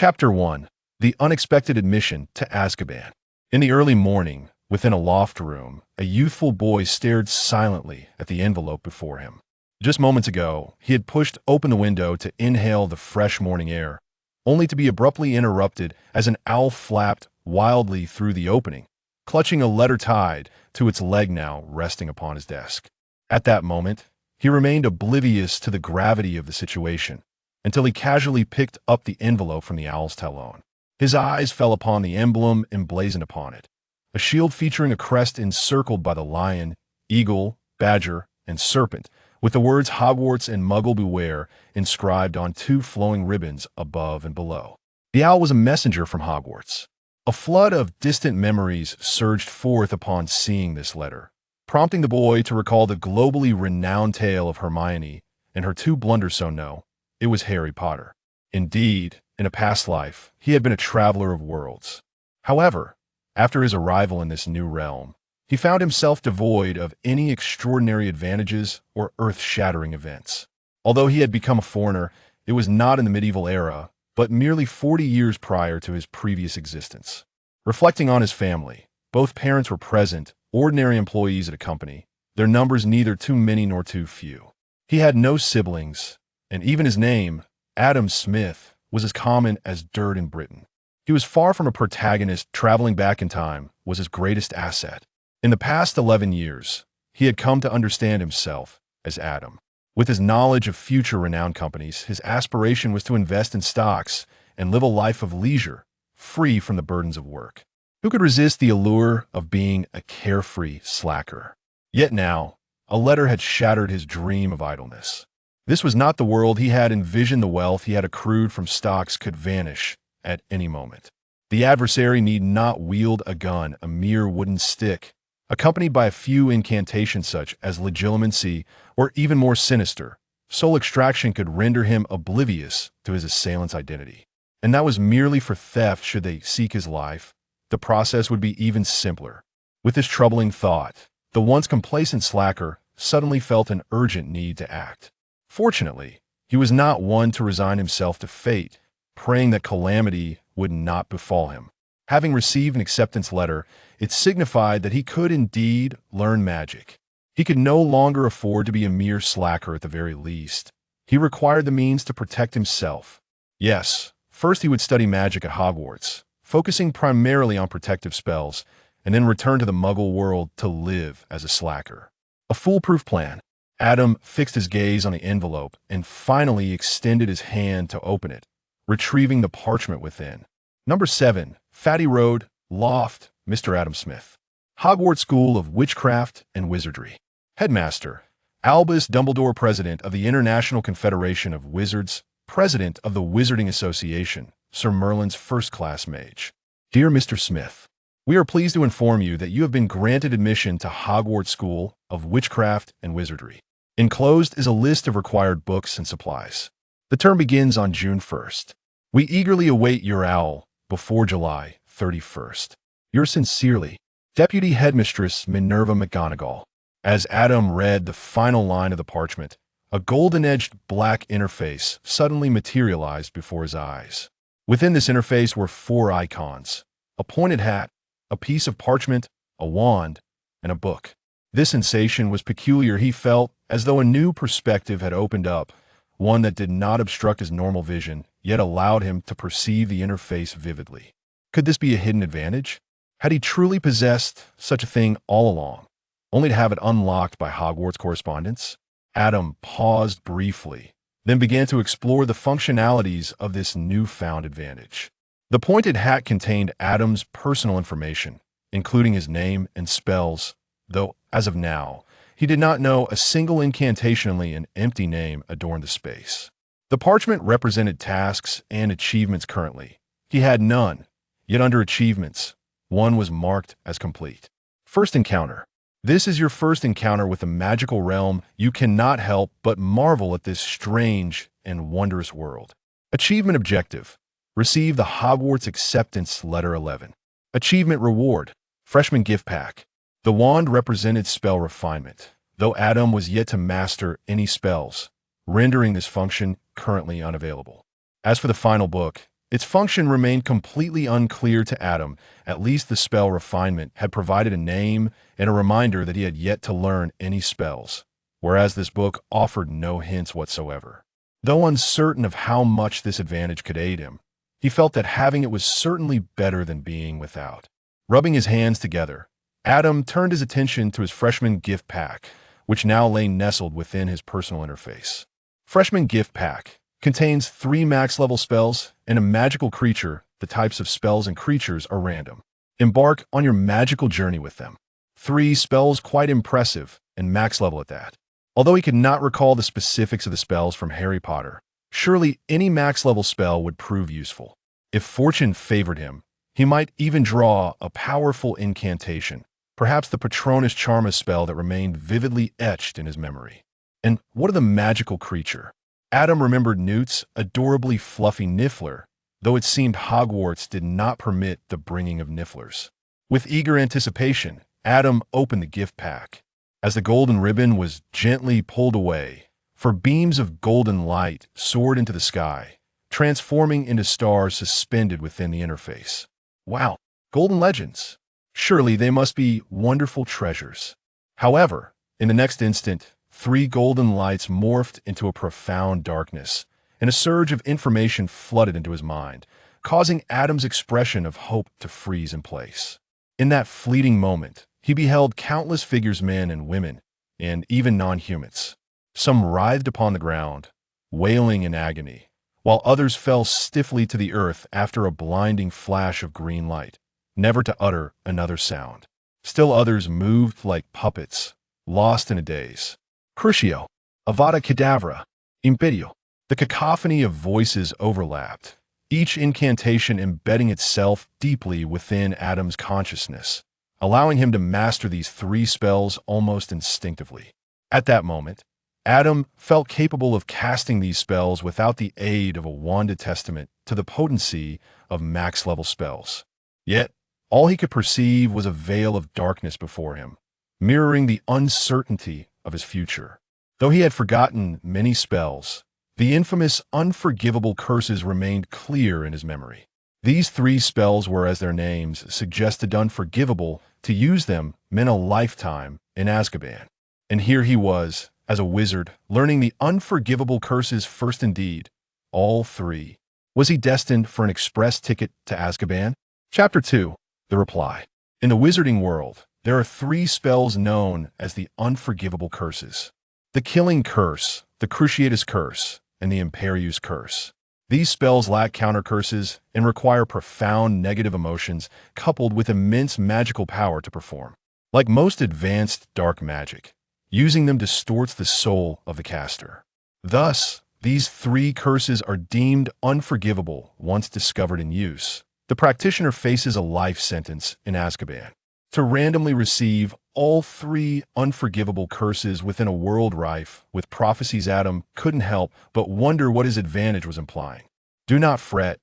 Chapter 1. The Unexpected Admission to Azkaban. In the early morning, within a loft room, a youthful boy stared silently at the envelope before him. Just moments ago, he had pushed open the window to inhale the fresh morning air, only to be abruptly interrupted as an owl flapped wildly through the opening, clutching a letter tied to its leg now resting upon his desk. At that moment, he remained oblivious to the gravity of the situation, until he casually picked up the envelope from the owl's talon. His eyes fell upon the emblem emblazoned upon it, a shield featuring a crest encircled by the lion, eagle, badger, and serpent, with the words Hogwarts and Muggle Beware inscribed on two flowing ribbons above and below. The owl was a messenger from Hogwarts. A flood of distant memories surged forth upon seeing this letter, prompting the boy to recall the globally renowned tale of Hermione and her two blunders. So no, it was Harry Potter. Indeed, in a past life, he had been a traveler of worlds. However, after his arrival in this new realm, he found himself devoid of any extraordinary advantages or earth-shattering events. Although he had become a foreigner, it was not in the medieval era, but merely 40 years prior to his previous existence. Reflecting on his family, both parents were present, ordinary employees at a company, their numbers neither too many nor too few. He had no siblings, and even his name, Adam Smith, was as common as dirt in Britain. He was far from a protagonist. Traveling back in time was his greatest asset. In the past 11 years, he had come to understand himself as Adam. With his knowledge of future renowned companies, his aspiration was to invest in stocks and live a life of leisure, free from the burdens of work. Who could resist the allure of being a carefree slacker? Yet now, a letter had shattered his dream of idleness. This was not the world he had envisioned. The wealth he had accrued from stocks could vanish at any moment. The adversary need not wield a gun, a mere wooden stick, accompanied by a few incantations such as legilimency or even more sinister. Soul extraction could render him oblivious to his assailant's identity. And that was merely for theft. Should they seek his life, the process would be even simpler. With this troubling thought, the once complacent slacker suddenly felt an urgent need to act. Fortunately, he was not one to resign himself to fate, praying that calamity would not befall him. Having received an acceptance letter, it signified that he could indeed learn magic. He could no longer afford to be a mere slacker. At the very least, he required the means to protect himself. Yes, first he would study magic at Hogwarts, focusing primarily on protective spells, and then return to the Muggle world to live as a slacker. A foolproof plan. Adam fixed his gaze on the envelope and finally extended his hand to open it, retrieving the parchment within. Number 7, Fatty Road, Loft, Mr. Adam Smith. Hogwarts School of Witchcraft and Wizardry. Headmaster, Albus Dumbledore. President of the International Confederation of Wizards, President of the Wizarding Association, Sir Merlin's first-class mage. Dear Mr. Smith, we are pleased to inform you that you have been granted admission to Hogwarts School of Witchcraft and Wizardry. Enclosed is a list of required books and supplies. The term begins on June 1st. We eagerly await your owl before July 31st. Yours sincerely, Deputy Headmistress Minerva McGonagall. As Adam read the final line of the parchment, a golden-edged black interface suddenly materialized before his eyes. Within this interface were 4 icons: a pointed hat, a piece of parchment, a wand, and a book. This sensation was peculiar. He felt as though a new perspective had opened up, one that did not obstruct his normal vision, yet allowed him to perceive the interface vividly. Could this be a hidden advantage? Had he truly possessed such a thing all along, only to have it unlocked by Hogwarts correspondence? Adam paused briefly, then began to explore the functionalities of this newfound advantage. The pointed hat contained Adam's personal information, including his name and spells, though, as of now, he did not know a single incantation. Only an empty name adorned the space. The parchment represented tasks and achievements. Currently, he had none, yet under achievements, one was marked as complete. First encounter. This is your first encounter with the magical realm. You cannot help but marvel at this strange and wondrous world. Achievement objective. Receive the Hogwarts Acceptance Letter 11. Achievement reward. Freshman gift pack. The wand represented spell refinement, though Adam was yet to master any spells, rendering this function currently unavailable. As for the final book, Its function remained completely unclear to Adam. At least the spell refinement had provided a name and a reminder that he had yet to learn any spells, whereas this book offered no hints whatsoever. Though uncertain of how much this advantage could aid him, he felt that having it was certainly better than being without. Rubbing his hands together, Adam turned his attention to his freshman gift pack, which now lay nestled within his personal interface. Freshman gift pack contains 3 max-level spells and a magical creature. The types of spells and creatures are random. Embark on your magical journey with them. 3 spells quite impressive, and max level at that. Although he could not recall the specifics of the spells from Harry Potter, surely any max-level spell would prove useful. If fortune favored him, he might even draw a powerful incantation, perhaps the Patronus Charma spell that remained vividly etched in his memory. And what of the magical creature? Adam remembered Newt's adorably fluffy Niffler, though it seemed Hogwarts did not permit the bringing of Nifflers. With eager anticipation, Adam opened the gift pack. As the golden ribbon was gently pulled away, for beams of golden light soared into the sky, transforming into stars suspended within the interface. Wow, golden legends! Surely they must be wonderful treasures. However, in the next instant, 3 golden lights morphed into a profound darkness, and a surge of information flooded into his mind, causing Adam's expression of hope to freeze in place. In that fleeting moment, he beheld countless figures, men and women, and even non-humans. Some writhed upon the ground, wailing in agony, while others fell stiffly to the earth after a blinding flash of green light, never to utter another sound. Still others moved like puppets, lost in a daze. Crucio, Avada Kedavra, Impedio. The cacophony of voices overlapped, each incantation embedding itself deeply within Adam's consciousness, allowing him to master these 3 spells almost instinctively. At that moment, Adam felt capable of casting these spells without the aid of a wanded testament to the potency of max-level spells. Yet, all he could perceive was a veil of darkness before him, mirroring the uncertainty of his future. Though he had forgotten many spells, the infamous Unforgivable curses remained clear in his memory. These 3 spells were, as their names suggested, unforgivable. To use them meant a lifetime in Azkaban. And here he was, as a wizard, learning the unforgivable curses first indeed, all 3. Was he destined for an express ticket to Azkaban? Chapter 2. The Reply. In the wizarding world, there are 3 spells known as the unforgivable curses. The Killing Curse, the Cruciatus Curse, and the Imperius Curse. These spells lack counter curses and require profound negative emotions coupled with immense magical power to perform. Like most advanced dark magic, using them distorts the soul of the caster. Thus, these 3 curses are deemed unforgivable once discovered in use. The practitioner faces a life sentence in Azkaban. To randomly receive all 3 unforgivable curses within a world rife with prophecies, Adam couldn't help but wonder what his advantage was implying. Do not fret,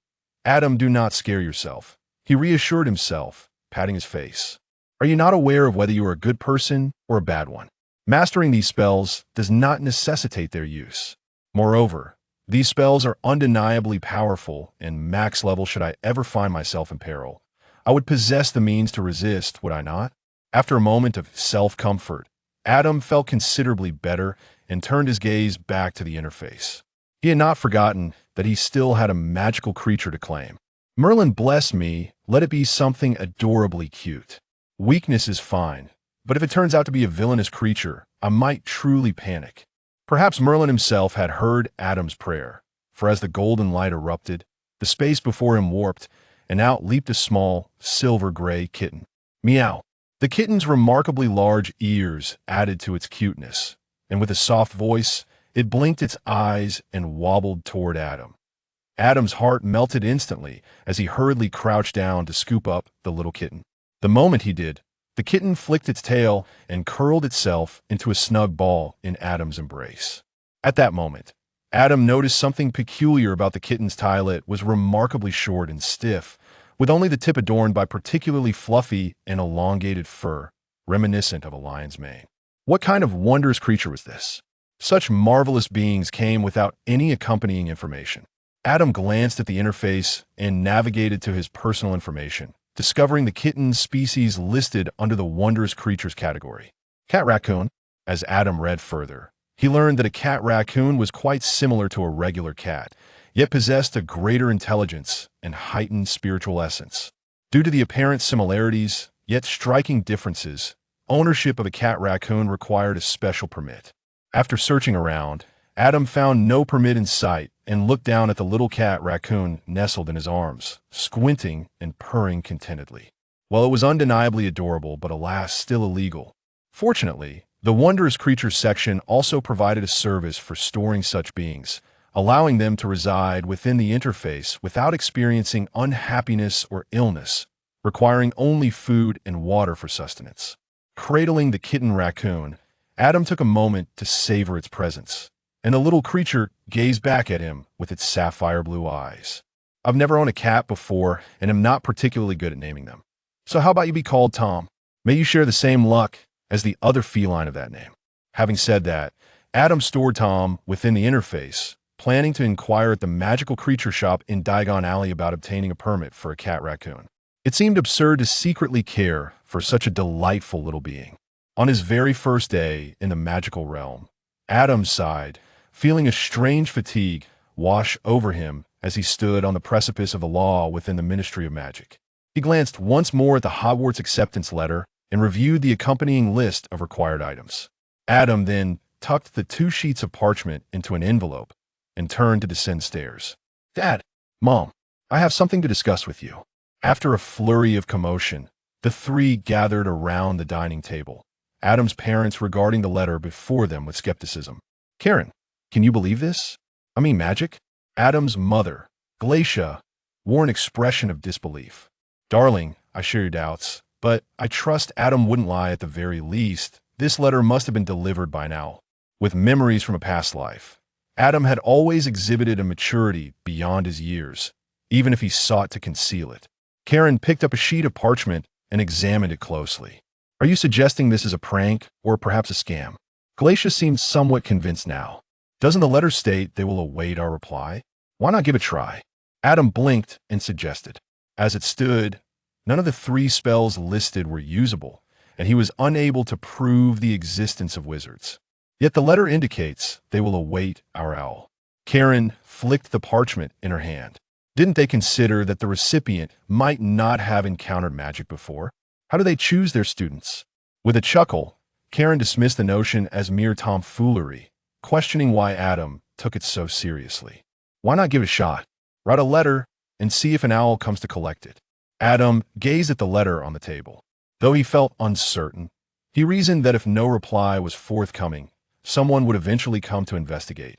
Adam, do not scare yourself, he reassured himself, patting his face. Are you not aware of whether you are a good person or a bad one? Mastering these spells does not necessitate their use. Moreover, these spells are undeniably powerful, and max level should I ever find myself in peril, I would possess the means to resist, would I not? After a moment of self-comfort, Adam felt considerably better and turned his gaze back to the interface. He had not forgotten that he still had a magical creature to claim. Merlin, bless me, let it be something adorably cute. Weakness is fine, but if it turns out to be a villainous creature, I might truly panic. Perhaps Merlin himself had heard Adam's prayer, for as the golden light erupted, the space before him warped, and out leaped a small, silver-gray kitten. Meow. The kitten's remarkably large ears added to its cuteness, and with a soft voice, it blinked its eyes and wobbled toward Adam. Adam's heart melted instantly as he hurriedly crouched down to scoop up the little kitten. The moment he did, the kitten flicked its tail and curled itself into a snug ball in Adam's embrace. At that moment, Adam noticed something peculiar about the kitten's tail. It was remarkably short and stiff, with only the tip adorned by particularly fluffy and elongated fur, reminiscent of a lion's mane. What kind of wondrous creature was this? Such marvelous beings came without any accompanying information. Adam glanced at the interface and navigated to his personal information, discovering the kitten species listed under the wondrous creatures category. Cat raccoon. As Adam read further, he learned that a cat raccoon was quite similar to a regular cat, yet possessed a greater intelligence and heightened spiritual essence. Due to the apparent similarities, yet striking differences, ownership of a cat raccoon required a special permit. After searching around, Adam found no permit in sight and looked down at the little cat raccoon nestled in his arms, squinting and purring contentedly. While it was undeniably adorable, but alas, still illegal. Fortunately, the Wondrous Creatures section also provided a service for storing such beings, allowing them to reside within the interface without experiencing unhappiness or illness, requiring only food and water for sustenance. Cradling the kitten raccoon, Adam took a moment to savor its presence, and the little creature gazed back at him with its sapphire blue eyes. I've never owned a cat before and am not particularly good at naming them. So how about you be called Tom? May you share the same luck as the other feline of that name. Having said that, Adam stored Tom within the interface, planning to inquire at the magical creature shop in Diagon Alley about obtaining a permit for a cat raccoon. It seemed absurd to secretly care for such a delightful little being. On his very first day in the magical realm, Adam sighed, feeling a strange fatigue wash over him as he stood on the precipice of the law within the Ministry of Magic. He glanced once more at the Hogwarts acceptance letter and reviewed the accompanying list of required items. Adam then tucked the 2 sheets of parchment into an envelope and turned to descend stairs. Dad, Mom, I have something to discuss with you. After a flurry of commotion, the 3 gathered around the dining table, Adam's parents regarding the letter before them with skepticism. Karen, can you believe this? I mean magic? Adam's mother, Glacia, wore an expression of disbelief. Darling, I share your doubts, but I trust Adam wouldn't lie at the very least. This letter must have been delivered by now. With memories from a past life, Adam had always exhibited a maturity beyond his years, even if he sought to conceal it. Karen picked up a sheet of parchment and examined it closely. Are you suggesting this is a prank or perhaps a scam? Glacia seemed somewhat convinced now. Doesn't the letter state they will await our reply? Why not give it a try? Adam blinked and suggested. As it stood, none of the 3 spells listed were usable, and he was unable to prove the existence of wizards. Yet the letter indicates they will await our owl. Karen flicked the parchment in her hand. Didn't they consider that the recipient might not have encountered magic before? How do they choose their students? With a chuckle, Karen dismissed the notion as mere tomfoolery, questioning why Adam took it so seriously. Why not give it a shot? Write a letter and see if an owl comes to collect it. Adam gazed at the letter on the table. Though he felt uncertain, he reasoned that if no reply was forthcoming, someone would eventually come to investigate.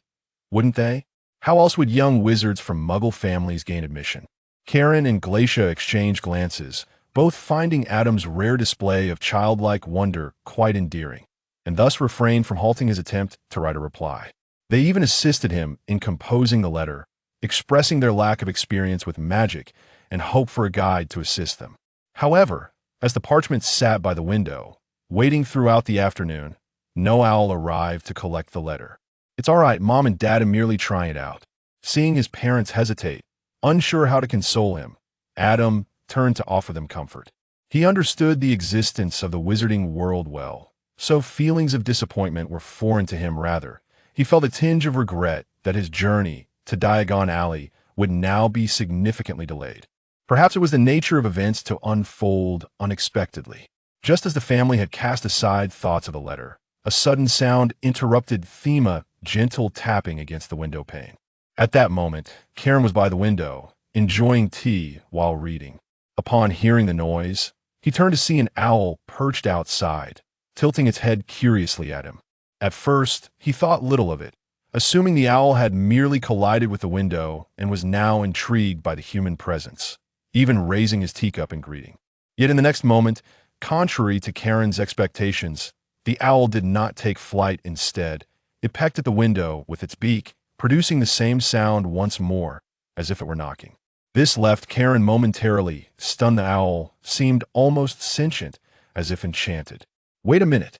Wouldn't they? How else would young wizards from Muggle families gain admission? Karen and Glacia exchanged glances, both finding Adam's rare display of childlike wonder quite endearing, and thus refrained from halting his attempt to write a reply. They even assisted him in composing the letter, expressing their lack of experience with magic and hope for a guide to assist them. However, as the parchment sat by the window, waiting throughout the afternoon, no owl arrived to collect the letter. It's all right, Mom and Dad are merely trying it out. Seeing his parents hesitate, unsure how to console him, Adam turned to offer them comfort. He understood the existence of the wizarding world well, so feelings of disappointment were foreign to him rather. He felt a tinge of regret that his journey to Diagon Alley would now be significantly delayed. Perhaps it was the nature of events to unfold unexpectedly. Just as the family had cast aside thoughts of a letter, a sudden sound interrupted Thema gentle tapping against the window pane. At that moment, Karen was by the window, enjoying tea while reading. Upon hearing the noise, he turned to see an owl perched outside, tilting its head curiously at him. At first, he thought little of it, assuming the owl had merely collided with the window and was now intrigued by the human presence, even raising his teacup in greeting. Yet in the next moment, contrary to Karen's expectations, the owl did not take flight. Instead, it pecked at the window with its beak, producing the same sound once more, as if it were knocking. This left Karen momentarily stunned. The owl seemed almost sentient, as if enchanted. Wait a minute.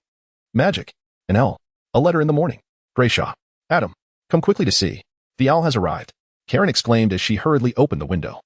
Magic. An owl. A letter in the morning. Gracia. Adam, come quickly to see. The owl has arrived. Karen exclaimed as she hurriedly opened the window.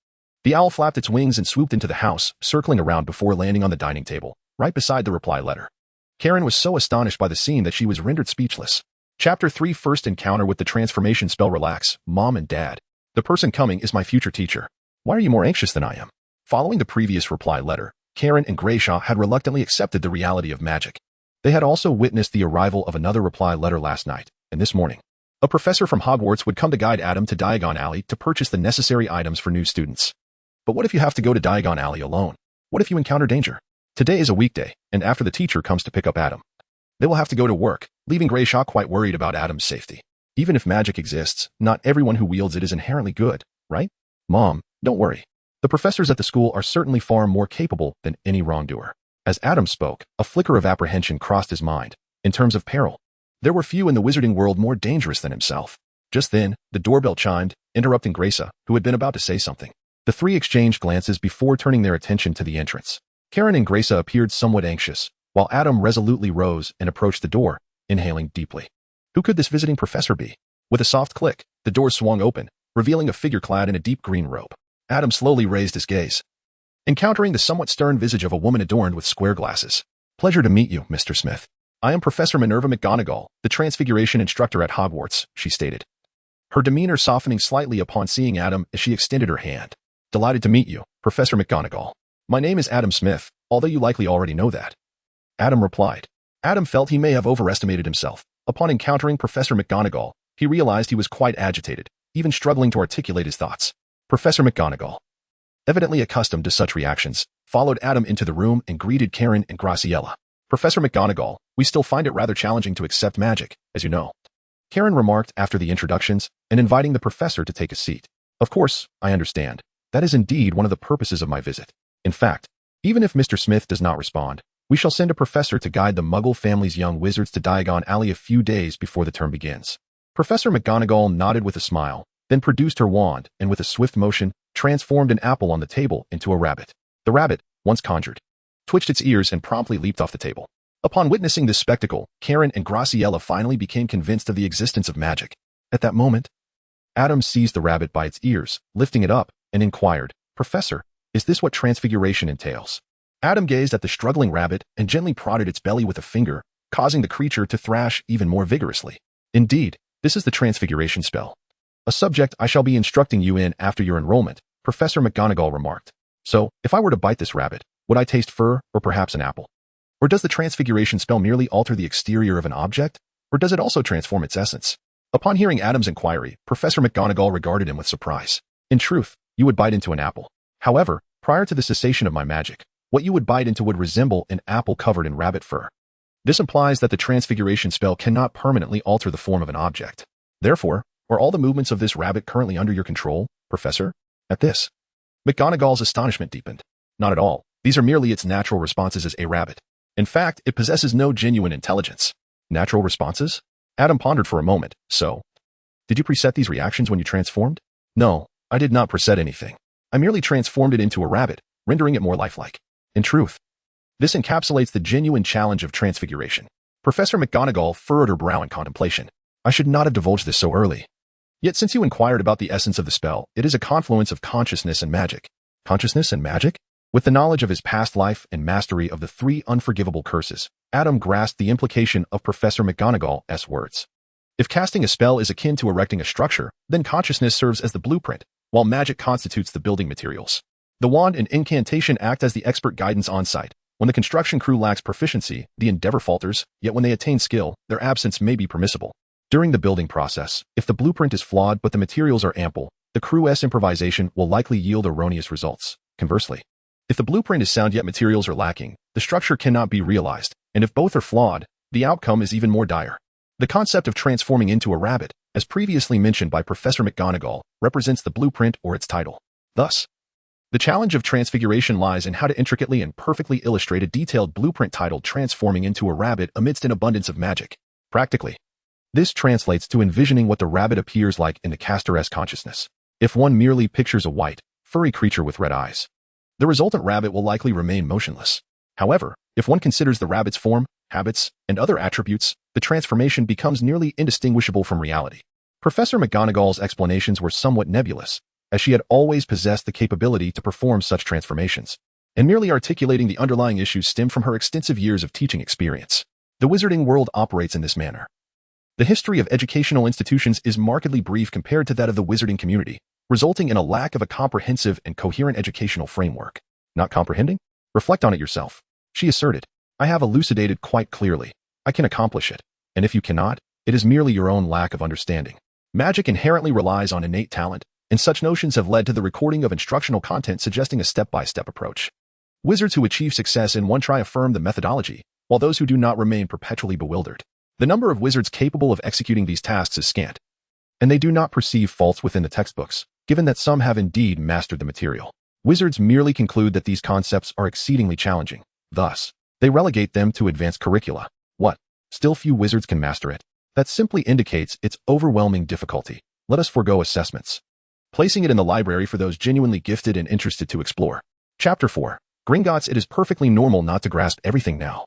The owl flapped its wings and swooped into the house, circling around before landing on the dining table, right beside the reply letter. Karen was so astonished by the scene that she was rendered speechless. Chapter 3 First encounter with the transformation spell. Relax, Mom and Dad. The person coming is my future teacher. Why are you more anxious than I am? Following the previous reply letter, Karen and Grayshaw had reluctantly accepted the reality of magic. They had also witnessed the arrival of another reply letter last night, and this morning. A professor from Hogwarts would come to guide Adam to Diagon Alley to purchase the necessary items for new students. But what if you have to go to Diagon Alley alone? What if you encounter danger? Today is a weekday, and after the teacher comes to pick up Adam, they will have to go to work, leaving Grayshaw quite worried about Adam's safety. Even if magic exists, not everyone who wields it is inherently good, right? Mom, don't worry. The professors at the school are certainly far more capable than any wrongdoer. As Adam spoke, a flicker of apprehension crossed his mind. In terms of peril, there were few in the wizarding world more dangerous than himself. Just then, the doorbell chimed, interrupting Grayshaw, who had been about to say something. The three exchanged glances before turning their attention to the entrance. Karen and Grayshaw appeared somewhat anxious, while Adam resolutely rose and approached the door, inhaling deeply. Who could this visiting professor be? With a soft click, the door swung open, revealing a figure clad in a deep green robe. Adam slowly raised his gaze, encountering the somewhat stern visage of a woman adorned with square glasses. Pleasure to meet you, Mr. Smith. I am Professor Minerva McGonagall, the Transfiguration instructor at Hogwarts, she stated, her demeanor softening slightly upon seeing Adam as she extended her hand. Delighted to meet you, Professor McGonagall. My name is Adam Smith, although you likely already know that. Adam replied. Adam felt he may have overestimated himself. Upon encountering Professor McGonagall, he realized he was quite agitated, even struggling to articulate his thoughts. Professor McGonagall, evidently accustomed to such reactions, followed Adam into the room and greeted Karen and Graciela. Professor McGonagall, we still find it rather challenging to accept magic, as you know. Karen remarked after the introductions and inviting the professor to take a seat. Of course, I understand. That is indeed one of the purposes of my visit. In fact, even if Mr. Smith does not respond, we shall send a professor to guide the Muggle family's young wizards to Diagon Alley a few days before the term begins. Professor McGonagall nodded with a smile, then produced her wand and with a swift motion, transformed an apple on the table into a rabbit. The rabbit, once conjured, twitched its ears and promptly leaped off the table. Upon witnessing this spectacle, Karen and Graciela finally became convinced of the existence of magic. At that moment, Adam seized the rabbit by its ears, lifting it up, and inquired, Professor, is this what transfiguration entails? Adam gazed at the struggling rabbit and gently prodded its belly with a finger, causing the creature to thrash even more vigorously. Indeed, this is the transfiguration spell. A subject I shall be instructing you in after your enrollment, Professor McGonagall remarked. So, if I were to bite this rabbit, would I taste fur or perhaps an apple? Or does the transfiguration spell merely alter the exterior of an object? Or does it also transform its essence? Upon hearing Adam's inquiry, Professor McGonagall regarded him with surprise. In truth, you would bite into an apple. However, prior to the cessation of my magic, what you would bite into would resemble an apple covered in rabbit fur. This implies that the transfiguration spell cannot permanently alter the form of an object. Therefore, are all the movements of this rabbit currently under your control, Professor? At this, McGonagall's astonishment deepened. Not at all. These are merely its natural responses as a rabbit. In fact, it possesses no genuine intelligence. Natural responses? Adam pondered for a moment. So, did you preset these reactions when you transformed? No, I did not preset anything. I merely transformed it into a rabbit, rendering it more lifelike. In truth, this encapsulates the genuine challenge of transfiguration. Professor McGonagall furrowed her brow in contemplation. I should not have divulged this so early. Yet since you inquired about the essence of the spell, it is a confluence of consciousness and magic. Consciousness and magic? With the knowledge of his past life and mastery of the 3 unforgivable curses, Adam grasped the implication of Professor McGonagall's words. If casting a spell is akin to erecting a structure, then consciousness serves as the blueprint, while magic constitutes the building materials. The wand and incantation act as the expert guidance on site. When the construction crew lacks proficiency, the endeavor falters, yet when they attain skill, their absence may be permissible. During the building process, if the blueprint is flawed but the materials are ample, the crew's improvisation will likely yield erroneous results. Conversely, if the blueprint is sound yet materials are lacking, the structure cannot be realized, and if both are flawed, the outcome is even more dire. The concept of transforming into a rabbit, as previously mentioned by Professor McGonagall, represents the blueprint or its title. Thus, the challenge of transfiguration lies in how to intricately and perfectly illustrate a detailed blueprint titled Transforming into a Rabbit amidst an abundance of magic. Practically, this translates to envisioning what the rabbit appears like in the caster's consciousness. If one merely pictures a white, furry creature with red eyes, the resultant rabbit will likely remain motionless. However, if one considers the rabbit's form, habits, and other attributes, the transformation becomes nearly indistinguishable from reality. Professor McGonagall's explanations were somewhat nebulous, as she had always possessed the capability to perform such transformations, and merely articulating the underlying issues stemmed from her extensive years of teaching experience. The wizarding world operates in this manner. The history of educational institutions is markedly brief compared to that of the wizarding community, resulting in a lack of a comprehensive and coherent educational framework. Not comprehending? Reflect on it yourself. She asserted, I have elucidated quite clearly. I can accomplish it. And if you cannot, it is merely your own lack of understanding. Magic inherently relies on innate talent, and such notions have led to the recording of instructional content suggesting a step-by-step approach. Wizards who achieve success in one try affirm the methodology, while those who do not remain perpetually bewildered. The number of wizards capable of executing these tasks is scant, and they do not perceive faults within the textbooks, given that some have indeed mastered the material. Wizards merely conclude that these concepts are exceedingly challenging. Thus, they relegate them to advanced curricula. What? Still few wizards can master it? That simply indicates its overwhelming difficulty. Let us forego assessments, placing it in the library for those genuinely gifted and interested to explore. Chapter 4. Gringotts. It is perfectly normal not to grasp everything now.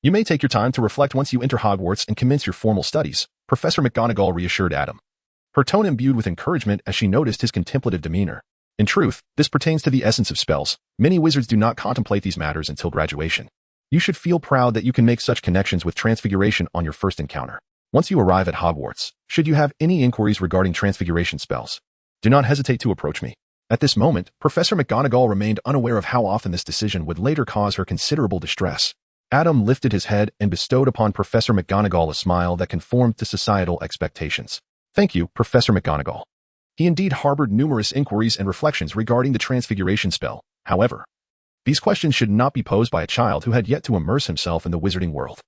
You may take your time to reflect once you enter Hogwarts and commence your formal studies, Professor McGonagall reassured Adam, her tone imbued with encouragement as she noticed his contemplative demeanor. In truth, this pertains to the essence of spells. Many wizards do not contemplate these matters until graduation. You should feel proud that you can make such connections with transfiguration on your first encounter. Once you arrive at Hogwarts, should you have any inquiries regarding transfiguration spells, do not hesitate to approach me. At this moment, Professor McGonagall remained unaware of how often this decision would later cause her considerable distress. Adam lifted his head and bestowed upon Professor McGonagall a smile that conformed to societal expectations. Thank you, Professor McGonagall. He indeed harbored numerous inquiries and reflections regarding the transfiguration spell. However, these questions should not be posed by a child who had yet to immerse himself in the wizarding world.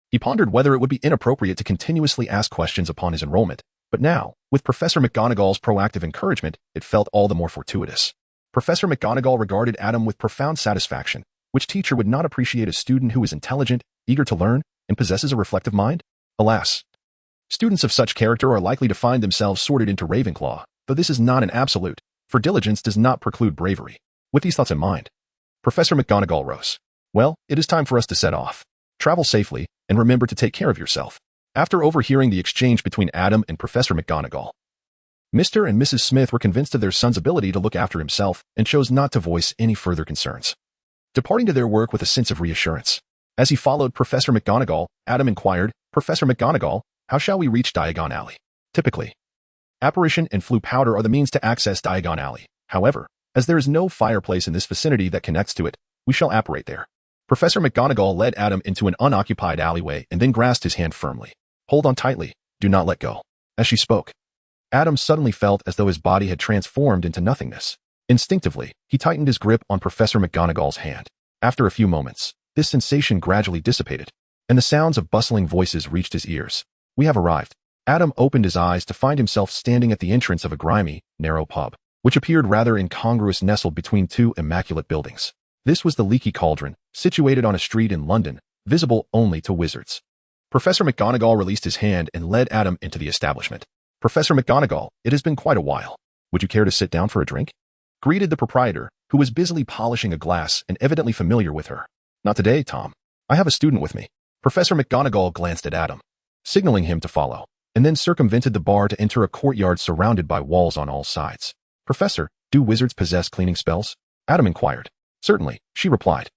He pondered whether it would be inappropriate to continuously ask questions upon his enrollment, but now, with Professor McGonagall's proactive encouragement, it felt all the more fortuitous. Professor McGonagall regarded Adam with profound satisfaction. Which teacher would not appreciate a student who is intelligent, eager to learn, and possesses a reflective mind? Alas, students of such character are likely to find themselves sorted into Ravenclaw, though this is not an absolute, for diligence does not preclude bravery. With these thoughts in mind, Professor McGonagall rose. Well, it is time for us to set off. Travel safely, and remember to take care of yourself. After overhearing the exchange between Adam and Professor McGonagall, Mr. and Mrs. Smith were convinced of their son's ability to look after himself and chose not to voice any further concerns, departing to their work with a sense of reassurance. As he followed Professor McGonagall, Adam inquired, Professor McGonagall, how shall we reach Diagon Alley? Typically, apparition and flue powder are the means to access Diagon Alley. However, as there is no fireplace in this vicinity that connects to it, we shall apparate there. Professor McGonagall led Adam into an unoccupied alleyway and then grasped his hand firmly. Hold on tightly, do not let go. As she spoke, Adam suddenly felt as though his body had transformed into nothingness. Instinctively, he tightened his grip on Professor McGonagall's hand. After a few moments, this sensation gradually dissipated, and the sounds of bustling voices reached his ears. We have arrived. Adam opened his eyes to find himself standing at the entrance of a grimy, narrow pub, which appeared rather incongruous nestled between two immaculate buildings. This was the Leaky Cauldron, situated on a street in London, visible only to wizards. Professor McGonagall released his hand and led Adam into the establishment. Professor McGonagall, it has been quite a while. Would you care to sit down for a drink? Greeted the proprietor, who was busily polishing a glass and evidently familiar with her. Not today, Tom. I have a student with me. Professor McGonagall glanced at Adam, signaling him to follow, and then circumvented the bar to enter a courtyard surrounded by walls on all sides. Professor, do wizards possess cleaning spells? Adam inquired. Certainly, she replied.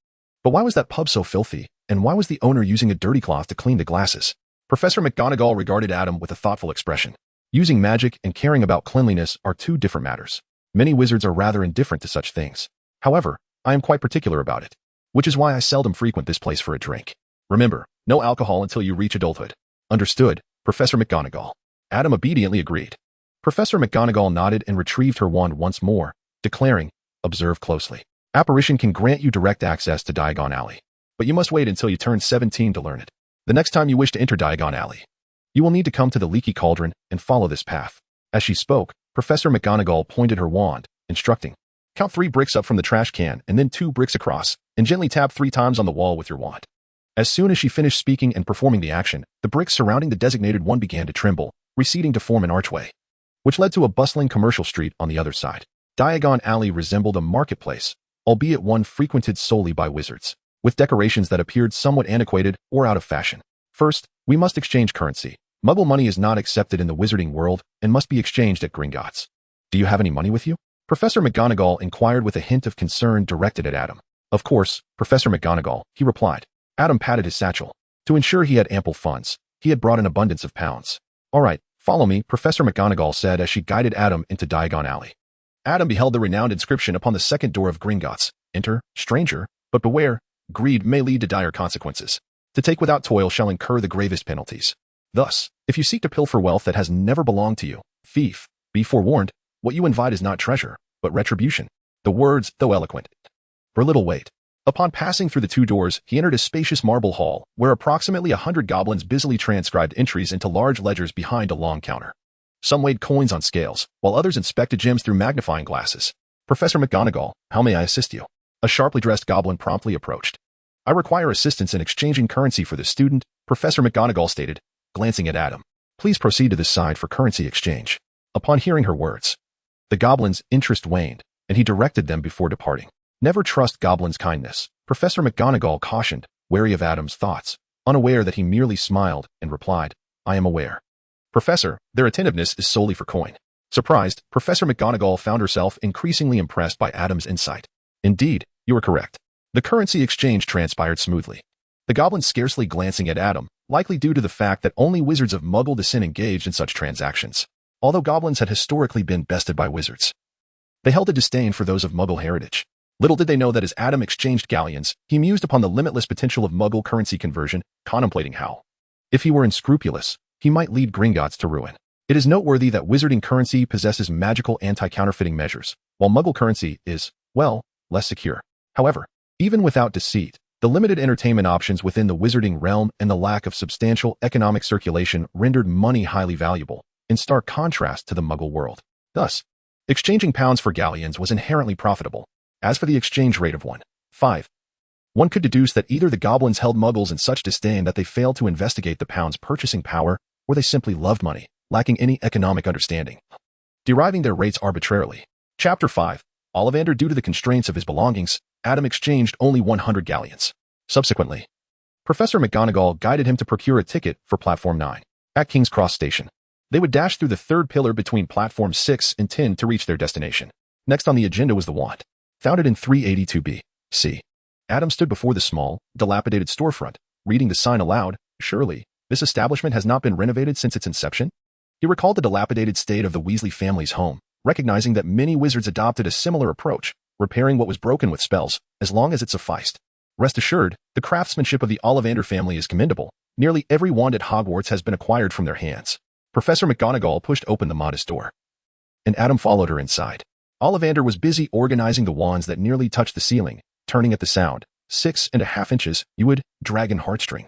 But why was that pub so filthy, and why was the owner using a dirty cloth to clean the glasses? Professor McGonagall regarded Adam with a thoughtful expression. Using magic and caring about cleanliness are two different matters. Many wizards are rather indifferent to such things. However, I am quite particular about it, which is why I seldom frequent this place for a drink. Remember, no alcohol until you reach adulthood. Understood, Professor McGonagall. Adam obediently agreed. Professor McGonagall nodded and retrieved her wand once more, declaring, observe closely. Apparition can grant you direct access to Diagon Alley, but you must wait until you turn 17 to learn it. The next time you wish to enter Diagon Alley, you will need to come to the Leaky Cauldron and follow this path. As she spoke, Professor McGonagall pointed her wand, instructing, count 3 bricks up from the trash can and then 2 bricks across, and gently tap 3 times on the wall with your wand. As soon as she finished speaking and performing the action, the bricks surrounding the designated one began to tremble, receding to form an archway, which led to a bustling commercial street on the other side. Diagon Alley resembled a marketplace, albeit one frequented solely by wizards, with decorations that appeared somewhat antiquated or out of fashion. First, we must exchange currency. Muggle money is not accepted in the wizarding world and must be exchanged at Gringotts. Do you have any money with you? Professor McGonagall inquired with a hint of concern directed at Adam. Of course, Professor McGonagall, he replied. Adam patted his satchel. To ensure he had ample funds, he had brought an abundance of pounds. All right, follow me, Professor McGonagall said as she guided Adam into Diagon Alley. Adam beheld the renowned inscription upon the second door of Gringotts. Enter, stranger, but beware, greed may lead to dire consequences. To take without toil shall incur the gravest penalties. Thus, if you seek to pilfer wealth that has never belonged to you, thief, be forewarned, what you invite is not treasure, but retribution. The words, though eloquent, were little weight. Upon passing through the two doors, he entered a spacious marble hall, where approximately 100 goblins busily transcribed entries into large ledgers behind a long counter. Some weighed coins on scales, while others inspected gems through magnifying glasses. Professor McGonagall, how may I assist you? A sharply dressed goblin promptly approached. I require assistance in exchanging currency for this student, Professor McGonagall stated, glancing at Adam. Please proceed to this side for currency exchange. Upon hearing her words, the goblin's interest waned, and he directed them before departing. Never trust goblins' kindness, Professor McGonagall cautioned, wary of Adam's thoughts, unaware that he merely smiled and replied, I am aware. Professor, their attentiveness is solely for coin. Surprised, Professor McGonagall found herself increasingly impressed by Adam's insight. Indeed, you are correct. The currency exchange transpired smoothly. The goblins scarcely glancing at Adam, likely due to the fact that only wizards of Muggle descent engaged in such transactions. Although goblins had historically been bested by wizards, they held a disdain for those of Muggle heritage. Little did they know that as Adam exchanged galleons, he mused upon the limitless potential of Muggle currency conversion, contemplating how, if he were unscrupulous, he might lead Gringotts to ruin. It is noteworthy that wizarding currency possesses magical anti-counterfeiting measures, while Muggle currency is, well, less secure. However, even without deceit, the limited entertainment options within the wizarding realm and the lack of substantial economic circulation rendered money highly valuable, in stark contrast to the Muggle world. Thus, exchanging pounds for galleons was inherently profitable. As for the exchange rate of 1.5, one could deduce that either the goblins held Muggles in such disdain that they failed to investigate the pound's purchasing power, or they simply loved money, lacking any economic understanding, deriving their rates arbitrarily. Chapter 5. Ollivander. Due to the constraints of his belongings, Adam exchanged only 100 galleons. Subsequently, Professor McGonagall guided him to procure a ticket for Platform 9 at King's Cross Station. They would dash through the third pillar between Platforms 6 and 10 to reach their destination. Next on the agenda was the Wand. Founded in 382 B.C., Adam stood before the small, dilapidated storefront, reading the sign aloud. Surely, this establishment has not been renovated since its inception? He recalled the dilapidated state of the Weasley family's home, recognizing that many wizards adopted a similar approach, repairing what was broken with spells, as long as it sufficed. Rest assured, the craftsmanship of the Ollivander family is commendable. Nearly every wand at Hogwarts has been acquired from their hands. Professor McGonagall pushed open the modest door, and Adam followed her inside. Ollivander was busy organizing the wands that nearly touched the ceiling, turning at the sound. 6.5 inches, you would, dragon heartstring.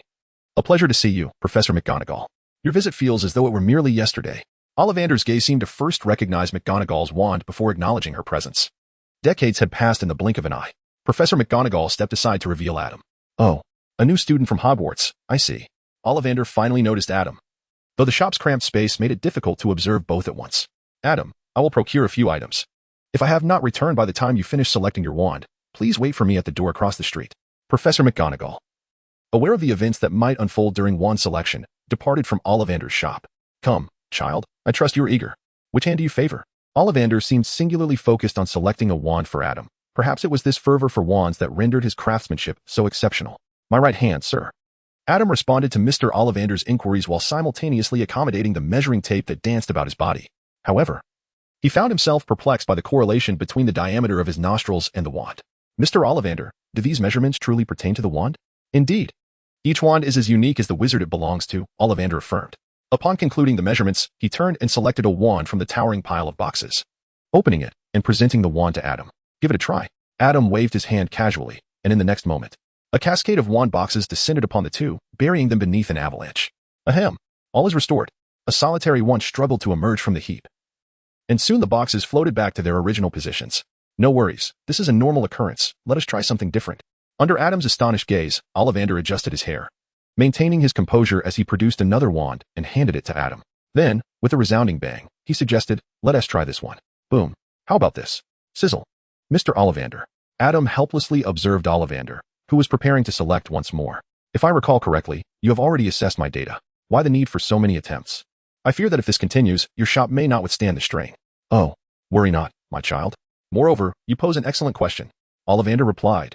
A pleasure to see you, Professor McGonagall. Your visit feels as though it were merely yesterday. Ollivander's gaze seemed to first recognize McGonagall's wand before acknowledging her presence. Decades had passed in the blink of an eye. Professor McGonagall stepped aside to reveal Adam. Oh, a new student from Hogwarts, I see. Ollivander finally noticed Adam, though the shop's cramped space made it difficult to observe both at once. Adam, I will procure a few items. If I have not returned by the time you finish selecting your wand, please wait for me at the door across the street. Professor McGonagall, aware of the events that might unfold during wand selection, departed from Ollivander's shop. Come, child, I trust you are eager. Which hand do you favor? Ollivander seemed singularly focused on selecting a wand for Adam. Perhaps it was this fervor for wands that rendered his craftsmanship so exceptional. My right hand, sir. Adam responded to Mr. Ollivander's inquiries while simultaneously accommodating the measuring tape that danced about his body. However, he found himself perplexed by the correlation between the diameter of his nostrils and the wand. Mr. Ollivander, do these measurements truly pertain to the wand? Indeed. Each wand is as unique as the wizard it belongs to, Ollivander affirmed. Upon concluding the measurements, he turned and selected a wand from the towering pile of boxes, opening it and presenting the wand to Adam. Give it a try. Adam waved his hand casually, and in the next moment, a cascade of wand boxes descended upon the two, burying them beneath an avalanche. Ahem. All is restored. A solitary one struggled to emerge from the heap, and soon the boxes floated back to their original positions. No worries, this is a normal occurrence. Let us try something different. Under Adam's astonished gaze, Ollivander adjusted his hair, maintaining his composure as he produced another wand and handed it to Adam. Then, with a resounding bang, he suggested, let us try this one. Boom. How about this? Sizzle. Mr. Ollivander. Adam helplessly observed Ollivander, who was preparing to select once more. If I recall correctly, you have already assessed my data. Why the need for so many attempts? I fear that if this continues, your shop may not withstand the strain. Oh, worry not, my child. Moreover, you pose an excellent question, Ollivander replied,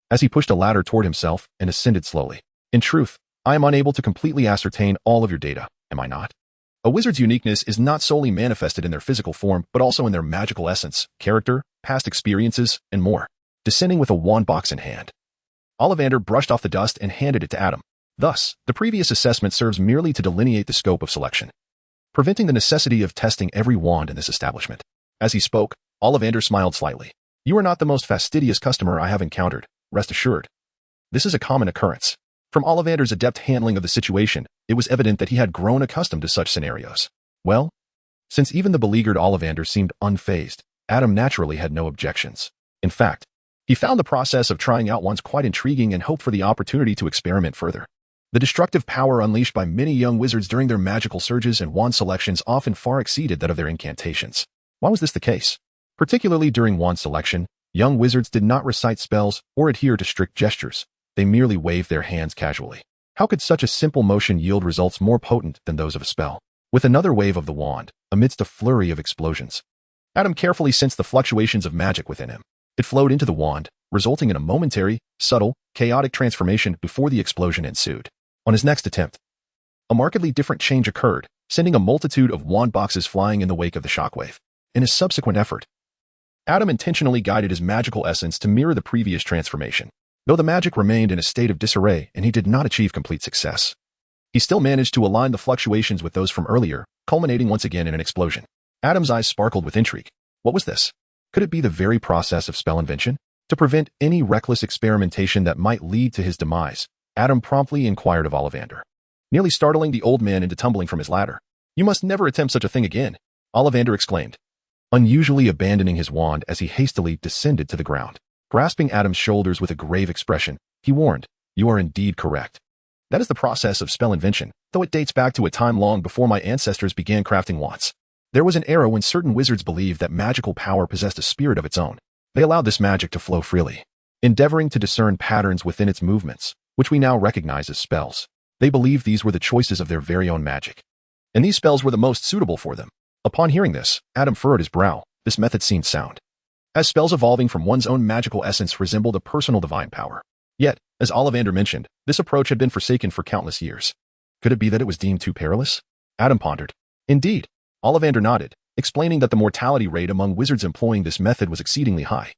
as he pushed a ladder toward himself and ascended slowly. In truth, I am unable to completely ascertain all of your data, am I not? A wizard's uniqueness is not solely manifested in their physical form, but also in their magical essence, character, past experiences, and more. Descending with a wand box in hand, Ollivander brushed off the dust and handed it to Adam. Thus, the previous assessment serves merely to delineate the scope of selection, preventing the necessity of testing every wand in this establishment. As he spoke, Ollivander smiled slightly. You are not the most fastidious customer I have encountered, rest assured. This is a common occurrence. From Ollivander's adept handling of the situation, it was evident that he had grown accustomed to such scenarios. Well, since even the beleaguered Ollivander seemed unfazed, Adam naturally had no objections. In fact, he found the process of trying out wands quite intriguing and hoped for the opportunity to experiment further. The destructive power unleashed by many young wizards during their magical surges and wand selections often far exceeded that of their incantations. Why was this the case? Particularly during wand selection, young wizards did not recite spells or adhere to strict gestures. They merely waved their hands casually. How could such a simple motion yield results more potent than those of a spell? With another wave of the wand, amidst a flurry of explosions, Adam carefully sensed the fluctuations of magic within him. It flowed into the wand, resulting in a momentary, subtle, chaotic transformation before the explosion ensued. On his next attempt, a markedly different change occurred, sending a multitude of wand boxes flying in the wake of the shockwave. In his subsequent effort, Adam intentionally guided his magical essence to mirror the previous transformation. Though the magic remained in a state of disarray and he did not achieve complete success, he still managed to align the fluctuations with those from earlier, culminating once again in an explosion. Adam's eyes sparkled with intrigue. What was this? Could it be the very process of spell invention? To prevent any reckless experimentation that might lead to his demise, Adam promptly inquired of Ollivander, nearly startling the old man into tumbling from his ladder. You must never attempt such a thing again, Ollivander exclaimed, unusually abandoning his wand as he hastily descended to the ground. Grasping Adam's shoulders with a grave expression, he warned, You are indeed correct. That is the process of spell invention, though it dates back to a time long before my ancestors began crafting wands. There was an era when certain wizards believed that magical power possessed a spirit of its own. They allowed this magic to flow freely, endeavoring to discern patterns within its movements, which we now recognize as spells. They believed these were the choices of their very own magic, and these spells were the most suitable for them. Upon hearing this, Adam furrowed his brow. This method seemed sound, as spells evolving from one's own magical essence resembled a personal divine power. Yet, as Ollivander mentioned, this approach had been forsaken for countless years. Could it be that it was deemed too perilous? Adam pondered. Indeed, Ollivander nodded, explaining that the mortality rate among wizards employing this method was exceedingly high.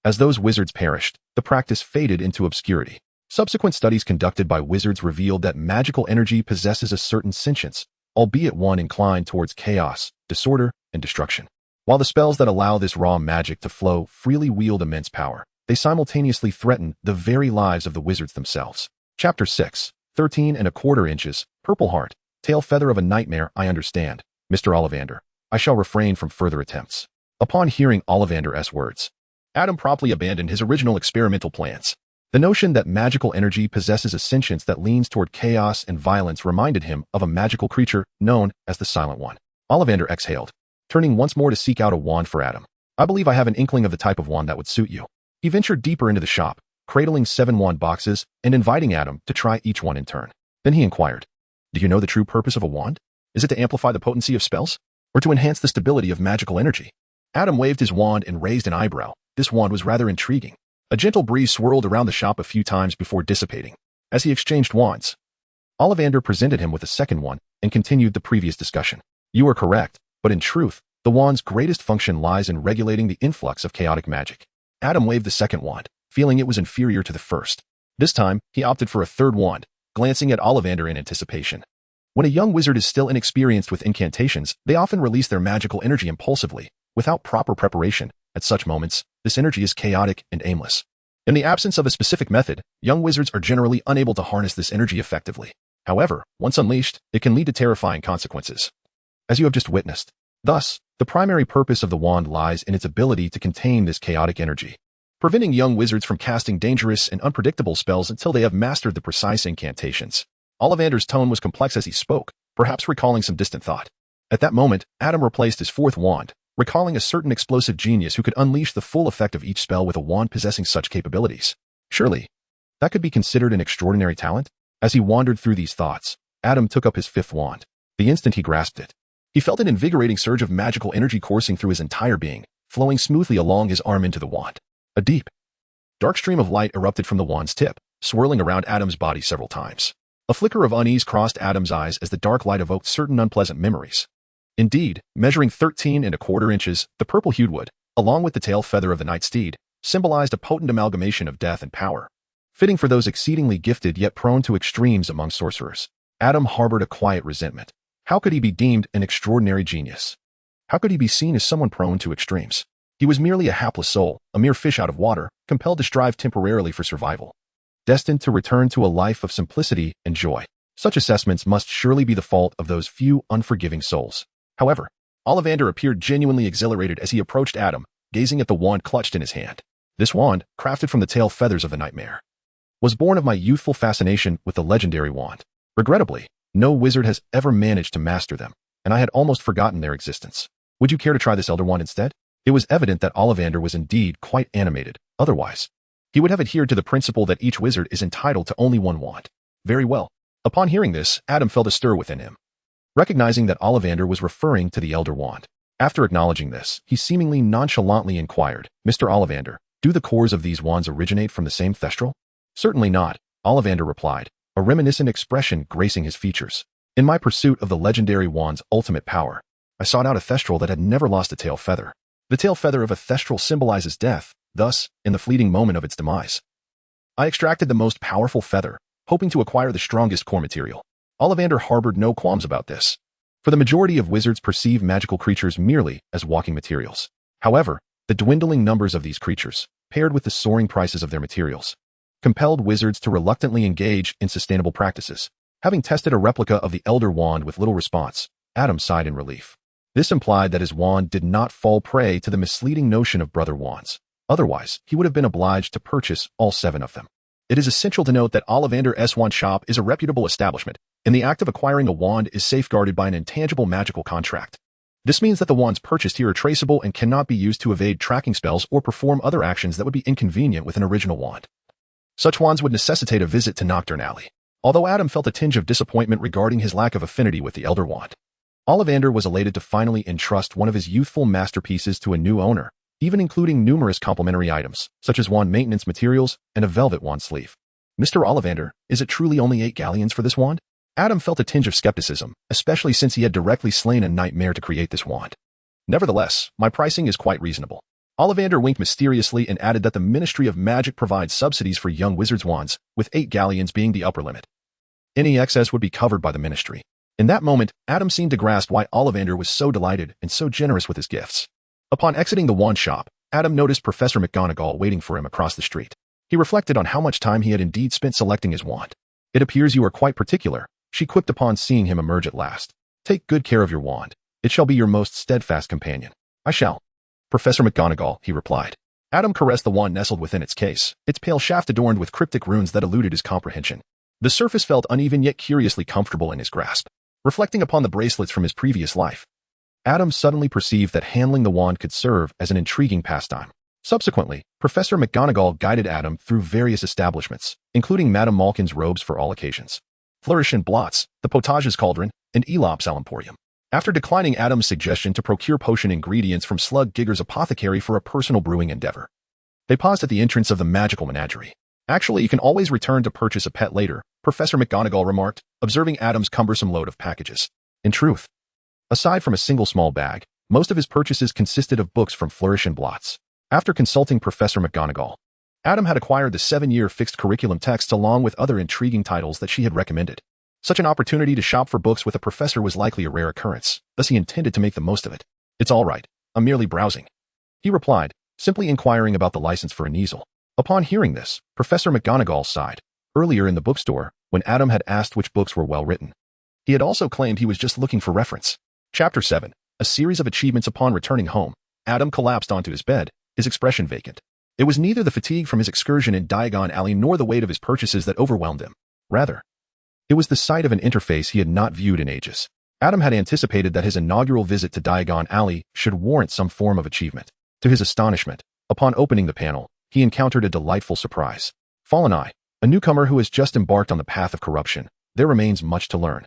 As those wizards perished, the practice faded into obscurity. Subsequent studies conducted by wizards revealed that magical energy possesses a certain sentience, albeit one inclined towards chaos, disorder, and destruction. While the spells that allow this raw magic to flow freely wield immense power, they simultaneously threaten the very lives of the wizards themselves. Chapter 6, 13¼ inches, Purple Heart, Tail Feather of a Nightmare. I understand, Mr. Ollivander. I shall refrain from further attempts. Upon hearing Ollivander's words, Adam promptly abandoned his original experimental plans. The notion that magical energy possesses a sentience that leans toward chaos and violence reminded him of a magical creature known as the Silent One. Ollivander exhaled, turning once more to seek out a wand for Adam. I believe I have an inkling of the type of wand that would suit you. He ventured deeper into the shop, cradling 7 wand boxes and inviting Adam to try each one in turn. Then he inquired, Do you know the true purpose of a wand? Is it to amplify the potency of spells, or to enhance the stability of magical energy? Adam waved his wand and raised an eyebrow. This wand was rather intriguing. A gentle breeze swirled around the shop a few times before dissipating. As he exchanged wands, Ollivander presented him with a second one and continued the previous discussion. You are correct, but in truth, the wand's greatest function lies in regulating the influx of chaotic magic. Adam waved the second wand, feeling it was inferior to the first. This time, he opted for a third wand, glancing at Ollivander in anticipation. When a young wizard is still inexperienced with incantations, they often release their magical energy impulsively, without proper preparation. At such moments, this energy is chaotic and aimless. In the absence of a specific method, young wizards are generally unable to harness this energy effectively. However, once unleashed, it can lead to terrifying consequences, as you have just witnessed. Thus, the primary purpose of the wand lies in its ability to contain this chaotic energy, preventing young wizards from casting dangerous and unpredictable spells until they have mastered the precise incantations. Ollivander's tone was complex as he spoke, perhaps recalling some distant thought. At that moment, Adam replaced his fourth wand, recalling a certain explosive genius who could unleash the full effect of each spell with a wand possessing such capabilities. Surely, that could be considered an extraordinary talent? As he wandered through these thoughts, Adam took up his fifth wand. The instant he grasped it, he felt an invigorating surge of magical energy coursing through his entire being, flowing smoothly along his arm into the wand. A deep, dark stream of light erupted from the wand's tip, swirling around Adam's body several times. A flicker of unease crossed Adam's eyes as the dark light evoked certain unpleasant memories. Indeed, measuring 13¼ inches, the purple-hued wood, along with the tail feather of the night steed, symbolized a potent amalgamation of death and power, fitting for those exceedingly gifted yet prone to extremes among sorcerers. Adam harbored a quiet resentment. How could he be deemed an extraordinary genius? How could he be seen as someone prone to extremes? He was merely a hapless soul, a mere fish out of water, compelled to strive temporarily for survival, destined to return to a life of simplicity and joy. Such assessments must surely be the fault of those few unforgiving souls. However, Ollivander appeared genuinely exhilarated as he approached Adam, gazing at the wand clutched in his hand. This wand, crafted from the tail feathers of the nightmare, was born of my youthful fascination with the legendary wand. Regrettably, no wizard has ever managed to master them, and I had almost forgotten their existence. Would you care to try this Elder Wand instead? It was evident that Ollivander was indeed quite animated. Otherwise, he would have adhered to the principle that each wizard is entitled to only one wand. Very well. Upon hearing this, Adam felt a stir within him, recognizing that Ollivander was referring to the Elder Wand. After acknowledging this, he seemingly nonchalantly inquired, "Mr. Ollivander, do the cores of these wands originate from the same thestral?" "Certainly not," Ollivander replied, a reminiscent expression gracing his features. "In my pursuit of the legendary wand's ultimate power, I sought out a thestral that had never lost a tail feather. The tail feather of a thestral symbolizes death. Thus, in the fleeting moment of its demise, I extracted the most powerful feather, hoping to acquire the strongest core material." Ollivander harbored no qualms about this, for the majority of wizards perceive magical creatures merely as walking materials. However, the dwindling numbers of these creatures, paired with the soaring prices of their materials, compelled wizards to reluctantly engage in sustainable practices. Having tested a replica of the Elder Wand with little response, Adam sighed in relief. This implied that his wand did not fall prey to the misleading notion of brother wands. Otherwise, he would have been obliged to purchase all 7 of them. It is essential to note that Ollivander's wand shop is a reputable establishment, and the act of acquiring a wand is safeguarded by an intangible magical contract. This means that the wands purchased here are traceable and cannot be used to evade tracking spells or perform other actions that would be inconvenient with an original wand. Such wands would necessitate a visit to Diagon Alley. Although Adam felt a tinge of disappointment regarding his lack of affinity with the Elder Wand, Ollivander was elated to finally entrust one of his youthful masterpieces to a new owner, even including numerous complementary items, such as wand maintenance materials and a velvet wand sleeve. "Mr. Ollivander, is it truly only 8 galleons for this wand?" Adam felt a tinge of skepticism, especially since he had directly slain a nightmare to create this wand. "Nevertheless, my pricing is quite reasonable." Ollivander winked mysteriously and added that the Ministry of Magic provides subsidies for young wizards' wands, with 8 galleons being the upper limit. Any excess would be covered by the ministry. In that moment, Adam seemed to grasp why Ollivander was so delighted and so generous with his gifts. Upon exiting the wand shop, Adam noticed Professor McGonagall waiting for him across the street. He reflected on how much time he had indeed spent selecting his wand. "It appears you are quite particular," she quipped upon seeing him emerge at last. "Take good care of your wand. It shall be your most steadfast companion." "I shall, Professor McGonagall," he replied. Adam caressed the wand nestled within its case, its pale shaft adorned with cryptic runes that eluded his comprehension. The surface felt uneven yet curiously comfortable in his grasp. Reflecting upon the bracelets from his previous life, Adam suddenly perceived that handling the wand could serve as an intriguing pastime. Subsequently, Professor McGonagall guided Adam through various establishments, including Madame Malkin's robes for all occasions, Flourish and Blots, the Potage's Cauldron, and Elop's Emporium. After declining Adam's suggestion to procure potion ingredients from Slug Gigger's apothecary for a personal brewing endeavor, they paused at the entrance of the magical menagerie. "Actually, you can always return to purchase a pet later," Professor McGonagall remarked, observing Adam's cumbersome load of packages. In truth, aside from a single small bag, most of his purchases consisted of books from Flourish and Blots. After consulting Professor McGonagall, Adam had acquired the 7-year fixed curriculum texts along with other intriguing titles that she had recommended. Such an opportunity to shop for books with a professor was likely a rare occurrence, thus he intended to make the most of it. "It's all right. I'm merely browsing," he replied, simply inquiring about the license for an easel. Upon hearing this, Professor McGonagall sighed. Earlier in the bookstore, when Adam had asked which books were well written, he had also claimed he was just looking for reference. Chapter 7. A series of achievements. Upon returning home, Adam collapsed onto his bed, his expression vacant. It was neither the fatigue from his excursion in Diagon Alley nor the weight of his purchases that overwhelmed him. Rather, it was the sight of an interface he had not viewed in ages. Adam had anticipated that his inaugural visit to Diagon Alley should warrant some form of achievement. To his astonishment, upon opening the panel, he encountered a delightful surprise. Fallen Eye, a newcomer who has just embarked on the path of corruption. There remains much to learn.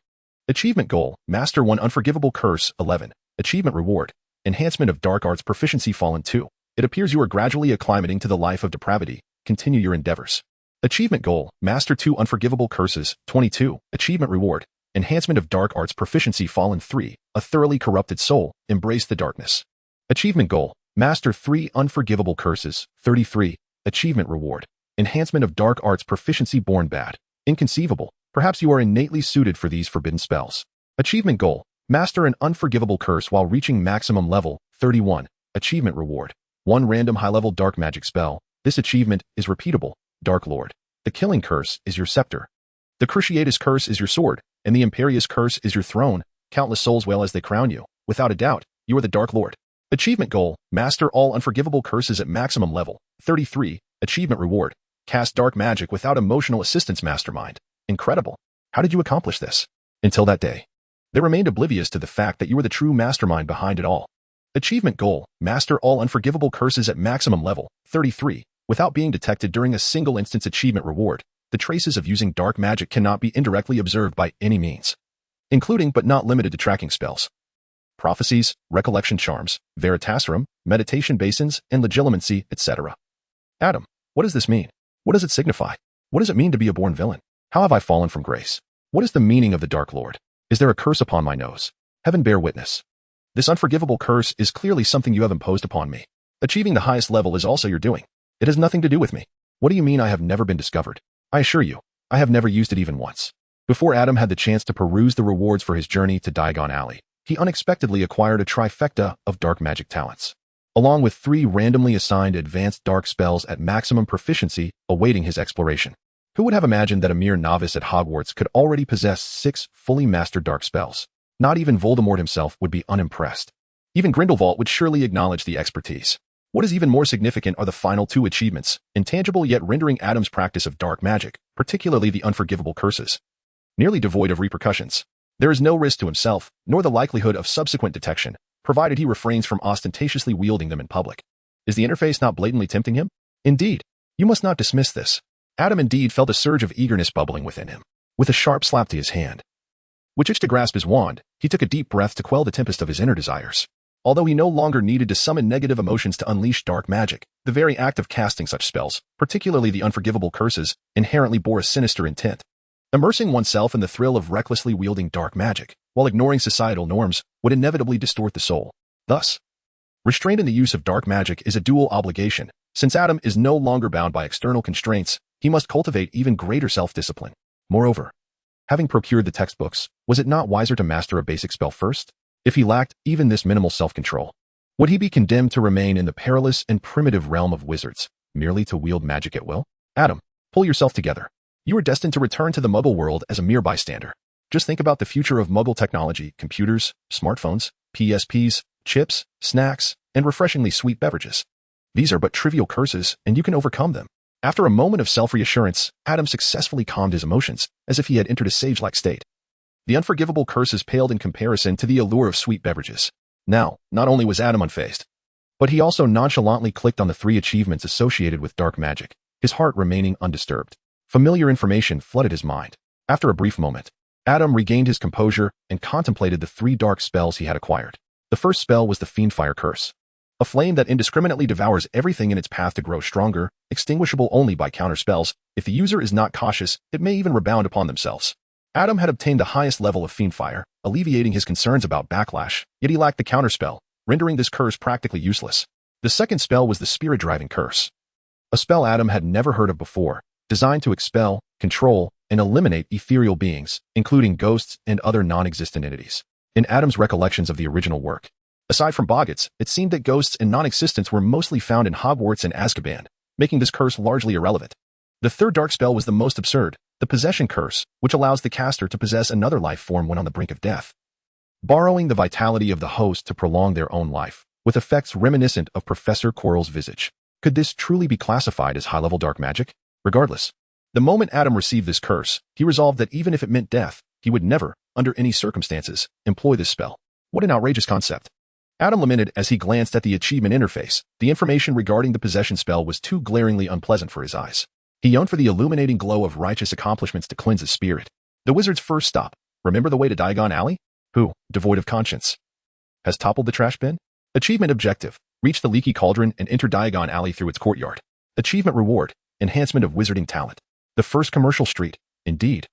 Achievement Goal, Master 1 Unforgivable Curse 11. Achievement Reward, Enhancement of Dark Arts Proficiency Fallen 2. It appears you are gradually acclimating to the life of depravity. Continue your endeavors. Achievement Goal, Master 2 Unforgivable Curses 22. Achievement Reward, Enhancement of Dark Arts Proficiency Fallen 3. A thoroughly corrupted soul, embrace the darkness. Achievement Goal, Master 3 Unforgivable Curses 33. Achievement Reward, Enhancement of Dark Arts Proficiency Born Bad. Inconceivable. Perhaps you are innately suited for these forbidden spells. Achievement Goal, Master an Unforgivable Curse while reaching maximum level 31. Achievement Reward, 1 random high-level dark magic spell. This achievement is repeatable. Dark Lord. The Killing Curse is your scepter. The Cruciatus Curse is your sword, and the Imperious Curse is your throne. Countless souls wail as they crown you. Without a doubt, you are the Dark Lord. Achievement Goal, Master all Unforgivable Curses at maximum level 33. Achievement Reward, Cast Dark Magic without emotional assistance mastermind. Incredible. How did you accomplish this? Until that day, they remained oblivious to the fact that you were the true mastermind behind it all. Achievement Goal, Master all Unforgivable Curses at maximum level 33. Without being detected during a single instance. Achievement Reward, the traces of using dark magic cannot be indirectly observed by any means, including but not limited to tracking spells, prophecies, recollection charms, veritaserum, meditation basins, and legilimency, etc. Adam, what does this mean? What does it signify? What does it mean to be a born villain? How have I fallen from grace? What is the meaning of the Dark Lord? Is there a curse upon my nose? Heaven bear witness. This unforgivable curse is clearly something you have imposed upon me. Achieving the highest level is also your doing. It has nothing to do with me. What do you mean I have never been discovered? I assure you, I have never used it even once. Before Adam had the chance to peruse the rewards for his journey to Diagon Alley, he unexpectedly acquired a trifecta of dark magic talents, along with 3 randomly assigned advanced dark spells at maximum proficiency awaiting his exploration. Who would have imagined that a mere novice at Hogwarts could already possess 6 fully mastered dark spells? Not even Voldemort himself would be unimpressed. Even Grindelwald would surely acknowledge the expertise. What is even more significant are the final 2 achievements, intangible yet rendering Adam's practice of dark magic, particularly the Unforgivable Curses, nearly devoid of repercussions. There is no risk to himself, nor the likelihood of subsequent detection, provided he refrains from ostentatiously wielding them in public. Is the interface not blatantly tempting him? Indeed. You must not dismiss this. Adam indeed felt a surge of eagerness bubbling within him. With a sharp slap to his hand, which itched to grasp his wand, he took a deep breath to quell the tempest of his inner desires. Although he no longer needed to summon negative emotions to unleash dark magic, the very act of casting such spells, particularly the Unforgivable Curses, inherently bore a sinister intent. Immersing oneself in the thrill of recklessly wielding dark magic, while ignoring societal norms, would inevitably distort the soul. Thus, restraint in the use of dark magic is a dual obligation. Since Adam is no longer bound by external constraints, he must cultivate even greater self-discipline. Moreover, having procured the textbooks, was it not wiser to master a basic spell first? If he lacked even this minimal self-control, would he be condemned to remain in the perilous and primitive realm of wizards, merely to wield magic at will? Adam, pull yourself together. You are destined to return to the Muggle world as a mere bystander. Just think about the future of Muggle technology: computers, smartphones, PSPs, chips, snacks, and refreshingly sweet beverages. These are but trivial curses, and you can overcome them. After a moment of self-reassurance, Adam successfully calmed his emotions, as if he had entered a sage-like state. The Unforgivable Curses paled in comparison to the allure of sweet beverages. Now, not only was Adam unfazed, but he also nonchalantly clicked on the 3 achievements associated with dark magic, his heart remaining undisturbed. Familiar information flooded his mind. After a brief moment, Adam regained his composure and contemplated the 3 dark spells he had acquired. The first spell was the Fiendfire Curse, a flame that indiscriminately devours everything in its path to grow stronger, extinguishable only by counterspells. If the user is not cautious, it may even rebound upon themselves. Adam had obtained the highest level of Fiendfire, alleviating his concerns about backlash, yet he lacked the counterspell, rendering this curse practically useless. The second spell was the Spirit-Driving Curse, a spell Adam had never heard of before, designed to expel, control, and eliminate ethereal beings, including ghosts and other non-existent entities. In Adam's recollections of the original work, aside from boggots, it seemed that ghosts and non-existence were mostly found in Hogwarts and Azkaban, making this curse largely irrelevant. The third dark spell was the most absurd, the Possession Curse, which allows the caster to possess another life form when on the brink of death, borrowing the vitality of the host to prolong their own life, with effects reminiscent of Professor Quirrell's visage. Could this truly be classified as high-level dark magic? Regardless, the moment Adam received this curse, he resolved that even if it meant death, he would never, under any circumstances, employ this spell. What an outrageous concept. Adam lamented as he glanced at the achievement interface. The information regarding the possession spell was too glaringly unpleasant for his eyes. He yearned for the illuminating glow of righteous accomplishments to cleanse his spirit. The wizard's first stop, Remember the way to Diagon Alley? Who, devoid of conscience, has toppled the trash bin? Achievement objective. Reach the leaky cauldron and enter Diagon Alley through its courtyard. Achievement reward. Enhancement of wizarding talent. The first commercial street. Indeed.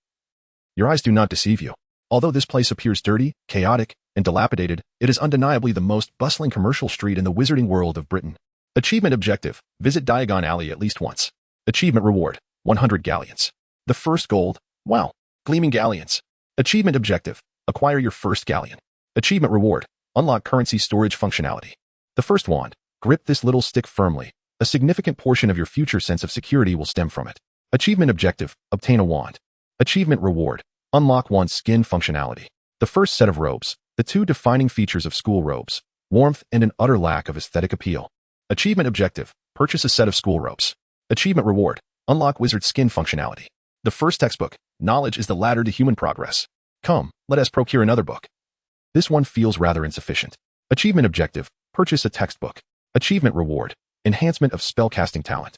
Your eyes do not deceive you. Although this place appears dirty, chaotic, and dilapidated, it is undeniably the most bustling commercial street in the wizarding world of Britain. Achievement objective. Visit Diagon Alley at least once. Achievement reward. 100 galleons. The first gold. Wow. Gleaming galleons. Achievement objective. Acquire your first galleon. Achievement reward. Unlock currency storage functionality. The first wand. Grip this little stick firmly. A significant portion of your future sense of security will stem from it. Achievement objective. Obtain a wand. Achievement reward. Unlock wand skin functionality. The first set of robes. The two defining features of school robes. Warmth and an utter lack of aesthetic appeal. Achievement objective. Purchase a set of school robes. Achievement reward. Unlock wizard skin functionality. The first textbook. Knowledge is the ladder to human progress. Come, let us procure another book. This one feels rather insufficient. Achievement objective. Purchase a textbook. Achievement reward. Enhancement of spellcasting talent.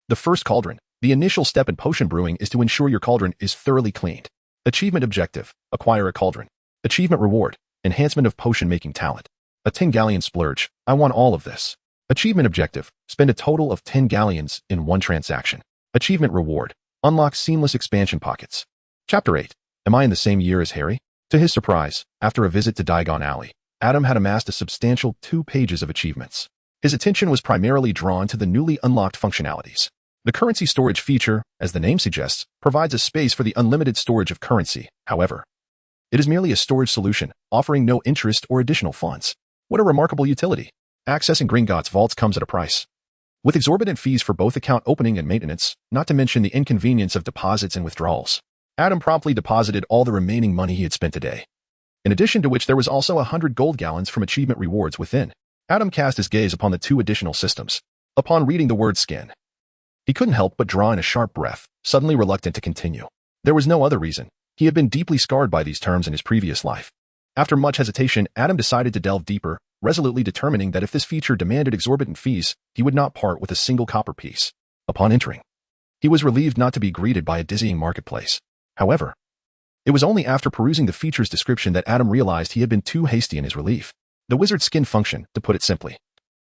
The first cauldron. The initial step in potion brewing is to ensure your cauldron is thoroughly cleaned. Achievement objective. Acquire a cauldron. Achievement reward. Enhancement of potion making talent. A 10 galleon splurge. I want all of this. Achievement objective. Spend a total of 10 galleons in one transaction. Achievement reward. Unlock seamless expansion pockets. Chapter 8. Am I in the same year as Harry? To his surprise, after a visit to Diagon Alley, Adam had amassed a substantial 2 pages of achievements. His attention was primarily drawn to the newly unlocked functionalities. The currency storage feature, as the name suggests, provides a space for the unlimited storage of currency. However, it is merely a storage solution, offering no interest or additional funds. What a remarkable utility. Accessing Gringotts vaults comes at a price. With exorbitant fees for both account opening and maintenance, not to mention the inconvenience of deposits and withdrawals, Adam promptly deposited all the remaining money he had spent today. In addition to which there was also 100 gold gallons from achievement rewards within. Adam cast his gaze upon the 2 additional systems. Upon reading the word skin, he couldn't help but draw in a sharp breath, suddenly reluctant to continue. There was no other reason. He had been deeply scarred by these terms in his previous life. After much hesitation, Adam decided to delve deeper, resolutely determining that if this feature demanded exorbitant fees, he would not part with a single copper piece. Upon entering, he was relieved not to be greeted by a dizzying marketplace. However, it was only after perusing the feature's description that Adam realized he had been too hasty in his relief. The wizard skin function, to put it simply,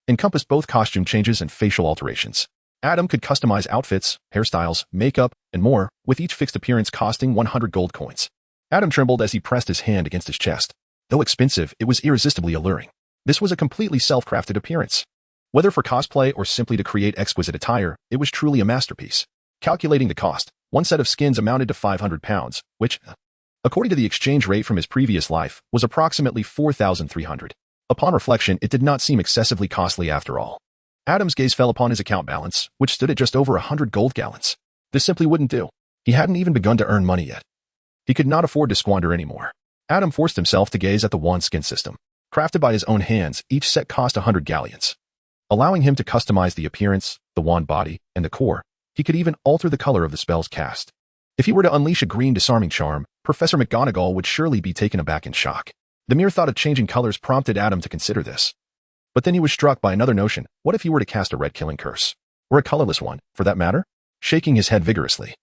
encompassed both costume changes and facial alterations. Adam could customize outfits, hairstyles, makeup, and more, with each fixed appearance costing 100 gold coins. Adam trembled as he pressed his hand against his chest. Though expensive, it was irresistibly alluring. This was a completely self-crafted appearance. Whether for cosplay or simply to create exquisite attire, it was truly a masterpiece. Calculating the cost, one set of skins amounted to 500 pounds, which, according to the exchange rate from his previous life, was approximately 4,300. Upon reflection, it did not seem excessively costly after all. Adam's gaze fell upon his account balance, which stood at just over 100 gold gallons. This simply wouldn't do. He hadn't even begun to earn money yet. He could not afford to squander anymore. Adam forced himself to gaze at the wand skin system. Crafted by his own hands, each set cost 100 galleons. Allowing him to customize the appearance, the wand body, and the core, he could even alter the color of the spells cast. If he were to unleash a green disarming charm, Professor McGonagall would surely be taken aback in shock. The mere thought of changing colors prompted Adam to consider this. But then he was struck by another notion. What if he were to cast a red killing curse? Or a colorless one, for that matter? Shaking his head vigorously,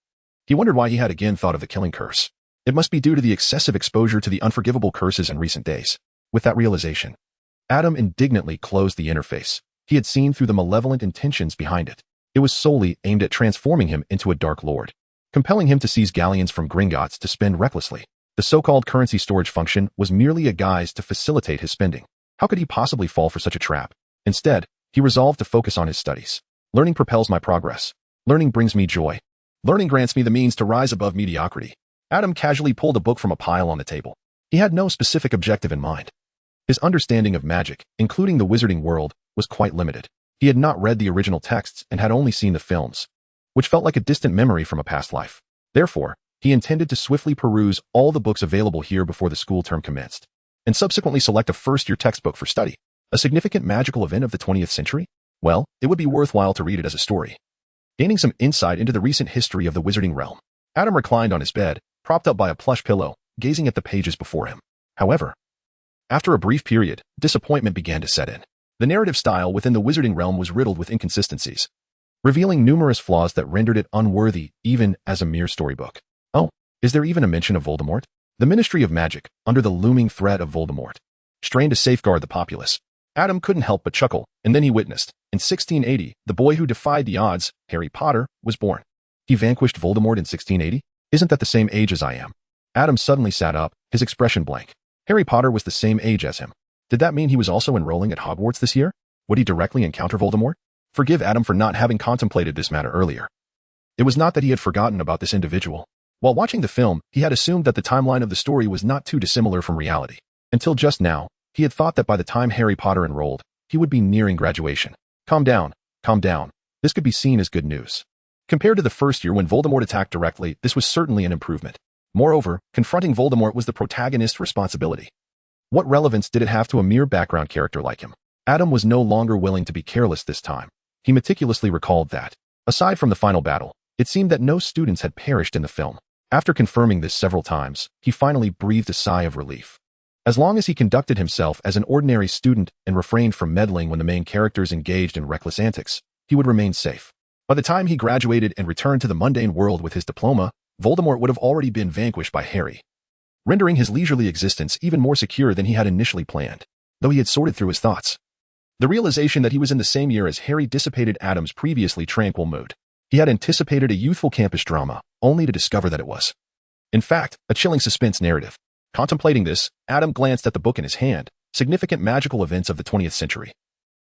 he wondered why he had again thought of the killing curse. It must be due to the excessive exposure to the unforgivable curses in recent days. With that realization, Adam indignantly closed the interface. He had seen through the malevolent intentions behind it. It was solely aimed at transforming him into a Dark Lord, compelling him to seize galleons from Gringotts to spend recklessly. The so-called currency storage function was merely a guise to facilitate his spending. How could he possibly fall for such a trap? Instead, he resolved to focus on his studies. Learning propels my progress. Learning brings me joy. Learning grants me the means to rise above mediocrity. Adam casually pulled a book from a pile on the table. He had no specific objective in mind. His understanding of magic, including the wizarding world, was quite limited. He had not read the original texts and had only seen the films, which felt like a distant memory from a past life. Therefore, he intended to swiftly peruse all the books available here before the school term commenced, and subsequently select a first-year textbook for study. A significant magical event of the 20th century? Well, it would be worthwhile to read it as a story. Gaining some insight into the recent history of the wizarding realm, Adam reclined on his bed, propped up by a plush pillow, gazing at the pages before him. However, after a brief period, disappointment began to set in. The narrative style within the wizarding realm was riddled with inconsistencies, revealing numerous flaws that rendered it unworthy even as a mere storybook. Oh, is there even a mention of Voldemort? The Ministry of Magic, under the looming threat of Voldemort, strained to safeguard the populace. Adam couldn't help but chuckle, and then he witnessed. In 1680, the boy who defied the odds, Harry Potter, was born. He vanquished Voldemort in 1680? Isn't that the same age as I am? Adam suddenly sat up, his expression blank. Harry Potter was the same age as him. Did that mean he was also enrolling at Hogwarts this year? Would he directly encounter Voldemort? Forgive Adam for not having contemplated this matter earlier. It was not that he had forgotten about this individual. While watching the film, he had assumed that the timeline of the story was not too dissimilar from reality. Until just now, he had thought that by the time Harry Potter enrolled, he would be nearing graduation. Calm down, calm down. This could be seen as good news. Compared to the first year when Voldemort attacked directly, this was certainly an improvement. Moreover, confronting Voldemort was the protagonist's responsibility. What relevance did it have to a mere background character like him? Adam was no longer willing to be careless this time. He meticulously recalled that, aside from the final battle, it seemed that no students had perished in the film. After confirming this several times, he finally breathed a sigh of relief. As long as he conducted himself as an ordinary student and refrained from meddling when the main characters engaged in reckless antics, he would remain safe. By the time he graduated and returned to the mundane world with his diploma, Voldemort would have already been vanquished by Harry, rendering his leisurely existence even more secure than he had initially planned, though he had sorted through his thoughts. The realization that he was in the same year as Harry dissipated Adam's previously tranquil mood. He had anticipated a youthful campus drama, only to discover that it was, in fact, a chilling suspense narrative. Contemplating this, Adam glanced at the book in his hand, Significant Magical Events of the 20th Century,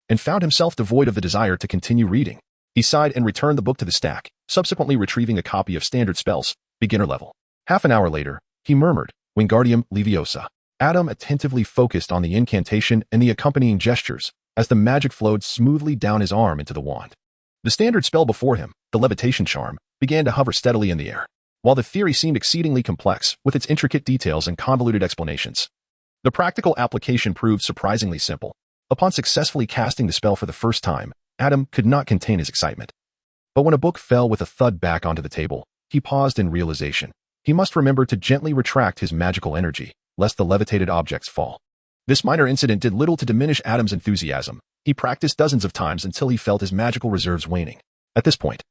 and found himself devoid of the desire to continue reading. He sighed and returned the book to the stack, subsequently retrieving a copy of Standard Spells, beginner level. Half an hour later, he murmured, Wingardium Leviosa. Adam attentively focused on the incantation and the accompanying gestures, as the magic flowed smoothly down his arm into the wand. The standard spell before him, the levitation charm, began to hover steadily in the air. While the theory seemed exceedingly complex, with its intricate details and convoluted explanations, the practical application proved surprisingly simple. Upon successfully casting the spell for the first time, Adam could not contain his excitement. But when a book fell with a thud back onto the table, he paused in realization. He must remember to gently retract his magical energy, lest the levitated objects fall. This minor incident did little to diminish Adam's enthusiasm. He practiced dozens of times until he felt his magical reserves waning. At this point,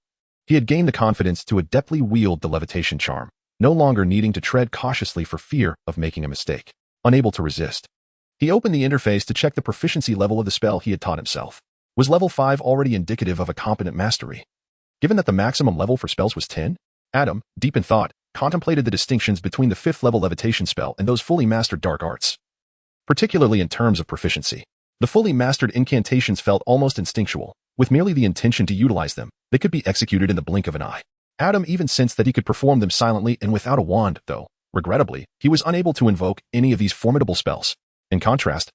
he had gained the confidence to adeptly wield the levitation charm, no longer needing to tread cautiously for fear of making a mistake. Unable to resist, he opened the interface to check the proficiency level of the spell he had taught himself. Was level 5 already indicative of a competent mastery? Given that the maximum level for spells was 10, Adam, deep in thought, contemplated the distinctions between the 5th level levitation spell and those fully mastered dark arts. Particularly in terms of proficiency, the fully mastered incantations felt almost instinctual. With merely the intention to utilize them, they could be executed in the blink of an eye. Adam even sensed that he could perform them silently and without a wand, though, regrettably, he was unable to invoke any of these formidable spells. In contrast,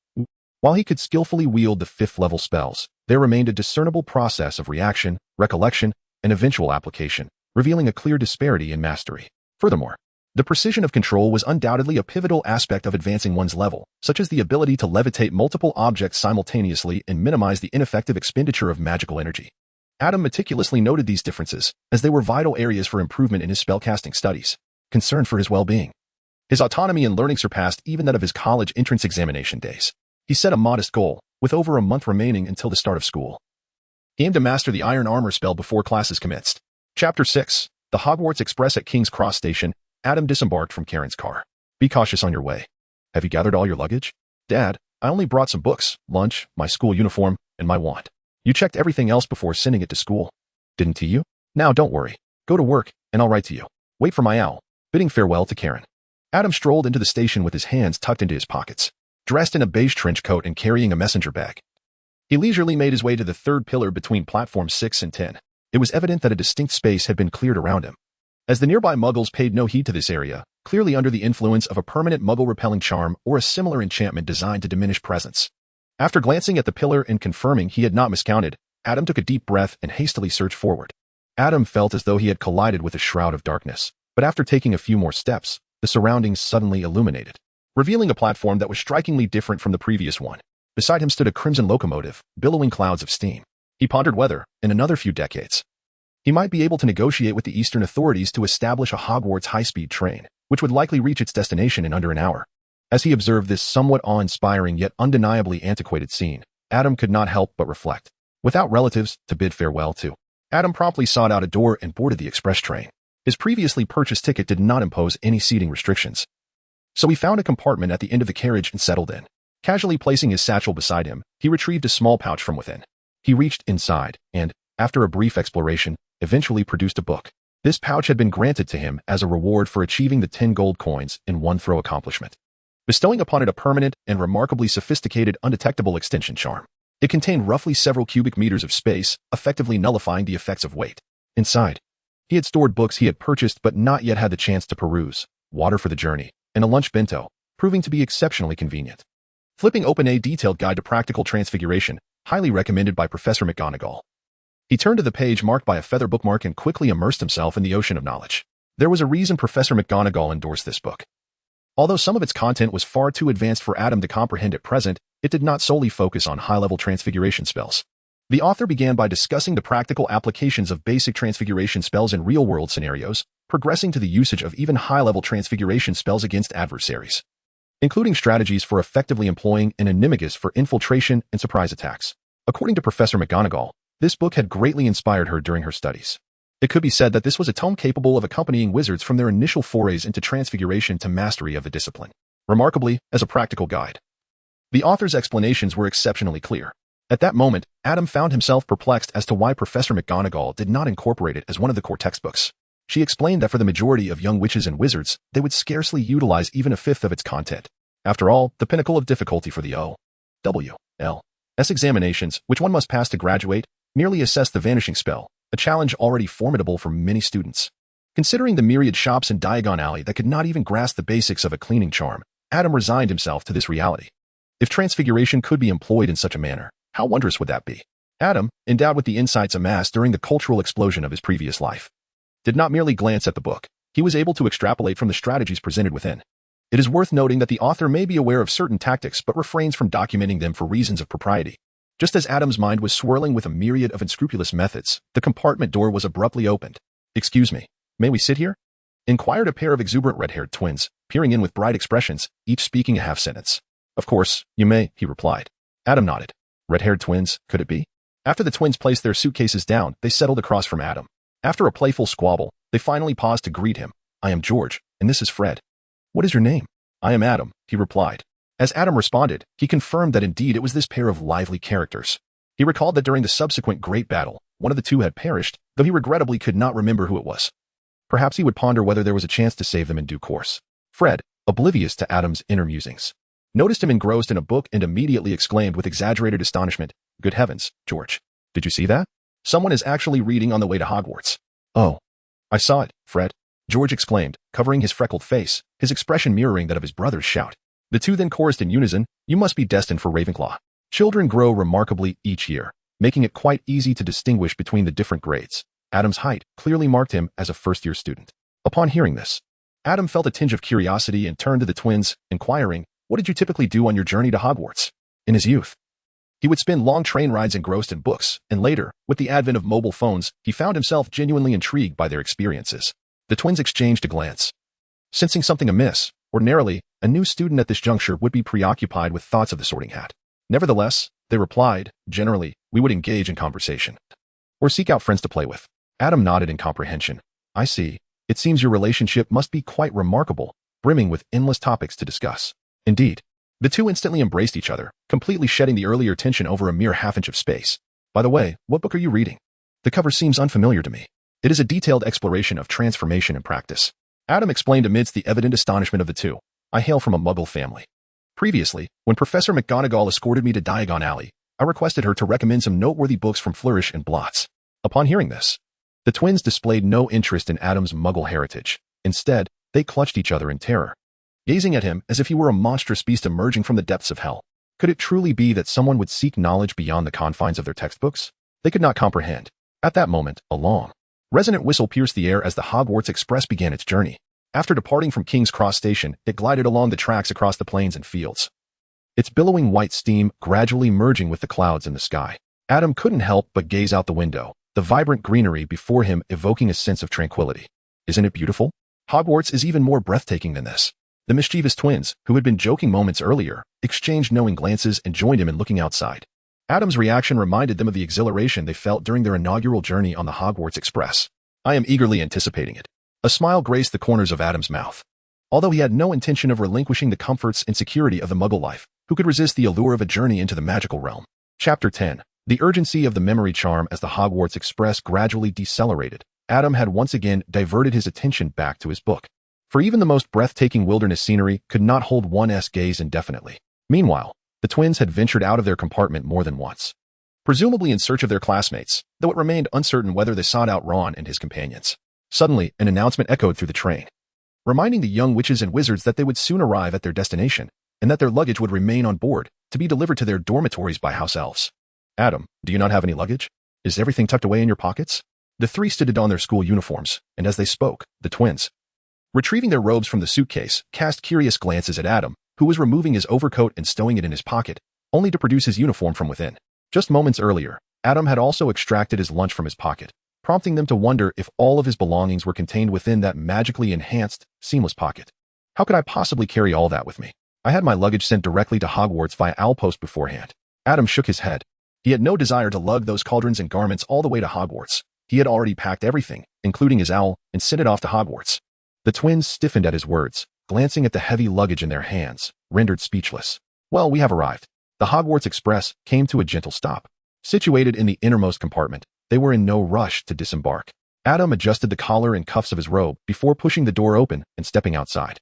while he could skillfully wield the 5th level spells, there remained a discernible process of reaction, recollection, and eventual application, revealing a clear disparity in mastery. Furthermore, the precision of control was undoubtedly a pivotal aspect of advancing one's level, such as the ability to levitate multiple objects simultaneously and minimize the ineffective expenditure of magical energy. Adam meticulously noted these differences, as they were vital areas for improvement in his spellcasting studies. Concerned for his well-being, his autonomy in learning surpassed even that of his college entrance examination days. He set a modest goal, with over a month remaining until the start of school. He aimed to master the Iron Armor spell before classes commenced. Chapter 6. The Hogwarts Express at King's Cross Station. Adam disembarked from Karen's car. Be cautious on your way. Have you gathered all your luggage? Dad, I only brought some books, lunch, my school uniform, and my wand. You checked everything else before sending it to school, didn't you? Now don't worry. Go to work, and I'll write to you. Wait for my owl. Bidding farewell to Karen. Adam strolled into the station with his hands tucked into his pockets. Dressed in a beige trench coat and carrying a messenger bag, he leisurely made his way to the third pillar between platforms 6 and 10. It was evident that a distinct space had been cleared around him, as the nearby muggles paid no heed to this area, clearly under the influence of a permanent muggle-repelling charm or a similar enchantment designed to diminish presence. After glancing at the pillar and confirming he had not miscounted, Adam took a deep breath and hastily surged forward. Adam felt as though he had collided with a shroud of darkness, but after taking a few more steps, the surroundings suddenly illuminated, revealing a platform that was strikingly different from the previous one. Beside him stood a crimson locomotive, billowing clouds of steam. He pondered whether, in another few decades, he might be able to negotiate with the Eastern authorities to establish a Hogwarts high-speed train, which would likely reach its destination in under an hour. As he observed this somewhat awe-inspiring yet undeniably antiquated scene, Adam could not help but reflect. Without relatives to bid farewell to, Adam promptly sought out a door and boarded the express train. His previously purchased ticket did not impose any seating restrictions. So he found a compartment at the end of the carriage and settled in. Casually placing his satchel beside him, he retrieved a small pouch from within. He reached inside and, after a brief exploration, eventually produced a book. This pouch had been granted to him as a reward for achieving the 10 gold coins in one throw accomplishment, bestowing upon it a permanent and remarkably sophisticated undetectable extension charm. It contained roughly several cubic meters of space, effectively nullifying the effects of weight. Inside, he had stored books he had purchased but not yet had the chance to peruse, water for the journey, and a lunch bento, proving to be exceptionally convenient. Flipping open a detailed guide to practical transfiguration, highly recommended by Professor McGonagall. He turned to the page marked by a feather bookmark and quickly immersed himself in the ocean of knowledge. There was a reason Professor McGonagall endorsed this book. Although some of its content was far too advanced for Adam to comprehend at present, it did not solely focus on high-level transfiguration spells. The author began by discussing the practical applications of basic transfiguration spells in real-world scenarios, progressing to the usage of even high-level transfiguration spells against adversaries, including strategies for effectively employing an animagus for infiltration and surprise attacks. According to Professor McGonagall, this book had greatly inspired her during her studies. It could be said that this was a tome capable of accompanying wizards from their initial forays into transfiguration to mastery of the discipline. Remarkably, as a practical guide, the author's explanations were exceptionally clear. At that moment, Adam found himself perplexed as to why Professor McGonagall did not incorporate it as one of the core textbooks. She explained that for the majority of young witches and wizards, they would scarcely utilize even a fifth of its content. After all, the pinnacle of difficulty for the O.W.L.S. examinations, which one must pass to graduate, merely assess the vanishing spell, a challenge already formidable for many students. Considering the myriad shops in Diagon Alley that could not even grasp the basics of a cleaning charm, Adam resigned himself to this reality. If transfiguration could be employed in such a manner, how wondrous would that be? Adam, endowed with the insights amassed during the cultural explosion of his previous life, did not merely glance at the book. He was able to extrapolate from the strategies presented within. It is worth noting that the author may be aware of certain tactics but refrains from documenting them for reasons of propriety. Just as Adam's mind was swirling with a myriad of unscrupulous methods, the compartment door was abruptly opened. "Excuse me, may we sit here?" inquired a pair of exuberant red-haired twins, peering in with bright expressions, each speaking a half-sentence. "Of course, you may," he replied. Adam nodded. Red-haired twins, could it be? After the twins placed their suitcases down, they settled across from Adam. After a playful squabble, they finally paused to greet him. "I am George, and this is Fred." "What is your name?" "I am Adam," he replied. As Adam responded, he confirmed that indeed it was this pair of lively characters. He recalled that during the subsequent great battle, one of the two had perished, though he regrettably could not remember who it was. Perhaps he would ponder whether there was a chance to save them in due course. Fred, oblivious to Adam's inner musings, noticed him engrossed in a book and immediately exclaimed with exaggerated astonishment, "Good heavens, George. Did you see that? Someone is actually reading on the way to Hogwarts." "Oh, I saw it, Fred," George exclaimed, covering his freckled face, his expression mirroring that of his brother's shout. The two then chorused in unison, "You must be destined for Ravenclaw." Children grow remarkably each year, making it quite easy to distinguish between the different grades. Adam's height clearly marked him as a first-year student. Upon hearing this, Adam felt a tinge of curiosity and turned to the twins, inquiring, "What did you typically do on your journey to Hogwarts?" In his youth, he would spend long train rides engrossed in books, and later, with the advent of mobile phones, he found himself genuinely intrigued by their experiences. The twins exchanged a glance, sensing something amiss. Ordinarily, a new student at this juncture would be preoccupied with thoughts of the Sorting Hat. Nevertheless, they replied, "Generally, we would engage in conversation or seek out friends to play with." Adam nodded in comprehension. "I see. It seems your relationship must be quite remarkable, brimming with endless topics to discuss." Indeed, the two instantly embraced each other, completely shedding the earlier tension over a mere half-inch of space. "By the way, what book are you reading? The cover seems unfamiliar to me." "It is a detailed exploration of transformation in practice," Adam explained amidst the evident astonishment of the two. "I hail from a Muggle family. Previously, when Professor McGonagall escorted me to Diagon Alley, I requested her to recommend some noteworthy books from Flourish and Blotts." Upon hearing this, the twins displayed no interest in Adam's Muggle heritage. Instead, they clutched each other in terror, gazing at him as if he were a monstrous beast emerging from the depths of hell. Could it truly be that someone would seek knowledge beyond the confines of their textbooks? They could not comprehend. At that moment, a long, resonant whistle pierced the air as the Hogwarts Express began its journey. After departing from King's Cross Station, it glided along the tracks across the plains and fields, its billowing white steam gradually merging with the clouds in the sky. Adam couldn't help but gaze out the window, the vibrant greenery before him evoking a sense of tranquility. "Isn't it beautiful? Hogwarts is even more breathtaking than this." The mischievous twins, who had been joking moments earlier, exchanged knowing glances and joined him in looking outside. Adam's reaction reminded them of the exhilaration they felt during their inaugural journey on the Hogwarts Express. "I am eagerly anticipating it." A smile graced the corners of Adam's mouth. Although he had no intention of relinquishing the comforts and security of the Muggle life, who could resist the allure of a journey into the magical realm? Chapter 10. The urgency of the memory charm. As the Hogwarts Express gradually decelerated, Adam had once again diverted his attention back to his book. For even the most breathtaking wilderness scenery could not hold one's gaze indefinitely. Meanwhile, the twins had ventured out of their compartment more than once, presumably in search of their classmates, though it remained uncertain whether they sought out Ron and his companions. Suddenly, an announcement echoed through the train, reminding the young witches and wizards that they would soon arrive at their destination, and that their luggage would remain on board, to be delivered to their dormitories by house elves. Adam, do you not have any luggage? Is everything tucked away in your pockets? The three stood to don their school uniforms, and as they spoke, the twins, retrieving their robes from the suitcase, cast curious glances at Adam, who was removing his overcoat and stowing it in his pocket, only to produce his uniform from within. Just moments earlier, Adam had also extracted his lunch from his pocket, prompting them to wonder if all of his belongings were contained within that magically enhanced, seamless pocket. How could I possibly carry all that with me? I had my luggage sent directly to Hogwarts via Owlpost beforehand. Adam shook his head. He had no desire to lug those cauldrons and garments all the way to Hogwarts. He had already packed everything, including his owl, and sent it off to Hogwarts. The twins stiffened at his words, glancing at the heavy luggage in their hands, rendered speechless. Well, we have arrived. The Hogwarts Express came to a gentle stop. Situated in the innermost compartment, they were in no rush to disembark. Adam adjusted the collar and cuffs of his robe before pushing the door open and stepping outside.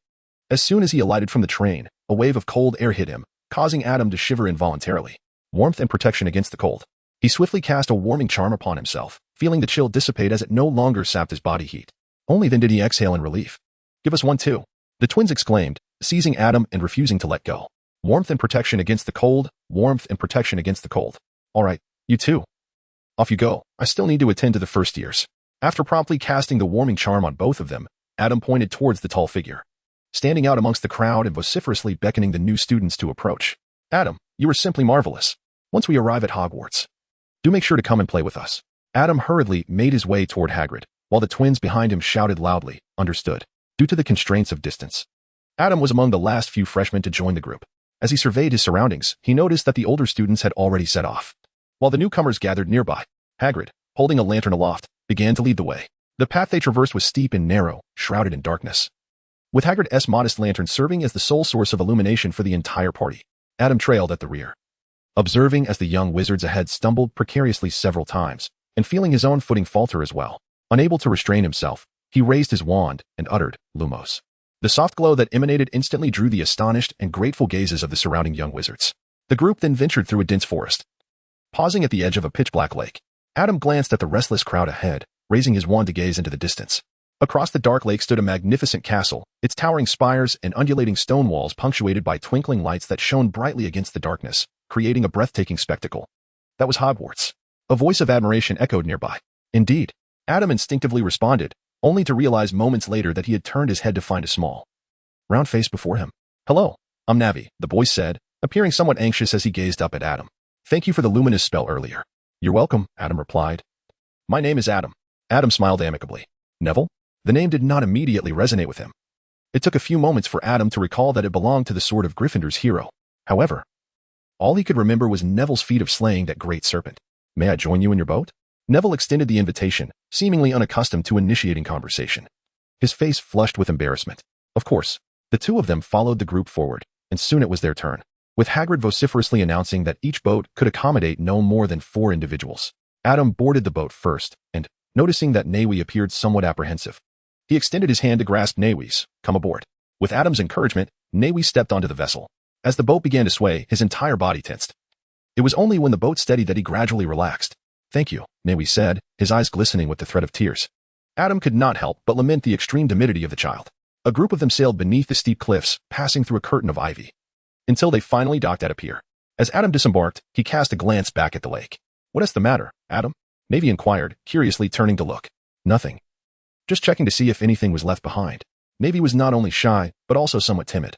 As soon as he alighted from the train, a wave of cold air hit him, causing Adam to shiver involuntarily. Warmth and protection against the cold. He swiftly cast a warming charm upon himself, feeling the chill dissipate as it no longer sapped his body heat. Only then did he exhale in relief. Give us one too, the twins exclaimed, seizing Adam and refusing to let go. Warmth and protection against the cold, warmth and protection against the cold. All right, you too. Off you go. I still need to attend to the first years. After promptly casting the warming charm on both of them, Adam pointed towards the tall figure, standing out amongst the crowd and vociferously beckoning the new students to approach. Adam, you are simply marvelous. Once we arrive at Hogwarts, do make sure to come and play with us. Adam hurriedly made his way toward Hagrid, while the twins behind him shouted loudly, understood, due to the constraints of distance. Adam was among the last few freshmen to join the group. As he surveyed his surroundings, he noticed that the older students had already set off, while the newcomers gathered nearby. Hagrid, holding a lantern aloft, began to lead the way. The path they traversed was steep and narrow, shrouded in darkness, with Hagrid's modest lantern serving as the sole source of illumination for the entire party. Adam trailed at the rear, observing as the young wizards ahead stumbled precariously several times, and feeling his own footing falter as well. Unable to restrain himself, he raised his wand and uttered, Lumos. The soft glow that emanated instantly drew the astonished and grateful gazes of the surrounding young wizards. The group then ventured through a dense forest, pausing at the edge of a pitch-black lake. Adam glanced at the restless crowd ahead, raising his wand to gaze into the distance. Across the dark lake stood a magnificent castle, its towering spires and undulating stone walls punctuated by twinkling lights that shone brightly against the darkness, creating a breathtaking spectacle. That was Hogwarts. A voice of admiration echoed nearby. Indeed, Adam instinctively responded, only to realize moments later that he had turned his head to find a small, round face before him. Hello, I'm Navi, the boy said, appearing somewhat anxious as he gazed up at Adam. Thank you for the luminous spell earlier. You're welcome, Adam replied. My name is Adam. Adam smiled amicably. Neville? The name did not immediately resonate with him. It took a few moments for Adam to recall that it belonged to the sword of Gryffindor's hero. However, all he could remember was Neville's feat of slaying that great serpent. May I join you in your boat? Neville extended the invitation, seemingly unaccustomed to initiating conversation. His face flushed with embarrassment. Of course, the two of them followed the group forward, and soon it was their turn, with Hagrid vociferously announcing that each boat could accommodate no more than 4 individuals. Adam boarded the boat first, and, noticing that Nawi appeared somewhat apprehensive, he extended his hand to grasp Nawi's. Come aboard. With Adam's encouragement, Nawi stepped onto the vessel. As the boat began to sway, his entire body tensed. It was only when the boat steadied that he gradually relaxed. Thank you, Nawi said, his eyes glistening with the threat of tears. Adam could not help but lament the extreme timidity of the child. A group of them sailed beneath the steep cliffs, passing through a curtain of ivy, until they finally docked at a pier. As Adam disembarked, he cast a glance back at the lake. What is the matter, Adam? Navi inquired, curiously turning to look. Nothing. Just checking to see if anything was left behind. Navi was not only shy, but also somewhat timid.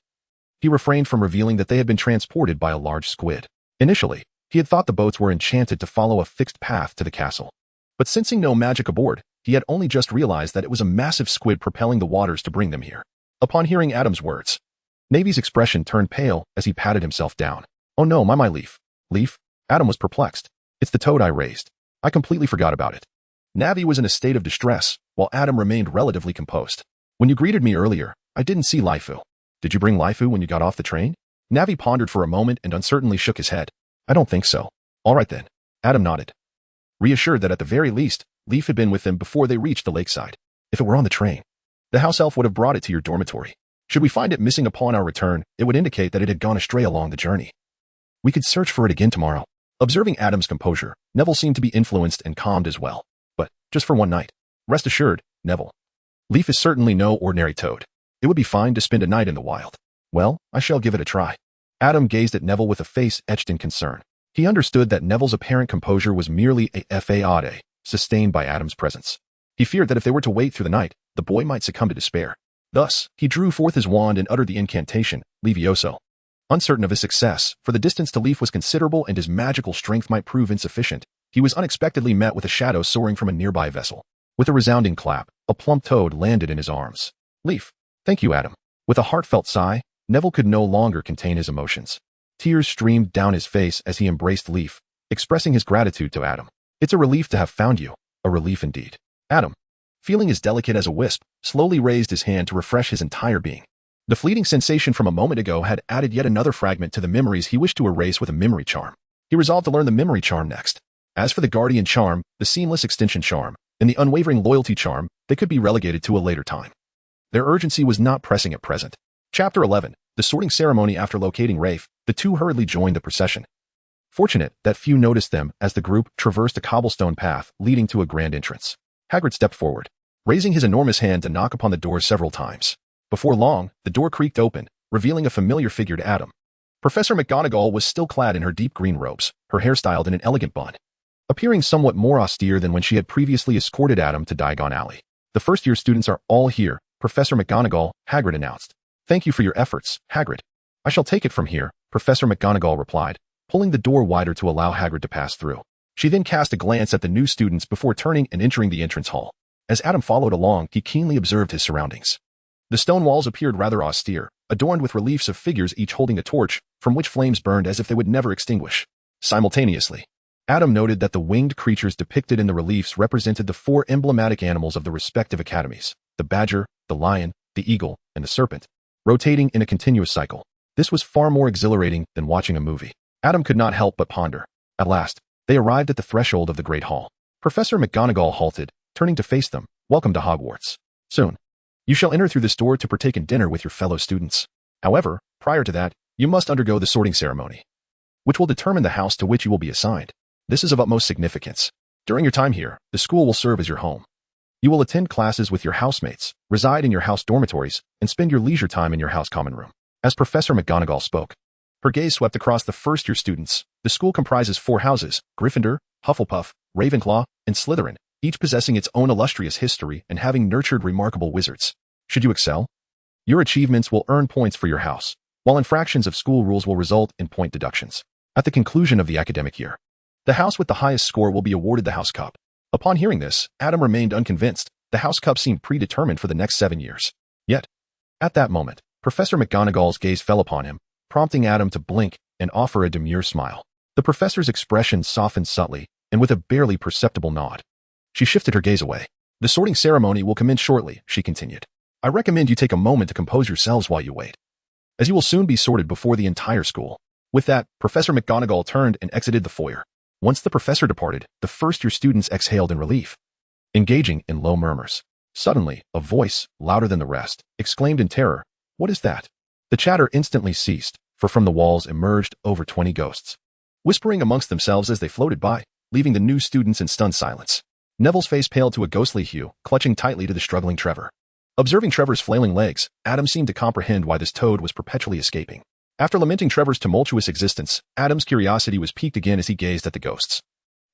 He refrained from revealing that they had been transported by a large squid. Initially, he had thought the boats were enchanted to follow a fixed path to the castle. But sensing no magic aboard, he had only just realized that it was a massive squid propelling the waters to bring them here. Upon hearing Adam's words, Navi's expression turned pale as he patted himself down. Oh no, my leaf. Leaf? Adam was perplexed. It's the toad I raised. I completely forgot about it. Navi was in a state of distress, while Adam remained relatively composed. When you greeted me earlier, I didn't see Lifu. Did you bring Lifu when you got off the train? Navi pondered for a moment and uncertainly shook his head. I don't think so. All right then. Adam nodded, reassured that at the very least, Leaf had been with them before they reached the lakeside. If it were on the train, the house elf would have brought it to your dormitory. Should we find it missing upon our return, it would indicate that it had gone astray along the journey. We could search for it again tomorrow. Observing Adam's composure, Neville seemed to be influenced and calmed as well. But, just for one night. Rest assured, Neville. Leaf is certainly no ordinary toad. It would be fine to spend a night in the wild. Well, I shall give it a try. Adam gazed at Neville with a face etched in concern. He understood that Neville's apparent composure was merely a facade, sustained by Adam's presence. He feared that if they were to wait through the night, the boy might succumb to despair. Thus, he drew forth his wand and uttered the incantation, Levioso. Uncertain of his success, for the distance to Leaf was considerable and his magical strength might prove insufficient, he was unexpectedly met with a shadow soaring from a nearby vessel. With a resounding clap, a plump toad landed in his arms. Leaf. Thank you, Adam. With a heartfelt sigh, Neville could no longer contain his emotions. Tears streamed down his face as he embraced Leaf, expressing his gratitude to Adam. It's a relief to have found you. A relief indeed. Adam, feeling as delicate as a wisp, slowly raised his hand to refresh his entire being. The fleeting sensation from a moment ago had added yet another fragment to the memories he wished to erase with a memory charm. He resolved to learn the memory charm next. As for the guardian charm, the seamless extension charm, and the unwavering loyalty charm, they could be relegated to a later time. Their urgency was not pressing at present. Chapter 11. The sorting ceremony. After locating Rafe, the two hurriedly joined the procession. Fortunate that few noticed them as the group traversed a cobblestone path leading to a grand entrance. Hagrid stepped forward, raising his enormous hand to knock upon the door several times. Before long, the door creaked open, revealing a familiar figure to Adam. Professor McGonagall was still clad in her deep green robes, her hair styled in an elegant bun, appearing somewhat more austere than when she had previously escorted Adam to Diagon Alley. The first-year students are all here, Professor McGonagall, Hagrid announced. Thank you for your efforts, Hagrid. I shall take it from here, Professor McGonagall replied, pulling the door wider to allow Hagrid to pass through. She then cast a glance at the new students before turning and entering the entrance hall. As Adam followed along, he keenly observed his surroundings. The stone walls appeared rather austere, adorned with reliefs of figures each holding a torch, from which flames burned as if they would never extinguish. Simultaneously, Adam noted that the winged creatures depicted in the reliefs represented the four emblematic animals of the respective academies: the badger, the lion, the eagle, and the serpent, rotating in a continuous cycle. This was far more exhilarating than watching a movie. Adam could not help but ponder. At last, they arrived at the threshold of the Great Hall. Professor McGonagall halted, turning to face them. Welcome to Hogwarts. Soon, you shall enter through this door to partake in dinner with your fellow students. However, prior to that, you must undergo the sorting ceremony, which will determine the house to which you will be assigned. This is of utmost significance. During your time here, the school will serve as your home. You will attend classes with your housemates, reside in your house dormitories, and spend your leisure time in your house common room. As Professor McGonagall spoke, her gaze swept across the first-year students. The school comprises 4 houses: Gryffindor, Hufflepuff, Ravenclaw, and Slytherin, each possessing its own illustrious history and having nurtured remarkable wizards. Should you excel, your achievements will earn points for your house, while infractions of school rules will result in point deductions. At the conclusion of the academic year, the house with the highest score will be awarded the House Cup. Upon hearing this, Adam remained unconvinced. The House Cup seemed predetermined for the next 7 years. Yet, at that moment, Professor McGonagall's gaze fell upon him, prompting Adam to blink and offer a demure smile. The professor's expression softened subtly, and with a barely perceptible nod, she shifted her gaze away. The sorting ceremony will commence shortly, she continued. I recommend you take a moment to compose yourselves while you wait, as you will soon be sorted before the entire school. With that, Professor McGonagall turned and exited the foyer. Once the professor departed, the first-year students exhaled in relief, engaging in low murmurs. Suddenly, a voice, louder than the rest, exclaimed in terror, "What is that?" The chatter instantly ceased, for from the walls emerged over 20 ghosts, whispering amongst themselves as they floated by, leaving the new students in stunned silence. Neville's face paled to a ghostly hue, clutching tightly to the struggling Trevor. Observing Trevor's flailing legs, Adam seemed to comprehend why this toad was perpetually escaping. After lamenting Trevor's tumultuous existence, Adam's curiosity was piqued again as he gazed at the ghosts,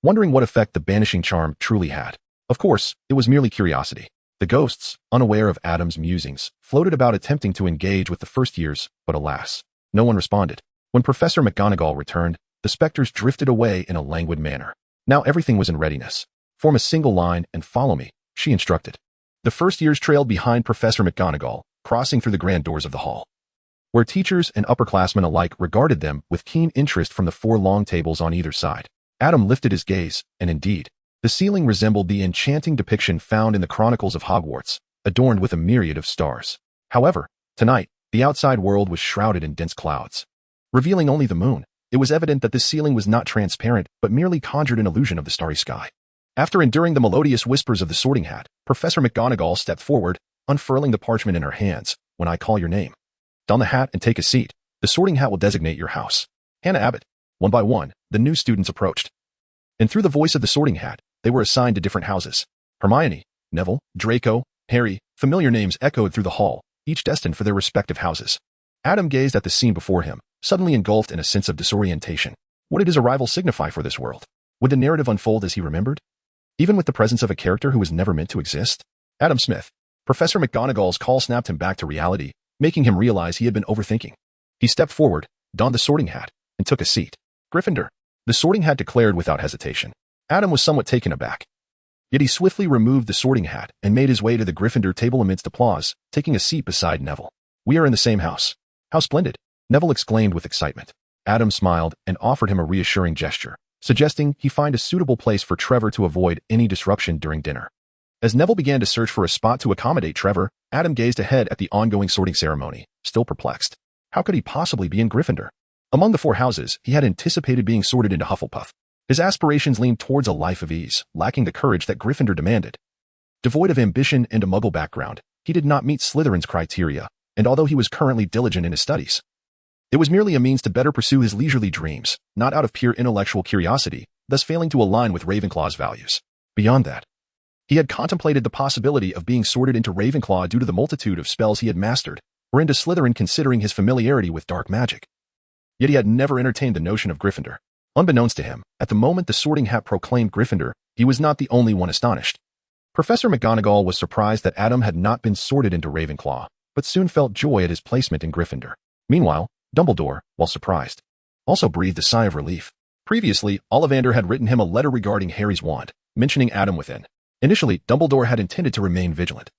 wondering what effect the banishing charm truly had. Of course, it was merely curiosity. The ghosts, unaware of Adam's musings, floated about attempting to engage with the first years, but alas, no one responded. When Professor McGonagall returned, the specters drifted away in a languid manner. Now everything was in readiness. Form a single line and follow me, she instructed. The first years trailed behind Professor McGonagall, crossing through the grand doors of the hall, where teachers and upperclassmen alike regarded them with keen interest from the 4 long tables on either side. Adam lifted his gaze, and indeed, the ceiling resembled the enchanting depiction found in the Chronicles of Hogwarts, adorned with a myriad of stars. However, Tonight, the outside world was shrouded in dense clouds, revealing only the moon. It was evident that the ceiling was not transparent, but merely conjured an illusion of the starry sky. After enduring the melodious whispers of the Sorting Hat, Professor McGonagall stepped forward, unfurling the parchment in her hands. When I call your name, don the hat and take a seat. The Sorting Hat will designate your house. Hannah Abbott. One by one, the new students approached. And through the voice of the Sorting Hat, they were assigned to different houses. Hermione, Neville, Draco, Harry, familiar names echoed through the hall, each destined for their respective houses. Adam gazed at the scene before him, suddenly engulfed in a sense of disorientation. What did his arrival signify for this world? Would the narrative unfold as he remembered? Even with the presence of a character who was never meant to exist? Adam Smith. Professor McGonagall's call snapped him back to reality, making him realize he had been overthinking. He stepped forward, donned the Sorting Hat, and took a seat. Gryffindor. The Sorting Hat declared without hesitation. Adam was somewhat taken aback. Yet he swiftly removed the Sorting Hat and made his way to the Gryffindor table amidst applause, taking a seat beside Neville. We are in the same house. How splendid! Neville exclaimed with excitement. Adam smiled and offered him a reassuring gesture, suggesting he find a suitable place for Trevor to avoid any disruption during dinner. As Neville began to search for a spot to accommodate Trevor, Adam gazed ahead at the ongoing sorting ceremony, still perplexed. How could he possibly be in Gryffindor? Among the 4 houses, he had anticipated being sorted into Hufflepuff. His aspirations leaned towards a life of ease, lacking the courage that Gryffindor demanded. Devoid of ambition and a Muggle background, he did not meet Slytherin's criteria, and although he was currently diligent in his studies, it was merely a means to better pursue his leisurely dreams, not out of pure intellectual curiosity, thus failing to align with Ravenclaw's values. Beyond that, he had contemplated the possibility of being sorted into Ravenclaw due to the multitude of spells he had mastered, or into Slytherin considering his familiarity with dark magic. Yet he had never entertained the notion of Gryffindor. Unbeknownst to him, at the moment the Sorting Hat proclaimed Gryffindor, he was not the only one astonished. Professor McGonagall was surprised that Adam had not been sorted into Ravenclaw, but soon felt joy at his placement in Gryffindor. Meanwhile, Dumbledore, while surprised, also breathed a sigh of relief. Previously, Ollivander had written him a letter regarding Harry's wand, mentioning Adam within. Initially, Dumbledore had intended to remain vigilant,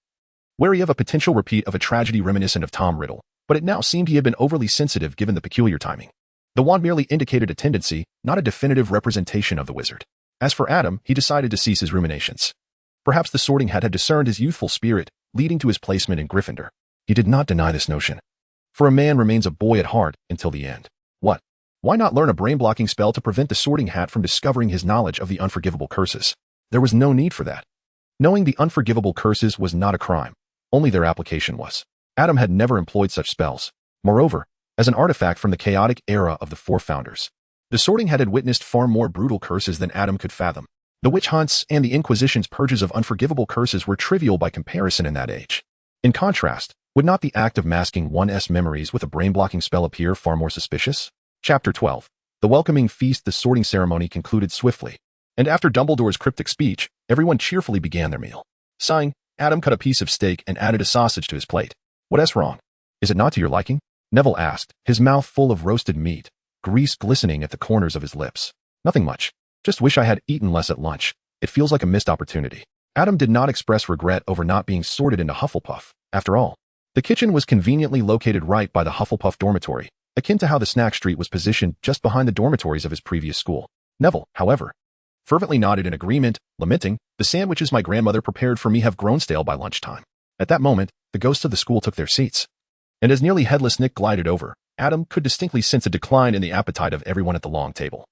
wary of a potential repeat of a tragedy reminiscent of Tom Riddle, but it now seemed he had been overly sensitive given the peculiar timing. The wand merely indicated a tendency, not a definitive representation of the wizard. As for Adam, he decided to cease his ruminations. Perhaps the Sorting Hat had discerned his youthful spirit, leading to his placement in Gryffindor. He did not deny this notion. For a man remains a boy at heart until the end. What? Why not learn a brain-blocking spell to prevent the Sorting Hat from discovering his knowledge of the unforgivable curses? There was no need for that. Knowing the unforgivable curses was not a crime. Only their application was. Adam had never employed such spells. Moreover, as an artifact from the chaotic era of the 4 founders, the Sorting Hat had witnessed far more brutal curses than Adam could fathom. The witch hunts and the Inquisition's purges of unforgivable curses were trivial by comparison in that age. In contrast, would not the act of masking one's memories with a brain-blocking spell appear far more suspicious? Chapter 12. The welcoming feast. The sorting ceremony concluded swiftly, and after Dumbledore's cryptic speech, everyone cheerfully began their meal. Sighing, Adam cut a piece of steak and added a sausage to his plate. What's wrong? Is it not to your liking? Neville asked, his mouth full of roasted meat, grease glistening at the corners of his lips. Nothing much. Just wish I had eaten less at lunch. It feels like a missed opportunity. Adam did not express regret over not being sorted into Hufflepuff. After all, the kitchen was conveniently located right by the Hufflepuff dormitory, akin to how the snack street was positioned just behind the dormitories of his previous school. Neville, however, fervently nodded in agreement, lamenting, the sandwiches my grandmother prepared for me have grown stale by lunchtime. At that moment, the ghosts of the school took their seats. And as nearly headless Nick glided over, Adam could distinctly sense a decline in the appetite of everyone at the long table,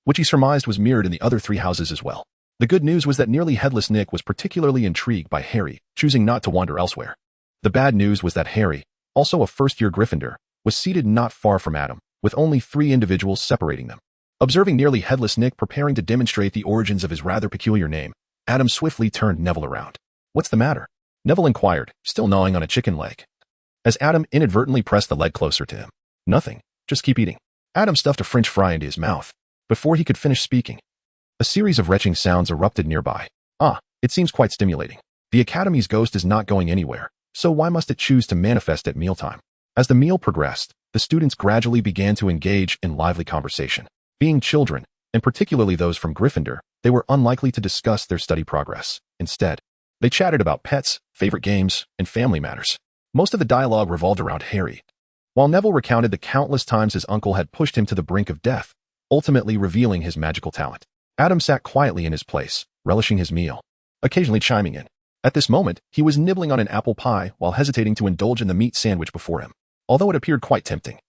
which he surmised was mirrored in the other 3 houses as well. The good news was that nearly headless Nick was particularly intrigued by Harry, choosing not to wander elsewhere. The bad news was that Harry, also a first-year Gryffindor, was seated not far from Adam, with only 3 individuals separating them. Observing nearly headless Nick preparing to demonstrate the origins of his rather peculiar name, Adam swiftly turned Neville around. What's the matter? Neville inquired, still gnawing on a chicken leg, as Adam inadvertently pressed the leg closer to him. Nothing. Just keep eating. Adam stuffed a French fry into his mouth. Before he could finish speaking, a series of retching sounds erupted nearby. Ah, it seems quite stimulating. The Academy's ghost is not going anywhere, so why must it choose to manifest at mealtime? As the meal progressed, the students gradually began to engage in lively conversation. Being children, and particularly those from Gryffindor, they were unlikely to discuss their study progress. Instead, they chatted about pets, favorite games, and family matters. Most of the dialogue revolved around Harry, while Neville recounted the countless times his uncle had pushed him to the brink of death, ultimately revealing his magical talent. Adam sat quietly in his place, relishing his meal, occasionally chiming in. At this moment, he was nibbling on an apple pie while hesitating to indulge in the meat sandwich before him, although it appeared quite tempting.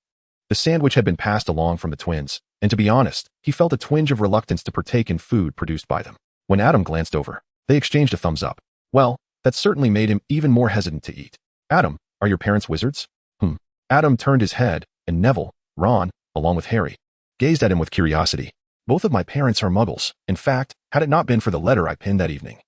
The sandwich had been passed along from the twins, and to be honest, he felt a twinge of reluctance to partake in food produced by them. When Adam glanced over, they exchanged a thumbs up. Well, that certainly made him even more hesitant to eat. Adam, are your parents wizards? Adam turned his head, and Neville, Ron, along with Harry, gazed at him with curiosity. Both of my parents are muggles. In fact, had it not been for the letter I penned that evening,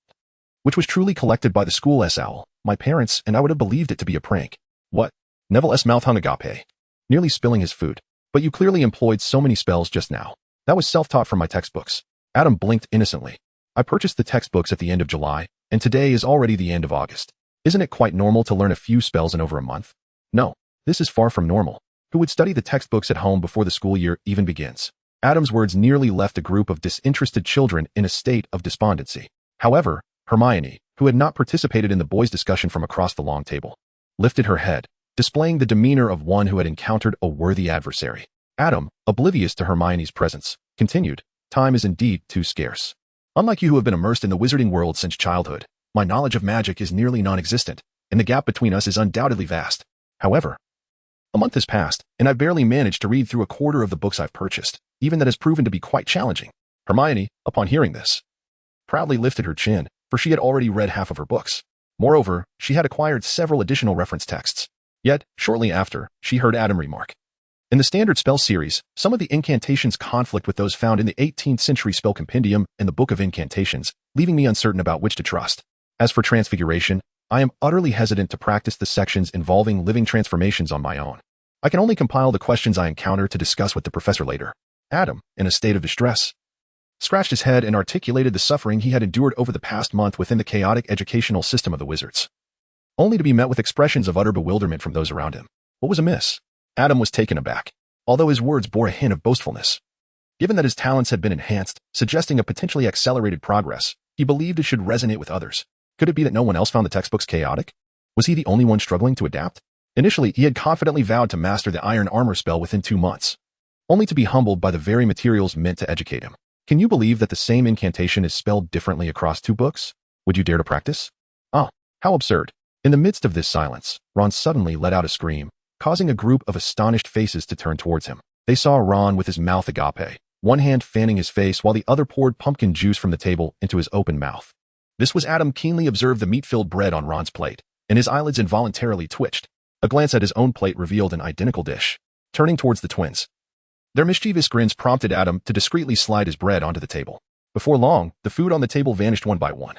which was truly collected by the school owl, my parents and I would have believed it to be a prank. What? Neville's mouth hung agape, nearly spilling his food. But you clearly employed so many spells just now. That was self-taught from my textbooks. Adam blinked innocently. I purchased the textbooks at the end of July, and today is already the end of August. Isn't it quite normal to learn a few spells in over a month? No, this is far from normal. Who would study the textbooks at home before the school year even begins? Adam's words nearly left a group of disinterested children in a state of despondency. However, Hermione, who had not participated in the boys' discussion from across the long table, lifted her head, displaying the demeanor of one who had encountered a worthy adversary. Adam, oblivious to Hermione's presence, continued, time is indeed too scarce. Unlike you who have been immersed in the wizarding world since childhood, my knowledge of magic is nearly non-existent, and the gap between us is undoubtedly vast. However, a month has passed, and I've barely managed to read through a quarter of the books I've purchased, even that has proven to be quite challenging. Hermione, upon hearing this, proudly lifted her chin, for she had already read half of her books. Moreover, she had acquired several additional reference texts. Yet, shortly after, she heard Adam remark, in the standard spell series, some of the incantations conflict with those found in the 18th century spell compendium and the Book of Incantations, leaving me uncertain about which to trust. As for transfiguration, I am utterly hesitant to practice the sections involving living transformations on my own. I can only compile the questions I encounter to discuss with the professor later. Adam, in a state of distress, scratched his head and articulated the suffering he had endured over the past month within the chaotic educational system of the wizards, only to be met with expressions of utter bewilderment from those around him. What was amiss? Adam was taken aback, although his words bore a hint of boastfulness. Given that his talents had been enhanced, suggesting a potentially accelerated progress, he believed it should resonate with others. Could it be that no one else found the textbooks chaotic? Was he the only one struggling to adapt? Initially, he had confidently vowed to master the iron armor spell within 2 months, only to be humbled by the very materials meant to educate him. Can you believe that the same incantation is spelled differently across 2 books? Would you dare to practice? Ah, how absurd. In the midst of this silence, Ron suddenly let out a scream, causing a group of astonished faces to turn towards him. They saw Ron with his mouth agape, one hand fanning his face while the other poured pumpkin juice from the table into his open mouth. This was Adam keenly observed the meat-filled bread on Ron's plate, and his eyelids involuntarily twitched. A glance at his own plate revealed an identical dish. Turning towards the twins, their mischievous grins prompted Adam to discreetly slide his bread onto the table. Before long, the food on the table vanished one by one,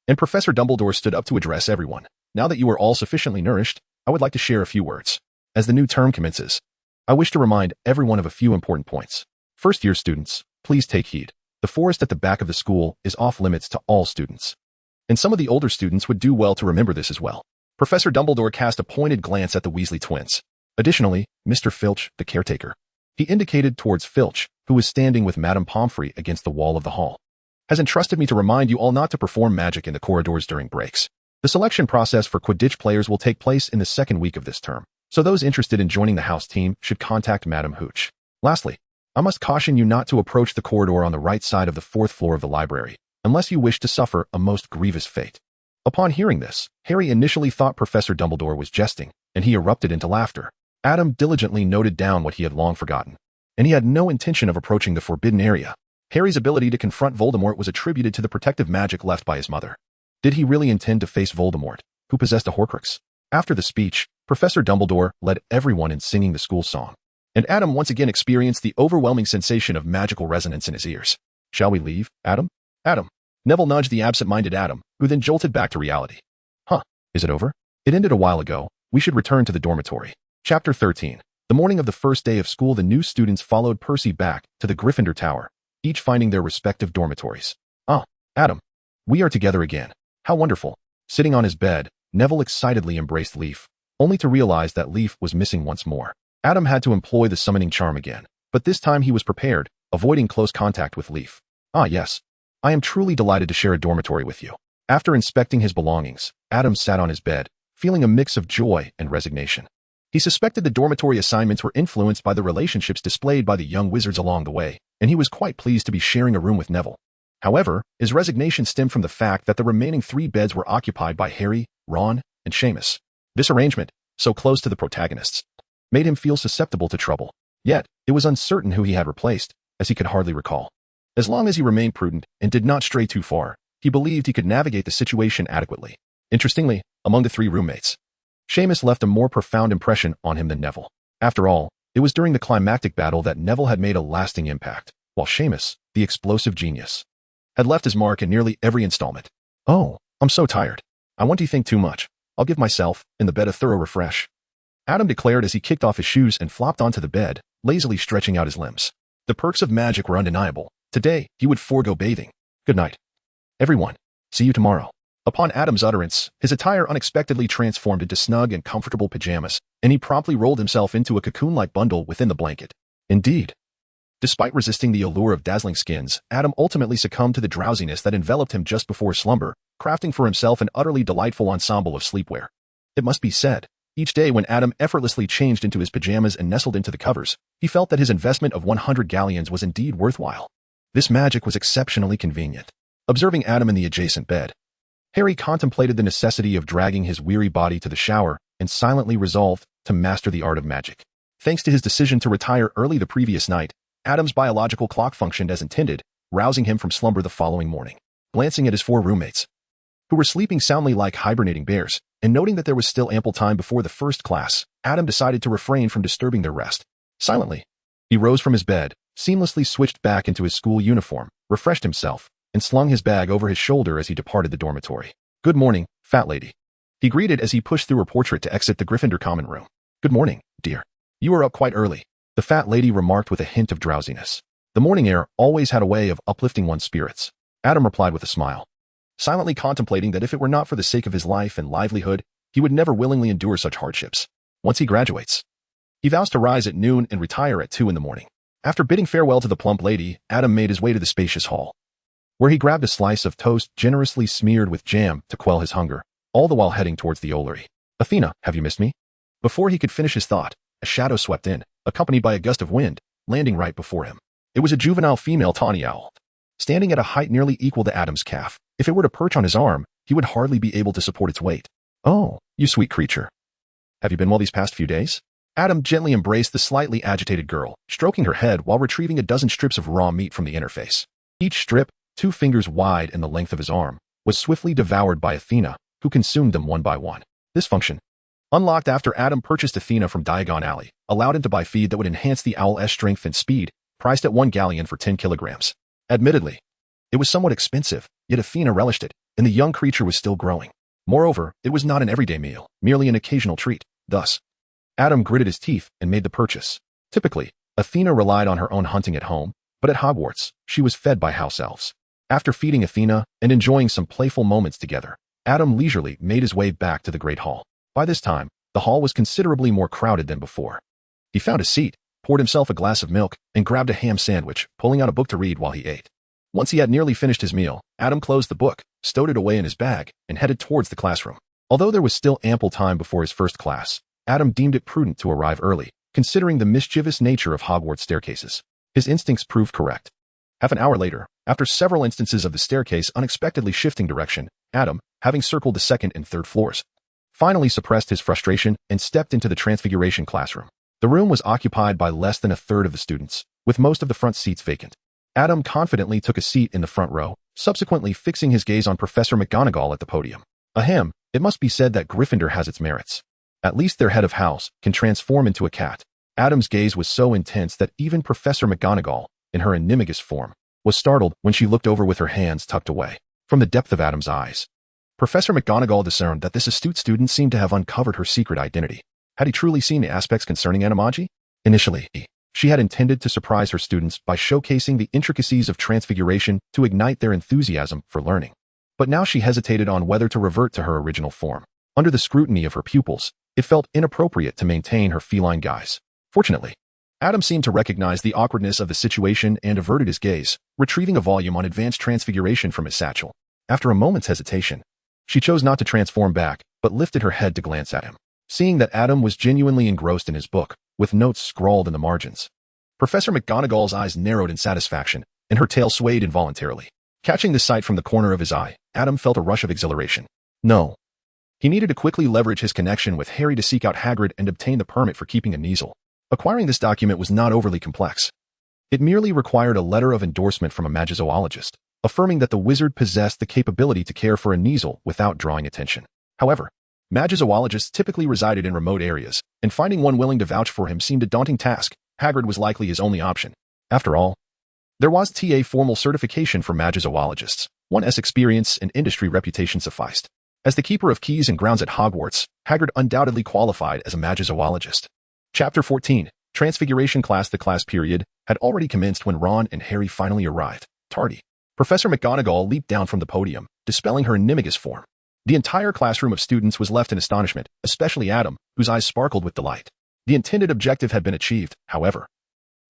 and Professor Dumbledore stood up to address everyone. Now that you are all sufficiently nourished, I would like to share a few words. As the new term commences, I wish to remind everyone of a few important points. First-year students, please take heed. The forest at the back of the school is off-limits to all students, and some of the older students would do well to remember this as well. Professor Dumbledore cast a pointed glance at the Weasley twins. Additionally, Mr. Filch, the caretaker, he indicated towards Filch, who was standing with Madame Pomfrey against the wall of the hall, has entrusted me to remind you all not to perform magic in the corridors during breaks. The selection process for Quidditch players will take place in the 2nd week of this term, so those interested in joining the house team should contact Madame Hooch. Lastly, I must caution you not to approach the corridor on the right side of the 4th floor of the library, unless you wish to suffer a most grievous fate. Upon hearing this, Harry initially thought Professor Dumbledore was jesting, and he erupted into laughter. Adam diligently noted down what he had long forgotten, and he had no intention of approaching the forbidden area. Harry's ability to confront Voldemort was attributed to the protective magic left by his mother. Did he really intend to face Voldemort, who possessed a Horcrux? After the speech, Professor Dumbledore led everyone in singing the school song, and Adam once again experienced the overwhelming sensation of magical resonance in his ears. Shall we leave, Adam? Adam. Neville nudged the absent-minded Adam, who then jolted back to reality. Huh, is it over? It ended a while ago. We should return to the dormitory. Chapter 13. The morning of the first day of school, the new students followed Percy back to the Gryffindor Tower, each finding their respective dormitories. Ah, Adam. We are together again. How wonderful. Sitting on his bed, Neville excitedly embraced Leaf, only to realize that Leaf was missing once more. Adam had to employ the summoning charm again, but this time he was prepared, avoiding close contact with Leaf. Ah yes. I am truly delighted to share a dormitory with you. After inspecting his belongings, Adam sat on his bed, feeling a mix of joy and resignation. He suspected the dormitory assignments were influenced by the relationships displayed by the young wizards along the way, and he was quite pleased to be sharing a room with Neville. However, his resignation stemmed from the fact that the remaining 3 beds were occupied by Harry, Ron, and Seamus. This arrangement, so close to the protagonists, made him feel susceptible to trouble. Yet, it was uncertain who he had replaced, as he could hardly recall. As long as he remained prudent and did not stray too far, he believed he could navigate the situation adequately. Interestingly, among the 3 roommates, Seamus left a more profound impression on him than Neville. After all, it was during the climactic battle that Neville had made a lasting impact, while Seamus, the explosive genius, had left his mark in nearly every installment. "Oh, I'm so tired. I want to think too much. I'll give myself, in the bed, a thorough refresh," Adam declared as he kicked off his shoes and flopped onto the bed, lazily stretching out his limbs. The perks of magic were undeniable. Today, he would forego bathing. "Good night, everyone. See you tomorrow." Upon Adam's utterance, his attire unexpectedly transformed into snug and comfortable pajamas, and he promptly rolled himself into a cocoon-like bundle within the blanket. Indeed, despite resisting the allure of dazzling skins, Adam ultimately succumbed to the drowsiness that enveloped him just before slumber, crafting for himself an utterly delightful ensemble of sleepwear. It must be said, each day when Adam effortlessly changed into his pajamas and nestled into the covers, he felt that his investment of 100 galleons was indeed worthwhile. This magic was exceptionally convenient. Observing Adam in the adjacent bed, Harry contemplated the necessity of dragging his weary body to the shower and silently resolved to master the art of magic. Thanks to his decision to retire early the previous night, Adam's biological clock functioned as intended, rousing him from slumber the following morning. Glancing at his 4 roommates, who were sleeping soundly like hibernating bears, and noting that there was still ample time before the first class, Adam decided to refrain from disturbing their rest. Silently, he rose from his bed, seamlessly switched back into his school uniform, refreshed himself, and slung his bag over his shoulder as he departed the dormitory. "Good morning, fat lady," he greeted as he pushed through her portrait to exit the Gryffindor common room. "Good morning, dear. You are up quite early," the fat lady remarked with a hint of drowsiness. The morning air always had a way of uplifting one's spirits. Adam replied with a smile, silently contemplating that if it were not for the sake of his life and livelihood, he would never willingly endure such hardships. Once he graduates, he vows to rise at noon and retire at 2 in the morning. After bidding farewell to the plump lady, Adam made his way to the spacious hall, where he grabbed a slice of toast generously smeared with jam to quell his hunger, all the while heading towards the Ollery. "Athena, have you missed me?" Before he could finish his thought, a shadow swept in, accompanied by a gust of wind, landing right before him. It was a juvenile female tawny owl, standing at a height nearly equal to Adam's calf. If it were to perch on his arm, he would hardly be able to support its weight. "Oh, you sweet creature. Have you been well these past few days?" Adam gently embraced the slightly agitated girl, stroking her head while retrieving a dozen strips of raw meat from the interface. Each strip, 2 fingers wide and the length of his arm, was swiftly devoured by Athena, who consumed them one by one. This function, unlocked after Adam purchased Athena from Diagon Alley, allowed him to buy feed that would enhance the owl's strength and speed, priced at 1 galleon for 10 kilograms. Admittedly, it was somewhat expensive, yet Athena relished it, and the young creature was still growing. Moreover, it was not an everyday meal, merely an occasional treat. Thus, Adam gritted his teeth and made the purchase. Typically, Athena relied on her own hunting at home, but at Hogwarts, she was fed by house elves. After feeding Athena and enjoying some playful moments together, Adam leisurely made his way back to the Great Hall. By this time, the hall was considerably more crowded than before. He found a seat, poured himself a glass of milk, and grabbed a ham sandwich, pulling out a book to read while he ate. Once he had nearly finished his meal, Adam closed the book, stowed it away in his bag, and headed towards the classroom. Although there was still ample time before his first class, Adam deemed it prudent to arrive early, considering the mischievous nature of Hogwarts staircases. His instincts proved correct. Half an hour later, after several instances of the staircase unexpectedly shifting direction, Adam, having circled the 2nd and 3rd floors, finally suppressed his frustration and stepped into the Transfiguration classroom. The room was occupied by less than a third of the students, with most of the front seats vacant. Adam confidently took a seat in the front row, subsequently fixing his gaze on Professor McGonagall at the podium. Ahem, it must be said that Gryffindor has its merits. At least their head of house can transform into a cat. Adam's gaze was so intense that even Professor McGonagall, in her animagus form, was startled when she looked over with her hands tucked away. From the depth of Adam's eyes, Professor McGonagall discerned that this astute student seemed to have uncovered her secret identity. Had he truly seen the aspects concerning animagi? Initially, she had intended to surprise her students by showcasing the intricacies of transfiguration to ignite their enthusiasm for learning. But now she hesitated on whether to revert to her original form. Under the scrutiny of her pupils, it felt inappropriate to maintain her feline guise. Fortunately, Adam seemed to recognize the awkwardness of the situation and averted his gaze, retrieving a volume on advanced transfiguration from his satchel. After a moment's hesitation, she chose not to transform back, but lifted her head to glance at him. Seeing that Adam was genuinely engrossed in his book, with notes scrawled in the margins, Professor McGonagall's eyes narrowed in satisfaction, and her tail swayed involuntarily. Catching the sight from the corner of his eye, Adam felt a rush of exhilaration. No. He needed to quickly leverage his connection with Harry to seek out Hagrid and obtain the permit for keeping a Kneazle. Acquiring this document was not overly complex. It merely required a letter of endorsement from a magizoologist, affirming that the wizard possessed the capability to care for a Kneazle without drawing attention. However, magizoologists typically resided in remote areas, and finding one willing to vouch for him seemed a daunting task. Hagrid was likely his only option. After all, there was TA formal certification for magizoologists. One's experience and industry reputation sufficed. As the keeper of keys and grounds at Hogwarts, Hagrid undoubtedly qualified as a magizoologist. Chapter 14, Transfiguration Class. The class period had already commenced when Ron and Harry finally arrived, tardy. Professor McGonagall leaped down from the podium, dispelling her animagus form. The entire classroom of students was left in astonishment, especially Adam, whose eyes sparkled with delight. The intended objective had been achieved, however.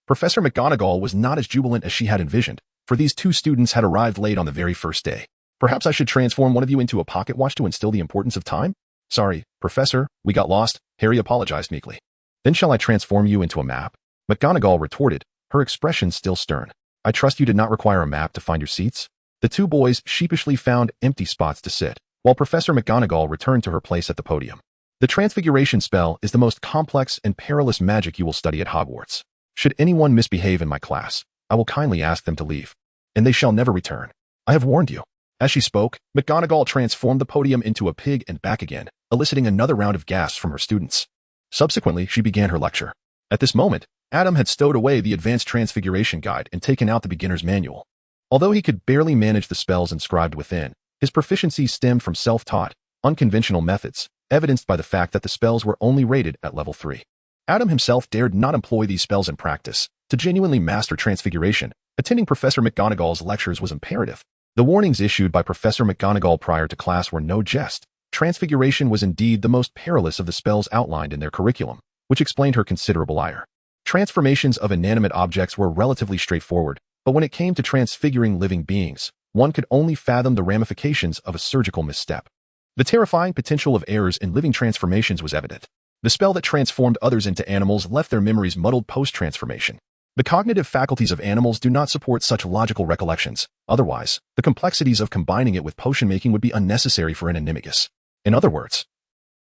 Professor McGonagall was not as jubilant as she had envisioned, for these two students had arrived late on the very first day. Perhaps I should transform one of you into a pocket watch to instill the importance of time? Sorry, Professor, we got lost, Harry apologized meekly. Then shall I transform you into a map? McGonagall retorted, her expression still stern. I trust you did not require a map to find your seats? The two boys sheepishly found empty spots to sit, while Professor McGonagall returned to her place at the podium. The transfiguration spell is the most complex and perilous magic you will study at Hogwarts. Should anyone misbehave in my class, I will kindly ask them to leave, and they shall never return. I have warned you. As she spoke, McGonagall transformed the podium into a pig and back again, eliciting another round of gasps from her students. Subsequently, she began her lecture. At this moment, Adam had stowed away the Advanced Transfiguration Guide and taken out the beginner's manual. Although he could barely manage the spells inscribed within, his proficiency stemmed from self-taught, unconventional methods, evidenced by the fact that the spells were only rated at level 3. Adam himself dared not employ these spells in practice. To genuinely master transfiguration, attending Professor McGonagall's lectures was imperative. The warnings issued by Professor McGonagall prior to class were no jest. Transfiguration was indeed the most perilous of the spells outlined in their curriculum, which explained her considerable ire. Transformations of inanimate objects were relatively straightforward, but when it came to transfiguring living beings, one could only fathom the ramifications of a surgical misstep. The terrifying potential of errors in living transformations was evident. The spell that transformed others into animals left their memories muddled post-transformation. The cognitive faculties of animals do not support such logical recollections. Otherwise, the complexities of combining it with potion-making would be unnecessary for an animagus. In other words,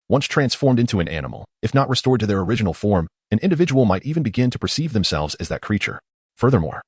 once transformed into an animal, if not restored to their original form, an individual might even begin to perceive themselves as that creature. Furthermore,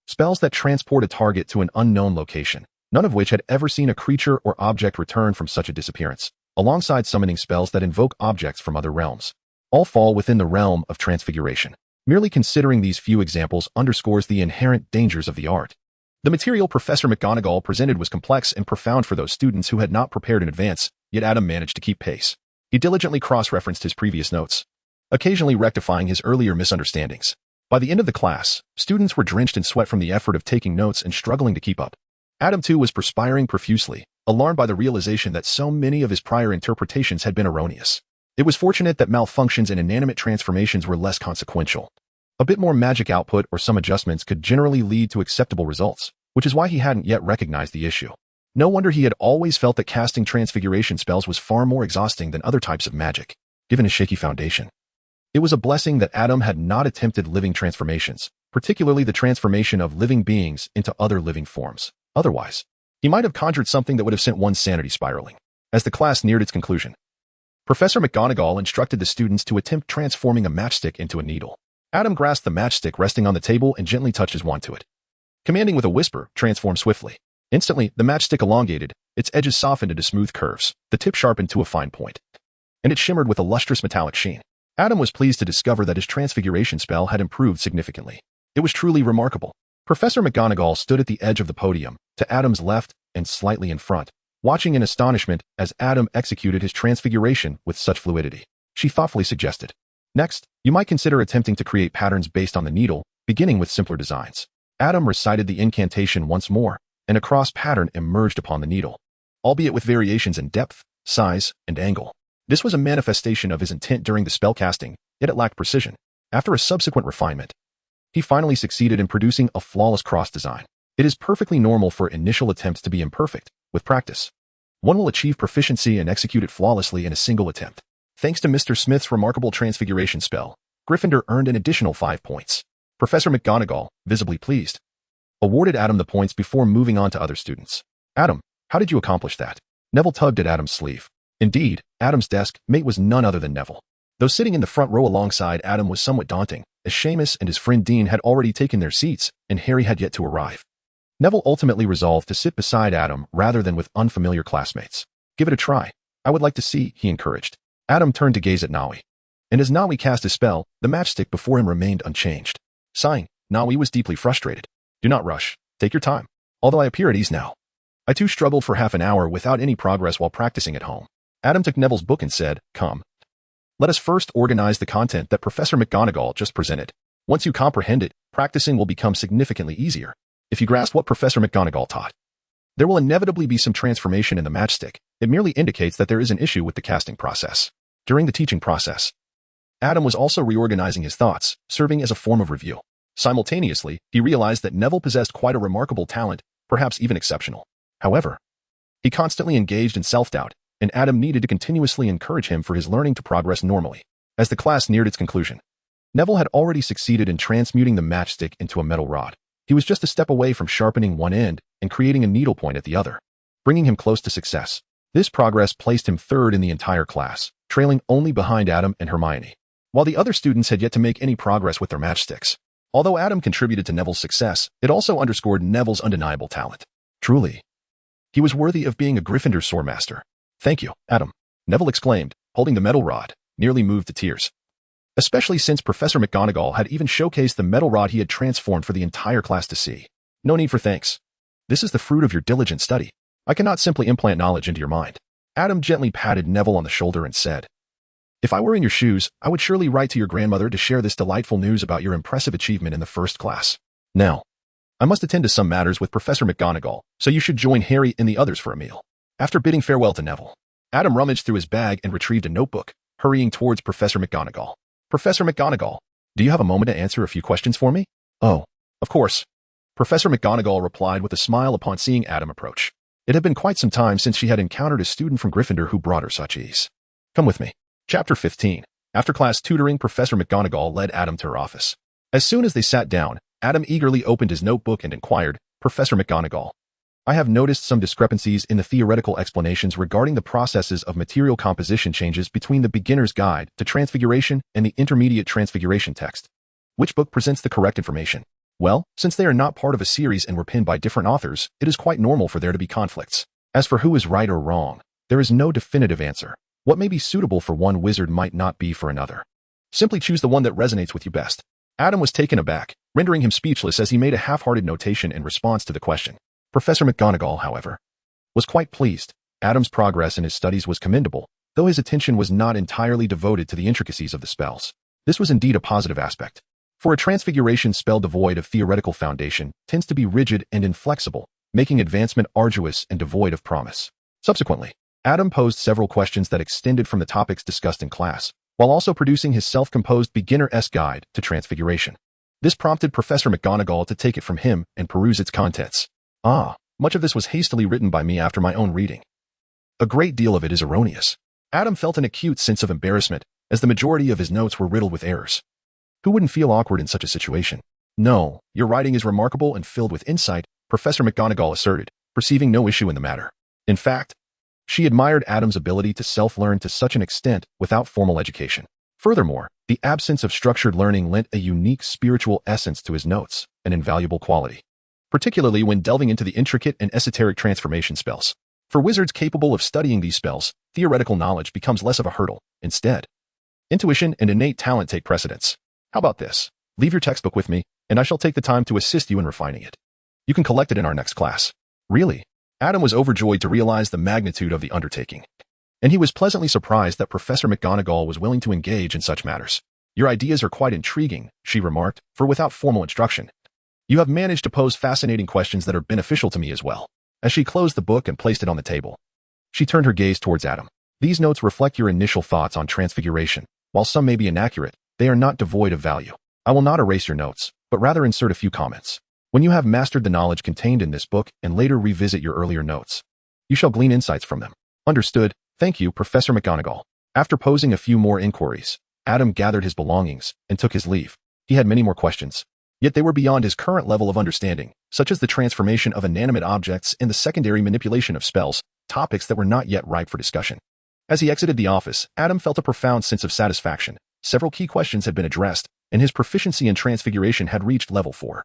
spells that transport a target to an unknown location, none of which had ever seen a creature or object return from such a disappearance, alongside summoning spells that invoke objects from other realms, all fall within the realm of transfiguration. Merely considering these few examples underscores the inherent dangers of the art. The material Professor McGonagall presented was complex and profound for those students who had not prepared in advance, yet Adam managed to keep pace. He diligently cross-referenced his previous notes, occasionally rectifying his earlier misunderstandings. By the end of the class, students were drenched in sweat from the effort of taking notes and struggling to keep up. Adam, too, was perspiring profusely, alarmed by the realization that so many of his prior interpretations had been erroneous. It was fortunate that malfunctions in inanimate transformations were less consequential. A bit more magic output or some adjustments could generally lead to acceptable results, which is why he hadn't yet recognized the issue. No wonder he had always felt that casting transfiguration spells was far more exhausting than other types of magic, given his shaky foundation. It was a blessing that Adam had not attempted living transformations, particularly the transformation of living beings into other living forms. Otherwise, he might have conjured something that would have sent one's sanity spiraling. As the class neared its conclusion, Professor McGonagall instructed the students to attempt transforming a matchstick into a needle. Adam grasped the matchstick resting on the table and gently touched his wand to it. Commanding with a whisper, transform swiftly. Instantly, the matchstick elongated, its edges softened into smooth curves, the tip sharpened to a fine point, and it shimmered with a lustrous metallic sheen. Adam was pleased to discover that his transfiguration spell had improved significantly. It was truly remarkable. Professor McGonagall stood at the edge of the podium, to Adam's left and slightly in front, watching in astonishment as Adam executed his transfiguration with such fluidity. She thoughtfully suggested, next, you might consider attempting to create patterns based on the needle, beginning with simpler designs. Adam recited the incantation once more, and a cross pattern emerged upon the needle, albeit with variations in depth, size, and angle. This was a manifestation of his intent during the spellcasting, yet it lacked precision. After a subsequent refinement, he finally succeeded in producing a flawless cross design. It is perfectly normal for initial attempts to be imperfect. With practice, one will achieve proficiency and execute it flawlessly in a single attempt. Thanks to Mr. Smith's remarkable transfiguration spell, Gryffindor earned an additional 5 points. Professor McGonagall, visibly pleased, awarded Adam the points before moving on to other students. Adam, how did you accomplish that? Neville tugged at Adam's sleeve. Indeed, Adam's desk mate was none other than Neville. Though sitting in the front row alongside Adam was somewhat daunting, as Seamus and his friend Dean had already taken their seats, and Harry had yet to arrive. Neville ultimately resolved to sit beside Adam rather than with unfamiliar classmates. Give it a try. I would like to see, he encouraged. Adam turned to gaze at Nawi. And as Nawi cast his spell, the matchstick before him remained unchanged. Sighing, Nawi was deeply frustrated. Do not rush. Take your time. Although I appear at ease now. I too struggled for half an hour without any progress while practicing at home. Adam took Neville's book and said, Come. Let us first organize the content that Professor McGonagall just presented. Once you comprehend it, practicing will become significantly easier. If you grasp what Professor McGonagall taught, there will inevitably be some transformation in the matchstick. It merely indicates that there is an issue with the casting process. During the teaching process, Adam was also reorganizing his thoughts, serving as a form of review. Simultaneously, he realized that Neville possessed quite a remarkable talent, perhaps even exceptional. However, he constantly engaged in self-doubt, and Adam needed to continuously encourage him for his learning to progress normally. As the class neared its conclusion, Neville had already succeeded in transmuting the matchstick into a metal rod. He was just a step away from sharpening one end and creating a needlepoint at the other, bringing him close to success. This progress placed him third in the entire class, trailing only behind Adam and Hermione, while the other students had yet to make any progress with their matchsticks. Although Adam contributed to Neville's success, it also underscored Neville's undeniable talent. Truly, he was worthy of being a Gryffindor swordmaster. Thank you, Adam, Neville exclaimed, holding the metal rod, nearly moved to tears. Especially since Professor McGonagall had even showcased the metal rod he had transformed for the entire class to see. No need for thanks. This is the fruit of your diligent study. I cannot simply implant knowledge into your mind. Adam gently patted Neville on the shoulder and said, If I were in your shoes, I would surely write to your grandmother to share this delightful news about your impressive achievement in the first class. Now, I must attend to some matters with Professor McGonagall, so you should join Harry and the others for a meal. After bidding farewell to Neville, Adam rummaged through his bag and retrieved a notebook, hurrying towards Professor McGonagall. Professor McGonagall, do you have a moment to answer a few questions for me? Oh, of course. Professor McGonagall replied with a smile upon seeing Adam approach. It had been quite some time since she had encountered a student from Gryffindor who brought her such ease. Come with me. Chapter 15. After class tutoring, Professor McGonagall led Adam to her office. As soon as they sat down, Adam eagerly opened his notebook and inquired, Professor McGonagall, I have noticed some discrepancies in the theoretical explanations regarding the processes of material composition changes between the beginner's guide to transfiguration and the intermediate transfiguration text. Which book presents the correct information? Well, since they are not part of a series and were penned by different authors, it is quite normal for there to be conflicts. As for who is right or wrong, there is no definitive answer. What may be suitable for one wizard might not be for another. Simply choose the one that resonates with you best. Adam was taken aback, rendering him speechless as he made a half-hearted notation in response to the question. Professor McGonagall, however, was quite pleased. Adam's progress in his studies was commendable, though his attention was not entirely devoted to the intricacies of the spells. This was indeed a positive aspect. For a transfiguration spell devoid of theoretical foundation tends to be rigid and inflexible, making advancement arduous and devoid of promise. Subsequently, Adam posed several questions that extended from the topics discussed in class, while also producing his self-composed beginner-esque guide to transfiguration. This prompted Professor McGonagall to take it from him and peruse its contents. Much of this was hastily written by me after my own reading. A great deal of it is erroneous. Adam felt an acute sense of embarrassment, as the majority of his notes were riddled with errors. Who wouldn't feel awkward in such a situation? No, your writing is remarkable and filled with insight, Professor McGonagall asserted, perceiving no issue in the matter. In fact, she admired Adam's ability to self-learn to such an extent without formal education. Furthermore, the absence of structured learning lent a unique spiritual essence to his notes, an invaluable quality, particularly when delving into the intricate and esoteric transformation spells. For wizards capable of studying these spells, theoretical knowledge becomes less of a hurdle. Instead, intuition and innate talent take precedence. How about this? Leave your textbook with me, and I shall take the time to assist you in refining it. You can collect it in our next class. Really? Adam was overjoyed to realize the magnitude of the undertaking, and he was pleasantly surprised that Professor McGonagall was willing to engage in such matters. Your ideas are quite intriguing, she remarked, for without formal instruction, you have managed to pose fascinating questions that are beneficial to me as well. As she closed the book and placed it on the table, she turned her gaze towards Adam. These notes reflect your initial thoughts on transfiguration. While some may be inaccurate, they are not devoid of value. I will not erase your notes, but rather insert a few comments. When you have mastered the knowledge contained in this book and later revisit your earlier notes, you shall glean insights from them. Understood. Thank you, Professor McGonagall. After posing a few more inquiries, Adam gathered his belongings and took his leave. He had many more questions, Yet they were beyond his current level of understanding, such as the transformation of inanimate objects and the secondary manipulation of spells, topics that were not yet ripe for discussion. As he exited the office, Adam felt a profound sense of satisfaction. Several key questions had been addressed, and his proficiency in transfiguration had reached level 4,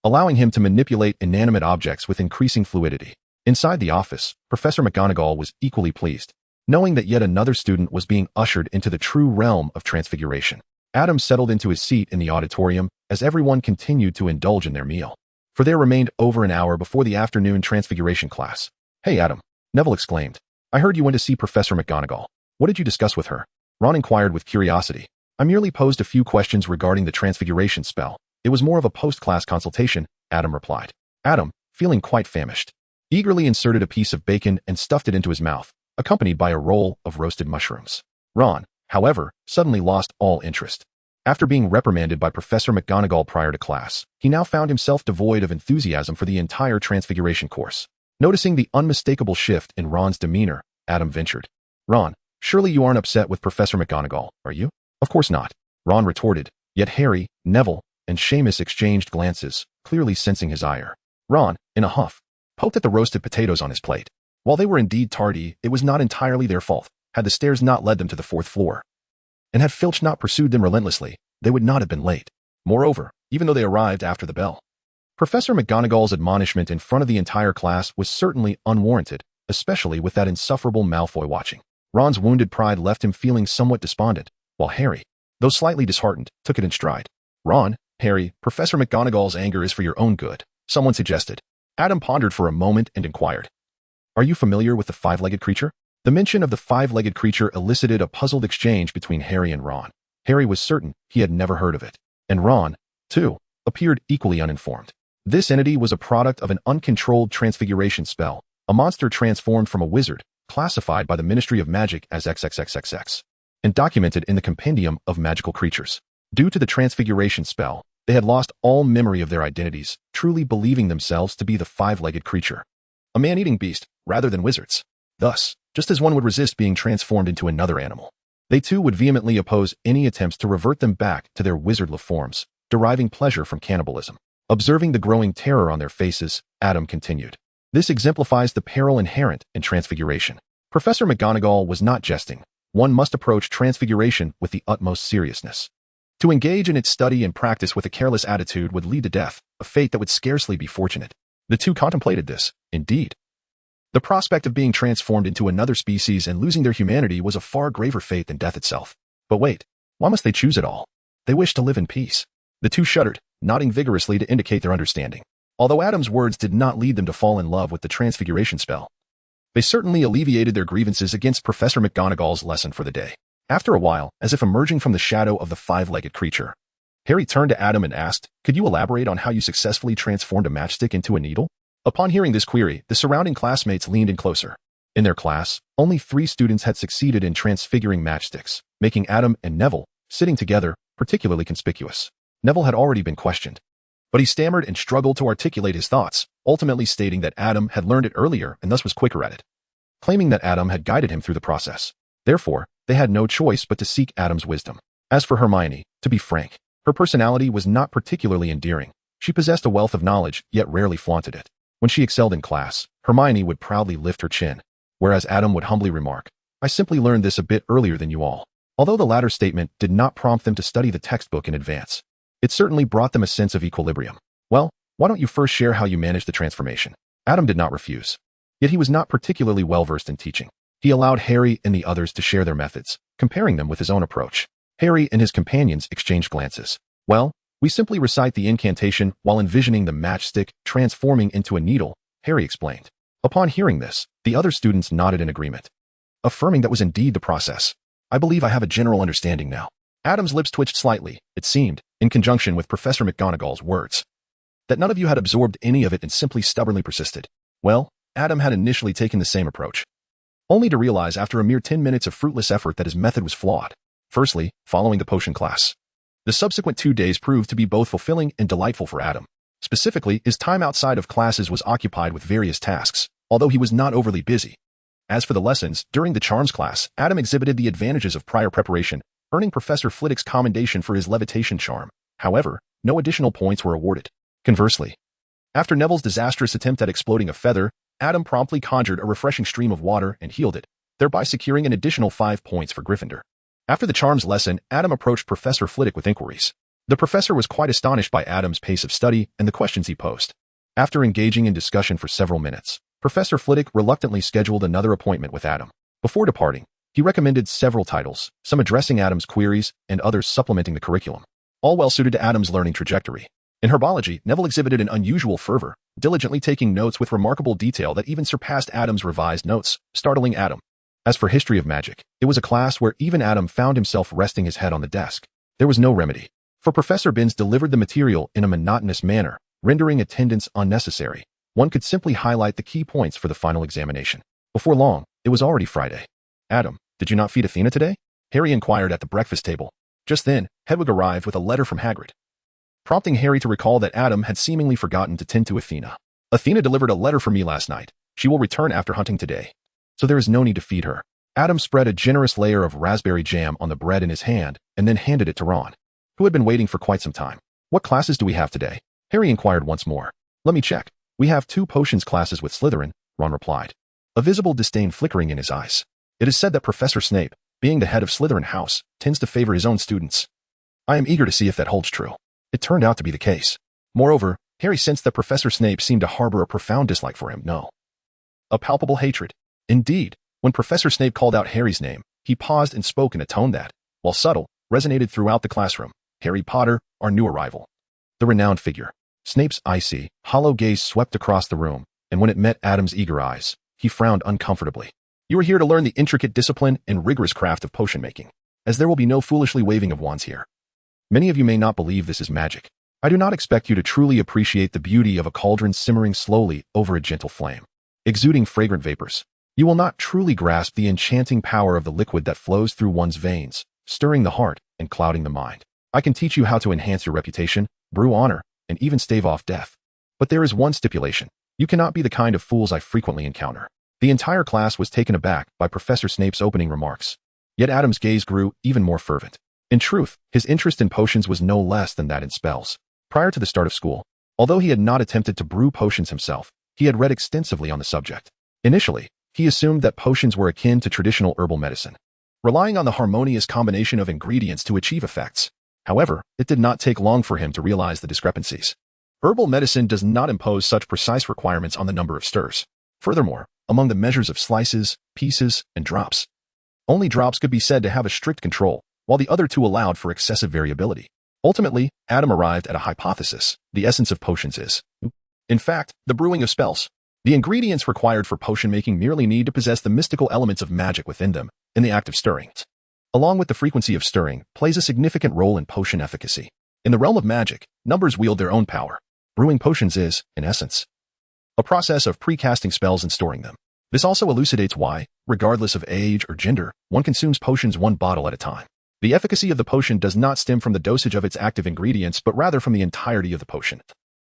allowing him to manipulate inanimate objects with increasing fluidity. Inside the office, Professor McGonagall was equally pleased, knowing that yet another student was being ushered into the true realm of transfiguration. Adam settled into his seat in the auditorium as everyone continued to indulge in their meal, for there remained over an hour before the afternoon transfiguration class. "Hey, Adam," Neville exclaimed. "I heard you went to see Professor McGonagall. What did you discuss with her?" Ron inquired with curiosity. "I merely posed a few questions regarding the transfiguration spell. It was more of a post-class consultation," Adam replied. Adam, feeling quite famished, eagerly inserted a piece of bacon and stuffed it into his mouth, accompanied by a roll of roasted mushrooms. Ron, however, suddenly lost all interest. After being reprimanded by Professor McGonagall prior to class, he now found himself devoid of enthusiasm for the entire transfiguration course. Noticing the unmistakable shift in Ron's demeanor, Adam ventured. "Ron, surely you aren't upset with Professor McGonagall, are you?" "Of course not," Ron retorted, yet Harry, Neville, and Seamus exchanged glances, clearly sensing his ire. Ron, in a huff, poked at the roasted potatoes on his plate. While they were indeed tardy, it was not entirely their fault. Had the stairs not led them to the 4th floor, and had Filch not pursued them relentlessly, they would not have been late. Moreover, even though they arrived after the bell, Professor McGonagall's admonishment in front of the entire class was certainly unwarranted, especially with that insufferable Malfoy watching. Ron's wounded pride left him feeling somewhat despondent, while Harry, though slightly disheartened, took it in stride. "Ron, Harry, Professor McGonagall's anger is for your own good," someone suggested. Adam pondered for a moment and inquired, "Are you familiar with the 5-legged creature?" The mention of the 5-legged creature elicited a puzzled exchange between Harry and Ron. Harry was certain he had never heard of it, and Ron, too, appeared equally uninformed. This entity was a product of an uncontrolled transfiguration spell, a monster transformed from a wizard, classified by the Ministry of Magic as XXXXX, and documented in the Compendium of Magical Creatures. Due to the transfiguration spell, they had lost all memory of their identities, truly believing themselves to be the 5-legged creature, a man-eating beast, rather than wizards. Thus, just as one would resist being transformed into another animal, they too would vehemently oppose any attempts to revert them back to their wizardly forms, deriving pleasure from cannibalism. Observing the growing terror on their faces, Adam continued. This exemplifies the peril inherent in transfiguration. Professor McGonagall was not jesting. One must approach transfiguration with the utmost seriousness. To engage in its study and practice with a careless attitude would lead to death, a fate that would scarcely be fortunate. The two contemplated this, indeed. The prospect of being transformed into another species and losing their humanity was a far graver fate than death itself. But wait, why must they choose it all? They wish to live in peace. The two shuddered, nodding vigorously to indicate their understanding. Although Adam's words did not lead them to fall in love with the transfiguration spell, they certainly alleviated their grievances against Professor McGonagall's lesson for the day. After a while, as if emerging from the shadow of the 5-legged creature, Harry turned to Adam and asked, "Could you elaborate on how you successfully transformed a matchstick into a needle?" Upon hearing this query, the surrounding classmates leaned in closer. In their class, only 3 students had succeeded in transfiguring matchsticks, making Adam and Neville, sitting together, particularly conspicuous. Neville had already been questioned, but he stammered and struggled to articulate his thoughts, ultimately stating that Adam had learned it earlier and thus was quicker at it, claiming that Adam had guided him through the process. Therefore, they had no choice but to seek Adam's wisdom. As for Hermione, to be frank, her personality was not particularly endearing. She possessed a wealth of knowledge, yet rarely flaunted it. When she excelled in class, Hermione would proudly lift her chin, whereas Adam would humbly remark, "I simply learned this a bit earlier than you all." Although the latter statement did not prompt them to study the textbook in advance, it certainly brought them a sense of equilibrium. "Well, why don't you first share how you managed the transformation?" Adam did not refuse. Yet he was not particularly well-versed in teaching. He allowed Harry and the others to share their methods, comparing them with his own approach. Harry and his companions exchanged glances. "Well, we simply recite the incantation while envisioning the matchstick transforming into a needle," Harry explained. Upon hearing this, the other students nodded in agreement, affirming that was indeed the process. "I believe I have a general understanding now." Adam's lips twitched slightly, it seemed, in conjunction with Professor McGonagall's words, that none of you had absorbed any of it and simply stubbornly persisted. Well, Adam had initially taken the same approach, only to realize after a mere 10 minutes of fruitless effort that his method was flawed. Firstly, following the potion class, the subsequent 2 days proved to be both fulfilling and delightful for Adam. Specifically, his time outside of classes was occupied with various tasks, although he was not overly busy. As for the lessons, during the charms class, Adam exhibited the advantages of prior preparation, earning Professor Flitwick's commendation for his levitation charm. However, no additional points were awarded. Conversely, after Neville's disastrous attempt at exploding a feather, Adam promptly conjured a refreshing stream of water and healed it, thereby securing an additional 5 points for Gryffindor. After the charms lesson, Adam approached Professor Flitwick with inquiries. The professor was quite astonished by Adam's pace of study and the questions he posed. After engaging in discussion for several minutes, Professor Flitwick reluctantly scheduled another appointment with Adam. Before departing, he recommended several titles, some addressing Adam's queries and others supplementing the curriculum, all well suited to Adam's learning trajectory. In herbology, Neville exhibited an unusual fervor, diligently taking notes with remarkable detail that even surpassed Adam's revised notes, startling Adam. As for history of magic, it was a class where even Adam found himself resting his head on the desk. There was no remedy, for Professor Binns delivered the material in a monotonous manner, rendering attendance unnecessary. One could simply highlight the key points for the final examination. Before long, it was already Friday. Adam, did you not feed Athena today? Harry inquired at the breakfast table. Just then, Hedwig arrived with a letter from Hagrid, prompting Harry to recall that Adam had seemingly forgotten to tend to Athena. Athena delivered a letter for me last night. She will return after hunting today, so there is no need to feed her. Adam spread a generous layer of raspberry jam on the bread in his hand and then handed it to Ron, who had been waiting for quite some time. What classes do we have today? Harry inquired once more. Let me check. We have 2 potions classes with Slytherin, Ron replied, a visible disdain flickering in his eyes. It is said that Professor Snape, being the head of Slytherin House, tends to favor his own students. I am eager to see if that holds true. It turned out to be the case. Moreover, Harry sensed that Professor Snape seemed to harbor a profound dislike for him. No, a palpable hatred. Indeed, when Professor Snape called out Harry's name, he paused and spoke in a tone that, while subtle, resonated throughout the classroom. Harry Potter, our new arrival. The renowned figure. Snape's icy, hollow gaze swept across the room, and when it met Adam's eager eyes, he frowned uncomfortably. You are here to learn the intricate discipline and rigorous craft of potion making, as there will be no foolishly waving of wands here. Many of you may not believe this is magic. I do not expect you to truly appreciate the beauty of a cauldron simmering slowly over a gentle flame, exuding fragrant vapors. You will not truly grasp the enchanting power of the liquid that flows through one's veins, stirring the heart and clouding the mind. I can teach you how to enhance your reputation, brew honor, and even stave off death. But there is one stipulation. You cannot be the kind of fools I frequently encounter. The entire class was taken aback by Professor Snape's opening remarks. Yet Adam's gaze grew even more fervent. In truth, his interest in potions was no less than that in spells. Prior to the start of school, although he had not attempted to brew potions himself, he had read extensively on the subject. Initially, he assumed that potions were akin to traditional herbal medicine, relying on the harmonious combination of ingredients to achieve effects. However, it did not take long for him to realize the discrepancies. Herbal medicine does not impose such precise requirements on the number of stirs. Furthermore, among the measures of slices, pieces, and drops, only drops could be said to have a strict control, while the other 2 allowed for excessive variability. Ultimately, Adam arrived at a hypothesis. The essence of potions is, in fact, the brewing of spells. The ingredients required for potion making merely need to possess the mystical elements of magic within them in the act of stirring. Along with the frequency of stirring, plays a significant role in potion efficacy. In the realm of magic, numbers wield their own power. Brewing potions is, in essence, a process of pre-casting spells and storing them. This also elucidates why, regardless of age or gender, one consumes potions 1 bottle at a time. The efficacy of the potion does not stem from the dosage of its active ingredients but rather from the entirety of the potion,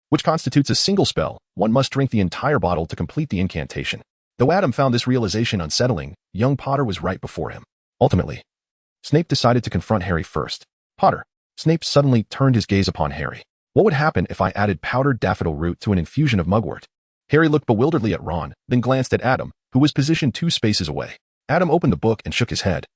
which constitutes a single spell. One must drink the entire bottle to complete the incantation. Though Adam found this realization unsettling, young Potter was right before him. Ultimately, Snape decided to confront Harry first. Potter. Snape suddenly turned his gaze upon Harry. What would happen if I added powdered daffodil root to an infusion of mugwort? Harry looked bewilderedly at Ron, then glanced at Adam, who was positioned 2 spaces away. Adam opened the book and shook his head,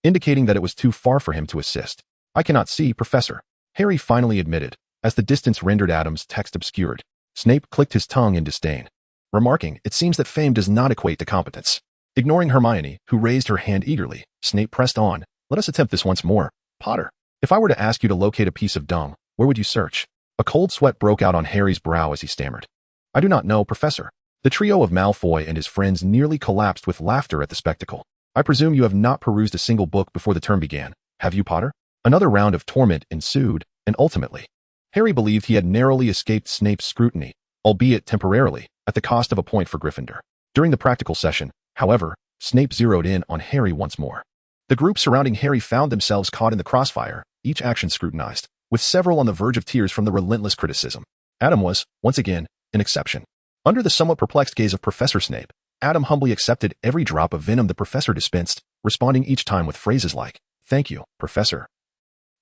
indicating that it was too far for him to assist. I cannot see, Professor, Harry finally admitted, as the distance rendered Adam's text obscured. Snape clicked his tongue in disdain, remarking, it seems that fame does not equate to competence. Ignoring Hermione, who raised her hand eagerly, Snape pressed on. Let us attempt this once more. Potter, if I were to ask you to locate a piece of dung, where would you search? A cold sweat broke out on Harry's brow as he stammered. I do not know, Professor. The trio of Malfoy and his friends nearly collapsed with laughter at the spectacle. I presume you have not perused a single book before the term began, have you, Potter? Another round of torment ensued, and ultimately, Harry believed he had narrowly escaped Snape's scrutiny, albeit temporarily, at the cost of a point for Gryffindor. During the practical session, however, Snape zeroed in on Harry once more. The group surrounding Harry found themselves caught in the crossfire, each action scrutinized, with several on the verge of tears from the relentless criticism. Adam was, once again, an exception. Under the somewhat perplexed gaze of Professor Snape, Adam humbly accepted every drop of venom the professor dispensed, responding each time with phrases like, "Thank you, Professor.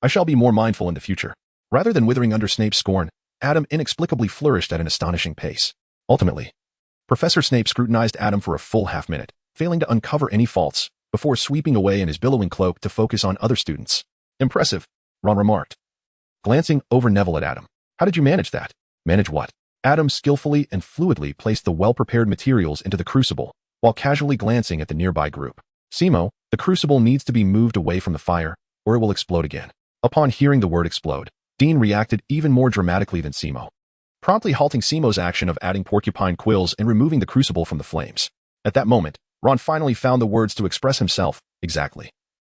I shall be more mindful in the future." Rather than withering under Snape's scorn, Adam inexplicably flourished at an astonishing pace. Ultimately, Professor Snape scrutinized Adam for a full half-minute, failing to uncover any faults, before sweeping away in his billowing cloak to focus on other students. Impressive, Ron remarked, glancing over Neville at Adam. How did you manage that? Manage what? Adam skillfully and fluidly placed the well-prepared materials into the crucible, while casually glancing at the nearby group. Simo, the crucible needs to be moved away from the fire, or it will explode again. Upon hearing the word explode, Dean reacted even more dramatically than Simo, promptly halting Simo's action of adding porcupine quills and removing the crucible from the flames. At that moment, Ron finally found the words to express himself. Exactly.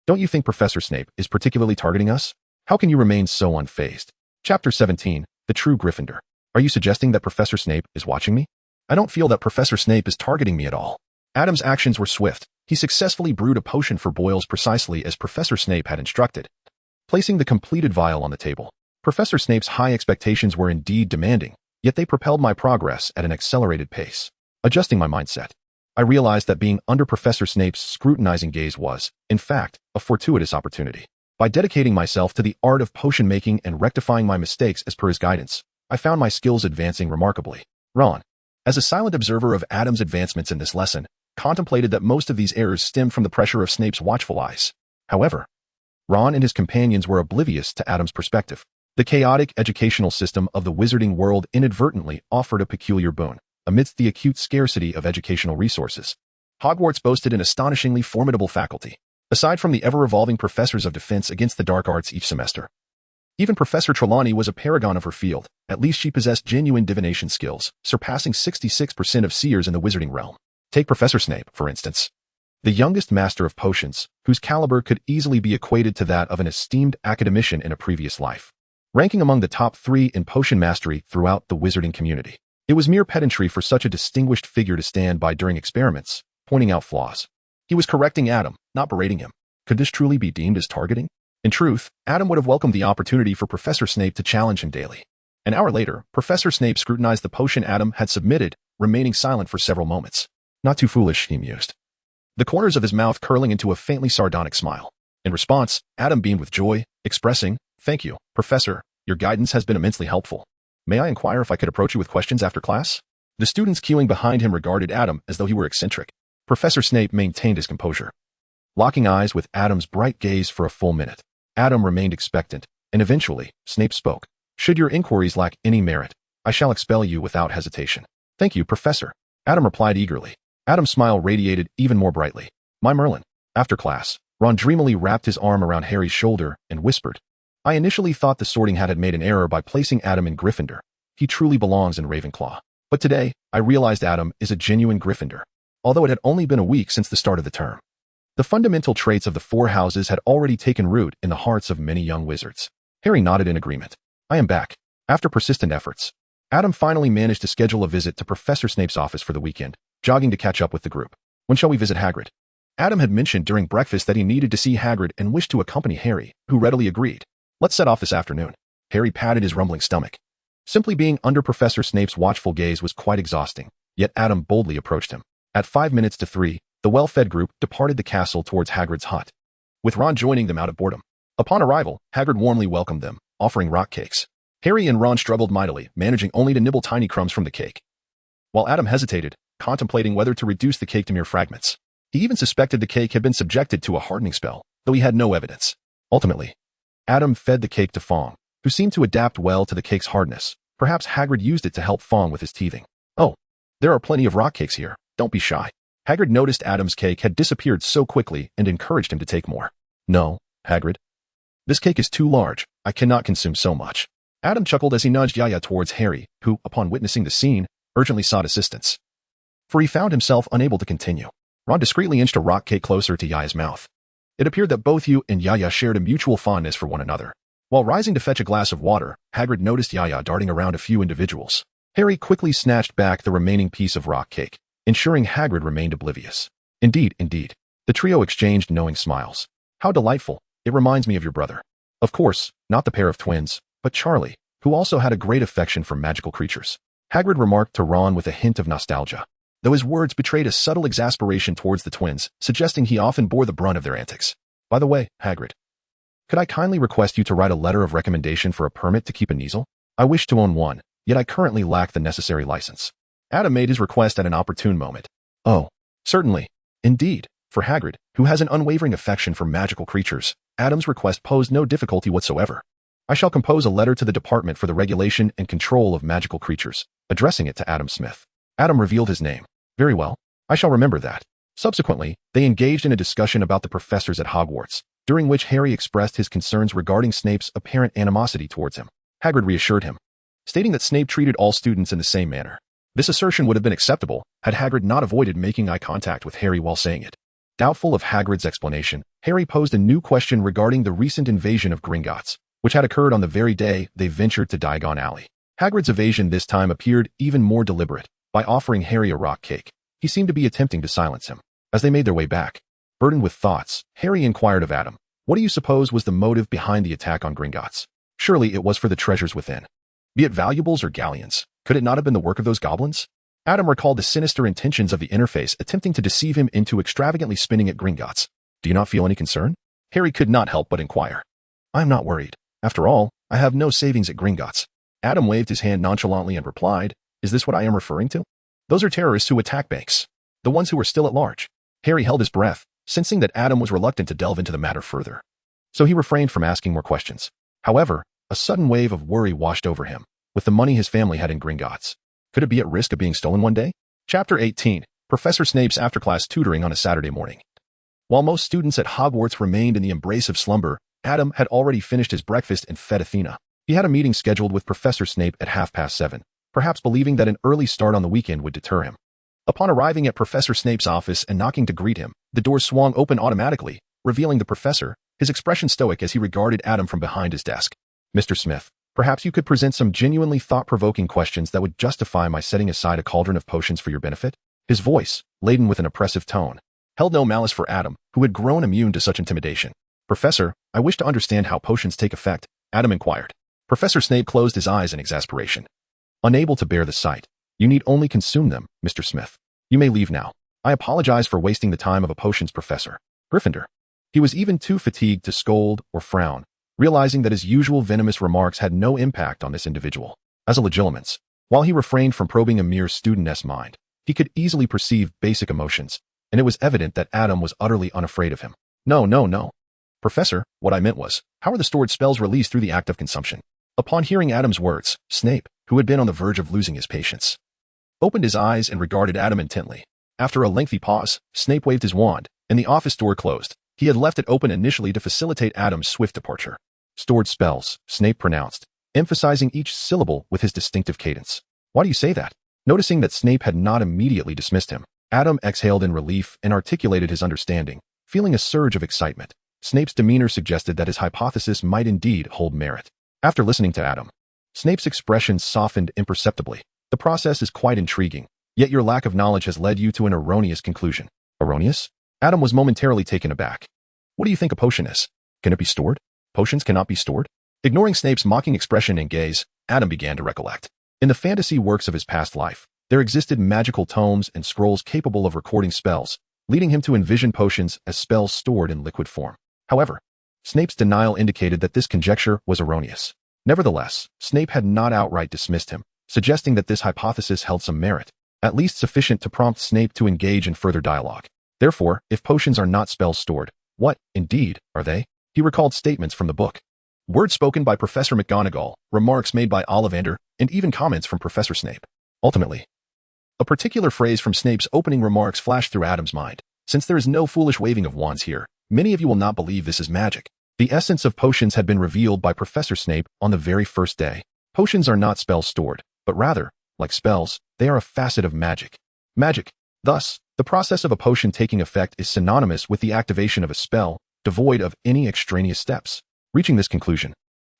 Don't you think Professor Snape is particularly targeting us? How can you remain so unfazed? Chapter 17, The True Gryffindor. Are you suggesting that Professor Snape is watching me? I don't feel that Professor Snape is targeting me at all. Adam's actions were swift. He successfully brewed a potion for boils precisely as Professor Snape had instructed, placing the completed vial on the table. Professor Snape's high expectations were indeed demanding, yet they propelled my progress at an accelerated pace. Adjusting my mindset, I realized that being under Professor Snape's scrutinizing gaze was, in fact, a fortuitous opportunity. By dedicating myself to the art of potion making and rectifying my mistakes as per his guidance, I found my skills advancing remarkably. Ron, as a silent observer of Adam's advancements in this lesson, contemplated that most of these errors stemmed from the pressure of Snape's watchful eyes. However, Ron and his companions were oblivious to Adam's perspective. The chaotic educational system of the wizarding world inadvertently offered a peculiar boon. Amidst the acute scarcity of educational resources, Hogwarts boasted an astonishingly formidable faculty. Aside from the ever-evolving professors of defense against the dark arts each semester, even Professor Trelawney was a paragon of her field. At least she possessed genuine divination skills, surpassing 66% of seers in the wizarding realm. Take Professor Snape, for instance, the youngest master of potions, whose caliber could easily be equated to that of an esteemed academician in a previous life, ranking among the top 3 in potion mastery throughout the wizarding community. It was mere pedantry for such a distinguished figure to stand by during experiments, pointing out flaws. He was correcting Adam, not berating him. Could this truly be deemed as targeting? In truth, Adam would have welcomed the opportunity for Professor Snape to challenge him daily. An hour later, Professor Snape scrutinized the potion Adam had submitted, remaining silent for several moments. Not too foolish, he mused, the corners of his mouth curling into a faintly sardonic smile. In response, Adam beamed with joy, expressing, "Thank you, Professor. Your guidance has been immensely helpful. May I inquire if I could approach you with questions after class?" The students queuing behind him regarded Adam as though he were eccentric. Professor Snape maintained his composure, locking eyes with Adam's bright gaze for a full minute. Adam remained expectant, and eventually, Snape spoke. "Should your inquiries lack any merit, I shall expel you without hesitation." "Thank you, Professor," Adam replied eagerly. Adam's smile radiated even more brightly. "My Merlin." After class, Ron dreamily wrapped his arm around Harry's shoulder and whispered, "I initially thought the Sorting Hat had made an error by placing Adam in Gryffindor. He truly belongs in Ravenclaw. But today, I realized Adam is a genuine Gryffindor, although it had only been a week since the start of the term. The fundamental traits of the 4 houses had already taken root in the hearts of many young wizards." Harry nodded in agreement. "I am back." After persistent efforts, Adam finally managed to schedule a visit to Professor Snape's office for the weekend, jogging to catch up with the group. "When shall we visit Hagrid?" Adam had mentioned during breakfast that he needed to see Hagrid and wished to accompany Harry, who readily agreed. "Let's set off this afternoon." Harry patted his rumbling stomach. Simply being under Professor Snape's watchful gaze was quite exhausting, yet Adam boldly approached him. At 5 minutes to 3, the well-fed group departed the castle towards Hagrid's hut, with Ron joining them out of boredom. Upon arrival, Hagrid warmly welcomed them, offering rock cakes. Harry and Ron struggled mightily, managing only to nibble tiny crumbs from the cake, while Adam hesitated, contemplating whether to reduce the cake to mere fragments. He even suspected the cake had been subjected to a hardening spell, though he had no evidence. Ultimately, Adam fed the cake to Fong, who seemed to adapt well to the cake's hardness. Perhaps Hagrid used it to help Fong with his teething. "Oh, there are plenty of rock cakes here. Don't be shy." Hagrid noticed Adam's cake had disappeared so quickly and encouraged him to take more. "No, Hagrid. This cake is too large. I cannot consume so much." Adam chuckled as he nudged Yaya towards Harry, who, upon witnessing the scene, urgently sought assistance, for he found himself unable to continue. Ron discreetly inched a rock cake closer to Yaya's mouth. It appeared that both you and Yaya shared a mutual fondness for one another. While rising to fetch a glass of water, Hagrid noticed Yaya darting around a few individuals. Harry quickly snatched back the remaining piece of rock cake, ensuring Hagrid remained oblivious. Indeed. The trio exchanged knowing smiles. "How delightful. It reminds me of your brother." Of course, not the pair of twins, but Charlie, who also had a great affection for magical creatures. Hagrid remarked to Ron with a hint of nostalgia, though his words betrayed a subtle exasperation towards the twins, suggesting he often bore the brunt of their antics. "By the way, Hagrid," Could I kindly request you to write a letter of recommendation for a permit to keep a Kneasel? I wish to own one, yet I currently lack the necessary license. Adam made his request at an opportune moment. Oh, certainly. Indeed, for Hagrid, who has an unwavering affection for magical creatures, Adam's request posed no difficulty whatsoever. I shall compose a letter to the Department for the Regulation and Control of Magical Creatures, addressing it to Adam Smith. Adam revealed his name. Very well. I shall remember that. Subsequently, they engaged in a discussion about the professors at Hogwarts, during which Harry expressed his concerns regarding Snape's apparent animosity towards him. Hagrid reassured him, stating that Snape treated all students in the same manner. This assertion would have been acceptable had Hagrid not avoided making eye contact with Harry while saying it. Doubtful of Hagrid's explanation, Harry posed a new question regarding the recent invasion of Gringotts, which had occurred on the very day they ventured to Diagon Alley. Hagrid's evasion this time appeared even more deliberate. By offering Harry a rock cake, he seemed to be attempting to silence him. As they made their way back, burdened with thoughts, Harry inquired of Adam, "What do you suppose was the motive behind the attack on Gringotts? Surely it was for the treasures within. Be it valuables or galleons, could it not have been the work of those goblins?" Adam recalled the sinister intentions of the interface attempting to deceive him into extravagantly spinning at Gringotts. "Do you not feel any concern?" Harry could not help but inquire. "I am not worried. After all, I have no savings at Gringotts." Adam waved his hand nonchalantly and replied, "Is this what I am referring to? Those are terrorists who attack banks. The ones who are still at large." Harry held his breath, sensing that Adam was reluctant to delve into the matter further. So he refrained from asking more questions. However, a sudden wave of worry washed over him, with the money his family had in Gringotts. Could it be at risk of being stolen one day? Chapter 18, Professor Snape's after-class tutoring on a Saturday morning. While most students at Hogwarts remained in the embrace of slumber, Adam had already finished his breakfast and fed Athena. He had a meeting scheduled with Professor Snape at 7:30, perhaps believing that an early start on the weekend would deter him. Upon arriving at Professor Snape's office and knocking to greet him, the doors swung open automatically, revealing the professor, his expression stoic as he regarded Adam from behind his desk. "Mr. Smith, perhaps you could present some genuinely thought-provoking questions that would justify my setting aside a cauldron of potions for your benefit?" His voice, laden with an oppressive tone, held no malice for Adam, who had grown immune to such intimidation. "Professor, I wish to understand how potions take effect," Adam inquired. Professor Snape closed his eyes in exasperation. Unable to bear the sight, "You need only consume them, Mr. Smith. You may leave now. I apologize for wasting the time of a potions professor." Gryffindor. He was even too fatigued to scold or frown, realizing that his usual venomous remarks had no impact on this individual. As a legilimens, while he refrained from probing a mere student's mind, he could easily perceive basic emotions, and it was evident that Adam was utterly unafraid of him. No. Professor, what I meant was, how are the stored spells released through the act of consumption?" Upon hearing Adam's words, Snape, who had been on the verge of losing his patience, opened his eyes and regarded Adam intently. After a lengthy pause, Snape waved his wand, and the office door closed. He had left it open initially to facilitate Adam's swift departure. "Stored spells," Snape pronounced, emphasizing each syllable with his distinctive cadence. "Why do you say that?" Noticing that Snape had not immediately dismissed him, Adam exhaled in relief and articulated his understanding, feeling a surge of excitement. Snape's demeanor suggested that his hypothesis might indeed hold merit. After listening to Adam, Snape's expression softened imperceptibly. "The process is quite intriguing, yet your lack of knowledge has led you to an erroneous conclusion." "Erroneous?" Adam was momentarily taken aback. "What do you think a potion is? Can it be stored? Potions cannot be stored?" Ignoring Snape's mocking expression and gaze, Adam began to recollect. In the fantasy works of his past life, there existed magical tomes and scrolls capable of recording spells, leading him to envision potions as spells stored in liquid form. However, Snape's denial indicated that this conjecture was erroneous. Nevertheless, Snape had not outright dismissed him, suggesting that this hypothesis held some merit, at least sufficient to prompt Snape to engage in further dialogue. Therefore, if potions are not spells stored, what, indeed, are they? He recalled statements from the book. Words spoken by Professor McGonagall, remarks made by Ollivander, and even comments from Professor Snape. Ultimately, a particular phrase from Snape's opening remarks flashed through Adam's mind. "Since there is no foolish waving of wands here, many of you will not believe this is magic." The essence of potions had been revealed by Professor Snape on the very first day. Potions are not spells stored, but rather, like spells, they are a facet of magic. Thus, the process of a potion taking effect is synonymous with the activation of a spell, devoid of any extraneous steps. Reaching this conclusion,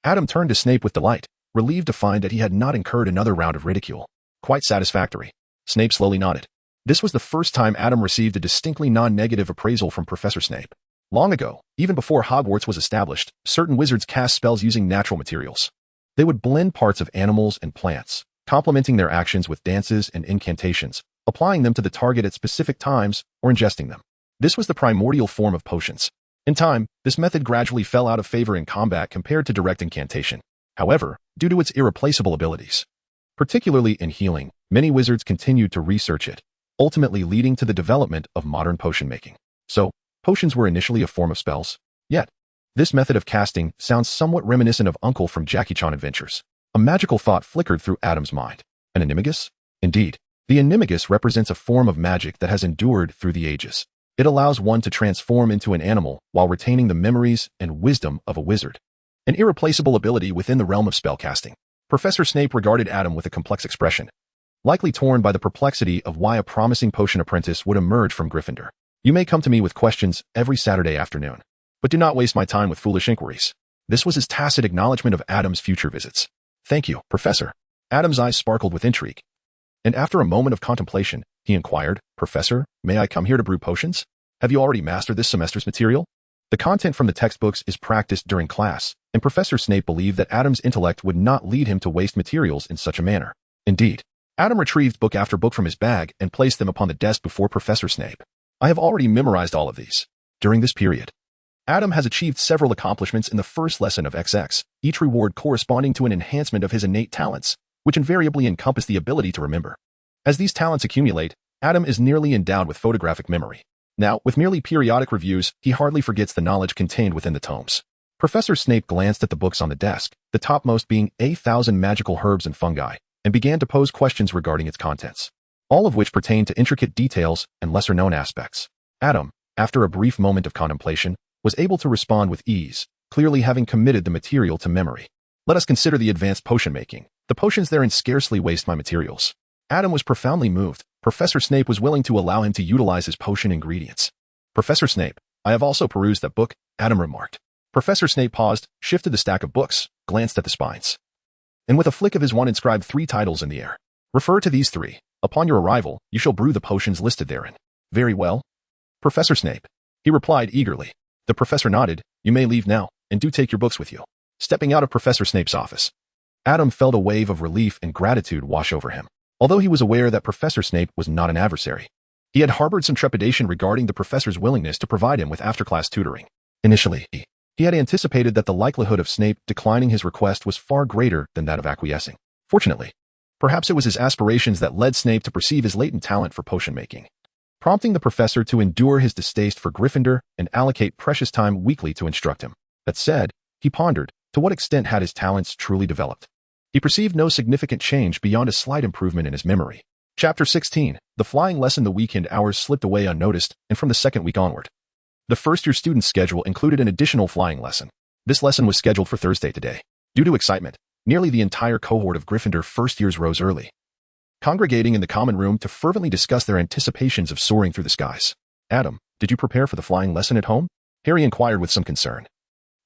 Adam turned to Snape with delight, relieved to find that he had not incurred another round of ridicule. "Quite satisfactory." Snape slowly nodded. This was the first time Adam received a distinctly non-negative appraisal from Professor Snape. Long ago, even before Hogwarts was established, certain wizards cast spells using natural materials. They would blend parts of animals and plants, complementing their actions with dances and incantations, applying them to the target at specific times or ingesting them. This was the primordial form of potions. In time, this method gradually fell out of favor in combat compared to direct incantation. However, due to its irreplaceable abilities, particularly in healing, many wizards continued to research it, ultimately leading to the development of modern potion making. So, potions were initially a form of spells. Yet, this method of casting sounds somewhat reminiscent of Uncle from Jackie Chan Adventures. A magical thought flickered through Adam's mind. An animagus? Indeed. The animagus represents a form of magic that has endured through the ages. It allows one to transform into an animal while retaining the memories and wisdom of a wizard. An irreplaceable ability within the realm of spellcasting. Professor Snape regarded Adam with a complex expression, likely torn by the perplexity of why a promising potion apprentice would emerge from Gryffindor. You may come to me with questions every Saturday afternoon, but do not waste my time with foolish inquiries. This was his tacit acknowledgement of Adam's future visits. Thank you, Professor. Adam's eyes sparkled with intrigue. And after a moment of contemplation, he inquired, Professor, may I come here to brew potions? Have you already mastered this semester's material? The content from the textbooks is practiced during class, and Professor Snape believed that Adam's intellect would not lead him to waste materials in such a manner. Indeed, Adam retrieved book after book from his bag and placed them upon the desk before Professor Snape. I have already memorized all of these. During this period, Adam has achieved several accomplishments in the first lesson of XX, each reward corresponding to an enhancement of his innate talents, which invariably encompass the ability to remember. As these talents accumulate, Adam is nearly endowed with photographic memory. Now, with merely periodic reviews, he hardly forgets the knowledge contained within the tomes. Professor Snape glanced at the books on the desk, the topmost being 1,000 magical herbs and fungi, and began to pose questions regarding its contents, all of which pertain to intricate details and lesser-known aspects. Adam, after a brief moment of contemplation, was able to respond with ease, clearly having committed the material to memory. Let us consider the advanced potion making. The potions therein scarcely waste my materials. Adam was profoundly moved. Professor Snape was willing to allow him to utilize his potion ingredients. Professor Snape, I have also perused that book, Adam remarked. Professor Snape paused, shifted the stack of books, glanced at the spines, and with a flick of his wand inscribed 3 titles in the air. Refer to these 3. Upon your arrival, you shall brew the potions listed therein. Very well, Professor Snape, he replied eagerly. The professor nodded. You may leave now, and do take your books with you. Stepping out of Professor Snape's office, Adam felt a wave of relief and gratitude wash over him. Although he was aware that Professor Snape was not an adversary, he had harbored some trepidation regarding the professor's willingness to provide him with after-class tutoring. Initially, he had anticipated that the likelihood of Snape declining his request was far greater than that of acquiescing. Fortunately, perhaps it was his aspirations that led Snape to perceive his latent talent for potion making, prompting the professor to endure his distaste for Gryffindor and allocate precious time weekly to instruct him. That said, he pondered, to what extent had his talents truly developed? He perceived no significant change beyond a slight improvement in his memory. Chapter 16. The flying lesson. The weekend hours slipped away unnoticed, and from the second week onward, the first-year student's schedule included an additional flying lesson. This lesson was scheduled for Thursday today. Due to excitement, nearly the entire cohort of Gryffindor first years rose early, congregating in the common room to fervently discuss their anticipations of soaring through the skies. Adam, did you prepare for the flying lesson at home? Harry inquired with some concern.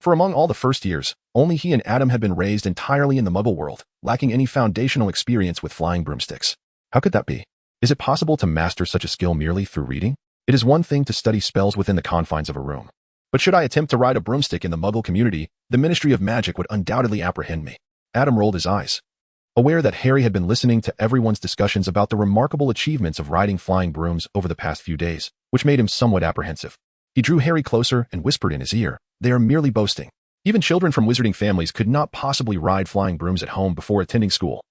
For among all the first years, only he and Adam had been raised entirely in the Muggle world, lacking any foundational experience with flying broomsticks. How could that be? Is it possible to master such a skill merely through reading? It is one thing to study spells within the confines of a room, but should I attempt to ride a broomstick in the Muggle community, the Ministry of Magic would undoubtedly apprehend me. Adam rolled his eyes, aware that Harry had been listening to everyone's discussions about the remarkable achievements of riding flying brooms over the past few days, which made him somewhat apprehensive. He drew Harry closer and whispered in his ear, "They are merely boasting. Even children from wizarding families could not possibly ride flying brooms at home before attending school.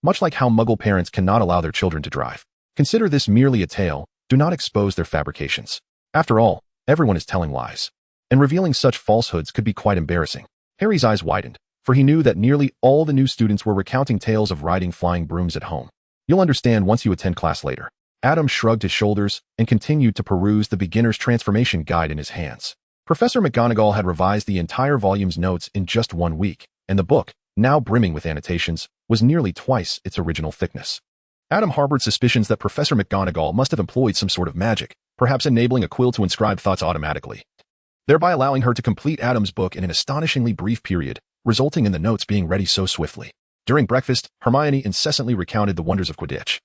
Much like how Muggle parents cannot allow their children to drive. Consider this merely a tale. Do not expose their fabrications. After all, everyone is telling lies, and revealing such falsehoods could be quite embarrassing." Harry's eyes widened, for he knew that nearly all the new students were recounting tales of riding flying brooms at home. You'll understand once you attend class later. Adam shrugged his shoulders and continued to peruse the beginner's transformation guide in his hands. Professor McGonagall had revised the entire volume's notes in just 1 week, and the book, now brimming with annotations, was nearly twice its original thickness. Adam harbored suspicions that Professor McGonagall must have employed some sort of magic, perhaps enabling a quill to inscribe thoughts automatically, thereby allowing her to complete Adam's book in an astonishingly brief period, resulting in the notes being ready so swiftly. During breakfast, Hermione incessantly recounted the wonders of Quidditch,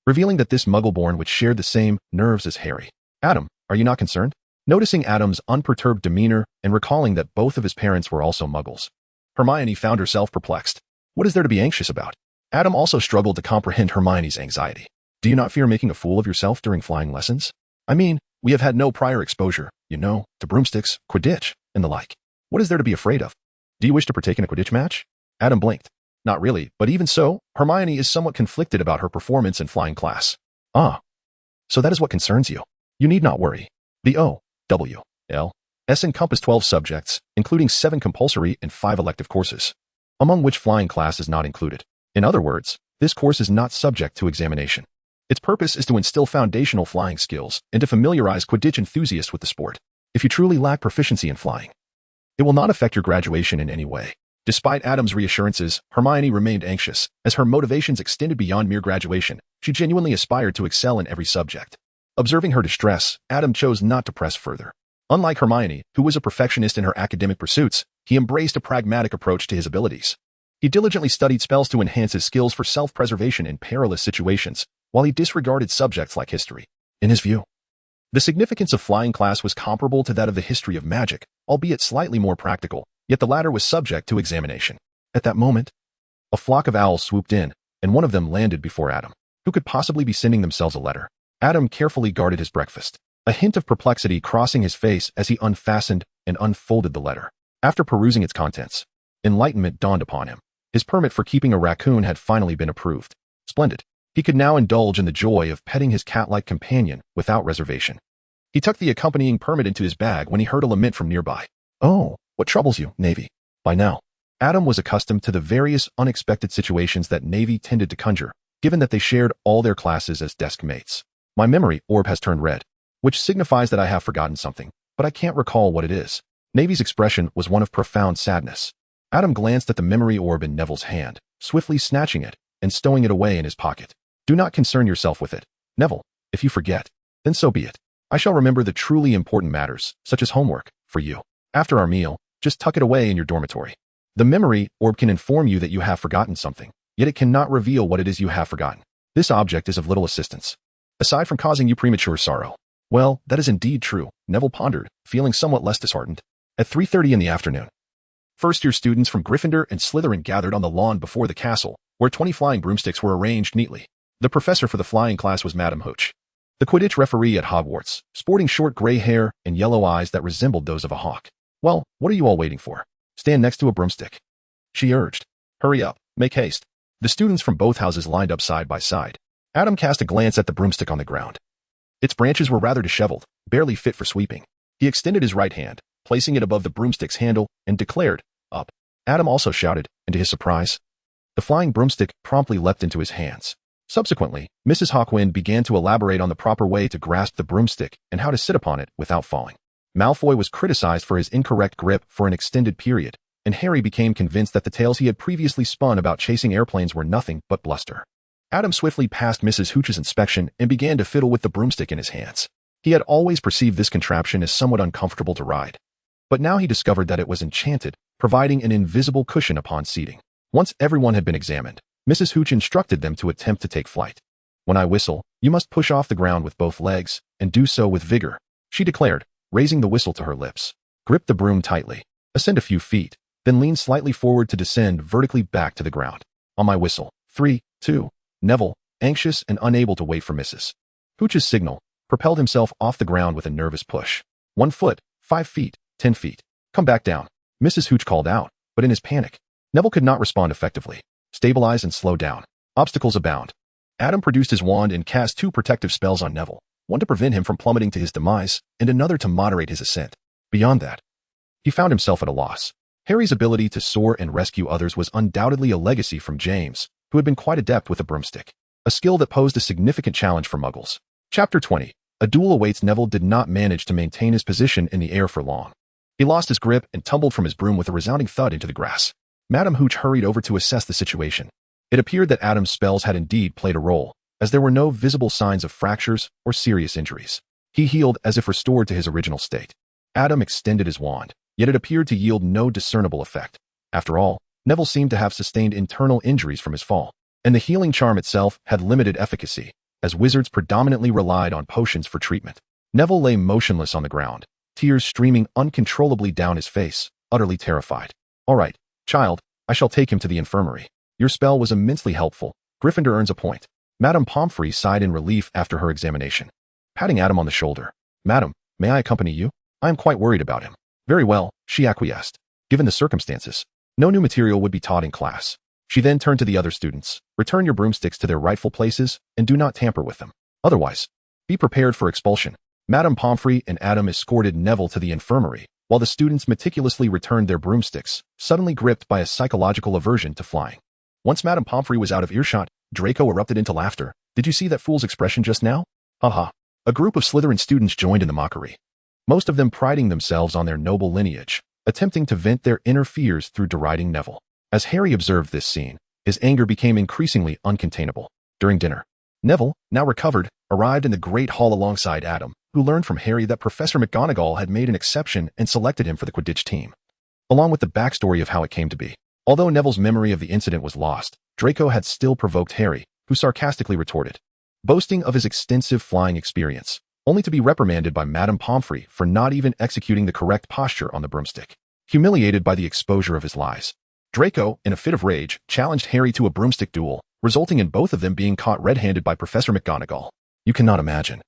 revealing that this Muggle-born which shared the same nerves as Harry. Adam, are you not concerned? Noticing Adam's unperturbed demeanor and recalling that both of his parents were also Muggles, Hermione found herself perplexed. What is there to be anxious about? Adam also struggled to comprehend Hermione's anxiety. Do you not fear making a fool of yourself during flying lessons? I mean, We have had no prior exposure, to broomsticks, Quidditch, and the like. What is there to be afraid of? Do you wish to partake in a Quidditch match? Adam blinked. Not really, but even so, Hermione is somewhat conflicted about her performance in flying class. Ah, so that is what concerns you. You need not worry. The O, W, L, S encompass 12 subjects, including 7 compulsory and 5 elective courses, among which flying class is not included. In other words, this course is not subject to examination. Its purpose is to instill foundational flying skills and to familiarize Quidditch enthusiasts with the sport. If you truly lack proficiency in flying, it will not affect your graduation in any way. Despite Adam's reassurances, Hermione remained anxious. As her motivations extended beyond mere graduation, she genuinely aspired to excel in every subject. Observing her distress, Adam chose not to press further. Unlike Hermione, who was a perfectionist in her academic pursuits, he embraced a pragmatic approach to his abilities. He diligently studied spells to enhance his skills for self-preservation in perilous situations, while he disregarded subjects like history. In his view, the significance of flying class was comparable to that of the history of magic, albeit slightly more practical, yet the latter was subject to examination. At that moment, a flock of owls swooped in, and one of them landed before Adam. Who could possibly be sending themselves a letter? Adam carefully guarded his breakfast, a hint of perplexity crossing his face as he unfastened and unfolded the letter. After perusing its contents, enlightenment dawned upon him. His permit for keeping a raccoon had finally been approved. Splendid. He could now indulge in the joy of petting his cat-like companion without reservation. He tucked the accompanying permit into his bag when he heard a lament from nearby. Oh, what troubles you, Navy? By now, Adam was accustomed to the various unexpected situations that Navy tended to conjure, given that they shared all their classes as desk mates. My memory orb has turned red, which signifies that I have forgotten something, but I can't recall what it is. Navy's expression was one of profound sadness. Adam glanced at the memory orb in Neville's hand, swiftly snatching it and stowing it away in his pocket. Do not concern yourself with it, Neville. If you forget, then so be it. I shall remember the truly important matters, such as homework, for you. After our meal, just tuck it away in your dormitory. The memory orb can inform you that you have forgotten something, yet it cannot reveal what it is you have forgotten. This object is of little assistance, aside from causing you premature sorrow. Well, that is indeed true, Neville pondered, feeling somewhat less disheartened. At 3:30 in the afternoon, first-year students from Gryffindor and Slytherin gathered on the lawn before the castle, where 20 flying broomsticks were arranged neatly. The professor for the flying class was Madame Hooch, the Quidditch referee at Hogwarts, sporting short gray hair and yellow eyes that resembled those of a hawk. Well, what are you all waiting for? Stand next to a broomstick, she urged. Hurry up, make haste. The students from both houses lined up side by side. Adam cast a glance at the broomstick on the ground. Its branches were rather disheveled, barely fit for sweeping. He extended his right hand, placing it above the broomstick's handle, and declared, up. Adam also shouted, and to his surprise, the flying broomstick promptly leapt into his hands. Subsequently, Mrs. Hawkwind began to elaborate on the proper way to grasp the broomstick and how to sit upon it without falling. Malfoy was criticized for his incorrect grip for an extended period, and Harry became convinced that the tales he had previously spun about chasing airplanes were nothing but bluster. Adam swiftly passed Mrs. Hooch's inspection and began to fiddle with the broomstick in his hands. He had always perceived this contraption as somewhat uncomfortable to ride, but now he discovered that it was enchanted, providing an invisible cushion upon seating. Once everyone had been examined, Mrs. Hooch instructed them to attempt to take flight. When I whistle, you must push off the ground with both legs, and do so with vigor, she declared, raising the whistle to her lips. Grip the broom tightly, ascend a few feet, then lean slightly forward to descend vertically back to the ground. On my whistle, 3, 2, Neville, anxious and unable to wait for Mrs. Hooch's signal, propelled himself off the ground with a nervous push. 1 foot, 5 feet, 10 feet. Come back down, Mrs. Hooch called out, but in his panic, Neville could not respond effectively. Stabilize and slow down. Obstacles abound. Adam produced his wand and cast 2 protective spells on Neville, one to prevent him from plummeting to his demise, and another to moderate his ascent. Beyond that, he found himself at a loss. Harry's ability to soar and rescue others was undoubtedly a legacy from James, who had been quite adept with a broomstick, a skill that posed a significant challenge for Muggles. Chapter 20. A duel awaits. Neville did not manage to maintain his position in the air for long. He lost his grip and tumbled from his broom with a resounding thud into the grass. Madame Hooch hurried over to assess the situation. It appeared that Adam's spells had indeed played a role, as there were no visible signs of fractures or serious injuries. He healed as if restored to his original state. Adam extended his wand, yet it appeared to yield no discernible effect. After all, Neville seemed to have sustained internal injuries from his fall, and the healing charm itself had limited efficacy, as wizards predominantly relied on potions for treatment. Neville lay motionless on the ground, tears streaming uncontrollably down his face, utterly terrified. All right, child, I shall take him to the infirmary. Your spell was immensely helpful. Gryffindor earns a point. Madame Pomfrey sighed in relief after her examination. Patting Adam on the shoulder, Madam, may I accompany you? I am quite worried about him. Very well, she acquiesced. Given the circumstances, no new material would be taught in class. She then turned to the other students. Return your broomsticks to their rightful places and do not tamper with them. Otherwise, be prepared for expulsion. Madame Pomfrey and Adam escorted Neville to the infirmary, while the students meticulously returned their broomsticks, suddenly gripped by a psychological aversion to flying. Once Madame Pomfrey was out of earshot, Draco erupted into laughter. Did you see that fool's expression just now? Haha. A group of Slytherin students joined in the mockery, most of them priding themselves on their noble lineage, attempting to vent their inner fears through deriding Neville. As Harry observed this scene, his anger became increasingly uncontainable. During dinner, Neville, now recovered, arrived in the Great Hall alongside Adam, who learned from Harry that Professor McGonagall had made an exception and selected him for the Quidditch team, along with the backstory of how it came to be. Although Neville's memory of the incident was lost, Draco had still provoked Harry, who sarcastically retorted, boasting of his extensive flying experience, only to be reprimanded by Madame Pomfrey for not even executing the correct posture on the broomstick. Humiliated by the exposure of his lies, Draco, in a fit of rage, challenged Harry to a broomstick duel, resulting in both of them being caught red-handed by Professor McGonagall. You cannot imagine.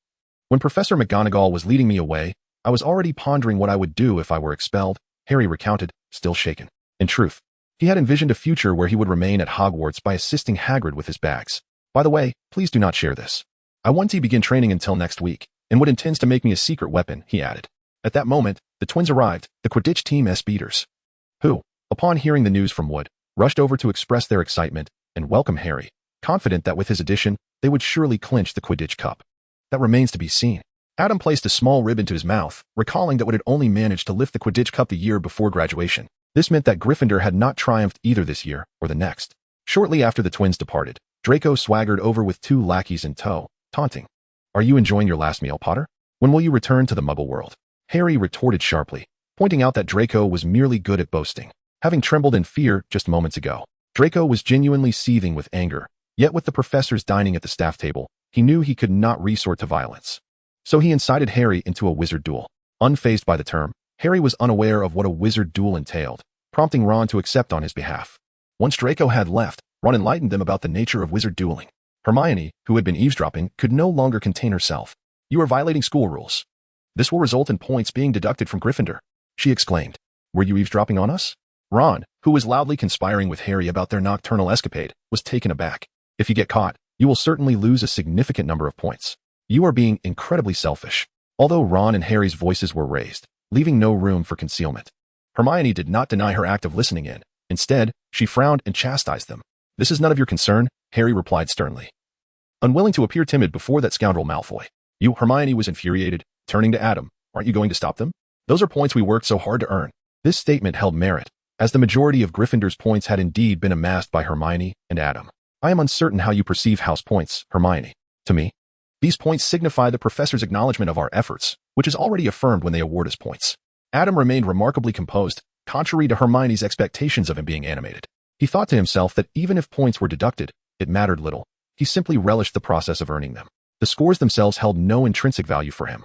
When Professor McGonagall was leading me away, I was already pondering what I would do if I were expelled, Harry recounted, still shaken. In truth, he had envisioned a future where he would remain at Hogwarts by assisting Hagrid with his bags. By the way, please do not share this. I want to begin training until next week, and what intends to make me a secret weapon, he added. At that moment, the twins arrived, the Quidditch team beaters, who, upon hearing the news from Wood, rushed over to express their excitement and welcome Harry, confident that with his addition, they would surely clinch the Quidditch Cup. That remains to be seen. Adam placed a small rib into his mouth, recalling that Wood had only managed to lift the Quidditch Cup the year before graduation. This meant that Gryffindor had not triumphed either this year or the next. Shortly after the twins departed, Draco swaggered over with 2 lackeys in tow, taunting. Are you enjoying your last meal, Potter? When will you return to the Muggle world? Harry retorted sharply, pointing out that Draco was merely good at boasting. Having trembled in fear just moments ago, Draco was genuinely seething with anger, yet with the professors dining at the staff table, he knew he could not resort to violence. So he incited Harry into a wizard duel. Unfazed by the term, Harry was unaware of what a wizard duel entailed, prompting Ron to accept on his behalf. Once Draco had left, Ron enlightened them about the nature of wizard dueling. Hermione, who had been eavesdropping, could no longer contain herself. You are violating school rules. This will result in points being deducted from Gryffindor, she exclaimed. Were you eavesdropping on us? Ron, who was loudly conspiring with Harry about their nocturnal escapade, was taken aback. If you get caught, you will certainly lose a significant number of points. You are being incredibly selfish. Although Ron and Harry's voices were raised, leaving no room for concealment, Hermione did not deny her act of listening in. Instead, she frowned and chastised them. This is none of your concern, Harry replied sternly, unwilling to appear timid before that scoundrel Malfoy. You, Hermione was infuriated, turning to Adam. Aren't you going to stop them? Those are points we worked so hard to earn. This statement held merit, as the majority of Gryffindor's points had indeed been amassed by Hermione and Adam. I am uncertain how you perceive house points, Hermione. To me, these points signify the professor's acknowledgement of our efforts, which is already affirmed when they award us points. Adam remained remarkably composed, contrary to Hermione's expectations of him being animated. He thought to himself that even if points were deducted, it mattered little. He simply relished the process of earning them. The scores themselves held no intrinsic value for him.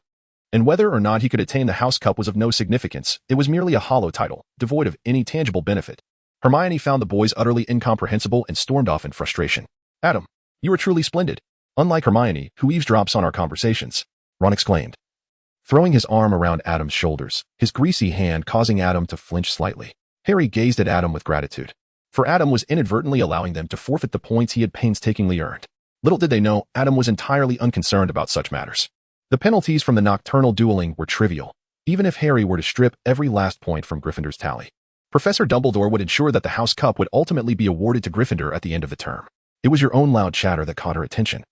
And whether or not he could attain the House Cup was of no significance. It was merely a hollow title, devoid of any tangible benefit. Hermione found the boys utterly incomprehensible and stormed off in frustration. Adam, you are truly splendid. Unlike Hermione, who eavesdrops on our conversations, Ron exclaimed, throwing his arm around Adam's shoulders, his greasy hand causing Adam to flinch slightly. Harry gazed at Adam with gratitude, for Adam was inadvertently allowing them to forfeit the points he had painstakingly earned. Little did they know, Adam was entirely unconcerned about such matters. The penalties from the nocturnal dueling were trivial, even if Harry were to strip every last point from Gryffindor's tally. Professor Dumbledore would ensure that the House Cup would ultimately be awarded to Gryffindor at the end of the term. It was your own loud chatter that caught her attention.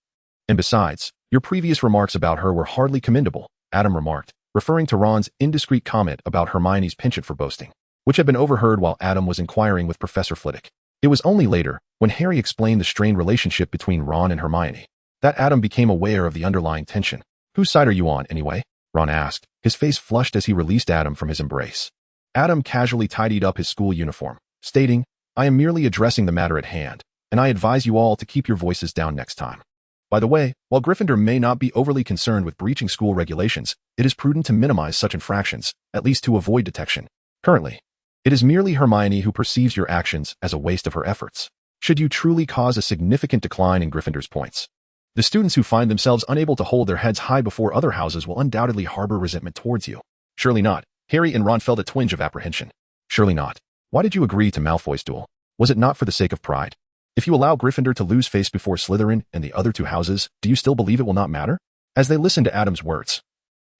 And besides, your previous remarks about her were hardly commendable, Adam remarked, referring to Ron's indiscreet comment about Hermione's penchant for boasting, which had been overheard while Adam was inquiring with Professor Flitwick. It was only later, when Harry explained the strained relationship between Ron and Hermione, that Adam became aware of the underlying tension. Whose side are you on, anyway? Ron asked, his face flushed as he released Adam from his embrace. Adam casually tidied up his school uniform, stating, I am merely addressing the matter at hand, and I advise you all to keep your voices down next time. By the way, while Gryffindor may not be overly concerned with breaching school regulations, it is prudent to minimize such infractions, at least to avoid detection. Currently, it is merely Hermione who perceives your actions as a waste of her efforts. Should you truly cause a significant decline in Gryffindor's points, The students who find themselves unable to hold their heads high before other houses will undoubtedly harbor resentment towards you. Surely not. Harry and Ron felt a twinge of apprehension. Surely not. Why did you agree to Malfoy's duel? Was it not for the sake of pride? If you allow Gryffindor to lose face before Slytherin and the other two houses, do you still believe it will not matter? As they listened to Adam's words,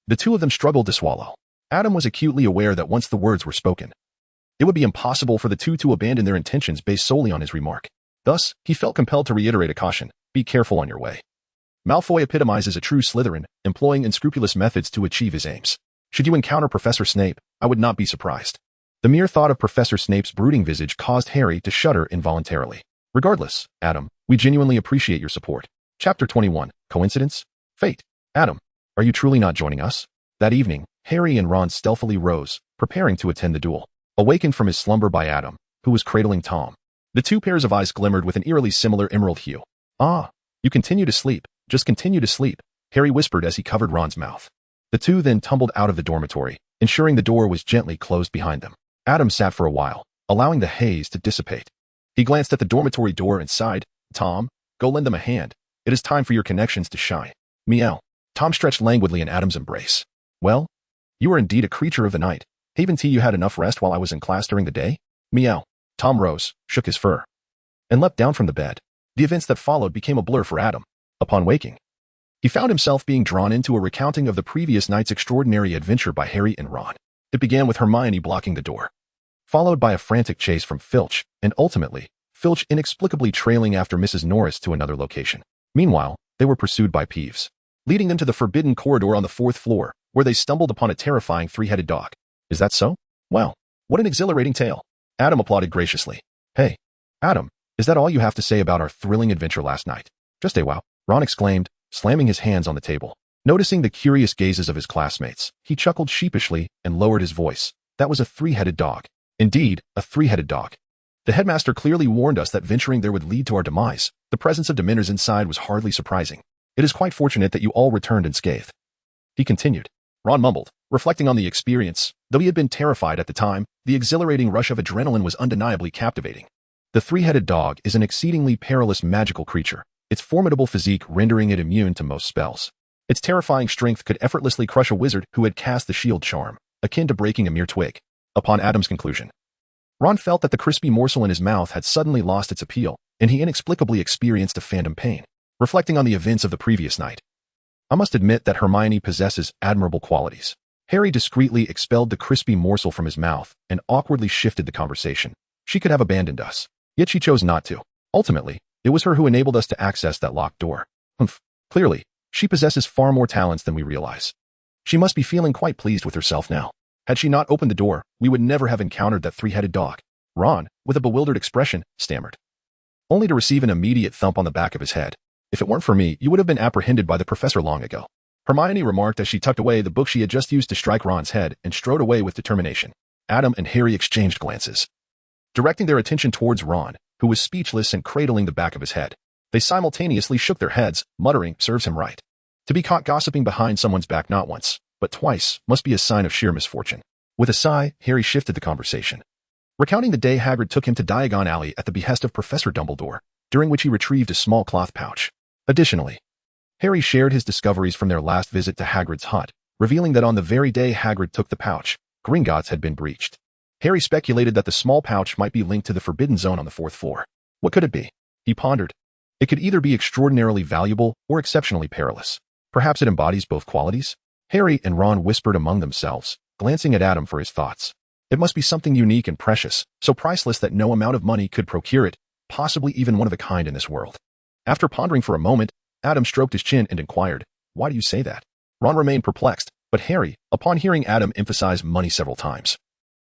the two of them struggled to swallow. Adam was acutely aware that once the words were spoken, it would be impossible for the two to abandon their intentions based solely on his remark. Thus, he felt compelled to reiterate a caution: be careful on your way. Malfoy epitomizes a true Slytherin, employing unscrupulous methods to achieve his aims. Should you encounter Professor Snape, I would not be surprised. The mere thought of Professor Snape's brooding visage caused Harry to shudder involuntarily. Regardless, Adam, we genuinely appreciate your support. Chapter 21. Coincidence? Fate. Adam, are you truly not joining us? That evening, Harry and Ron stealthily rose, preparing to attend the duel. Awakened from his slumber by Adam, who was cradling Tom. The two pairs of eyes glimmered with an eerily similar emerald hue. Ah, you continue to sleep. Just continue to sleep, Harry whispered as he covered Ron's mouth. The two then tumbled out of the dormitory, ensuring the door was gently closed behind them. Adam sat for a while, allowing the haze to dissipate. He glanced at the dormitory door and sighed. Tom, go lend them a hand. It is time for your connections to shine. Meow. Tom stretched languidly in Adam's embrace. Well, you are indeed a creature of the night. Haven't you had enough rest while I was in class during the day? Meow. Tom rose, shook his fur, and leapt down from the bed. The events that followed became a blur for Adam. Upon waking, he found himself being drawn into a recounting of the previous night's extraordinary adventure by Harry and Ron. It began with Hermione blocking the door, followed by a frantic chase from Filch, and ultimately, Filch inexplicably trailing after Mrs. Norris to another location. Meanwhile, they were pursued by Peeves, leading them to the forbidden corridor on the 4th floor, where they stumbled upon a terrifying three-headed dog. Is that so? Wow, what an exhilarating tale. Adam applauded graciously. Hey, Adam, is that all you have to say about our thrilling adventure last night? Just a wow, Ron exclaimed, slamming his hands on the table. Noticing the curious gazes of his classmates, he chuckled sheepishly and lowered his voice. That was a three-headed dog. Indeed, a three-headed dog. The headmaster clearly warned us that venturing there would lead to our demise. The presence of dementors inside was hardly surprising. It is quite fortunate that you all returned unscathed. He continued. Ron mumbled, reflecting on the experience. Though he had been terrified at the time, the exhilarating rush of adrenaline was undeniably captivating. The three-headed dog is an exceedingly perilous magical creature, its formidable physique rendering it immune to most spells. Its terrifying strength could effortlessly crush a wizard who had cast the shield charm, akin to breaking a mere twig. Upon Adam's conclusion, Ron felt that the crispy morsel in his mouth had suddenly lost its appeal, and he inexplicably experienced a phantom pain. Reflecting on the events of the previous night, I must admit that Hermione possesses admirable qualities. Harry discreetly expelled the crispy morsel from his mouth and awkwardly shifted the conversation. She could have abandoned us, yet she chose not to. Ultimately, it was her who enabled us to access that locked door. Clearly, she possesses far more talents than we realize. She must be feeling quite pleased with herself now. Had she not opened the door, we would never have encountered that three-headed dog. Ron, with a bewildered expression, stammered, only to receive an immediate thump on the back of his head. If it weren't for me, you would have been apprehended by the professor long ago. Hermione remarked as she tucked away the book she had just used to strike Ron's head and strode away with determination. Adam and Harry exchanged glances, directing their attention towards Ron, who was speechless and cradling the back of his head. They simultaneously shook their heads, muttering, serves him right. To be caught gossiping behind someone's back not once, but twice, must be a sign of sheer misfortune. With a sigh, Harry shifted the conversation, recounting the day Hagrid took him to Diagon Alley at the behest of Professor Dumbledore, during which he retrieved a small cloth pouch. Additionally, Harry shared his discoveries from their last visit to Hagrid's hut, revealing that on the very day Hagrid took the pouch, Gringotts had been breached. Harry speculated that the small pouch might be linked to the Forbidden Zone on the 4th floor. What could it be? He pondered. It could either be extraordinarily valuable or exceptionally perilous. Perhaps it embodies both qualities? Harry and Ron whispered among themselves, glancing at Adam for his thoughts. It must be something unique and precious, so priceless that no amount of money could procure it, possibly even one of a kind in this world. After pondering for a moment, Adam stroked his chin and inquired, why do you say that? Ron remained perplexed, but Harry, upon hearing Adam emphasize money several times,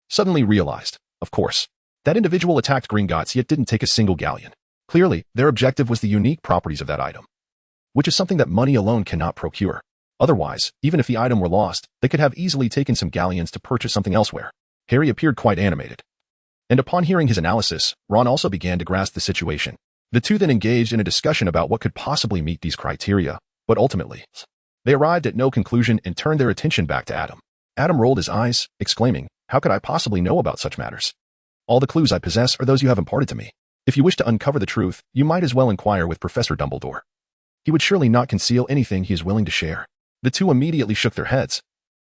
suddenly realized, of course, that individual attacked Gringotts yet didn't take a single galleon. Clearly, their objective was the unique properties of that item, which is something that money alone cannot procure. Otherwise, even if the item were lost, they could have easily taken some galleons to purchase something elsewhere. Harry appeared quite animated, and upon hearing his analysis, Ron also began to grasp the situation. The two then engaged in a discussion about what could possibly meet these criteria, but ultimately, they arrived at no conclusion and turned their attention back to Adam. Adam rolled his eyes, exclaiming, how could I possibly know about such matters? All the clues I possess are those you have imparted to me. If you wish to uncover the truth, you might as well inquire with Professor Dumbledore. He would surely not conceal anything he is willing to share. The two immediately shook their heads,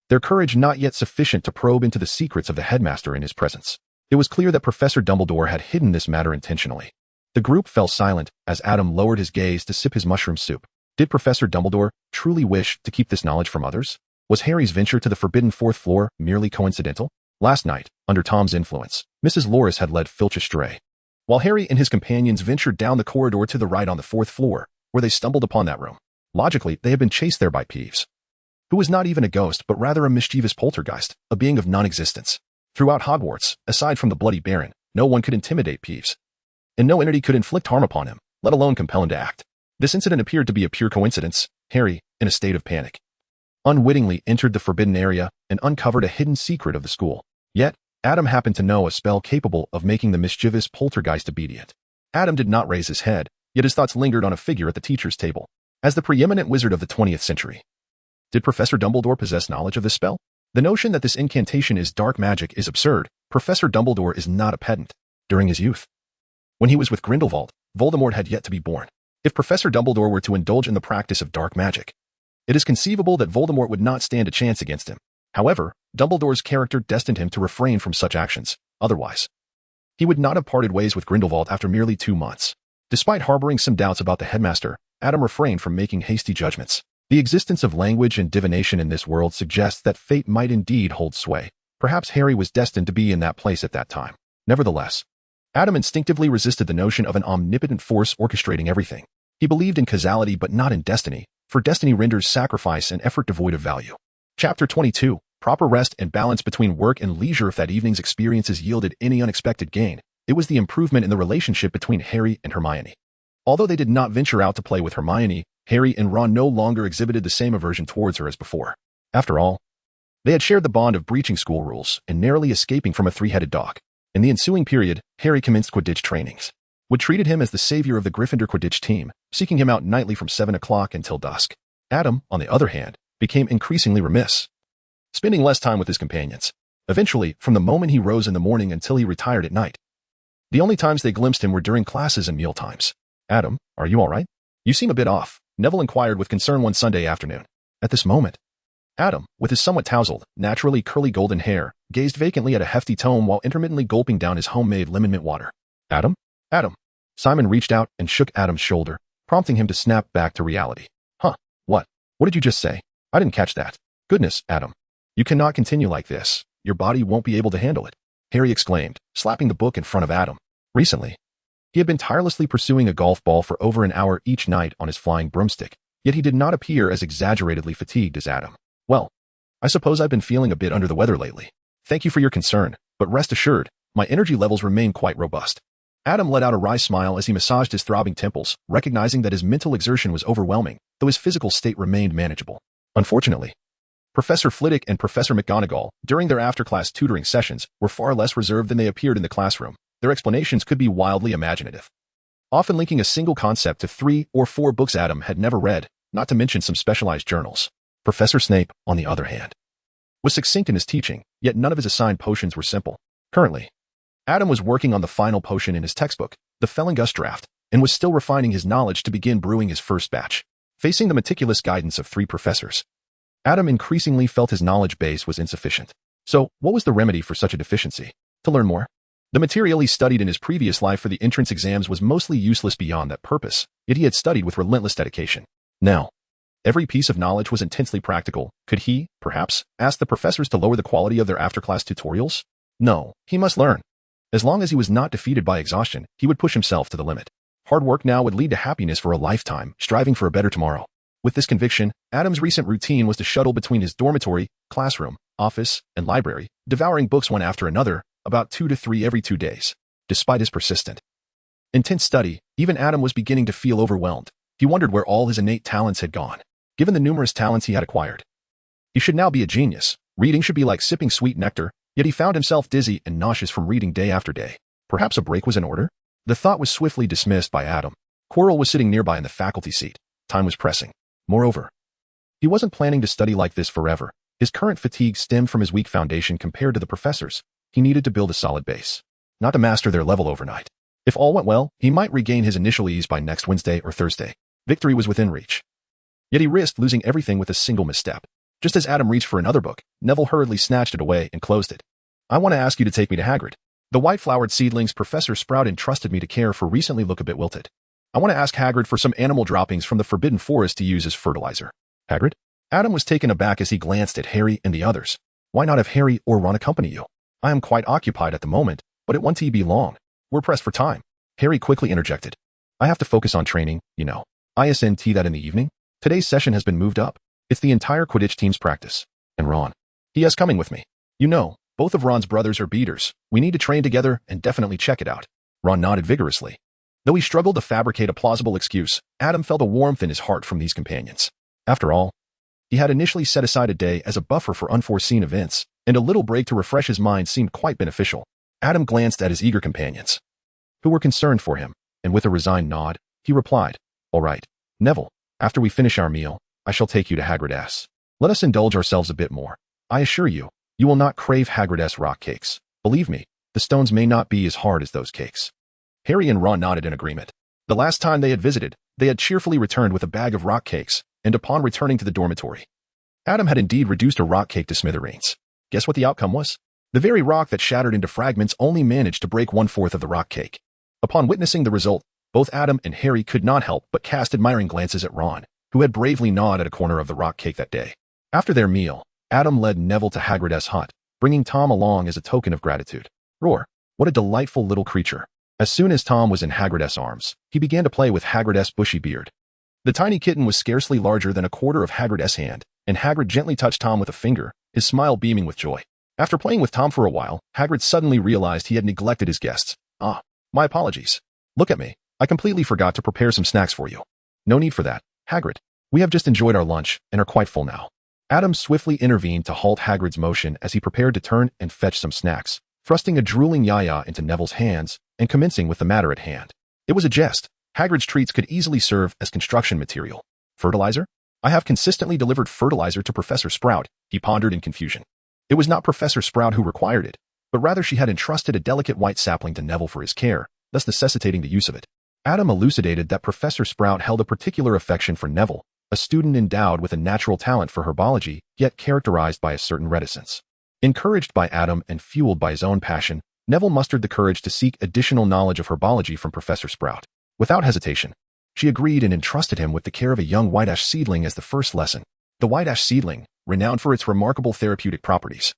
their courage not yet sufficient to probe into the secrets of the headmaster in his presence. It was clear that Professor Dumbledore had hidden this matter intentionally. The group fell silent as Adam lowered his gaze to sip his mushroom soup. Did Professor Dumbledore truly wish to keep this knowledge from others? Was Harry's venture to the forbidden fourth floor merely coincidental? Last night, under Tom's influence, Mrs. Loris had led Filch astray. While Harry and his companions ventured down the corridor to the right on the fourth floor, where they stumbled upon that room. Logically, they had been chased there by Peeves, who was not even a ghost but rather a mischievous poltergeist, a being of non-existence. Throughout Hogwarts, aside from the Bloody Baron, no one could intimidate Peeves, and no entity could inflict harm upon him, let alone compel him to act. This incident appeared to be a pure coincidence. Harry, in a state of panic, unwittingly entered the forbidden area and uncovered a hidden secret of the school. Yet, Adam happened to know a spell capable of making the mischievous poltergeist obedient. Adam did not raise his head, yet his thoughts lingered on a figure at the teacher's table. As the preeminent wizard of the 20th century, did Professor Dumbledore possess knowledge of this spell? The notion that this incantation is dark magic is absurd. Professor Dumbledore is not a pedant. During his youth, when he was with Grindelwald, Voldemort had yet to be born. If Professor Dumbledore were to indulge in the practice of dark magic, it is conceivable that Voldemort would not stand a chance against him. However, Dumbledore's character destined him to refrain from such actions. Otherwise, he would not have parted ways with Grindelwald after merely 2 months. Despite harboring some doubts about the headmaster, Adam refrained from making hasty judgments. The existence of language and divination in this world suggests that fate might indeed hold sway. Perhaps Harry was destined to be in that place at that time. Nevertheless, Adam instinctively resisted the notion of an omnipotent force orchestrating everything. He believed in causality but not in destiny, for destiny renders sacrifice and effort devoid of value. Chapter 22. Proper rest and balance between work and leisure. If that evening's experiences yielded any unexpected gain, it was the improvement in the relationship between Harry and Hermione. Although they did not venture out to play with Hermione, Harry and Ron no longer exhibited the same aversion towards her as before. After all, they had shared the bond of breaching school rules and narrowly escaping from a three-headed dog. In the ensuing period, Harry commenced Quidditch trainings, which treated him as the savior of the Gryffindor Quidditch team, seeking him out nightly from 7 o'clock until dusk. Adam, on the other hand, became increasingly remiss, spending less time with his companions. Eventually, from the moment he rose in the morning until he retired at night, the only times they glimpsed him were during classes and meal times. "Adam, are you all right? You seem a bit off," Neville inquired with concern one Sunday afternoon. At this moment, Adam, with his somewhat tousled, naturally curly golden hair, gazed vacantly at a hefty tome while intermittently gulping down his homemade lemon mint water. "Adam? Adam." Simon reached out and shook Adam's shoulder, prompting him to snap back to reality. "Huh? What? What did you just say? I didn't catch that." "Goodness, Adam. You cannot continue like this. Your body won't be able to handle it," Harry exclaimed, slapping the book in front of Adam. Recently, he had been tirelessly pursuing a golf ball for over an hour each night on his flying broomstick, yet he did not appear as exaggeratedly fatigued as Adam. "Well, I suppose I've been feeling a bit under the weather lately. Thank you for your concern, but rest assured, my energy levels remain quite robust." Adam let out a wry smile as he massaged his throbbing temples, recognizing that his mental exertion was overwhelming, though his physical state remained manageable. Unfortunately, Professor Flitwick and Professor McGonagall, during their after-class tutoring sessions, were far less reserved than they appeared in the classroom. Their explanations could be wildly imaginative, often linking a single concept to 3 or 4 books Adam had never read, not to mention some specialized journals. Professor Snape, on the other hand, was succinct in his teaching, yet none of his assigned potions were simple. Currently, Adam was working on the final potion in his textbook, the Fellingus draft, and was still refining his knowledge to begin brewing his first batch. Facing the meticulous guidance of 3 professors, Adam increasingly felt his knowledge base was insufficient. So, what was the remedy for such a deficiency? To learn more. The material he studied in his previous life for the entrance exams was mostly useless beyond that purpose, yet he had studied with relentless dedication. Now, every piece of knowledge was intensely practical. Could he, perhaps, ask the professors to lower the quality of their after-class tutorials? No, he must learn. As long as he was not defeated by exhaustion, he would push himself to the limit. Hard work now would lead to happiness for a lifetime, striving for a better tomorrow. With this conviction, Adam's recent routine was to shuttle between his dormitory, classroom, office, and library, devouring books one after another, about 2 to 3 every 2 days. Despite his persistent, intense study, even Adam was beginning to feel overwhelmed. He wondered where all his innate talents had gone. Given the numerous talents he had acquired, he should now be a genius. Reading should be like sipping sweet nectar, yet he found himself dizzy and nauseous from reading day after day. Perhaps a break was in order? The thought was swiftly dismissed by Adam. Quirrell was sitting nearby in the faculty seat. Time was pressing. Moreover, he wasn't planning to study like this forever. His current fatigue stemmed from his weak foundation compared to the professors. He needed to build a solid base, not to master their level overnight. If all went well, he might regain his initial ease by next Wednesday or Thursday. Victory was within reach. Yet he risked losing everything with a single misstep. Just as Adam reached for another book, Neville hurriedly snatched it away and closed it. I want to ask you to take me to Hagrid. The white-flowered seedlings Professor Sprout entrusted me to care for recently look a bit wilted. I want to ask Hagrid for some animal droppings from the Forbidden Forest to use as fertilizer. Hagrid? Adam was taken aback as he glanced at Harry and the others. Why not have Harry or Ron accompany you? I am quite occupied at the moment, but it won't be long. We're pressed for time. Harry quickly interjected. I have to focus on training, you know. ISNT that in the evening? Today's session has been moved up. It's the entire Quidditch team's practice. And Ron. He is coming with me. You know, both of Ron's brothers are beaters. We need to train together and definitely check it out. Ron nodded vigorously. Though he struggled to fabricate a plausible excuse, Adam felt a warmth in his heart from these companions. After all, he had initially set aside a day as a buffer for unforeseen events, and a little break to refresh his mind seemed quite beneficial. Adam glanced at his eager companions, who were concerned for him, and with a resigned nod, he replied, All right, Neville, after we finish our meal, I shall take you to Hagrid's. Let us indulge ourselves a bit more. I assure you, you will not crave Hagrid's rock cakes. Believe me, the stones may not be as hard as those cakes. Harry and Ron nodded in agreement. The last time they had visited, they had cheerfully returned with a bag of rock cakes, and upon returning to the dormitory, Adam had indeed reduced a rock cake to smithereens. Guess what the outcome was? The very rock that shattered into fragments only managed to break 1/4 of the rock cake. Upon witnessing the result, both Adam and Harry could not help but cast admiring glances at Ron, who had bravely gnawed at a corner of the rock cake that day. After their meal, Adam led Neville to Hagrid's hut, bringing Tom along as a token of gratitude. Roar, what a delightful little creature. As soon as Tom was in Hagrid's arms, he began to play with Hagrid's bushy beard. The tiny kitten was scarcely larger than a quarter of Hagrid's hand, and Hagrid gently touched Tom with a finger, his smile beaming with joy. After playing with Tom for a while, Hagrid suddenly realized he had neglected his guests. My apologies. Look at me. I completely forgot to prepare some snacks for you. No need for that, Hagrid. We have just enjoyed our lunch and are quite full now. Adam swiftly intervened to halt Hagrid's motion as he prepared to turn and fetch some snacks, thrusting a drooling Yaya into Neville's hands and commencing with the matter at hand. It was a jest. Hagrid's treats could easily serve as construction material. Fertilizer? I have consistently delivered fertilizer to Professor Sprout, he pondered in confusion. It was not Professor Sprout who required it, but rather she had entrusted a delicate white sapling to Neville for his care, thus necessitating the use of it. Adam elucidated that Professor Sprout held a particular affection for Neville, a student endowed with a natural talent for herbology, yet characterized by a certain reticence. Encouraged by Adam and fueled by his own passion, Neville mustered the courage to seek additional knowledge of herbology from Professor Sprout. Without hesitation, she agreed and entrusted him with the care of a young white ash seedling as the first lesson. The white ash seedling, renowned for its remarkable therapeutic properties,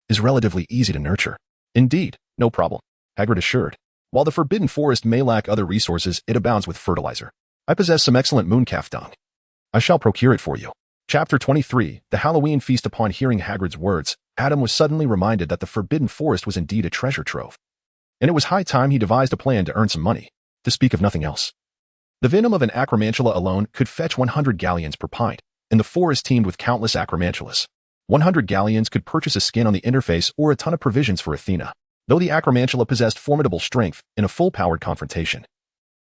is relatively easy to nurture. Indeed, no problem, Hagrid assured. While the Forbidden Forest may lack other resources, it abounds with fertilizer. I possess some excellent mooncalf dung. I shall procure it for you. Chapter 23, The Halloween Feast. Upon hearing Hagrid's words, Adam was suddenly reminded that the Forbidden Forest was indeed a treasure trove. And it was high time he devised a plan to earn some money, to speak of nothing else. The venom of an acromantula alone could fetch 100 galleons per pint, and the forest teemed with countless acromantulas. 100 galleons could purchase a skin on the interface or a ton of provisions for Athena. Though the acromantula possessed formidable strength in a full-powered confrontation,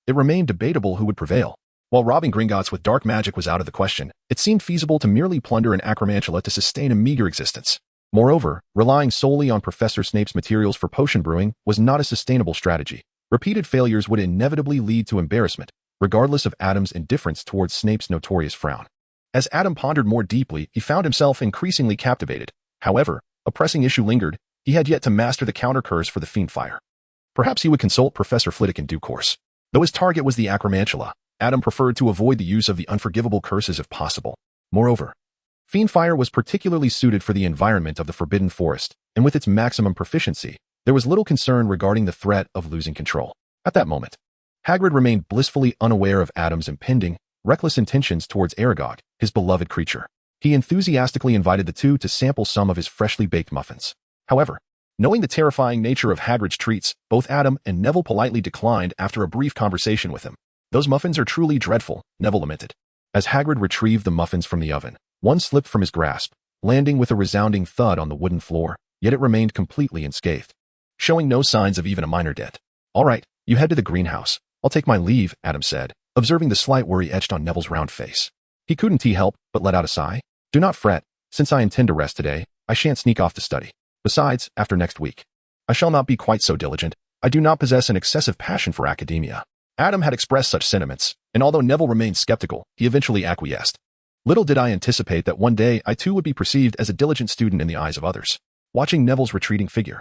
it remained debatable who would prevail. While robbing Gringotts with dark magic was out of the question, it seemed feasible to merely plunder an acromantula to sustain a meager existence. Moreover, relying solely on Professor Snape's materials for potion brewing was not a sustainable strategy. Repeated failures would inevitably lead to embarrassment, regardless of Adam's indifference towards Snape's notorious frown. As Adam pondered more deeply, he found himself increasingly captivated. However, a pressing issue lingered. He had yet to master the counter curse for the fiend fire. Perhaps he would consult Professor Flitwick in due course. Though his target was the acromantula, Adam preferred to avoid the use of the unforgivable curses if possible. Moreover, fiend fire was particularly suited for the environment of the Forbidden Forest, and with its maximum proficiency, there was little concern regarding the threat of losing control. At that moment, Hagrid remained blissfully unaware of Adam's impending, reckless intentions towards Aragog, his beloved creature. He enthusiastically invited the two to sample some of his freshly baked muffins. However, knowing the terrifying nature of Hagrid's treats, both Adam and Neville politely declined after a brief conversation with him. Those muffins are truly dreadful, Neville lamented. As Hagrid retrieved the muffins from the oven, one slipped from his grasp, landing with a resounding thud on the wooden floor, yet it remained completely unscathed, showing no signs of even a minor dent. All right, you head to the greenhouse. I'll take my leave, Adam said, observing the slight worry etched on Neville's round face. He couldn't help but let out a sigh. Do not fret, since I intend to rest today, I shan't sneak off to study. Besides, after next week, I shall not be quite so diligent. I do not possess an excessive passion for academia. Adam had expressed such sentiments, And although Neville remained skeptical, he eventually acquiesced. Little did I anticipate that one day I too would be perceived as a diligent student in the eyes of others. Watching Neville's retreating figure,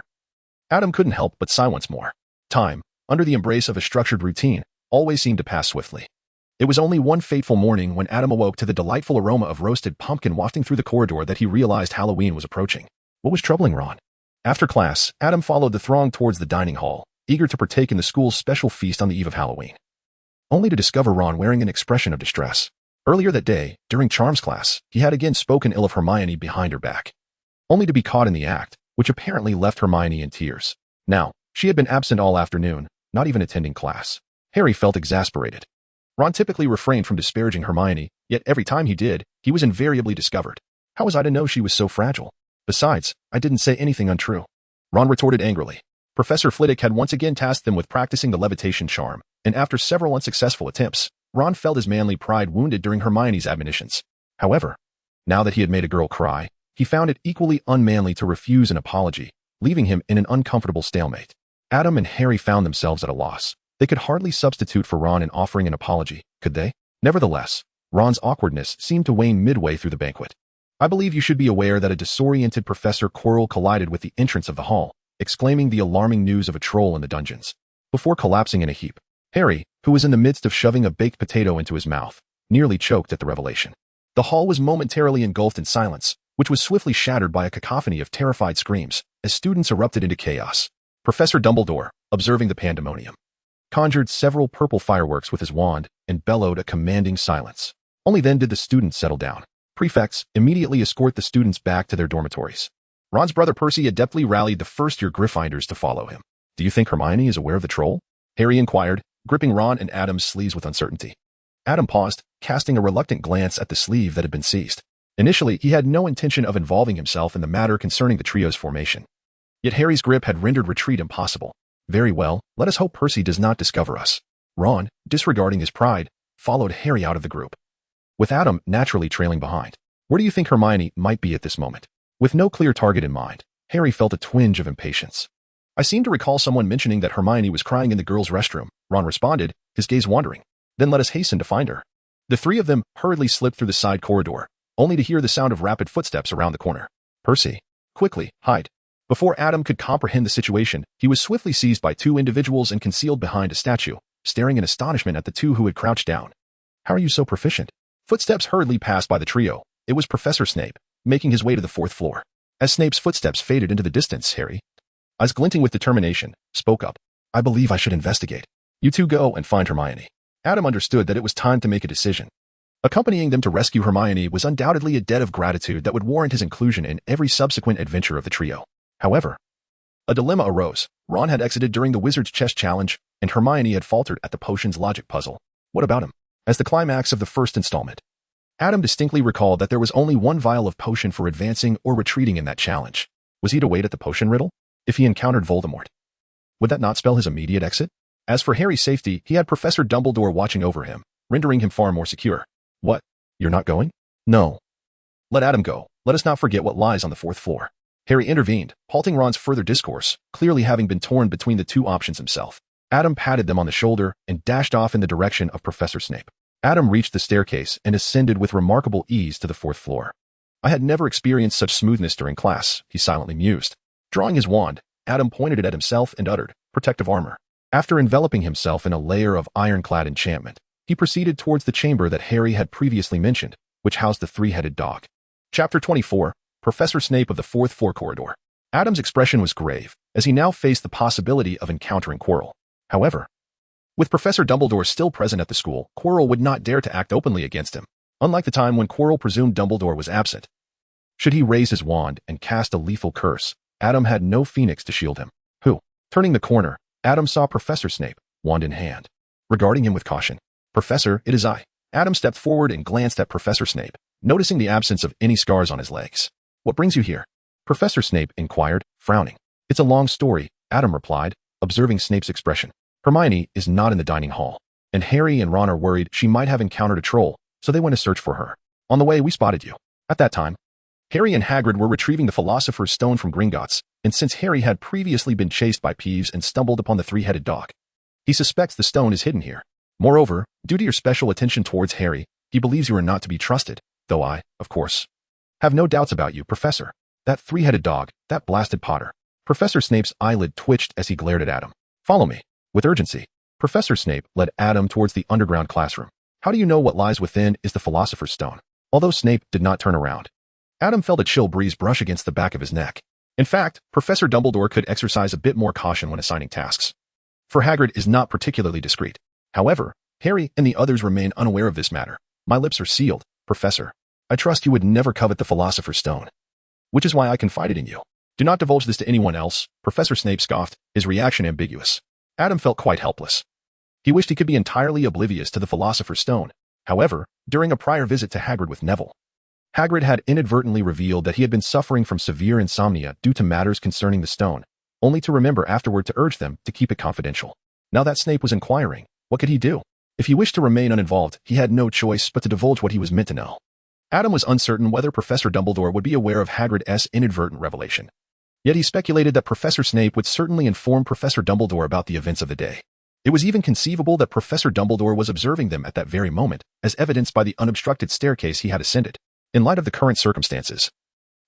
Adam couldn't help but sigh once more. Time, under the embrace of a structured routine, always seemed to pass swiftly. It was only one fateful morning when Adam awoke to the delightful aroma of roasted pumpkin wafting through the corridor that he realized Halloween was approaching. What was troubling Ron? After class, Adam followed the throng towards the dining hall, eager to partake in the school's special feast on the eve of Halloween. Only to discover Ron wearing an expression of distress. Earlier that day, during Charms class, he had again spoken ill of Hermione behind her back. Only to be caught in the act, which apparently left Hermione in tears. Now, she had been absent all afternoon, not even attending class. Harry felt exasperated. Ron typically refrained from disparaging Hermione, yet every time he did, he was invariably discovered. How was I to know she was so fragile? Besides, I didn't say anything untrue. Ron retorted angrily. Professor Flitwick had once again tasked them with practicing the levitation charm, and after several unsuccessful attempts, Ron felt his manly pride wounded during Hermione's admonitions. However, now that he had made a girl cry, he found it equally unmanly to refuse an apology, leaving him in an uncomfortable stalemate. Adam and Harry found themselves at a loss. They could hardly substitute for Ron in offering an apology, could they? Nevertheless, Ron's awkwardness seemed to wane midway through the banquet. I believe you should be aware that a disoriented Professor Quirrell collided with the entrance of the hall, exclaiming the alarming news of a troll in the dungeons. Before collapsing in a heap, Harry, who was in the midst of shoving a baked potato into his mouth, nearly choked at the revelation. The hall was momentarily engulfed in silence, which was swiftly shattered by a cacophony of terrified screams as students erupted into chaos. Professor Dumbledore, observing the pandemonium, conjured several purple fireworks with his wand and bellowed a commanding silence. Only then did the students settle down. Prefects immediately escort the students back to their dormitories. Ron's brother Percy adeptly rallied the first-year Gryffindors to follow him. Do you think Hermione is aware of the troll? Harry inquired, gripping Ron and Adam's sleeves with uncertainty. Adam paused, casting a reluctant glance at the sleeve that had been seized. Initially, he had no intention of involving himself in the matter concerning the trio's formation. Yet Harry's grip had rendered retreat impossible. Very well, let us hope Percy does not discover us. Ron, disregarding his pride, followed Harry out of the group, with Adam naturally trailing behind. Where do you think Hermione might be at this moment? With no clear target in mind, Harry felt a twinge of impatience. I seem to recall someone mentioning that Hermione was crying in the girls' restroom, Ron responded, his gaze wandering. Then let us hasten to find her. The three of them hurriedly slipped through the side corridor, only to hear the sound of rapid footsteps around the corner. Percy, quickly, hide. Before Adam could comprehend the situation, he was swiftly seized by two individuals and concealed behind a statue, staring in astonishment at the two who had crouched down. How are you so proficient? Footsteps hurriedly passed by the trio. It was Professor Snape, making his way to the fourth floor. As Snape's footsteps faded into the distance, Harry, eyes glinting with determination, spoke up. I believe I should investigate. You two go and find Hermione. Adam understood that it was time to make a decision. Accompanying them to rescue Hermione was undoubtedly a debt of gratitude that would warrant his inclusion in every subsequent adventure of the trio. However, a dilemma arose. Ron had exited during the Wizard's Chess Challenge, and Hermione had faltered at the potion's logic puzzle. What about him? As the climax of the first installment, Adam distinctly recalled that there was only one vial of potion for advancing or retreating in that challenge. Was he to wait at the potion riddle? If he encountered Voldemort, would that not spell his immediate exit? As for Harry's safety, he had Professor Dumbledore watching over him, rendering him far more secure. What? You're not going? No. Let Adam go. Let us not forget what lies on the fourth floor. Harry intervened, halting Ron's further discourse, clearly having been torn between the two options himself. Adam patted them on the shoulder and dashed off in the direction of Professor Snape. Adam reached the staircase and ascended with remarkable ease to the fourth floor. I had never experienced such smoothness during class, he silently mused. Drawing his wand, Adam pointed it at himself and uttered, protective armor. After enveloping himself in a layer of ironclad enchantment, he proceeded towards the chamber that Harry had previously mentioned, which housed the three-headed dog. Chapter 24, Professor Snape of the fourth floor corridor. Adam's expression was grave, as he now faced the possibility of encountering Quirrell. However, with Professor Dumbledore still present at the school, Quirrell would not dare to act openly against him, unlike the time when Quirrell presumed Dumbledore was absent. Should he raise his wand and cast a lethal curse, Adam had no phoenix to shield him. Turning the corner, Adam saw Professor Snape, wand in hand. Regarding him with caution, Professor, it is I. Adam stepped forward and glanced at Professor Snape, noticing the absence of any scars on his legs. What brings you here? Professor Snape inquired, frowning. It's a long story, Adam replied, observing Snape's expression. Hermione is not in the dining hall, and Harry and Ron are worried she might have encountered a troll, so they went to search for her. On the way, we spotted you. At that time, Harry and Hagrid were retrieving the philosopher's stone from Gringotts, and since Harry had previously been chased by Peeves and stumbled upon the three-headed dog, he suspects the stone is hidden here. Moreover, due to your special attention towards Harry, he believes you are not to be trusted, though I, of course, have no doubts about you, Professor. That three-headed dog, that blasted Potter. Professor Snape's eyelid twitched as he glared at Adam. Follow me. With urgency, Professor Snape led Adam towards the underground classroom. How do you know what lies within is the Philosopher's Stone? Although Snape did not turn around, Adam felt a chill breeze brush against the back of his neck. In fact, Professor Dumbledore could exercise a bit more caution when assigning tasks. For Hagrid is not particularly discreet. However, Harry and the others remain unaware of this matter. My lips are sealed, Professor. I trust you would never covet the Philosopher's Stone. Which is why I confided in you. Do not divulge this to anyone else, Professor Snape scoffed, his reaction ambiguous. Adam felt quite helpless. He wished he could be entirely oblivious to the Philosopher's Stone. However, during a prior visit to Hagrid with Neville, Hagrid had inadvertently revealed that he had been suffering from severe insomnia due to matters concerning the stone, only to remember afterward to urge them to keep it confidential. Now that Snape was inquiring, what could he do? If he wished to remain uninvolved, he had no choice but to divulge what he was meant to know. Adam was uncertain whether Professor Dumbledore would be aware of Hagrid's inadvertent revelation. Yet he speculated that Professor Snape would certainly inform Professor Dumbledore about the events of the day. It was even conceivable that Professor Dumbledore was observing them at that very moment, as evidenced by the unobstructed staircase he had ascended. In light of the current circumstances,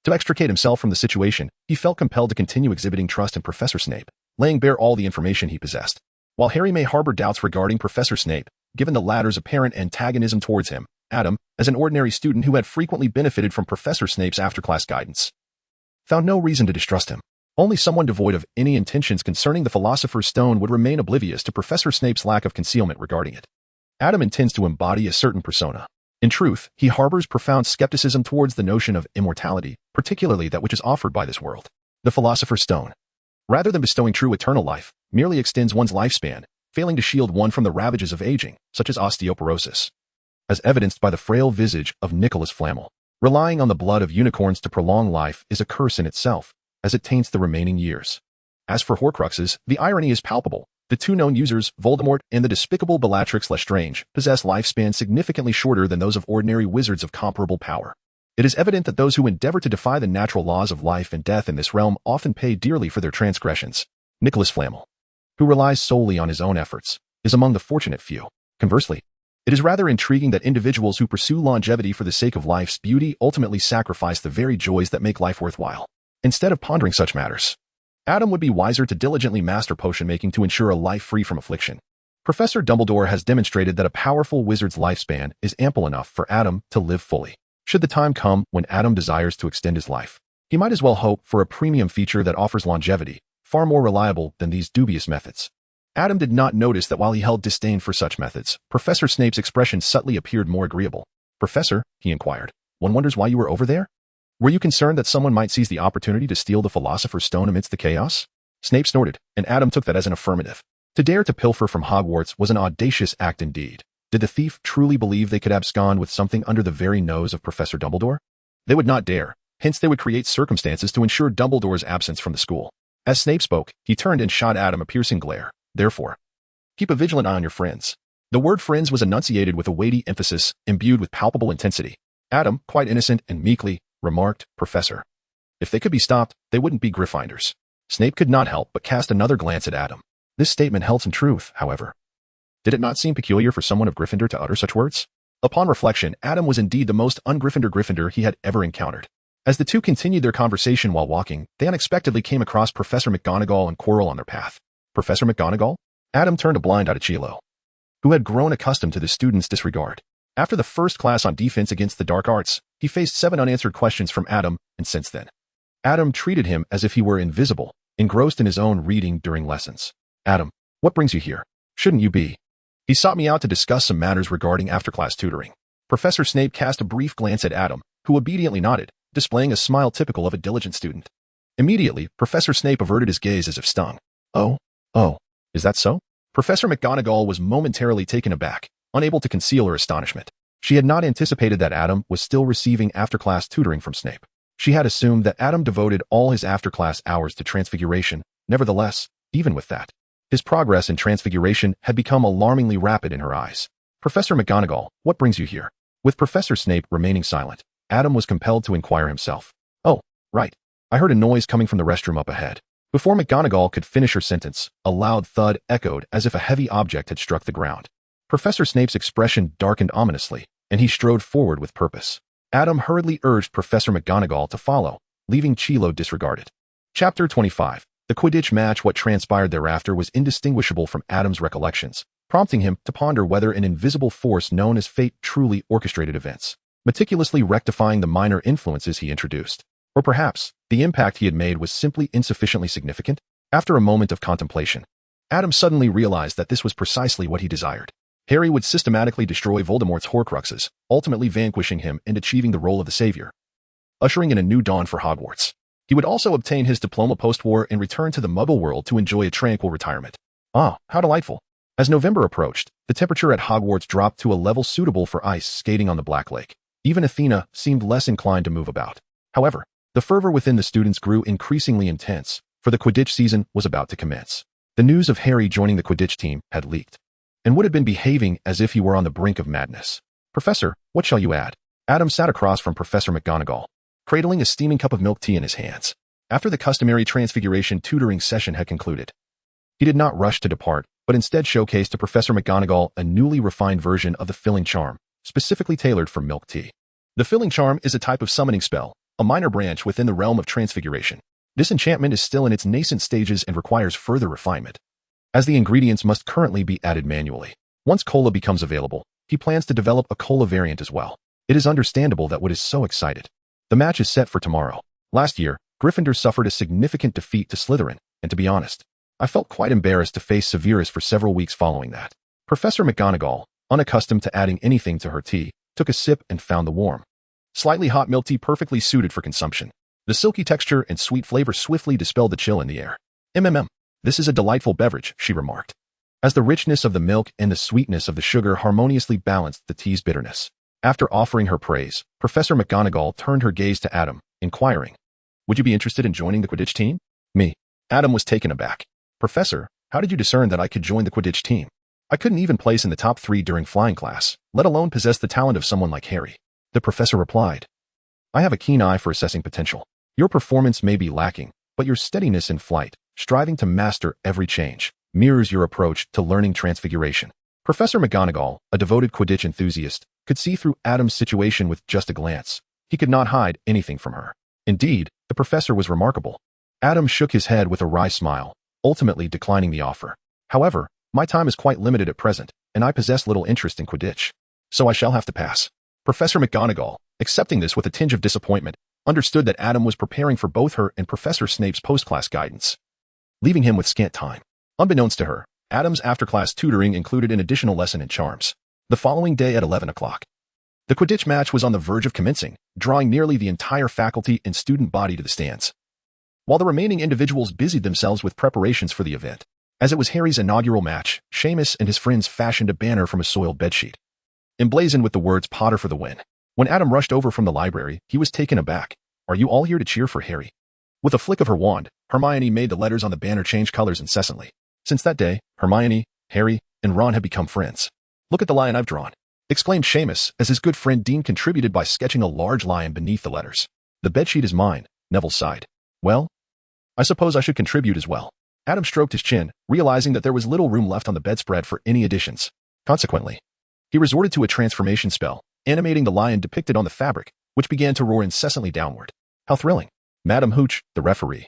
to extricate himself from the situation, he felt compelled to continue exhibiting trust in Professor Snape, laying bare all the information he possessed. While Harry may harbor doubts regarding Professor Snape, given the latter's apparent antagonism towards him, Adam, as an ordinary student who had frequently benefited from Professor Snape's after-class guidance, found no reason to distrust him. Only someone devoid of any intentions concerning the Philosopher's Stone would remain oblivious to Professor Snape's lack of concealment regarding it. Adam intends to embody a certain persona. In truth, he harbors profound skepticism towards the notion of immortality, particularly that which is offered by this world. The Philosopher's Stone, rather than bestowing true eternal life, merely extends one's lifespan, failing to shield one from the ravages of aging, such as osteoporosis, as evidenced by the frail visage of Nicholas Flamel. Relying on the blood of unicorns to prolong life is a curse in itself, as it taints the remaining years. As for Horcruxes, the irony is palpable. The two known users, Voldemort and the despicable Bellatrix Lestrange, possess lifespans significantly shorter than those of ordinary wizards of comparable power. It is evident that those who endeavor to defy the natural laws of life and death in this realm often pay dearly for their transgressions. Nicholas Flamel, who relies solely on his own efforts, is among the fortunate few. Conversely, it is rather intriguing that individuals who pursue longevity for the sake of life's beauty ultimately sacrifice the very joys that make life worthwhile. Instead of pondering such matters, Adam would be wiser to diligently master potion-making to ensure a life free from affliction. Professor Dumbledore has demonstrated that a powerful wizard's lifespan is ample enough for Adam to live fully. Should the time come when Adam desires to extend his life, he might as well hope for a premium feature that offers longevity, far more reliable than these dubious methods. Adam did not notice that while he held disdain for such methods, Professor Snape's expression subtly appeared more agreeable. Professor, he inquired, one wonders why you were over there? Were you concerned that someone might seize the opportunity to steal the Philosopher's Stone amidst the chaos? Snape snorted, and Adam took that as an affirmative. To dare to pilfer from Hogwarts was an audacious act indeed. Did the thief truly believe they could abscond with something under the very nose of Professor Dumbledore? They would not dare, hence they would create circumstances to ensure Dumbledore's absence from the school. As Snape spoke, he turned and shot Adam a piercing glare. Therefore, keep a vigilant eye on your friends. The word friends was enunciated with a weighty emphasis, imbued with palpable intensity. Adam, quite innocent and meekly, remarked, Professor, if they could be stopped, they wouldn't be Gryffindors. Snape could not help but cast another glance at Adam. This statement held some truth, however. Did it not seem peculiar for someone of Gryffindor to utter such words? Upon reflection, Adam was indeed the most un-Gryffindor Gryffindor he had ever encountered. As the two continued their conversation while walking, they unexpectedly came across Professor McGonagall and Quirrell on their path. Professor McGonagall? Adam turned a blind eye to Chilo, who had grown accustomed to the student's disregard. After the first class on defense against the dark arts, he faced 7 unanswered questions from Adam, and since then, Adam treated him as if he were invisible, engrossed in his own reading during lessons. Adam, what brings you here? Shouldn't you be? He sought me out to discuss some matters regarding after-class tutoring. Professor Snape cast a brief glance at Adam, who obediently nodded, displaying a smile typical of a diligent student. Immediately, Professor Snape averted his gaze as if stung. Oh, is that so? Professor McGonagall was momentarily taken aback, unable to conceal her astonishment. She had not anticipated that Adam was still receiving after-class tutoring from Snape. She had assumed that Adam devoted all his after-class hours to transfiguration. Nevertheless, even with that, his progress in transfiguration had become alarmingly rapid in her eyes. Professor McGonagall, what brings you here? With Professor Snape remaining silent, Adam was compelled to inquire himself. Oh, right. I heard a noise coming from the restroom up ahead. Before McGonagall could finish her sentence, a loud thud echoed as if a heavy object had struck the ground. Professor Snape's expression darkened ominously, and he strode forward with purpose. Adam hurriedly urged Professor McGonagall to follow, leaving Chilo disregarded. Chapter 25. The Quidditch match. What transpired thereafter was indistinguishable from Adam's recollections, prompting him to ponder whether an invisible force known as fate truly orchestrated events, meticulously rectifying the minor influences he introduced. Or perhaps, the impact he had made was simply insufficiently significant. After a moment of contemplation, Adam suddenly realized that this was precisely what he desired. Harry would systematically destroy Voldemort's Horcruxes, ultimately vanquishing him and achieving the role of the savior, ushering in a new dawn for Hogwarts. He would also obtain his diploma post-war and return to the Muggle world to enjoy a tranquil retirement. Ah, how delightful. As November approached, the temperature at Hogwarts dropped to a level suitable for ice skating on the Black Lake. Even Athena seemed less inclined to move about. However, the fervor within the students grew increasingly intense, for the Quidditch season was about to commence. The news of Harry joining the Quidditch team had leaked, and would have been behaving as if he were on the brink of madness. Professor, what shall you add? Adam sat across from Professor McGonagall, cradling a steaming cup of milk tea in his hands. After the customary transfiguration tutoring session had concluded, he did not rush to depart, but instead showcased to Professor McGonagall a newly refined version of the filling charm, specifically tailored for milk tea. The filling charm is a type of summoning spell, a minor branch within the realm of transfiguration. This enchantment is still in its nascent stages and requires further refinement, as the ingredients must currently be added manually. Once cola becomes available, he plans to develop a cola variant as well. It is understandable that Wood is so excited. The match is set for tomorrow. Last year, Gryffindor suffered a significant defeat to Slytherin, and to be honest, I felt quite embarrassed to face Severus for several weeks following that. Professor McGonagall, unaccustomed to adding anything to her tea, took a sip and found the warm, slightly hot milk tea perfectly suited for consumption. The silky texture and sweet flavor swiftly dispelled the chill in the air. This is a delightful beverage, she remarked, as the richness of the milk and the sweetness of the sugar harmoniously balanced the tea's bitterness. After offering her praise, Professor McGonagall turned her gaze to Adam, inquiring, "Would you be interested in joining the Quidditch team?" Me. Adam was taken aback. "Professor, how did you discern that I could join the Quidditch team? I couldn't even place in the top 3 during flying class, let alone possess the talent of someone like Harry." The professor replied, "I have a keen eye for assessing potential. Your performance may be lacking, but your steadiness in flight, striving to master every change, mirrors your approach to learning transfiguration." Professor McGonagall, a devoted Quidditch enthusiast, could see through Adam's situation with just a glance. He could not hide anything from her. Indeed, the professor was remarkable. Adam shook his head with a wry smile, ultimately declining the offer. "However, my time is quite limited at present, and I possess little interest in Quidditch, so I shall have to pass." Professor McGonagall, accepting this with a tinge of disappointment, understood that Adam was preparing for both her and Professor Snape's post-class guidance, leaving him with scant time. Unbeknownst to her, Adam's after-class tutoring included an additional lesson in charms. The following day at 11 o'clock, the Quidditch match was on the verge of commencing, drawing nearly the entire faculty and student body to the stands, while the remaining individuals busied themselves with preparations for the event. As it was Harry's inaugural match, Seamus and his friends fashioned a banner from a soiled bedsheet, emblazoned with the words "Potter for the win." When Adam rushed over from the library, he was taken aback. "Are you all here to cheer for Harry?" With a flick of her wand, Hermione made the letters on the banner change colors incessantly. Since that day, Hermione, Harry, and Ron had become friends. "Look at the lion I've drawn," exclaimed Seamus as his good friend Dean contributed by sketching a large lion beneath the letters. "The bedsheet is mine," Neville sighed. "Well, I suppose I should contribute as well." Adam stroked his chin, realizing that there was little room left on the bedspread for any additions. Consequently, he resorted to a transformation spell, animating the lion depicted on the fabric, which began to roar incessantly downward. How thrilling. Madame Hooch, the referee,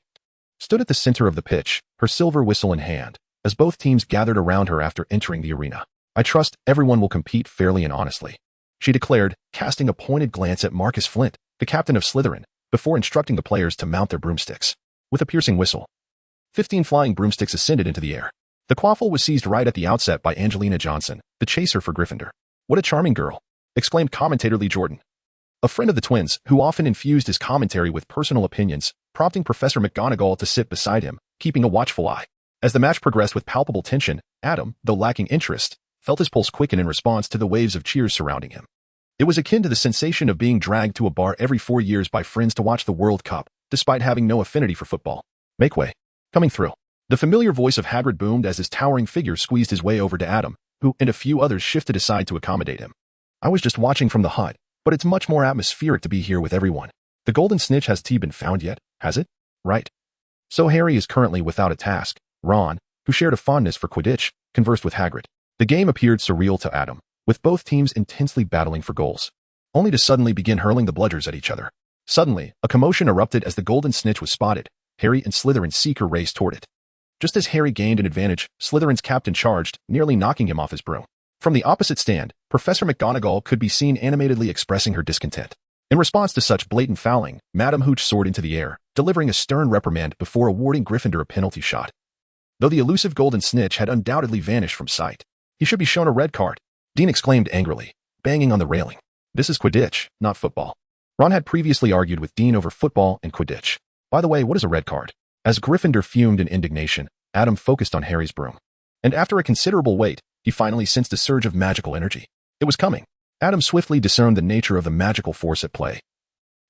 stood at the center of the pitch, her silver whistle in hand, as both teams gathered around her after entering the arena. "I trust everyone will compete fairly and honestly," she declared, casting a pointed glance at Marcus Flint, the captain of Slytherin, before instructing the players to mount their broomsticks. With a piercing whistle, 15 flying broomsticks ascended into the air. The quaffle was seized right at the outset by Angelina Johnson, the chaser for Gryffindor. "What a charming girl," exclaimed commentator Lee Jordan, a friend of the twins who often infused his commentary with personal opinions, prompting Professor McGonagall to sit beside him, keeping a watchful eye. As the match progressed with palpable tension, Adam, though lacking interest, felt his pulse quicken in response to the waves of cheers surrounding him. It was akin to the sensation of being dragged to a bar every 4 years by friends to watch the World Cup, despite having no affinity for football. "Make way. Coming through." The familiar voice of Hagrid boomed as his towering figure squeezed his way over to Adam, who and a few others shifted aside to accommodate him. "I was just watching from the hut, but it's much more atmospheric to be here with everyone. The golden snitch has tea been found yet, has it? Right. So Harry is currently without a task." Ron, who shared a fondness for Quidditch, conversed with Hagrid. The game appeared surreal to Adam, with both teams intensely battling for goals, only to suddenly begin hurling the bludgers at each other. Suddenly, a commotion erupted as the golden snitch was spotted. Harry and Slytherin's seeker raced toward it. Just as Harry gained an advantage, Slytherin's captain charged, nearly knocking him off his broom. From the opposite stand, Professor McGonagall could be seen animatedly expressing her discontent. In response to such blatant fouling, Madame Hooch soared into the air, delivering a stern reprimand before awarding Gryffindor a penalty shot. Though the elusive golden snitch had undoubtedly vanished from sight, he should be shown a red card, Dean exclaimed angrily, banging on the railing. This is Quidditch, not football. Ron had previously argued with Dean over football and Quidditch. By the way, what is a red card? As Gryffindor fumed in indignation, Adam focused on Harry's broom. And after a considerable wait, he finally sensed a surge of magical energy. It was coming. Adam swiftly discerned the nature of the magical force at play.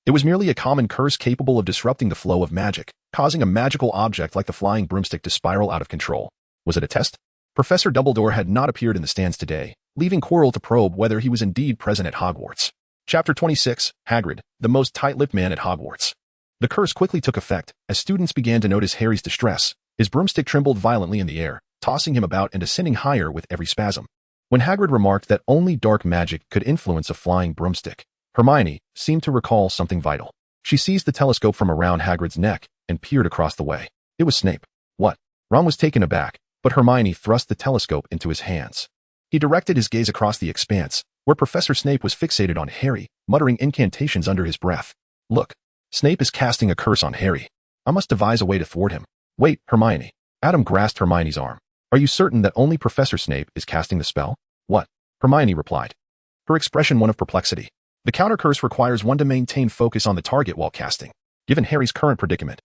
It was merely a common curse capable of disrupting the flow of magic, causing a magical object like the flying broomstick to spiral out of control. Was it a test? Professor Dumbledore had not appeared in the stands today, leaving Quirrell to probe whether he was indeed present at Hogwarts. Chapter 26, Hagrid, the most tight-lipped man at Hogwarts. The curse quickly took effect as students began to notice Harry's distress. His broomstick trembled violently in the air, tossing him about and ascending higher with every spasm. When Hagrid remarked that only dark magic could influence a flying broomstick, Hermione seemed to recall something vital. She seized the telescope from around Hagrid's neck and peered across the way. It was Snape. What? Ron was taken aback, but Hermione thrust the telescope into his hands. He directed his gaze across the expanse, where Professor Snape was fixated on Harry, muttering incantations under his breath. Look, Snape is casting a curse on Harry. I must devise a way to thwart him. Wait, Hermione. Adam grasped Hermione's arm. Are you certain that only Professor Snape is casting the spell? What? Hermione replied, her expression one of perplexity. The counter curse requires one to maintain focus on the target while casting. Given Harry's current predicament,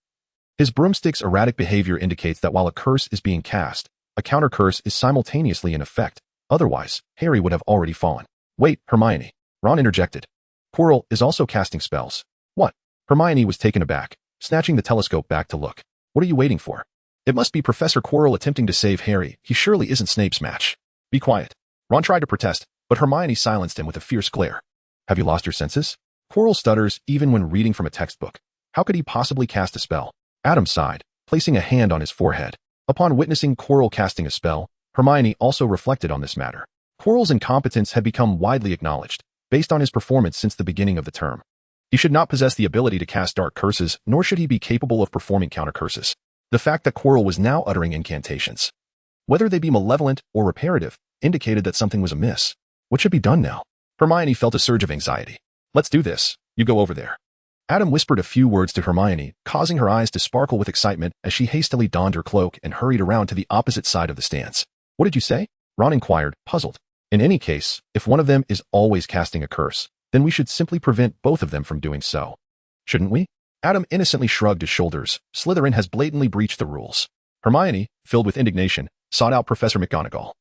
his broomstick's erratic behavior indicates that while a curse is being cast, a counter curse is simultaneously in effect. Otherwise, Harry would have already fallen. Wait, Hermione. Ron interjected. Quirrell is also casting spells. What? Hermione was taken aback, snatching the telescope back to look. What are you waiting for? It must be Professor Quirrell attempting to save Harry. He surely isn't Snape's match. Be quiet. Ron tried to protest, but Hermione silenced him with a fierce glare. Have you lost your senses? Quirrell stutters even when reading from a textbook. How could he possibly cast a spell? Adam sighed, placing a hand on his forehead. Upon witnessing Quirrell casting a spell, Hermione also reflected on this matter. Quirrell's incompetence had become widely acknowledged, based on his performance since the beginning of the term. He should not possess the ability to cast dark curses, nor should he be capable of performing counter curses. The fact that Quirrell was now uttering incantations, whether they be malevolent or reparative, indicated that something was amiss. What should be done now? Hermione felt a surge of anxiety. Let's do this. You go over there. Adam whispered a few words to Hermione, causing her eyes to sparkle with excitement as she hastily donned her cloak and hurried around to the opposite side of the stands. What did you say? Ron inquired, puzzled. In any case, if one of them is always casting a curse, then we should simply prevent both of them from doing so. Shouldn't we? Adam innocently shrugged his shoulders. Slytherin has blatantly breached the rules. Hermione, filled with indignation, sought out Professor McGonagall.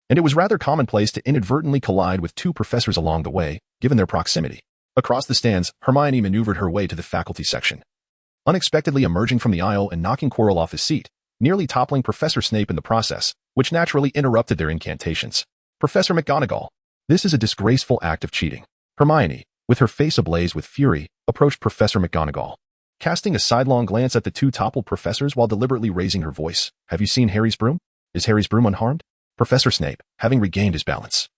And it was rather commonplace to inadvertently collide with two professors along the way, given their proximity. Across the stands, Hermione maneuvered her way to the faculty section, unexpectedly emerging from the aisle and knocking Quirrell off his seat, nearly toppling Professor Snape in the process, which naturally interrupted their incantations. Professor McGonagall, this is a disgraceful act of cheating. Hermione, with her face ablaze with fury, approached Professor McGonagall, casting a sidelong glance at the two toppled professors while deliberately raising her voice. Have you seen Harry's broom? Is Harry's broom unharmed? Professor Snape, having regained his balance,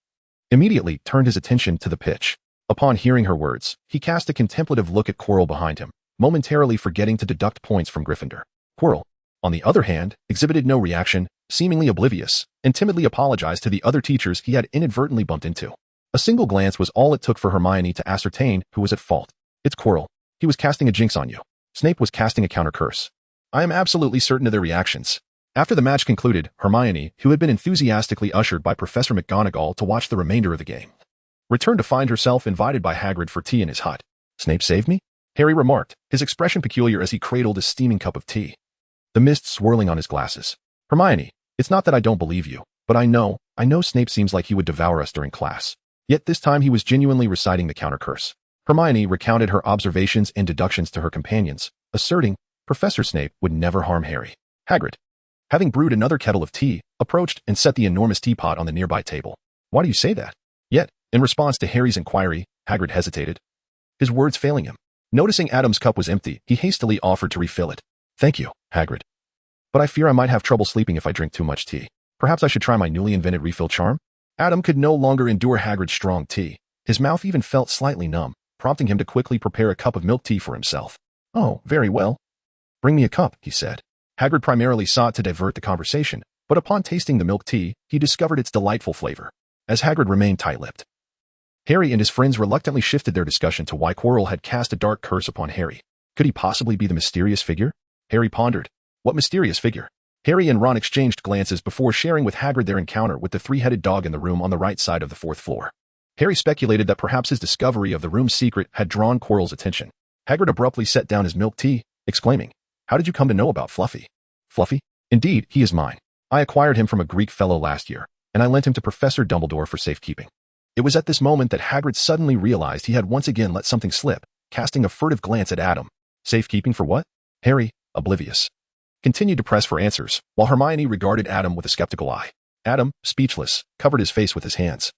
immediately turned his attention to the pitch. Upon hearing her words, he cast a contemplative look at Quirrell behind him, momentarily forgetting to deduct points from Gryffindor. Quirrell, on the other hand, exhibited no reaction, seemingly oblivious, and timidly apologized to the other teachers he had inadvertently bumped into. A single glance was all it took for Hermione to ascertain who was at fault. It's Quirrell. He was casting a jinx on you. Snape was casting a counter curse. I am absolutely certain of their reactions. After the match concluded, Hermione, who had been enthusiastically ushered by Professor McGonagall to watch the remainder of the game, returned to find herself invited by Hagrid for tea in his hut. Snape saved me? Harry remarked, his expression peculiar as he cradled a steaming cup of tea, the mist swirling on his glasses. Hermione, it's not that I don't believe you, but I know Snape seems like he would devour us during class. Yet this time he was genuinely reciting the counter curse. Hermione recounted her observations and deductions to her companions, asserting Professor Snape would never harm Harry. Hagrid, having brewed another kettle of tea, approached and set the enormous teapot on the nearby table. Why do you say that? Yet, in response to Harry's inquiry, Hagrid hesitated, his words failing him. Noticing Adam's cup was empty, he hastily offered to refill it. Thank you, Hagrid. But I fear I might have trouble sleeping if I drink too much tea. Perhaps I should try my newly invented refill charm? Adam could no longer endure Hagrid's strong tea. His mouth even felt slightly numb, prompting him to quickly prepare a cup of milk tea for himself. Oh, very well. Bring me a cup, he said. Hagrid primarily sought to divert the conversation, but upon tasting the milk tea, he discovered its delightful flavor. As Hagrid remained tight-lipped, Harry and his friends reluctantly shifted their discussion to why Quirrell had cast a dark curse upon Harry. Could he possibly be the mysterious figure? Harry pondered. What mysterious figure? Harry and Ron exchanged glances before sharing with Hagrid their encounter with the three-headed dog in the room on the right side of the fourth floor. Harry speculated that perhaps his discovery of the room's secret had drawn Quirrell's attention. Hagrid abruptly set down his milk tea, exclaiming, "How did you come to know about Fluffy?" "Fluffy? Indeed, he is mine. I acquired him from a Greek fellow last year, and I lent him to Professor Dumbledore for safekeeping." It was at this moment that Hagrid suddenly realized he had once again let something slip, casting a furtive glance at Adam. Safekeeping for what? Harry, oblivious, continued to press for answers, while Hermione regarded Adam with a skeptical eye. Adam, speechless, covered his face with his hands.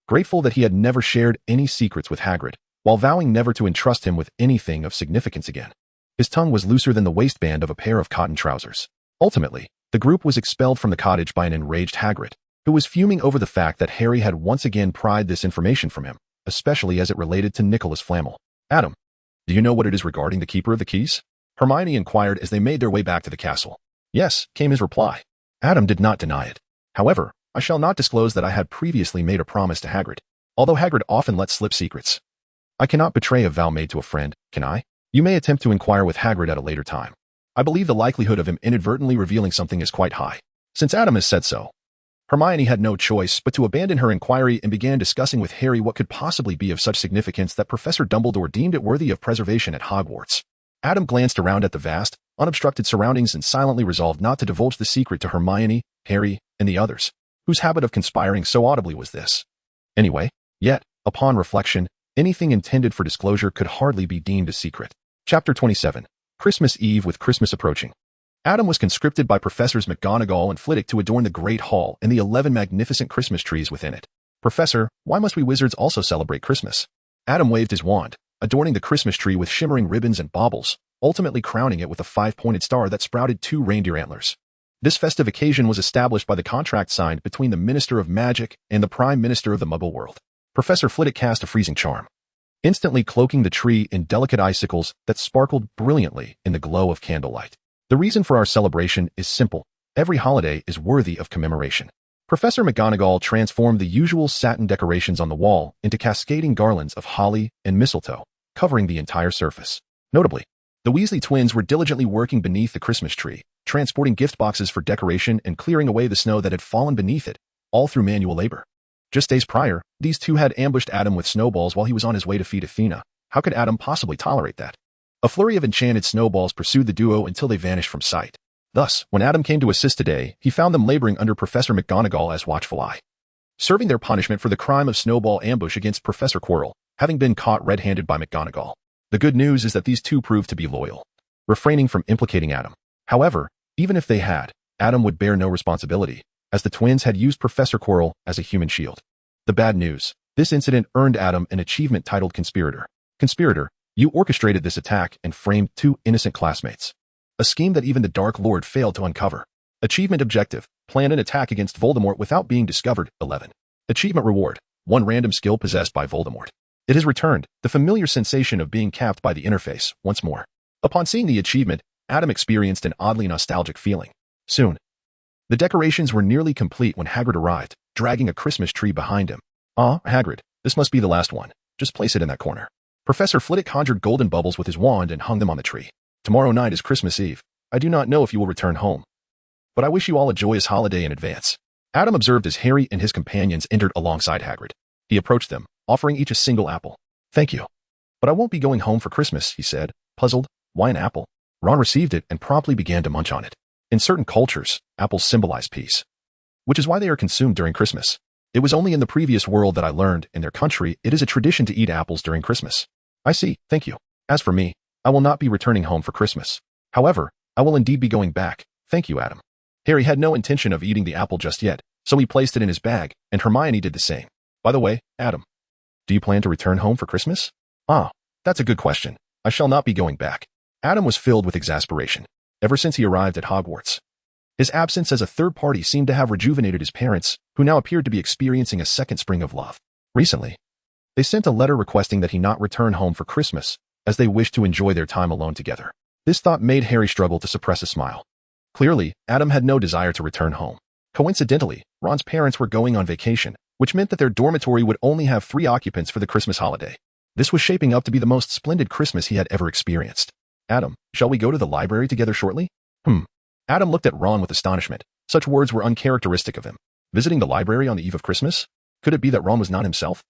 Grateful that he had never shared any secrets with Hagrid, while vowing never to entrust him with anything of significance again. His tongue was looser than the waistband of a pair of cotton trousers. Ultimately, the group was expelled from the cottage by an enraged Hagrid, who was fuming over the fact that Harry had once again pried this information from him, especially as it related to Nicholas Flamel. Adam, do you know what it is regarding the Keeper of the Keys? Hermione inquired as they made their way back to the castle. Yes, came his reply. Adam did not deny it. However, I shall not disclose that I had previously made a promise to Hagrid, although Hagrid often lets slip secrets. I cannot betray a vow made to a friend, can I? You may attempt to inquire with Hagrid at a later time. I believe the likelihood of him inadvertently revealing something is quite high. Since Adam has said so, Hermione had no choice but to abandon her inquiry and began discussing with Harry what could possibly be of such significance that Professor Dumbledore deemed it worthy of preservation at Hogwarts. Adam glanced around at the vast, unobstructed surroundings and silently resolved not to divulge the secret to Hermione, Harry, and the others, whose habit of conspiring so audibly was this. Anyway, yet, upon reflection, anything intended for disclosure could hardly be deemed a secret. Chapter 27. Christmas Eve with Christmas approaching. Adam was conscripted by Professors McGonagall and Flitwick to adorn the Great Hall and the 11 magnificent Christmas trees within it. Professor, why must we wizards also celebrate Christmas? Adam waved his wand, adorning the Christmas tree with shimmering ribbons and baubles, ultimately crowning it with a 5-pointed star that sprouted 2 reindeer antlers. This festive occasion was established by the contract signed between the Minister of Magic and the Prime Minister of the Muggle world. Professor Flitwick cast a freezing charm, instantly cloaking the tree in delicate icicles that sparkled brilliantly in the glow of candlelight. The reason for our celebration is simple. Every holiday is worthy of commemoration. Professor McGonagall transformed the usual satin decorations on the wall into cascading garlands of holly and mistletoe, covering the entire surface. Notably, the Weasley twins were diligently working beneath the Christmas tree, transporting gift boxes for decoration and clearing away the snow that had fallen beneath it, all through manual labor. Just days prior, these two had ambushed Adam with snowballs while he was on his way to feed Athena. How could Adam possibly tolerate that? A flurry of enchanted snowballs pursued the duo until they vanished from sight. Thus, when Adam came to assist today, he found them laboring under Professor McGonagall as watchful eye, serving their punishment for the crime of snowball ambush against Professor Quirrell, having been caught red-handed by McGonagall. The good news is that these two proved to be loyal, refraining from implicating Adam. However, even if they had, Adam would bear no responsibility, as the twins had used Professor Quirrell as a human shield. The bad news: this incident earned Adam an achievement titled Conspirator. Conspirator, you orchestrated this attack and framed 2 innocent classmates. A scheme that even the Dark Lord failed to uncover. Achievement objective: plan an attack against Voldemort without being discovered. 11. Achievement reward: 1 random skill possessed by Voldemort. It has returned, the familiar sensation of being capped by the interface, once more. Upon seeing the achievement, Adam experienced an oddly nostalgic feeling. Soon, the decorations were nearly complete when Hagrid arrived, dragging a Christmas tree behind him. Ah, Hagrid, this must be the last one. Just place it in that corner. Professor Flitwick conjured golden bubbles with his wand and hung them on the tree. Tomorrow night is Christmas Eve. I do not know if you will return home, but I wish you all a joyous holiday in advance. Adam observed as Harry and his companions entered alongside Hagrid. He approached them, offering each a single apple. Thank you, but I won't be going home for Christmas, he said, puzzled. Why an apple? Ron received it and promptly began to munch on it. In certain cultures, apples symbolize peace, which is why they are consumed during Christmas. It was only in the previous world that I learned, in their country, it is a tradition to eat apples during Christmas. I see, thank you. As for me, I will not be returning home for Christmas. However, I will indeed be going back. Thank you, Adam. Harry had no intention of eating the apple just yet, so he placed it in his bag, and Hermione did the same. By the way, Adam, do you plan to return home for Christmas? Ah, that's a good question. I shall not be going back. Adam was filled with exasperation. Ever since he arrived at Hogwarts, His absence as a third party seemed to have rejuvenated his parents, who now appeared to be experiencing a second spring of love. Recently, they sent a letter requesting that he not return home for Christmas, as they wished to enjoy their time alone together. This thought made Harry struggle to suppress a smile. Clearly, Adam had no desire to return home. Coincidentally, Ron's parents were going on vacation, which meant that their dormitory would only have 3 occupants for the Christmas holiday. This was shaping up to be the most splendid Christmas he had ever experienced. Adam, shall we go to the library together shortly? Adam looked at Ron with astonishment. Such words were uncharacteristic of him. Visiting the library on the eve of Christmas? Could it be that Ron was not himself?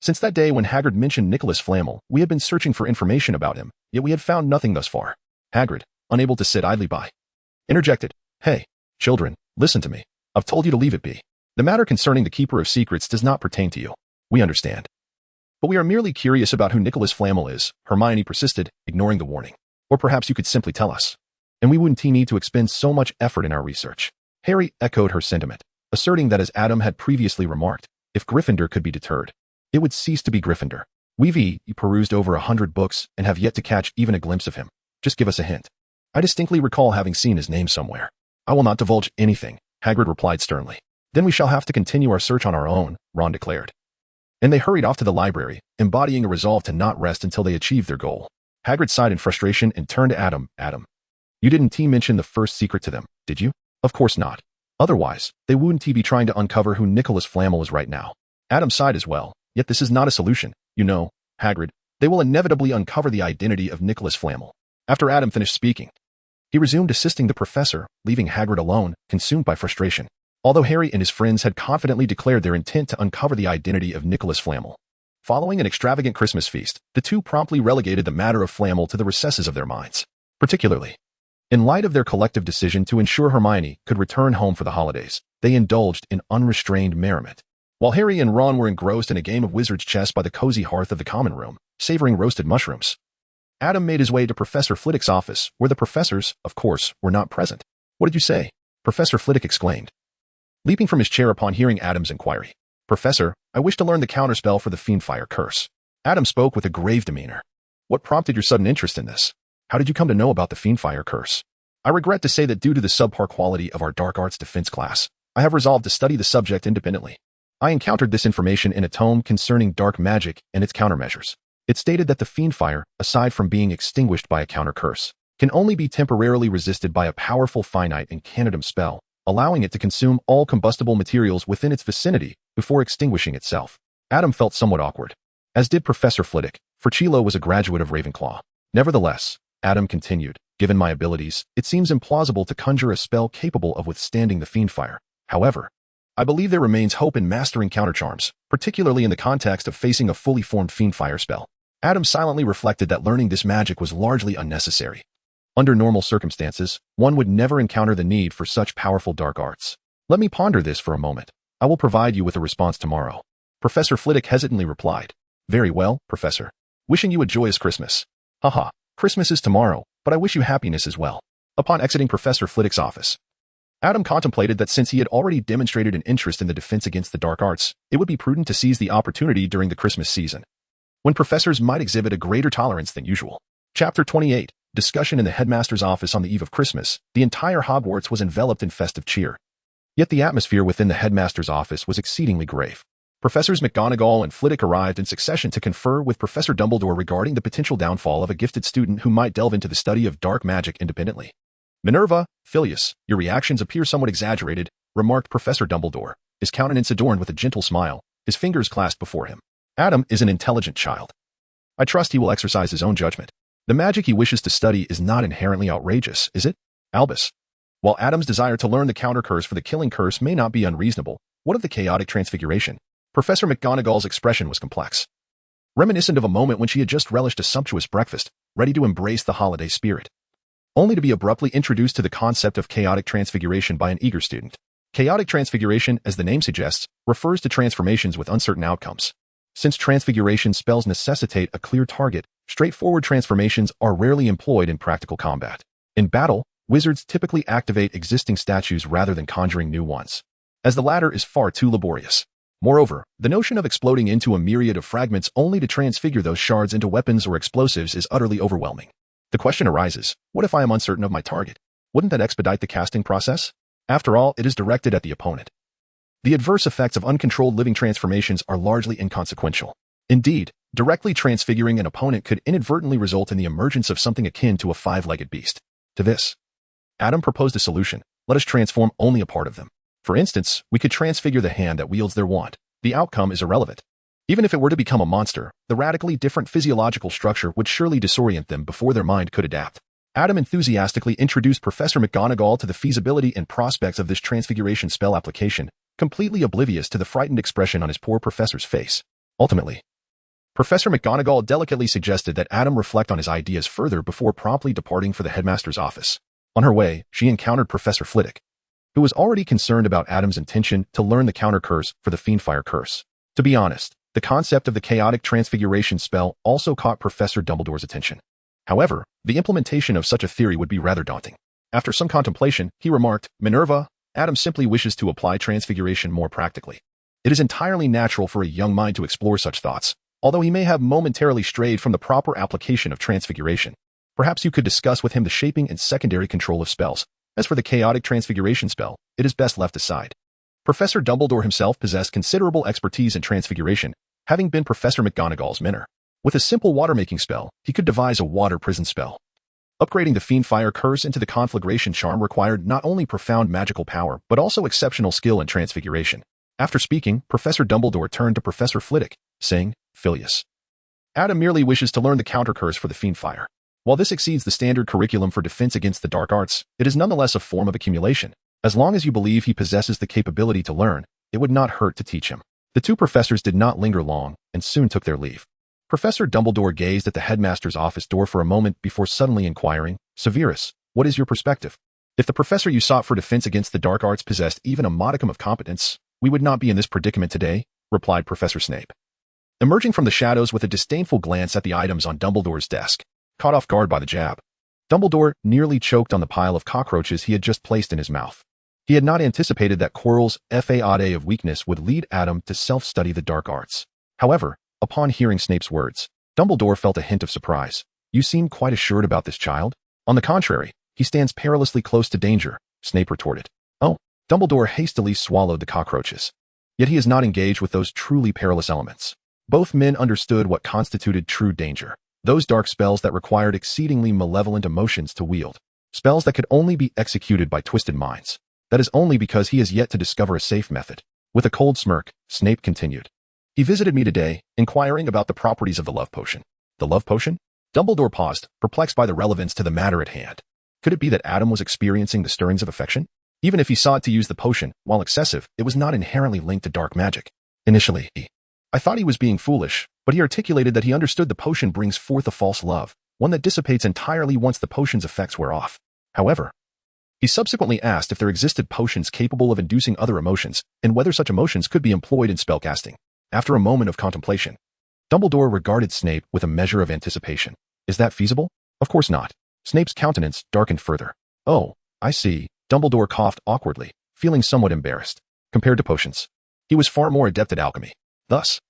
Since that day when Hagrid mentioned Nicholas Flamel, we had been searching for information about him, yet we had found nothing thus far. Hagrid, unable to sit idly by, interjected, "Hey, children, listen to me. I've told you to leave it be. The matter concerning the Keeper of Secrets does not pertain to you. We understand. But we are merely curious about who Nicholas Flamel is," Hermione persisted, ignoring the warning. "Or perhaps you could simply tell us. And we wouldn't need to expend so much effort in our research." Harry echoed her sentiment, asserting that as Adam had previously remarked, if Gryffindor could be deterred, it would cease to be Gryffindor. We've perused over 100 books and have yet to catch even a glimpse of him. Just give us a hint. I distinctly recall having seen his name somewhere. I will not divulge anything, Hagrid replied sternly. Then we shall have to continue our search on our own, Ron declared. And they hurried off to the library, embodying a resolve to not rest until they achieved their goal. Hagrid sighed in frustration and turned to Adam. "Adam, you didn't mention the first secret to them, did you?" "Of course not. Otherwise, they wouldn't be trying to uncover who Nicholas Flamel is right now." Adam sighed as well. "Yet this is not a solution. You know, Hagrid, they will inevitably uncover the identity of Nicholas Flamel." After Adam finished speaking, he resumed assisting the professor, leaving Hagrid alone, consumed by frustration. Although Harry and his friends had confidently declared their intent to uncover the identity of Nicholas Flamel, following an extravagant Christmas feast, the two promptly relegated the matter of Flamel to the recesses of their minds. Particularly, in light of their collective decision to ensure Hermione could return home for the holidays, they indulged in unrestrained merriment. While Harry and Ron were engrossed in a game of wizard's chess by the cozy hearth of the common room, savoring roasted mushrooms, Adam made his way to Professor Flitwick's office, where the professors, of course, were not present. "What did you say?" Professor Flitwick exclaimed, leaping from his chair upon hearing Adam's inquiry. "Professor, I wish to learn the counterspell for the Fiendfire curse." Adam spoke with a grave demeanor. "What prompted your sudden interest in this? How did you come to know about the Fiendfire curse?" "I regret to say that due to the subpar quality of our dark arts defense class, I have resolved to study the subject independently. I encountered this information in a tome concerning dark magic and its countermeasures. It stated that the Fiendfire, aside from being extinguished by a counter curse, can only be temporarily resisted by a powerful finite incantatem spell, allowing it to consume all combustible materials within its vicinity before extinguishing itself." Adam felt somewhat awkward, as did Professor Flitwick, for Chilo was a graduate of Ravenclaw. "Nevertheless," Adam continued, "given my abilities, it seems implausible to conjure a spell capable of withstanding the Fiendfire. However, I believe there remains hope in mastering countercharms, particularly in the context of facing a fully formed Fiendfire spell." Adam silently reflected that learning this magic was largely unnecessary. Under normal circumstances, one would never encounter the need for such powerful dark arts. "Let me ponder this for a moment. I will provide you with a response tomorrow," Professor Flitwick hesitantly replied. "Very well, Professor. Wishing you a joyous Christmas." "Haha, Christmas is tomorrow, but I wish you happiness as well." Upon exiting Professor Flitwick's office, Adam contemplated that since he had already demonstrated an interest in the defense against the dark arts, it would be prudent to seize the opportunity during the Christmas season, when professors might exhibit a greater tolerance than usual. Chapter 28, Discussion in the Headmaster's Office on the Eve of Christmas. The entire Hogwarts was enveloped in festive cheer. Yet the atmosphere within the Headmaster's office was exceedingly grave. Professors McGonagall and Flitwick arrived in succession to confer with Professor Dumbledore regarding the potential downfall of a gifted student who might delve into the study of dark magic independently. "Minerva, Filius, your reactions appear somewhat exaggerated," remarked Professor Dumbledore, his countenance adorned with a gentle smile, his fingers clasped before him. "Adam is an intelligent child. I trust he will exercise his own judgment. The magic he wishes to study is not inherently outrageous, is it? Albus, while Adam's desire to learn the counter curse for the killing curse may not be unreasonable, what of the chaotic transfiguration?" Professor McGonagall's expression was complex, reminiscent of a moment when she had just relished a sumptuous breakfast, ready to embrace the holiday spirit, only to be abruptly introduced to the concept of chaotic transfiguration by an eager student. Chaotic transfiguration, as the name suggests, refers to transformations with uncertain outcomes. Since transfiguration spells necessitate a clear target, straightforward transformations are rarely employed in practical combat. In battle, wizards typically activate existing statues rather than conjuring new ones, as the latter is far too laborious. Moreover, the notion of exploding into a myriad of fragments only to transfigure those shards into weapons or explosives is utterly overwhelming. The question arises, what if I am uncertain of my target? Wouldn't that expedite the casting process? After all, it is directed at the opponent. The adverse effects of uncontrolled living transformations are largely inconsequential. Indeed, directly transfiguring an opponent could inadvertently result in the emergence of something akin to a five-legged beast. To this, Adam proposed a solution. Let us transform only a part of them. For instance, we could transfigure the hand that wields their wand. The outcome is irrelevant. Even if it were to become a monster, the radically different physiological structure would surely disorient them before their mind could adapt. Adam enthusiastically introduced Professor McGonagall to the feasibility and prospects of this transfiguration spell application, completely oblivious to the frightened expression on his poor professor's face. Ultimately, Professor McGonagall delicately suggested that Adam reflect on his ideas further before promptly departing for the headmaster's office. On her way, she encountered Professor Flitwick, who was already concerned about Adam's intention to learn the counter curse for the Fiendfire curse. To be honest, the concept of the chaotic transfiguration spell also caught Professor Dumbledore's attention. However, the implementation of such a theory would be rather daunting. After some contemplation, he remarked, "Minerva, Adam simply wishes to apply transfiguration more practically. It is entirely natural for a young mind to explore such thoughts, although he may have momentarily strayed from the proper application of transfiguration. Perhaps you could discuss with him the shaping and secondary control of spells. As for the chaotic transfiguration spell, it is best left aside." Professor Dumbledore himself possessed considerable expertise in transfiguration, having been Professor McGonagall's mentor. With a simple water-making spell, he could devise a water prison spell. Upgrading the Fiendfire curse into the conflagration charm required not only profound magical power, but also exceptional skill in transfiguration. After speaking, Professor Dumbledore turned to Professor Flitwick, saying, "Phileas, Adam merely wishes to learn the counter curse for the Fiendfire. While this exceeds the standard curriculum for defense against the dark arts, it is nonetheless a form of accumulation. As long as you believe he possesses the capability to learn, it would not hurt to teach him." The two professors did not linger long, and soon took their leave. Professor Dumbledore gazed at the headmaster's office door for a moment before suddenly inquiring, "Severus, what is your perspective? If the professor you sought for defense against the dark arts possessed even a modicum of competence, we would not be in this predicament today," replied Professor Snape. Emerging from the shadows with a disdainful glance at the items on Dumbledore's desk, caught off guard by the jab, Dumbledore nearly choked on the pile of cockroaches he had just placed in his mouth. He had not anticipated that Quirrell's fa of weakness would lead Adam to self-study the dark arts. However, upon hearing Snape's words, Dumbledore felt a hint of surprise. "You seem quite assured about this child." "On the contrary, he stands perilously close to danger," Snape retorted. "Oh." Dumbledore hastily swallowed the cockroaches. "Yet he is not engaged with those truly perilous elements." Both men understood what constituted true danger. Those dark spells that required exceedingly malevolent emotions to wield. Spells that could only be executed by twisted minds. That is only because he has yet to discover a safe method. With a cold smirk, Snape continued, "He visited me today, inquiring about the properties of the love potion." "The love potion?" Dumbledore paused, perplexed by the relevance to the matter at hand. Could it be that Adam was experiencing the stirrings of affection? Even if he sought to use the potion, while excessive, it was not inherently linked to dark magic. Initially, I thought he was being foolish, but he articulated that he understood the potion brings forth a false love, one that dissipates entirely once the potion's effects wear off. However, he subsequently asked if there existed potions capable of inducing other emotions, and whether such emotions could be employed in spellcasting. After a moment of contemplation, Dumbledore regarded Snape with a measure of anticipation. "Is that feasible?" "Of course not." Snape's countenance darkened further. "Oh, I see." Dumbledore coughed awkwardly, feeling somewhat embarrassed. Compared to potions, he was far more adept at alchemy. Thus,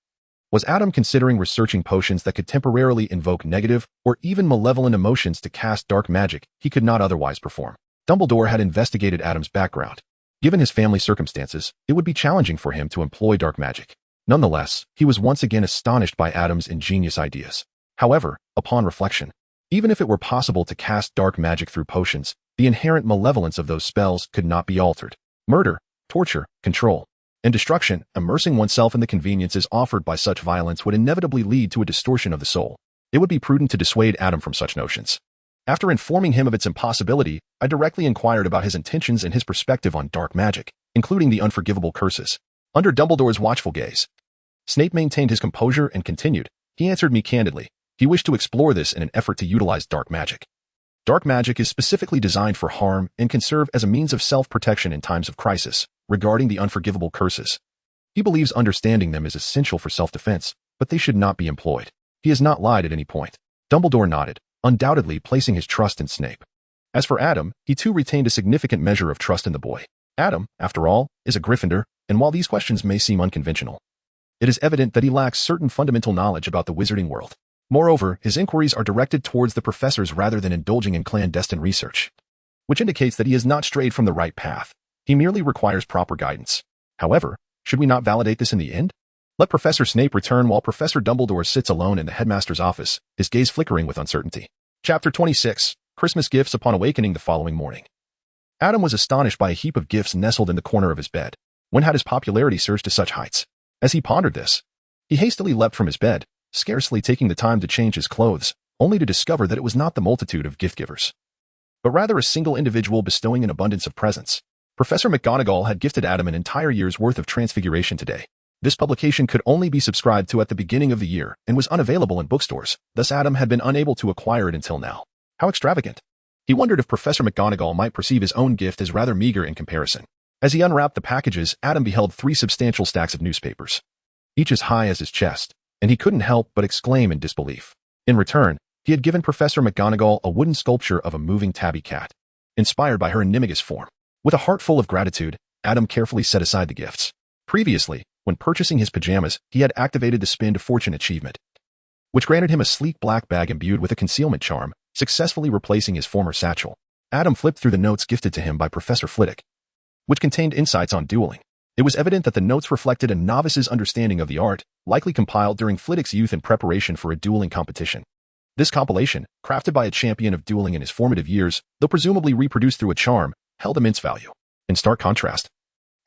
was Adam considering researching potions that could temporarily invoke negative or even malevolent emotions to cast dark magic he could not otherwise perform? Dumbledore had investigated Adam's background. Given his family circumstances, it would be challenging for him to employ dark magic. Nonetheless, he was once again astonished by Adam's ingenious ideas. However, upon reflection, even if it were possible to cast dark magic through potions, the inherent malevolence of those spells could not be altered. Murder, torture, control, and destruction, immersing oneself in the conveniences offered by such violence would inevitably lead to a distortion of the soul. It would be prudent to dissuade Adam from such notions. After informing him of its impossibility, I directly inquired about his intentions and his perspective on dark magic, including the unforgivable curses. Under Dumbledore's watchful gaze, Snape maintained his composure and continued, "He answered me candidly. He wished to explore this in an effort to utilize dark magic. Dark magic is specifically designed for harm and can serve as a means of self-protection in times of crisis. Regarding the unforgivable curses, he believes understanding them is essential for self-defense, but they should not be employed. He has not lied at any point." Dumbledore nodded, undoubtedly placing his trust in Snape. As for Adam, he too retained a significant measure of trust in the boy. Adam, after all, is a Gryffindor, and while these questions may seem unconventional, it is evident that he lacks certain fundamental knowledge about the wizarding world. Moreover, his inquiries are directed towards the professors rather than indulging in clandestine research, which indicates that he has not strayed from the right path. He merely requires proper guidance. However, should we not validate this in the end? Let Professor Snape return while Professor Dumbledore sits alone in the headmaster's office, his gaze flickering with uncertainty. Chapter 26. Christmas Gifts upon awakening the following morning. Adam was astonished by a heap of gifts nestled in the corner of his bed. When had his popularity surged to such heights? As he pondered this, he hastily leapt from his bed, scarcely taking the time to change his clothes, only to discover that it was not the multitude of gift-givers, but rather a single individual bestowing an abundance of presents. Professor McGonagall had gifted Adam an entire year's worth of Transfiguration today. This publication could only be subscribed to at the beginning of the year and was unavailable in bookstores, thus Adam had been unable to acquire it until now. How extravagant! He wondered if Professor McGonagall might perceive his own gift as rather meager in comparison. As he unwrapped the packages, Adam beheld 3 substantial stacks of newspapers, each as high as his chest, and he couldn't help but exclaim in disbelief. In return, he had given Professor McGonagall a wooden sculpture of a moving tabby cat, inspired by her animagus form. With a heart full of gratitude, Adam carefully set aside the gifts. Previously, when purchasing his pajamas, he had activated the Spin to Fortune achievement, which granted him a sleek black bag imbued with a concealment charm, successfully replacing his former satchel. Adam flipped through the notes gifted to him by Professor Flitwick, which contained insights on dueling. It was evident that the notes reflected a novice's understanding of the art, likely compiled during Flitwick's youth in preparation for a dueling competition. This compilation, crafted by a champion of dueling in his formative years, though presumably reproduced through a charm, held immense value. In stark contrast,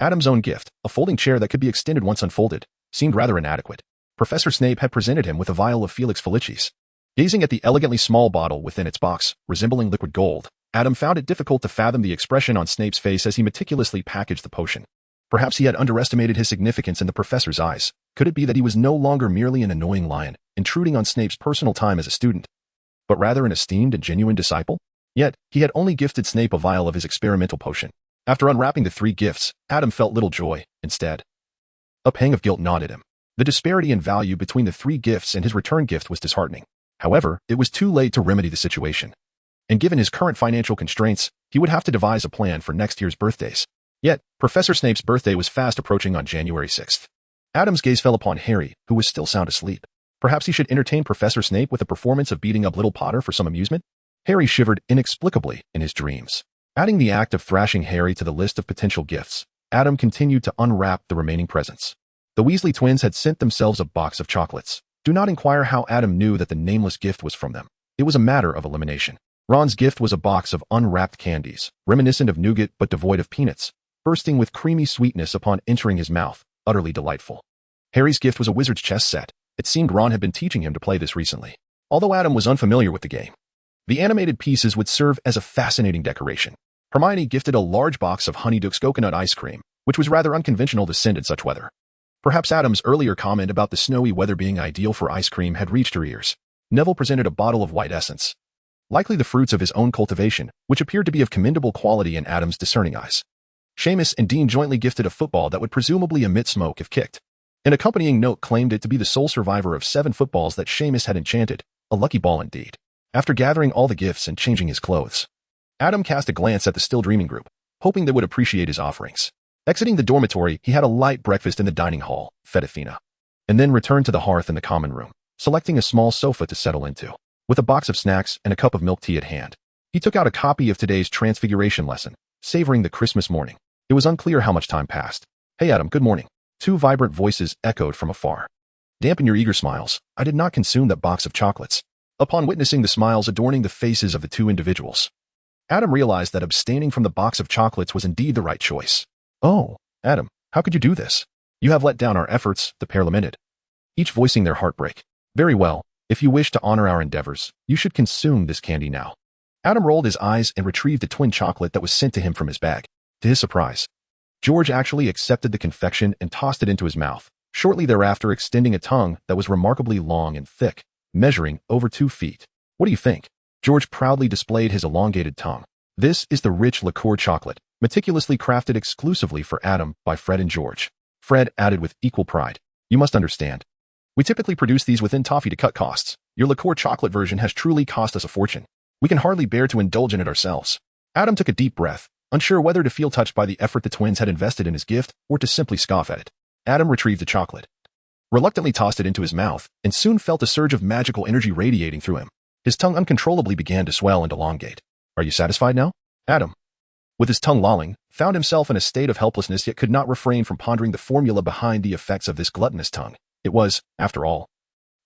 Adam's own gift, a folding chair that could be extended once unfolded, seemed rather inadequate. Professor Snape had presented him with a vial of Felix Felicis. Gazing at the elegantly small bottle within its box, resembling liquid gold, Adam found it difficult to fathom the expression on Snape's face as he meticulously packaged the potion. Perhaps he had underestimated his significance in the professor's eyes. Could it be that he was no longer merely an annoying lion, intruding on Snape's personal time as a student, but rather an esteemed and genuine disciple? Yet, he had only gifted Snape a vial of his experimental potion. After unwrapping the 3 gifts, Adam felt little joy. Instead, a pang of guilt gnawed at him. The disparity in value between the 3 gifts and his return gift was disheartening. However, it was too late to remedy the situation. And given his current financial constraints, he would have to devise a plan for next year's birthdays. Yet, Professor Snape's birthday was fast approaching on January 6th. Adam's gaze fell upon Harry, who was still sound asleep. Perhaps he should entertain Professor Snape with a performance of beating up little Potter for some amusement? Harry shivered inexplicably in his dreams. Adding the act of thrashing Harry to the list of potential gifts, Adam continued to unwrap the remaining presents. The Weasley twins had sent themselves a box of chocolates. Do not inquire how Adam knew that the nameless gift was from them. It was a matter of elimination. Ron's gift was a box of unwrapped candies, reminiscent of nougat but devoid of peanuts, bursting with creamy sweetness upon entering his mouth, utterly delightful. Harry's gift was a wizard's chess set. It seemed Ron had been teaching him to play this recently. Although Adam was unfamiliar with the game, the animated pieces would serve as a fascinating decoration. Hermione gifted a large box of Honeydukes coconut ice cream, which was rather unconventional to send in such weather. Perhaps Adam's earlier comment about the snowy weather being ideal for ice cream had reached her ears. Neville presented a bottle of white essence, likely the fruits of his own cultivation, which appeared to be of commendable quality in Adam's discerning eyes. Seamus and Dean jointly gifted a football that would presumably emit smoke if kicked. An accompanying note claimed it to be the sole survivor of 7 footballs that Seamus had enchanted, a lucky ball indeed. After gathering all the gifts and changing his clothes, Adam cast a glance at the still dreaming group, hoping they would appreciate his offerings. Exiting the dormitory, he had a light breakfast in the dining hall, fed Athena, and then returned to the hearth in the common room, selecting a small sofa to settle into. With a box of snacks and a cup of milk tea at hand, he took out a copy of today's Transfiguration lesson, savoring the Christmas morning. It was unclear how much time passed. "Hey Adam, good morning." 2 vibrant voices echoed from afar. "Dampen your eager smiles. I did not consume that box of chocolates." Upon witnessing the smiles adorning the faces of the 2 individuals, Adam realized that abstaining from the box of chocolates was indeed the right choice. "Oh, Adam, how could you do this? You have let down our efforts," the pair lamented, each voicing their heartbreak. "Very well, if you wish to honor our endeavors, you should consume this candy now." Adam rolled his eyes and retrieved the twin chocolate that was sent to him from his bag. To his surprise, George actually accepted the confection and tossed it into his mouth, shortly thereafter extending a tongue that was remarkably long and thick, measuring over 2 feet. "What do you think?" George proudly displayed his elongated tongue. "This is the rich liqueur chocolate, meticulously crafted exclusively for Adam by Fred and George." Fred added with equal pride, "You must understand. We typically produce these within toffee to cut costs. Your liqueur chocolate version has truly cost us a fortune. We can hardly bear to indulge in it ourselves." Adam took a deep breath, unsure whether to feel touched by the effort the twins had invested in his gift or to simply scoff at it. Adam retrieved the chocolate, reluctantly tossed it into his mouth, and soon felt a surge of magical energy radiating through him. His tongue uncontrollably began to swell and elongate. "Are you satisfied now, Adam?" with his tongue lolling, found himself in a state of helplessness yet could not refrain from pondering the formula behind the effects of this gluttonous tongue. It was, after all,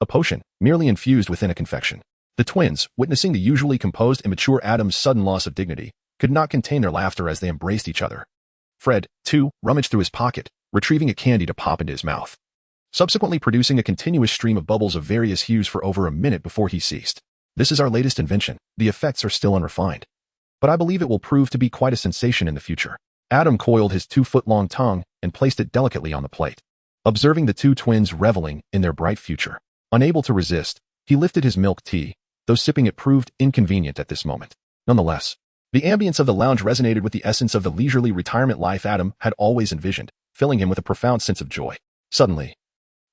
a potion, merely infused within a confection. The twins, witnessing the usually composed and mature Adam's sudden loss of dignity, could not contain their laughter as they embraced each other. Fred, too, rummaged through his pocket, retrieving a candy to pop into his mouth, subsequently producing a continuous stream of bubbles of various hues for over a minute before he ceased. This is our latest invention. The effects are still unrefined, but I believe it will prove to be quite a sensation in the future. Adam coiled his 2-foot-long tongue and placed it delicately on the plate, observing the two twins reveling in their bright future. Unable to resist, he lifted his milk tea, though sipping it proved inconvenient at this moment. Nonetheless, the ambience of the lounge resonated with the essence of the leisurely retirement life Adam had always envisioned, filling him with a profound sense of joy. Suddenly,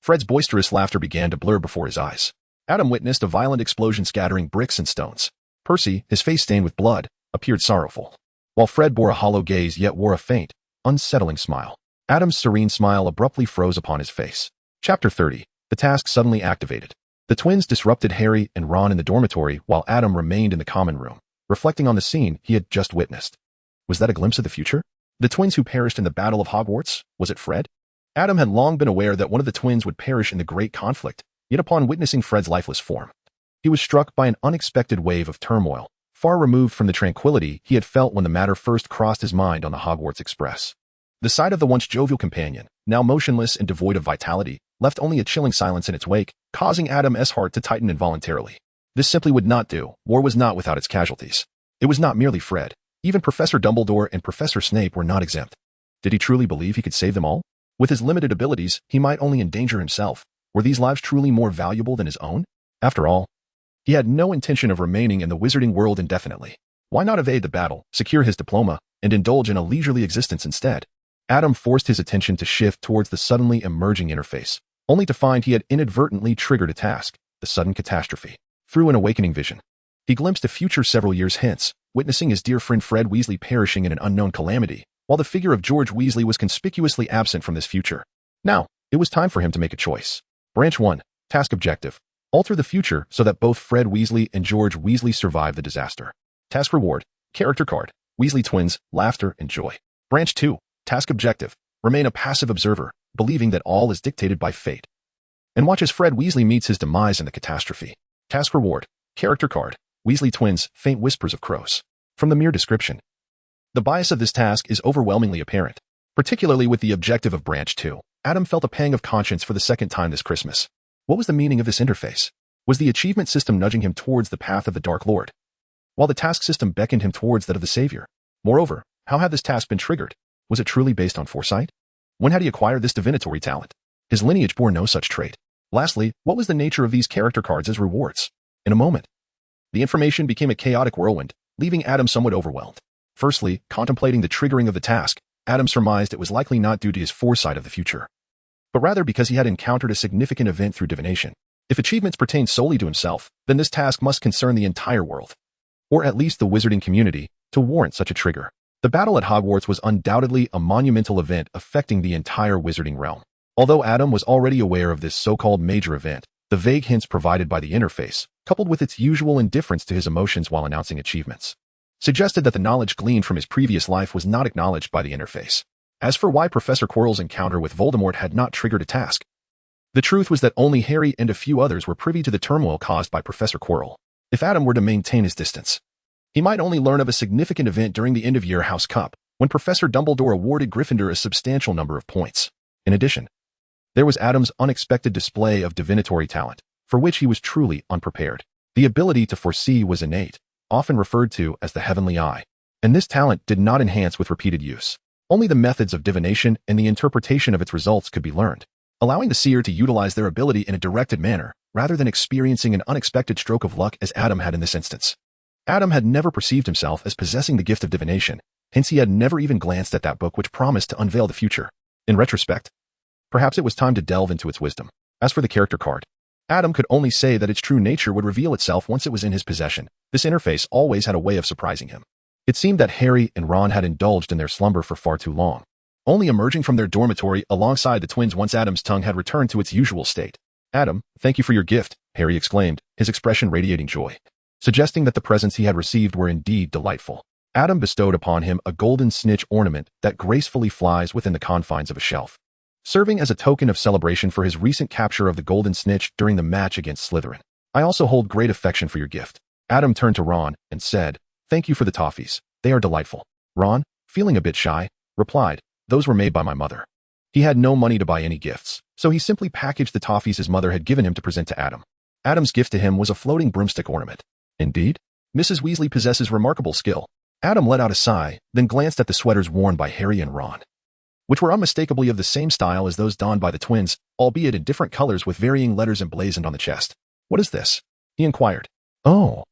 Fred's boisterous laughter began to blur before his eyes. Adam witnessed a violent explosion scattering bricks and stones. Percy, his face stained with blood, appeared sorrowful, while Fred bore a hollow gaze yet wore a faint, unsettling smile. Adam's serene smile abruptly froze upon his face. Chapter 30. The task suddenly activated. The twins disrupted Harry and Ron in the dormitory while Adam remained in the common room, reflecting on the scene he had just witnessed. Was that a glimpse of the future? The twins who perished in the Battle of Hogwarts? Was it Fred? Adam had long been aware that one of the twins would perish in the great conflict, yet upon witnessing Fred's lifeless form, he was struck by an unexpected wave of turmoil, far removed from the tranquility he had felt when the matter first crossed his mind on the Hogwarts Express. The sight of the once jovial companion, now motionless and devoid of vitality, left only a chilling silence in its wake, causing Adam's heart to tighten involuntarily. This simply would not do. War was not without its casualties. It was not merely Fred. Even Professor Dumbledore and Professor Snape were not exempt. Did he truly believe he could save them all? With his limited abilities, he might only endanger himself. Were these lives truly more valuable than his own? After all, he had no intention of remaining in the wizarding world indefinitely. Why not evade the battle, secure his diploma, and indulge in a leisurely existence instead? Adam forced his attention to shift towards the suddenly emerging interface, only to find he had inadvertently triggered a task, the sudden catastrophe. Through an awakening vision, he glimpsed a future several years hence, witnessing his dear friend Fred Weasley perishing in an unknown calamity, while the figure of George Weasley was conspicuously absent from this future. Now, it was time for him to make a choice. Branch 1. Task Objective. Alter the future so that both Fred Weasley and George Weasley survive the disaster. Task Reward. Character Card. Weasley Twins, Laughter and Joy. Branch 2. Task Objective. Remain a passive observer, believing that all is dictated by fate, and watch as Fred Weasley meets his demise in the catastrophe. Task Reward. Character Card. Weasley Twins, Faint Whispers of Crows. From the mere description, the bias of this task is overwhelmingly apparent, particularly with the objective of Branch 2. Adam felt a pang of conscience for the second time this Christmas. What was the meaning of this interface? Was the achievement system nudging him towards the path of the Dark Lord, while the task system beckoned him towards that of the Savior? Moreover, how had this task been triggered? Was it truly based on foresight? When had he acquired this divinatory talent? His lineage bore no such trait. Lastly, what was the nature of these character cards as rewards? In a moment, the information became a chaotic whirlwind, leaving Adam somewhat overwhelmed. Firstly, contemplating the triggering of the task, Adam surmised it was likely not due to his foresight of the future, but rather because he had encountered a significant event through divination. If achievements pertained solely to himself, then this task must concern the entire world, or at least the wizarding community, to warrant such a trigger. The battle at Hogwarts was undoubtedly a monumental event affecting the entire wizarding realm. Although Adam was already aware of this so-called major event, the vague hints provided by the interface, coupled with its usual indifference to his emotions while announcing achievements, suggested that the knowledge gleaned from his previous life was not acknowledged by the interface. As for why Professor Quirrell's encounter with Voldemort had not triggered a task, the truth was that only Harry and a few others were privy to the turmoil caused by Professor Quirrell. If Adam were to maintain his distance, he might only learn of a significant event during the end-of-year House Cup, when Professor Dumbledore awarded Gryffindor a substantial number of points. In addition, there was Adam's unexpected display of divinatory talent, for which he was truly unprepared. The ability to foresee was innate, often referred to as the heavenly eye, and this talent did not enhance with repeated use. Only the methods of divination and the interpretation of its results could be learned, allowing the seer to utilize their ability in a directed manner, rather than experiencing an unexpected stroke of luck as Adam had in this instance. Adam had never perceived himself as possessing the gift of divination, hence he had never even glanced at that book which promised to unveil the future. In retrospect, perhaps it was time to delve into its wisdom. As for the character card, Adam could only say that its true nature would reveal itself once it was in his possession. This interface always had a way of surprising him. It seemed that Harry and Ron had indulged in their slumber for far too long, only emerging from their dormitory alongside the twins once Adam's tongue had returned to its usual state. "Adam, thank you for your gift," Harry exclaimed, his expression radiating joy, suggesting that the presents he had received were indeed delightful. Adam bestowed upon him a golden snitch ornament that gracefully flies within the confines of a shelf, serving as a token of celebration for his recent capture of the golden snitch during the match against Slytherin. I also hold great affection for your gift. Adam turned to Ron and said, "Thank you for the toffees. They are delightful." Ron, feeling a bit shy, replied, "Those were made by my mother." He had no money to buy any gifts, so he simply packaged the toffees his mother had given him to present to Adam. Adam's gift to him was a floating broomstick ornament. Indeed, Mrs. Weasley possesses remarkable skill. Adam let out a sigh, then glanced at the sweaters worn by Harry and Ron, which were unmistakably of the same style as those donned by the twins, albeit in different colors with varying letters emblazoned on the chest. "What is this?" he inquired. "Oh."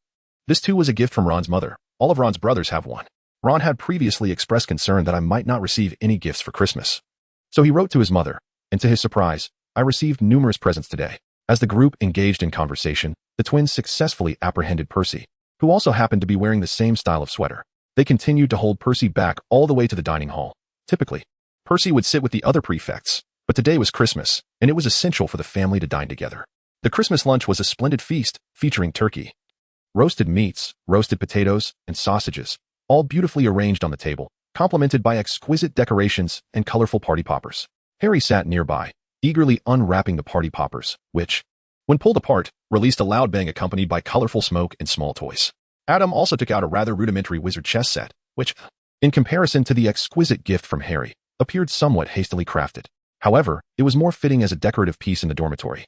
This too was a gift from Ron's mother. All of Ron's brothers have one. Ron had previously expressed concern that I might not receive any gifts for Christmas. So he wrote to his mother, and to his surprise, I received numerous presents today. As the group engaged in conversation, the twins successfully apprehended Percy, who also happened to be wearing the same style of sweater. They continued to hold Percy back all the way to the dining hall. Typically, Percy would sit with the other prefects, but today was Christmas, and it was essential for the family to dine together. The Christmas lunch was a splendid feast, featuring turkey, roasted meats, roasted potatoes, and sausages, all beautifully arranged on the table, complemented by exquisite decorations and colorful party poppers. Harry sat nearby, eagerly unwrapping the party poppers, which, when pulled apart, released a loud bang accompanied by colorful smoke and small toys. Adam also took out a rather rudimentary wizard chess set, which, in comparison to the exquisite gift from Harry, appeared somewhat hastily crafted. However, it was more fitting as a decorative piece in the dormitory,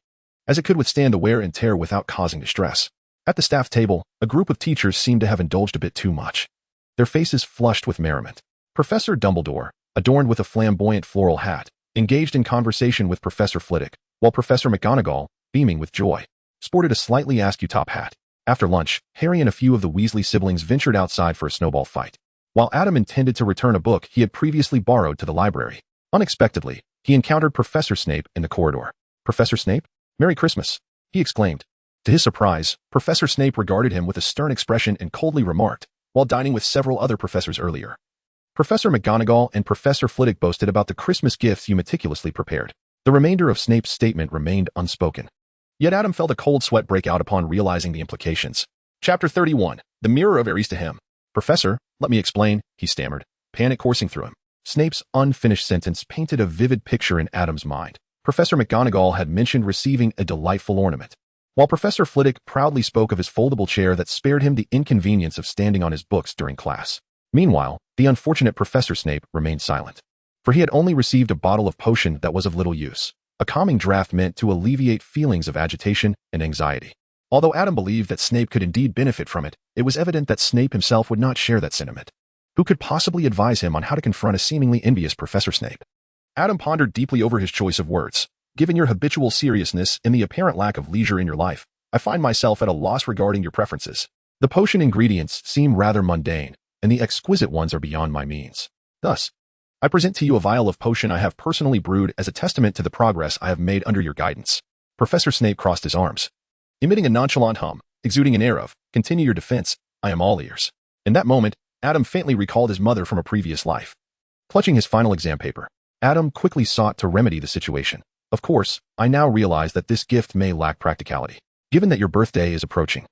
as it could withstand the wear and tear without causing distress. At the staff table, a group of teachers seemed to have indulged a bit too much, their faces flushed with merriment. Professor Dumbledore, adorned with a flamboyant floral hat, engaged in conversation with Professor Flitwick, while Professor McGonagall, beaming with joy, sported a slightly askew top hat. After lunch, Harry and a few of the Weasley siblings ventured outside for a snowball fight, while Adam intended to return a book he had previously borrowed to the library. Unexpectedly, he encountered Professor Snape in the corridor. "Professor Snape? Merry Christmas," he exclaimed. To his surprise, Professor Snape regarded him with a stern expression and coldly remarked, while dining with several other professors earlier, "Professor McGonagall and Professor Flitwick boasted about the Christmas gifts you meticulously prepared." The remainder of Snape's statement remained unspoken. Yet Adam felt a cold sweat break out upon realizing the implications. Chapter 31. The Mirror of Erised to him. "Professor, let me explain," he stammered, panic coursing through him. Snape's unfinished sentence painted a vivid picture in Adam's mind. Professor McGonagall had mentioned receiving a delightful ornament, while Professor Flitwick proudly spoke of his foldable chair that spared him the inconvenience of standing on his books during class. Meanwhile, the unfortunate Professor Snape remained silent, for he had only received a bottle of potion that was of little use, a calming draught meant to alleviate feelings of agitation and anxiety. Although Adam believed that Snape could indeed benefit from it, it was evident that Snape himself would not share that sentiment. Who could possibly advise him on how to confront a seemingly envious Professor Snape? Adam pondered deeply over his choice of words. "Given your habitual seriousness and the apparent lack of leisure in your life, I find myself at a loss regarding your preferences. The potion ingredients seem rather mundane, and the exquisite ones are beyond my means. Thus, I present to you a vial of potion I have personally brewed as a testament to the progress I have made under your guidance." Professor Snape crossed his arms, emitting a nonchalant hum, exuding an air of, "Continue your defense, I am all ears." In that moment, Adam faintly recalled his mother from a previous life. Clutching his final exam paper, Adam quickly sought to remedy the situation. "Of course, I now realize that this gift may lack practicality, given that your birthday is approaching.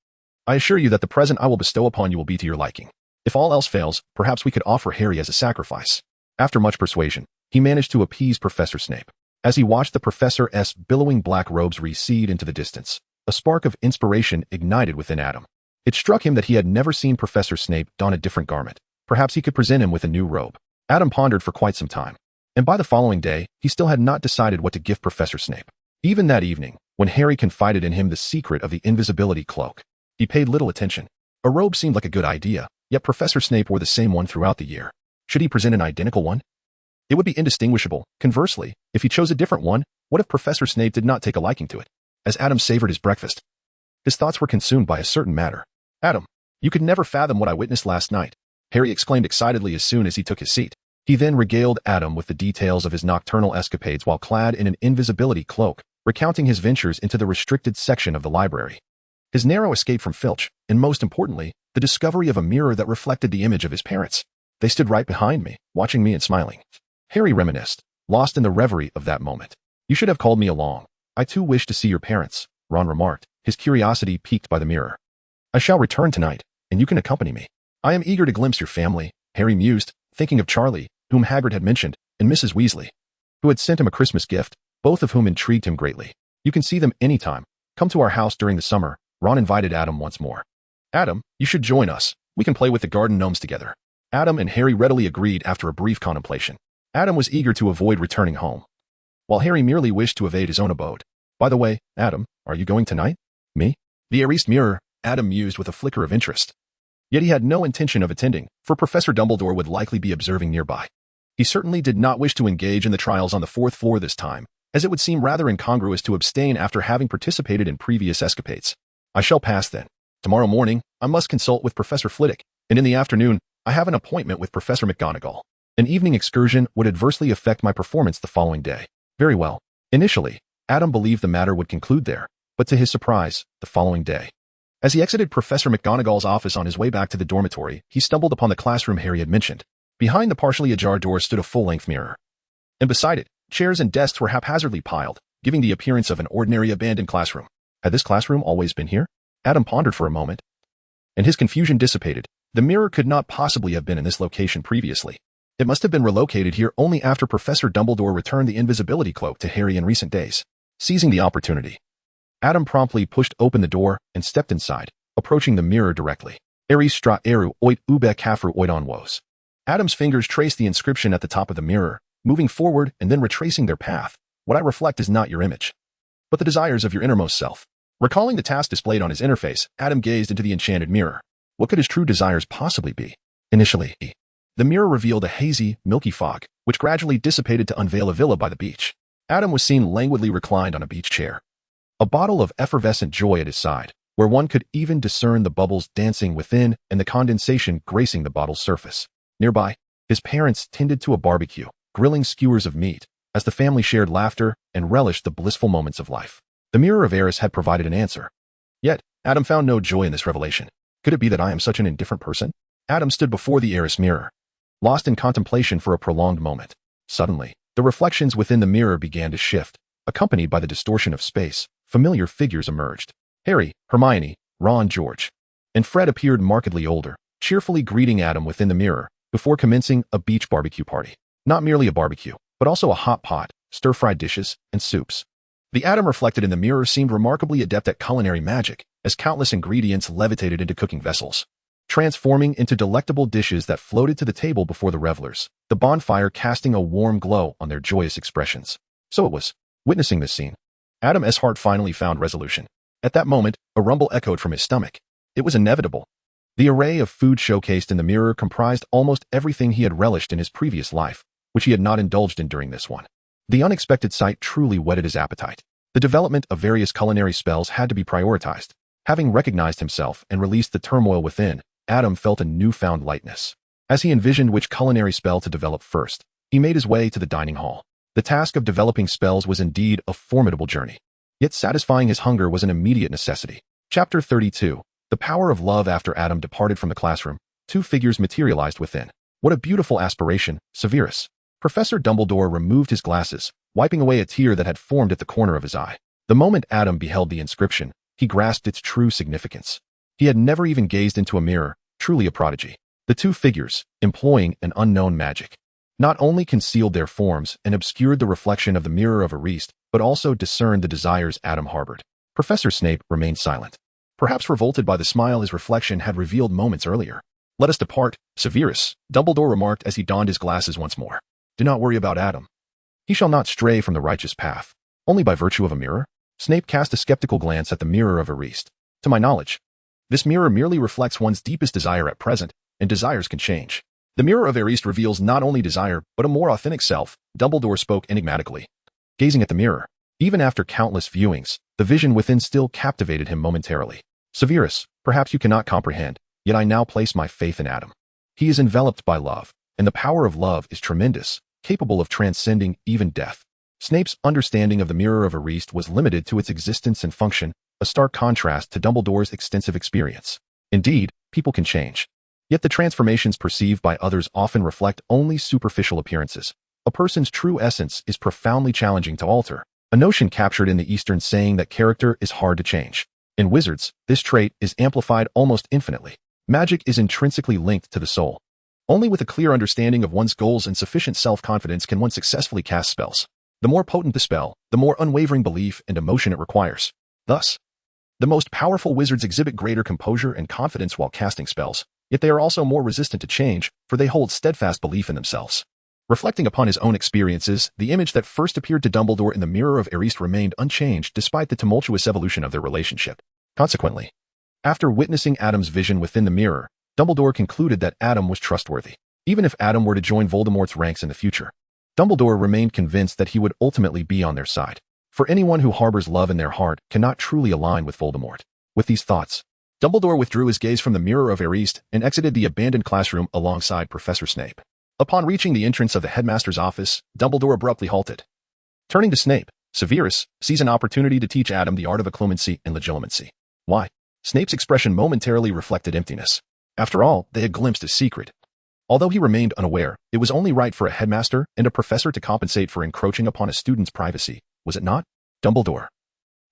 I assure you that the present I will bestow upon you will be to your liking. If all else fails, perhaps we could offer Harry as a sacrifice." After much persuasion, he managed to appease Professor Snape. As he watched the professor's billowing black robes recede into the distance, a spark of inspiration ignited within Adam. It struck him that he had never seen Professor Snape don a different garment. Perhaps he could present him with a new robe. Adam pondered for quite some time, and by the following day, he still had not decided what to gift Professor Snape. Even that evening, when Harry confided in him the secret of the invisibility cloak, he paid little attention. A robe seemed like a good idea, yet Professor Snape wore the same one throughout the year. Should he present an identical one? It would be indistinguishable. Conversely, if he chose a different one, what if Professor Snape did not take a liking to it? As Adam savored his breakfast, his thoughts were consumed by a certain matter. "Adam, you could never fathom what I witnessed last night," Harry exclaimed excitedly as soon as he took his seat. He then regaled Adam with the details of his nocturnal escapades while clad in an invisibility cloak, recounting his ventures into the restricted section of the library, his narrow escape from Filch, and most importantly, the discovery of a mirror that reflected the image of his parents. "They stood right behind me, watching me and smiling," Harry reminisced, lost in the reverie of that moment. "You should have called me along. I too wish to see your parents," Ron remarked, his curiosity piqued by the mirror. "I shall return tonight, and you can accompany me." I am eager to glimpse your family, Harry mused, thinking of Charlie, whom Hagrid had mentioned, and Mrs. Weasley, who had sent him a Christmas gift, both of whom intrigued him greatly. You can see them anytime. Come to our house during the summer, Ron invited Adam once more. Adam, you should join us. We can play with the garden gnomes together. Adam and Harry readily agreed after a brief contemplation. Adam was eager to avoid returning home, while Harry merely wished to evade his own abode. By the way, Adam, are you going tonight? Me? The Erised Mirror, Adam mused with a flicker of interest. Yet he had no intention of attending, for Professor Dumbledore would likely be observing nearby. He certainly did not wish to engage in the trials on the 4th floor this time, as it would seem rather incongruous to abstain after having participated in previous escapades. I shall pass then. Tomorrow morning, I must consult with Professor Flitwick, and in the afternoon, I have an appointment with Professor McGonagall. An evening excursion would adversely affect my performance the following day. Very well. Initially, Adam believed the matter would conclude there, but to his surprise, the following day, as he exited Professor McGonagall's office on his way back to the dormitory, he stumbled upon the classroom Harry had mentioned. Behind the partially ajar door stood a full-length mirror, and beside it, chairs and desks were haphazardly piled, giving the appearance of an ordinary abandoned classroom. Had this classroom always been here? Adam pondered for a moment, and his confusion dissipated. The mirror could not possibly have been in this location previously. It must have been relocated here only after Professor Dumbledore returned the invisibility cloak to Harry in recent days. Seizing the opportunity, Adam promptly pushed open the door and stepped inside, approaching the mirror directly. Aries stra eru oit ube kafru oidon woes. Adam's fingers traced the inscription at the top of the mirror, moving forward and then retracing their path. What I reflect is not your image, but the desires of your innermost self. Recalling the task displayed on his interface, Adam gazed into the enchanted mirror. What could his true desires possibly be? Initially, the mirror revealed a hazy, milky fog, which gradually dissipated to unveil a villa by the beach. Adam was seen languidly reclined on a beach chair, a bottle of effervescent joy at his side, where one could even discern the bubbles dancing within and the condensation gracing the bottle's surface. Nearby, his parents tended to a barbecue, grilling skewers of meat, as the family shared laughter and relished the blissful moments of life. The Mirror of Erised had provided an answer. Yet, Adam found no joy in this revelation. Could it be that I am such an indifferent person? Adam stood before the Erised mirror, lost in contemplation for a prolonged moment. Suddenly, the reflections within the mirror began to shift, accompanied by the distortion of space. Familiar figures emerged. Harry, Hermione, Ron, George, and Fred appeared markedly older, cheerfully greeting Adam within the mirror before commencing a beach barbecue party. Not merely a barbecue, but also a hot pot, stir-fried dishes, and soups. The Adam reflected in the mirror seemed remarkably adept at culinary magic, as countless ingredients levitated into cooking vessels, transforming into delectable dishes that floated to the table before the revelers, the bonfire casting a warm glow on their joyous expressions. So it was. Witnessing this scene, Adam's heart finally found resolution. At that moment, a rumble echoed from his stomach. It was inevitable. The array of food showcased in the mirror comprised almost everything he had relished in his previous life, which he had not indulged in during this one. The unexpected sight truly whetted his appetite. The development of various culinary spells had to be prioritized. Having recognized himself and released the turmoil within, Adam felt a newfound lightness. As he envisioned which culinary spell to develop first, he made his way to the dining hall. The task of developing spells was indeed a formidable journey. Yet satisfying his hunger was an immediate necessity. Chapter 32. The Power of Love. After Adam departed from the classroom, two figures materialized within. What a beautiful aspiration, Severus. Professor Dumbledore removed his glasses, wiping away a tear that had formed at the corner of his eye. The moment Adam beheld the inscription, he grasped its true significance. He had never even gazed into a mirror, truly a prodigy. The two figures, employing an unknown magic, not only concealed their forms and obscured the reflection of the Mirror of Erised, but also discerned the desires Adam harbored. Professor Snape remained silent, perhaps revolted by the smile his reflection had revealed moments earlier. Let us depart, Severus, Dumbledore remarked as he donned his glasses once more. Do not worry about Adam. He shall not stray from the righteous path. Only by virtue of a mirror? Snape cast a skeptical glance at the Mirror of Erised. To my knowledge, this mirror merely reflects one's deepest desire at present, and desires can change. The Mirror of Erised reveals not only desire, but a more authentic self, Dumbledore spoke enigmatically. Gazing at the mirror, even after countless viewings, the vision within still captivated him momentarily. Severus, perhaps you cannot comprehend, yet I now place my faith in Adam. He is enveloped by love, and the power of love is tremendous, capable of transcending even death. Snape's understanding of the Mirror of Erised was limited to its existence and function, a stark contrast to Dumbledore's extensive experience. Indeed, people can change. Yet the transformations perceived by others often reflect only superficial appearances. A person's true essence is profoundly challenging to alter, a notion captured in the Eastern saying that character is hard to change. In wizards, this trait is amplified almost infinitely. Magic is intrinsically linked to the soul. Only with a clear understanding of one's goals and sufficient self-confidence can one successfully cast spells. The more potent the spell, the more unwavering belief and emotion it requires. Thus, the most powerful wizards exhibit greater composure and confidence while casting spells, yet they are also more resistant to change, for they hold steadfast belief in themselves. Reflecting upon his own experiences, the image that first appeared to Dumbledore in the Mirror of Erised remained unchanged despite the tumultuous evolution of their relationship. Consequently, after witnessing Adam's vision within the mirror, Dumbledore concluded that Adam was trustworthy. Even if Adam were to join Voldemort's ranks in the future, Dumbledore remained convinced that he would ultimately be on their side. For anyone who harbors love in their heart cannot truly align with Voldemort. With these thoughts, Dumbledore withdrew his gaze from the Mirror of Erised and exited the abandoned classroom alongside Professor Snape. Upon reaching the entrance of the headmaster's office, Dumbledore abruptly halted. Turning to Snape, Severus sees an opportunity to teach Adam the art of occlumency and legilimency. Why? Snape's expression momentarily reflected emptiness. After all, they had glimpsed his secret. Although he remained unaware, it was only right for a headmaster and a professor to compensate for encroaching upon a student's privacy, was it not? Dumbledore,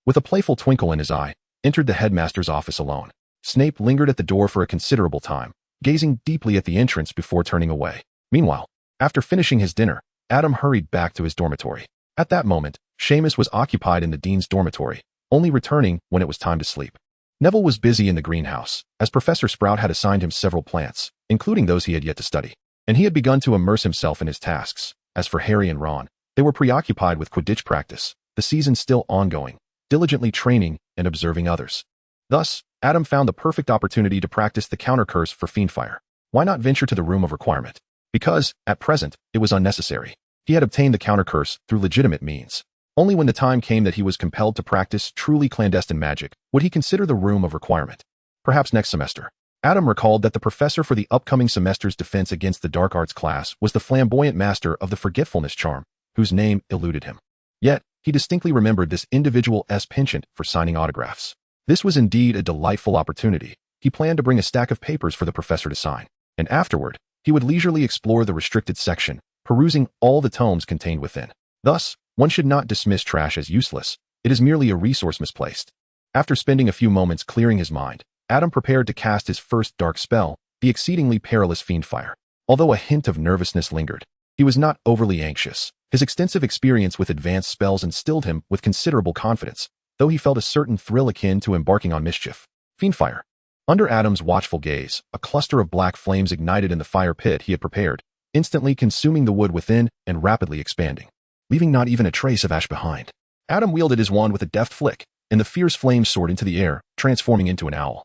with a playful twinkle in his eye, entered the headmaster's office alone. Snape lingered at the door for a considerable time, gazing deeply at the entrance before turning away. Meanwhile, after finishing his dinner, Adam hurried back to his dormitory. At that moment, Seamus was occupied in the dean's dormitory, only returning when it was time to sleep. Neville was busy in the greenhouse, as Professor Sprout had assigned him several plants, including those he had yet to study, and he had begun to immerse himself in his tasks. As for Harry and Ron, they were preoccupied with Quidditch practice, the season still ongoing, diligently training and observing others. Thus, Adam found the perfect opportunity to practice the counter curse for Fiendfire. Why not venture to the Room of Requirement? Because, at present, it was unnecessary. He had obtained the counter curse through legitimate means. Only when the time came that he was compelled to practice truly clandestine magic would he consider the Room of Requirement. Perhaps next semester. Adam recalled that the professor for the upcoming semester's defense against the dark arts class was the flamboyant master of the forgetfulness charm, whose name eluded him. Yet, he distinctly remembered this individual's penchant for signing autographs. This was indeed a delightful opportunity. He planned to bring a stack of papers for the professor to sign, and afterward, he would leisurely explore the restricted section, perusing all the tomes contained within. Thus, one should not dismiss trash as useless. It is merely a resource misplaced. After spending a few moments clearing his mind, Adam prepared to cast his first dark spell, the exceedingly perilous Fiendfire. Although a hint of nervousness lingered, he was not overly anxious. His extensive experience with advanced spells instilled him with considerable confidence, though he felt a certain thrill akin to embarking on mischief. Fiendfire. Under Adam's watchful gaze, a cluster of black flames ignited in the fire pit he had prepared, instantly consuming the wood within and rapidly expanding, leaving not even a trace of ash behind. Adam wielded his wand with a deft flick, and the fierce flames soared into the air, transforming into an owl.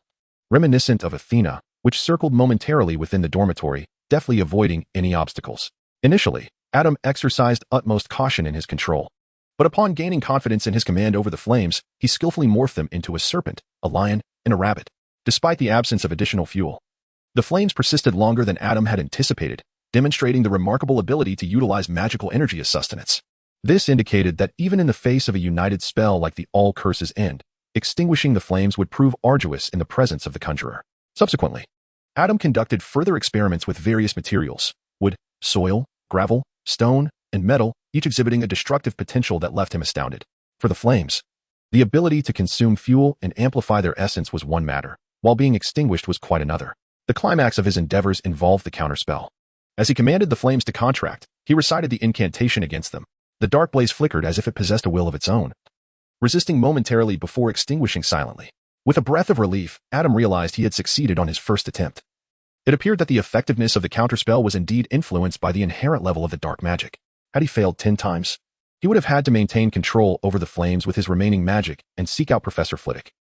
Reminiscent of Athena, which circled momentarily within the dormitory, deftly avoiding any obstacles. Initially, Adam exercised utmost caution in his control. But upon gaining confidence in his command over the flames, he skillfully morphed them into a serpent, a lion, and a rabbit. Despite the absence of additional fuel, the flames persisted longer than Adam had anticipated, demonstrating the remarkable ability to utilize magical energy as sustenance. This indicated that even in the face of a united spell like the All Curses End, extinguishing the flames would prove arduous in the presence of the conjurer. Subsequently, Adam conducted further experiments with various materials: wood, soil, gravel, stone, and metal, each exhibiting a destructive potential that left him astounded. For the flames, the ability to consume fuel and amplify their essence was one matter, while being extinguished was quite another. The climax of his endeavors involved the counterspell. As he commanded the flames to contract, he recited the incantation against them. The dark blaze flickered as if it possessed a will of its own, resisting momentarily before extinguishing silently. With a breath of relief, Adam realized he had succeeded on his first attempt. It appeared that the effectiveness of the counterspell was indeed influenced by the inherent level of the dark magic. Had he failed 10 times, he would have had to maintain control over the flames with his remaining magic and seek out Professor Flitwick,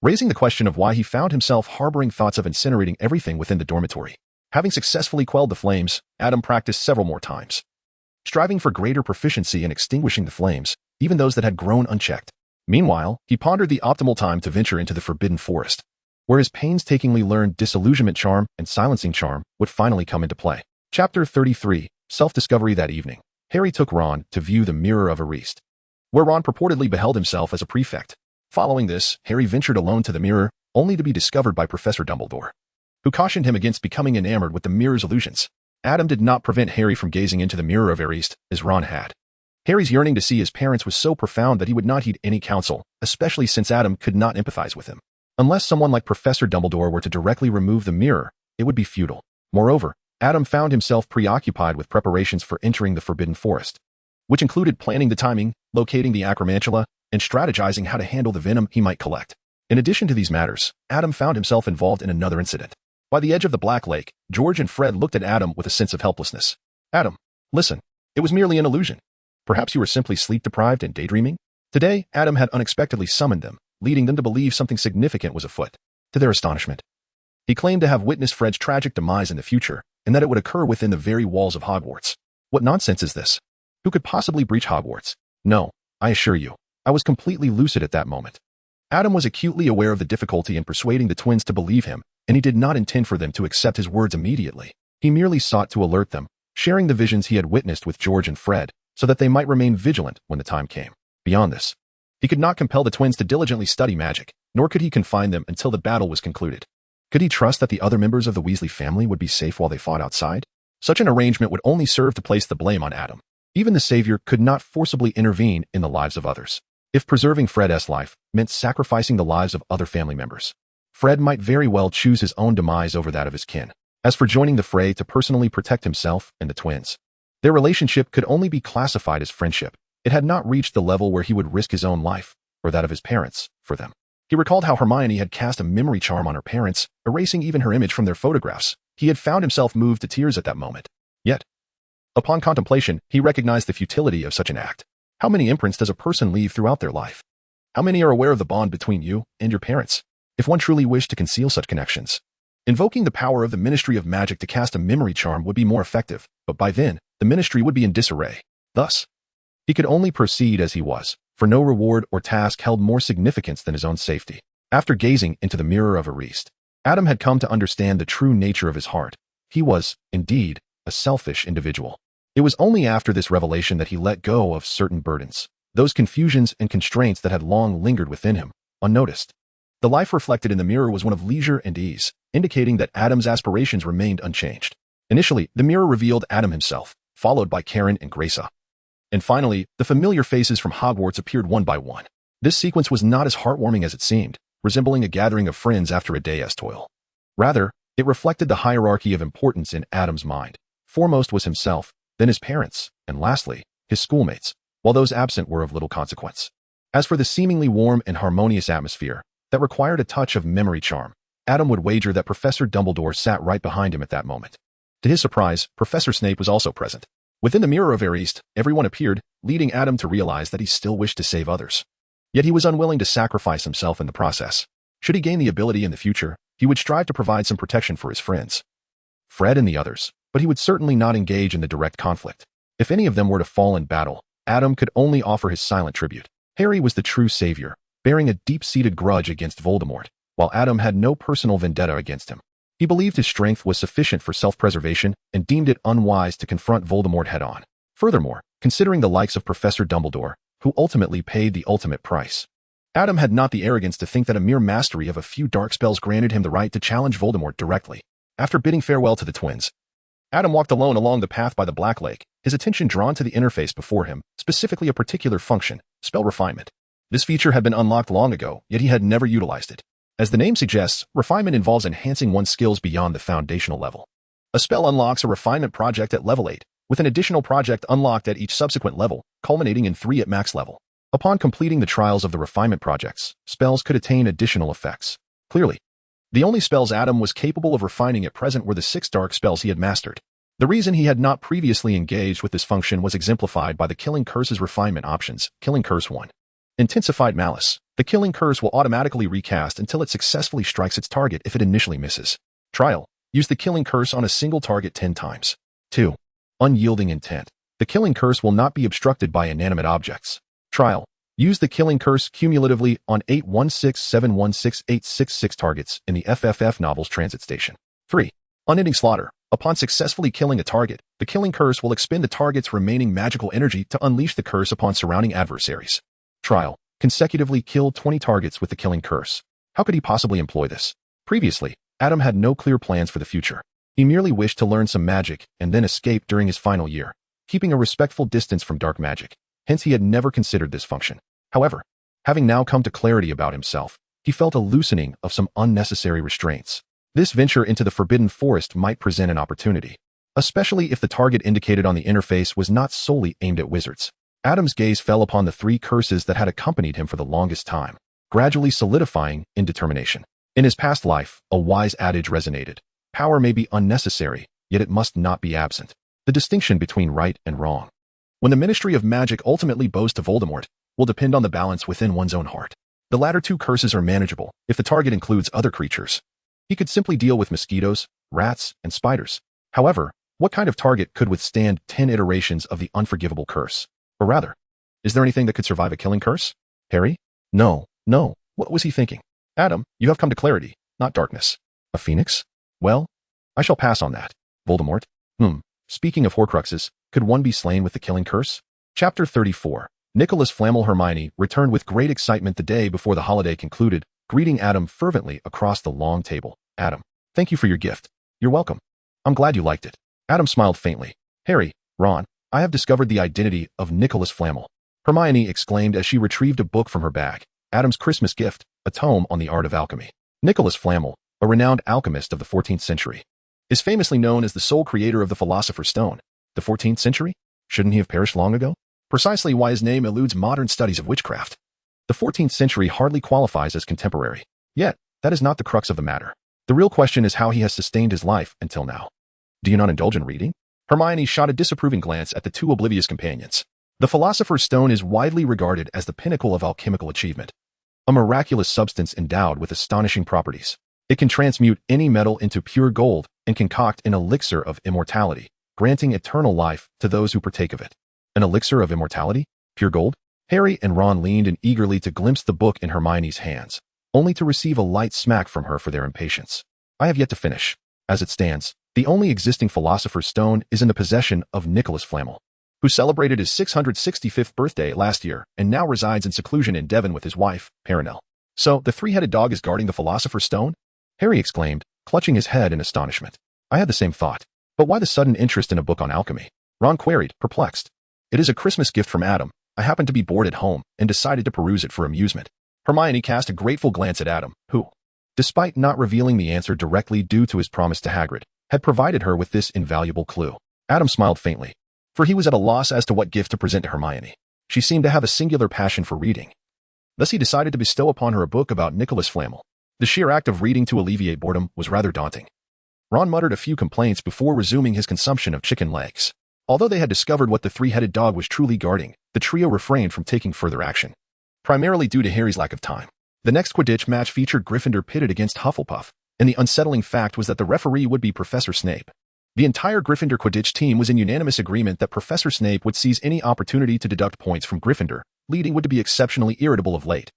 raising the question of why he found himself harboring thoughts of incinerating everything within the dormitory. Having successfully quelled the flames, Adam practiced several more times, striving for greater proficiency in extinguishing the flames, even those that had grown unchecked. Meanwhile, he pondered the optimal time to venture into the Forbidden Forest, where his painstakingly learned Disillusionment Charm and Silencing Charm would finally come into play. Chapter 33, Self-Discovery. That evening, Harry took Ron to view the Mirror of Erised, where Ron purportedly beheld himself as a prefect. Following this, Harry ventured alone to the mirror, only to be discovered by Professor Dumbledore, who cautioned him against becoming enamored with the mirror's illusions. Adam did not prevent Harry from gazing into the Mirror of Erised, as Ron had. Harry's yearning to see his parents was so profound that he would not heed any counsel, especially since Adam could not empathize with him. Unless someone like Professor Dumbledore were to directly remove the mirror, it would be futile. Moreover, Adam found himself preoccupied with preparations for entering the Forbidden Forest, which included planning the timing, locating the acromantula, and strategizing how to handle the venom he might collect. In addition to these matters, Adam found himself involved in another incident. By the edge of the Black Lake, George and Fred looked at Adam with a sense of helplessness. Adam, listen, it was merely an illusion. Perhaps you were simply sleep-deprived and daydreaming? Today, Adam had unexpectedly summoned them, leading them to believe something significant was afoot. To their astonishment, he claimed to have witnessed Fred's tragic demise in the future, and that it would occur within the very walls of Hogwarts. What nonsense is this? Who could possibly breach Hogwarts? No, I assure you, I was completely lucid at that moment. Adam was acutely aware of the difficulty in persuading the twins to believe him, and he did not intend for them to accept his words immediately. He merely sought to alert them, sharing the visions he had witnessed with George and Fred, so that they might remain vigilant when the time came. Beyond this, he could not compel the twins to diligently study magic, nor could he confine them until the battle was concluded. Could he trust that the other members of the Weasley family would be safe while they fought outside? Such an arrangement would only serve to place the blame on Adam. Even the Savior could not forcibly intervene in the lives of others. If preserving Fred's life meant sacrificing the lives of other family members, Fred might very well choose his own demise over that of his kin. As for joining the fray to personally protect himself and the twins, their relationship could only be classified as friendship. It had not reached the level where he would risk his own life, or that of his parents, for them. He recalled how Hermione had cast a memory charm on her parents, erasing even her image from their photographs. He had found himself moved to tears at that moment. Yet, upon contemplation, he recognized the futility of such an act. How many imprints does a person leave throughout their life? How many are aware of the bond between you and your parents? If one truly wished to conceal such connections, invoking the power of the Ministry of Magic to cast a memory charm would be more effective, but by then, the ministry would be in disarray. Thus, he could only proceed as he was, for no reward or task held more significance than his own safety. After gazing into the Mirror of Erised, Adam had come to understand the true nature of his heart. He was, indeed, a selfish individual. It was only after this revelation that he let go of certain burdens, those confusions and constraints that had long lingered within him, unnoticed. The life reflected in the mirror was one of leisure and ease, indicating that Adam's aspirations remained unchanged. Initially, the mirror revealed Adam himself, followed by Karen and Gracia. And finally, the familiar faces from Hogwarts appeared one by one. This sequence was not as heartwarming as it seemed, resembling a gathering of friends after a day's toil. Rather, it reflected the hierarchy of importance in Adam's mind. Foremost was himself, then his parents, and lastly, his schoolmates, while those absent were of little consequence. As for the seemingly warm and harmonious atmosphere that required a touch of memory charm, Adam would wager that Professor Dumbledore sat right behind him at that moment. To his surprise, Professor Snape was also present. Within the Mirror of Erised, everyone appeared, leading Adam to realize that he still wished to save others. Yet he was unwilling to sacrifice himself in the process. Should he gain the ability in the future, he would strive to provide some protection for his friends, Fred and the others, but he would certainly not engage in the direct conflict. If any of them were to fall in battle, Adam could only offer his silent tribute. Harry was the true savior, bearing a deep-seated grudge against Voldemort, while Adam had no personal vendetta against him. He believed his strength was sufficient for self-preservation and deemed it unwise to confront Voldemort head-on. Furthermore, considering the likes of Professor Dumbledore, who ultimately paid the ultimate price, Adam had not the arrogance to think that a mere mastery of a few dark spells granted him the right to challenge Voldemort directly. After bidding farewell to the twins, Adam walked alone along the path by the Black Lake, his attention drawn to the interface before him, specifically a particular function, spell refinement. This feature had been unlocked long ago, yet he had never utilized it. As the name suggests, refinement involves enhancing one's skills beyond the foundational level. A spell unlocks a refinement project at level 8, with an additional project unlocked at each subsequent level, culminating in 3 at max level. Upon completing the trials of the refinement projects, spells could attain additional effects. Clearly, the only spells Adam was capable of refining at present were the 6 dark spells he had mastered. The reason he had not previously engaged with this function was exemplified by the Killing Curse's refinement options. Killing Curse 1. Intensified Malice. The Killing Curse will automatically recast until it successfully strikes its target if it initially misses. Trial. Use the Killing Curse on a single target 10 times. 2. Unyielding Intent. The Killing Curse will not be obstructed by inanimate objects. Trial. Use the Killing Curse cumulatively on 816716866 targets in the FFF Novels Transit Station. 3. Unending Slaughter. Upon successfully killing a target, the Killing Curse will expend the target's remaining magical energy to unleash the curse upon surrounding adversaries. Trial. Consecutively kill 20 targets with the Killing Curse. How could he possibly employ this? Previously, Adam had no clear plans for the future. He merely wished to learn some magic and then escape during his final year, keeping a respectful distance from dark magic. Hence he had never considered this function. However, having now come to clarity about himself, he felt a loosening of some unnecessary restraints. This venture into the Forbidden Forest might present an opportunity, especially if the target indicated on the interface was not solely aimed at wizards. Adam's gaze fell upon the 3 curses that had accompanied him for the longest time, gradually solidifying in determination. In his past life, a wise adage resonated. Power may be unnecessary, yet it must not be absent. The distinction between right and wrong. When the Ministry of Magic ultimately bows to Voldemort, will depend on the balance within one's own heart. The latter 2 curses are manageable if the target includes other creatures. He could simply deal with mosquitoes, rats, and spiders. However, what kind of target could withstand 10 iterations of the Unforgivable curse? Or rather, is there anything that could survive a killing curse? Harry? No. What was he thinking? Adam, you have come to clarity, not darkness. A phoenix? Well, I shall pass on that. Voldemort? Speaking of Horcruxes, could one be slain with the killing curse? Chapter 34. Nicholas Flamel. Hermione returned with great excitement the day before the holiday concluded, greeting Adam fervently across the long table. Adam, thank you for your gift. You're welcome. I'm glad you liked it. Adam smiled faintly. Harry, Ron, I have discovered the identity of Nicholas Flamel. Hermione exclaimed as she retrieved a book from her bag. Adam's Christmas gift, a tome on the art of alchemy. Nicholas Flamel, a renowned alchemist of the 14th century, is famously known as the sole creator of the Philosopher's Stone. The 14th century? Shouldn't he have perished long ago? Precisely why his name eludes modern studies of witchcraft. The 14th century hardly qualifies as contemporary. Yet, that is not the crux of the matter. The real question is how he has sustained his life until now. Do you not indulge in reading? Hermione shot a disapproving glance at the 2 oblivious companions. The Philosopher's Stone is widely regarded as the pinnacle of alchemical achievement. A miraculous substance endowed with astonishing properties. It can transmute any metal into pure gold and concoct an elixir of immortality, granting eternal life to those who partake of it. An elixir of immortality? Pure gold? Harry and Ron leaned in eagerly to glimpse the book in Hermione's hands, only to receive a light smack from her for their impatience. I have yet to finish. As it stands, the only existing Philosopher's Stone is in the possession of Nicholas Flamel, who celebrated his 665th birthday last year and now resides in seclusion in Devon with his wife, Perenelle. So, the 3-headed dog is guarding the Philosopher's Stone? Harry exclaimed, clutching his head in astonishment. I had the same thought. But why the sudden interest in a book on alchemy? Ron queried, perplexed. It is a Christmas gift from Adam. I happened to be bored at home and decided to peruse it for amusement. Hermione cast a grateful glance at Adam, who, despite not revealing the answer directly due to his promise to Hagrid, had provided her with this invaluable clue. Adam smiled faintly, for he was at a loss as to what gift to present to Hermione. She seemed to have a singular passion for reading. Thus he decided to bestow upon her a book about Nicholas Flamel. The sheer act of reading to alleviate boredom was rather daunting. Ron muttered a few complaints before resuming his consumption of chicken legs. Although they had discovered what the 3-headed dog was truly guarding, the trio refrained from taking further action, primarily due to Harry's lack of time. The next Quidditch match featured Gryffindor pitted against Hufflepuff, and the unsettling fact was that the referee would be Professor Snape. The entire Gryffindor Quidditch team was in unanimous agreement that Professor Snape would seize any opportunity to deduct points from Gryffindor, leading would to be exceptionally irritable of late,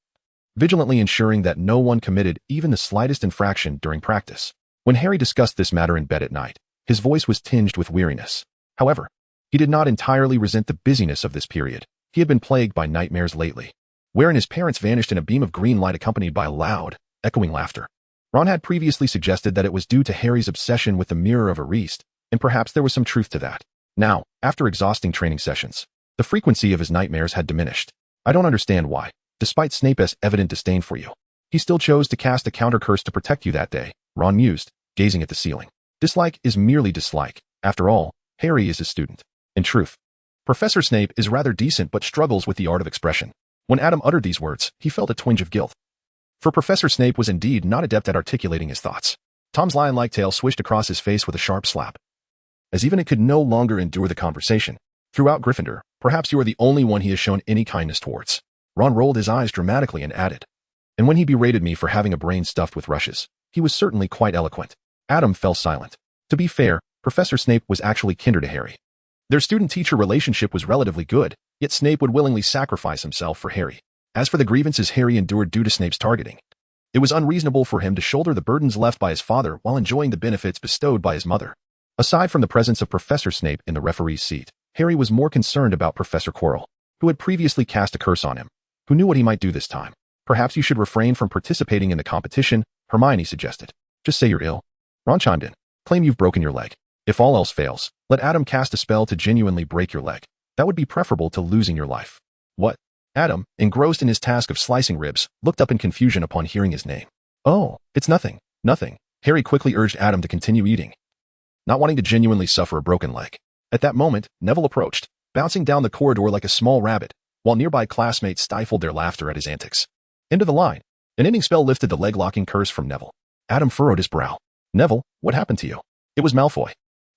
vigilantly ensuring that no one committed even the slightest infraction during practice. When Harry discussed this matter in bed at night, his voice was tinged with weariness. However, he did not entirely resent the busyness of this period. He had been plagued by nightmares lately, wherein his parents vanished in a beam of green light accompanied by loud, echoing laughter. Ron had previously suggested that it was due to Harry's obsession with the Mirror of Erised, and perhaps there was some truth to that. Now, after exhausting training sessions, the frequency of his nightmares had diminished. I don't understand why, despite Snape's evident disdain for you, he still chose to cast a counter curse to protect you that day, Ron mused, gazing at the ceiling. Dislike is merely dislike. After all, Harry is his student. In truth, Professor Snape is rather decent but struggles with the art of expression. When Adam uttered these words, he felt a twinge of guilt. For Professor Snape was indeed not adept at articulating his thoughts. Tom's lion-like tail swished across his face with a sharp slap, as even it could no longer endure the conversation. Throughout Gryffindor, perhaps you are the only one he has shown any kindness towards. Ron rolled his eyes dramatically and added, and when he berated me for having a brain stuffed with rushes, he was certainly quite eloquent. Adam fell silent. To be fair, Professor Snape was actually kinder to Harry. Their student-teacher relationship was relatively good, yet Snape would willingly sacrifice himself for Harry. As for the grievances Harry endured due to Snape's targeting, it was unreasonable for him to shoulder the burdens left by his father while enjoying the benefits bestowed by his mother. Aside from the presence of Professor Snape in the referee's seat, Harry was more concerned about Professor Quirrell, who had previously cast a curse on him, who knew what he might do this time. Perhaps you should refrain from participating in the competition, Hermione suggested. Just say you're ill. Ron chimed in. Claim you've broken your leg. If all else fails, let Adam cast a spell to genuinely break your leg. That would be preferable to losing your life. What? Adam, engrossed in his task of slicing ribs, looked up in confusion upon hearing his name. Oh, it's nothing, nothing. Harry quickly urged Adam to continue eating, not wanting to genuinely suffer a broken leg. At that moment, Neville approached, bouncing down the corridor like a small rabbit, while nearby classmates stifled their laughter at his antics. End of the line. An ending spell lifted the leg-locking curse from Neville. Adam furrowed his brow. Neville, what happened to you? It was Malfoy.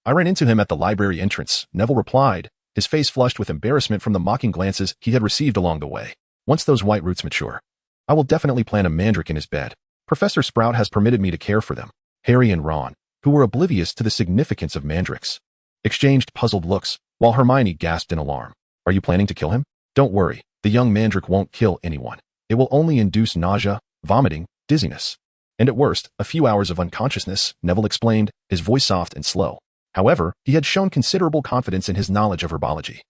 I ran into him at the library entrance, Neville replied, his face flushed with embarrassment from the mocking glances he had received along the way. Once those white roots mature, I will definitely plant a mandrake in his bed. Professor Sprout has permitted me to care for them. Harry and Ron, who were oblivious to the significance of mandrakes, exchanged puzzled looks, while Hermione gasped in alarm. Are you planning to kill him? Don't worry, the young mandrake won't kill anyone. It will only induce nausea, vomiting, dizziness, and at worst, a few hours of unconsciousness, Neville explained, his voice soft and slow. However, he had shown considerable confidence in his knowledge of herbology.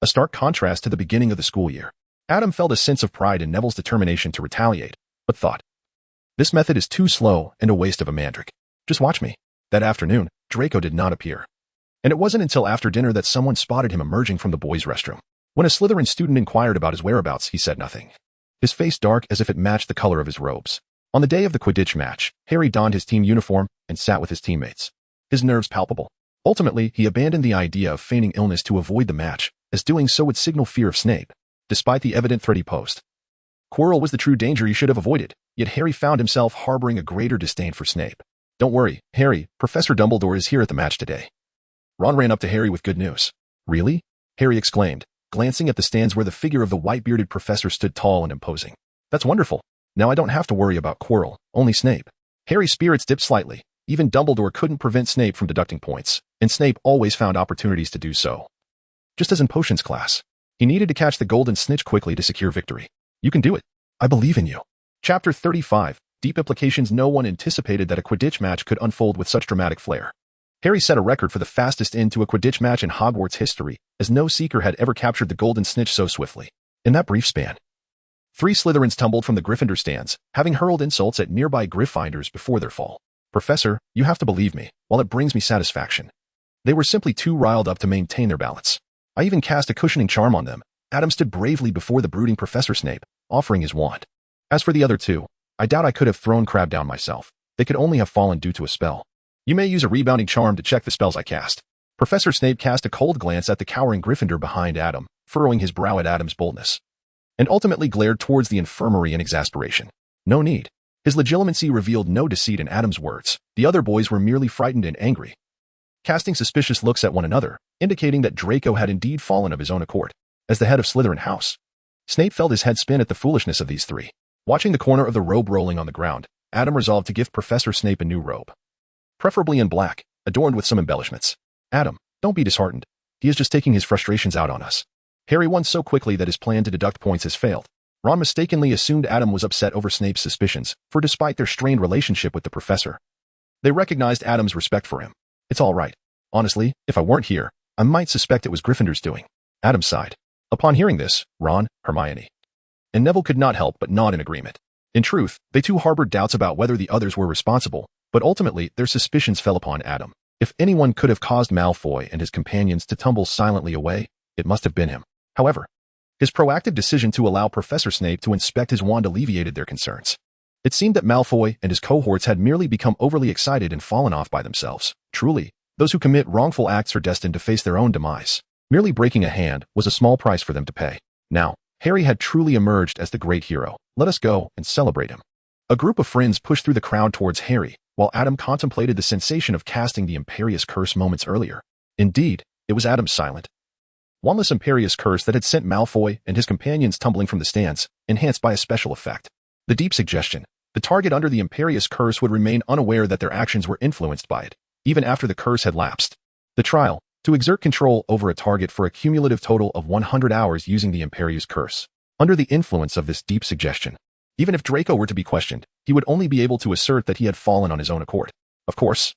A stark contrast to the beginning of the school year. Adam felt a sense of pride in Neville's determination to retaliate, but thought, this method is too slow and a waste of a mandrake. Just watch me. That afternoon, Draco did not appear. And it wasn't until after dinner that someone spotted him emerging from the boys' restroom. When a Slytherin student inquired about his whereabouts, he said nothing, his face dark as if it matched the color of his robes. On the day of the Quidditch match, Harry donned his team uniform and sat with his teammates, his nerves palpable. Ultimately, he abandoned the idea of feigning illness to avoid the match, as doing so would signal fear of Snape, despite the evident threat he posed. Quirrell was the true danger he should have avoided, yet Harry found himself harboring a greater disdain for Snape. Don't worry, Harry, Professor Dumbledore is here at the match today. Ron ran up to Harry with good news. Really? Harry exclaimed, glancing at the stands where the figure of the white-bearded professor stood tall and imposing. That's wonderful. Now I don't have to worry about Quirrell, only Snape. Harry's spirits dipped slightly. Even Dumbledore couldn't prevent Snape from deducting points, and Snape always found opportunities to do so. Just as in potions class, he needed to catch the golden snitch quickly to secure victory. You can do it. I believe in you. Chapter 35, Deep Implications. No one anticipated that a Quidditch match could unfold with such dramatic flair. Harry set a record for the fastest end to a Quidditch match in Hogwarts history, as no seeker had ever captured the golden snitch so swiftly. In that brief span, 3 Slytherins tumbled from the Gryffindor stands, having hurled insults at nearby Gryffindors before their fall. Professor, you have to believe me, while it brings me satisfaction. They were simply too riled up to maintain their balance. I even cast a cushioning charm on them. Adam stood bravely before the brooding Professor Snape, offering his wand. As for the other 2, I doubt I could have thrown Crabbe down myself. They could only have fallen due to a spell. You may use a rebounding charm to check the spells I cast. Professor Snape cast a cold glance at the cowering Gryffindor behind Adam, furrowing his brow at Adam's boldness, and ultimately glared towards the infirmary in exasperation. No need. His legitimacy revealed no deceit in Adam's words. The other boys were merely frightened and angry, casting suspicious looks at one another, indicating that Draco had indeed fallen of his own accord. As the head of Slytherin House, Snape felt his head spin at the foolishness of these 3. Watching the corner of the robe rolling on the ground, Adam resolved to give Professor Snape a new robe, preferably in black, adorned with some embellishments. Adam, don't be disheartened. He is just taking his frustrations out on us. Harry won so quickly that his plan to deduct points has failed. Ron mistakenly assumed Adam was upset over Snape's suspicions, for despite their strained relationship with the professor, they recognized Adam's respect for him. It's all right. Honestly, if I weren't here, I might suspect it was Gryffindor's doing. Adam sighed. Upon hearing this, Ron, Hermione, and Neville could not help but nod in agreement. In truth, they too harbored doubts about whether the others were responsible, but ultimately their suspicions fell upon Adam. If anyone could have caused Malfoy and his companions to tumble silently away, it must have been him. However, his proactive decision to allow Professor Snape to inspect his wand alleviated their concerns. It seemed that Malfoy and his cohorts had merely become overly excited and fallen off by themselves. Truly, those who commit wrongful acts are destined to face their own demise. Merely breaking a hand was a small price for them to pay. Now, Harry had truly emerged as the great hero. Let us go and celebrate him. A group of friends pushed through the crowd towards Harry, while Adam contemplated the sensation of casting the Imperious Curse moments earlier. Indeed, it was Adam's silent, wandless Imperious Curse that had sent Malfoy and his companions tumbling from the stands, enhanced by a special effect. The deep suggestion: the target under the Imperious Curse would remain unaware that their actions were influenced by it, even after the curse had lapsed. The trial: to exert control over a target for a cumulative total of 100 hours using the Imperious Curse. Under the influence of this deep suggestion, even if Draco were to be questioned, he would only be able to assert that he had fallen on his own accord. Of course,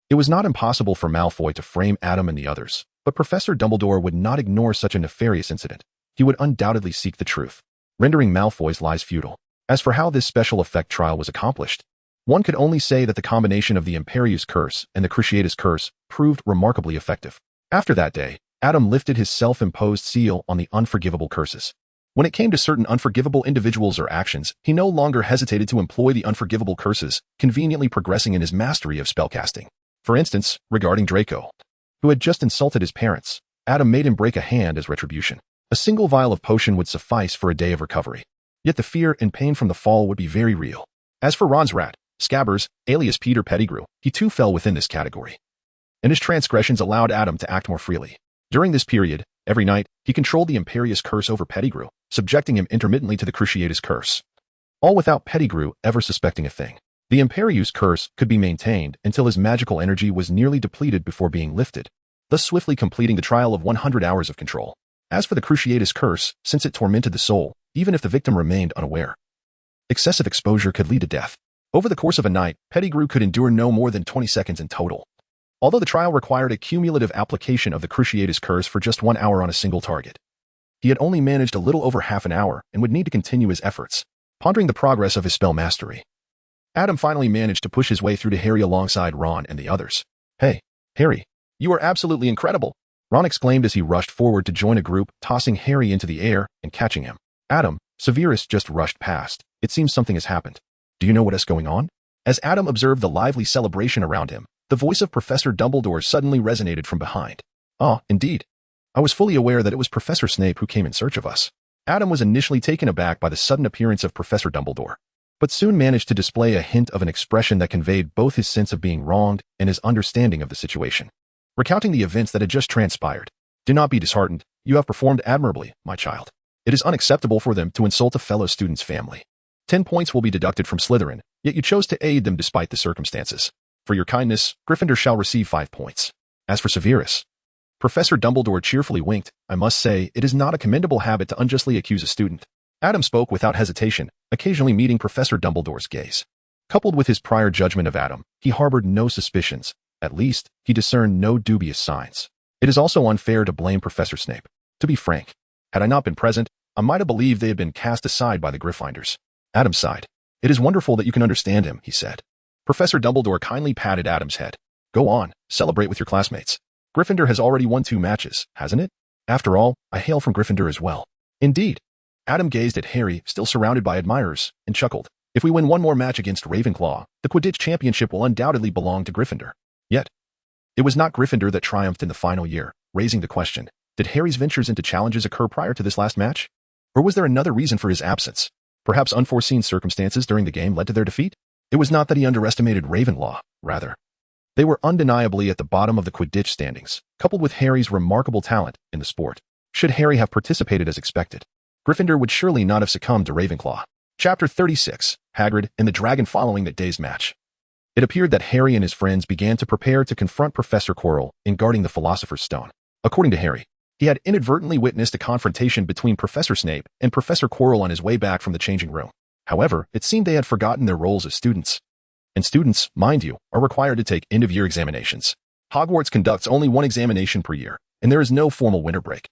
it was not impossible for Malfoy to frame Adam and the others, but Professor Dumbledore would not ignore such a nefarious incident. He would undoubtedly seek the truth, rendering Malfoy's lies futile. As for how this special effect trial was accomplished, one could only say that the combination of the Imperious Curse and the Cruciatus Curse proved remarkably effective. After that day, Adam lifted his self-imposed seal on the Unforgivable curses. When it came to certain unforgivable individuals or actions, he no longer hesitated to employ the unforgivable curses, conveniently progressing in his mastery of spellcasting. For instance, regarding Draco, who had just insulted his parents, Adam made him break a hand as retribution. A single vial of potion would suffice for a day of recovery. Yet the fear and pain from the fall would be very real. As for Ron's rat, Scabbers, alias Peter Pettigrew, he too fell within this category. And his transgressions allowed Adam to act more freely. During this period, every night, he controlled the Imperious Curse over Pettigrew, subjecting him intermittently to the Cruciatus Curse. All without Pettigrew ever suspecting a thing. The Imperious Curse could be maintained until his magical energy was nearly depleted before being lifted, thus swiftly completing the trial of 100 hours of control. As for the Cruciatus Curse, since it tormented the soul, even if the victim remained unaware, excessive exposure could lead to death. Over the course of a night, Pettigrew could endure no more than 20 seconds in total. Although the trial required a cumulative application of the Cruciatus Curse for just 1 hour on a single target, he had only managed a little over half an hour and would need to continue his efforts, pondering the progress of his spell mastery. Adam finally managed to push his way through to Harry alongside Ron and the others. "Hey, Harry, you are absolutely incredible," Ron exclaimed as he rushed forward to join a group, tossing Harry into the air and catching him. Adam, Severus just rushed past. "It seems something has happened. Do you know what is going on?" As Adam observed the lively celebration around him, the voice of Professor Dumbledore suddenly resonated from behind. "Ah, indeed. I was fully aware that it was Professor Snape who came in search of us." Adam was initially taken aback by the sudden appearance of Professor Dumbledore, but soon managed to display a hint of an expression that conveyed both his sense of being wronged and his understanding of the situation. Recounting the events that had just transpired, "Do not be disheartened. You have performed admirably, my child. It is unacceptable for them to insult a fellow student's family. 10 points will be deducted from Slytherin, yet you chose to aid them despite the circumstances. For your kindness, Gryffindor shall receive 5 points. As for Severus," Professor Dumbledore cheerfully winked, "I must say, it is not a commendable habit to unjustly accuse a student." Adam spoke without hesitation, occasionally meeting Professor Dumbledore's gaze. Coupled with his prior judgment of Adam, he harbored no suspicions. At least, he discerned no dubious signs. It is also unfair to blame Professor Snape. To be frank, had I not been present, I might have believed they had been cast aside by the Gryffindors. Adam sighed. "It is wonderful that you can understand him," he said. Professor Dumbledore kindly patted Adam's head. "Go on, celebrate with your classmates. Gryffindor has already won 2 matches, hasn't it? After all, I hail from Gryffindor as well." "Indeed." Adam gazed at Harry, still surrounded by admirers, and chuckled. "If we win one more match against Ravenclaw, the Quidditch championship will undoubtedly belong to Gryffindor." Yet, it was not Gryffindor that triumphed in the final year, raising the question, did Harry's ventures into challenges occur prior to this last match? Or was there another reason for his absence? Perhaps unforeseen circumstances during the game led to their defeat? It was not that he underestimated Ravenclaw, rather. They were undeniably at the bottom of the Quidditch standings, coupled with Harry's remarkable talent in the sport. Should Harry have participated as expected, Gryffindor would surely not have succumbed to Ravenclaw. Chapter 36, Hagrid and the Dragon. Following that day's match, it appeared that Harry and his friends began to prepare to confront Professor Quirrell in guarding the Philosopher's Stone. According to Harry, he had inadvertently witnessed a confrontation between Professor Snape and Professor Quirrell on his way back from the changing room. However, it seemed they had forgotten their roles as students. And students, mind you, are required to take end-of-year examinations. Hogwarts conducts only 1 examination per year, and there is no formal winter break.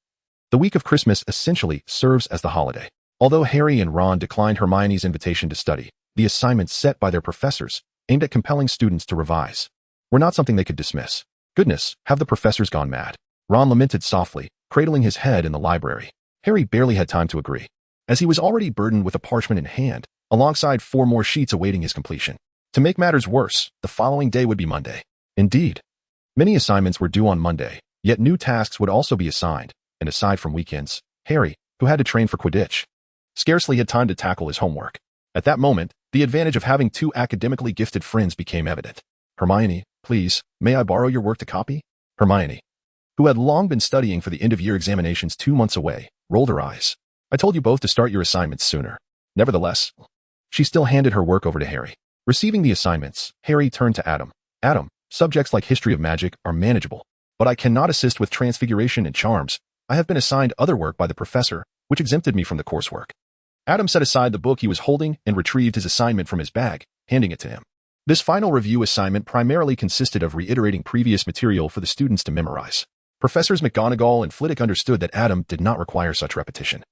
The week of Christmas essentially serves as the holiday. Although Harry and Ron declined Hermione's invitation to study, the assignments set by their professors, aimed at compelling students to revise, were not something they could dismiss. "Goodness, have the professors gone mad?" Ron lamented softly, cradling his head in the library. Harry barely had time to agree, as he was already burdened with a parchment in hand, alongside 4 more sheets awaiting his completion. To make matters worse, the following day would be Monday. Indeed, many assignments were due on Monday, yet new tasks would also be assigned, and aside from weekends, Harry, who had to train for Quidditch, scarcely had time to tackle his homework. At that moment, the advantage of having 2 academically gifted friends became evident. "Hermione, please, may I borrow your work to copy?" Hermione, who had long been studying for the end-of-year examinations 2 months away, rolled her eyes. "I told you both to start your assignments sooner." Nevertheless, she still handed her work over to Harry. Receiving the assignments, Harry turned to Adam. "Adam, subjects like history of magic are manageable, but I cannot assist with transfiguration and charms. I have been assigned other work by the professor, which exempted me from the coursework." Adam set aside the book he was holding and retrieved his assignment from his bag, handing it to him. This final review assignment primarily consisted of reiterating previous material for the students to memorize. Professors McGonagall and Flitwick understood that Adam did not require such repetition,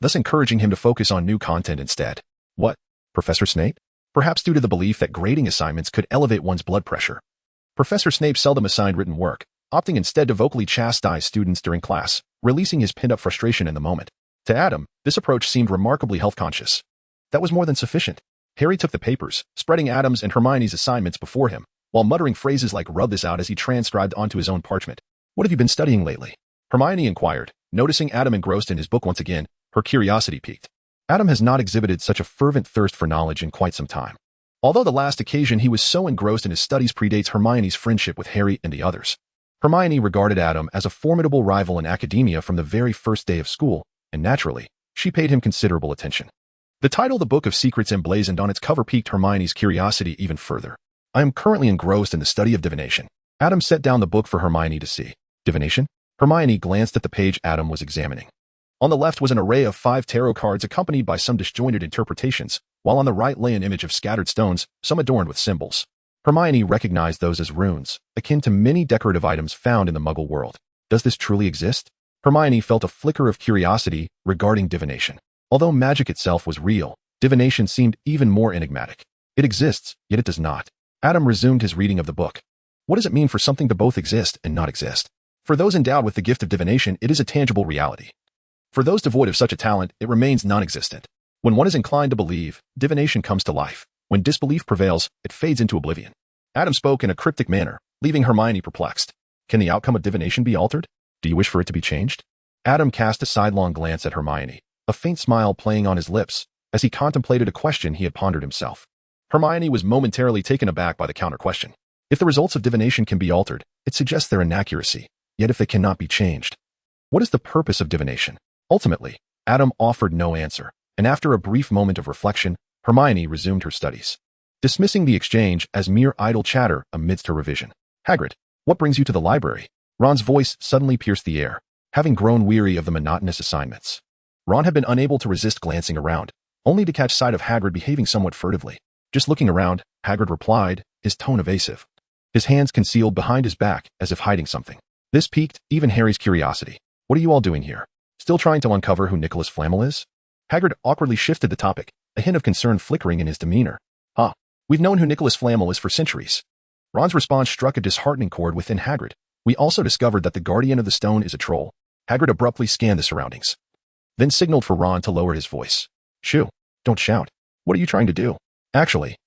thus encouraging him to focus on new content instead. What? Professor Snape? Perhaps due to the belief that grading assignments could elevate one's blood pressure, Professor Snape seldom assigned written work, opting instead to vocally chastise students during class, releasing his pent-up frustration in the moment. To Adam, this approach seemed remarkably health-conscious. That was more than sufficient. Harry took the papers, spreading Adam's and Hermione's assignments before him, while muttering phrases like "rub this out" as he transcribed onto his own parchment. "What have you been studying lately?" Hermione inquired, noticing Adam engrossed in his book once again. Her curiosity piqued. Adam has not exhibited such a fervent thirst for knowledge in quite some time. Although the last occasion he was so engrossed in his studies predates Hermione's friendship with Harry and the others. Hermione regarded Adam as a formidable rival in academia from the very first day of school, and naturally, she paid him considerable attention. The title "The Book of Secrets" emblazoned on its cover piqued Hermione's curiosity even further. "I am currently engrossed in the study of divination." Adam set down the book for Hermione to see. Divination? Hermione glanced at the page Adam was examining. On the left was an array of 5 tarot cards accompanied by some disjointed interpretations, while on the right lay an image of scattered stones, some adorned with symbols. Hermione recognized those as runes, akin to many decorative items found in the Muggle world. Does this truly exist? Hermione felt a flicker of curiosity regarding divination. Although magic itself was real, divination seemed even more enigmatic. It exists, yet it does not. Adam resumed his reading of the book. What does it mean for something to both exist and not exist? For those endowed with the gift of divination, it is a tangible reality. For those devoid of such a talent, it remains non-existent. When one is inclined to believe, divination comes to life. When disbelief prevails, it fades into oblivion. Adam spoke in a cryptic manner, leaving Hermione perplexed. Can the outcome of divination be altered? Do you wish for it to be changed? Adam cast a sidelong glance at Hermione, a faint smile playing on his lips, as he contemplated a question he had pondered himself. Hermione was momentarily taken aback by the counter-question. If the results of divination can be altered, it suggests their inaccuracy. Yet if they cannot be changed, what is the purpose of divination? Ultimately, Adam offered no answer, and after a brief moment of reflection, Hermione resumed her studies, dismissing the exchange as mere idle chatter amidst her revision. "Hagrid, what brings you to the library?" Ron's voice suddenly pierced the air, having grown weary of the monotonous assignments. Ron had been unable to resist glancing around, only to catch sight of Hagrid behaving somewhat furtively. "Just looking around," Hagrid replied, his tone evasive, his hands concealed behind his back as if hiding something. This piqued even Harry's curiosity. "What are you all doing here? Still trying to uncover who Nicholas Flamel is?" Hagrid awkwardly shifted the topic, a hint of concern flickering in his demeanor. We've known who Nicholas Flamel is for centuries." Ron's response struck a disheartening chord within Hagrid. "We also discovered that the guardian of the stone is a troll." Hagrid abruptly scanned the surroundings, then signaled for Ron to lower his voice. "Shoo, don't shout. What are you trying to do?" "Actually,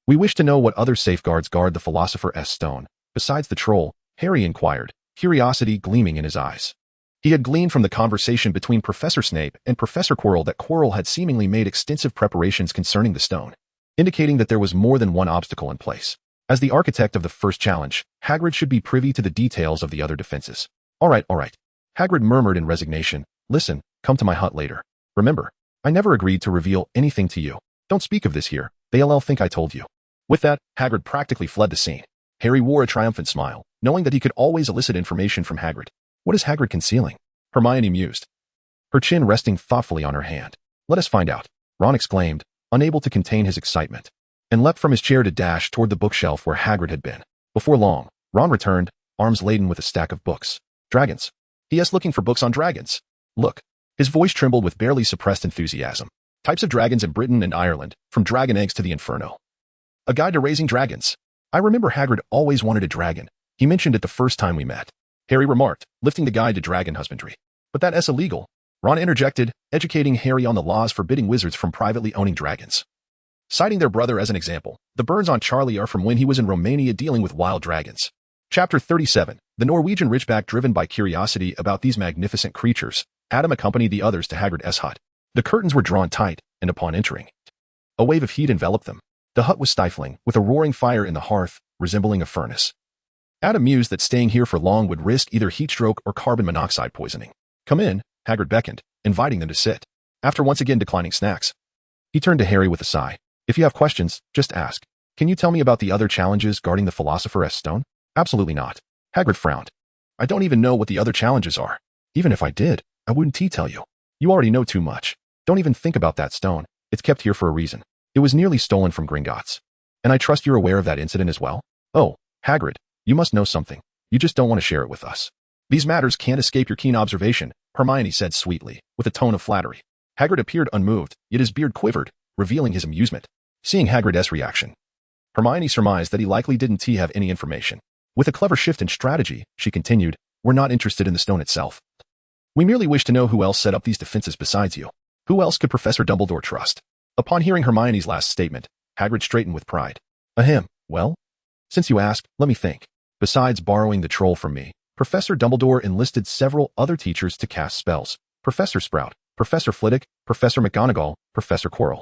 we wish to know what other safeguards guard the philosopher's stone, besides the troll," Harry inquired, curiosity gleaming in his eyes. He had gleaned from the conversation between Professor Snape and Professor Quirrell that Quirrell had seemingly made extensive preparations concerning the stone, indicating that there was more than one obstacle in place. As the architect of the first challenge, Hagrid should be privy to the details of the other defenses. All right. Hagrid murmured in resignation. "Listen, come to my hut later. Remember, I never agreed to reveal anything to you. Don't speak of this here. They'll think I told you." With that, Hagrid practically fled the scene. Harry wore a triumphant smile, knowing that he could always elicit information from Hagrid. What is Hagrid concealing? Hermione mused, her chin resting thoughtfully on her hand. "Let us find out," Ron exclaimed, unable to contain his excitement, and leapt from his chair to dash toward the bookshelf where Hagrid had been. Before long, Ron returned, arms laden with a stack of books. "Dragons." "Yes, looking for books on dragons." "Look." His voice trembled with barely suppressed enthusiasm. "Types of dragons in Britain and Ireland, from dragon eggs to the Inferno. A guide to raising dragons." "I remember Hagrid always wanted a dragon. He mentioned it the first time we met," Harry remarked, lifting the guide to dragon husbandry. "But that is illegal," Ron interjected, educating Harry on the laws forbidding wizards from privately owning dragons. Citing their brother as an example, the burns on Charlie are from when he was in Romania dealing with wild dragons. Chapter 37. The Norwegian Ridgeback. Driven by curiosity about these magnificent creatures, Adam accompanied the others to Hagrid's hut. The curtains were drawn tight, and upon entering, a wave of heat enveloped them. The hut was stifling, with a roaring fire in the hearth, resembling a furnace. Adam mused that staying here for long would risk either heat stroke or carbon monoxide poisoning. "Come in," Hagrid beckoned, inviting them to sit. After once again declining snacks, he turned to Harry with a sigh. "If you have questions, just ask. Can you tell me about the other challenges guarding the philosopher's stone?" "Absolutely not." Hagrid frowned. "I don't even know what the other challenges are. Even if I did, I wouldn't tell you. You already know too much. Don't even think about that stone. It's kept here for a reason. It was nearly stolen from Gringotts. And I trust you're aware of that incident as well?" "Oh, Hagrid, you must know something. You just don't want to share it with us." "These matters can't escape your keen observation," Hermione said sweetly, with a tone of flattery. Hagrid appeared unmoved, yet his beard quivered, revealing his amusement. Seeing Hagrid's reaction, Hermione surmised that he likely didn't have any information. With a clever shift in strategy, she continued, "We're not interested in the stone itself. We merely wish to know who else set up these defenses besides you. Who else could Professor Dumbledore trust? Upon hearing Hermione's last statement, Hagrid straightened with pride. Ahem, well? Since you ask, let me think. Besides borrowing the troll from me, Professor Dumbledore enlisted several other teachers to cast spells. Professor Sprout, Professor Flitwick, Professor McGonagall, Professor Quirrell,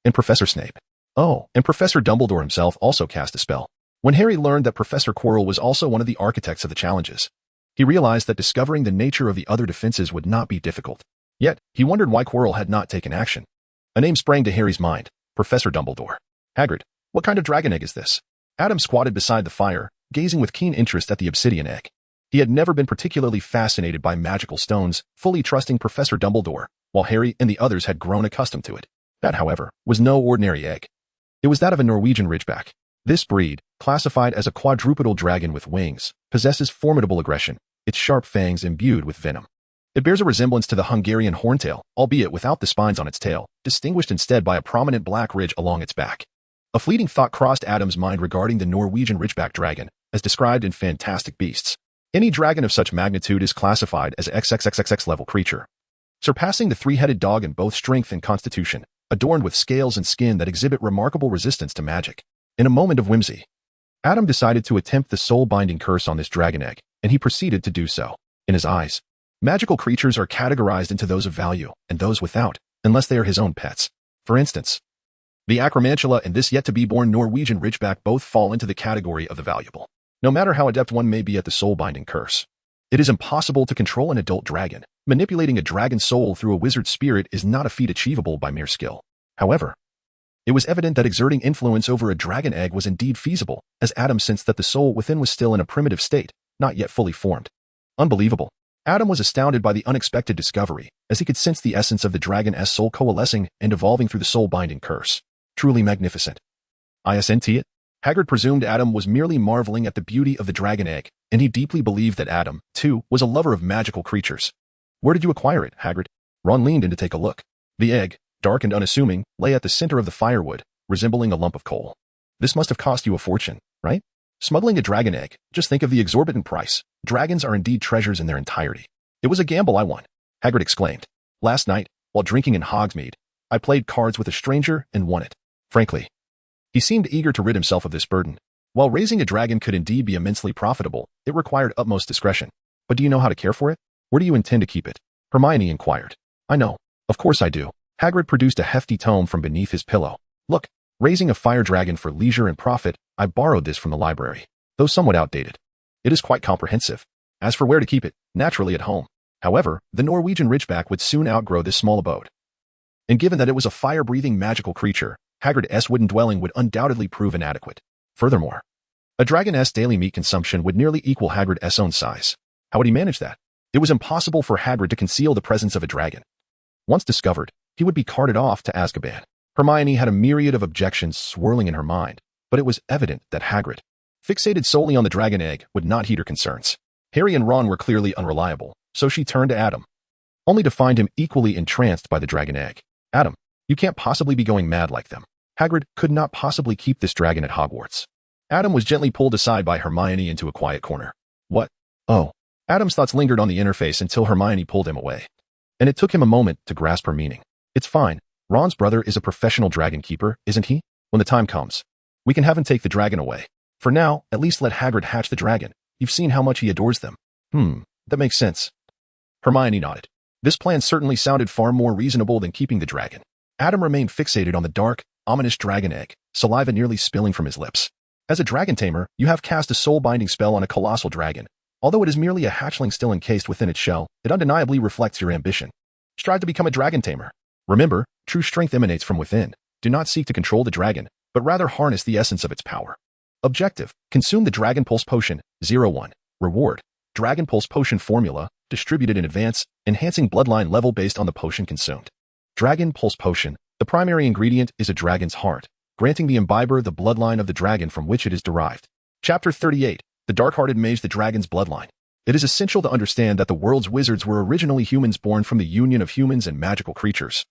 and Professor Snape. Oh, and Professor Dumbledore himself also cast a spell. When Harry learned that Professor Quirrell was also one of the architects of the challenges, he realized that discovering the nature of the other defenses would not be difficult. Yet, he wondered why Quirrell had not taken action. A name sprang to Harry's mind, Professor Dumbledore. Hagrid, what kind of dragon egg is this? Adam squatted beside the fire, gazing with keen interest at the obsidian egg. He had never been particularly fascinated by magical stones, fully trusting Professor Dumbledore, while Harry and the others had grown accustomed to it. That, however, was no ordinary egg. It was that of a Norwegian Ridgeback. This breed, classified as a quadrupedal dragon with wings, possesses formidable aggression, its sharp fangs imbued with venom. It bears a resemblance to the Hungarian horntail, albeit without the spines on its tail, distinguished instead by a prominent black ridge along its back. A fleeting thought crossed Adam's mind regarding the Norwegian Ridgeback dragon, as described in Fantastic Beasts. Any dragon of such magnitude is classified as an XXXXX level creature, surpassing the three-headed dog in both strength and constitution, adorned with scales and skin that exhibit remarkable resistance to magic. In a moment of whimsy, Adam decided to attempt the soul-binding curse on this dragon egg, and he proceeded to do so. In his eyes, magical creatures are categorized into those of value and those without, unless they are his own pets. For instance, the Acromantula and this yet-to-be-born Norwegian Ridgeback both fall into the category of the valuable. No matter how adept one may be at the soul-binding curse, it is impossible to control an adult dragon. Manipulating a dragon's soul through a wizard's spirit is not a feat achievable by mere skill. However, it was evident that exerting influence over a dragon egg was indeed feasible, as Adam sensed that the soul within was still in a primitive state, not yet fully formed. Unbelievable. Adam was astounded by the unexpected discovery, as he could sense the essence of the dragon's soul coalescing and evolving through the soul-binding curse. Truly magnificent. Isn't it? Hagrid presumed Adam was merely marveling at the beauty of the dragon egg, and he deeply believed that Adam, too, was a lover of magical creatures. Where did you acquire it, Hagrid? Ron leaned in to take a look. The egg, dark and unassuming, lay at the center of the firewood, resembling a lump of coal. This must have cost you a fortune, right? Smuggling a dragon egg, just think of the exorbitant price. Dragons are indeed treasures in their entirety. It was a gamble I won, Hagrid exclaimed. Last night, while drinking in Hogsmeade, I played cards with a stranger and won it. Frankly, he seemed eager to rid himself of this burden. While raising a dragon could indeed be immensely profitable, it required utmost discretion. But do you know how to care for it? Where do you intend to keep it? Hermione inquired. I know. Of course I do. Hagrid produced a hefty tome from beneath his pillow. Look, raising a fire dragon for leisure and profit, I borrowed this from the library, though somewhat outdated. It is quite comprehensive. As for where to keep it, naturally at home. However, the Norwegian Ridgeback would soon outgrow this small abode. And given that it was a fire-breathing magical creature, Hagrid's wooden dwelling would undoubtedly prove inadequate. Furthermore, a dragon's daily meat consumption would nearly equal Hagrid's own size. How would he manage that? It was impossible for Hagrid to conceal the presence of a dragon. Once discovered, he would be carted off to Azkaban. Hermione had a myriad of objections swirling in her mind, but it was evident that Hagrid, fixated solely on the dragon egg, would not heed her concerns. Harry and Ron were clearly unreliable, so she turned to Adam, only to find him equally entranced by the dragon egg. Adam, you can't possibly be going mad like them. Hagrid could not possibly keep this dragon at Hogwarts. Adam was gently pulled aside by Hermione into a quiet corner. What? Oh. Adam's thoughts lingered on the interface until Hermione pulled him away. And it took him a moment to grasp her meaning. It's fine. Ron's brother is a professional dragon keeper, isn't he? When the time comes, we can have him take the dragon away. For now, at least let Hagrid hatch the dragon. You've seen how much he adores them. That makes sense. Hermione nodded. This plan certainly sounded far more reasonable than keeping the dragon. Adam remained fixated on the dark, ominous dragon egg, saliva nearly spilling from his lips. As a dragon tamer, you have cast a soul-binding spell on a colossal dragon. Although it is merely a hatchling still encased within its shell, it undeniably reflects your ambition. Strive to become a dragon tamer. Remember, true strength emanates from within. Do not seek to control the dragon, but rather harness the essence of its power. Objective: consume the Dragon Pulse Potion, 01. Reward: Dragon Pulse Potion formula, distributed in advance, enhancing bloodline level based on the potion consumed. Dragon Pulse Potion. The primary ingredient is a dragon's heart, granting the imbiber the bloodline of the dragon from which it is derived. Chapter 38. The Dark-Hearted Mage, the Dragon's Bloodline. It is essential to understand that the world's wizards were originally humans born from the union of humans and magical creatures,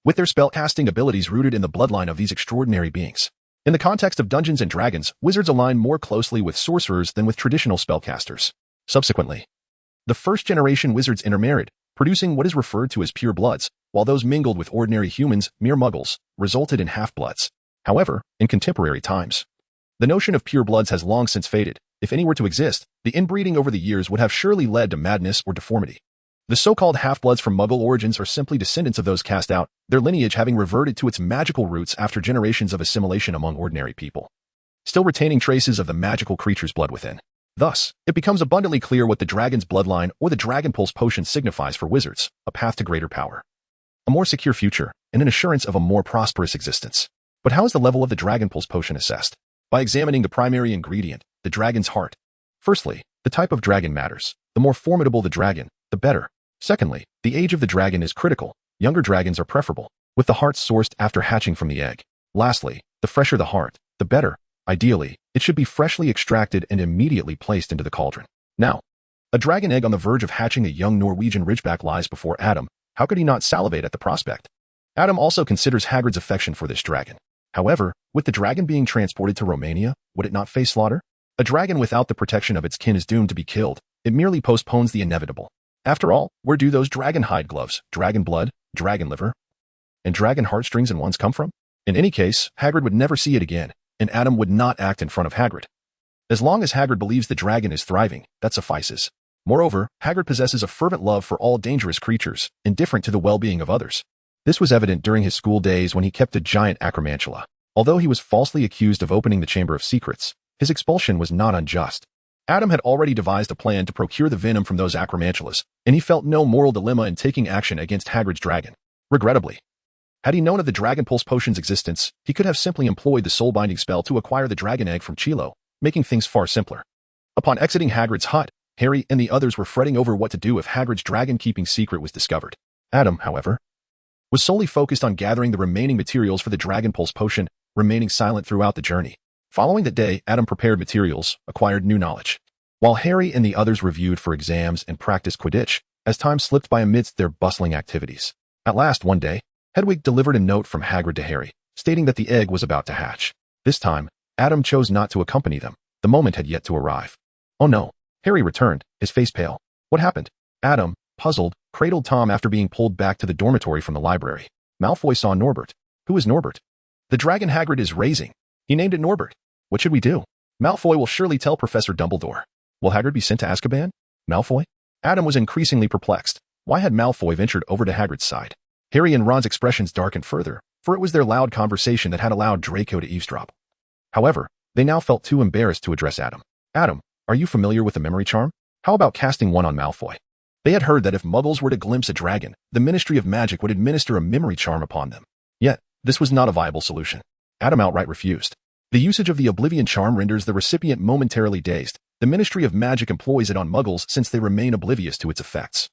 with their spell-casting abilities rooted in the bloodline of these extraordinary beings. In the context of Dungeons & Dragons, wizards align more closely with sorcerers than with traditional spellcasters. Subsequently, the first-generation wizards intermarried, producing what is referred to as pure bloods, while those mingled with ordinary humans, mere muggles, resulted in half-bloods. However, in contemporary times, the notion of pure bloods has long since faded. If any were to exist, the inbreeding over the years would have surely led to madness or deformity. The so-called half-bloods from Muggle origins are simply descendants of those cast out, their lineage having reverted to its magical roots after generations of assimilation among ordinary people, still retaining traces of the magical creature's blood within. Thus, it becomes abundantly clear what the dragon's bloodline or the Dragon Pulse potion signifies for wizards: a path to greater power, a more secure future, and an assurance of a more prosperous existence. But how is the level of the Dragon Pulse potion assessed? By examining the primary ingredient, the dragon's heart. Firstly, the type of dragon matters. The more formidable the dragon, the better. Secondly, the age of the dragon is critical. Younger dragons are preferable, with the heart sourced after hatching from the egg. Lastly, the fresher the heart, the better. Ideally, it should be freshly extracted and immediately placed into the cauldron. Now, a dragon egg on the verge of hatching a young Norwegian Ridgeback lies before Adam. How could he not salivate at the prospect? Adam also considers Hagrid's affection for this dragon. However, with the dragon being transported to Romania, would it not face slaughter? A dragon without the protection of its kin is doomed to be killed. It merely postpones the inevitable. After all, where do those dragon hide gloves, dragon blood, dragon liver, and dragon heartstrings and ones come from? In any case, Hagrid would never see it again, and Adam would not act in front of Hagrid. As long as Hagrid believes the dragon is thriving, that suffices. Moreover, Hagrid possesses a fervent love for all dangerous creatures, indifferent to the well-being of others. This was evident during his school days when he kept a giant acromantula. Although he was falsely accused of opening the Chamber of Secrets, his expulsion was not unjust. Adam had already devised a plan to procure the venom from those acromantulas, and he felt no moral dilemma in taking action against Hagrid's dragon. Regrettably, had he known of the Dragon Pulse potion's existence, he could have simply employed the soul-binding spell to acquire the dragon egg from Chilo, making things far simpler. Upon exiting Hagrid's hut, Harry and the others were fretting over what to do if Hagrid's dragon-keeping secret was discovered. Adam, however, was solely focused on gathering the remaining materials for the Dragon Pulse potion, remaining silent throughout the journey. Following that day, Adam prepared materials, acquired new knowledge, while Harry and the others reviewed for exams and practiced Quidditch, as time slipped by amidst their bustling activities. At last, one day, Hedwig delivered a note from Hagrid to Harry, stating that the egg was about to hatch. This time, Adam chose not to accompany them. The moment had yet to arrive. Oh no, Harry returned, his face pale. What happened? Adam, puzzled, cradled Tom after being pulled back to the dormitory from the library. Malfoy saw Norbert. Who is Norbert? The dragon Hagrid is raising. He named it Norbert. What should we do? Malfoy will surely tell Professor Dumbledore. Will Hagrid be sent to Azkaban? Malfoy? Adam was increasingly perplexed. Why had Malfoy ventured over to Hagrid's side? Harry and Ron's expressions darkened further, for it was their loud conversation that had allowed Draco to eavesdrop. However, they now felt too embarrassed to address Adam. Adam, are you familiar with the memory charm? How about casting one on Malfoy? They had heard that if Muggles were to glimpse a dragon, the Ministry of Magic would administer a memory charm upon them. Yet, this was not a viable solution. Adam outright refused. The usage of the Oblivion charm renders the recipient momentarily dazed. The Ministry of Magic employs it on Muggles since they remain oblivious to its effects,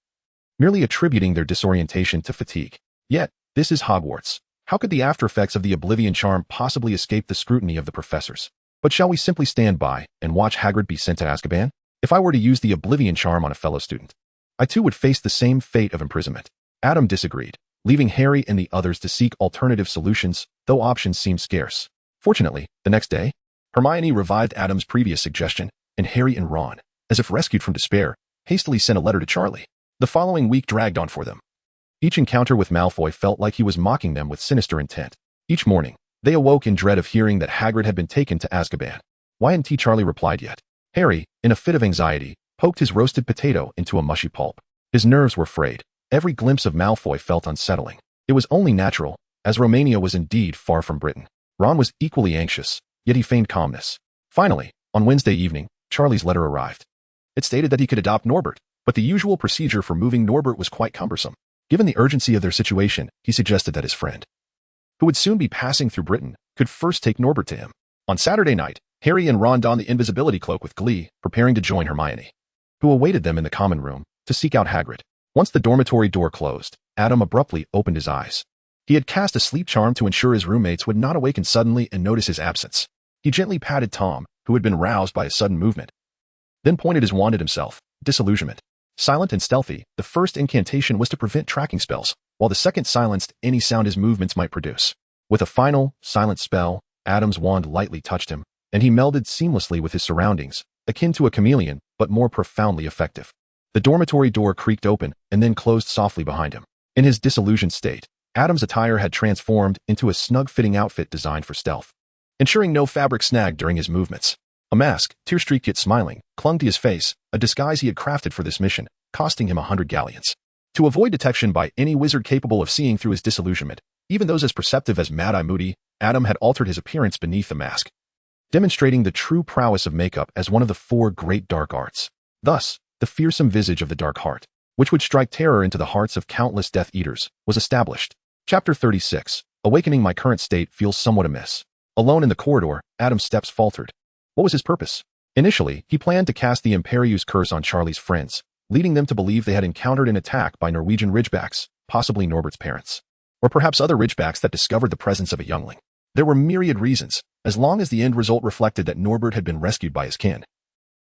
merely attributing their disorientation to fatigue. Yet, this is Hogwarts. How could the after-effects of the Oblivion charm possibly escape the scrutiny of the professors? But shall we simply stand by and watch Hagrid be sent to Azkaban? If I were to use the Oblivion charm on a fellow student, I too would face the same fate of imprisonment. Adam disagreed, leaving Harry and the others to seek alternative solutions, though options seemed scarce. Fortunately, the next day, Hermione revived Adam's previous suggestion, and Harry and Ron, as if rescued from despair, hastily sent a letter to Charlie. The following week dragged on for them. Each encounter with Malfoy felt like he was mocking them with sinister intent. Each morning, they awoke in dread of hearing that Hagrid had been taken to Azkaban. Why hadn't Charlie replied yet? Harry, in a fit of anxiety, poked his roasted potato into a mushy pulp. His nerves were frayed. Every glimpse of Malfoy felt unsettling. It was only natural, as Romania was indeed far from Britain. Ron was equally anxious, yet he feigned calmness. Finally, on Wednesday evening, Charlie's letter arrived. It stated that he could adopt Norbert, but the usual procedure for moving Norbert was quite cumbersome. Given the urgency of their situation, he suggested that his friend, who would soon be passing through Britain, could first take Norbert to him. On Saturday night, Harry and Ron donned the invisibility cloak with glee, preparing to join Hermione, who awaited them in the common room, to seek out Hagrid. Once the dormitory door closed, Adam abruptly opened his eyes. He had cast a sleep charm to ensure his roommates would not awaken suddenly and notice his absence. He gently patted Tom, who had been roused by a sudden movement, then pointed his wand at himself. Disillusionment. Silent and stealthy, the first incantation was to prevent tracking spells, while the second silenced any sound his movements might produce. With a final, silent spell, Adam's wand lightly touched him, and he melded seamlessly with his surroundings, akin to a chameleon, but more profoundly effective. The dormitory door creaked open and then closed softly behind him. In his disillusioned state, Adam's attire had transformed into a snug-fitting outfit designed for stealth, ensuring no fabric snagged during his movements. A mask, tear-streaked yet smiling, clung to his face, a disguise he had crafted for this mission, costing him 100 galleons. To avoid detection by any wizard capable of seeing through his disillusionment, even those as perceptive as Mad-Eye Moody, Adam had altered his appearance beneath the mask, demonstrating the true prowess of makeup as one of the 4 great dark arts. Thus, the fearsome visage of the dark heart, which would strike terror into the hearts of countless Death Eaters, was established. Chapter 36. Awakening. My current state feels somewhat amiss. Alone in the corridor, Adam's steps faltered. What was his purpose? Initially, he planned to cast the Imperieuse curse on Charlie's friends, leading them to believe they had encountered an attack by Norwegian Ridgebacks, possibly Norbert's parents, or perhaps other Ridgebacks that discovered the presence of a youngling. There were myriad reasons, as long as the end result reflected that Norbert had been rescued by his kin.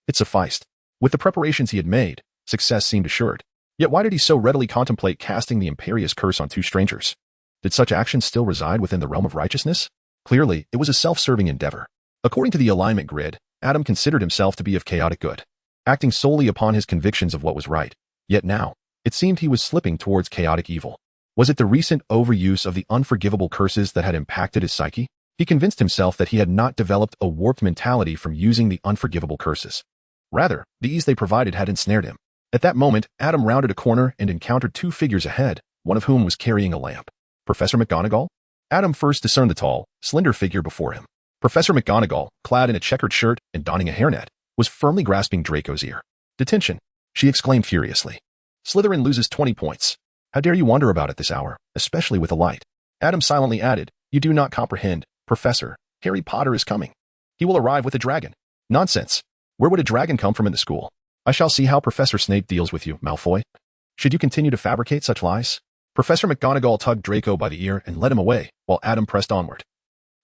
It sufficed. With the preparations he had made, success seemed assured. Yet why did he so readily contemplate casting the Imperieuse curse on 2 strangers? Did such actions still reside within the realm of righteousness? Clearly, it was a self-serving endeavor. According to the alignment grid, Adam considered himself to be of chaotic good, acting solely upon his convictions of what was right. Yet now, it seemed he was slipping towards chaotic evil. Was it the recent overuse of the unforgivable curses that had impacted his psyche? He convinced himself that he had not developed a warped mentality from using the unforgivable curses. Rather, the ease they provided had ensnared him. At that moment, Adam rounded a corner and encountered 2 figures ahead, one of whom was carrying a lamp. Professor McGonagall? Adam first discerned the tall, slender figure before him. Professor McGonagall, clad in a checkered shirt and donning a hairnet, was firmly grasping Draco's ear. Detention, she exclaimed furiously. Slytherin loses 20 points. How dare you wander about at this hour, especially with a light? Adam silently added, You do not comprehend, Professor. Harry Potter is coming. He will arrive with a dragon. Nonsense. Where would a dragon come from in the school? I shall see how Professor Snape deals with you, Malfoy. Should you continue to fabricate such lies? Professor McGonagall tugged Draco by the ear and led him away, while Adam pressed onward.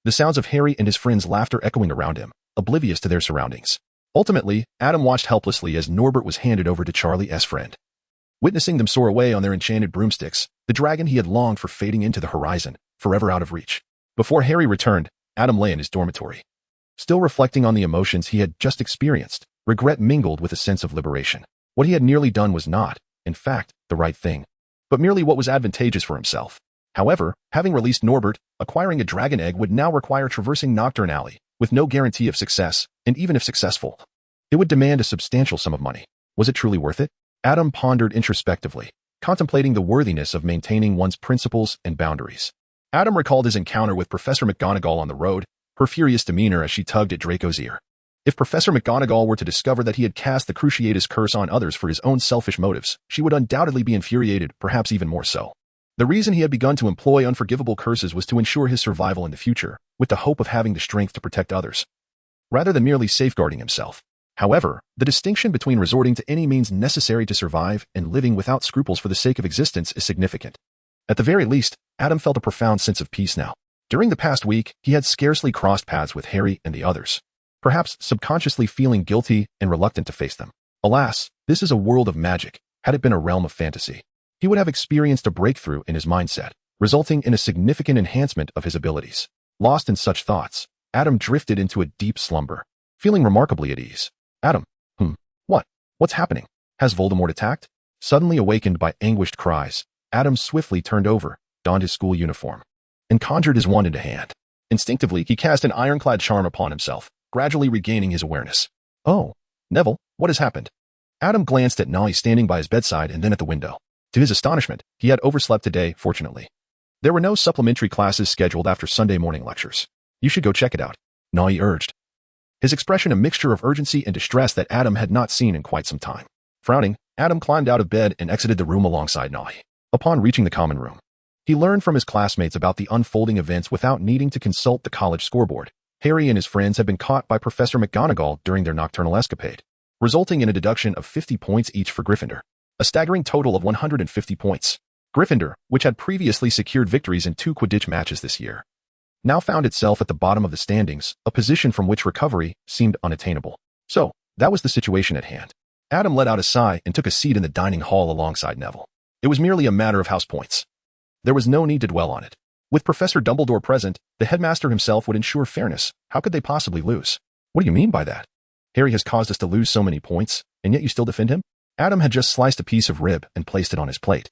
The sounds of Harry and his friends' laughter echoing around him, oblivious to their surroundings. Ultimately, Adam watched helplessly as Norbert was handed over to Charlie's friend. Witnessing them soar away on their enchanted broomsticks, the dragon he had longed for fading into the horizon, forever out of reach. Before Harry returned, Adam lay in his dormitory. Still reflecting on the emotions he had just experienced, regret mingled with a sense of liberation. What he had nearly done was not, in fact, the right thing, but merely what was advantageous for himself. However, having released Norbert, acquiring a dragon egg would now require traversing Nocturne Alley, with no guarantee of success, and even if successful, it would demand a substantial sum of money. Was it truly worth it? Adam pondered introspectively, contemplating the worthiness of maintaining one's principles and boundaries. Adam recalled his encounter with Professor McGonagall on the road, her furious demeanor as she tugged at Draco's ear. If Professor McGonagall were to discover that he had cast the Cruciatus curse on others for his own selfish motives, she would undoubtedly be infuriated, perhaps even more so. The reason he had begun to employ unforgivable curses was to ensure his survival in the future, with the hope of having the strength to protect others, rather than merely safeguarding himself. However, the distinction between resorting to any means necessary to survive and living without scruples for the sake of existence is significant. At the very least, Adam felt a profound sense of peace now. During the past week, he had scarcely crossed paths with Harry and the others, perhaps subconsciously feeling guilty and reluctant to face them. Alas, this is a world of magic. Had it been a realm of fantasy, he would have experienced a breakthrough in his mindset, resulting in a significant enhancement of his abilities. Lost in such thoughts, Adam drifted into a deep slumber, feeling remarkably at ease. Adam, what's happening? Has Voldemort attacked? Suddenly awakened by anguished cries, Adam swiftly turned over, donned his school uniform, and conjured his wand into hand. Instinctively, he cast an ironclad charm upon himself, gradually regaining his awareness. Oh, Neville, what has happened? Adam glanced at Nolly standing by his bedside and then at the window. To his astonishment, he had overslept today, fortunately. There were no supplementary classes scheduled after Sunday morning lectures. You should go check it out, Nolly urged, his expression a mixture of urgency and distress that Adam had not seen in quite some time. Frowning, Adam climbed out of bed and exited the room alongside Nolly. Upon reaching the common room, he learned from his classmates about the unfolding events without needing to consult the college scoreboard. Harry and his friends had been caught by Professor McGonagall during their nocturnal escapade, resulting in a deduction of 50 points each for Gryffindor, a staggering total of 150 points. Gryffindor, which had previously secured victories in 2 Quidditch matches this year, now found itself at the bottom of the standings, a position from which recovery seemed unattainable. So, that was the situation at hand. Adam let out a sigh and took a seat in the dining hall alongside Neville. It was merely a matter of house points. There was no need to dwell on it. With Professor Dumbledore present, the headmaster himself would ensure fairness. How could they possibly lose? What do you mean by that? Harry has caused us to lose so many points, and yet you still defend him? Adam had just sliced a piece of rib and placed it on his plate,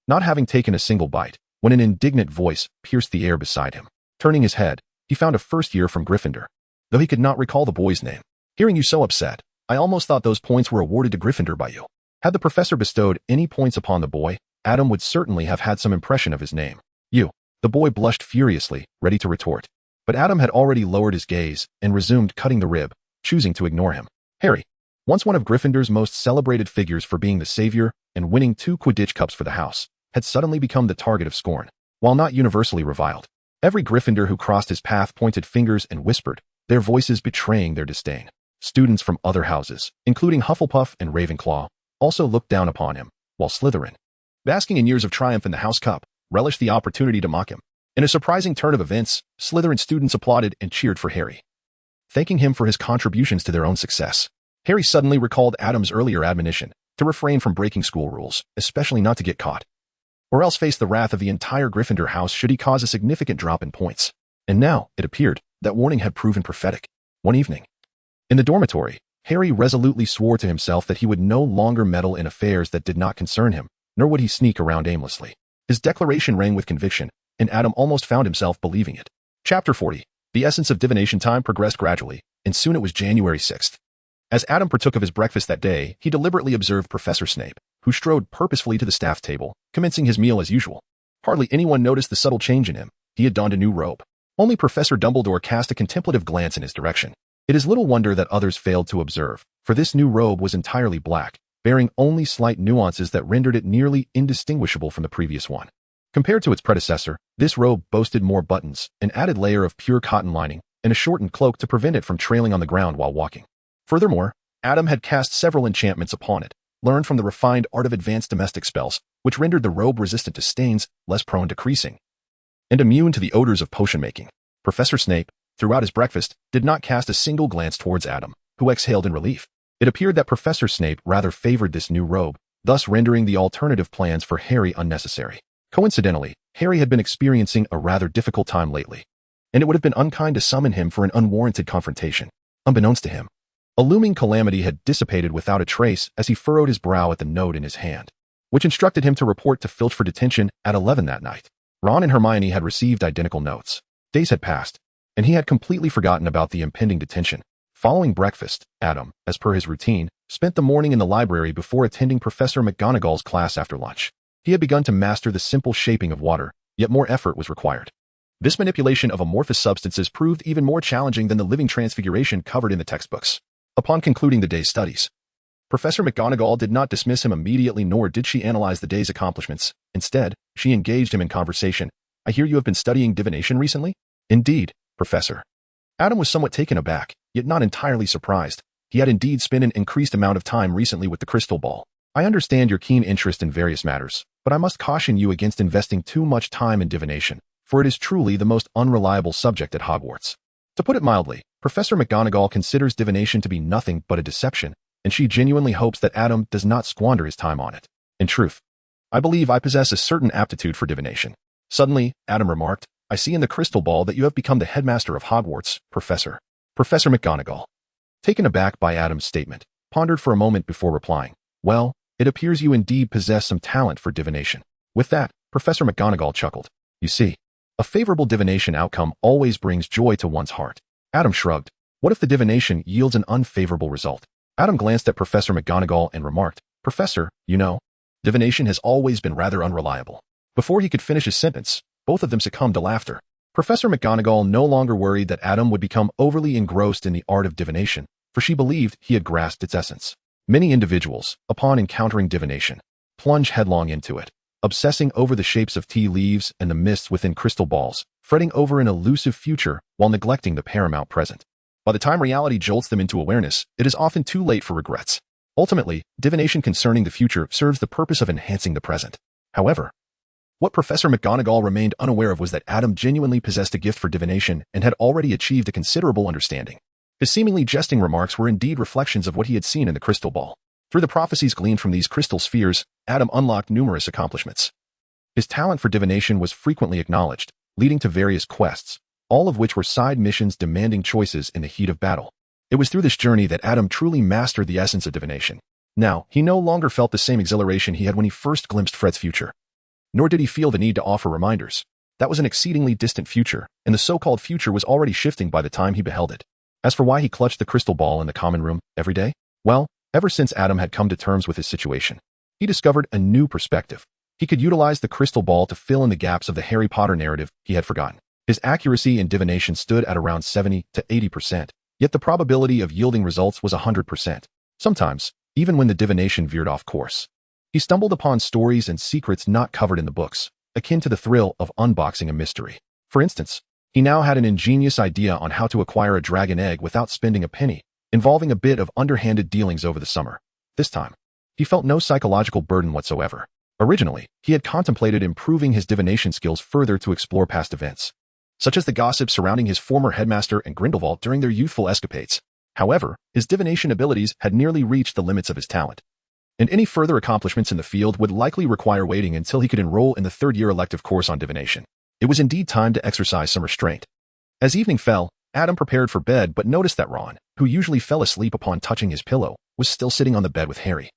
not having taken a single bite, when an indignant voice pierced the air beside him. Turning his head, he found a first year from Gryffindor, though he could not recall the boy's name. Hearing you so upset, I almost thought those points were awarded to Gryffindor by you. Had the professor bestowed any points upon the boy, Adam would certainly have had some impression of his name. You. The boy blushed furiously, ready to retort. But Adam had already lowered his gaze and resumed cutting the rib, choosing to ignore him. Harry, once one of Gryffindor's most celebrated figures for being the savior and winning 2 Quidditch cups for the house, had suddenly become the target of scorn, while not universally reviled. Every Gryffindor who crossed his path pointed fingers and whispered, their voices betraying their disdain. Students from other houses, including Hufflepuff and Ravenclaw, also looked down upon him, while Slytherin, basking in years of triumph in the House Cup, relished the opportunity to mock him. In a surprising turn of events, Slytherin students applauded and cheered for Harry, thanking him for his contributions to their own success. Harry suddenly recalled Adam's earlier admonition to refrain from breaking school rules, especially not to get caught, or else face the wrath of the entire Gryffindor house should he cause a significant drop in points. And now, it appeared, that warning had proven prophetic. One evening, in the dormitory, Harry resolutely swore to himself that he would no longer meddle in affairs that did not concern him, nor would he sneak around aimlessly. His declaration rang with conviction, and Adam almost found himself believing it. Chapter 40. The essence of divination. Time progressed gradually, and soon it was January 6th. As Adam partook of his breakfast that day, he deliberately observed Professor Snape, who strode purposefully to the staff table, commencing his meal as usual. Hardly anyone noticed the subtle change in him. He had donned a new robe. Only Professor Dumbledore cast a contemplative glance in his direction. It is little wonder that others failed to observe, for this new robe was entirely black, bearing only slight nuances that rendered it nearly indistinguishable from the previous one. Compared to its predecessor, this robe boasted more buttons, an added layer of pure cotton lining, and a shortened cloak to prevent it from trailing on the ground while walking. Furthermore, Adam had cast several enchantments upon it, learned from the refined art of advanced domestic spells, which rendered the robe resistant to stains, less prone to creasing, and immune to the odors of potion-making. Professor Snape, throughout his breakfast, did not cast a single glance towards Adam, who exhaled in relief. It appeared that Professor Snape rather favored this new robe, thus rendering the alternative plans for Harry unnecessary. Coincidentally, Harry had been experiencing a rather difficult time lately, and it would have been unkind to summon him for an unwarranted confrontation. Unbeknownst to him, a looming calamity had dissipated without a trace as he furrowed his brow at the note in his hand, which instructed him to report to Filch for detention at 11 that night. Ron and Hermione had received identical notes. Days had passed, and he had completely forgotten about the impending detention. Following breakfast, Adam, as per his routine, spent the morning in the library before attending Professor McGonagall's class after lunch. He had begun to master the simple shaping of water, yet more effort was required. This manipulation of amorphous substances proved even more challenging than the living transfiguration covered in the textbooks. Upon concluding the day's studies, Professor McGonagall did not dismiss him immediately, nor did she analyze the day's accomplishments. Instead, she engaged him in conversation. I hear you have been studying divination recently? Indeed, Professor. Adam was somewhat taken aback, yet not entirely surprised. He had indeed spent an increased amount of time recently with the crystal ball. I understand your keen interest in various matters, but I must caution you against investing too much time in divination, for it is truly the most unreliable subject at Hogwarts. To put it mildly, Professor McGonagall considers divination to be nothing but a deception, and she genuinely hopes that Adam does not squander his time on it. In truth, I believe I possess a certain aptitude for divination. Suddenly, Adam remarked, I see in the crystal ball that you have become the headmaster of Hogwarts, Professor. Professor McGonagall, taken aback by Adam's statement, pondered for a moment before replying, well, it appears you indeed possess some talent for divination. With that, Professor McGonagall chuckled. You see, a favorable divination outcome always brings joy to one's heart. Adam shrugged. What if the divination yields an unfavorable result? Adam glanced at Professor McGonagall and remarked, Professor, you know, divination has always been rather unreliable. Before he could finish his sentence, both of them succumbed to laughter. Professor McGonagall no longer worried that Adam would become overly engrossed in the art of divination, for she believed he had grasped its essence. Many individuals, upon encountering divination, plunge headlong into it, obsessing over the shapes of tea leaves and the mists within crystal balls, fretting over an elusive future while neglecting the paramount present. By the time reality jolts them into awareness, it is often too late for regrets. Ultimately, divination concerning the future serves the purpose of enhancing the present. However, what Professor McGonagall remained unaware of was that Adam genuinely possessed a gift for divination and had already achieved a considerable understanding. His seemingly jesting remarks were indeed reflections of what he had seen in the crystal ball. Through the prophecies gleaned from these crystal spheres, Adam unlocked numerous accomplishments. His talent for divination was frequently acknowledged, leading to various quests, all of which were side missions demanding choices in the heat of battle. It was through this journey that Adam truly mastered the essence of divination. Now, he no longer felt the same exhilaration he had when he first glimpsed Fred's future. Nor did he feel the need to offer reminders. That was an exceedingly distant future, and the so-called future was already shifting by the time he beheld it. As for why he clutched the crystal ball in the common room every day, well, ever since Adam had come to terms with his situation, he discovered a new perspective. He could utilize the crystal ball to fill in the gaps of the Harry Potter narrative he had forgotten. His accuracy in divination stood at around 70 to 80%, yet the probability of yielding results was 100%. Sometimes, even when the divination veered off course, he stumbled upon stories and secrets not covered in the books, akin to the thrill of unboxing a mystery. For instance, he now had an ingenious idea on how to acquire a dragon egg without spending a penny, involving a bit of underhanded dealings over the summer. This time, he felt no psychological burden whatsoever. Originally, he had contemplated improving his divination skills further to explore past events, such as the gossip surrounding his former headmaster and Grindelwald during their youthful escapades. However, his divination abilities had nearly reached the limits of his talent, and any further accomplishments in the field would likely require waiting until he could enroll in the third-year elective course on divination. It was indeed time to exercise some restraint. As evening fell, Adam prepared for bed but noticed that Ron, who usually fell asleep upon touching his pillow, was still sitting on the bed with Harry,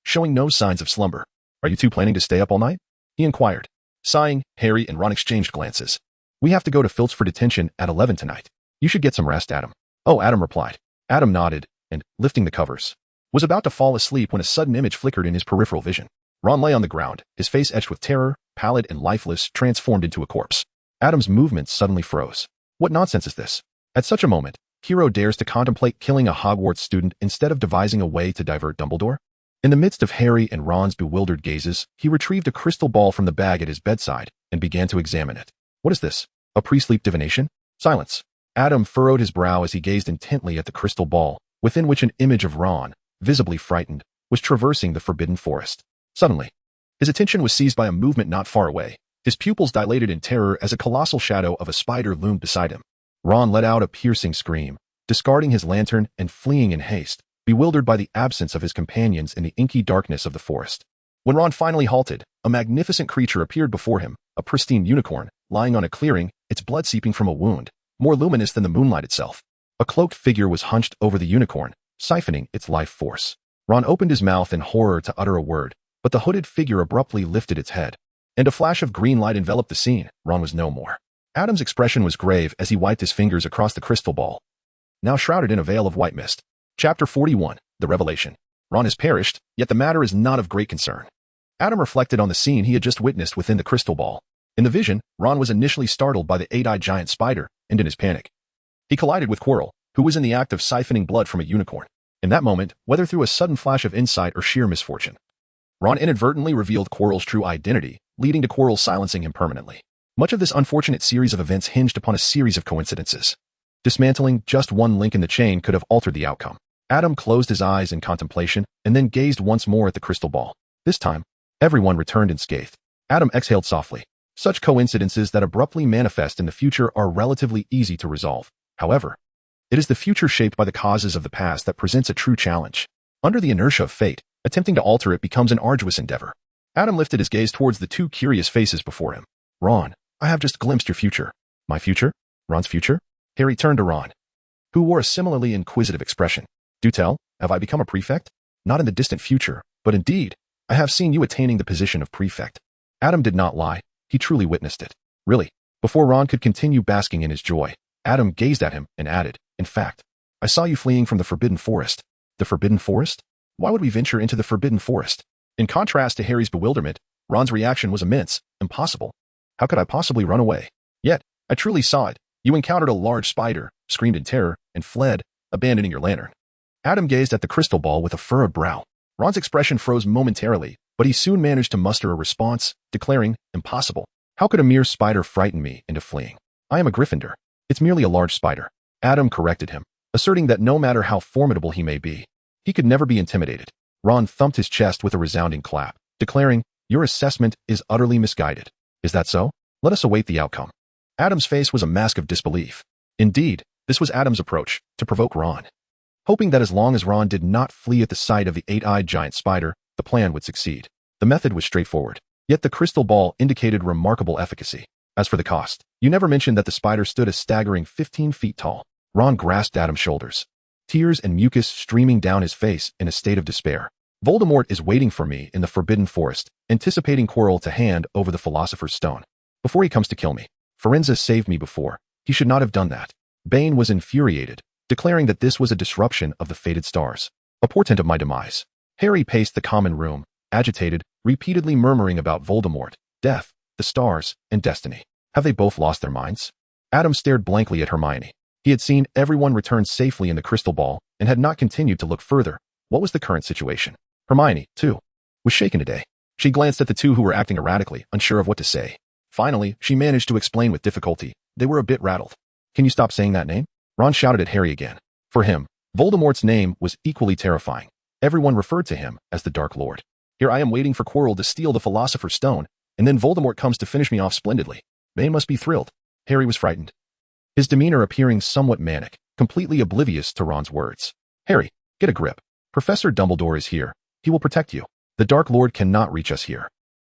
showing no signs of slumber. "Are you two planning to stay up all night?" he inquired. Sighing, Harry and Ron exchanged glances. "We have to go to Filch for detention at 11 tonight. You should get some rest, Adam." "Oh," Adam replied. Adam nodded, and, lifting the covers, was about to fall asleep when a sudden image flickered in his peripheral vision. Ron lay on the ground, his face etched with terror, pallid and lifeless, transformed into a corpse. Adam's movements suddenly froze. What nonsense is this? At such a moment, Hero dares to contemplate killing a Hogwarts student instead of devising a way to divert Dumbledore? In the midst of Harry and Ron's bewildered gazes, he retrieved a crystal ball from the bag at his bedside and began to examine it. "What is this? A pre-sleep divination?" "Silence." Adam furrowed his brow as he gazed intently at the crystal ball, within which an image of Ron, visibly frightened, was traversing the forbidden forest. Suddenly, his attention was seized by a movement not far away. His pupils dilated in terror as a colossal shadow of a spider loomed beside him. Ron let out a piercing scream, discarding his lantern and fleeing in haste, bewildered by the absence of his companions in the inky darkness of the forest. When Ron finally halted, a magnificent creature appeared before him, a pristine unicorn, lying on a clearing, its blood seeping from a wound, more luminous than the moonlight itself. A cloaked figure was hunched over the unicorn, siphoning its life force. Ron opened his mouth in horror to utter a word, but the hooded figure abruptly lifted its head, and a flash of green light enveloped the scene. Ron was no more. Adam's expression was grave as he wiped his fingers across the crystal ball, now shrouded in a veil of white mist. Chapter 41, The Revelation. Ron has perished, yet the matter is not of great concern. Adam reflected on the scene he had just witnessed within the crystal ball. In the vision, Ron was initially startled by the eight-eyed giant spider, and in his panic, he collided with Quirrell, who was in the act of siphoning blood from a unicorn. In that moment, whether through a sudden flash of insight or sheer misfortune, Ron inadvertently revealed Quirrell's true identity, leading to Quirrell silencing him permanently. Much of this unfortunate series of events hinged upon a series of coincidences. Dismantling just one link in the chain could have altered the outcome. Adam closed his eyes in contemplation and then gazed once more at the crystal ball. This time, everyone returned unscathed. Adam exhaled softly. Such coincidences that abruptly manifest in the future are relatively easy to resolve. However, it is the future shaped by the causes of the past that presents a true challenge. Under the inertia of fate, attempting to alter it becomes an arduous endeavor. Adam lifted his gaze towards the two curious faces before him. "Ron, I have just glimpsed your future." "My future? Ron's future?" Harry turned to Ron, who wore a similarly inquisitive expression. "Do tell, have I become a prefect?" "Not in the distant future, but indeed, I have seen you attaining the position of prefect." Adam did not lie. He truly witnessed it. "Really?" Before Ron could continue basking in his joy, Adam gazed at him and added, "In fact, I saw you fleeing from the Forbidden Forest." "The Forbidden Forest? Why would we venture into the Forbidden Forest?" In contrast to Harry's bewilderment, Ron's reaction was immense. "Impossible. How could I possibly run away?" "Yet, I truly saw it. You encountered a large spider, screamed in terror, and fled, abandoning your lantern." Adam gazed at the crystal ball with a furrowed brow. Ron's expression froze momentarily, but he soon managed to muster a response, declaring, "Impossible. How could a mere spider frighten me into fleeing? I am a Gryffindor. It's merely a large spider." Adam corrected him, asserting that no matter how formidable he may be, he could never be intimidated. Ron thumped his chest with a resounding clap, declaring, "Your assessment is utterly misguided." "Is that so? Let us await the outcome." Adam's face was a mask of disbelief. Indeed, this was Adam's approach, to provoke Ron, hoping that as long as Ron did not flee at the sight of the eight-eyed giant spider, the plan would succeed. The method was straightforward, yet the crystal ball indicated remarkable efficacy. "As for the cost, you never mentioned that the spider stood a staggering 15 feet tall." Ron grasped Adam's shoulders, tears and mucus streaming down his face in a state of despair. Voldemort is waiting for me in the Forbidden Forest, anticipating Quirrell to hand over the Philosopher's Stone. Before he comes to kill me. Firenze saved me before. He should not have done that. Bane was infuriated, declaring that this was a disruption of the fated stars, a portent of my demise. Harry paced the common room, agitated, repeatedly murmuring about Voldemort, death, the stars, and destiny. Have they both lost their minds? Adam stared blankly at Hermione. He had seen everyone return safely in the crystal ball and had not continued to look further. What was the current situation? Hermione, too, was shaken today. She glanced at the two who were acting erratically, unsure of what to say. Finally, she managed to explain with difficulty. They were a bit rattled. Can you stop saying that name? Ron shouted at Harry again. For him, Voldemort's name was equally terrifying. Everyone referred to him as the Dark Lord. Here I am waiting for Quirrell to steal the Philosopher's Stone, and then Voldemort comes to finish me off splendidly. Bane must be thrilled. Harry was frightened, his demeanor appearing somewhat manic, completely oblivious to Ron's words. Harry, get a grip. Professor Dumbledore is here. He will protect you. The Dark Lord cannot reach us here.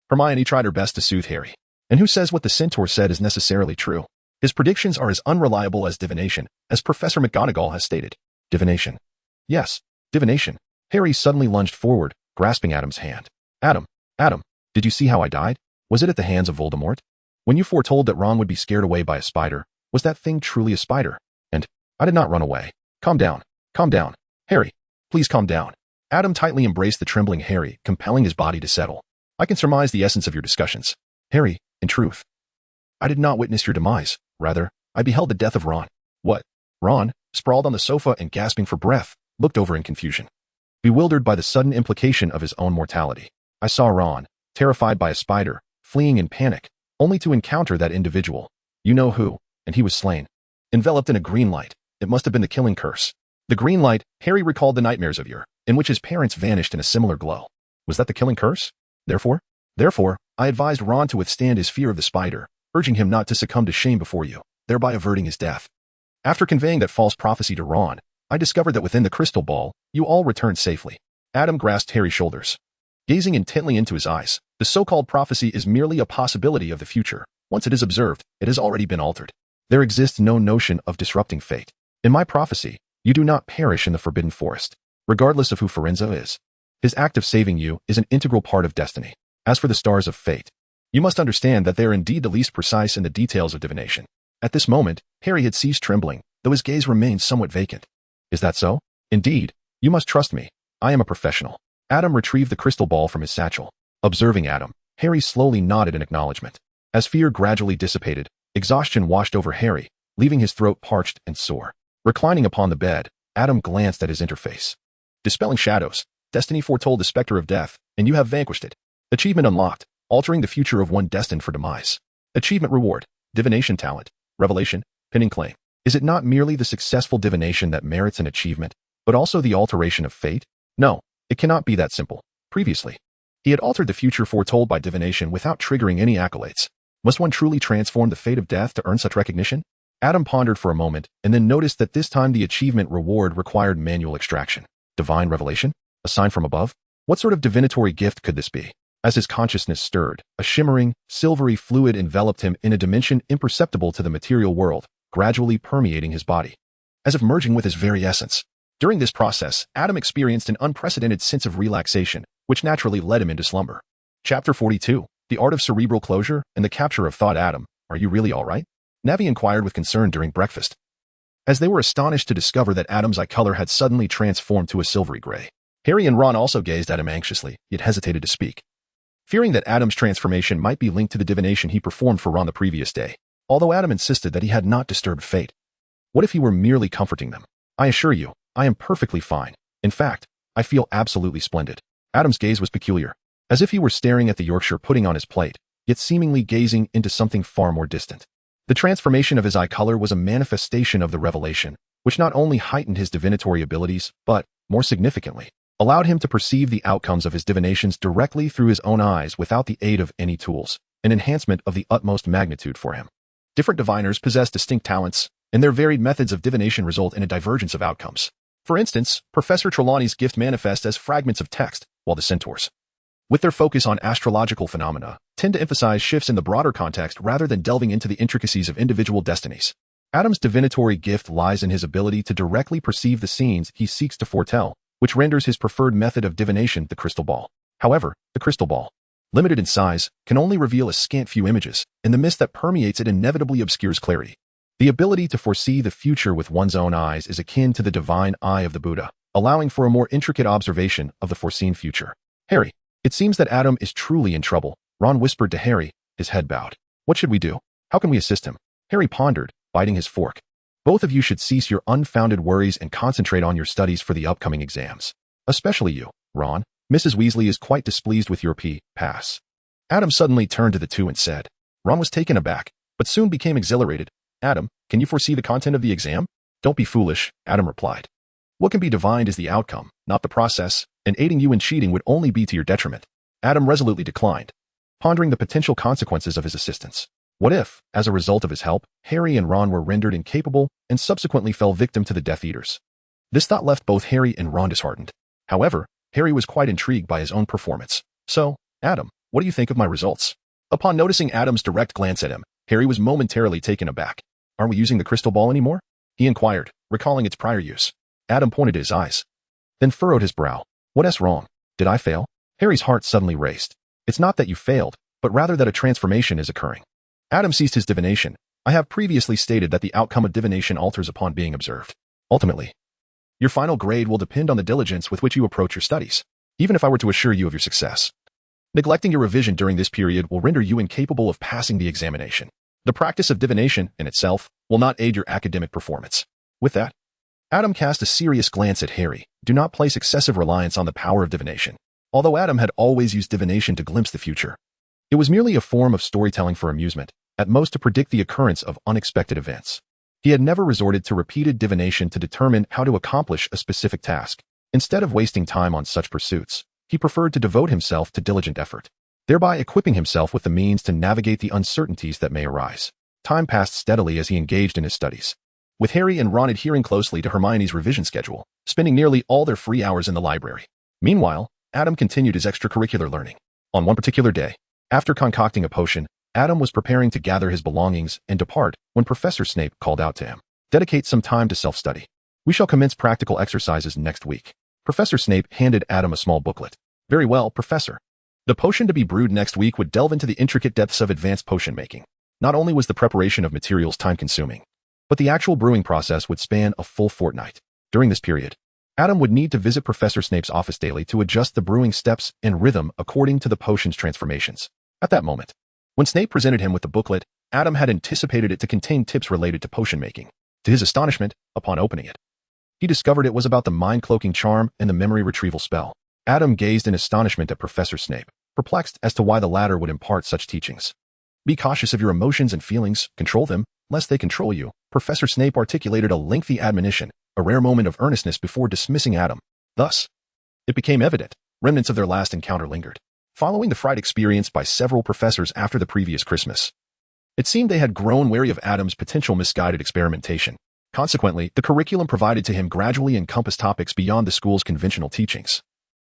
Hermione tried her best to soothe Harry. And who says what the centaur said is necessarily true? His predictions are as unreliable as divination, as Professor McGonagall has stated. Divination. Yes, divination. Harry suddenly lunged forward, grasping Adam's hand. Adam, did you see how I died? Was it at the hands of Voldemort? When you foretold that Ron would be scared away by a spider, was that thing truly a spider? And I did not run away. Calm down. Harry, please calm down. Adam tightly embraced the trembling Harry, compelling his body to settle. I can surmise the essence of your discussions. Harry, in truth, I did not witness your demise. Rather, I beheld the death of Ron. What? Ron, sprawled on the sofa and gasping for breath, looked over in confusion, bewildered by the sudden implication of his own mortality. I saw Ron, terrified by a spider, fleeing in panic, only to encounter that individual. You know who, and he was slain. Enveloped in a green light, it must have been the killing curse. The green light, Harry recalled the nightmares of yore, in which his parents vanished in a similar glow. Was that the killing curse? Therefore, I advised Ron to withstand his fear of the spider, urging him not to succumb to shame before you, thereby averting his death. After conveying that false prophecy to Ron, I discovered that within the crystal ball, you all returned safely. Adam grasped Harry's shoulders, gazing intently into his eyes. The so-called prophecy is merely a possibility of the future. Once it is observed, it has already been altered. There exists no notion of disrupting fate. In my prophecy, you do not perish in the Forbidden Forest, regardless of who Firenze is. His act of saving you is an integral part of destiny. As for the stars of fate, you must understand that they are indeed the least precise in the details of divination. At this moment, Harry had ceased trembling, though his gaze remained somewhat vacant. Is that so? Indeed. You must trust me. I am a professional. Adam retrieved the crystal ball from his satchel. Observing Adam, Harry slowly nodded in acknowledgement. As fear gradually dissipated, exhaustion washed over Harry, leaving his throat parched and sore. Reclining upon the bed, Adam glanced at his interface. Dispelling shadows, destiny foretold the specter of death, and you have vanquished it. Achievement unlocked, altering the future of one destined for demise. Achievement reward, divination talent, revelation, pinning claim. Is it not merely the successful divination that merits an achievement, but also the alteration of fate? No, it cannot be that simple. Previously, he had altered the future foretold by divination without triggering any accolades. Must one truly transform the fate of death to earn such recognition? Adam pondered for a moment and then noticed that this time the achievement reward required manual extraction. Divine revelation? A sign from above? What sort of divinatory gift could this be? As his consciousness stirred, a shimmering, silvery fluid enveloped him in a dimension imperceptible to the material world, gradually permeating his body, as if merging with his very essence. During this process, Adam experienced an unprecedented sense of relaxation, which naturally led him into slumber. Chapter 42, The Art of Cerebral Closure and the Capture of Thought. Adam, are you really all right? Navi inquired with concern during breakfast, as they were astonished to discover that Adam's eye color had suddenly transformed to a silvery gray. Harry and Ron also gazed at him anxiously, yet hesitated to speak, fearing that Adam's transformation might be linked to the divination he performed for Ron the previous day, although Adam insisted that he had not disturbed fate. What if he were merely comforting them? I assure you, I am perfectly fine. In fact, I feel absolutely splendid. Adam's gaze was peculiar, as if he were staring at the Yorkshire pudding on his plate, yet seemingly gazing into something far more distant. The transformation of his eye color was a manifestation of the revelation, which not only heightened his divinatory abilities, but, more significantly, allowed him to perceive the outcomes of his divinations directly through his own eyes without the aid of any tools, an enhancement of the utmost magnitude for him. Different diviners possess distinct talents, and their varied methods of divination result in a divergence of outcomes. For instance, Professor Trelawney's gift manifests as fragments of text, while the centaurs, with their focus on astrological phenomena, tend to emphasize shifts in the broader context rather than delving into the intricacies of individual destinies. Adam's divinatory gift lies in his ability to directly perceive the scenes he seeks to foretell, which renders his preferred method of divination the crystal ball. However, the crystal ball, limited in size, can only reveal a scant few images, and the mist that permeates it inevitably obscures clarity. The ability to foresee the future with one's own eyes is akin to the divine eye of the Buddha, allowing for a more intricate observation of the foreseen future. Harry, it seems that Adam is truly in trouble, Ron whispered to Harry, his head bowed. What should we do? How can we assist him? Harry pondered, biting his fork. Both of you should cease your unfounded worries and concentrate on your studies for the upcoming exams. Especially you, Ron. Mrs. Weasley is quite displeased with your pass. Adam suddenly turned to the two and said. Ron was taken aback, but soon became exhilarated. Adam, can you foresee the content of the exam? Don't be foolish, Adam replied. What can be divined is the outcome, not the process, and aiding you in cheating would only be to your detriment. Adam resolutely declined, pondering the potential consequences of his assistance. What if, as a result of his help, Harry and Ron were rendered incapable and subsequently fell victim to the Death Eaters? This thought left both Harry and Ron disheartened. However, Harry was quite intrigued by his own performance. So, Adam, what do you think of my results? Upon noticing Adam's direct glance at him, Harry was momentarily taken aback. Aren't we using the crystal ball anymore? He inquired, recalling its prior use. Adam pointed at his eyes, then furrowed his brow. What's wrong? Did I fail? Harry's heart suddenly raced. It's not that you failed, but rather that a transformation is occurring. Adam ceased his divination. I have previously stated that the outcome of divination alters upon being observed. Ultimately, your final grade will depend on the diligence with which you approach your studies, even if I were to assure you of your success. Neglecting your revision during this period will render you incapable of passing the examination. The practice of divination, in itself, will not aid your academic performance. With that, Adam cast a serious glance at Harry. Do not place excessive reliance on the power of divination. Although Adam had always used divination to glimpse the future, it was merely a form of storytelling for amusement, at most to predict the occurrence of unexpected events. He had never resorted to repeated divination to determine how to accomplish a specific task. Instead of wasting time on such pursuits, he preferred to devote himself to diligent effort, thereby equipping himself with the means to navigate the uncertainties that may arise. Time passed steadily as he engaged in his studies, with Harry and Ron adhering closely to Hermione's revision schedule, spending nearly all their free hours in the library. Meanwhile, Adam continued his extracurricular learning. On one particular day, after concocting a potion, Adam was preparing to gather his belongings and depart when Professor Snape called out to him. Dedicate some time to self-study. We shall commence practical exercises next week. Professor Snape handed Adam a small booklet. Very well, Professor. The potion to be brewed next week would delve into the intricate depths of advanced potion making. Not only was the preparation of materials time-consuming, but the actual brewing process would span a full fortnight. During this period, Adam would need to visit Professor Snape's office daily to adjust the brewing steps and rhythm according to the potion's transformations. At that moment, when Snape presented him with the booklet, Adam had anticipated it to contain tips related to potion making. To his astonishment, upon opening it, he discovered it was about the mind-cloaking charm and the memory retrieval spell. Adam gazed in astonishment at Professor Snape, perplexed as to why the latter would impart such teachings. Be cautious of your emotions and feelings, control them, lest they control you. Professor Snape articulated a lengthy admonition, a rare moment of earnestness before dismissing Adam. Thus, it became evident, remnants of their last encounter lingered. Following the fright experienced by several professors after the previous Christmas, it seemed they had grown wary of Adam's potential misguided experimentation. Consequently, the curriculum provided to him gradually encompassed topics beyond the school's conventional teachings,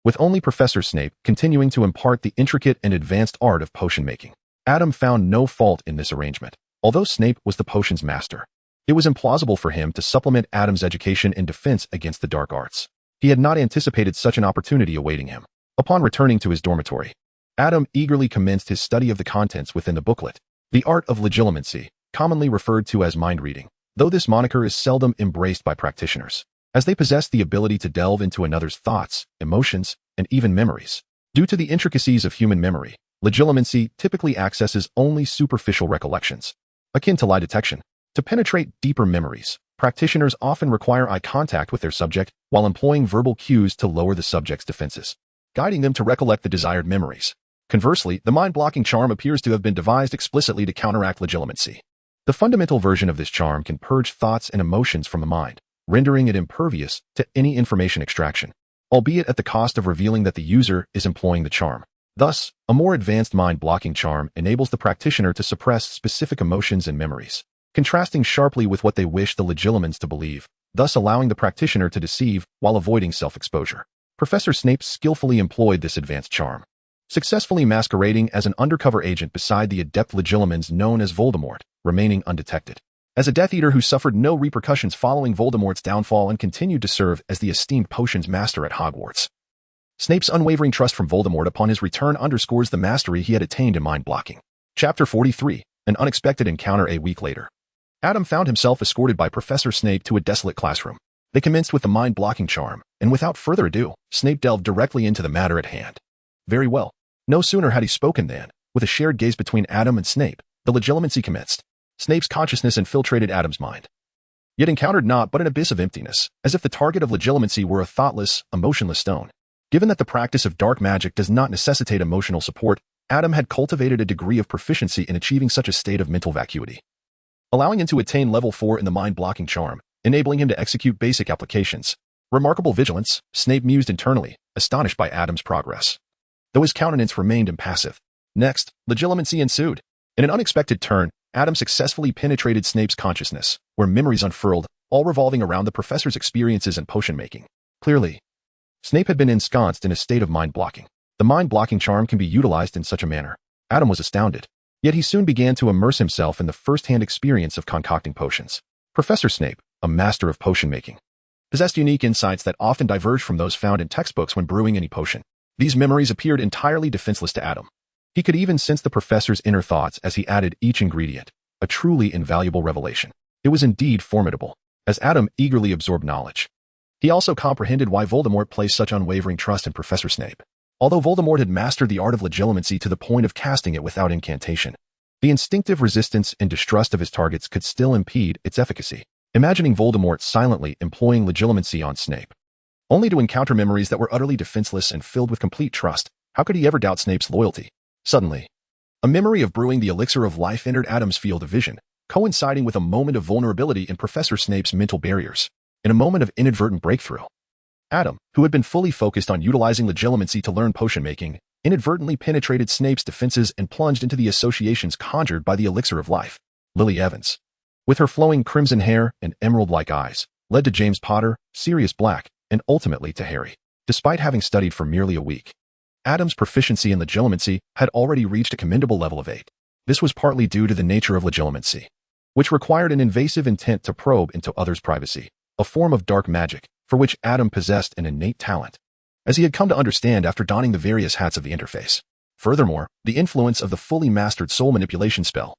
with only Professor Snape continuing to impart the intricate and advanced art of potion making. Adam found no fault in this arrangement. Although Snape was the potion's master, it was implausible for him to supplement Adam's education in defense against the dark arts. He had not anticipated such an opportunity awaiting him. Upon returning to his dormitory, Adam eagerly commenced his study of the contents within the booklet. The art of legilimency, commonly referred to as mind reading, though this moniker is seldom embraced by practitioners, as they possess the ability to delve into another's thoughts, emotions, and even memories. Due to the intricacies of human memory, legilimency typically accesses only superficial recollections, akin to lie detection. To penetrate deeper memories, practitioners often require eye contact with their subject while employing verbal cues to lower the subject's defenses, guiding them to recollect the desired memories. Conversely, the mind-blocking charm appears to have been devised explicitly to counteract legilimency. The fundamental version of this charm can purge thoughts and emotions from the mind, rendering it impervious to any information extraction, albeit at the cost of revealing that the user is employing the charm. Thus, a more advanced mind-blocking charm enables the practitioner to suppress specific emotions and memories, contrasting sharply with what they wish the legilimens to believe, thus allowing the practitioner to deceive while avoiding self-exposure. Professor Snape skillfully employed this advanced charm, successfully masquerading as an undercover agent beside the adept legilimens known as Voldemort, remaining undetected. As a Death Eater who suffered no repercussions following Voldemort's downfall and continued to serve as the esteemed potions master at Hogwarts. Snape's unwavering trust from Voldemort upon his return underscores the mastery he had attained in mind blocking. Chapter 43, An Unexpected Encounter. A week later, Adam found himself escorted by Professor Snape to a desolate classroom. They commenced with the mind-blocking charm, and without further ado, Snape delved directly into the matter at hand. Very well. No sooner had he spoken than, with a shared gaze between Adam and Snape, the legilimency commenced. Snape's consciousness infiltrated Adam's mind, yet encountered naught but an abyss of emptiness, as if the target of legilimency were a thoughtless, emotionless stone. Given that the practice of dark magic does not necessitate emotional support, Adam had cultivated a degree of proficiency in achieving such a state of mental vacuity, allowing him to attain level 4 in the mind-blocking charm, enabling him to execute basic applications. Remarkable vigilance, Snape mused internally, astonished by Adam's progress, though his countenance remained impassive. Next, legilimency ensued. In an unexpected turn, Adam successfully penetrated Snape's consciousness, where memories unfurled, all revolving around the professor's experiences in potion-making. Clearly, Snape had been ensconced in a state of mind-blocking. The mind-blocking charm can be utilized in such a manner. Adam was astounded. Yet he soon began to immerse himself in the first-hand experience of concocting potions. Professor Snape, a master of potion-making, possessed unique insights that often diverged from those found in textbooks when brewing any potion. These memories appeared entirely defenseless to Adam. He could even sense the professor's inner thoughts as he added each ingredient, a truly invaluable revelation. It was indeed formidable, as Adam eagerly absorbed knowledge. He also comprehended why Voldemort placed such unwavering trust in Professor Snape. Although Voldemort had mastered the art of legilimency to the point of casting it without incantation, the instinctive resistance and distrust of his targets could still impede its efficacy. Imagining Voldemort silently employing legilimency on Snape, only to encounter memories that were utterly defenseless and filled with complete trust, how could he ever doubt Snape's loyalty? Suddenly, a memory of brewing the elixir of life entered Adam's field of vision, coinciding with a moment of vulnerability in Professor Snape's mental barriers. In a moment of inadvertent breakthrough, Adam, who had been fully focused on utilizing legilimency to learn potion-making, inadvertently penetrated Snape's defenses and plunged into the associations conjured by the elixir of life. Lily Evans, with her flowing crimson hair and emerald-like eyes, led to James Potter, Sirius Black, and ultimately to Harry. Despite having studied for merely a week, Adam's proficiency in legilimency had already reached a commendable level of 8. This was partly due to the nature of legilimency, which required an invasive intent to probe into others' privacy, a form of dark magic for which Adam possessed an innate talent, as he had come to understand after donning the various hats of the interface. Furthermore, the influence of the fully mastered soul manipulation spell,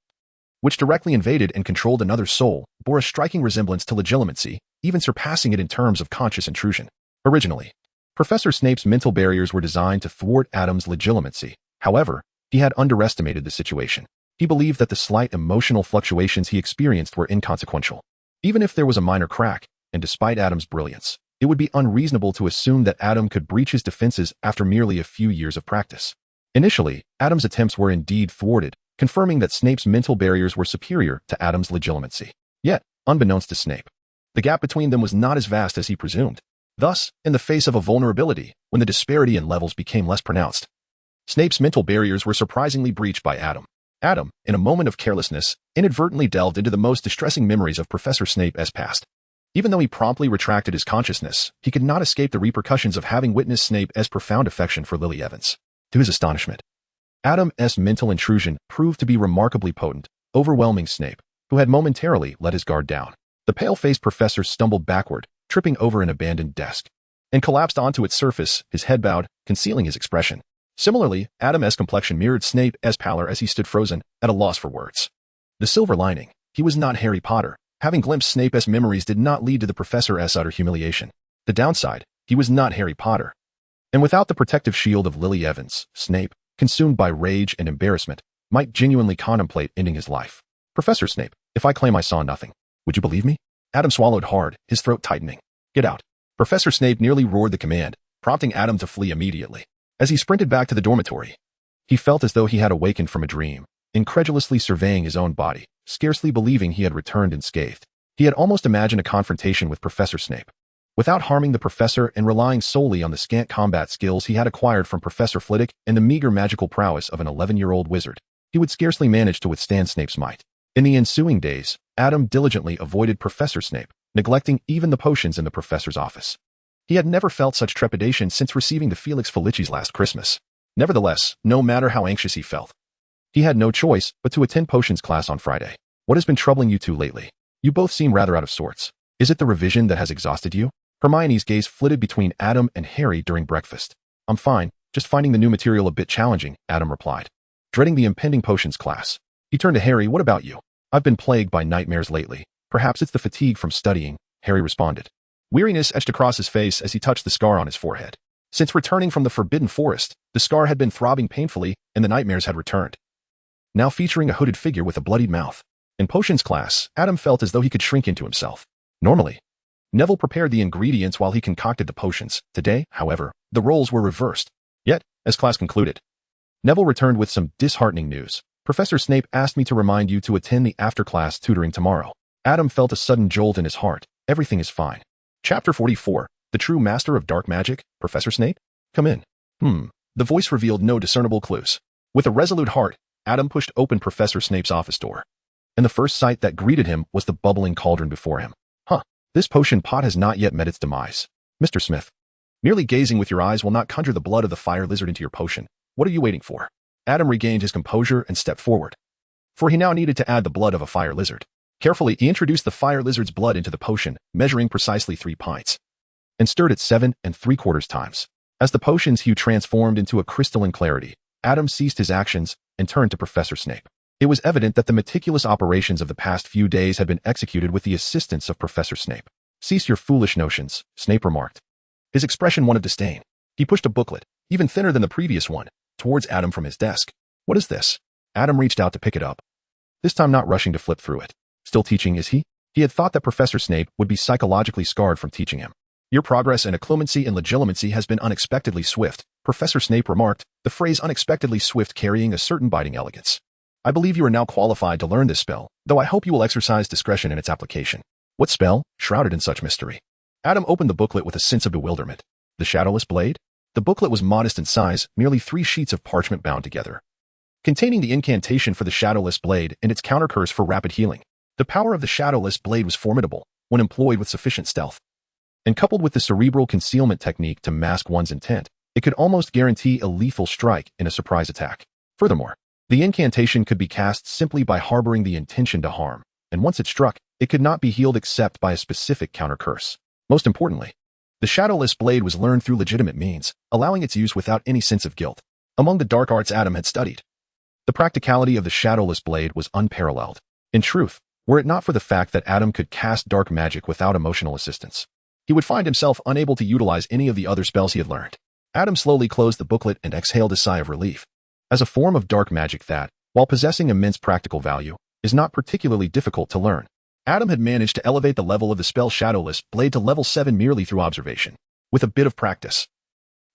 which directly invaded and controlled another's soul, bore a striking resemblance to legilimency, even surpassing it in terms of conscious intrusion. Originally, Professor Snape's mental barriers were designed to thwart Adam's legilimency. However, he had underestimated the situation. He believed that the slight emotional fluctuations he experienced were inconsequential. Even if there was a minor crack, and despite Adam's brilliance, it would be unreasonable to assume that Adam could breach his defenses after merely a few years of practice. Initially, Adam's attempts were indeed thwarted, confirming that Snape's mental barriers were superior to Adam's legilimency. Yet, unbeknownst to Snape, the gap between them was not as vast as he presumed. Thus, in the face of a vulnerability, when the disparity in levels became less pronounced, Snape's mental barriers were surprisingly breached by Adam. Adam, in a moment of carelessness, inadvertently delved into the most distressing memories of Professor Snape's past. Even though he promptly retracted his consciousness, he could not escape the repercussions of having witnessed Snape's profound affection for Lily Evans. To his astonishment, Adam's mental intrusion proved to be remarkably potent, overwhelming Snape, who had momentarily let his guard down. The pale-faced professor stumbled backward, tripping over an abandoned desk, and collapsed onto its surface, his head bowed, concealing his expression. Similarly, Adam's complexion mirrored Snape's pallor as he stood frozen, at a loss for words. The silver lining, he was not Harry Potter. Having glimpsed Snape's memories did not lead to the professor's utter humiliation. The downside, he was not Harry Potter. And without the protective shield of Lily Evans, Snape, consumed by rage and embarrassment, might genuinely contemplate ending his life. Professor Snape, if I claim I saw nothing, would you believe me? Adam swallowed hard, his throat tightening. Get out. Professor Snape nearly roared the command, prompting Adam to flee immediately. As he sprinted back to the dormitory, he felt as though he had awakened from a dream, incredulously surveying his own body, scarcely believing he had returned unscathed. He had almost imagined a confrontation with Professor Snape, without harming the professor and relying solely on the scant combat skills he had acquired from Professor Flitwick and the meager magical prowess of an 11-year-old wizard. He would scarcely manage to withstand Snape's might. In the ensuing days, Adam diligently avoided Professor Snape, neglecting even the potions in the professor's office. He had never felt such trepidation since receiving the Felix Felicis last Christmas. Nevertheless, no matter how anxious he felt, he had no choice but to attend potions class on Friday. What has been troubling you two lately? You both seem rather out of sorts. Is it the revision that has exhausted you? Hermione's gaze flitted between Adam and Harry during breakfast. I'm fine, just finding the new material a bit challenging, Adam replied, dreading the impending potions class. He turned to Harry. What about you? I've been plagued by nightmares lately. Perhaps it's the fatigue from studying, Harry responded. Weariness etched across his face as he touched the scar on his forehead. Since returning from the Forbidden Forest, the scar had been throbbing painfully and the nightmares had returned, now featuring a hooded figure with a bloodied mouth. In potions class, Adam felt as though he could shrink into himself. Normally, Neville prepared the ingredients while he concocted the potions. Today, however, the roles were reversed. Yet, as class concluded, Neville returned with some disheartening news. Professor Snape asked me to remind you to attend the after-class tutoring tomorrow. Adam felt a sudden jolt in his heart. Everything is fine. Chapter 44. The True Master of Dark Magic, Professor Snape? Come in. The voice revealed no discernible clues. With a resolute heart, Adam pushed open Professor Snape's office door. And the first sight that greeted him was the bubbling cauldron before him. This potion pot has not yet met its demise. Mr. Smith, merely gazing with your eyes will not conjure the blood of the fire lizard into your potion. What are you waiting for? Adam regained his composure and stepped forward, for he now needed to add the blood of a fire lizard. Carefully, he introduced the fire lizard's blood into the potion, measuring precisely 3 pints, and stirred it 7 3/4 times. As the potion's hue transformed into a crystalline clarity, Adam ceased his actions and turned to Professor Snape. It was evident that the meticulous operations of the past few days had been executed with the assistance of Professor Snape. Cease your foolish notions, Snape remarked, his expression one of disdain. He pushed a booklet, even thinner than the previous one, towards Adam from his desk. What is this? Adam reached out to pick it up, this time not rushing to flip through it. Still teaching, is he? He had thought that Professor Snape would be psychologically scarred from teaching him. Your progress in acclimacy and legitimacy has been unexpectedly swift, Professor Snape remarked, the phrase unexpectedly swift carrying a certain biting elegance. I believe you are now qualified to learn this spell, though I hope you will exercise discretion in its application. What spell, shrouded in such mystery? Adam opened the booklet with a sense of bewilderment. The Shadowless Blade? The booklet was modest in size, merely 3 sheets of parchment bound together, containing the incantation for the Shadowless Blade and its countercurse for rapid healing. The power of the Shadowless Blade was formidable when employed with sufficient stealth, and coupled with the cerebral concealment technique to mask one's intent, it could almost guarantee a lethal strike in a surprise attack. Furthermore, the incantation could be cast simply by harboring the intention to harm, and once it struck, it could not be healed except by a specific counter-curse. Most importantly, the Shadowless Blade was learned through legitimate means, allowing its use without any sense of guilt. Among the dark arts Adam had studied, the practicality of the Shadowless Blade was unparalleled. In truth, were it not for the fact that Adam could cast dark magic without emotional assistance, he would find himself unable to utilize any of the other spells he had learned. Adam slowly closed the booklet and exhaled a sigh of relief. As a form of dark magic that, while possessing immense practical value, is not particularly difficult to learn, Adam had managed to elevate the level of the spell Shadowless Blade to level 7 merely through observation. With a bit of practice,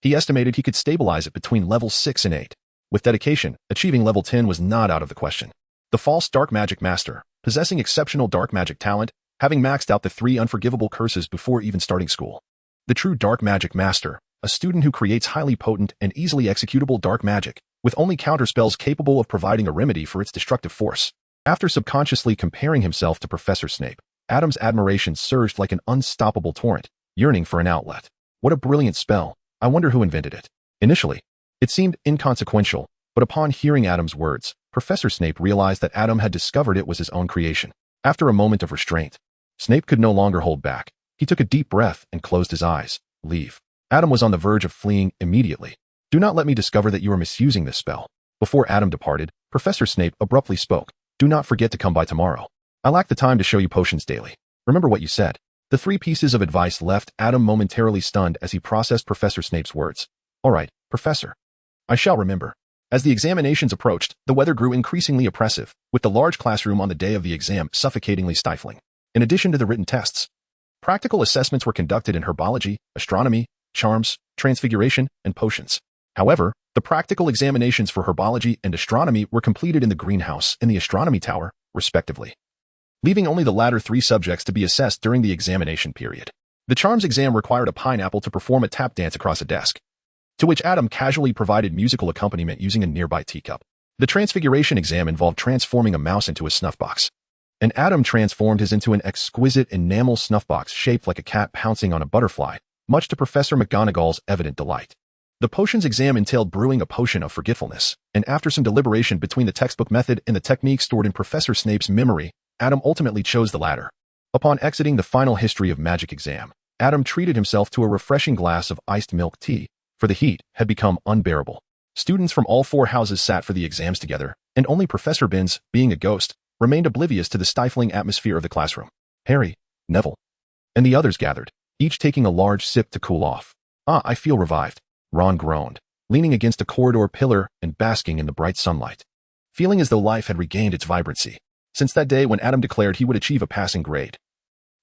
he estimated he could stabilize it between levels 6 and 8. With dedication, achieving level 10 was not out of the question. The false dark magic master, possessing exceptional dark magic talent, having maxed out the 3 unforgivable curses before even starting school. The true dark magic master, a student who creates highly potent and easily executable dark magic, with only counterspells capable of providing a remedy for its destructive force. After subconsciously comparing himself to Professor Snape, Adam's admiration surged like an unstoppable torrent, yearning for an outlet. What a brilliant spell. I wonder who invented it. Initially, it seemed inconsequential, but upon hearing Adam's words, Professor Snape realized that Adam had discovered it was his own creation. After a moment of restraint, Snape could no longer hold back. He took a deep breath and closed his eyes. Leave. Adam was on the verge of fleeing immediately. Do not let me discover that you are misusing this spell. Before Adam departed, Professor Snape abruptly spoke. Do not forget to come by tomorrow. I lack the time to show you potions daily. Remember what you said. The 3 pieces of advice left Adam momentarily stunned as he processed Professor Snape's words. All right, Professor. I shall remember. As the examinations approached, the weather grew increasingly oppressive, with the large classroom on the day of the exam suffocatingly stifling. In addition to the written tests, practical assessments were conducted in herbology, astronomy, charms, transfiguration, and potions. However, the practical examinations for herbology and astronomy were completed in the greenhouse and the astronomy tower, respectively, leaving only the latter 3 subjects to be assessed during the examination period. The charms exam required a pineapple to perform a tap dance across a desk, to which Adam casually provided musical accompaniment using a nearby teacup. The transfiguration exam involved transforming a mouse into a snuff box, and Adam transformed his into an exquisite enamel snuff box shaped like a cat pouncing on a butterfly, much to Professor McGonagall's evident delight. The potions exam entailed brewing a potion of forgetfulness, and after some deliberation between the textbook method and the technique stored in Professor Snape's memory, Adam ultimately chose the latter. Upon exiting the final History of Magic exam, Adam treated himself to a refreshing glass of iced milk tea, for the heat had become unbearable. Students from all 4 houses sat for the exams together, and only Professor Binns, being a ghost, remained oblivious to the stifling atmosphere of the classroom. Harry, Neville, and the others gathered, each taking a large sip to cool off. "Ah, I feel revived," Ron groaned, leaning against a corridor pillar and basking in the bright sunlight, feeling as though life had regained its vibrancy. Since that day when Adam declared he would achieve a passing grade,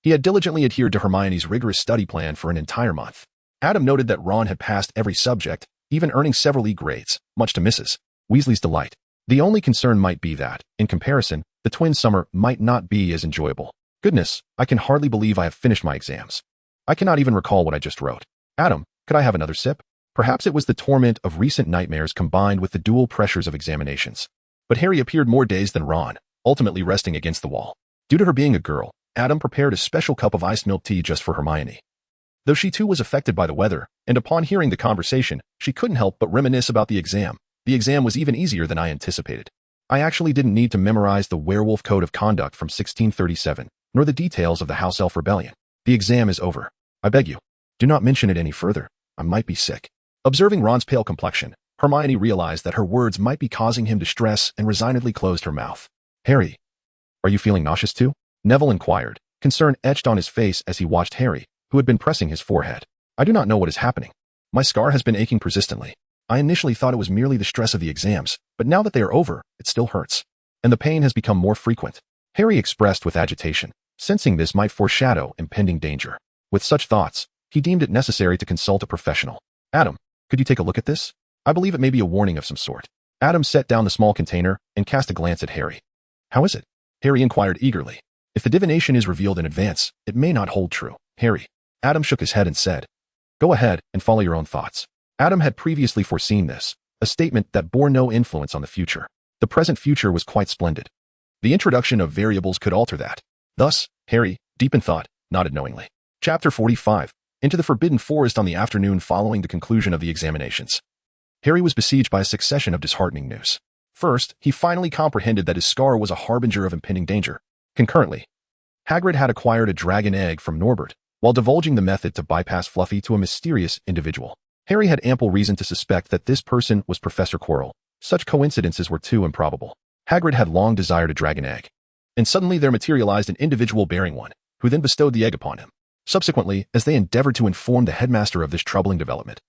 he had diligently adhered to Hermione's rigorous study plan for an entire month. Adam noted that Ron had passed every subject, even earning several E grades, much to Mrs. Weasley's delight. The only concern might be that, in comparison, the twins' summer might not be as enjoyable. "Goodness, I can hardly believe I have finished my exams. I cannot even recall what I just wrote. Adam, could I have another sip?" Perhaps it was the torment of recent nightmares combined with the dual pressures of examinations. But Harry appeared more dazed than Ron, ultimately resting against the wall. Due to her being a girl, Adam prepared a special cup of iced milk tea just for Hermione. Though she too was affected by the weather, and upon hearing the conversation, she couldn't help but reminisce about the exam. The exam was even easier than I anticipated. I actually didn't need to memorize the werewolf code of conduct from 1637, nor the details of the House Elf Rebellion. The exam is over. I beg you, do not mention it any further. I might be sick. Observing Ron's pale complexion, Hermione realized that her words might be causing him distress and resignedly closed her mouth. "Harry, are you feeling nauseous too?" Neville inquired, concern etched on his face as he watched Harry, who had been pressing his forehead. "I do not know what is happening. My scar has been aching persistently. I initially thought it was merely the stress of the exams, but now that they are over, it still hurts. And the pain has become more frequent." Harry expressed with agitation, sensing this might foreshadow impending danger. With such thoughts, he deemed it necessary to consult a professional. "Adam, could you take a look at this? I believe it may be a warning of some sort." Adam set down the small container and cast a glance at Harry. "How is it?" Harry inquired eagerly. "If the divination is revealed in advance, it may not hold true, Harry." Adam shook his head and said, "Go ahead and follow your own thoughts." Adam had previously foreseen this, a statement that bore no influence on the future. The present future was quite splendid. The introduction of variables could alter that. Thus, Harry, deep in thought, nodded knowingly. Chapter 45. Into the Forbidden Forest. On the afternoon following the conclusion of the examinations, Harry was besieged by a succession of disheartening news. First, he finally comprehended that his scar was a harbinger of impending danger. Concurrently, Hagrid had acquired a dragon egg from Norbert, while divulging the method to bypass Fluffy to a mysterious individual. Harry had ample reason to suspect that this person was Professor Quirrell. Such coincidences were too improbable. Hagrid had long desired a dragon egg, and suddenly there materialized an individual bearing one, who then bestowed the egg upon him. Subsequently, as they endeavored to inform the headmaster of this troubling development,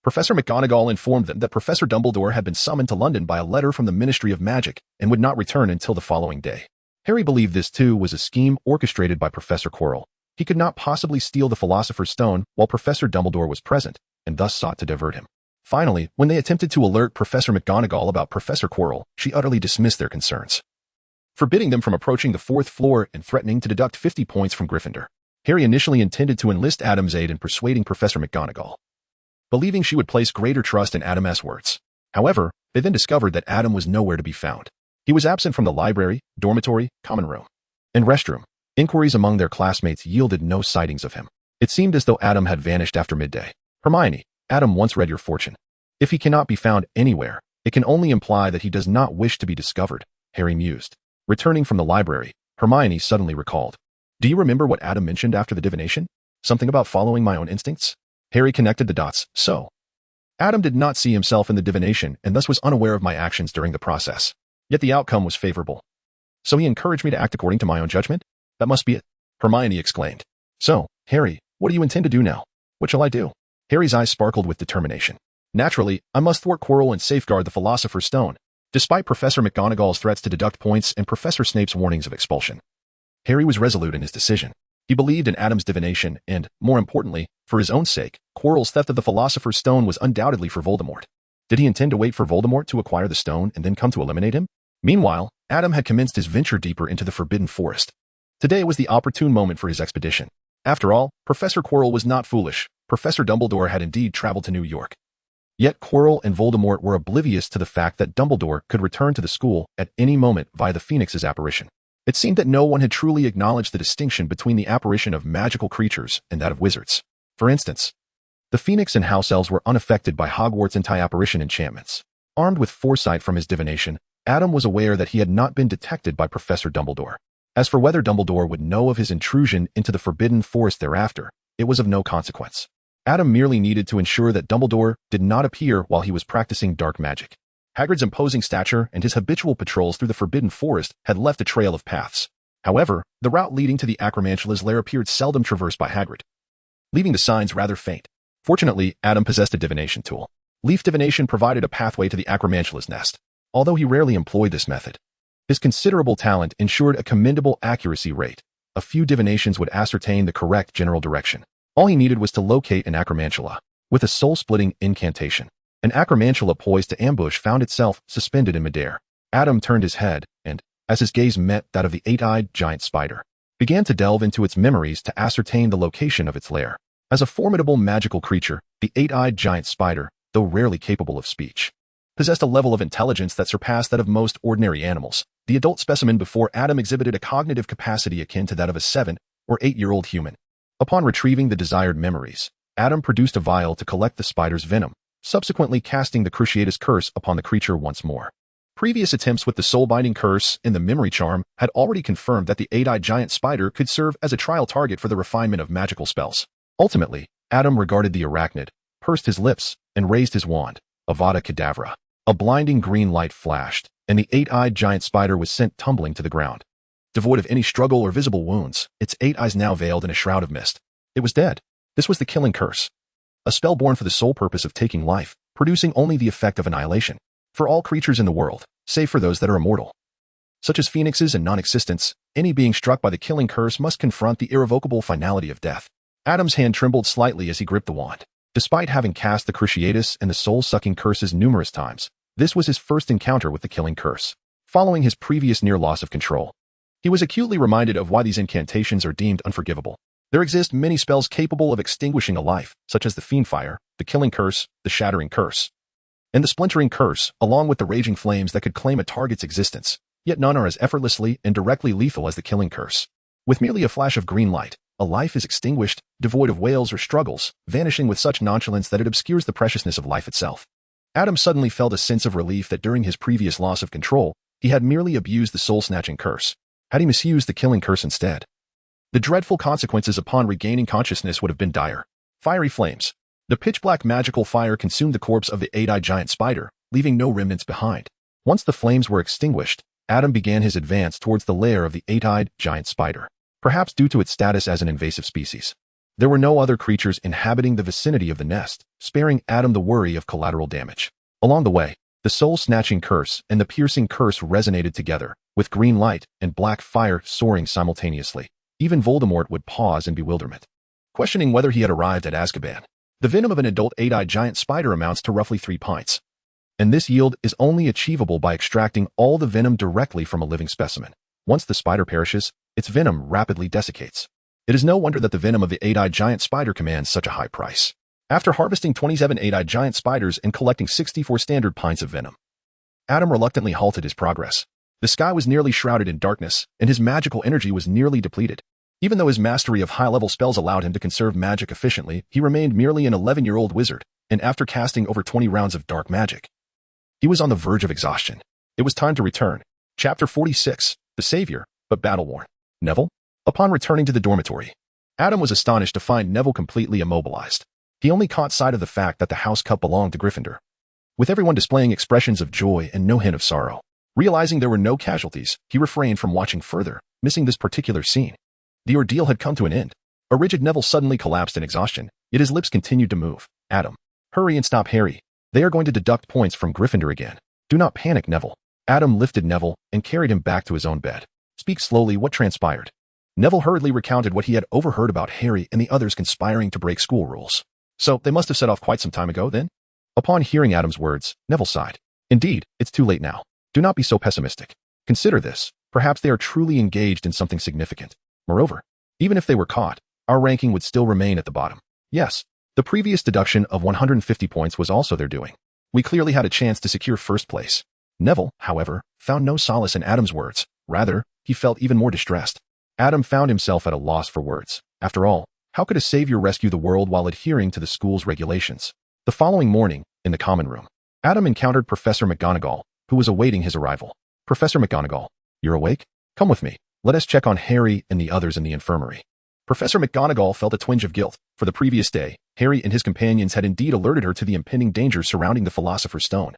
Professor McGonagall informed them that Professor Dumbledore had been summoned to London by a letter from the Ministry of Magic and would not return until the following day. Harry believed this too was a scheme orchestrated by Professor Quirrell. He could not possibly steal the Philosopher's Stone while Professor Dumbledore was present, and thus sought to divert him. Finally, when they attempted to alert Professor McGonagall about Professor Quirrell, she utterly dismissed their concerns, forbidding them from approaching the 4th floor and threatening to deduct 50 points from Gryffindor. Harry initially intended to enlist Adam's aid in persuading Professor McGonagall, believing she would place greater trust in Adam's words. However, they then discovered that Adam was nowhere to be found. He was absent from the library, dormitory, common room, and restroom. Inquiries among their classmates yielded no sightings of him. It seemed as though Adam had vanished after midday. "Hermione, Adam once read your fortune. If he cannot be found anywhere, it can only imply that he does not wish to be discovered," Harry mused. Returning from the library, Hermione suddenly recalled, "Do you remember what Adam mentioned after the divination? Something about following my own instincts?" Harry connected the dots. "So, Adam did not see himself in the divination and thus was unaware of my actions during the process. Yet the outcome was favorable. So he encouraged me to act according to my own judgment? That must be it," Hermione exclaimed. "So, Harry, what do you intend to do now?" "What shall I do?" Harry's eyes sparkled with determination. "Naturally, I must thwart Quirrell and safeguard the Philosopher's Stone, despite Professor McGonagall's threats to deduct points and Professor Snape's warnings of expulsion." Harry was resolute in his decision. He believed in Adam's divination and, more importantly, for his own sake, Quirrell's theft of the Philosopher's Stone was undoubtedly for Voldemort. Did he intend to wait for Voldemort to acquire the stone and then come to eliminate him? Meanwhile, Adam had commenced his venture deeper into the Forbidden Forest. Today was the opportune moment for his expedition. After all, Professor Quirrell was not foolish. Professor Dumbledore had indeed traveled to New York. Yet Quirrell and Voldemort were oblivious to the fact that Dumbledore could return to the school at any moment via the Phoenix's apparition. It seemed that no one had truly acknowledged the distinction between the apparition of magical creatures and that of wizards. For instance, the Phoenix and house elves were unaffected by Hogwarts' anti-apparition enchantments. Armed with foresight from his divination, Adam was aware that he had not been detected by Professor Dumbledore. As for whether Dumbledore would know of his intrusion into the Forbidden Forest thereafter, it was of no consequence. Adam merely needed to ensure that Dumbledore did not appear while he was practicing dark magic. Hagrid's imposing stature and his habitual patrols through the Forbidden Forest had left a trail of paths. However, the route leading to the Acromantula's lair appeared seldom traversed by Hagrid, leaving the signs rather faint. Fortunately, Adam possessed a divination tool. Leaf divination provided a pathway to the Acromantula's nest, although he rarely employed this method. His considerable talent ensured a commendable accuracy rate. A few divinations would ascertain the correct general direction. All he needed was to locate an Acromantula. With a soul-splitting incantation, an Acromantula poised to ambush found itself suspended in midair. Adam turned his head and, as his gaze met that of the eight-eyed giant spider, began to delve into its memories to ascertain the location of its lair. As a formidable magical creature, the eight-eyed giant spider, though rarely capable of speech, possessed a level of intelligence that surpassed that of most ordinary animals. The adult specimen before Adam exhibited a cognitive capacity akin to that of a 7- or 8-year-old human. Upon retrieving the desired memories, Adam produced a vial to collect the spider's venom, subsequently casting the Cruciatus curse upon the creature once more. Previous attempts with the soul-binding curse and the memory charm had already confirmed that the eight-eyed giant spider could serve as a trial target for the refinement of magical spells. Ultimately, Adam regarded the arachnid, pursed his lips, and raised his wand. Avada Kedavra. A blinding green light flashed, and the eight-eyed giant spider was sent tumbling to the ground. Devoid of any struggle or visible wounds, its 8 eyes now veiled in a shroud of mist. It was dead. This was the killing curse. A spell born for the sole purpose of taking life, producing only the effect of annihilation. For all creatures in the world, save for those that are immortal, such as phoenixes and non-existents, any being struck by the killing curse must confront the irrevocable finality of death. Adam's hand trembled slightly as he gripped the wand. Despite having cast the Cruciatus and the soul-sucking curses numerous times, this was his first encounter with the killing curse. Following his previous near loss of control, he was acutely reminded of why these incantations are deemed unforgivable. There exist many spells capable of extinguishing a life, such as the Fiendfire, the Killing Curse, the Shattering Curse, and the Splintering Curse, along with the Raging Flames that could claim a target's existence, yet none are as effortlessly and directly lethal as the Killing Curse. With merely a flash of green light, a life is extinguished, devoid of wails or struggles, vanishing with such nonchalance that it obscures the preciousness of life itself. Adam suddenly felt a sense of relief that during his previous loss of control, he had merely abused the soul-snatching curse. Had he misused the killing curse instead, the dreadful consequences upon regaining consciousness would have been dire. Fiery flames. The pitch-black magical fire consumed the corpse of the eight-eyed giant spider, leaving no remnants behind. Once the flames were extinguished, Adam began his advance towards the lair of the eight-eyed giant spider, perhaps due to its status as an invasive species. There were no other creatures inhabiting the vicinity of the nest, sparing Adam the worry of collateral damage. Along the way, the soul-snatching curse and the piercing curse resonated together, with green light and black fire soaring simultaneously. Even Voldemort would pause in bewilderment, questioning whether he had arrived at Azkaban. The venom of an adult eight-eyed giant spider amounts to roughly 3 pints, and this yield is only achievable by extracting all the venom directly from a living specimen. Once the spider perishes, its venom rapidly desiccates. It is no wonder that the venom of the eight-eyed giant spider commands such a high price. After harvesting 27 eight-eyed giant spiders and collecting 64 standard pints of venom, Adam reluctantly halted his progress. The sky was nearly shrouded in darkness, and his magical energy was nearly depleted. Even though his mastery of high-level spells allowed him to conserve magic efficiently, he remained merely an 11-year-old wizard, and after casting over 20 rounds of dark magic, he was on the verge of exhaustion. It was time to return. Chapter 46, The Savior, but Battle-Worn. Neville? Upon returning to the dormitory, Adam was astonished to find Neville completely immobilized. He only caught sight of the fact that the house cup belonged to Gryffindor, with everyone displaying expressions of joy and no hint of sorrow. Realizing there were no casualties, he refrained from watching further, missing this particular scene. The ordeal had come to an end. A rigid Neville suddenly collapsed in exhaustion, yet his lips continued to move. Adam, hurry and stop Harry. They are going to deduct points from Gryffindor again. Do not panic, Neville. Adam lifted Neville and carried him back to his own bed. Speak slowly. What transpired? Neville hurriedly recounted what he had overheard about Harry and the others conspiring to break school rules. So they must have set off quite some time ago, then? Upon hearing Adam's words, Neville sighed. Indeed, it's too late now. Do not be so pessimistic. Consider this. Perhaps they are truly engaged in something significant. Moreover, even if they were caught, our ranking would still remain at the bottom. Yes, the previous deduction of 150 points was also their doing. We clearly had a chance to secure first place. Neville, however, found no solace in Adam's words. Rather, he felt even more distressed. Adam found himself at a loss for words. After all, how could a savior rescue the world while adhering to the school's regulations? The following morning, in the common room, Adam encountered Professor McGonagall, who was awaiting his arrival. Professor McGonagall, you're awake? Come with me. Let us check on Harry and the others in the infirmary. Professor McGonagall felt a twinge of guilt. For the previous day, Harry and his companions had indeed alerted her to the impending danger surrounding the Philosopher's Stone.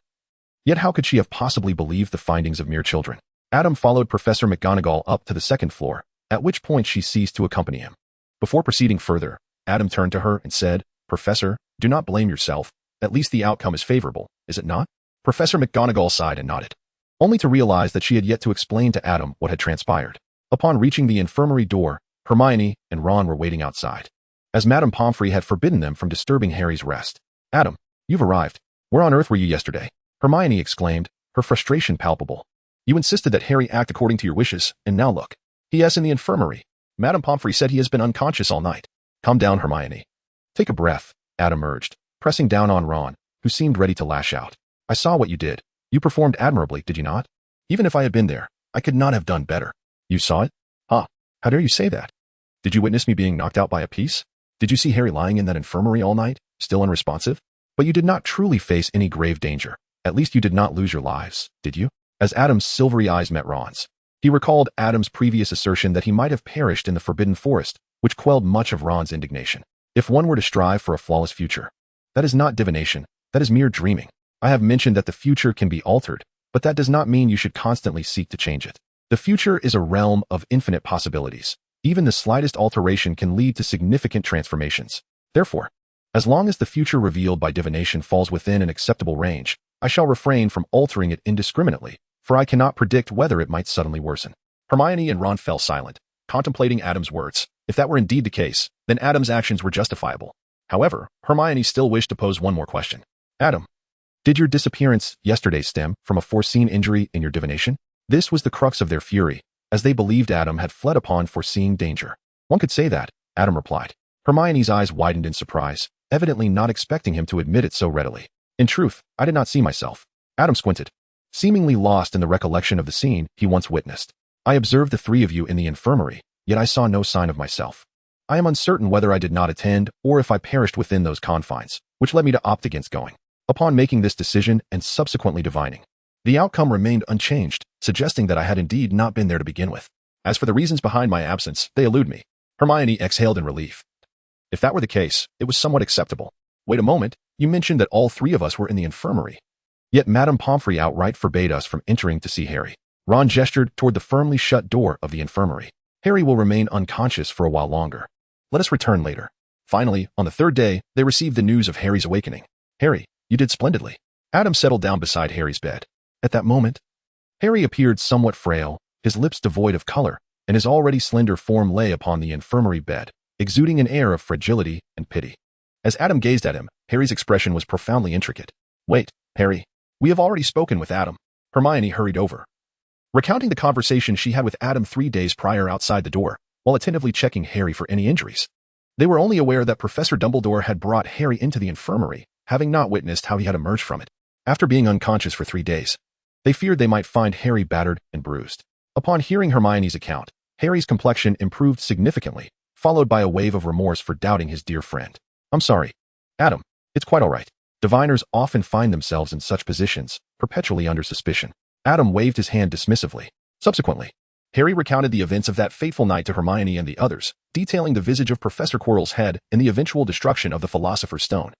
Yet how could she have possibly believed the findings of mere children? Adam followed Professor McGonagall up to the second floor, at which point she ceased to accompany him. Before proceeding further, Adam turned to her and said, "Professor, do not blame yourself. At least the outcome is favorable, is it not?" Professor McGonagall sighed and nodded, only to realize that she had yet to explain to Adam what had transpired. Upon reaching the infirmary door, Hermione and Ron were waiting outside, as Madame Pomfrey had forbidden them from disturbing Harry's rest. "Adam, you've arrived. Where on earth were you yesterday?" Hermione exclaimed, her frustration palpable. "You insisted that Harry act according to your wishes, and now look. He is in the infirmary. Madame Pomfrey said he has been unconscious all night." "Calm down, Hermione. Take a breath," Adam urged, pressing down on Ron, who seemed ready to lash out. "I saw what you did. You performed admirably, did you not? Even if I had been there, I could not have done better." "You saw it? Huh? How dare you say that? Did you witness me being knocked out by a piece? Did you see Harry lying in that infirmary all night, still unresponsive? But you did not truly face any grave danger. At least you did not lose your lives, did you?" As Adam's silvery eyes met Ron's, he recalled Adam's previous assertion that he might have perished in the Forbidden Forest, which quelled much of Ron's indignation. If one were to strive for a flawless future, that is not divination, that is mere dreaming. I have mentioned that the future can be altered, but that does not mean you should constantly seek to change it. The future is a realm of infinite possibilities. Even the slightest alteration can lead to significant transformations. Therefore, as long as the future revealed by divination falls within an acceptable range, I shall refrain from altering it indiscriminately, for I cannot predict whether it might suddenly worsen. Hermione and Ron fell silent, contemplating Adam's words. If that were indeed the case, then Adam's actions were justifiable. However, Hermione still wished to pose one more question. "Adam, did your disappearance yesterday stem from a foreseen injury in your divination?" This was the crux of their fury, as they believed Adam had fled upon foreseeing danger. "One could say that," Adam replied. Hermione's eyes widened in surprise, evidently not expecting him to admit it so readily. "In truth, I did not see myself." Adam squinted, seemingly lost in the recollection of the scene he once witnessed. "I observed the three of you in the infirmary, yet I saw no sign of myself. I am uncertain whether I did not attend or if I perished within those confines, which led me to opt against going. Upon making this decision and subsequently divining, the outcome remained unchanged, suggesting that I had indeed not been there to begin with. As for the reasons behind my absence, they elude me." Hermione exhaled in relief. "If that were the case, it was somewhat acceptable. Wait a moment, you mentioned that all three of us were in the infirmary. Yet Madame Pomfrey outright forbade us from entering to see Harry." Ron gestured toward the firmly shut door of the infirmary. "Harry will remain unconscious for a while longer. Let us return later." Finally, on the third day, they received the news of Harry's awakening. "Harry, you did splendidly." Adam settled down beside Harry's bed. At that moment, Harry appeared somewhat frail, his lips devoid of color, and his already slender form lay upon the infirmary bed, exuding an air of fragility and pity. As Adam gazed at him, Harry's expression was profoundly intricate. "Wait, Harry, we have already spoken with Adam." Hermione hurried over, recounting the conversation she had with Adam 3 days prior outside the door, while attentively checking Harry for any injuries. They were only aware that Professor Dumbledore had brought Harry into the infirmary, having not witnessed how he had emerged from it. After being unconscious for 3 days, they feared they might find Harry battered and bruised. Upon hearing Hermione's account, Harry's complexion improved significantly, followed by a wave of remorse for doubting his dear friend. "I'm sorry, Adam. It's quite all right. Diviners often find themselves in such positions, perpetually under suspicion." Adam waved his hand dismissively. Subsequently, Harry recounted the events of that fateful night to Hermione and the others, detailing the visage of Professor Quirrell's head and the eventual destruction of the Philosopher's Stone.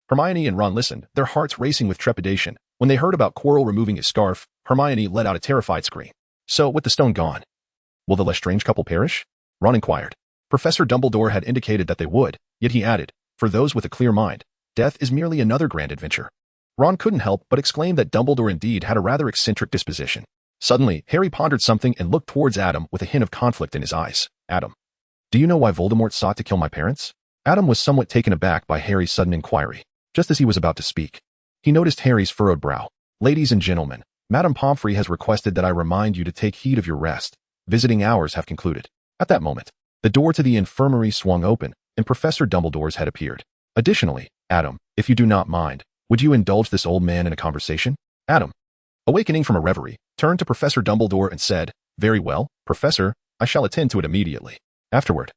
Hermione and Ron listened, their hearts racing with trepidation. When they heard about Quirrell removing his scarf, Hermione let out a terrified scream. "So, with the stone gone, will the Lestrange couple perish?" Ron inquired. Professor Dumbledore had indicated that they would, yet he added, "For those with a clear mind, death is merely another grand adventure." Ron couldn't help but exclaim that Dumbledore indeed had a rather eccentric disposition. Suddenly, Harry pondered something and looked towards Adam with a hint of conflict in his eyes. "Adam, do you know why Voldemort sought to kill my parents?" Adam was somewhat taken aback by Harry's sudden inquiry. Just as he was about to speak, he noticed Harry's furrowed brow. "Ladies and gentlemen, Madame Pomfrey has requested that I remind you to take heed of your rest. Visiting hours have concluded." At that moment, the door to the infirmary swung open, and Professor Dumbledore's head appeared. "Additionally, Adam, if you do not mind, would you indulge this old man in a conversation?" Adam, awakening from a reverie, turned to Professor Dumbledore and said, "Very well, Professor, I shall attend to it immediately." Afterward,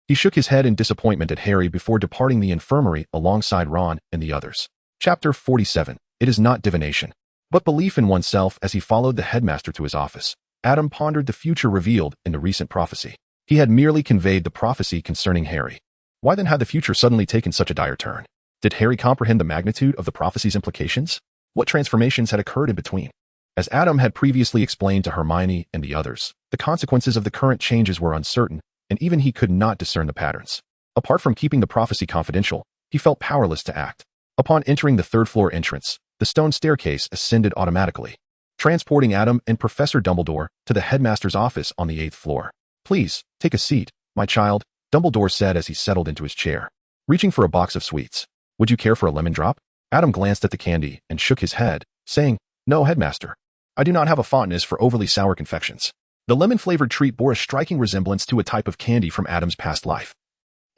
he shook his head in disappointment at Harry before departing the infirmary alongside Ron and the others. Chapter 47. It is not divination, but belief in oneself. As he followed the headmaster to his office, Adam pondered the future revealed in the recent prophecy. He had merely conveyed the prophecy concerning Harry. Why then had the future suddenly taken such a dire turn? Did Harry comprehend the magnitude of the prophecy's implications? What transformations had occurred in between? As Adam had previously explained to Hermione and the others, the consequences of the current changes were uncertain, and even he could not discern the patterns. Apart from keeping the prophecy confidential, he felt powerless to act. Upon entering the third-floor entrance, the stone staircase ascended automatically, transporting Adam and Professor Dumbledore to the headmaster's office on the 8th floor. "Please, take a seat, my child," Dumbledore said as he settled into his chair, reaching for a box of sweets. "Would you care for a lemon drop?" Adam glanced at the candy and shook his head, saying, "No, headmaster. I do not have a fondness for overly sour confections." The lemon-flavored treat bore a striking resemblance to a type of candy from Adam's past life,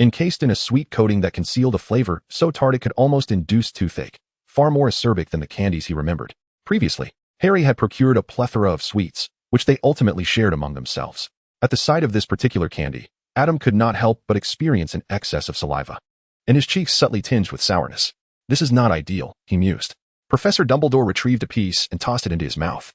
encased in a sweet coating that concealed a flavor so tart it could almost induce toothache, far more acerbic than the candies he remembered. Previously, Harry had procured a plethora of sweets, which they ultimately shared among themselves. At the sight of this particular candy, Adam could not help but experience an excess of saliva, and his cheeks subtly tinged with sourness. "This is not ideal," he mused. Professor Dumbledore retrieved a piece and tossed it into his mouth,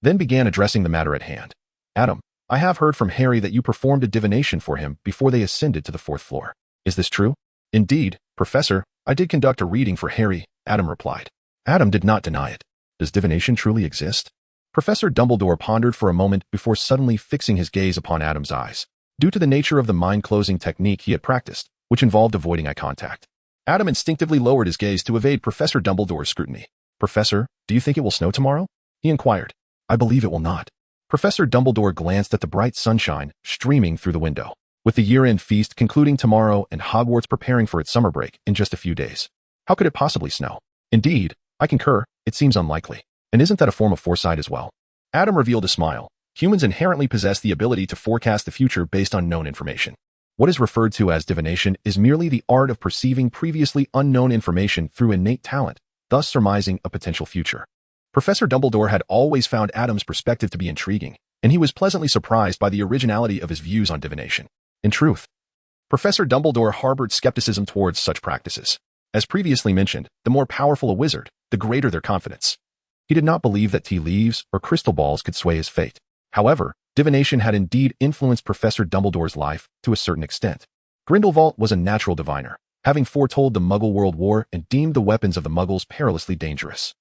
then began addressing the matter at hand. "Adam, I have heard from Harry that you performed a divination for him before they ascended to the 4th floor. Is this true?" "Indeed, Professor, I did conduct a reading for Harry," Adam replied. Adam did not deny it. Does divination truly exist? Professor Dumbledore pondered for a moment before suddenly fixing his gaze upon Adam's eyes, due to the nature of the mind-closing technique he had practiced, which involved avoiding eye contact. Adam instinctively lowered his gaze to evade Professor Dumbledore's scrutiny. "Professor, do you think it will snow tomorrow?" he inquired. "I believe it will not." Professor Dumbledore glanced at the bright sunshine streaming through the window. With the year-end feast concluding tomorrow and Hogwarts preparing for its summer break in just a few days, how could it possibly snow? "Indeed, I concur, it seems unlikely. And isn't that a form of foresight as well?" Adam revealed a smile. Humans inherently possess the ability to forecast the future based on known information. What is referred to as divination is merely the art of perceiving previously unknown information through innate talent, thus surmising a potential future. Professor Dumbledore had always found Adam's perspective to be intriguing, and he was pleasantly surprised by the originality of his views on divination. In truth, Professor Dumbledore harbored skepticism towards such practices. As previously mentioned, the more powerful a wizard, the greater their confidence. He did not believe that tea leaves or crystal balls could sway his fate. However, divination had indeed influenced Professor Dumbledore's life to a certain extent. Grindelwald was a natural diviner, having foretold the Muggle World War and deemed the weapons of the Muggles perilously dangerous.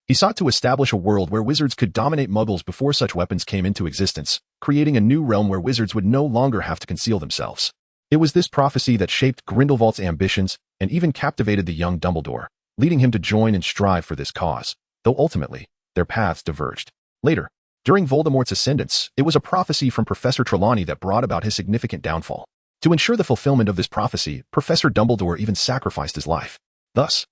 He sought to establish a world where wizards could dominate Muggles before such weapons came into existence, creating a new realm where wizards would no longer have to conceal themselves. It was this prophecy that shaped Grindelwald's ambitions and even captivated the young Dumbledore, leading him to join and strive for this cause, though ultimately, their paths diverged. Later, during Voldemort's ascendance, it was a prophecy from Professor Trelawney that brought about his significant downfall. To ensure the fulfillment of this prophecy, Professor Dumbledore even sacrificed his life. Thus,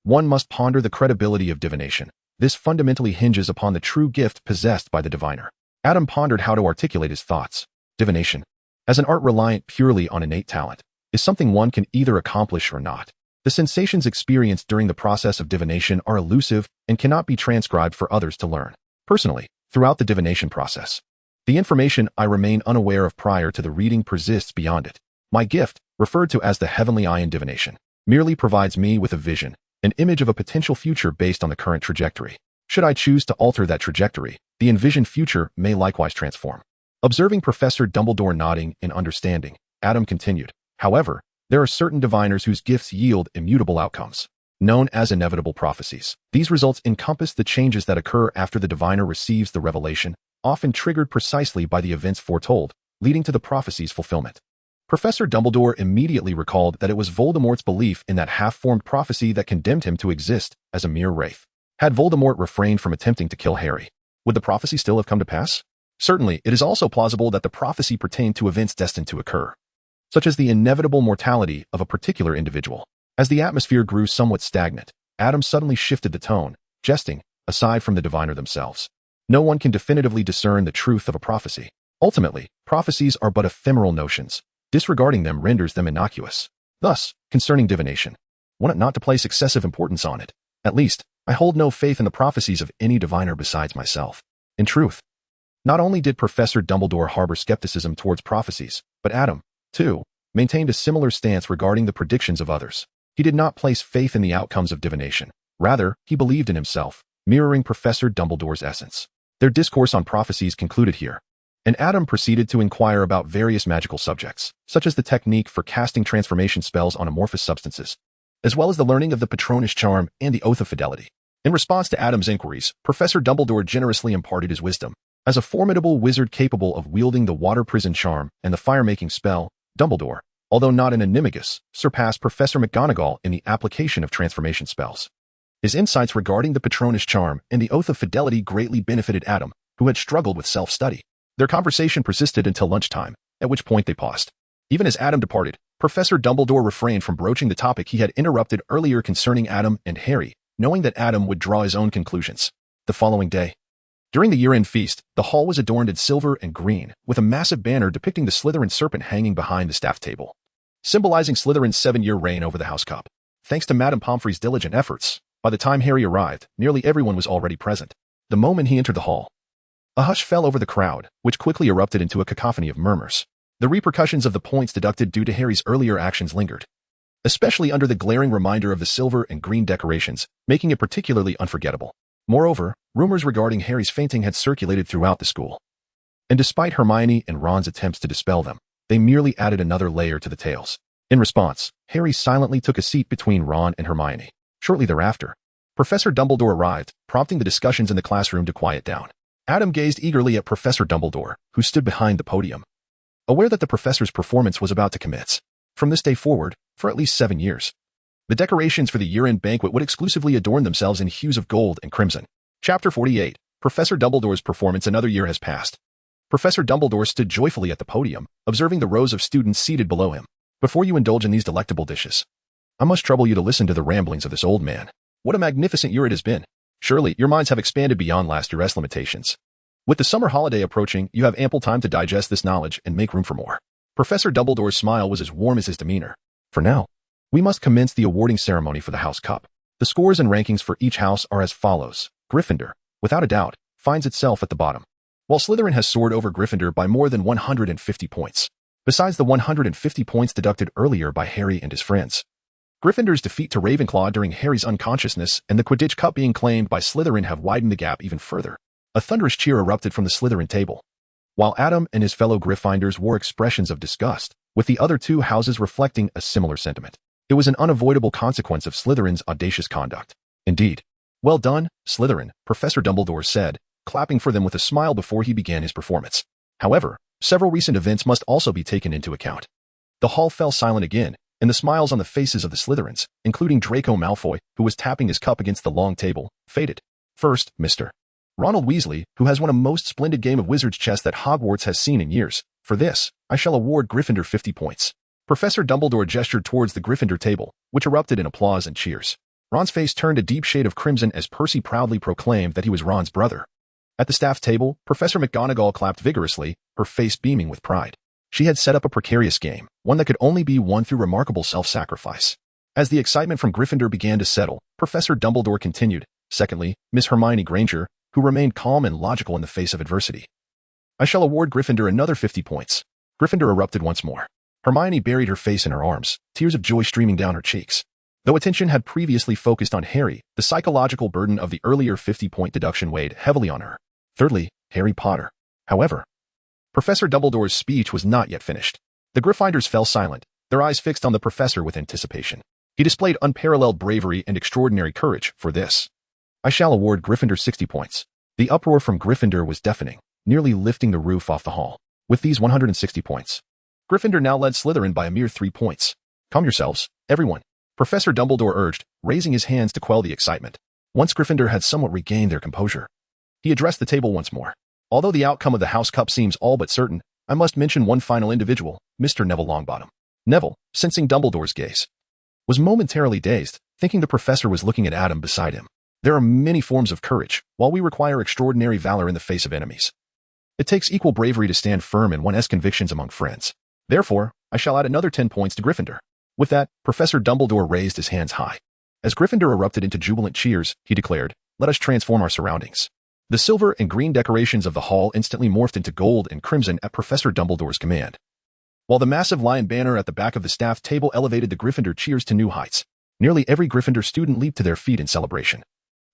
one must ponder the credibility of divination. This fundamentally hinges upon the true gift possessed by the diviner. Adam pondered how to articulate his thoughts. Divination, as an art reliant purely on innate talent, is something one can either accomplish or not. The sensations experienced during the process of divination are elusive and cannot be transcribed for others to learn. Personally, throughout the divination process, the information I remain unaware of prior to the reading persists beyond it. My gift, referred to as the heavenly eye in divination, merely provides me with a vision, an image of a potential future based on the current trajectory. Should I choose to alter that trajectory, the envisioned future may likewise transform. Observing Professor Dumbledore nodding in understanding, Adam continued, "However, there are certain diviners whose gifts yield immutable outcomes, known as inevitable prophecies. These results encompass the changes that occur after the diviner receives the revelation, often triggered precisely by the events foretold, leading to the prophecy's fulfillment." Professor Dumbledore immediately recalled that it was Voldemort's belief in that half-formed prophecy that condemned him to exist as a mere wraith. Had Voldemort refrained from attempting to kill Harry, would the prophecy still have come to pass? Certainly, it is also plausible that the prophecy pertained to events destined to occur, such as the inevitable mortality of a particular individual. As the atmosphere grew somewhat stagnant, Adam suddenly shifted the tone, jesting, aside from the diviner themselves. No one can definitively discern the truth of a prophecy. Ultimately, prophecies are but ephemeral notions. Disregarding them renders them innocuous. Thus, concerning divination, one ought not to place excessive importance on it. At least, I hold no faith in the prophecies of any diviner besides myself. In truth, not only did Professor Dumbledore harbor skepticism towards prophecies, but Adam, too, maintained a similar stance regarding the predictions of others. He did not place faith in the outcomes of divination. Rather, he believed in himself, mirroring Professor Dumbledore's essence. Their discourse on prophecies concluded here, and Adam proceeded to inquire about various magical subjects, such as the technique for casting transformation spells on amorphous substances, as well as the learning of the Patronus charm and the Oath of Fidelity. In response to Adam's inquiries, Professor Dumbledore generously imparted his wisdom. As a formidable wizard capable of wielding the water prison charm and the fire-making spell, Dumbledore, although not an animagus, surpassed Professor McGonagall in the application of transformation spells. His insights regarding the Patronus charm and the Oath of Fidelity greatly benefited Adam, who had struggled with self-study. Their conversation persisted until lunchtime, at which point they paused. Even as Adam departed, Professor Dumbledore refrained from broaching the topic he had interrupted earlier concerning Adam and Harry, knowing that Adam would draw his own conclusions. The following day, during the year-end feast, the hall was adorned in silver and green, with a massive banner depicting the Slytherin serpent hanging behind the staff table, symbolizing Slytherin's 7-year reign over the House Cup. Thanks to Madame Pomfrey's diligent efforts, by the time Harry arrived, nearly everyone was already present. The moment he entered the hall, a hush fell over the crowd, which quickly erupted into a cacophony of murmurs. The repercussions of the points deducted due to Harry's earlier actions lingered, especially under the glaring reminder of the silver and green decorations, making it particularly unforgettable. Moreover, rumors regarding Harry's fainting had circulated throughout the school, and despite Hermione and Ron's attempts to dispel them, they merely added another layer to the tales. In response, Harry silently took a seat between Ron and Hermione. Shortly thereafter, Professor Dumbledore arrived, prompting the discussions in the classroom to quiet down. Adam gazed eagerly at Professor Dumbledore, who stood behind the podium, aware that the professor's performance was about to commence. From this day forward, for at least 7 years, the decorations for the year-end banquet would exclusively adorn themselves in hues of gold and crimson. Chapter 48. Professor Dumbledore's performance. Another year has passed. Professor Dumbledore stood joyfully at the podium, observing the rows of students seated below him. Before you indulge in these delectable dishes, I must trouble you to listen to the ramblings of this old man. What a magnificent year it has been. Surely, your minds have expanded beyond last year's limitations. With the summer holiday approaching, you have ample time to digest this knowledge and make room for more. Professor Dumbledore's smile was as warm as his demeanor. For now, we must commence the awarding ceremony for the House Cup. The scores and rankings for each house are as follows. Gryffindor, without a doubt, finds itself at the bottom, while Slytherin has soared over Gryffindor by more than 150 points. Besides the 150 points deducted earlier by Harry and his friends, Gryffindor's defeat to Ravenclaw during Harry's unconsciousness and the Quidditch Cup being claimed by Slytherin have widened the gap even further. A thunderous cheer erupted from the Slytherin table, while Adam and his fellow Gryffindors wore expressions of disgust, with the other two houses reflecting a similar sentiment. It was an unavoidable consequence of Slytherin's audacious conduct. Indeed. Well done, Slytherin, Professor Dumbledore said, clapping for them with a smile before he began his performance. However, several recent events must also be taken into account. The hall fell silent again, and the smiles on the faces of the Slytherins, including Draco Malfoy, who was tapping his cup against the long table, faded. First, Mr. Ronald Weasley, who has won a most splendid game of wizard's chess that Hogwarts has seen in years. For this, I shall award Gryffindor 50 points. Professor Dumbledore gestured towards the Gryffindor table, which erupted in applause and cheers. Ron's face turned a deep shade of crimson as Percy proudly proclaimed that he was Ron's brother. At the staff table, Professor McGonagall clapped vigorously, her face beaming with pride. She had set up a precarious game, one that could only be won through remarkable self-sacrifice. As the excitement from Gryffindor began to settle, Professor Dumbledore continued. Secondly, Miss Hermione Granger, who remained calm and logical in the face of adversity. I shall award Gryffindor another 50 points. Gryffindor erupted once more. Hermione buried her face in her arms, tears of joy streaming down her cheeks. Though attention had previously focused on Harry, the psychological burden of the earlier 50-point deduction weighed heavily on her. Thirdly, Harry Potter. However, Professor Dumbledore's speech was not yet finished. The Gryffindors fell silent, their eyes fixed on the professor with anticipation. He displayed unparalleled bravery and extraordinary courage. For this, I shall award Gryffindor 60 points. The uproar from Gryffindor was deafening, nearly lifting the roof off the hall. With these 160 points, Gryffindor now led Slytherin by a mere 3 points. Calm yourselves, everyone, Professor Dumbledore urged, raising his hands to quell the excitement. Once Gryffindor had somewhat regained their composure, he addressed the table once more. Although the outcome of the House Cup seems all but certain, I must mention one final individual, Mr. Neville Longbottom. Neville, sensing Dumbledore's gaze, was momentarily dazed, thinking the professor was looking at Adam beside him. There are many forms of courage, while we require extraordinary valor in the face of enemies. It takes equal bravery to stand firm in one's convictions among friends. Therefore, I shall add another 10 points to Gryffindor. With that, Professor Dumbledore raised his hands high. As Gryffindor erupted into jubilant cheers, he declared, "Let us transform our surroundings." The silver and green decorations of the hall instantly morphed into gold and crimson at Professor Dumbledore's command, while the massive lion banner at the back of the staff table elevated the Gryffindor cheers to new heights. Nearly every Gryffindor student leaped to their feet in celebration.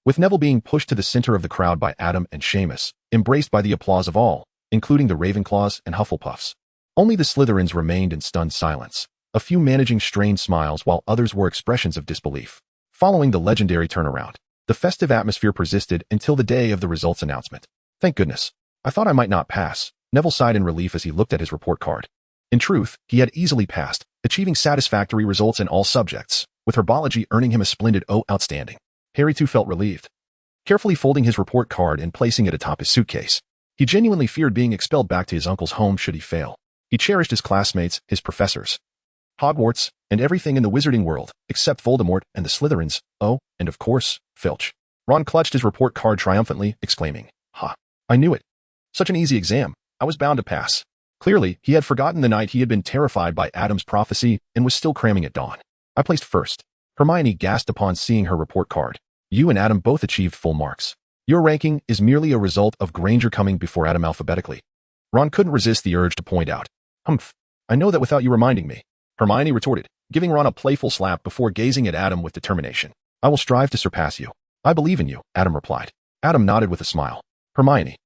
with Neville being pushed to the center of the crowd by Adam and Seamus, embraced by the applause of all, including the Ravenclaws and Hufflepuffs. Only the Slytherins remained in stunned silence, a few managing strained smiles while others wore expressions of disbelief. Following the legendary turnaround, the festive atmosphere persisted until the day of the results announcement. Thank goodness. I thought I might not pass, Neville sighed in relief as he looked at his report card. In truth, he had easily passed, achieving satisfactory results in all subjects, with herbology earning him a splendid O outstanding. Harry too felt relieved. Carefully folding his report card and placing it atop his suitcase, he genuinely feared being expelled back to his uncle's home should he fail. He cherished his classmates, his professors, Hogwarts, and everything in the wizarding world, except Voldemort and the Slytherins, oh, and of course, Filch. Ron clutched his report card triumphantly, exclaiming, "Ha! I knew it. Such an easy exam. I was bound to pass." Clearly, he had forgotten the night he had been terrified by Adam's prophecy and was still cramming at dawn. "I placed first." Hermione gasped upon seeing her report card. "You and Adam both achieved full marks. Your ranking is merely a result of Granger coming before Adam alphabetically." Ron couldn't resist the urge to point out. "Humph. I know that without you reminding me," Hermione retorted, giving Ron a playful slap before gazing at Adam with determination. "I will strive to surpass you. I believe in you," Adam replied. Adam nodded with a smile. Hermione,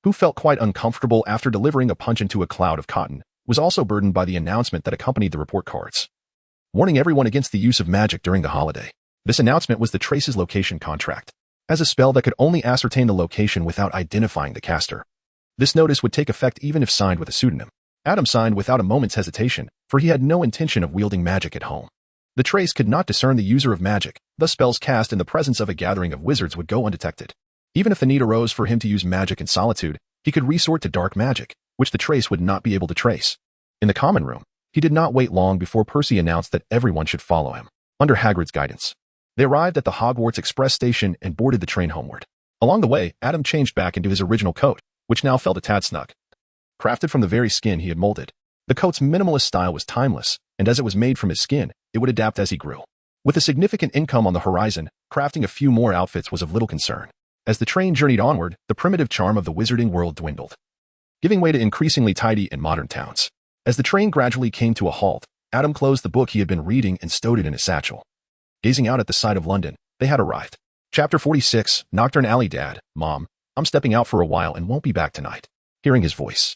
who felt quite uncomfortable after delivering a punch into a cloud of cotton, was also burdened by the announcement that accompanied the report cards, warning everyone against the use of magic during the holiday. This announcement was the Trace's location contract, as a spell that could only ascertain the location without identifying the caster. This notice would take effect even if signed with a pseudonym. Adam signed without a moment's hesitation, for he had no intention of wielding magic at home. The Trace could not discern the user of magic, thus spells cast in the presence of a gathering of wizards would go undetected. Even if the need arose for him to use magic in solitude, he could resort to dark magic, which the Trace would not be able to trace. In the common room, he did not wait long before Percy announced that everyone should follow him, under Hagrid's guidance. They arrived at the Hogwarts Express station and boarded the train homeward. Along the way, Adam changed back into his original coat, which now felt a tad snug. Crafted from the very skin he had molded, the coat's minimalist style was timeless, and as it was made from his skin, it would adapt as he grew. With a significant income on the horizon, crafting a few more outfits was of little concern. As the train journeyed onward, the primitive charm of the wizarding world dwindled, giving way to increasingly tidy and modern towns. As the train gradually came to a halt, Adam closed the book he had been reading and stowed it in his satchel. Gazing out at the sight of London, they had arrived. Chapter 46, Nocturne Alley. "Dad, Mom, I'm stepping out for a while and won't be back tonight." Hearing his voice,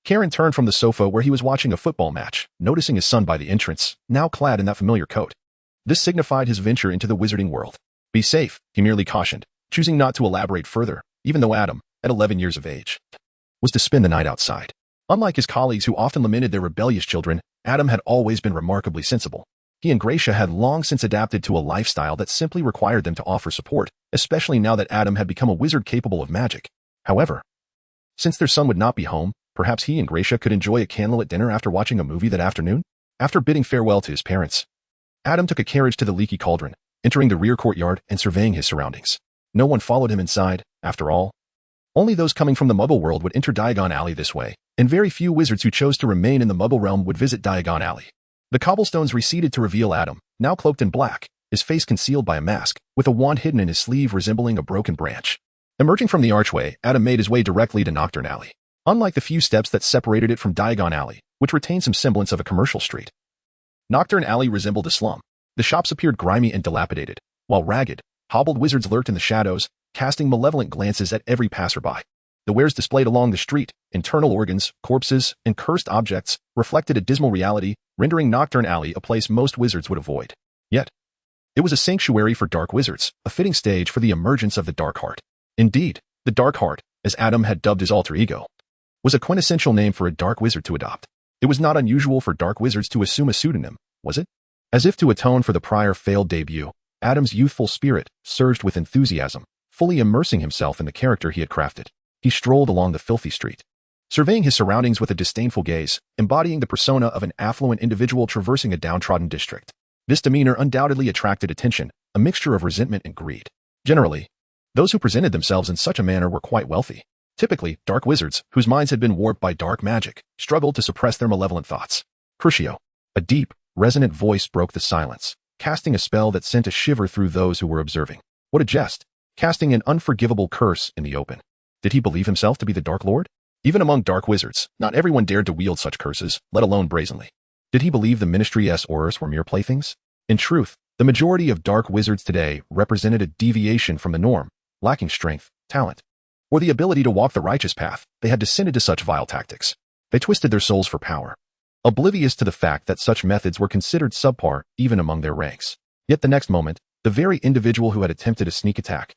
Karen turned from the sofa where he was watching a football match, noticing his son by the entrance, now clad in that familiar coat. This signified his venture into the wizarding world. "Be safe," he merely cautioned, choosing not to elaborate further, even though Adam, at 11 years of age, was to spend the night outside. Unlike his colleagues who often lamented their rebellious children, Adam had always been remarkably sensible. He and Gracia had long since adapted to a lifestyle that simply required them to offer support, especially now that Adam had become a wizard capable of magic. However, since their son would not be home, perhaps he and Gracia could enjoy a candlelit dinner after watching a movie that afternoon? After bidding farewell to his parents, Adam took a carriage to the Leaky Cauldron, entering the rear courtyard and surveying his surroundings. No one followed him inside, after all. Only those coming from the Muggle world would enter Diagon Alley this way, and very few wizards who chose to remain in the Muggle realm would visit Diagon Alley. The cobblestones receded to reveal Adam, now cloaked in black, his face concealed by a mask, with a wand hidden in his sleeve resembling a broken branch. Emerging from the archway, Adam made his way directly to Nocturne Alley. Unlike the few steps that separated it from Diagon Alley, which retained some semblance of a commercial street, Nocturne Alley resembled a slum. The shops appeared grimy and dilapidated, while ragged, hobbled wizards lurked in the shadows, casting malevolent glances at every passerby. The wares displayed along the street, internal organs, corpses, and cursed objects, reflected a dismal reality, rendering Nocturne Alley a place most wizards would avoid. Yet, it was a sanctuary for dark wizards, a fitting stage for the emergence of the Dark Heart. Indeed, the Dark Heart, as Adam had dubbed his alter ego, was a quintessential name for a dark wizard to adopt. It was not unusual for dark wizards to assume a pseudonym, was it? As if to atone for the prior failed debut, Adam's youthful spirit surged with enthusiasm, fully immersing himself in the character he had crafted. He strolled along the filthy street, surveying his surroundings with a disdainful gaze, embodying the persona of an affluent individual traversing a downtrodden district. This demeanor undoubtedly attracted attention, a mixture of resentment and greed. Generally, those who presented themselves in such a manner were quite wealthy. Typically, dark wizards, whose minds had been warped by dark magic, struggled to suppress their malevolent thoughts. Crucio, a deep, resonant voice broke the silence, casting a spell that sent a shiver through those who were observing. What a jest! Casting an unforgivable curse in the open. Did he believe himself to be the Dark Lord? Even among dark wizards, not everyone dared to wield such curses, let alone brazenly. Did he believe the Ministry's orders were mere playthings? In truth, The majority of dark wizards today represented a deviation from the norm, lacking strength, talent, or the ability to walk the righteous path. They had descended to such vile tactics. They twisted their souls for power, oblivious to the fact that such methods were considered subpar even among their ranks. Yet the next moment, the very individual who had attempted a sneak attack,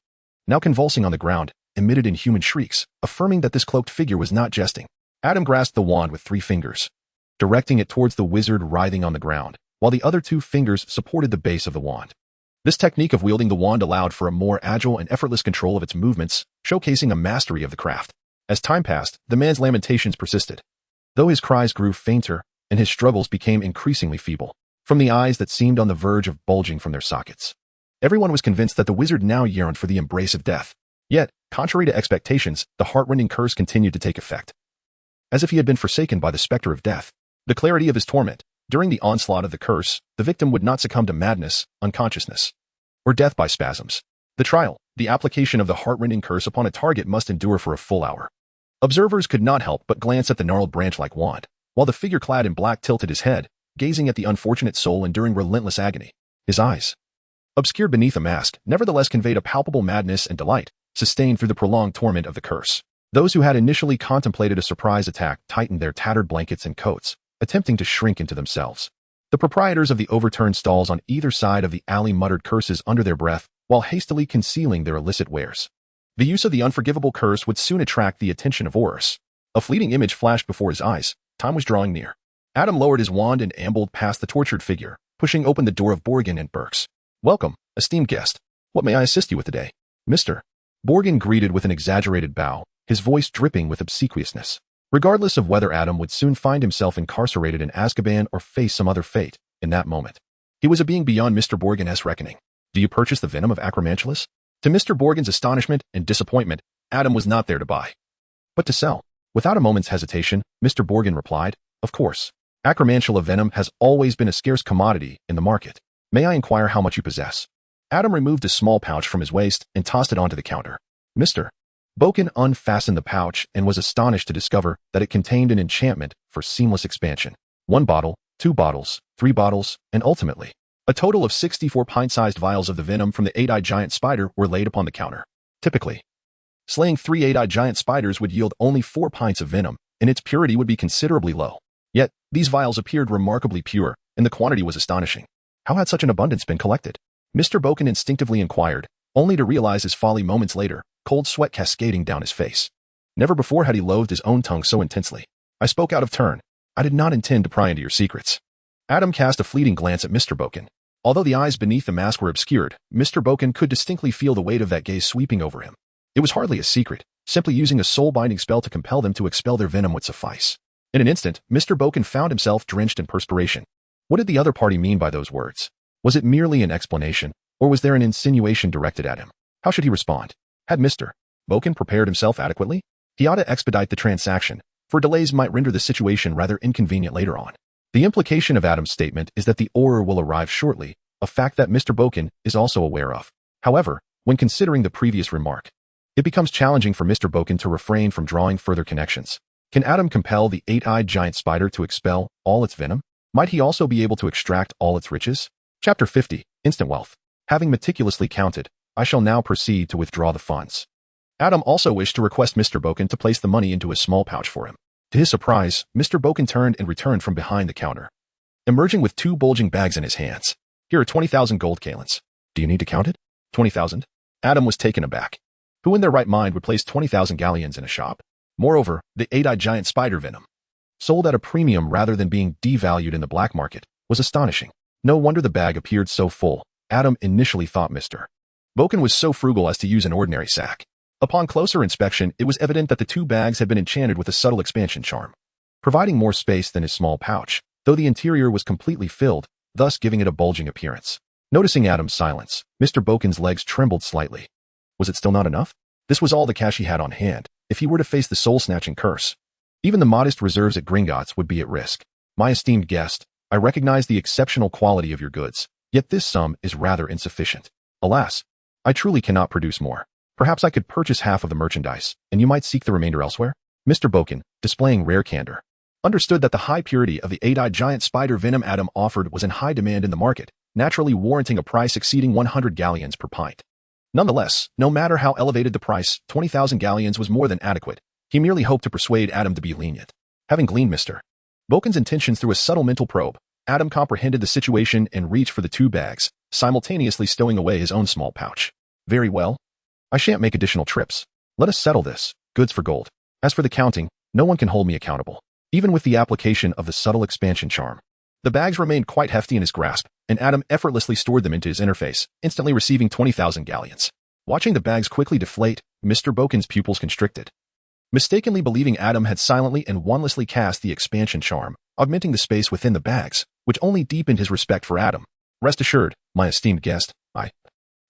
now convulsing on the ground, emitted inhuman shrieks, affirming that this cloaked figure was not jesting. Adam grasped the wand with 3 fingers, directing it towards the wizard writhing on the ground, while the other 2 fingers supported the base of the wand. This technique of wielding the wand allowed for a more agile and effortless control of its movements, showcasing a mastery of the craft. As time passed, the man's lamentations persisted, though his cries grew fainter and his struggles became increasingly feeble, from the eyes that seemed on the verge of bulging from their sockets. Everyone was convinced that the wizard now yearned for the embrace of death. Yet, contrary to expectations, the heart-rending curse continued to take effect. As if he had been forsaken by the specter of death, the clarity of his torment. During the onslaught of the curse, the victim would not succumb to madness, unconsciousness, or death by spasms. The trial, the application of the heart-rending curse upon a target must endure for a full hour. Observers could not help but glance at the gnarled branch-like wand, while the figure clad in black tilted his head, gazing at the unfortunate soul enduring relentless agony. His eyes, obscured beneath a mask, nevertheless conveyed a palpable madness and delight, sustained through the prolonged torment of the curse. Those who had initially contemplated a surprise attack tightened their tattered blankets and coats, attempting to shrink into themselves. The proprietors of the overturned stalls on either side of the alley muttered curses under their breath while hastily concealing their illicit wares. The use of the unforgivable curse would soon attract the attention of Horus. A fleeting image flashed before his eyes. Time was drawing near. Adam lowered his wand and ambled past the tortured figure, pushing open the door of Borgin and Burke's. "Welcome, esteemed guest. What may I assist you with today?" "Mr." Borgin greeted with an exaggerated bow, his voice dripping with obsequiousness. Regardless of whether Adam would soon find himself incarcerated in Azkaban or face some other fate, in that moment, he was a being beyond Mr. Borgin's reckoning. "Do you purchase the venom of Acromantulus?" To Mr. Borgin's astonishment and disappointment, Adam was not there to buy, but to sell. Without a moment's hesitation, Mr. Borgin replied, "Of course. Acromantula venom has always been a scarce commodity in the market. May I inquire how much you possess?" Adam removed a small pouch from his waist and tossed it onto the counter. Mr. Borgin unfastened the pouch and was astonished to discover that it contained an enchantment for seamless expansion. 1 bottle, 2 bottles, 3 bottles, and ultimately, a total of 64 pint-sized vials of the venom from the 8-eyed giant spider were laid upon the counter. Typically, slaying 3 8-eyed giant spiders would yield only 4 pints of venom, and its purity would be considerably low. Yet, these vials appeared remarkably pure, and the quantity was astonishing. How had such an abundance been collected? Mr. Borgin instinctively inquired, only to realize his folly moments later, cold sweat cascading down his face. Never before had he loathed his own tongue so intensely. "I spoke out of turn. I did not intend to pry into your secrets." Adam cast a fleeting glance at Mr. Borgin. Although the eyes beneath the mask were obscured, Mr. Borgin could distinctly feel the weight of that gaze sweeping over him. It was hardly a secret. Simply using a soul-binding spell to compel them to expel their venom would suffice. In an instant, Mr. Borgin found himself drenched in perspiration. What did the other party mean by those words? Was it merely an explanation, or was there an insinuation directed at him? How should he respond? Had Mr. Borgin prepared himself adequately? He ought to expedite the transaction, for delays might render the situation rather inconvenient later on. The implication of Adam's statement is that the Auror will arrive shortly, a fact that Mr. Borgin is also aware of. However, when considering the previous remark, it becomes challenging for Mr. Borgin to refrain from drawing further connections. Can Adam compel the 8-eyed giant spider to expel all its venom? Might he also be able to extract all its riches? Chapter 50, Instant Wealth. Having meticulously counted, I shall now proceed to withdraw the funds. Adam also wished to request Mr. Borgin to place the money into a small pouch for him. To his surprise, Mr. Borgin turned and returned from behind the counter, emerging with 2 bulging bags in his hands. "Here are 20,000 gold calends. Do you need to count it?" 20,000? Adam was taken aback. Who in their right mind would place 20,000 galleons in a shop? Moreover, the 8-eyed giant spider venom, sold at a premium rather than being devalued in the black market, was astonishing. No wonder the bag appeared so full. Adam initially thought Mr. Borgin was so frugal as to use an ordinary sack. Upon closer inspection, it was evident that the 2 bags had been enchanted with a subtle expansion charm, providing more space than his small pouch, though the interior was completely filled, thus giving it a bulging appearance. Noticing Adam's silence, Mr. Borgin's legs trembled slightly. Was it still not enough? This was all the cash he had on hand, if he were to face the soul-snatching curse. Even the modest reserves at Gringotts would be at risk. "My esteemed guest, I recognize the exceptional quality of your goods, yet this sum is rather insufficient. Alas, I truly cannot produce more. Perhaps I could purchase half of the merchandise, and you might seek the remainder elsewhere?" Mr. Borgin, displaying rare candor, understood that the high purity of the 8-eyed giant spider venom Adam offered was in high demand in the market, naturally warranting a price exceeding 100 galleons per pint. Nonetheless, no matter how elevated the price, 20,000 galleons was more than adequate. He merely hoped to persuade Adam to be lenient. Having gleaned Mr. Boken's intentions through a subtle mental probe, Adam comprehended the situation and reached for the 2 bags, simultaneously stowing away his own small pouch. Very well. I shan't make additional trips. Let us settle this. Goods for gold. As for the counting, no one can hold me accountable, even with the application of the subtle expansion charm. The bags remained quite hefty in his grasp, and Adam effortlessly stored them into his interface, instantly receiving 20,000 galleons. Watching the bags quickly deflate, Mr. Boken's pupils constricted. Mistakenly believing Adam had silently and wandlessly cast the expansion charm, augmenting the space within the bags, which only deepened his respect for Adam. Rest assured, my esteemed guest,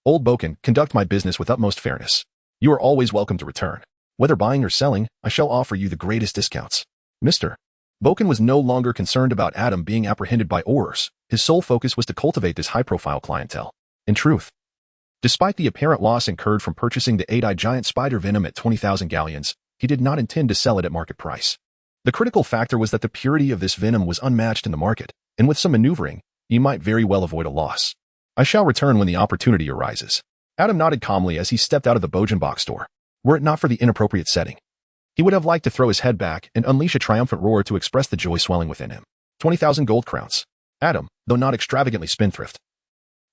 Old Boken, conduct my business with utmost fairness. You are always welcome to return. Whether buying or selling, I shall offer you the greatest discounts. Mr. Boken was no longer concerned about Adam being apprehended by Aurors. His sole focus was to cultivate this high-profile clientele. In truth, despite the apparent loss incurred from purchasing the 8-eyed giant spider venom at 20,000 galleons, he did not intend to sell it at market price. The critical factor was that the purity of this venom was unmatched in the market, and with some maneuvering, he might very well avoid a loss. I shall return when the opportunity arises. Adam nodded calmly as he stepped out of the Bogenbach store. Were it not for the inappropriate setting, he would have liked to throw his head back and unleash a triumphant roar to express the joy swelling within him. 20,000 gold crowns. Adam, though not extravagantly spendthrift,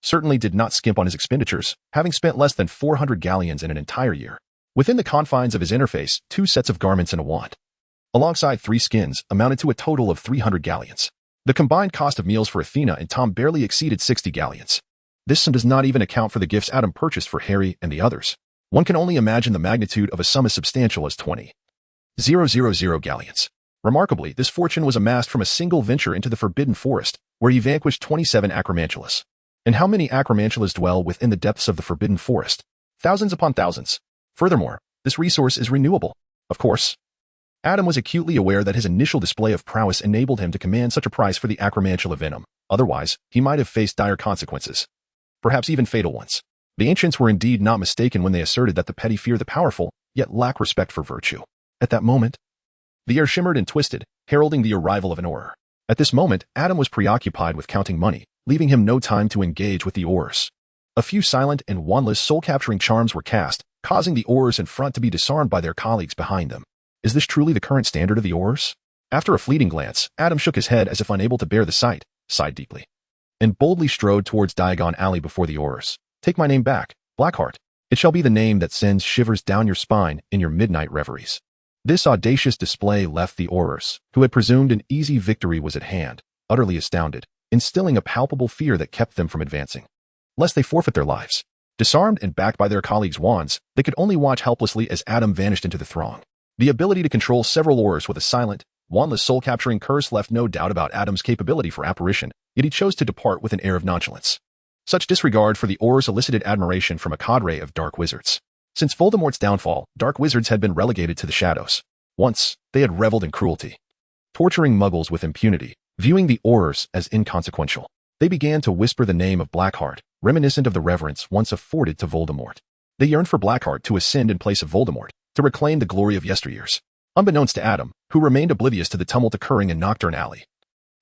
certainly did not skimp on his expenditures, having spent less than 400 galleons in an entire year. Within the confines of his interface, 2 sets of garments and a wand, alongside 3 skins, amounted to a total of 300 galleons. The combined cost of meals for Athena and Tom barely exceeded 60 galleons. This sum does not even account for the gifts Adam purchased for Harry and the others. One can only imagine the magnitude of a sum as substantial as 20,000 galleons. Remarkably, this fortune was amassed from a single venture into the Forbidden Forest, where he vanquished 27 acromantulas. And how many acromantulas dwell within the depths of the Forbidden Forest? Thousands upon thousands. Furthermore, this resource is renewable. Of course, Adam was acutely aware that his initial display of prowess enabled him to command such a price for the acromantula venom. Otherwise, he might have faced dire consequences, perhaps even fatal ones. The ancients were indeed not mistaken when they asserted that the petty fear the powerful, yet lack respect for virtue. At that moment, the air shimmered and twisted, heralding the arrival of an Auror. At this moment, Adam was preoccupied with counting money, leaving him no time to engage with the Aurors. A few silent and wandless soul-capturing charms were cast, causing the Aurors in front to be disarmed by their colleagues behind them. Is this truly the current standard of the Aurors? After a fleeting glance, Adam shook his head as if unable to bear the sight, sighed deeply, and boldly strode towards Diagon Alley before the Aurors. Take my name back, Blackheart. It shall be the name that sends shivers down your spine in your midnight reveries. This audacious display left the Aurors, who had presumed an easy victory was at hand, utterly astounded, instilling a palpable fear that kept them from advancing, lest they forfeit their lives. Disarmed and backed by their colleagues' wands, they could only watch helplessly as Adam vanished into the throng. The ability to control several Aurors with a silent, wandless soul-capturing curse left no doubt about Adam's capability for apparition, yet he chose to depart with an air of nonchalance. Such disregard for the Aurors elicited admiration from a cadre of dark wizards. Since Voldemort's downfall, dark wizards had been relegated to the shadows. Once, they had reveled in cruelty, torturing muggles with impunity, viewing the Aurors as inconsequential. They began to whisper the name of Blackheart, reminiscent of the reverence once afforded to Voldemort. They yearned for Blackheart to ascend in place of Voldemort, to reclaim the glory of yesteryears. Unbeknownst to Adam, who remained oblivious to the tumult occurring in Nocturne Alley,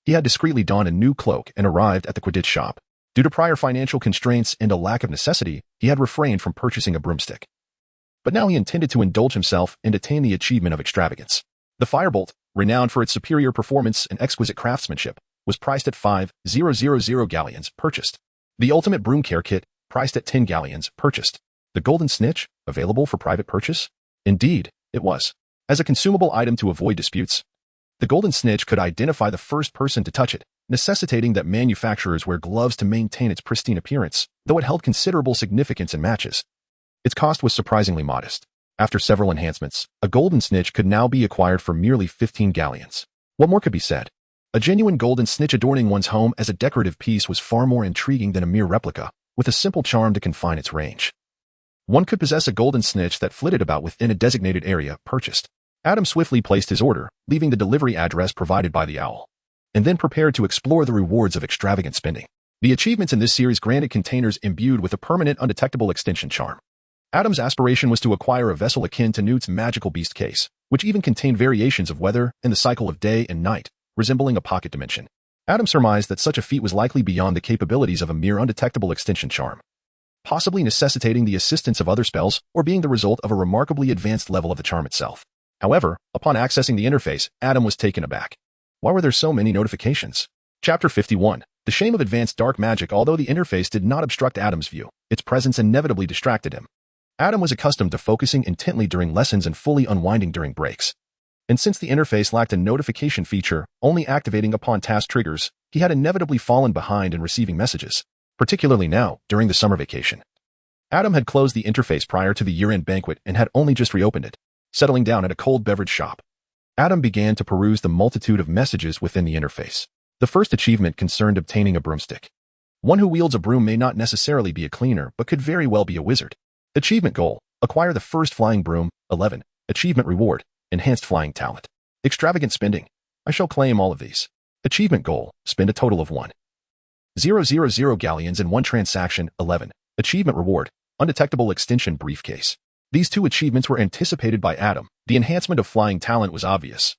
he had discreetly donned a new cloak and arrived at the Quidditch shop. Due to prior financial constraints and a lack of necessity, he had refrained from purchasing a broomstick. But now he intended to indulge himself and attain the achievement of extravagance. The Firebolt, renowned for its superior performance and exquisite craftsmanship, was priced at 5,000 galleons, purchased. The Ultimate Broom Care Kit, priced at 10 galleons, purchased. The Golden Snitch, available for private purchase? Indeed, it was. As a consumable item to avoid disputes, the Golden Snitch could identify the first person to touch it, necessitating that manufacturers wear gloves to maintain its pristine appearance, though it held considerable significance in matches. Its cost was surprisingly modest. After several enhancements, a Golden Snitch could now be acquired for merely 15 galleons. What more could be said? A genuine Golden Snitch adorning one's home as a decorative piece was far more intriguing than a mere replica, with a simple charm to confine its range. One could possess a Golden Snitch that flitted about within a designated area, purchased. Adam swiftly placed his order, leaving the delivery address provided by the owl, and then prepared to explore the rewards of extravagant spending. The achievements in this series granted containers imbued with a permanent undetectable extension charm. Adam's aspiration was to acquire a vessel akin to Newt's magical beast case, which even contained variations of weather and the cycle of day and night, resembling a pocket dimension. Adam surmised that such a feat was likely beyond the capabilities of a mere undetectable extinction charm, possibly necessitating the assistance of other spells or being the result of a remarkably advanced level of the charm itself. However, upon accessing the interface, Adam was taken aback. Why were there so many notifications? Chapter 51. The shame of advanced dark magic. Although the interface did not obstruct Adam's view, its presence inevitably distracted him. Adam was accustomed to focusing intently during lessons and fully unwinding during breaks. And since the interface lacked a notification feature, only activating upon task triggers, he had inevitably fallen behind in receiving messages, particularly now, during the summer vacation. Adam had closed the interface prior to the year-end banquet and had only just reopened it, settling down at a cold beverage shop. Adam began to peruse the multitude of messages within the interface. The first achievement concerned obtaining a broomstick. One who wields a broom may not necessarily be a cleaner, but could very well be a wizard. Achievement goal: acquire the first flying broom. 11. Achievement reward: enhanced flying talent. Extravagant spending: I shall claim all of these. Achievement goal: spend a total of 1,000 galleons in one transaction. 11. Achievement reward: undetectable extinction briefcase. These two achievements were anticipated by Adam. The enhancement of flying talent was obvious,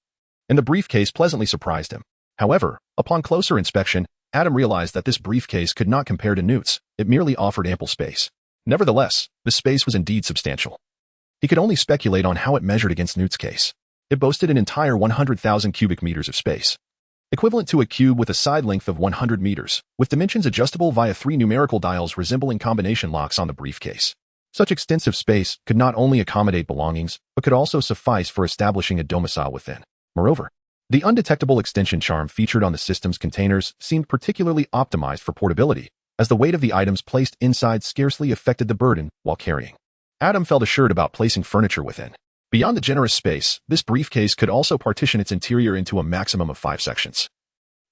and the briefcase pleasantly surprised him. However, upon closer inspection, Adam realized that this briefcase could not compare to Newt's. It merely offered ample space. Nevertheless, the space was indeed substantial. He could only speculate on how it measured against Newt's case. It boasted an entire 100,000 cubic meters of space, equivalent to a cube with a side length of 100 meters, with dimensions adjustable via 3 numerical dials resembling combination locks on the briefcase. Such extensive space could not only accommodate belongings, but could also suffice for establishing a domicile within. Moreover, the undetectable extension charm featured on the system's containers seemed particularly optimized for portability, as the weight of the items placed inside scarcely affected the burden while carrying. Adam felt assured about placing furniture within. Beyond the generous space, this briefcase could also partition its interior into a maximum of 5 sections.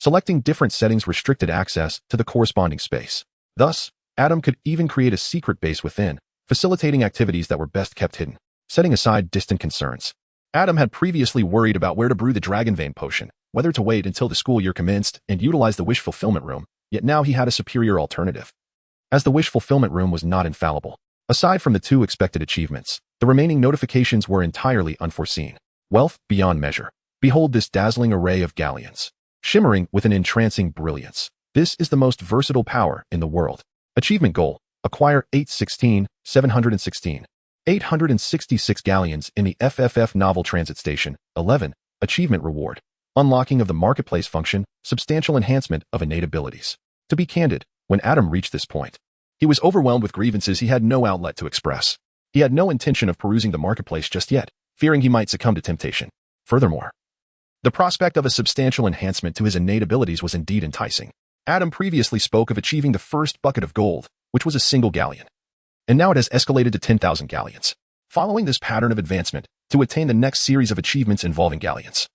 Selecting different settings restricted access to the corresponding space. Thus, Adam could even create a secret base within, facilitating activities that were best kept hidden. Setting aside distant concerns, Adam had previously worried about where to brew the Dragon Vein potion, whether to wait until the school year commenced and utilize the wish fulfillment room, yet now he had a superior alternative. As the wish fulfillment room was not infallible, aside from the 2 expected achievements, the remaining notifications were entirely unforeseen. Wealth beyond measure. Behold this dazzling array of galleons, shimmering with an entrancing brilliance. This is the most versatile power in the world. Achievement goal: acquire 866 galleons in the FFF Novel Transit Station. 11. Achievement reward: unlocking of the marketplace function, substantial enhancement of innate abilities. To be candid, when Adam reached this point, he was overwhelmed with grievances he had no outlet to express. He had no intention of perusing the marketplace just yet, fearing he might succumb to temptation. Furthermore, the prospect of a substantial enhancement to his innate abilities was indeed enticing. Adam previously spoke of achieving the first bucket of gold, which was a single galleon, and now it has escalated to 10,000 galleons. Following this pattern of advancement, to attain the next series of achievements involving galleons,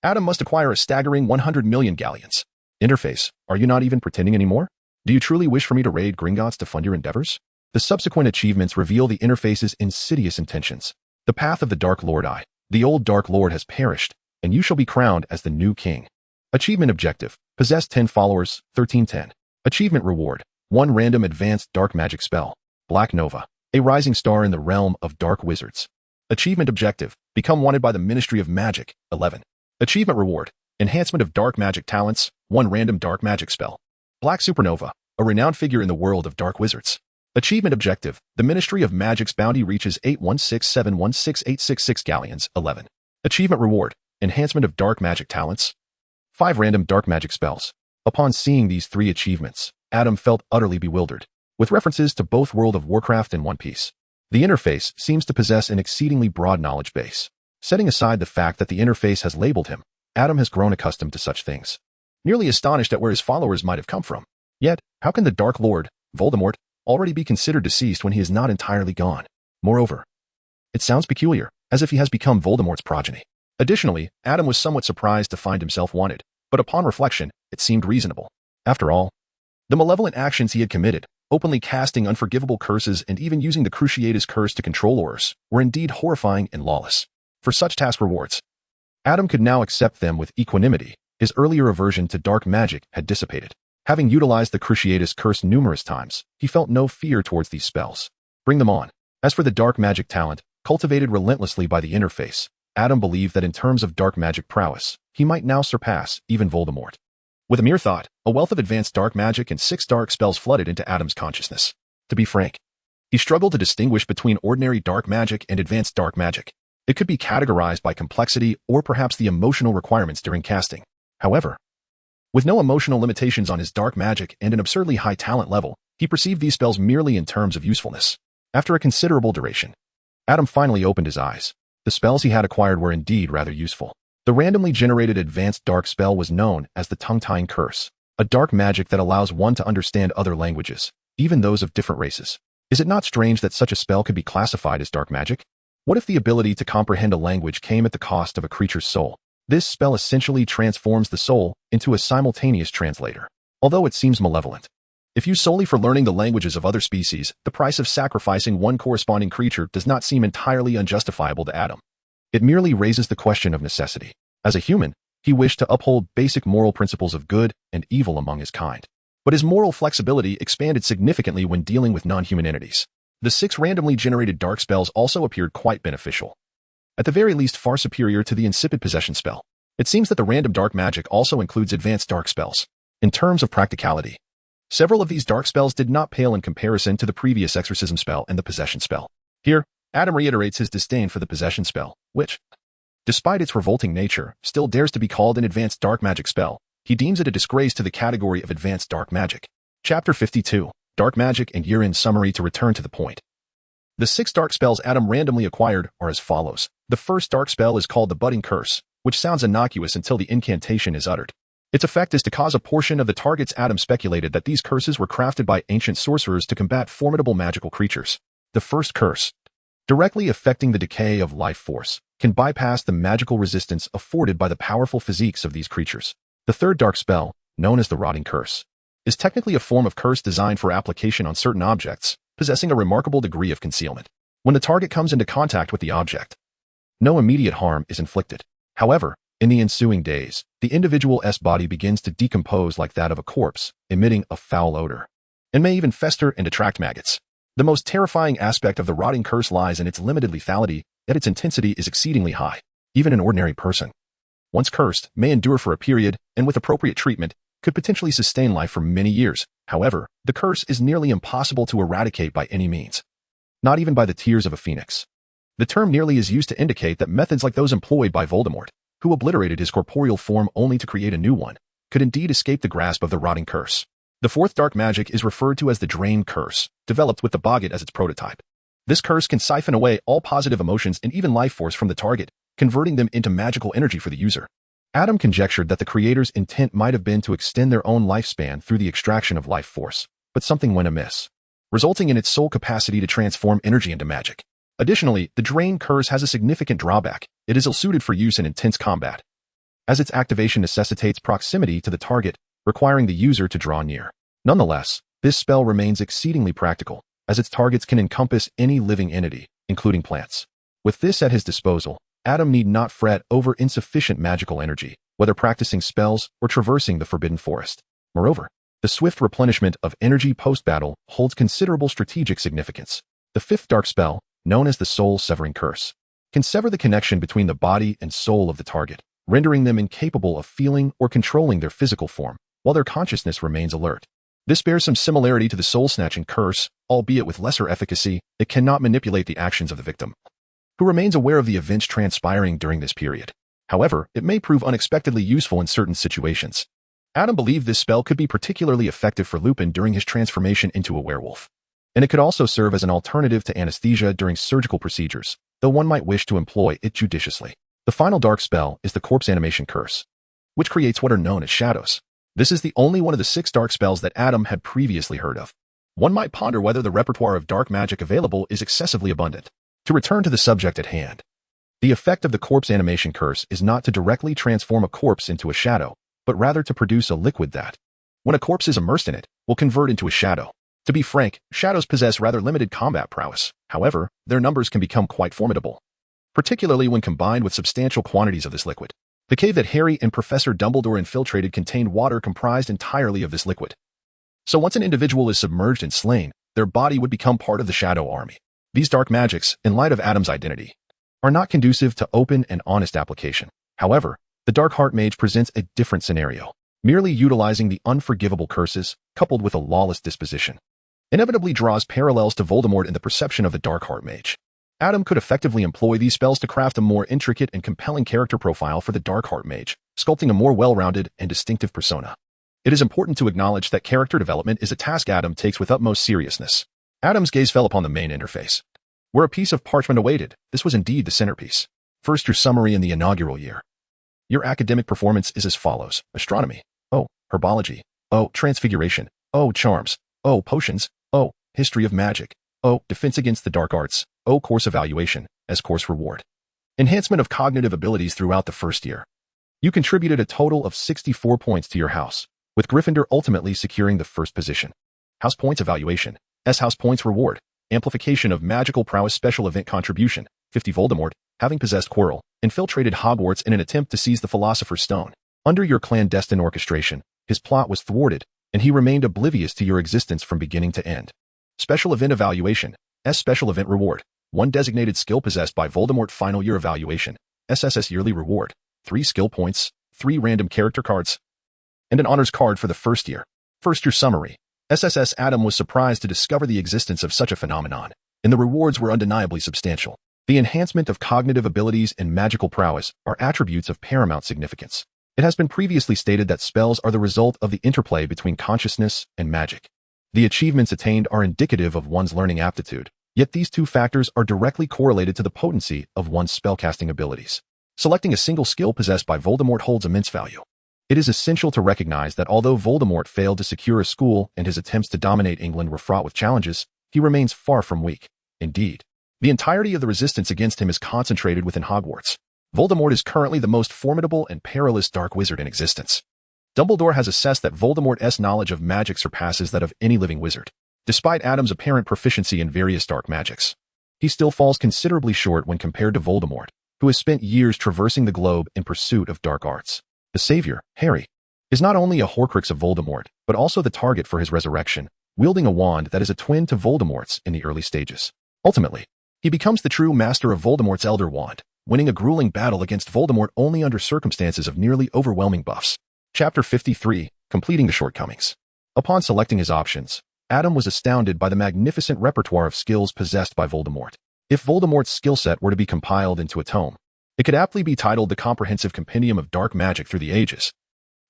Adam must acquire a staggering 100 million galleons. Interface: are you not even pretending anymore? Do you truly wish for me to raid Gringotts to fund your endeavors? The subsequent achievements reveal the interface's insidious intentions. The path of the Dark Lord. The old Dark Lord has perished, and you shall be crowned as the new king. Achievement objective: possess 10 followers. 1310. Achievement reward: 1 random advanced dark magic spell. Black Nova, a rising star in the realm of dark wizards. Achievement objective: become wanted by the Ministry of Magic. 11. Achievement reward: enhancement of dark magic talents. 1 random dark magic spell. Black Supernova, a renowned figure in the world of dark wizards. Achievement objective: the Ministry of Magic's bounty reaches 816716866 galleons. 11. Achievement reward: enhancement of dark magic talents. 5 random dark magic spells. Upon seeing these 3 achievements, Adam felt utterly bewildered. With references to both World of Warcraft and One Piece, the interface seems to possess an exceedingly broad knowledge base. Setting aside the fact that the interface has labeled him, Adam has grown accustomed to such things, nearly astonished at where his followers might have come from. Yet, how can the Dark Lord, Voldemort, already be considered deceased when he is not entirely gone? Moreover, it sounds peculiar, as if he has become Voldemort's progeny. Additionally, Adam was somewhat surprised to find himself wanted, but upon reflection, it seemed reasonable. After all, the malevolent actions he had committed, openly casting unforgivable curses and even using the Cruciatus curse to control Aurors, were indeed horrifying and lawless. For such task rewards, Adam could now accept them with equanimity. His earlier aversion to dark magic had dissipated. Having utilized the Cruciatus curse numerous times, he felt no fear towards these spells. Bring them on. As for the dark magic talent, cultivated relentlessly by the interface, Adam believed that in terms of dark magic prowess, he might now surpass even Voldemort. With a mere thought, a wealth of advanced dark magic and 6 dark spells flooded into Adam's consciousness. To be frank, he struggled to distinguish between ordinary dark magic and advanced dark magic. It could be categorized by complexity or perhaps the emotional requirements during casting. However, with no emotional limitations on his dark magic and an absurdly high talent level, he perceived these spells merely in terms of usefulness. After a considerable duration, Adam finally opened his eyes. The spells he had acquired were indeed rather useful. The randomly generated advanced dark spell was known as the tongue-tying curse, a dark magic that allows one to understand other languages, even those of different races. Is it not strange that such a spell could be classified as dark magic? What if the ability to comprehend a language came at the cost of a creature's soul? This spell essentially transforms the soul into a simultaneous translator. Although it seems malevolent, if used solely for learning the languages of other species, the price of sacrificing one corresponding creature does not seem entirely unjustifiable to Adam. It merely raises the question of necessity. As a human, he wished to uphold basic moral principles of good and evil among his kind. But his moral flexibility expanded significantly when dealing with non-human entities. The 6 randomly generated dark spells also appeared quite beneficial. At the very least far superior to the insipid possession spell. It seems that the random dark magic also includes advanced dark spells. In terms of practicality, several of these dark spells did not pale in comparison to the previous exorcism spell and the possession spell. Here, Adam reiterates his disdain for the possession spell, which, despite its revolting nature, still dares to be called an advanced dark magic spell. He deems it a disgrace to the category of advanced dark magic. Chapter 52. Dark Magic and Year-End Summary. To return to the point. The 6 dark spells Adam randomly acquired are as follows. The first dark spell is called the Budding Curse, which sounds innocuous until the incantation is uttered. Its effect is to cause a portion of the target's Adam speculated that these curses were crafted by ancient sorcerers to combat formidable magical creatures. The first curse, directly affecting the decay of life force, can bypass the magical resistance afforded by the powerful physiques of these creatures. The third dark spell, known as the Rotting Curse, is technically a form of curse designed for application on certain objects, possessing a remarkable degree of concealment. When the target comes into contact with the object, no immediate harm is inflicted. However, in the ensuing days, the individual's body begins to decompose like that of a corpse, emitting a foul odor, and may even fester and attract maggots. The most terrifying aspect of the Rotting Curse lies in its limited lethality, yet its intensity is exceedingly high. Even an ordinary person, once cursed, may endure for a period, and with appropriate treatment, could potentially sustain life for many years. However, the curse is nearly impossible to eradicate by any means. Not even by the tears of a phoenix. The term nearly is used to indicate that methods like those employed by Voldemort, who obliterated his corporeal form only to create a new one, could indeed escape the grasp of the Rotting Curse. The fourth dark magic is referred to as the Drain Curse, developed with the Boggart as its prototype. This curse can siphon away all positive emotions and even life force from the target, converting them into magical energy for the user. Adam conjectured that the creator's intent might have been to extend their own lifespan through the extraction of life force, but something went amiss, resulting in its sole capacity to transform energy into magic. Additionally, the Drain Curse has a significant drawback. It is ill-suited for use in intense combat, as its activation necessitates proximity to the target, requiring the user to draw near. Nonetheless, this spell remains exceedingly practical, as its targets can encompass any living entity, including plants. With this at his disposal, Adam need not fret over insufficient magical energy, whether practicing spells or traversing the Forbidden Forest. Moreover, the swift replenishment of energy post-battle holds considerable strategic significance. The fifth dark spell, known as the Soul-Severing Curse, can sever the connection between the body and soul of the target, rendering them incapable of feeling or controlling their physical form, while their consciousness remains alert. This bears some similarity to the soul-snatching curse, albeit with lesser efficacy. It cannot manipulate the actions of the victim, who remains aware of the events transpiring during this period. However, it may prove unexpectedly useful in certain situations. Adam believed this spell could be particularly effective for Lupin during his transformation into a werewolf, and it could also serve as an alternative to anesthesia during surgical procedures, though one might wish to employ it judiciously. The final dark spell is the Corpse Animation Curse, which creates what are known as shadows. This is the only one of the 6 dark spells that Adam had previously heard of. One might ponder whether the repertoire of dark magic available is excessively abundant. To return to the subject at hand, the effect of the Corpse Animation Curse is not to directly transform a corpse into a shadow, but rather to produce a liquid that, when a corpse is immersed in it, will convert into a shadow. To be frank, shadows possess rather limited combat prowess. However, their numbers can become quite formidable, particularly when combined with substantial quantities of this liquid. The cave that Harry and Professor Dumbledore infiltrated contained water comprised entirely of this liquid. So once an individual is submerged and slain, their body would become part of the Shadow Army. These dark magics, in light of Adam's identity, are not conducive to open and honest application. However, the Dark Heart Mage presents a different scenario. Merely utilizing the unforgivable curses, coupled with a lawless disposition, inevitably draws parallels to Voldemort in the perception of the Dark Archmage. Adam could effectively employ these spells to craft a more intricate and compelling character profile for the Dark Archmage, sculpting a more well-rounded and distinctive persona. It is important to acknowledge that character development is a task Adam takes with utmost seriousness. Adam's gaze fell upon the main interface. Where a piece of parchment awaited, this was indeed the centerpiece. First, your summary in the inaugural year. Your academic performance is as follows: astronomy. O. Herbology. O. Transfiguration. O. Charms. O. Potions. O. History of magic. O. Defense against the dark arts. O. Course evaluation, as course reward. Enhancement of cognitive abilities throughout the first year. You contributed a total of 64 points to your house, with Gryffindor ultimately securing the first position. House points evaluation. S. House points reward. Amplification of magical prowess special event contribution. 50 Voldemort, having possessed Quirrell, infiltrated Hogwarts in an attempt to seize the Philosopher's Stone. Under your clandestine orchestration, his plot was thwarted, and he remained oblivious to your existence from beginning to end. Special event evaluation. S. Special event reward. 1 designated skill possessed by Voldemort final year evaluation. SSS yearly reward. 3 skill points, 3 random character cards, and an honors card for the first year. First year summary. SSS Adam was surprised to discover the existence of such a phenomenon, and the rewards were undeniably substantial. The enhancement of cognitive abilities and magical prowess are attributes of paramount significance. It has been previously stated that spells are the result of the interplay between consciousness and magic. The achievements attained are indicative of one's learning aptitude, yet these two factors are directly correlated to the potency of one's spellcasting abilities. Selecting a single skill possessed by Voldemort holds immense value. It is essential to recognize that although Voldemort failed to secure a school and his attempts to dominate England were fraught with challenges, he remains far from weak. Indeed, the entirety of the resistance against him is concentrated within Hogwarts. Voldemort is currently the most formidable and perilous dark wizard in existence. Dumbledore has assessed that Voldemort's knowledge of magic surpasses that of any living wizard. Despite Adam's apparent proficiency in various dark magics, he still falls considerably short when compared to Voldemort, who has spent years traversing the globe in pursuit of dark arts. The savior, Harry, is not only a Horcrux of Voldemort, but also the target for his resurrection, wielding a wand that is a twin to Voldemort's in the early stages. Ultimately, he becomes the true master of Voldemort's Elder Wand, winning a grueling battle against Voldemort only under circumstances of nearly overwhelming buffs. Chapter 53, Completing the Shortcomings. Upon selecting his options, Adam was astounded by the magnificent repertoire of skills possessed by Voldemort. If Voldemort's skill set were to be compiled into a tome, it could aptly be titled The Comprehensive Compendium of Dark Magic Through the Ages.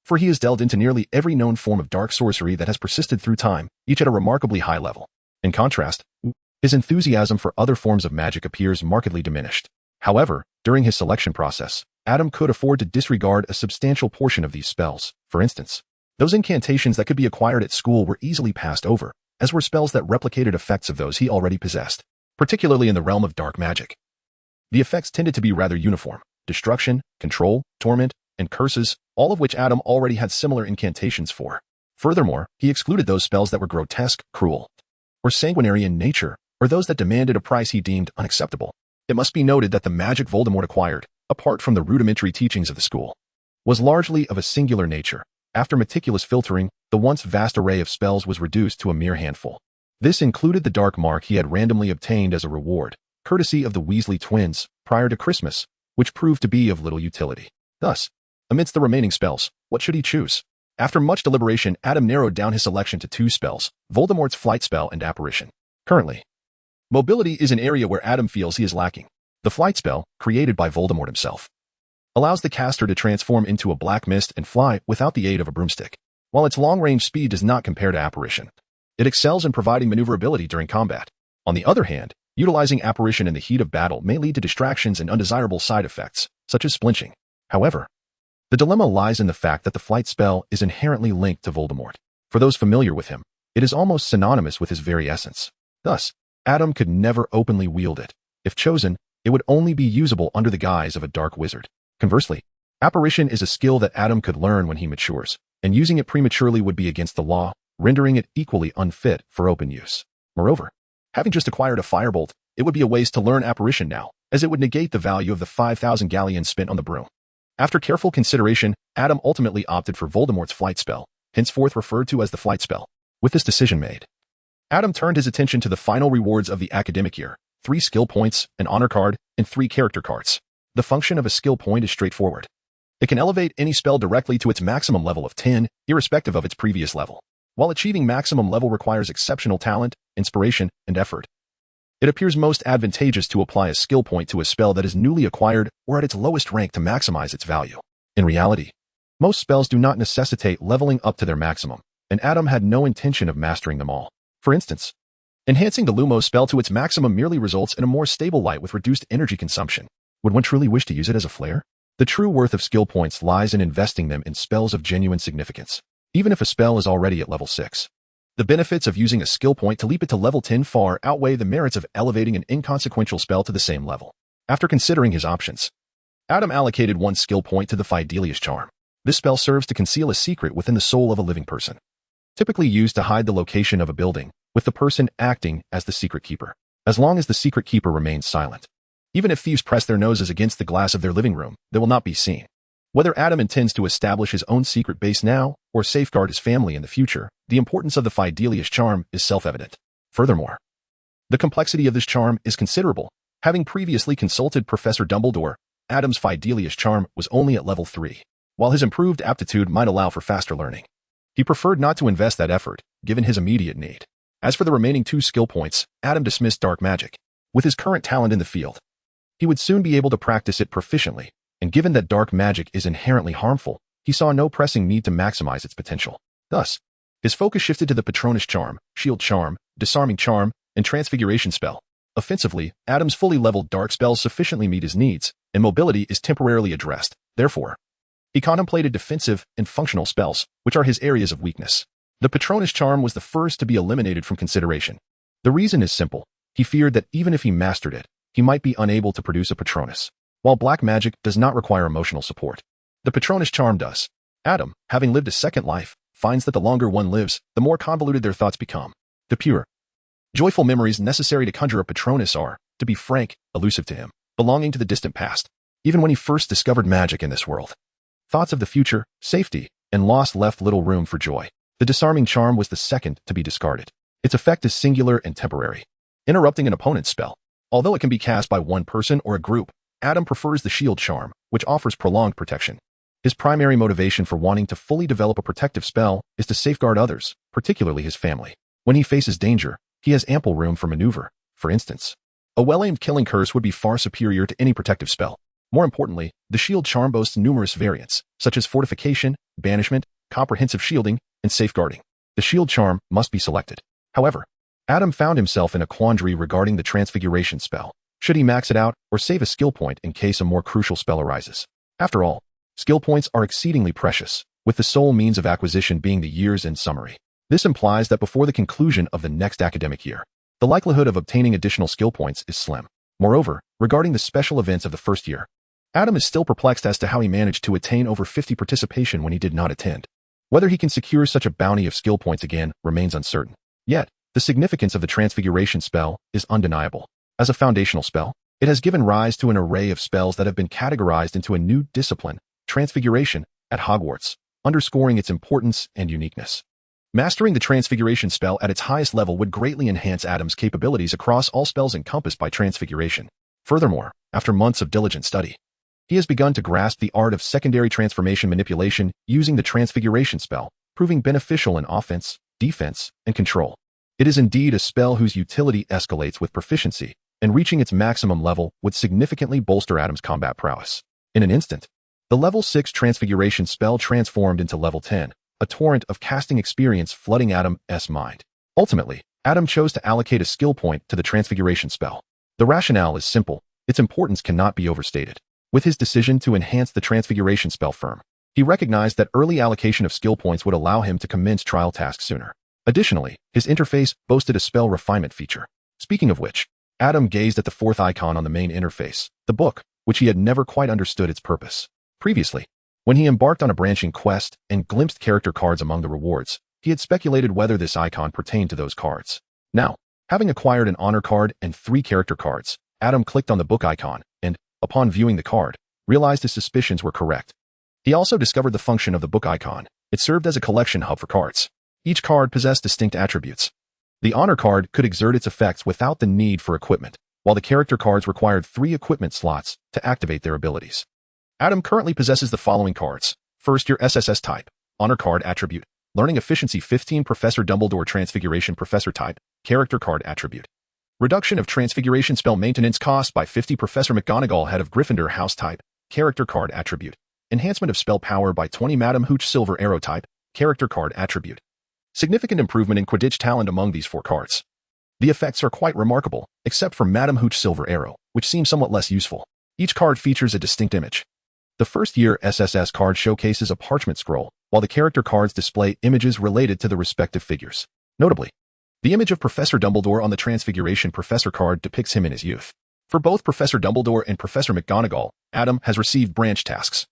For he has delved into nearly every known form of dark sorcery that has persisted through time, each at a remarkably high level. In contrast, his enthusiasm for other forms of magic appears markedly diminished. However, during his selection process, Adam could afford to disregard a substantial portion of these spells. For instance, those incantations that could be acquired at school were easily passed over, as were spells that replicated effects of those he already possessed, particularly in the realm of dark magic. The effects tended to be rather uniform: destruction, control, torment, and curses, all of which Adam already had similar incantations for. Furthermore, he excluded those spells that were grotesque, cruel, or sanguinary in nature, or those that demanded a price he deemed unacceptable. It must be noted that the magic Voldemort acquired, apart from the rudimentary teachings of the school, was largely of a singular nature. After meticulous filtering, the once vast array of spells was reduced to a mere handful. This included the dark mark he had randomly obtained as a reward, courtesy of the Weasley twins, prior to Christmas, which proved to be of little utility. Thus, amidst the remaining spells, what should he choose? After much deliberation, Adam narrowed down his selection to 2 spells, Voldemort's Flight Spell and Apparition. Currently, mobility is an area where Adam feels he is lacking. The Flight Spell, created by Voldemort himself, allows the caster to transform into a black mist and fly without the aid of a broomstick. While its long-range speed does not compare to Apparition, it excels in providing maneuverability during combat. On the other hand, utilizing Apparition in the heat of battle may lead to distractions and undesirable side effects, such as flinching. However, the dilemma lies in the fact that the Flight Spell is inherently linked to Voldemort. For those familiar with him, it is almost synonymous with his very essence. Thus, Adam could never openly wield it. If chosen, it would only be usable under the guise of a dark wizard. Conversely, Apparition is a skill that Adam could learn when he matures, and using it prematurely would be against the law, rendering it equally unfit for open use. Moreover, having just acquired a firebolt, it would be a waste to learn Apparition now, as it would negate the value of the 5,000 galleons spent on the broom. After careful consideration, Adam ultimately opted for Voldemort's Flight Spell, henceforth referred to as the Flight Spell. With this decision made, Adam turned his attention to the final rewards of the academic year: 3 skill points, an honor card, and 3 character cards. The function of a skill point is straightforward. It can elevate any spell directly to its maximum level of 10, irrespective of its previous level. While achieving maximum level requires exceptional talent, inspiration, and effort, it appears most advantageous to apply a skill point to a spell that is newly acquired or at its lowest rank to maximize its value. In reality, most spells do not necessitate leveling up to their maximum, and Adam had no intention of mastering them all. For instance, enhancing the Lumos spell to its maximum merely results in a more stable light with reduced energy consumption. Would one truly wish to use it as a flare? The true worth of skill points lies in investing them in spells of genuine significance, even if a spell is already at level 6. The benefits of using a skill point to leap it to level 10 far outweigh the merits of elevating an inconsequential spell to the same level. After considering his options, Adam allocated one skill point to the Fidelius charm. This spell serves to conceal a secret within the soul of a living person, typically used to hide the location of a building, with the person acting as the secret keeper, as long as the secret keeper remains silent. Even if thieves press their noses against the glass of their living room, they will not be seen. Whether Adam intends to establish his own secret base now or safeguard his family in the future, the importance of the Fidelius charm is self-evident. Furthermore, the complexity of this charm is considerable. Having previously consulted Professor Dumbledore, Adam's Fidelius charm was only at level 3. While his improved aptitude might allow for faster learning, he preferred not to invest that effort, given his immediate need. As for the remaining 2 skill points, Adam dismissed dark magic. With his current talent in the field, he would soon be able to practice it proficiently, and given that dark magic is inherently harmful, he saw no pressing need to maximize its potential. Thus, his focus shifted to the Patronus charm, shield charm, disarming charm, and transfiguration spell. Offensively, Adam's fully leveled dark spells sufficiently meet his needs, and mobility is temporarily addressed. Therefore, he contemplated defensive and functional spells, which are his areas of weakness. The Patronus charm was the first to be eliminated from consideration. The reason is simple. He feared that even if he mastered it, he might be unable to produce a Patronus. While black magic does not require emotional support, the Patronus charm does. Adam, having lived a second life, finds that the longer one lives, the more convoluted their thoughts become. The pure, joyful memories necessary to conjure a Patronus are, to be frank, elusive to him, belonging to the distant past. Even when he first discovered magic in this world, thoughts of the future, safety, and loss left little room for joy. The disarming charm was the second to be discarded. Its effect is singular and temporary, interrupting an opponent's spell. Although it can be cast by one person or a group, Adam prefers the shield charm, which offers prolonged protection. His primary motivation for wanting to fully develop a protective spell is to safeguard others, particularly his family. When he faces danger, he has ample room for maneuver. For instance, a well-aimed killing curse would be far superior to any protective spell. More importantly, the shield charm boasts numerous variants, such as fortification, banishment, comprehensive shielding, and safeguarding. The shield charm must be selected. However, Adam found himself in a quandary regarding the transfiguration spell. Should he max it out or save a skill point in case a more crucial spell arises? After all, skill points are exceedingly precious, with the sole means of acquisition being the year's end summary. This implies that before the conclusion of the next academic year, the likelihood of obtaining additional skill points is slim. Moreover, regarding the special events of the first year, Adam is still perplexed as to how he managed to attain over 50 participation when he did not attend. Whether he can secure such a bounty of skill points again remains uncertain. Yet, the significance of the transfiguration spell is undeniable. As a foundational spell, it has given rise to an array of spells that have been categorized into a new discipline, transfiguration, at Hogwarts, underscoring its importance and uniqueness. Mastering the transfiguration spell at its highest level would greatly enhance Adam's capabilities across all spells encompassed by transfiguration. Furthermore, after months of diligent study, he has begun to grasp the art of secondary transformation manipulation using the transfiguration spell, proving beneficial in offense, defense, and control. It is indeed a spell whose utility escalates with proficiency, and reaching its maximum level would significantly bolster Adam's combat prowess. In an instant, the level 6 transfiguration spell transformed into level 10, a torrent of casting experience flooding Adam's mind. Ultimately, Adam chose to allocate a skill point to the transfiguration spell. The rationale is simple, its importance cannot be overstated. With his decision to enhance the transfiguration spell firm, he recognized that early allocation of skill points would allow him to commence trial tasks sooner. Additionally, his interface boasted a spell refinement feature. Speaking of which, Adam gazed at the fourth icon on the main interface, the book, which he had never quite understood its purpose. Previously, when he embarked on a branching quest and glimpsed character cards among the rewards, he had speculated whether this icon pertained to those cards. Now, having acquired an honor card and 3 character cards, Adam clicked on the book icon and, upon viewing the card, realized his suspicions were correct. He also discovered the function of the book icon. It served as a collection hub for cards. Each card possessed distinct attributes. The honor card could exert its effects without the need for equipment, while the character cards required 3 equipment slots to activate their abilities. Adam currently possesses the following cards. First, your SSS type, Honor Card Attribute, Learning Efficiency 15 Professor Dumbledore Transfiguration Professor Type, Character Card Attribute. Reduction of Transfiguration Spell Maintenance Cost by 50 Professor McGonagall Head of Gryffindor House Type, Character Card Attribute. Enhancement of Spell Power by 20 Madam Hooch Silver Arrow Type, Character Card Attribute. Significant improvement in Quidditch talent among these 4 cards. The effects are quite remarkable, except for Madam Hooch Silver Arrow, which seems somewhat less useful. Each card features a distinct image. The first year SSS card showcases a parchment scroll, while the character cards display images related to the respective figures. Notably, the image of Professor Dumbledore on the Transfiguration Professor card depicts him in his youth. For both Professor Dumbledore and Professor McGonagall, Adam has received branch tasks.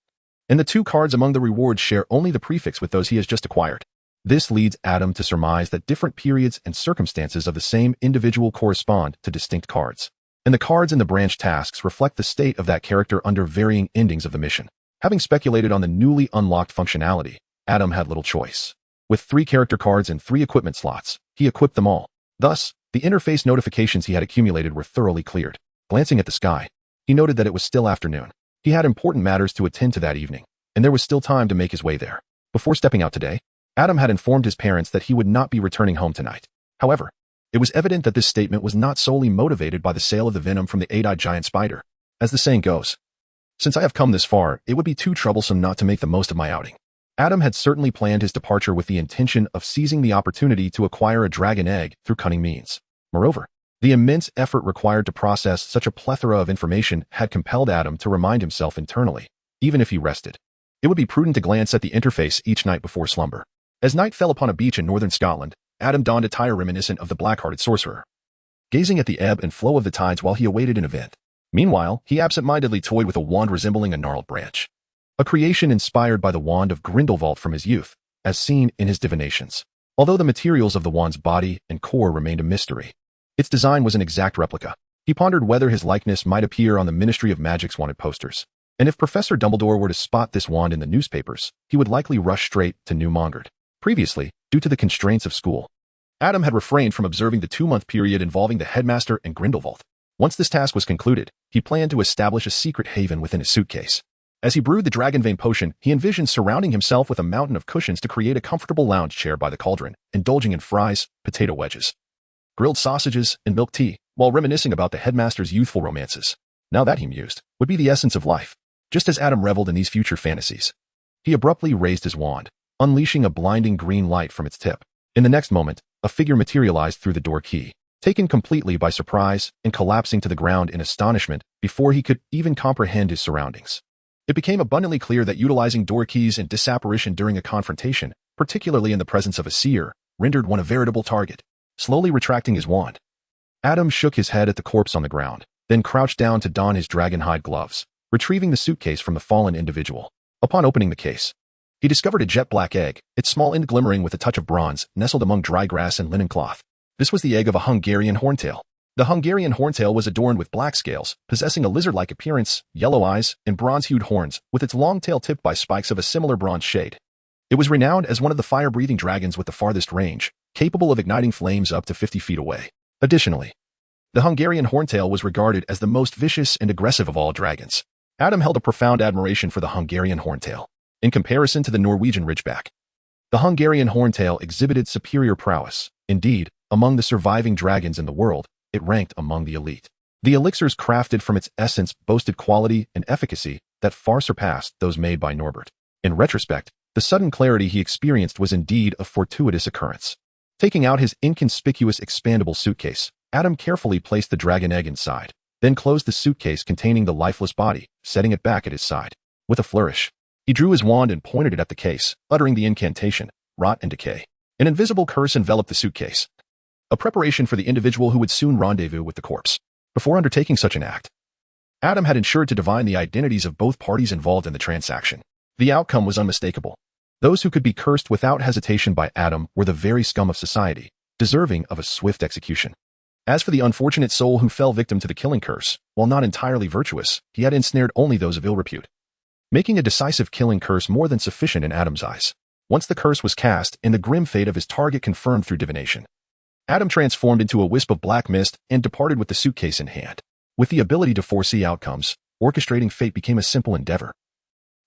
And the 2 cards among the rewards share only the prefix with those he has just acquired. This leads Adam to surmise that different periods and circumstances of the same individual correspond to distinct cards. And the cards in the branch tasks reflect the state of that character under varying endings of the mission. Having speculated on the newly unlocked functionality, Adam had little choice. With 3 character cards and 3 equipment slots, he equipped them all. Thus, the interface notifications he had accumulated were thoroughly cleared. Glancing at the sky, he noted that it was still afternoon. He had important matters to attend to that evening, and there was still time to make his way there. Before stepping out today, Adam had informed his parents that he would not be returning home tonight. However, it was evident that this statement was not solely motivated by the sale of the venom from the 8-eyed giant spider. As the saying goes, since I have come this far, it would be too troublesome not to make the most of my outing. Adam had certainly planned his departure with the intention of seizing the opportunity to acquire a dragon egg through cunning means. Moreover, the immense effort required to process such a plethora of information had compelled Adam to remind himself internally, even if he rested, it would be prudent to glance at the interface each night before slumber. As night fell upon a beach in northern Scotland, Adam donned attire reminiscent of the black-hearted sorcerer, gazing at the ebb and flow of the tides while he awaited an event. Meanwhile, he absent-mindedly toyed with a wand resembling a gnarled branch, a creation inspired by the wand of Grindelwald from his youth, as seen in his divinations. Although the materials of the wand's body and core remained a mystery, its design was an exact replica. He pondered whether his likeness might appear on the Ministry of Magic's wanted posters. And if Professor Dumbledore were to spot this wand in the newspapers, he would likely rush straight to New Mongard. Previously, due to the constraints of school, Adam had refrained from observing the 2-month period involving the headmaster and Grindelwald. Once this task was concluded, he planned to establish a secret haven within his suitcase. As he brewed the Dragonvein potion, he envisioned surrounding himself with a mountain of cushions to create a comfortable lounge chair by the cauldron, indulging in fries, potato wedges, grilled sausages, and milk tea, while reminiscing about the headmaster's youthful romances. Now that, he mused, would be the essence of life. Just as Adam reveled in these future fantasies, he abruptly raised his wand, unleashing a blinding green light from its tip. In the next moment, a figure materialized through the door key, taken completely by surprise and collapsing to the ground in astonishment before he could even comprehend his surroundings. It became abundantly clear that utilizing door keys and disapparition during a confrontation, particularly in the presence of a seer, rendered one a veritable target. Slowly retracting his wand, Adam shook his head at the corpse on the ground, then crouched down to don his dragonhide gloves, retrieving the suitcase from the fallen individual. Upon opening the case, he discovered a jet-black egg, its small end glimmering with a touch of bronze, nestled among dry grass and linen cloth. This was the egg of a Hungarian horntail. The Hungarian horntail was adorned with black scales, possessing a lizard-like appearance, yellow eyes, and bronze-hued horns, with its long tail tipped by spikes of a similar bronze shade. It was renowned as one of the fire-breathing dragons with the farthest range, capable of igniting flames up to 50 feet away. Additionally, the Hungarian horntail was regarded as the most vicious and aggressive of all dragons. Adam held a profound admiration for the Hungarian horntail. In comparison to the Norwegian ridgeback, the Hungarian horntail exhibited superior prowess. Indeed, among the surviving dragons in the world, it ranked among the elite. The elixirs crafted from its essence boasted quality and efficacy that far surpassed those made by Norbert. In retrospect, the sudden clarity he experienced was indeed a fortuitous occurrence. Taking out his inconspicuous expandable suitcase, Adam carefully placed the dragon egg inside, then closed the suitcase containing the lifeless body, setting it back at his side. With a flourish, he drew his wand and pointed it at the case, uttering the incantation, Rot and Decay. An invisible curse enveloped the suitcase, a preparation for the individual who would soon rendezvous with the corpse. Before undertaking such an act, Adam had ensured to divine the identities of both parties involved in the transaction. The outcome was unmistakable. Those who could be cursed without hesitation by Adam were the very scum of society, deserving of a swift execution. As for the unfortunate soul who fell victim to the killing curse, while not entirely virtuous, he had ensnared only those of ill repute, making a decisive killing curse more than sufficient in Adam's eyes. Once the curse was cast and the grim fate of his target confirmed through divination, Adam transformed into a wisp of black mist and departed with the suitcase in hand. With the ability to foresee outcomes, orchestrating fate became a simple endeavor.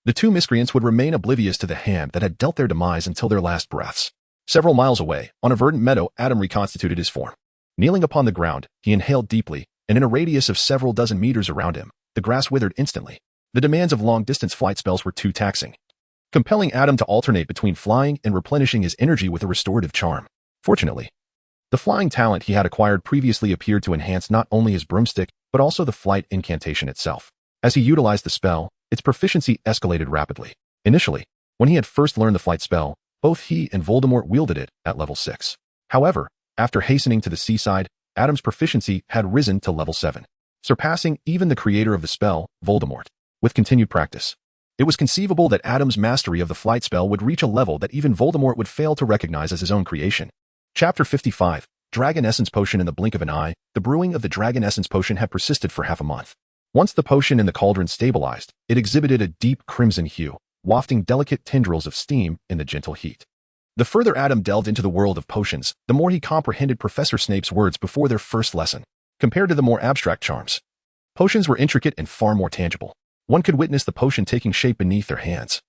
The two miscreants would remain oblivious to the hand that had dealt their demise until their last breaths. Several miles away, on a verdant meadow, Adam reconstituted his form. Kneeling upon the ground, he inhaled deeply, and in a radius of several dozen meters around him, the grass withered instantly. The demands of long-distance flight spells were too taxing, compelling Adam to alternate between flying and replenishing his energy with a restorative charm. Fortunately, the flying talent he had acquired previously appeared to enhance not only his broomstick, but also the flight incantation itself. As he utilized the spell, its proficiency escalated rapidly. Initially, when he had first learned the flight spell, both he and Voldemort wielded it at level 6. However, after hastening to the seaside, Adam's proficiency had risen to level 7, surpassing even the creator of the spell, Voldemort. With continued practice, it was conceivable that Adam's mastery of the flight spell would reach a level that even Voldemort would fail to recognize as his own creation. Chapter 55, Dragon Essence Potion. In the blink of an eye, the brewing of the Dragon Essence Potion had persisted for half a month. Once the potion in the cauldron stabilized, it exhibited a deep crimson hue, wafting delicate tendrils of steam in the gentle heat. The further Adam delved into the world of potions, the more he comprehended Professor Snape's words before their first lesson. Compared to the more abstract charms, potions were intricate and far more tangible. One could witness the potion taking shape beneath their hands,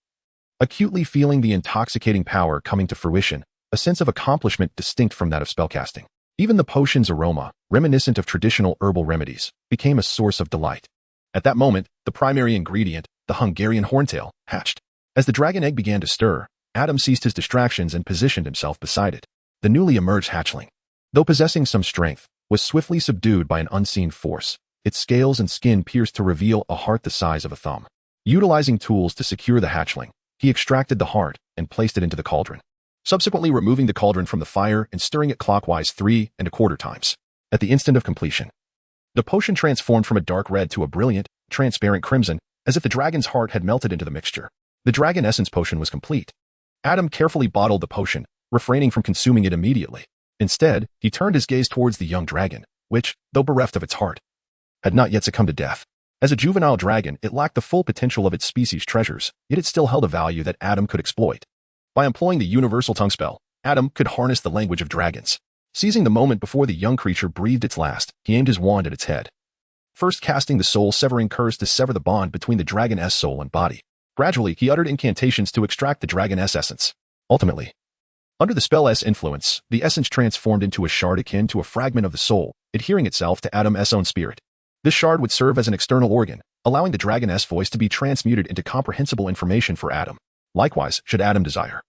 acutely feeling the intoxicating power coming to fruition, a sense of accomplishment distinct from that of spellcasting. Even the potion's aroma, reminiscent of traditional herbal remedies, became a source of delight. At that moment, the primary ingredient, the Hungarian horntail, hatched. As the dragon egg began to stir, Adam ceased his distractions and positioned himself beside it. The newly emerged hatchling, though possessing some strength, was swiftly subdued by an unseen force. Its scales and skin pierced to reveal a heart the size of a thumb. Utilizing tools to secure the hatchling, he extracted the heart and placed it into the cauldron, subsequently removing the cauldron from the fire and stirring it clockwise 3¼ times. At the instant of completion, the potion transformed from a dark red to a brilliant, transparent crimson, as if the dragon's heart had melted into the mixture. The Dragon Essence Potion was complete. Adam carefully bottled the potion, refraining from consuming it immediately. Instead, he turned his gaze towards the young dragon, which, though bereft of its heart, had not yet succumbed to death. As a juvenile dragon, it lacked the full potential of its species' treasures, yet it still held a value that Adam could exploit. By employing the universal tongue spell, Adam could harness the language of dragons. Seizing the moment before the young creature breathed its last, he aimed his wand at its head, first casting the soul-severing curse to sever the bond between the dragon's soul and body. Gradually, he uttered incantations to extract the dragon's essence. Ultimately, under the spell's influence, the essence transformed into a shard akin to a fragment of the soul, adhering itself to Adam's own spirit. This shard would serve as an external organ, allowing the dragon's voice to be transmuted into comprehensible information for Adam. Likewise, should Adam desire,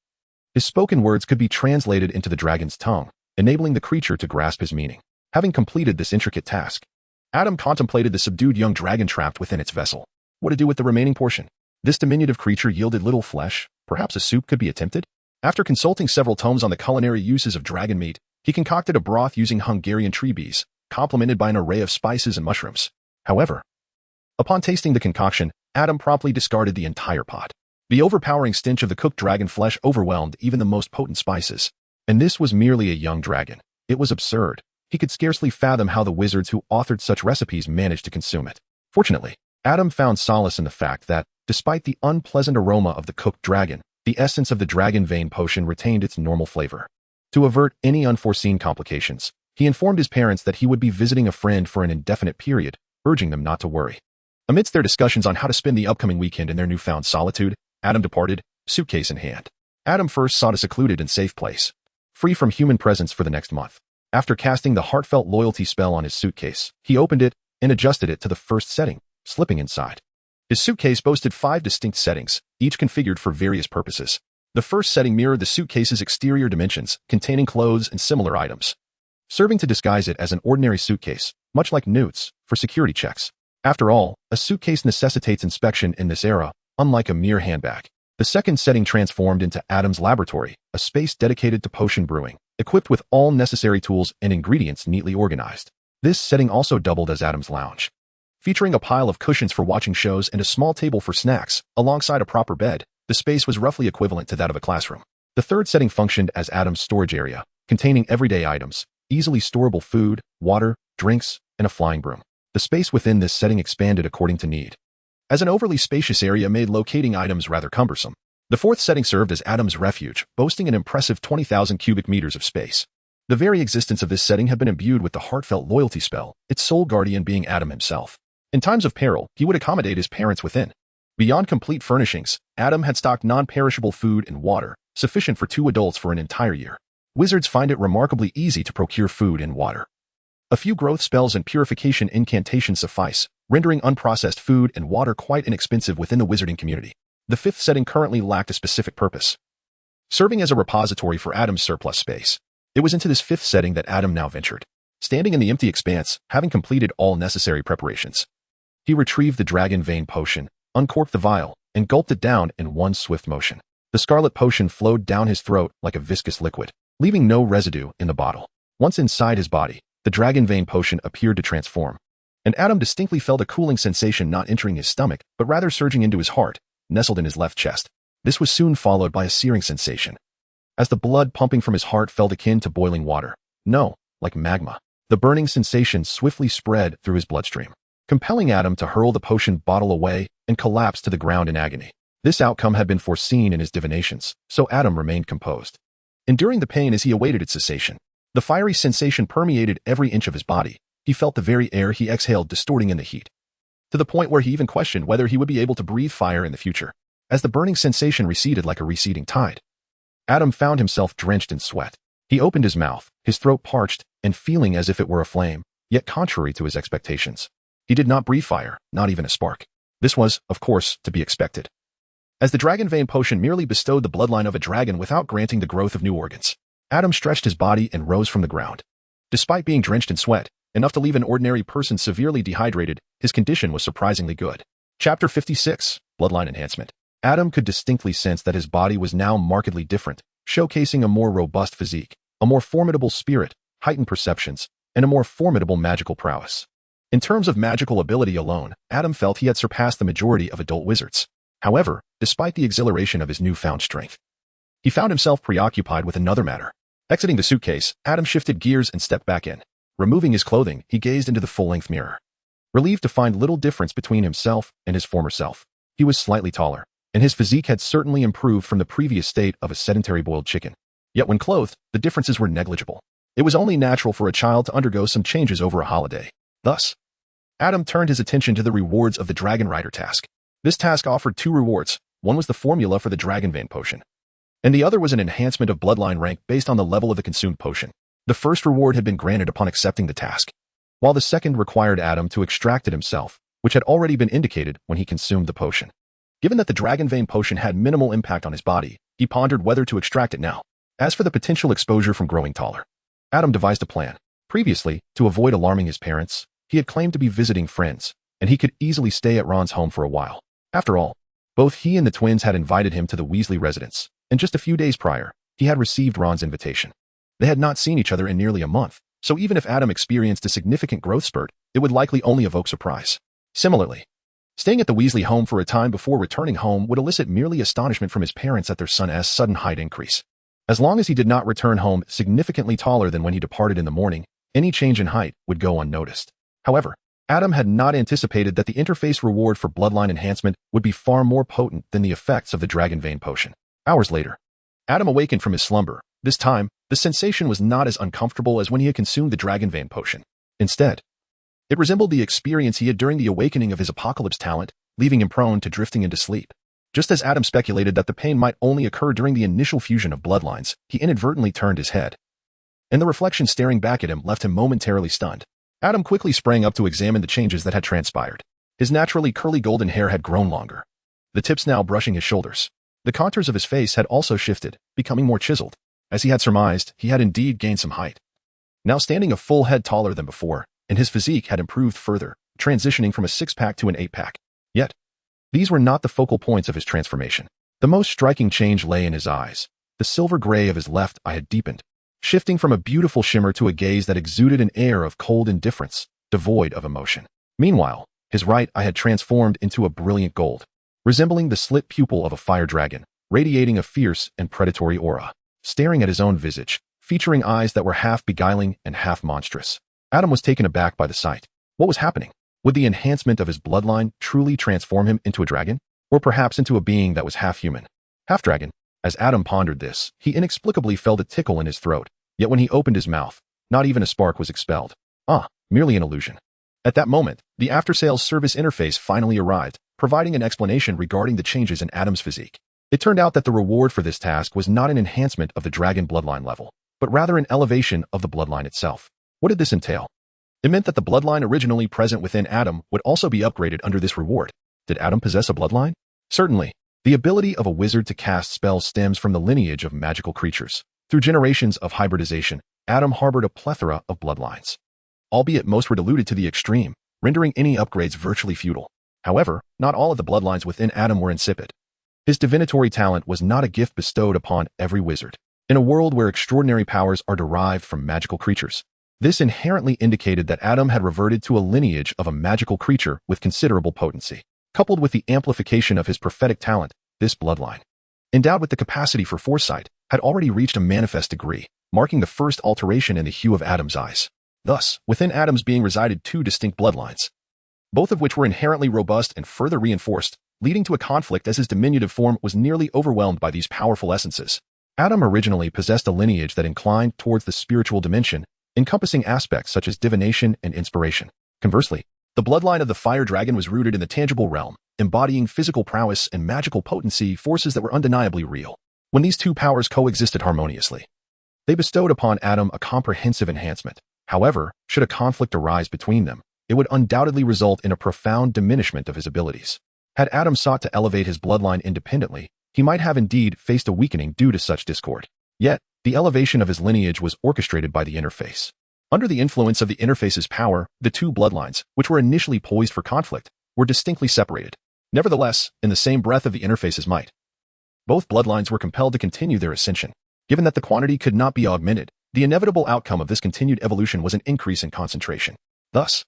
his spoken words could be translated into the dragon's tongue, enabling the creature to grasp his meaning. Having completed this intricate task, Adam contemplated the subdued young dragon trapped within its vessel. What to do with the remaining portion? This diminutive creature yielded little flesh. Perhaps a soup could be attempted? After consulting several tomes on the culinary uses of dragon meat, he concocted a broth using Hungarian tree bees, complemented by an array of spices and mushrooms. However, upon tasting the concoction, Adam promptly discarded the entire pot. The overpowering stench of the cooked dragon flesh overwhelmed even the most potent spices. And this was merely a young dragon. It was absurd. He could scarcely fathom how the wizards who authored such recipes managed to consume it. Fortunately, Adam found solace in the fact that, despite the unpleasant aroma of the cooked dragon, the essence of the dragon vein potion retained its normal flavor. To avert any unforeseen complications, he informed his parents that he would be visiting a friend for an indefinite period, urging them not to worry. Amidst their discussions on how to spend the upcoming weekend in their newfound solitude, Adam departed, suitcase in hand. Adam first sought a secluded and safe place, free from human presence for the next month. After casting the heartfelt loyalty spell on his suitcase, he opened it and adjusted it to the first setting, slipping inside. His suitcase boasted 5 distinct settings, each configured for various purposes. The first setting mirrored the suitcase's exterior dimensions, containing clothes and similar items, serving to disguise it as an ordinary suitcase, much like Newt's, for security checks. After all, a suitcase necessitates inspection in this era, unlike a mere handbag. The second setting transformed into Adam's laboratory, a space dedicated to potion brewing, equipped with all necessary tools and ingredients neatly organized. This setting also doubled as Adam's lounge, featuring a pile of cushions for watching shows and a small table for snacks, alongside a proper bed. The space was roughly equivalent to that of a classroom. The third setting functioned as Adam's storage area, containing everyday items, easily storable food, water, drinks, and a flying broom. The space within this setting expanded according to need, as an overly spacious area made locating items rather cumbersome. The fourth setting served as Adam's refuge, boasting an impressive 20,000 cubic meters of space. The very existence of this setting had been imbued with the heartfelt loyalty spell, its sole guardian being Adam himself. In times of peril, he would accommodate his parents within, Beyond complete furnishings, Adam had stocked non-perishable food and water, sufficient for 2 adults for an entire year. Wizards find it remarkably easy to procure food and water. A few growth spells and purification incantations suffice, rendering unprocessed food and water quite inexpensive within the wizarding community. The 5th setting currently lacked a specific purpose, serving as a repository for Adam's surplus space. It was into this 5th setting that Adam now ventured. Standing in the empty expanse, having completed all necessary preparations, he retrieved the dragon vein potion, uncorked the vial, and gulped it down in one swift motion. The scarlet potion flowed down his throat like a viscous liquid, leaving no residue in the bottle. Once inside his body, the dragon vein potion appeared to transform, and Adam distinctly felt a cooling sensation not entering his stomach, but rather surging into his heart, nestled in his left chest. This was soon followed by a searing sensation, as the blood pumping from his heart felt akin to boiling water. No, like magma. The burning sensation swiftly spread through his bloodstream, compelling Adam to hurl the potion bottle away and collapse to the ground in agony. This outcome had been foreseen in his divinations, so Adam remained composed, enduring the pain as he awaited its cessation. The fiery sensation permeated every inch of his body. He felt the very air he exhaled distorting in the heat, to the point where he even questioned whether he would be able to breathe fire in the future. As the burning sensation receded like a receding tide, Adam found himself drenched in sweat. He opened his mouth, his throat parched and feeling as if it were aflame, yet contrary to his expectations. He did not breathe fire, not even a spark. This was, of course, to be expected, as the dragon vein potion merely bestowed the bloodline of a dragon without granting the growth of new organs. Adam stretched his body and rose from the ground. Despite being drenched in sweat, enough to leave an ordinary person severely dehydrated, his condition was surprisingly good. Chapter 56, Bloodline Enhancement. Adam could distinctly sense that his body was now markedly different, showcasing a more robust physique, a more formidable spirit, heightened perceptions, and a more formidable magical prowess. In terms of magical ability alone, Adam felt he had surpassed the majority of adult wizards. However, despite the exhilaration of his newfound strength, he found himself preoccupied with another matter. Exiting the suitcase, Adam shifted gears and stepped back in. Removing his clothing, he gazed into the full-length mirror, relieved to find little difference between himself and his former self. He was slightly taller, and his physique had certainly improved from the previous state of a sedentary boiled chicken. Yet when clothed, the differences were negligible. It was only natural for a child to undergo some changes over a holiday. Thus, Adam turned his attention to the rewards of the Dragon Rider task. This task offered 2 rewards. One was the formula for the Dragon Vein potion, and the other was an enhancement of bloodline rank based on the level of the consumed potion. The first reward had been granted upon accepting the task, while the second required Adam to extract it himself, which had already been indicated when he consumed the potion. Given that the Dragon Vein potion had minimal impact on his body, he pondered whether to extract it now. As for the potential exposure from growing taller, Adam devised a plan. Previously, to avoid alarming his parents, he had claimed to be visiting friends, and he could easily stay at Ron's home for a while. After all, both he and the twins had invited him to the Weasley residence, and just a few days prior, he had received Ron's invitation. They had not seen each other in nearly a month, so even if Adam experienced a significant growth spurt, it would likely only evoke surprise. Similarly, staying at the Weasley home for a time before returning home would elicit merely astonishment from his parents at their son's sudden height increase. As long as he did not return home significantly taller than when he departed in the morning, any change in height would go unnoticed. However, Adam had not anticipated that the interface reward for bloodline enhancement would be far more potent than the effects of the Dragon Vein potion. Hours later, Adam awakened from his slumber. This time, the sensation was not as uncomfortable as when he had consumed the Dragon Vein potion. Instead, it resembled the experience he had during the awakening of his apocalypse talent, leaving him prone to drifting into sleep. Just as Adam speculated that the pain might only occur during the initial fusion of bloodlines, he inadvertently turned his head, and the reflection staring back at him left him momentarily stunned. Adam quickly sprang up to examine the changes that had transpired. His naturally curly golden hair had grown longer, the tips now brushing his shoulders. The contours of his face had also shifted, becoming more chiseled. As he had surmised, he had indeed gained some height, now standing a full head taller than before, and his physique had improved further, transitioning from a 6-pack to an 8-pack. Yet, these were not the focal points of his transformation. The most striking change lay in his eyes. The silver gray of his left eye had deepened, shifting from a beautiful shimmer to a gaze that exuded an air of cold indifference, devoid of emotion. Meanwhile, his right eye had transformed into a brilliant gold, resembling the slit pupil of a fire dragon, radiating a fierce and predatory aura. Staring at his own visage, featuring eyes that were half beguiling and half monstrous, Adam was taken aback by the sight. What was happening? Would the enhancement of his bloodline truly transform him into a dragon? Or perhaps into a being that was half human, half dragon? As Adam pondered this, he inexplicably felt a tickle in his throat. Yet when he opened his mouth, not even a spark was expelled. Merely an illusion. At that moment, the after-sales service interface finally arrived, providing an explanation regarding the changes in Adam's physique. It turned out that the reward for this task was not an enhancement of the dragon bloodline level, but rather an elevation of the bloodline itself. What did this entail? It meant that the bloodline originally present within Adam would also be upgraded under this reward. Did Adam possess a bloodline? Certainly. The ability of a wizard to cast spells stems from the lineage of magical creatures. Through generations of hybridization, Adam harbored a plethora of bloodlines. Albeit most were diluted to the extreme, rendering any upgrades virtually futile. However, not all of the bloodlines within Adam were insipid. His divinatory talent was not a gift bestowed upon every wizard. In a world where extraordinary powers are derived from magical creatures, this inherently indicated that Adam had reverted to a lineage of a magical creature with considerable potency. Coupled with the amplification of his prophetic talent, this bloodline, endowed with the capacity for foresight, had already reached a manifest degree, marking the first alteration in the hue of Adam's eyes. Thus, within Adam's being resided two distinct bloodlines, both of which were inherently robust and further reinforced, leading to a conflict as his diminutive form was nearly overwhelmed by these powerful essences. Adam originally possessed a lineage that inclined towards the spiritual dimension, encompassing aspects such as divination and inspiration. Conversely, the bloodline of the fire dragon was rooted in the tangible realm, embodying physical prowess and magical potency, forces that were undeniably real. When these two powers coexisted harmoniously, they bestowed upon Adam a comprehensive enhancement. However, should a conflict arise between them, it would undoubtedly result in a profound diminishment of his abilities. Had Adam sought to elevate his bloodline independently, he might have indeed faced a weakening due to such discord. Yet, the elevation of his lineage was orchestrated by the interface. Under the influence of the interface's power, the two bloodlines, which were initially poised for conflict, were distinctly separated. Nevertheless, in the same breath of the interface's might, both bloodlines were compelled to continue their ascension. Given that the quantity could not be augmented, the inevitable outcome of this continued evolution was an increase in concentration. Thus,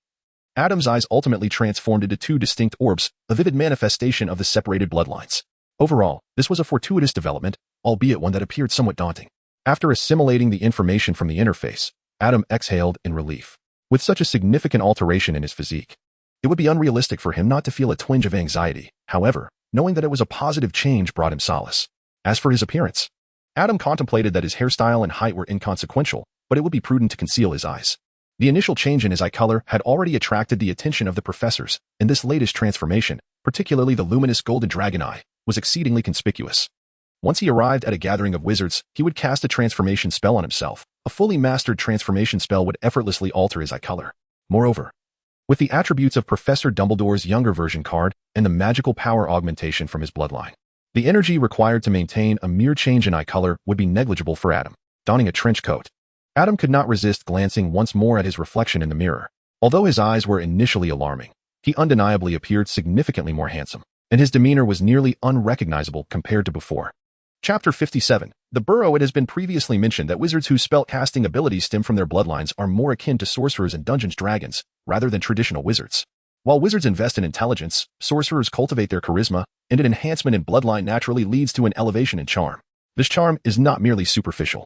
Adam's eyes ultimately transformed into two distinct orbs, a vivid manifestation of the separated bloodlines. Overall, this was a fortuitous development, albeit one that appeared somewhat daunting. After assimilating the information from the interface, Adam exhaled in relief. With such a significant alteration in his physique, it would be unrealistic for him not to feel a twinge of anxiety. However, knowing that it was a positive change brought him solace. As for his appearance, Adam contemplated that his hairstyle and height were inconsequential, but it would be prudent to conceal his eyes. The initial change in his eye color had already attracted the attention of the professors, and this latest transformation, particularly the luminous golden dragon eye, was exceedingly conspicuous. Once he arrived at a gathering of wizards, he would cast a transformation spell on himself. A fully mastered transformation spell would effortlessly alter his eye color. Moreover, with the attributes of Professor Dumbledore's younger version card and the magical power augmentation from his bloodline, the energy required to maintain a mere change in eye color would be negligible for Adam. Donning a trench coat, Adam could not resist glancing once more at his reflection in the mirror. Although his eyes were initially alarming, he undeniably appeared significantly more handsome, and his demeanor was nearly unrecognizable compared to before. Chapter 57. The Burrow. It has been previously mentioned that wizards whose spell-casting abilities stem from their bloodlines are more akin to sorcerers and Dungeons Dragons, rather than traditional wizards. While wizards invest in intelligence, sorcerers cultivate their charisma, and an enhancement in bloodline naturally leads to an elevation in charm. This charm is not merely superficial.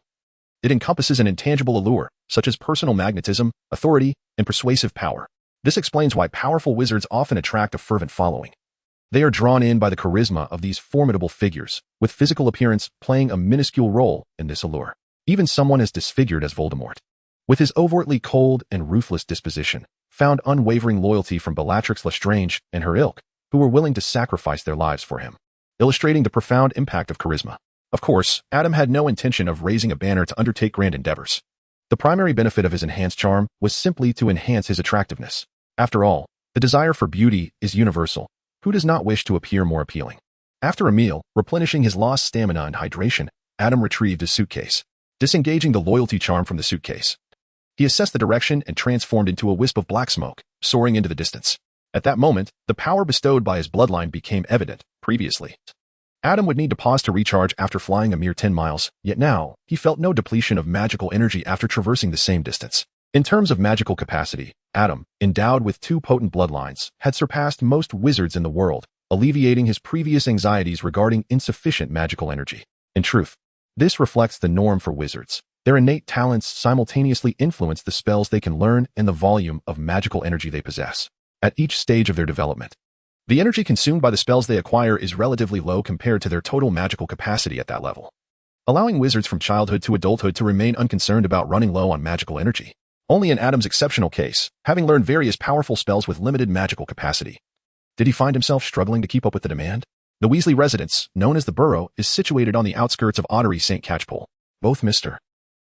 It encompasses an intangible allure, such as personal magnetism, authority, and persuasive power. This explains why powerful wizards often attract a fervent following. They are drawn in by the charisma of these formidable figures, with physical appearance playing a minuscule role in this allure. Even someone as disfigured as Voldemort, with his overtly cold and ruthless disposition, found unwavering loyalty from Bellatrix Lestrange and her ilk, who were willing to sacrifice their lives for him, illustrating the profound impact of charisma. Of course, Adam had no intention of raising a banner to undertake grand endeavors. The primary benefit of his enhanced charm was simply to enhance his attractiveness. After all, the desire for beauty is universal. Who does not wish to appear more appealing? After a meal, replenishing his lost stamina and hydration, Adam retrieved his suitcase. Disengaging the loyalty charm from the suitcase, he assessed the direction and transformed into a wisp of black smoke, soaring into the distance. At that moment, the power bestowed by his bloodline became evident. Previously, Adam would need to pause to recharge after flying a mere 10 miles, yet now, he felt no depletion of magical energy after traversing the same distance. In terms of magical capacity, Adam, endowed with two potent bloodlines, had surpassed most wizards in the world, alleviating his previous anxieties regarding insufficient magical energy. In truth, this reflects the norm for wizards. Their innate talents simultaneously influence the spells they can learn and the volume of magical energy they possess. At each stage of their development, the energy consumed by the spells they acquire is relatively low compared to their total magical capacity at that level, allowing wizards from childhood to adulthood to remain unconcerned about running low on magical energy. Only in Adam's exceptional case, having learned various powerful spells with limited magical capacity, Did he find himself struggling to keep up with the demand? The Weasley residence, known as the Burrow, is situated on the outskirts of Ottery St. Catchpole. Both Mr.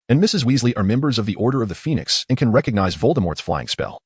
and Mrs. Weasley are members of the Order of the Phoenix and can recognize Voldemort's flying spell,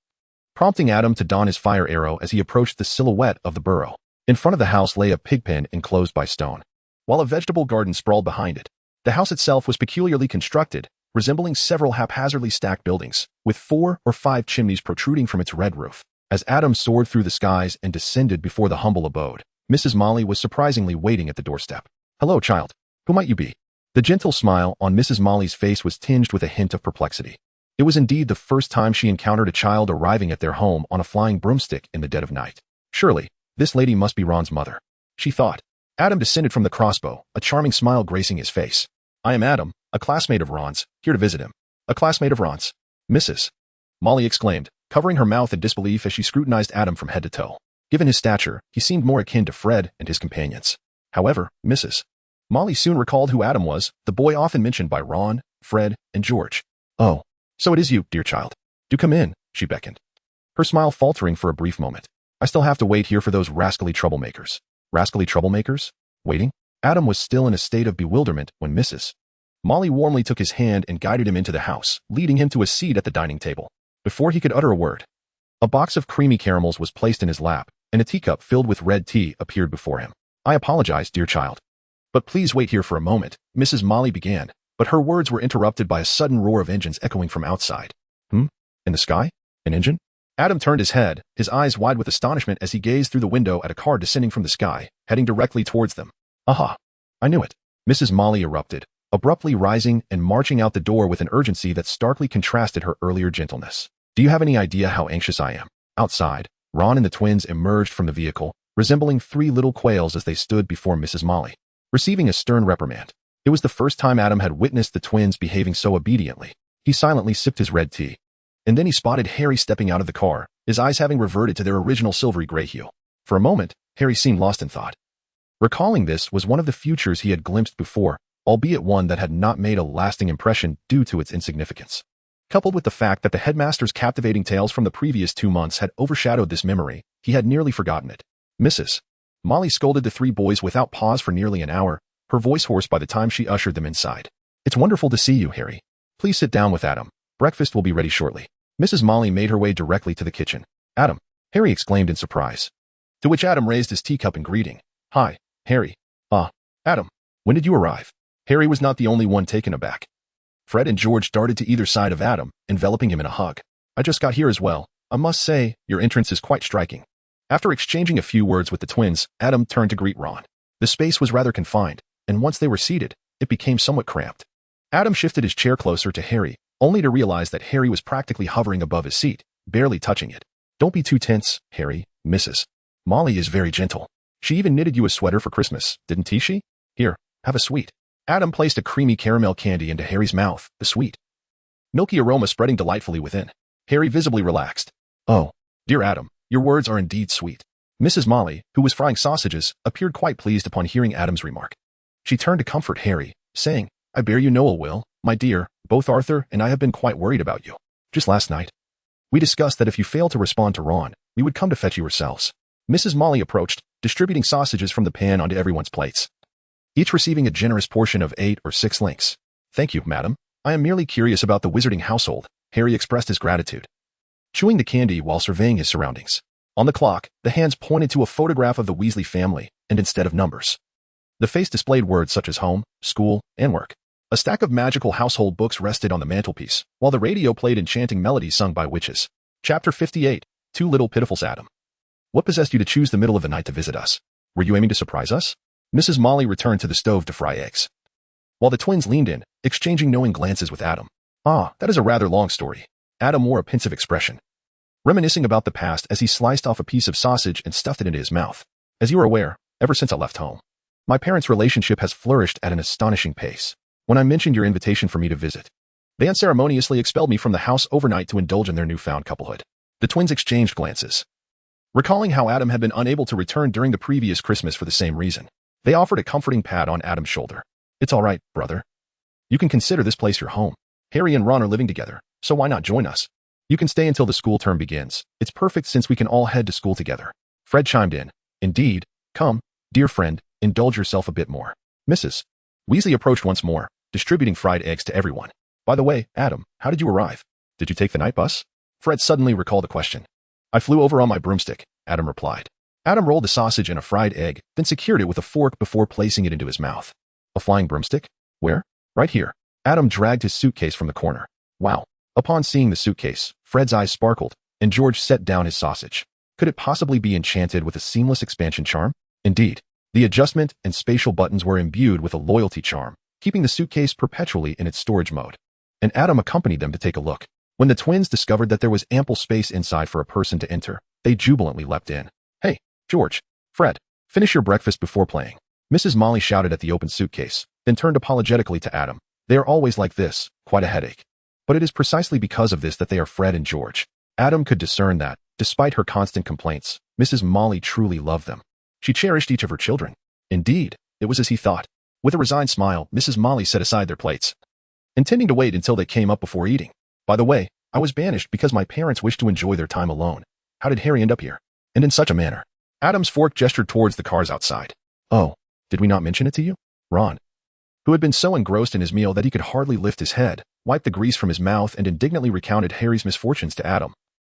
prompting Adam to don his fire arrow as he approached the silhouette of the Burrow. In front of the house lay a pigpen enclosed by stone, while a vegetable garden sprawled behind it. The house itself was peculiarly constructed, resembling several haphazardly stacked buildings, with 4 or 5 chimneys protruding from its red roof. As Adam soared through the skies and descended before the humble abode, Mrs. Molly was surprisingly waiting at the doorstep. "Hello, child. Who might you be?" The gentle smile on Mrs. Molly's face was tinged with a hint of perplexity. It was indeed the first time she encountered a child arriving at their home on a flying broomstick in the dead of night. Surely, this lady must be Ron's mother, she thought. Adam descended from the crossbow, a charming smile gracing his face. "I am Adam, a classmate of Ron's, here to visit him." "A classmate of Ron's?" Mrs. Molly exclaimed, covering her mouth in disbelief as she scrutinized Adam from head to toe. Given his stature, he seemed more akin to Fred and his companions. However, Mrs. Molly soon recalled who Adam was, the boy often mentioned by Ron, Fred, and George. "Oh, so it is you, dear child. Do come in," she beckoned, her smile faltering for a brief moment. "I still have to wait here for those rascally troublemakers." Rascally troublemakers? Waiting? Adam was still in a state of bewilderment when Mrs. Molly warmly took his hand and guided him into the house, leading him to a seat at the dining table. Before he could utter a word, a box of creamy caramels was placed in his lap, and a teacup filled with red tea appeared before him. "I apologize, dear child, but please wait here for a moment," Mrs. Molly began, but her words were interrupted by a sudden roar of engines echoing from outside. In the sky? An engine? Adam turned his head, his eyes wide with astonishment as he gazed through the window at a car descending from the sky, heading directly towards them. "Aha! I knew it," Mrs. Molly erupted, abruptly rising and marching out the door with an urgency that starkly contrasted her earlier gentleness. "Do you have any idea how anxious I am?" Outside, Ron and the twins emerged from the vehicle, resembling 3 little quails as they stood before Mrs. Molly, receiving a stern reprimand. It was the first time Adam had witnessed the twins behaving so obediently. He silently sipped his red tea. And then he spotted Harry stepping out of the car, his eyes having reverted to their original silvery gray hue. For a moment, Harry seemed lost in thought. Recalling this was one of the futures he had glimpsed before, albeit one that had not made a lasting impression due to its insignificance. Coupled with the fact that the headmaster's captivating tales from the previous 2 months had overshadowed this memory, he had nearly forgotten it. Mrs. Molly scolded the 3 boys without pause for nearly an hour, her voice hoarse by the time she ushered them inside. "It's wonderful to see you, Harry. Please sit down with Adam. Breakfast will be ready shortly." Mrs. Molly made her way directly to the kitchen. "Adam," Harry exclaimed in surprise. To which Adam raised his teacup in greeting. "Hi, Harry." Adam, when did you arrive?" Harry was not the only one taken aback. Fred and George darted to either side of Adam, enveloping him in a hug. "I just got here as well. I must say, your entrance is quite striking." After exchanging a few words with the twins, Adam turned to greet Ron. The space was rather confined, and once they were seated, it became somewhat cramped. Adam shifted his chair closer to Harry, only to realize that Harry was practically hovering above his seat, barely touching it. "Don't be too tense, Harry. Mrs. Molly is very gentle. She even knitted you a sweater for Christmas, didn't she? Here, have a sweet." Adam placed a creamy caramel candy into Harry's mouth, the sweet milky aroma spreading delightfully within. Harry visibly relaxed. "Oh, dear Adam, your words are indeed sweet." Mrs. Molly, who was frying sausages, appeared quite pleased upon hearing Adam's remark. She turned to comfort Harry, saying, "I bear you no ill will, my dear. Both Arthur and I have been quite worried about you. Just last night, we discussed that if you failed to respond to Ron, we would come to fetch you ourselves." Mrs. Molly approached, distributing sausages from the pan onto everyone's plates, each receiving a generous portion of 8 or 6 links. "Thank you, madam. I am merely curious about the wizarding household." Harry expressed his gratitude, chewing the candy while surveying his surroundings. On the clock, the hands pointed to a photograph of the Weasley family, and instead of numbers, the face displayed words such as home, school, and work. A stack of magical household books rested on the mantelpiece, while the radio played enchanting melodies sung by witches. Chapter 58, Two Little Pitifuls. Adam, what possessed you to choose the middle of the night to visit us? Were you aiming to surprise us? Mrs. Molly returned to the stove to fry eggs, while the twins leaned in, exchanging knowing glances with Adam. That is a rather long story." Adam wore a pensive expression, reminiscing about the past as he sliced off a piece of sausage and stuffed it into his mouth. "As you are aware, ever since I left home, my parents' relationship has flourished at an astonishing pace. When I mentioned your invitation for me to visit, they unceremoniously expelled me from the house overnight to indulge in their newfound couplehood." The twins exchanged glances, recalling how Adam had been unable to return during the previous Christmas for the same reason. They offered a comforting pat on Adam's shoulder. "It's all right, brother. You can consider this place your home. Harry and Ron are living together, so why not join us? You can stay until the school term begins. It's perfect since we can all head to school together." Fred chimed in. Indeed. Come, dear friend, indulge yourself a bit more. Mrs. Weasley approached once more, distributing fried eggs to everyone. By the way, Adam, how did you arrive? Did you take the night bus? Fred suddenly recalled the question. I flew over on my broomstick, Adam replied. Adam rolled the sausage in a fried egg, then secured it with a fork before placing it into his mouth. A flying broomstick? Where? Right here. Adam dragged his suitcase from the corner. Wow. Upon seeing the suitcase, Fred's eyes sparkled, and George set down his sausage. Could it possibly be enchanted with a seamless expansion charm? Indeed. The adjustment and spatial buttons were imbued with a loyalty charm, keeping the suitcase perpetually in its storage mode. And Adam accompanied them to take a look. When the twins discovered that there was ample space inside for a person to enter, they jubilantly leapt in. Hey, George, Fred, finish your breakfast before playing. Mrs. Molly shouted at the open suitcase, then turned apologetically to Adam. They are always like this, quite a headache. But it is precisely because of this that they are Fred and George. Adam could discern that, despite her constant complaints, Mrs. Molly truly loved them. She cherished each of her children. Indeed, it was as he thought. With a resigned smile, Mrs. Molly set aside their plates, intending to wait until they came up before eating. By the way, I was banished because my parents wished to enjoy their time alone. How did Harry end up here? And in such a manner. Adam's fork gestured towards the cars outside. Oh, did we not mention it to you? Ron, who had been so engrossed in his meal that he could hardly lift his head, wiped the grease from his mouth and indignantly recounted Harry's misfortunes to Adam,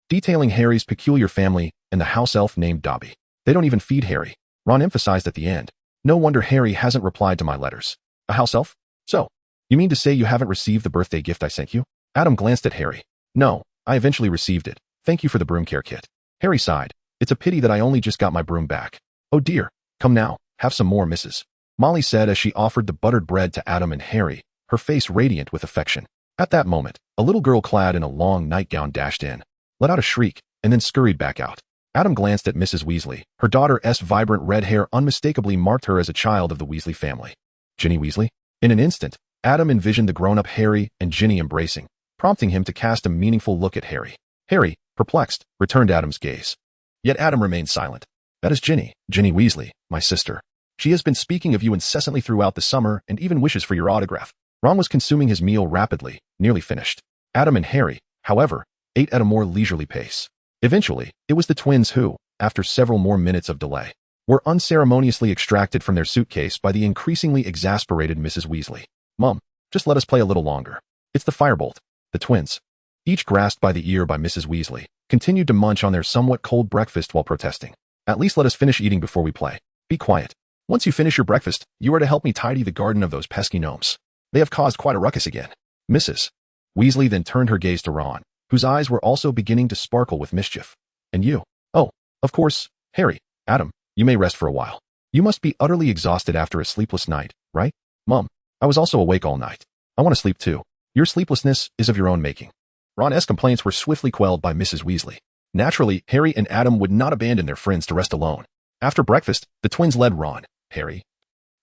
detailing Harry's peculiar family and the house elf named Dobby. They don't even feed Harry, Ron emphasized at the end. No wonder Harry hasn't replied to my letters. A house elf? So, you mean to say you haven't received the birthday gift I sent you? Adam glanced at Harry. No, I eventually received it. Thank you for the broom care kit. Harry sighed. It's a pity that I only just got my broom back. Oh dear. Come now, have some more, Mrs. Molly said as she offered the buttered bread to Adam and Harry, her face radiant with affection. At that moment, a little girl clad in a long nightgown dashed in, let out a shriek, and then scurried back out. Adam glanced at Mrs. Weasley. Her daughter's vibrant red hair unmistakably marked her as a child of the Weasley family. Ginny Weasley? In an instant, Adam envisioned the grown-up Harry and Ginny embracing, prompting him to cast a meaningful look at Harry. Harry, perplexed, returned Adam's gaze. Yet Adam remained silent. That is Ginny Weasley, my sister. She has been speaking of you incessantly throughout the summer and even wishes for your autograph. Ron was consuming his meal rapidly, nearly finished. Adam and Harry, however, ate at a more leisurely pace. Eventually, it was the twins who, after several more minutes of delay, were unceremoniously extracted from their suitcase by the increasingly exasperated Mrs. Weasley. Mum, just let us play a little longer. It's the firebolt. The twins, each grasped by the ear by Mrs. Weasley, continued to munch on their somewhat cold breakfast while protesting. At least let us finish eating before we play. Be quiet. Once you finish your breakfast, you are to help me tidy the garden of those pesky gnomes. They have caused quite a ruckus again. Mrs. Weasley then turned her gaze to Ron, whose eyes were also beginning to sparkle with mischief. And you? Oh, of course, Harry, Adam, you may rest for a while. You must be utterly exhausted after a sleepless night, right? Mum, I was also awake all night. I want to sleep too. Your sleeplessness is of your own making. Ron's complaints were swiftly quelled by Mrs. Weasley. Naturally, Harry and Adam would not abandon their friends to rest alone. After breakfast, the twins led Ron, Harry,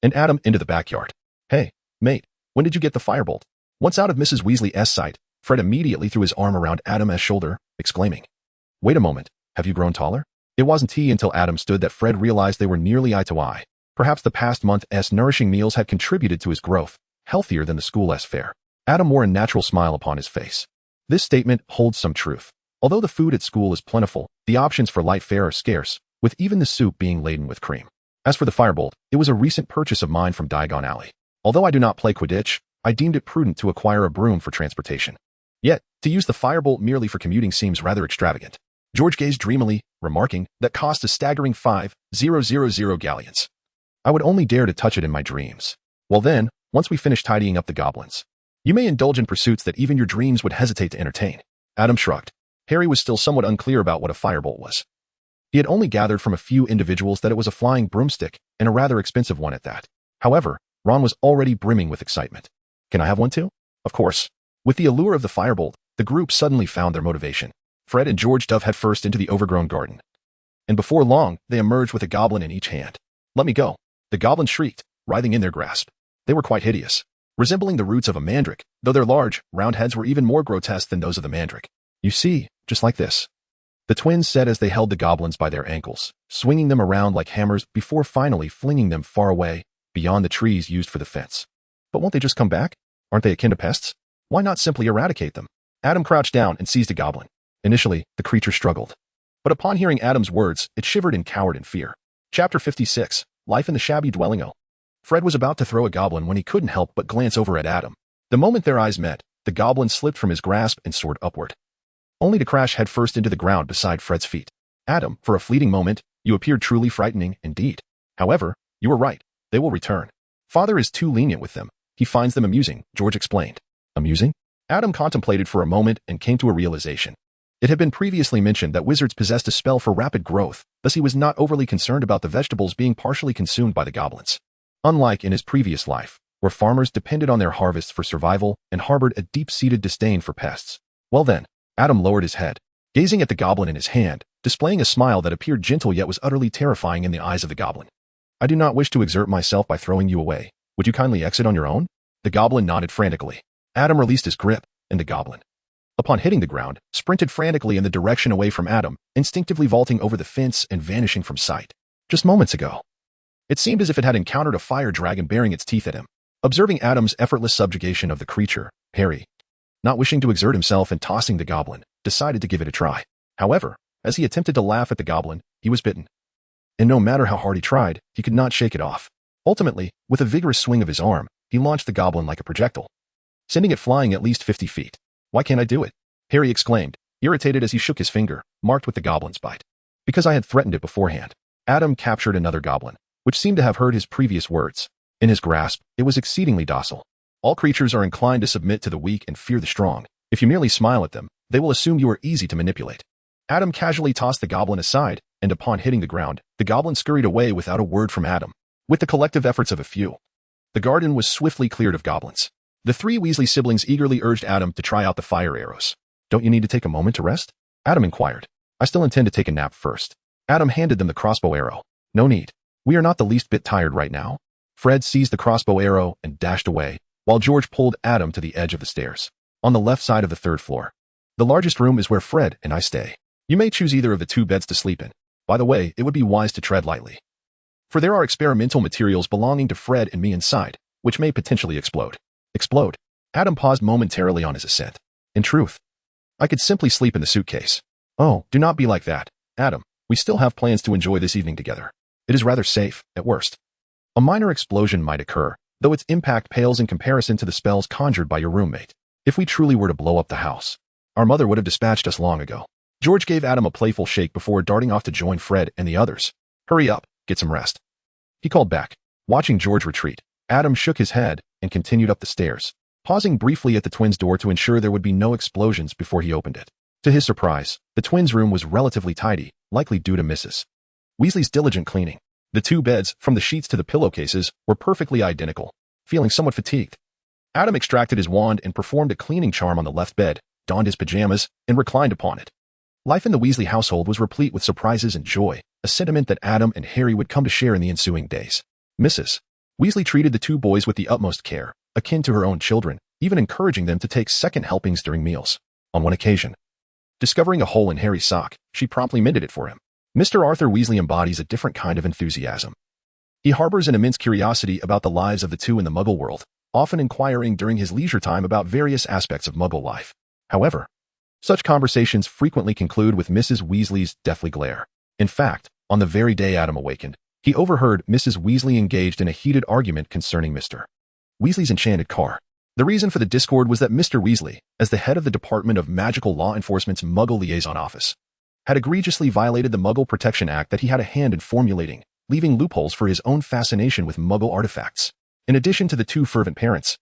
and Adam into the backyard. Hey, mate, when did you get the firebolt? Once out of Mrs. Weasley's sight, Fred immediately threw his arm around Adam's shoulder, exclaiming, Wait a moment, have you grown taller? It wasn't until Adam stood that Fred realized they were nearly eye to eye. Perhaps the past month's nourishing meals had contributed to his growth, healthier than the school's fare. Adam wore a natural smile upon his face. This statement holds some truth. Although the food at school is plentiful, the options for light fare are scarce, with even the soup being laden with cream. As for the firebolt, it was a recent purchase of mine from Diagon Alley. Although I do not play Quidditch, I deemed it prudent to acquire a broom for transportation. Yet, to use the firebolt merely for commuting seems rather extravagant. George gazed dreamily, remarking, that cost a staggering 5,000 galleons. I would only dare to touch it in my dreams. Well then, once we finish tidying up the goblins, you may indulge in pursuits that even your dreams would hesitate to entertain. Adam shrugged. Harry was still somewhat unclear about what a firebolt was. He had only gathered from a few individuals that it was a flying broomstick, and a rather expensive one at that. However, Ron was already brimming with excitement. Can I have one too? Of course. With the allure of the firebolt, the group suddenly found their motivation. Fred and George dove headfirst into the overgrown garden. And before long, they emerged with a goblin in each hand. Let me go. The goblins shrieked, writhing in their grasp. They were quite hideous, resembling the roots of a mandrake, though their large, round heads were even more grotesque than those of the mandrake. You see, just like this. The twins said as they held the goblins by their ankles, swinging them around like hammers before finally flinging them far away, beyond the trees used for the fence. But won't they just come back? Aren't they akin to pests? Why not simply eradicate them? Adam crouched down and seized a goblin. Initially, the creature struggled. But upon hearing Adam's words, it shivered and cowered in fear. Chapter 56. Life in the Shabby Dwelling. Fred was about to throw a goblin when he couldn't help but glance over at Adam. The moment their eyes met, the goblin slipped from his grasp and soared upward, only to crash headfirst into the ground beside Fred's feet. Adam, for a fleeting moment, you appeared truly frightening indeed. However, you were right. They will return. Father is too lenient with them. He finds them amusing, George explained. Amusing? Adam contemplated for a moment and came to a realization. It had been previously mentioned that wizards possessed a spell for rapid growth, thus he was not overly concerned about the vegetables being partially consumed by the goblins. Unlike in his previous life, where farmers depended on their harvests for survival and harbored a deep-seated disdain for pests. Well then, Adam lowered his head, gazing at the goblin in his hand, displaying a smile that appeared gentle yet was utterly terrifying in the eyes of the goblin. I do not wish to exert myself by throwing you away. Would you kindly exit on your own? The goblin nodded frantically. Adam released his grip, and the goblin, upon hitting the ground, sprinted frantically in the direction away from Adam, instinctively vaulting over the fence and vanishing from sight. Just moments ago, it seemed as if it had encountered a fire dragon baring its teeth at him. Observing Adam's effortless subjugation of the creature, Harry, not wishing to exert himself in tossing the goblin, decided to give it a try. However, as he attempted to laugh at the goblin, he was bitten. And no matter how hard he tried, he could not shake it off. Ultimately, with a vigorous swing of his arm, he launched the goblin like a projectile, sending it flying at least 50 feet. Why can't I do it? Harry exclaimed, irritated as he shook his finger, marked with the goblin's bite. Because I had threatened it beforehand. Adam captured another goblin, which seemed to have heard his previous words. In his grasp, it was exceedingly docile. All creatures are inclined to submit to the weak and fear the strong. If you merely smile at them, they will assume you are easy to manipulate. Adam casually tossed the goblin aside, and upon hitting the ground, the goblin scurried away without a word from Adam. With the collective efforts of a few, the garden was swiftly cleared of goblins. The three Weasley siblings eagerly urged Adam to try out the fire arrows. Don't you need to take a moment to rest? Adam inquired. I still intend to take a nap first. Adam handed them the crossbow arrow. No need. We are not the least bit tired right now. Fred seized the crossbow arrow and dashed away, while George pulled Adam to the edge of the stairs. On the left side of the third floor. The largest room is where Fred and I stay. You may choose either of the two beds to sleep in. By the way, it would be wise to tread lightly, for there are experimental materials belonging to Fred and me inside, which may potentially explode. Explode? Adam paused momentarily on his ascent. In truth, I could simply sleep in the suitcase. Oh, do not be like that, Adam. We still have plans to enjoy this evening together. It is rather safe, at worst. A minor explosion might occur, though its impact pales in comparison to the spells conjured by your roommate. If we truly were to blow up the house, our mother would have dispatched us long ago. George gave Adam a playful shake before darting off to join Fred and the others. Hurry up, get some rest, he called back. Watching George retreat, Adam shook his head and continued up the stairs, pausing briefly at the twins' door to ensure there would be no explosions before he opened it. To his surprise, the twins' room was relatively tidy, likely due to Mrs. Weasley's diligent cleaning. The two beds, from the sheets to the pillowcases, were perfectly identical. Feeling somewhat fatigued, Adam extracted his wand and performed a cleaning charm on the left bed, donned his pajamas, and reclined upon it. Life in the Weasley household was replete with surprises and joy, a sentiment that Adam and Harry would come to share in the ensuing days. Mrs. Weasley treated the two boys with the utmost care, akin to her own children, even encouraging them to take second helpings during meals. On one occasion, discovering a hole in Harry's sock, she promptly mended it for him. Mr. Arthur Weasley embodies a different kind of enthusiasm. He harbors an immense curiosity about the lives of the two in the Muggle world, often inquiring during his leisure time about various aspects of Muggle life. However, such conversations frequently conclude with Mrs. Weasley's deathly glare. In fact, on the very day Adam awakened, he overheard Mrs. Weasley engaged in a heated argument concerning Mr. Weasley's enchanted car. The reason for the discord was that Mr. Weasley, as the head of the Department of Magical Law Enforcement's Muggle Liaison Office, had egregiously violated the Muggle Protection Act that he had a hand in formulating, leaving loopholes for his own fascination with Muggle artifacts. In addition to the two fervent parents,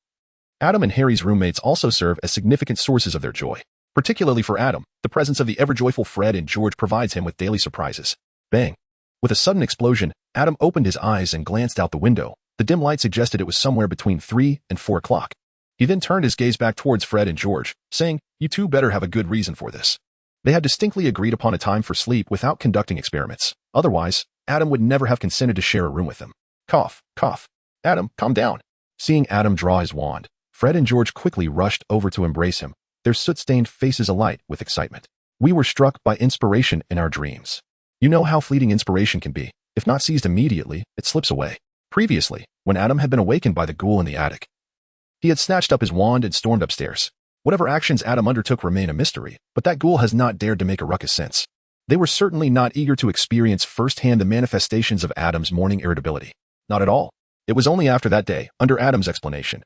Adam and Harry's roommates also serve as significant sources of their joy. Particularly for Adam, the presence of the ever-joyful Fred and George provides him with daily surprises. Bang! With a sudden explosion, Adam opened his eyes and glanced out the window. The dim light suggested it was somewhere between 3 and 4 o'clock. He then turned his gaze back towards Fred and George, saying, "You two better have a good reason for this." They had distinctly agreed upon a time for sleep without conducting experiments. Otherwise, Adam would never have consented to share a room with them. Cough, cough. Adam, calm down. Seeing Adam draw his wand, Fred and George quickly rushed over to embrace him, their soot-stained faces alight with excitement. We were struck by inspiration in our dreams. You know how fleeting inspiration can be. If not seized immediately, it slips away. Previously, when Adam had been awakened by the ghoul in the attic, he had snatched up his wand and stormed upstairs. Whatever actions Adam undertook remain a mystery, but that ghoul has not dared to make a ruckus since. They were certainly not eager to experience firsthand the manifestations of Adam's morning irritability. Not at all. It was only after that day, under Adam's explanation,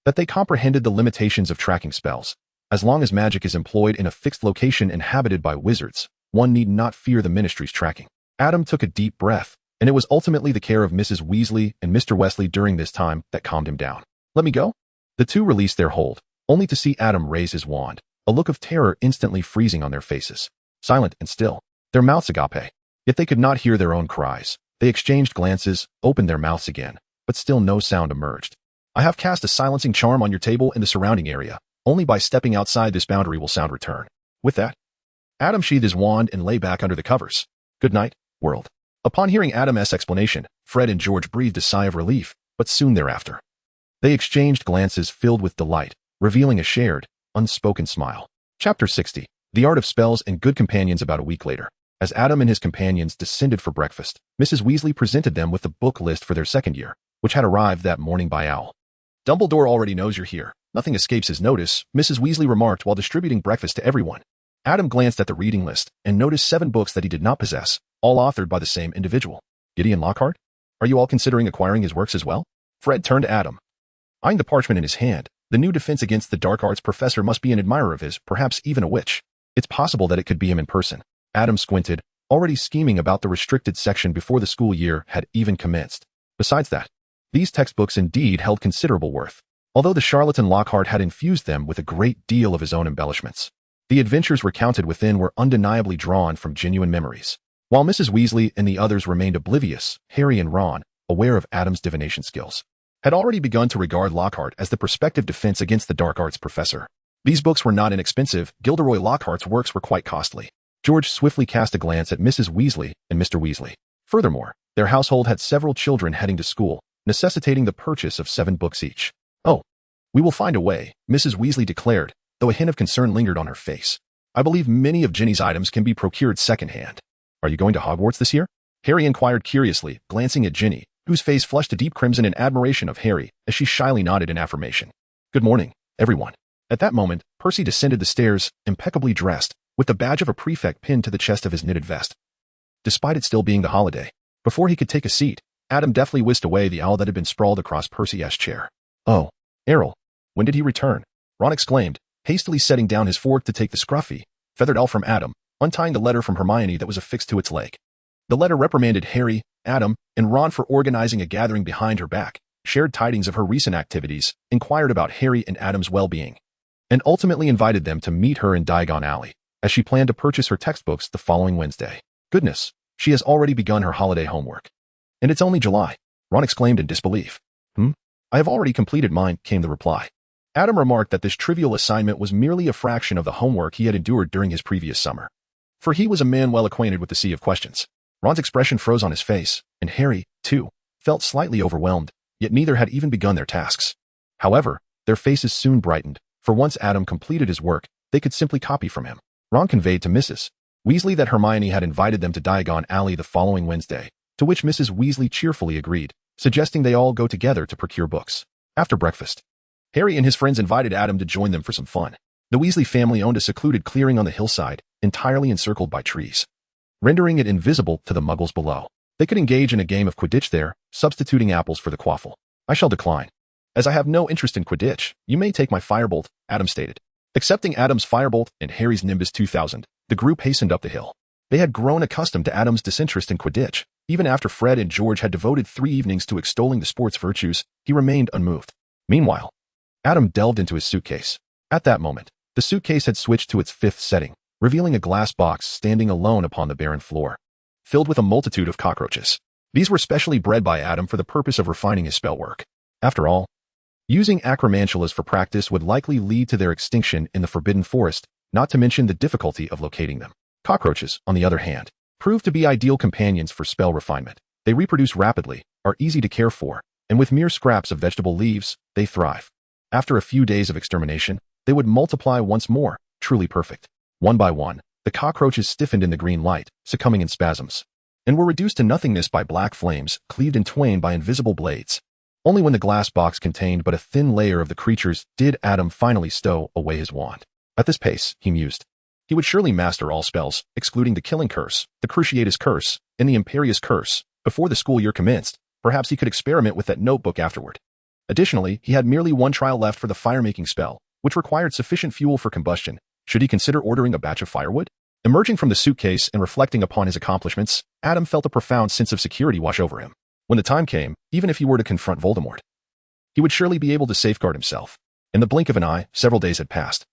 that they comprehended the limitations of tracking spells. As long as magic is employed in a fixed location inhabited by wizards, one need not fear the ministry's tracking. Adam took a deep breath, and it was ultimately the care of Mrs. Weasley and Mr. Wesley during this time that calmed him down. Let me go? The two released their hold, only to see Adam raise his wand, a look of terror instantly freezing on their faces. Silent and still, their mouths agape. Yet they could not hear their own cries. They exchanged glances, opened their mouths again, but still no sound emerged. I have cast a silencing charm on your table and the surrounding area. Only by stepping outside this boundary will sound return. With that, Adam sheathed his wand and lay back under the covers. Good night, world. Upon hearing Adam's explanation, Fred and George breathed a sigh of relief, but soon thereafter, they exchanged glances filled with delight, revealing a shared, unspoken smile. Chapter 60. The Art of Spells and Good Companions. About a week later, as Adam and his companions descended for breakfast, Mrs. Weasley presented them with the book list for their second year, which had arrived that morning by owl. Dumbledore already knows you're here. Nothing escapes his notice, Mrs. Weasley remarked while distributing breakfast to everyone. Adam glanced at the reading list and noticed 7 books that he did not possess, all authored by the same individual. Gideon Lockhart? Are you all considering acquiring his works as well? Fred turned to Adam. Eyeing the parchment in his hand, the new Defense Against the Dark Arts professor must be an admirer of his, perhaps even a witch. It's possible that it could be him in person. Adam squinted, already scheming about the restricted section before the school year had even commenced. Besides that, these textbooks indeed held considerable worth, although the charlatan Lockhart had infused them with a great deal of his own embellishments. The adventures recounted within were undeniably drawn from genuine memories. While Mrs. Weasley and the others remained oblivious, Harry and Ron, aware of Adam's divination skills, had already begun to regard Lockhart as the prospective defense against the dark arts professor. These books were not inexpensive. Gilderoy Lockhart's works were quite costly. George swiftly cast a glance at Mrs. Weasley and Mr. Weasley. Furthermore, their household had several children heading to school, necessitating the purchase of 7 books each. Oh, we will find a way, Mrs. Weasley declared, though a hint of concern lingered on her face. I believe many of Ginny's items can be procured secondhand. Are you going to Hogwarts this year? Harry inquired curiously, glancing at Ginny, whose face flushed a deep crimson in admiration of Harry as she shyly nodded in affirmation. Good morning, everyone. At that moment, Percy descended the stairs, impeccably dressed, with the badge of a prefect pinned to the chest of his knitted vest. Despite it still being the holiday, before he could take a seat, Adam deftly whisked away the owl that had been sprawled across Percy's chair. Oh, Errol, when did he return? Ron exclaimed, hastily setting down his fork to take the scruffy, feathered owl from Adam, untying the letter from Hermione that was affixed to its leg. The letter reprimanded Harry, Adam, and Ron for organizing a gathering behind her back, shared tidings of her recent activities, inquired about Harry and Adam's well-being, and ultimately invited them to meet her in Diagon Alley, as she planned to purchase her textbooks the following Wednesday. Goodness, she has already begun her holiday homework. And it's only July, Ron exclaimed in disbelief. I have already completed mine, came the reply. Adam remarked that this trivial assignment was merely a fraction of the homework he had endured during his previous summer. For he was a man well acquainted with the sea of questions. Ron's expression froze on his face, and Harry, too, felt slightly overwhelmed, yet neither had even begun their tasks. However, their faces soon brightened, for once Adam completed his work, they could simply copy from him. Ron conveyed to Mrs. Weasley that Hermione had invited them to Diagon Alley the following Wednesday, to which Mrs. Weasley cheerfully agreed, suggesting they all go together to procure books. After breakfast, Harry and his friends invited Adam to join them for some fun. The Weasley family owned a secluded clearing on the hillside, entirely encircled by trees, rendering it invisible to the muggles below. They could engage in a game of Quidditch there, substituting apples for the quaffle. I shall decline. As I have no interest in Quidditch, you may take my firebolt, Adam stated. Accepting Adam's firebolt and Harry's Nimbus 2000, the group hastened up the hill. They had grown accustomed to Adam's disinterest in Quidditch. Even after Fred and George had devoted 3 evenings to extolling the sport's virtues, he remained unmoved. Meanwhile, Adam delved into his suitcase. At that moment, the suitcase had switched to its 5th setting, revealing a glass box standing alone upon the barren floor, filled with a multitude of cockroaches. These were specially bred by Adam for the purpose of refining his spell work. After all, using acromantulas for practice would likely lead to their extinction in the Forbidden Forest, not to mention the difficulty of locating them. Cockroaches, on the other hand, proved to be ideal companions for spell refinement. They reproduce rapidly, are easy to care for, and with mere scraps of vegetable leaves, they thrive. After a few days of extermination, they would multiply once more, truly perfect. One by one, the cockroaches stiffened in the green light, succumbing in spasms, and were reduced to nothingness by black flames, cleaved in twain by invisible blades. Only when the glass box contained but a thin layer of the creatures did Adam finally stow away his wand. At this pace, he mused, He would surely master all spells, excluding the Killing Curse, the Cruciatus Curse, and the Imperious Curse, before the school year commenced. Perhaps he could experiment with that notebook afterward. Additionally, he had merely one trial left for the fire-making spell, which required sufficient fuel for combustion. Should he consider ordering a batch of firewood? Emerging from the suitcase and reflecting upon his accomplishments, Adam felt a profound sense of security wash over him. When the time came, even if he were to confront Voldemort, he would surely be able to safeguard himself. In the blink of an eye, several days had passed,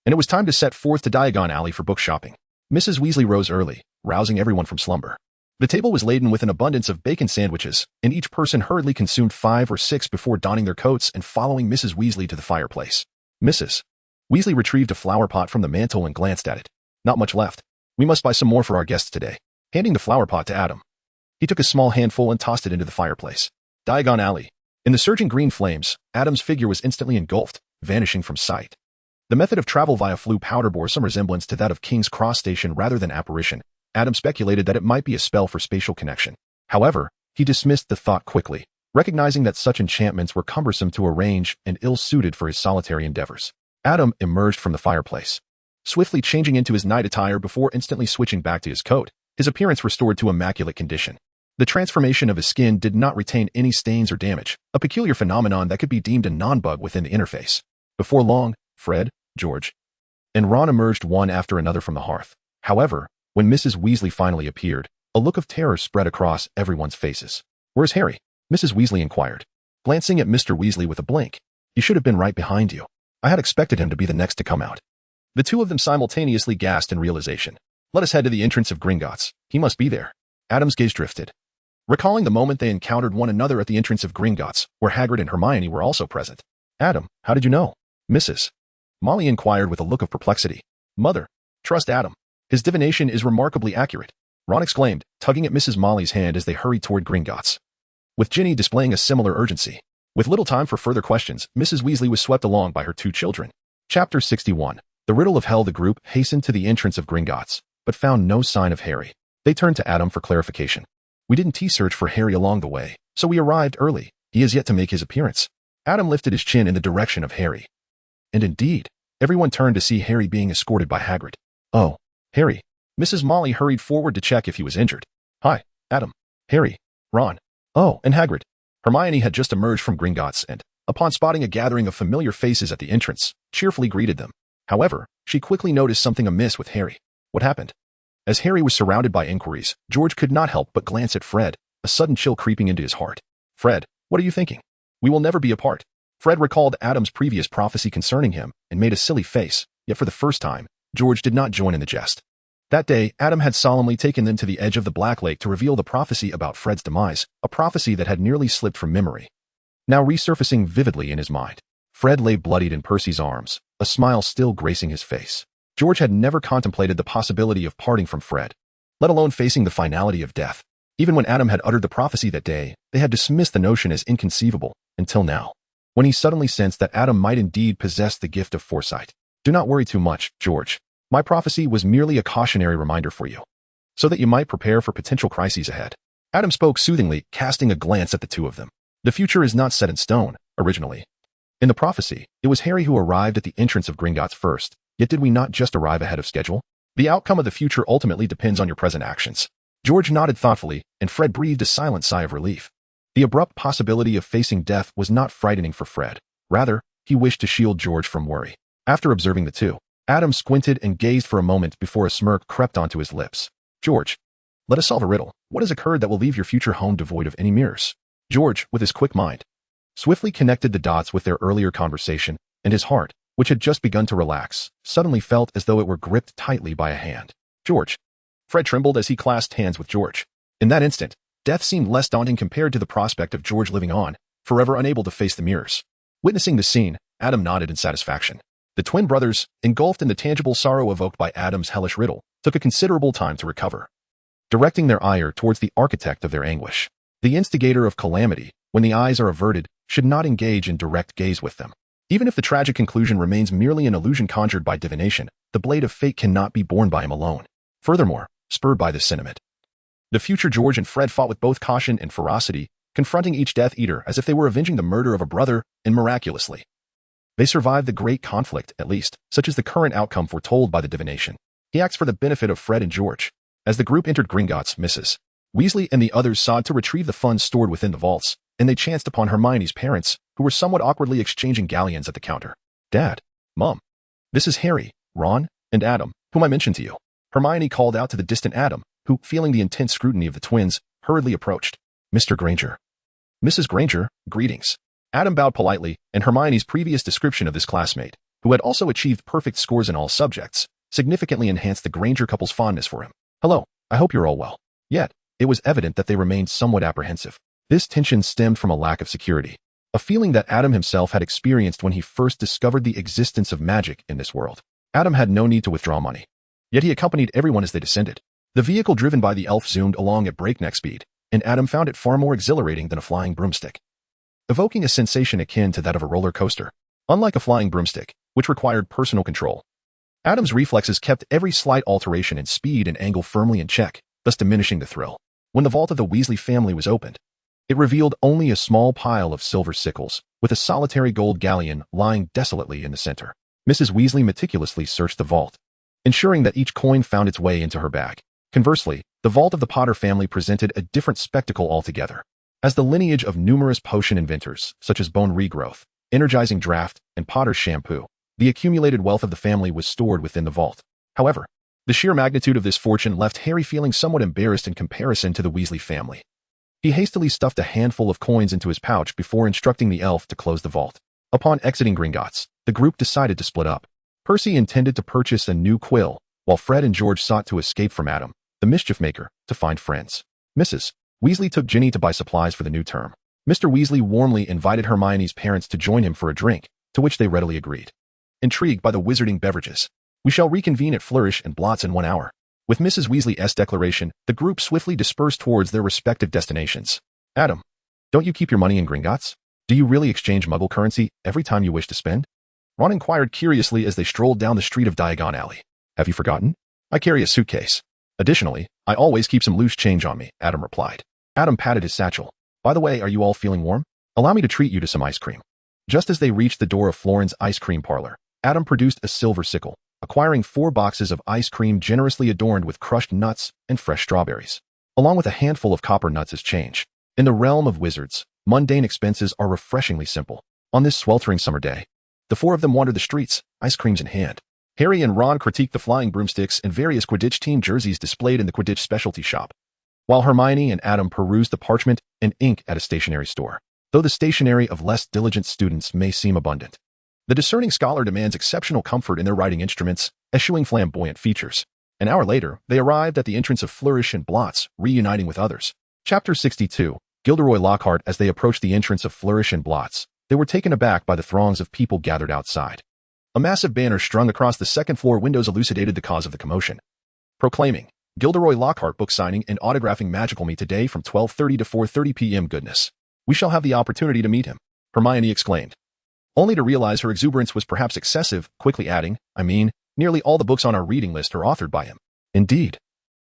and it was time to set forth to Diagon Alley for book shopping. Mrs. Weasley rose early, rousing everyone from slumber. The table was laden with an abundance of bacon sandwiches, and each person hurriedly consumed 5 or 6 before donning their coats and following Mrs. Weasley to the fireplace. Mrs. Weasley retrieved a flower pot from the mantel and glanced at it. Not much left. We must buy some more for our guests today. Handing the flower pot to Adam, he took a small handful and tossed it into the fireplace. Diagon Alley. In the surging green flames, Adam's figure was instantly engulfed, vanishing from sight. The method of travel via flue powder bore some resemblance to that of King's Cross Station rather than apparition. Adam speculated that it might be a spell for spatial connection. However, he dismissed the thought quickly, recognizing that such enchantments were cumbersome to arrange and ill-suited for his solitary endeavors. Adam emerged from the fireplace, swiftly changing into his night attire before instantly switching back to his coat, his appearance restored to immaculate condition. The transformation of his skin did not retain any stains or damage, a peculiar phenomenon that could be deemed a non-bug within the interface. Before long, Fred, George, and Ron emerged one after another from the hearth. However, when Mrs. Weasley finally appeared, a look of terror spread across everyone's faces. "Where's Harry?" Mrs. Weasley inquired, glancing at Mr. Weasley with a blink. "He should have been right behind you. I had expected him to be the next to come out." The two of them simultaneously gasped in realization. "Let us head to the entrance of Gringotts. He must be there." Adam's gaze drifted, recalling the moment they encountered one another at the entrance of Gringotts, where Hagrid and Hermione were also present. "Adam, how did you know?" Mrs. Molly inquired with a look of perplexity. "Mother, trust Adam. His divination is remarkably accurate," Ron exclaimed, tugging at Mrs. Molly's hand as they hurried toward Gringotts, with Ginny displaying a similar urgency. With little time for further questions, Mrs. Weasley was swept along by her 2 children. Chapter 61. The Riddle of Hell. The group hastened to the entrance of Gringotts, but found no sign of Harry. They turned to Adam for clarification. "We didn't T-search for Harry along the way, so we arrived early. He has yet to make his appearance." Adam lifted his chin in the direction of Harry. And indeed, everyone turned to see Harry being escorted by Hagrid. "Oh, Harry." Mrs. Molly hurried forward to check if he was injured. "Hi, Adam, Harry, Ron. Oh, and Hagrid." Hermione had just emerged from Gringotts and, upon spotting a gathering of familiar faces at the entrance, cheerfully greeted them. However, she quickly noticed something amiss with Harry. What happened? As Harry was surrounded by inquiries, George could not help but glance at Fred, a sudden chill creeping into his heart. "Fred, what are you thinking? We will never be apart." Fred recalled Adam's previous prophecy concerning him and made a silly face, yet for the first time, George did not join in the jest. That day, Adam had solemnly taken them to the edge of the Black Lake to reveal the prophecy about Fred's demise, a prophecy that had nearly slipped from memory, now resurfacing vividly in his mind. Fred lay bloodied in Percy's arms, a smile still gracing his face. George had never contemplated the possibility of parting from Fred, let alone facing the finality of death. Even when Adam had uttered the prophecy that day, they had dismissed the notion as inconceivable, until now, when he suddenly sensed that Adam might indeed possess the gift of foresight. "Do not worry too much, George. My prophecy was merely a cautionary reminder for you, so that you might prepare for potential crises ahead." Adam spoke soothingly, casting a glance at the two of them. "The future is not set in stone, originally. In the prophecy, it was Harry who arrived at the entrance of Gringotts first, yet did we not just arrive ahead of schedule? The outcome of the future ultimately depends on your present actions." George nodded thoughtfully, and Fred breathed a silent sigh of relief. The abrupt possibility of facing death was not frightening for Fred. Rather, he wished to shield George from worry. After observing the two, Adam squinted and gazed for a moment before a smirk crept onto his lips. "George, let us solve a riddle. What has occurred that will leave your future home devoid of any mirrors?" George, with his quick mind, swiftly connected the dots with their earlier conversation, and his heart, which had just begun to relax, suddenly felt as though it were gripped tightly by a hand. "George." Fred trembled as he clasped hands with George. In that instant, death seemed less daunting compared to the prospect of George living on, forever unable to face the mirrors. Witnessing the scene, Adam nodded in satisfaction. The twin brothers, engulfed in the tangible sorrow evoked by Adam's hellish riddle, took a considerable time to recover, directing their ire towards the architect of their anguish. The instigator of calamity, when the eyes are averted, should not engage in direct gaze with them. Even if the tragic conclusion remains merely an illusion conjured by divination, the blade of fate cannot be borne by him alone. Furthermore, spurred by this sentiment, the future George and Fred fought with both caution and ferocity, confronting each Death Eater as if they were avenging the murder of a brother, and miraculously, they survived the great conflict, at least, such as the current outcome foretold by the divination. He acts for the benefit of Fred and George. As the group entered Gringotts, Mrs. Weasley and the others sought to retrieve the funds stored within the vaults, and they chanced upon Hermione's parents, who were somewhat awkwardly exchanging galleons at the counter. Dad, Mom, this is Harry, Ron, and Adam, whom I mentioned to you. Hermione called out to the distant Adam, who, feeling the intense scrutiny of the twins, hurriedly approached. Mr. Granger. Mrs. Granger, greetings. Adam bowed politely, and Hermione's previous description of this classmate, who had also achieved perfect scores in all subjects, significantly enhanced the Granger couple's fondness for him. Hello, I hope you're all well. Yet, it was evident that they remained somewhat apprehensive. This tension stemmed from a lack of security, a feeling that Adam himself had experienced when he first discovered the existence of magic in this world. Adam had no need to withdraw money, yet he accompanied everyone as they descended. The vehicle driven by the elf zoomed along at breakneck speed, and Adam found it far more exhilarating than a flying broomstick, evoking a sensation akin to that of a roller coaster. Unlike a flying broomstick, which required personal control, Adam's reflexes kept every slight alteration in speed and angle firmly in check, thus diminishing the thrill. When the vault of the Weasley family was opened, it revealed only a small pile of silver sickles, with a solitary gold galleon lying desolately in the center. Mrs. Weasley meticulously searched the vault, ensuring that each coin found its way into her bag. Conversely, the vault of the Potter family presented a different spectacle altogether. As the lineage of numerous potion inventors, such as bone regrowth, energizing draft, and Potter's shampoo, the accumulated wealth of the family was stored within the vault. However, the sheer magnitude of this fortune left Harry feeling somewhat embarrassed in comparison to the Weasley family. He hastily stuffed a handful of coins into his pouch before instructing the elf to close the vault. Upon exiting Gringotts, the group decided to split up. Percy intended to purchase a new quill, while Fred and George sought to escape from Adam, the mischief maker, to find friends. Mrs. Weasley took Ginny to buy supplies for the new term. Mr. Weasley warmly invited Hermione's parents to join him for a drink, to which they readily agreed. Intrigued by the wizarding beverages, we shall reconvene at Flourish and Blots in 1 hour. With Mrs. Weasley's declaration, the group swiftly dispersed towards their respective destinations. Adam, don't you keep your money in Gringotts? Do you really exchange Muggle currency every time you wish to spend? Ron inquired curiously as they strolled down the street of Diagon Alley. Have you forgotten? I carry a suitcase. Additionally, I always keep some loose change on me, Adam replied. Adam patted his satchel. By the way, are you all feeling warm? Allow me to treat you to some ice cream. Just as they reached the door of Florin's ice cream parlor, Adam produced a silver sickle, acquiring 4 boxes of ice cream generously adorned with crushed nuts and fresh strawberries, along with a handful of copper nuts as change. In the realm of wizards, mundane expenses are refreshingly simple. On this sweltering summer day, the 4 of them wandered the streets, ice creams in hand. Harry and Ron critiqued the flying broomsticks and various Quidditch team jerseys displayed in the Quidditch specialty shop, while Hermione and Adam perused the parchment and ink at a stationery store. Though the stationery of less diligent students may seem abundant, the discerning scholar demands exceptional comfort in their writing instruments, eschewing flamboyant features. An hour later, they arrived at the entrance of Flourish and Blots, reuniting with others. Chapter 62, Gilderoy Lockhart. As they approached the entrance of Flourish and Blots, they were taken aback by the throngs of people gathered outside. A massive banner strung across the second-floor windows elucidated the cause of the commotion, proclaiming, Gilderoy Lockhart book signing and autographing Magical Me today from 12:30 to 4:30 p.m. Goodness, we shall have the opportunity to meet him, Hermione exclaimed, only to realize her exuberance was perhaps excessive, quickly adding, I mean, nearly all the books on our reading list are authored by him. Indeed.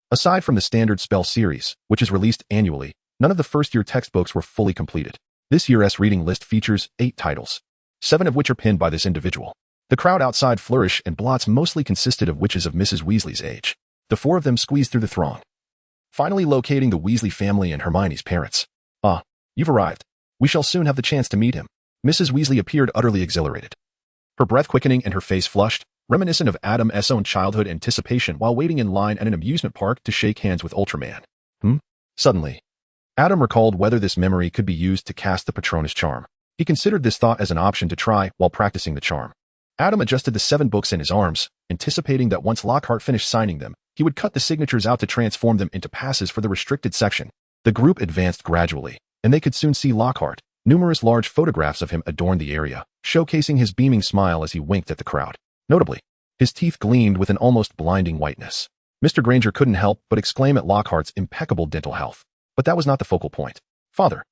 Aside from the standard spell series, which is released annually, none of the first-year textbooks were fully completed. This year's reading list features 8 titles, 7 of which are penned by this individual. The crowd outside Flourish and Blots mostly consisted of witches of Mrs. Weasley's age. The 4 of them squeezed through the throng, finally locating the Weasley family and Hermione's parents. Ah, you've arrived. We shall soon have the chance to meet him. Mrs. Weasley appeared utterly exhilarated, her breath quickening and her face flushed, reminiscent of Adam's own childhood anticipation while waiting in line at an amusement park to shake hands with Ultraman. Suddenly, Adam recalled whether this memory could be used to cast the Patronus charm. He considered this thought as an option to try while practicing the charm. Adam adjusted the 7 books in his arms, anticipating that once Lockhart finished signing them, he would cut the signatures out to transform them into passes for the restricted section. The group advanced gradually, and they could soon see Lockhart. Numerous large photographs of him adorned the area, showcasing his beaming smile as he winked at the crowd. Notably, his teeth gleamed with an almost blinding whiteness. Mr. Granger couldn't help but exclaim at Lockhart's impeccable dental health. But that was not the focal point. Father,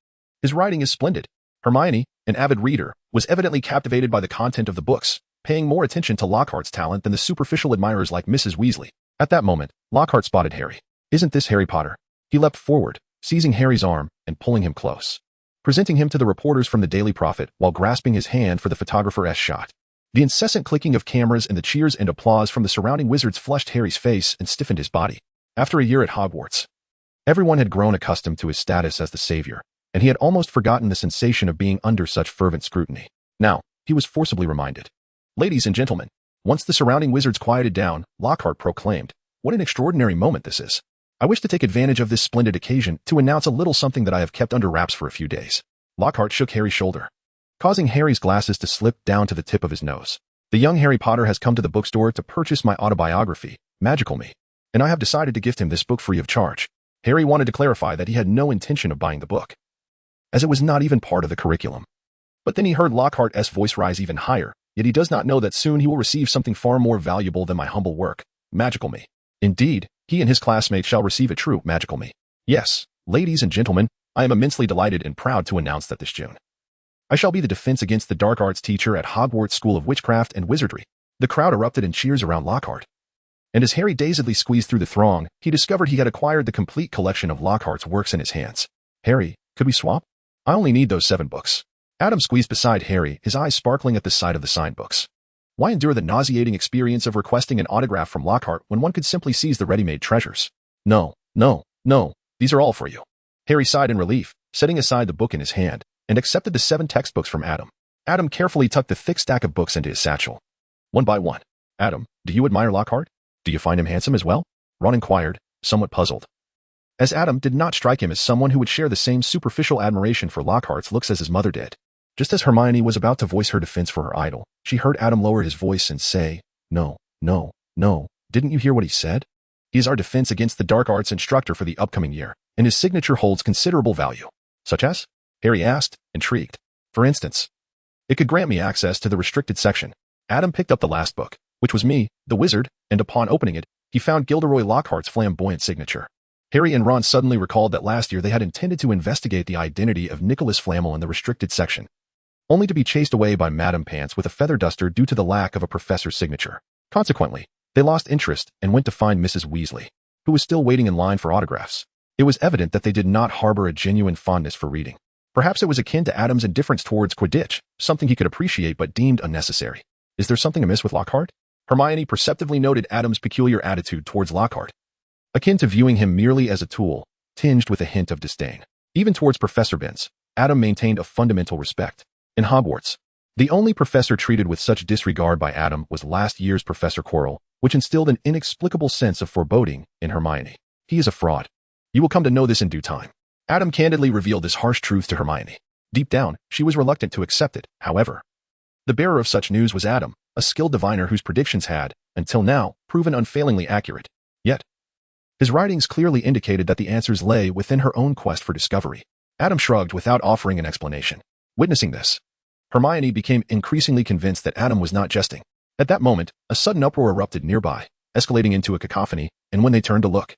his writing is splendid. Hermione, an avid reader, was evidently captivated by the content of the books, paying more attention to Lockhart's talent than the superficial admirers like Mrs. Weasley. At that moment, Lockhart spotted Harry. Isn't this Harry Potter? He leapt forward, seizing Harry's arm and pulling him close, presenting him to the reporters from the Daily Prophet while grasping his hand for the photographer's shot. The incessant clicking of cameras and the cheers and applause from the surrounding wizards flushed Harry's face and stiffened his body. After a year at Hogwarts, everyone had grown accustomed to his status as the savior, and he had almost forgotten the sensation of being under such fervent scrutiny. Now, he was forcibly reminded. Ladies and gentlemen, once the surrounding wizards quieted down, Lockhart proclaimed, "What an extraordinary moment this is. I wish to take advantage of this splendid occasion to announce a little something that I have kept under wraps for a few days." Lockhart shook Harry's shoulder, causing Harry's glasses to slip down to the tip of his nose. "The young Harry Potter has come to the bookstore to purchase my autobiography, Magical Me, and I have decided to gift him this book free of charge." Harry wanted to clarify that he had no intention of buying the book, as it was not even part of the curriculum. But then he heard Lockhart's voice rise even higher, "Yet he does not know that soon he will receive something far more valuable than my humble work, Magical Me. Indeed, he and his classmates shall receive a true Magical Me. Yes, ladies and gentlemen, I am immensely delighted and proud to announce that this June, I shall be the defense against the dark arts teacher at Hogwarts School of Witchcraft and Wizardry." The crowd erupted in cheers around Lockhart. And as Harry dazedly squeezed through the throng, he discovered he had acquired the complete collection of Lockhart's works in his hands. "Harry, could we swap? I only need those 7 books. Adam squeezed beside Harry, his eyes sparkling at the sight of the signed books. Why endure the nauseating experience of requesting an autograph from Lockhart when one could simply seize the ready-made treasures? No, these are all for you." Harry sighed in relief, setting aside the book in his hand, and accepted the 7 textbooks from Adam. Adam carefully tucked the thick stack of books into his satchel. One by one. "Adam, do you admire Lockhart? Do you find him handsome as well?" Ron inquired, somewhat puzzled, as Adam did not strike him as someone who would share the same superficial admiration for Lockhart's looks as his mother did. Just as Hermione was about to voice her defense for her idol, she heard Adam lower his voice and say, No, didn't you hear what he said? He is our defense against the dark arts instructor for the upcoming year, and his signature holds considerable value." "Such as?" Harry asked, intrigued. "For instance, it could grant me access to the restricted section." Adam picked up the last book, which was Me, the Wizard, and upon opening it, he found Gilderoy Lockhart's flamboyant signature. Harry and Ron suddenly recalled that last year they had intended to investigate the identity of Nicholas Flamel in the restricted section, only to be chased away by Madame Pants with a feather duster due to the lack of a professor's signature. Consequently, they lost interest and went to find Mrs. Weasley, who was still waiting in line for autographs. It was evident that they did not harbor a genuine fondness for reading. Perhaps it was akin to Adam's indifference towards Quidditch, something he could appreciate but deemed unnecessary. "Is there something amiss with Lockhart?" Hermione perceptively noted Adam's peculiar attitude towards Lockhart, akin to viewing him merely as a tool, tinged with a hint of disdain. Even towards Professor Binns, Adam maintained a fundamental respect. In Hogwarts, the only professor treated with such disregard by Adam was last year's Professor Quirrell, which instilled an inexplicable sense of foreboding in Hermione. "He is a fraud. You will come to know this in due time." Adam candidly revealed this harsh truth to Hermione. Deep down, she was reluctant to accept it, however. The bearer of such news was Adam, a skilled diviner whose predictions had, until now, proven unfailingly accurate. Yet, his writings clearly indicated that the answers lay within her own quest for discovery. Adam shrugged without offering an explanation. Witnessing this, Hermione became increasingly convinced that Adam was not jesting. At that moment, a sudden uproar erupted nearby, escalating into a cacophony, and when they turned to look,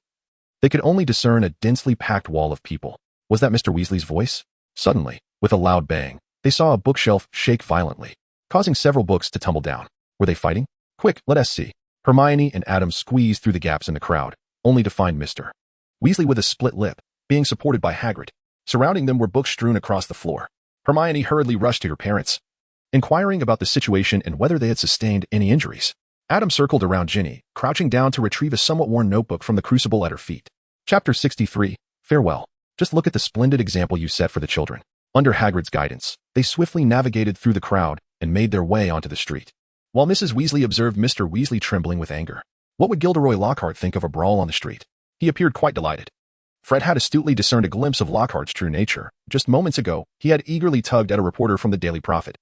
they could only discern a densely packed wall of people. Was that Mr. Weasley's voice? Suddenly, with a loud bang, they saw a bookshelf shake violently, causing several books to tumble down. Were they fighting? "Quick, let us see." Hermione and Adam squeezed through the gaps in the crowd, only to find Mr. Weasley with a split lip, being supported by Hagrid. Surrounding them were books strewn across the floor. Hermione hurriedly rushed to her parents, inquiring about the situation and whether they had sustained any injuries. Adam circled around Ginny, crouching down to retrieve a somewhat worn notebook from the crucible at her feet. Chapter 63, Farewell. Just look at the splendid example you set for the children. Under Hagrid's guidance, they swiftly navigated through the crowd and made their way onto the street. While Mrs. Weasley observed Mr. Weasley trembling with anger. What would Gilderoy Lockhart think of a brawl on the street? He appeared quite delighted. Fred had astutely discerned a glimpse of Lockhart's true nature. Just moments ago, he had eagerly tugged at a reporter from the Daily Prophet,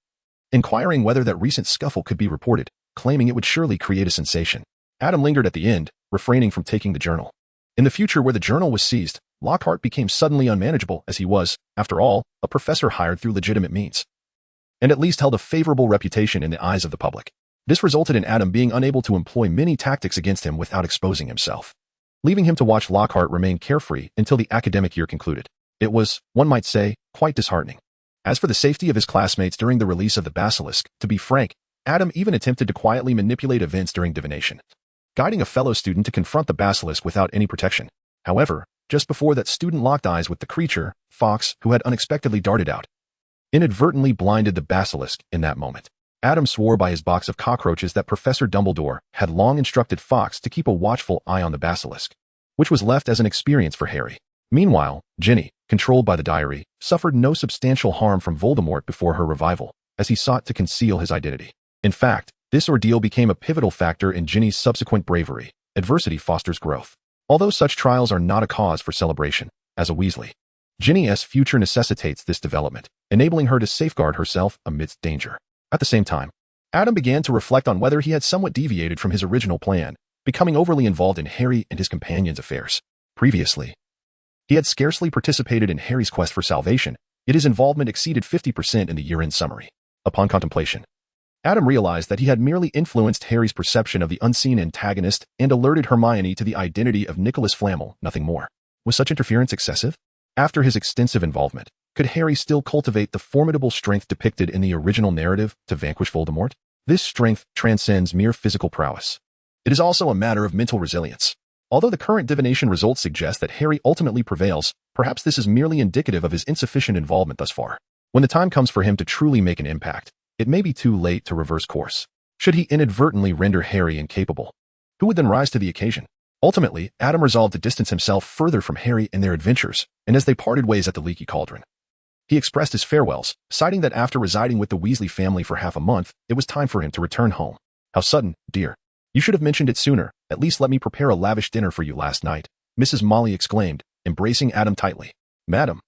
inquiring whether that recent scuffle could be reported, claiming it would surely create a sensation. Adam lingered at the end, refraining from taking the journal. In the future where the journal was seized, Lockhart became suddenly unmanageable as he was, after all, a professor hired through legitimate means, and at least held a favorable reputation in the eyes of the public. This resulted in Adam being unable to employ many tactics against him without exposing himself, leaving him to watch Lockhart remain carefree until the academic year concluded. It was, one might say, quite disheartening. As for the safety of his classmates during the release of the basilisk, to be frank, Adam even attempted to quietly manipulate events during divination, guiding a fellow student to confront the basilisk without any protection. However, just before that student locked eyes with the creature, Fox, who had unexpectedly darted out, inadvertently blinded the basilisk in that moment. Adam swore by his box of cockroaches that Professor Dumbledore had long instructed Fawkes to keep a watchful eye on the basilisk, which was left as an experience for Harry. Meanwhile, Ginny, controlled by the diary, suffered no substantial harm from Voldemort before her revival, as he sought to conceal his identity. In fact, this ordeal became a pivotal factor in Ginny's subsequent bravery. Adversity fosters growth. Although such trials are not a cause for celebration, as a Weasley, Ginny's future necessitates this development, enabling her to safeguard herself amidst danger. At the same time, Adam began to reflect on whether he had somewhat deviated from his original plan, becoming overly involved in Harry and his companion's affairs. Previously, he had scarcely participated in Harry's quest for salvation, yet his involvement exceeded 50% in the year-end summary. Upon contemplation, Adam realized that he had merely influenced Harry's perception of the unseen antagonist and alerted Hermione to the identity of Nicholas Flamel, nothing more. Was such interference excessive? After his extensive involvement, could Harry still cultivate the formidable strength depicted in the original narrative to vanquish Voldemort? This strength transcends mere physical prowess. It is also a matter of mental resilience. Although the current divination results suggest that Harry ultimately prevails, perhaps this is merely indicative of his insufficient involvement thus far. When the time comes for him to truly make an impact, it may be too late to reverse course. Should he inadvertently render Harry incapable, who would then rise to the occasion? Ultimately, Adam resolved to distance himself further from Harry and their adventures, and as they parted ways at the Leaky Cauldron, he expressed his farewells, citing that after residing with the Weasley family for half a month, it was time for him to return home. How sudden, dear. You should have mentioned it sooner. At least let me prepare a lavish dinner for you last night, Mrs. Molly exclaimed, embracing Adam tightly. Madam,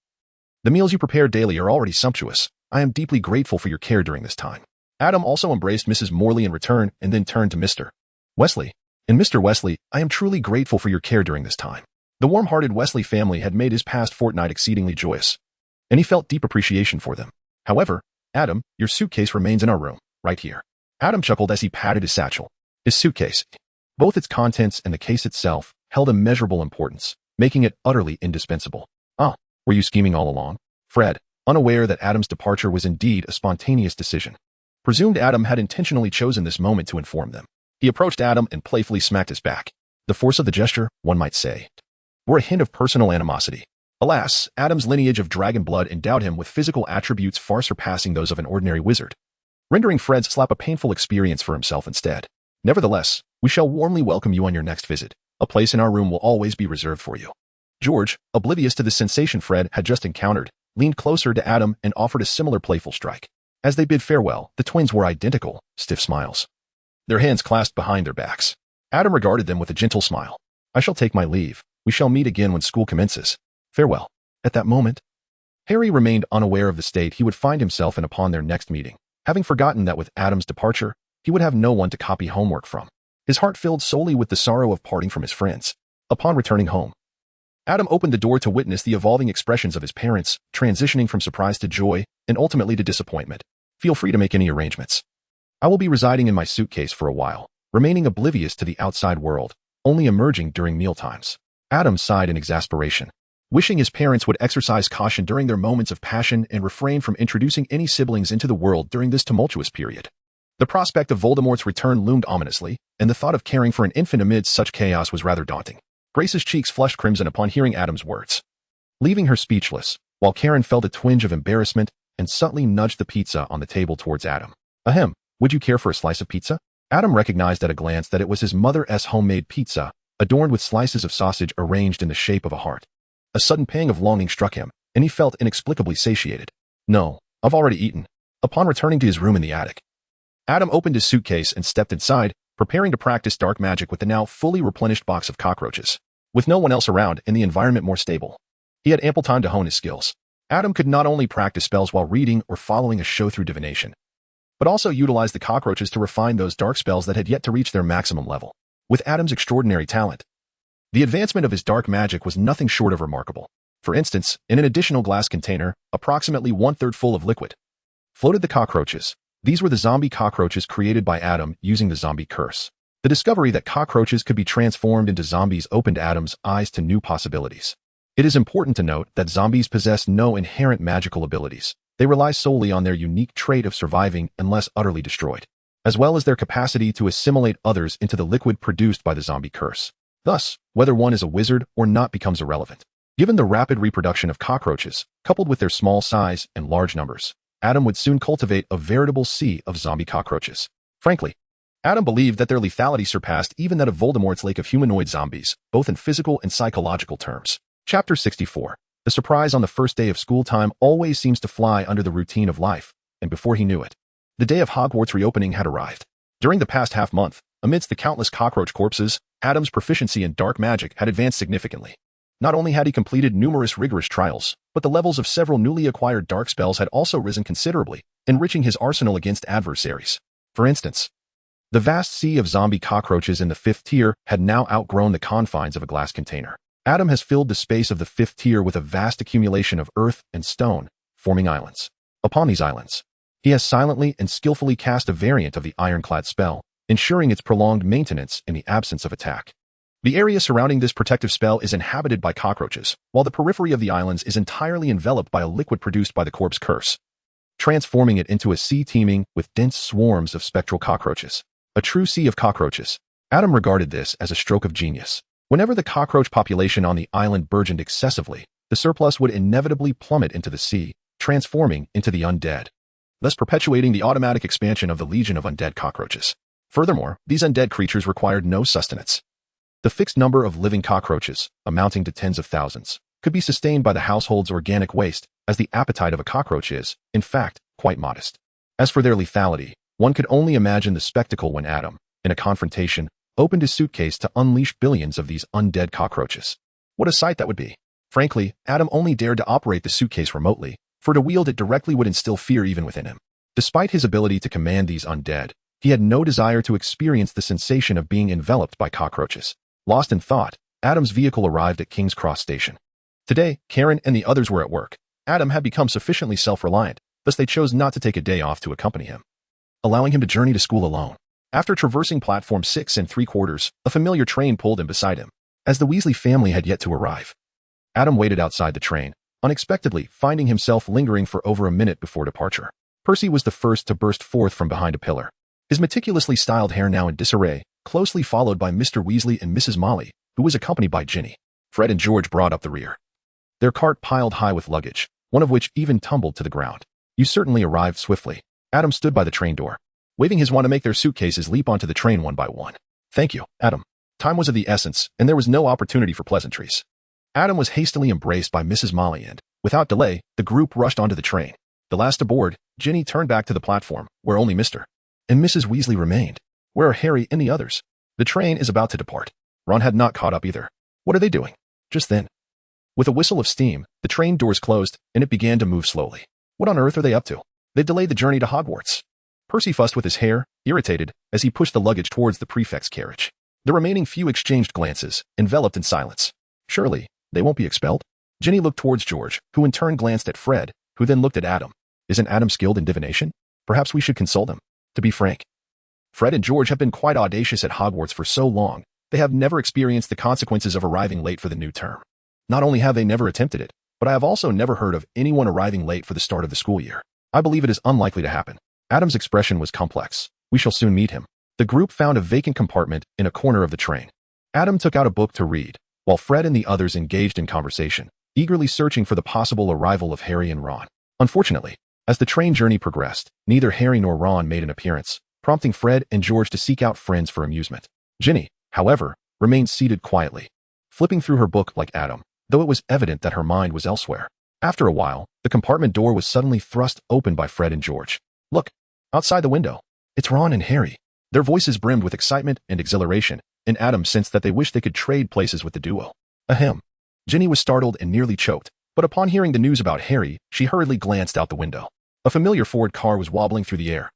the meals you prepare daily are already sumptuous. I am deeply grateful for your care during this time. Adam also embraced Mrs. Morley in return and then turned to Mr. Wesley. And Mr. Wesley, I am truly grateful for your care during this time. The warm-hearted Wesley family had made his past fortnight exceedingly joyous, and he felt deep appreciation for them. However, Adam, your suitcase remains in our room, right here. Adam chuckled as he patted his satchel. His suitcase, both its contents and the case itself, held immeasurable importance, making it utterly indispensable. Ah, were you scheming all along? Fred, unaware that Adam's departure was indeed a spontaneous decision, presumed Adam had intentionally chosen this moment to inform them. He approached Adam and playfully smacked his back. The force of the gesture, one might say, bore a hint of personal animosity. Alas, Adam's lineage of dragon blood endowed him with physical attributes far surpassing those of an ordinary wizard, rendering Fred's slap a painful experience for himself instead. Nevertheless, we shall warmly welcome you on your next visit. A place in our room will always be reserved for you. George, oblivious to the sensation Fred had just encountered, leaned closer to Adam and offered a similar playful strike. As they bid farewell, the twins were identical, stiff smiles, their hands clasped behind their backs. Adam regarded them with a gentle smile. I shall take my leave. We shall meet again when school commences. Farewell. At that moment, Harry remained unaware of the state he would find himself in upon their next meeting, having forgotten that with Adam's departure, he would have no one to copy homework from. His heart filled solely with the sorrow of parting from his friends. Upon returning home, Adam opened the door to witness the evolving expressions of his parents, transitioning from surprise to joy and ultimately to disappointment. Feel free to make any arrangements. I will be residing in my suitcase for a while, remaining oblivious to the outside world, only emerging during mealtimes. Adam sighed in exasperation, wishing his parents would exercise caution during their moments of passion and refrain from introducing any siblings into the world during this tumultuous period. The prospect of Voldemort's return loomed ominously, and the thought of caring for an infant amid such chaos was rather daunting. Grace's cheeks flushed crimson upon hearing Adam's words, leaving her speechless, while Karen felt a twinge of embarrassment and subtly nudged the pizza on the table towards Adam. Ahem, would you care for a slice of pizza? Adam recognized at a glance that it was his mother's homemade pizza, adorned with slices of sausage arranged in the shape of a heart. A sudden pang of longing struck him, and he felt inexplicably satiated. No, I've already eaten. Upon returning to his room in the attic, Adam opened his suitcase and stepped inside, preparing to practice dark magic with the now fully replenished box of cockroaches. With no one else around and the environment more stable, he had ample time to hone his skills. Adam could not only practice spells while reading or following a show through divination, but also utilize the cockroaches to refine those dark spells that had yet to reach their maximum level. With Adam's extraordinary talent, the advancement of his dark magic was nothing short of remarkable. For instance, in an additional glass container, approximately 1/3 full of liquid, floated the cockroaches. These were the zombie cockroaches created by Adam using the zombie curse. The discovery that cockroaches could be transformed into zombies opened Adam's eyes to new possibilities. It is important to note that zombies possess no inherent magical abilities. They rely solely on their unique trait of surviving unless utterly destroyed, as well as their capacity to assimilate others into the liquid produced by the zombie curse. Thus, whether one is a wizard or not becomes irrelevant. Given the rapid reproduction of cockroaches, coupled with their small size and large numbers, Adam would soon cultivate a veritable sea of zombie cockroaches. Frankly, Adam believed that their lethality surpassed even that of Voldemort's lake of humanoid zombies, both in physical and psychological terms. Chapter 64. The surprise on the first day of school time always seems to fly under the routine of life, and before he knew it, the day of Hogwarts reopening had arrived. During the past half-month, amidst the countless cockroach corpses, Adam's proficiency in dark magic had advanced significantly. Not only had he completed numerous rigorous trials, but the levels of several newly acquired dark spells had also risen considerably, enriching his arsenal against adversaries. For instance, the vast sea of zombie cockroaches in the 5th tier had now outgrown the confines of a glass container. Adam has filled the space of the 5th tier with a vast accumulation of earth and stone, forming islands. Upon these islands, he has silently and skillfully cast a variant of the ironclad spell, ensuring its prolonged maintenance in the absence of attack. The area surrounding this protective spell is inhabited by cockroaches, while the periphery of the islands is entirely enveloped by a liquid produced by the corpse curse, transforming it into a sea teeming with dense swarms of spectral cockroaches. A true sea of cockroaches. Adam regarded this as a stroke of genius. Whenever the cockroach population on the island burgeoned excessively, the surplus would inevitably plummet into the sea, transforming into the undead, thus perpetuating the automatic expansion of the legion of undead cockroaches. Furthermore, these undead creatures required no sustenance. The fixed number of living cockroaches, amounting to tens of thousands, could be sustained by the household's organic waste, as the appetite of a cockroach is, in fact, quite modest. As for their lethality, one could only imagine the spectacle when Adam, in a confrontation, opened his suitcase to unleash billions of these undead cockroaches. What a sight that would be. Frankly, Adam only dared to operate the suitcase remotely, for to wield it directly would instill fear even within him. Despite his ability to command these undead, he had no desire to experience the sensation of being enveloped by cockroaches. Lost in thought, Adam's vehicle arrived at King's Cross Station. Today, Karen and the others were at work. Adam had become sufficiently self-reliant, thus they chose not to take a day off to accompany him, allowing him to journey to school alone. After traversing platform 6 3/4, a familiar train pulled in beside him, as the Weasley family had yet to arrive. Adam waited outside the train, unexpectedly finding himself lingering for over a minute before departure. Percy was the first to burst forth from behind a pillar, his meticulously styled hair now in disarray, closely followed by Mr. Weasley and Mrs. Molly, who was accompanied by Ginny. Fred and George brought up the rear, their cart piled high with luggage, one of which even tumbled to the ground. You certainly arrived swiftly. Adam stood by the train door, waving his wand to make their suitcases leap onto the train one by one. Thank you, Adam. Time was of the essence, and there was no opportunity for pleasantries. Adam was hastily embraced by Mrs. Molly and, without delay, the group rushed onto the train. The last aboard, Ginny turned back to the platform, where only Mr. and Mrs. Weasley remained. Where are Harry and the others? The train is about to depart. Ron had not caught up either. What are they doing? Just then, with a whistle of steam, the train doors closed, and it began to move slowly. What on earth are they up to? They delayed the journey to Hogwarts. Percy fussed with his hair, irritated, as he pushed the luggage towards the prefect's carriage. The remaining few exchanged glances, enveloped in silence. Surely, they won't be expelled? Ginny looked towards George, who in turn glanced at Fred, who then looked at Adam. Isn't Adam skilled in divination? Perhaps we should consult him. To be frank, Fred and George have been quite audacious at Hogwarts for so long, they have never experienced the consequences of arriving late for the new term. Not only have they never attempted it, but I have also never heard of anyone arriving late for the start of the school year. I believe it is unlikely to happen. Adam's expression was complex. We shall soon meet him. The group found a vacant compartment in a corner of the train. Adam took out a book to read, while Fred and the others engaged in conversation, eagerly searching for the possible arrival of Harry and Ron. Unfortunately, as the train journey progressed, neither Harry nor Ron made an appearance, prompting Fred and George to seek out friends for amusement. Ginny, however, remained seated quietly, flipping through her book like Adam, though it was evident that her mind was elsewhere. After a while, the compartment door was suddenly thrust open by Fred and George. Look, outside the window. It's Ron and Harry. Their voices brimmed with excitement and exhilaration, and Adam sensed that they wished they could trade places with the duo. Ahem. Ginny was startled and nearly choked, but upon hearing the news about Harry, she hurriedly glanced out the window. A familiar Ford car was wobbling through the air,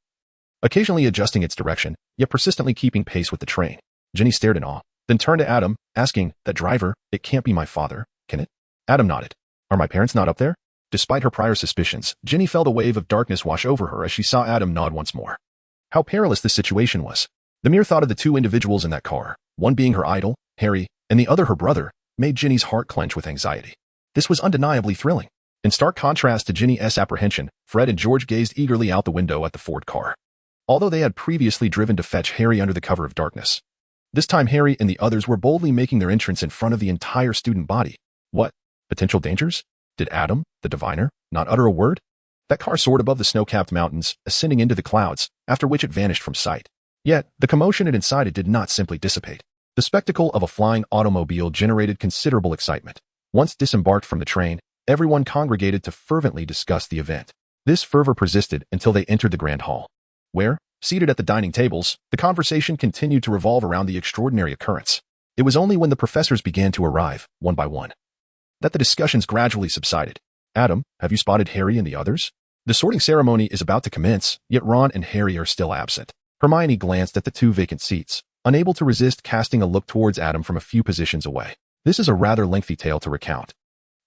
occasionally adjusting its direction, yet persistently keeping pace with the train. Ginny stared in awe, then turned to Adam, asking, "That driver, it can't be my father, can it?" Adam nodded. "Are my parents not up there?" Despite her prior suspicions, Ginny felt a wave of darkness wash over her as she saw Adam nod once more. How perilous this situation was. The mere thought of the two individuals in that car, one being her idol, Harry, and the other her brother, made Ginny's heart clench with anxiety. This was undeniably thrilling. In stark contrast to Ginny's apprehension, Fred and George gazed eagerly out the window at the Ford car. Although they had previously driven to fetch Harry under the cover of darkness, this time Harry and the others were boldly making their entrance in front of the entire student body. What? Potential dangers? Did Adam, the diviner, not utter a word? That car soared above the snow-capped mountains, ascending into the clouds, after which it vanished from sight. Yet, the commotion inside it did not simply dissipate. The spectacle of a flying automobile generated considerable excitement. Once disembarked from the train, everyone congregated to fervently discuss the event. This fervor persisted until they entered the grand hall, where, seated at the dining tables, the conversation continued to revolve around the extraordinary occurrence. It was only when the professors began to arrive, one by one, that the discussions gradually subsided. Adam, have you spotted Harry and the others? The sorting ceremony is about to commence, yet Ron and Harry are still absent. Hermione glanced at the 2 vacant seats, unable to resist casting a look towards Adam from a few positions away. This is a rather lengthy tale to recount.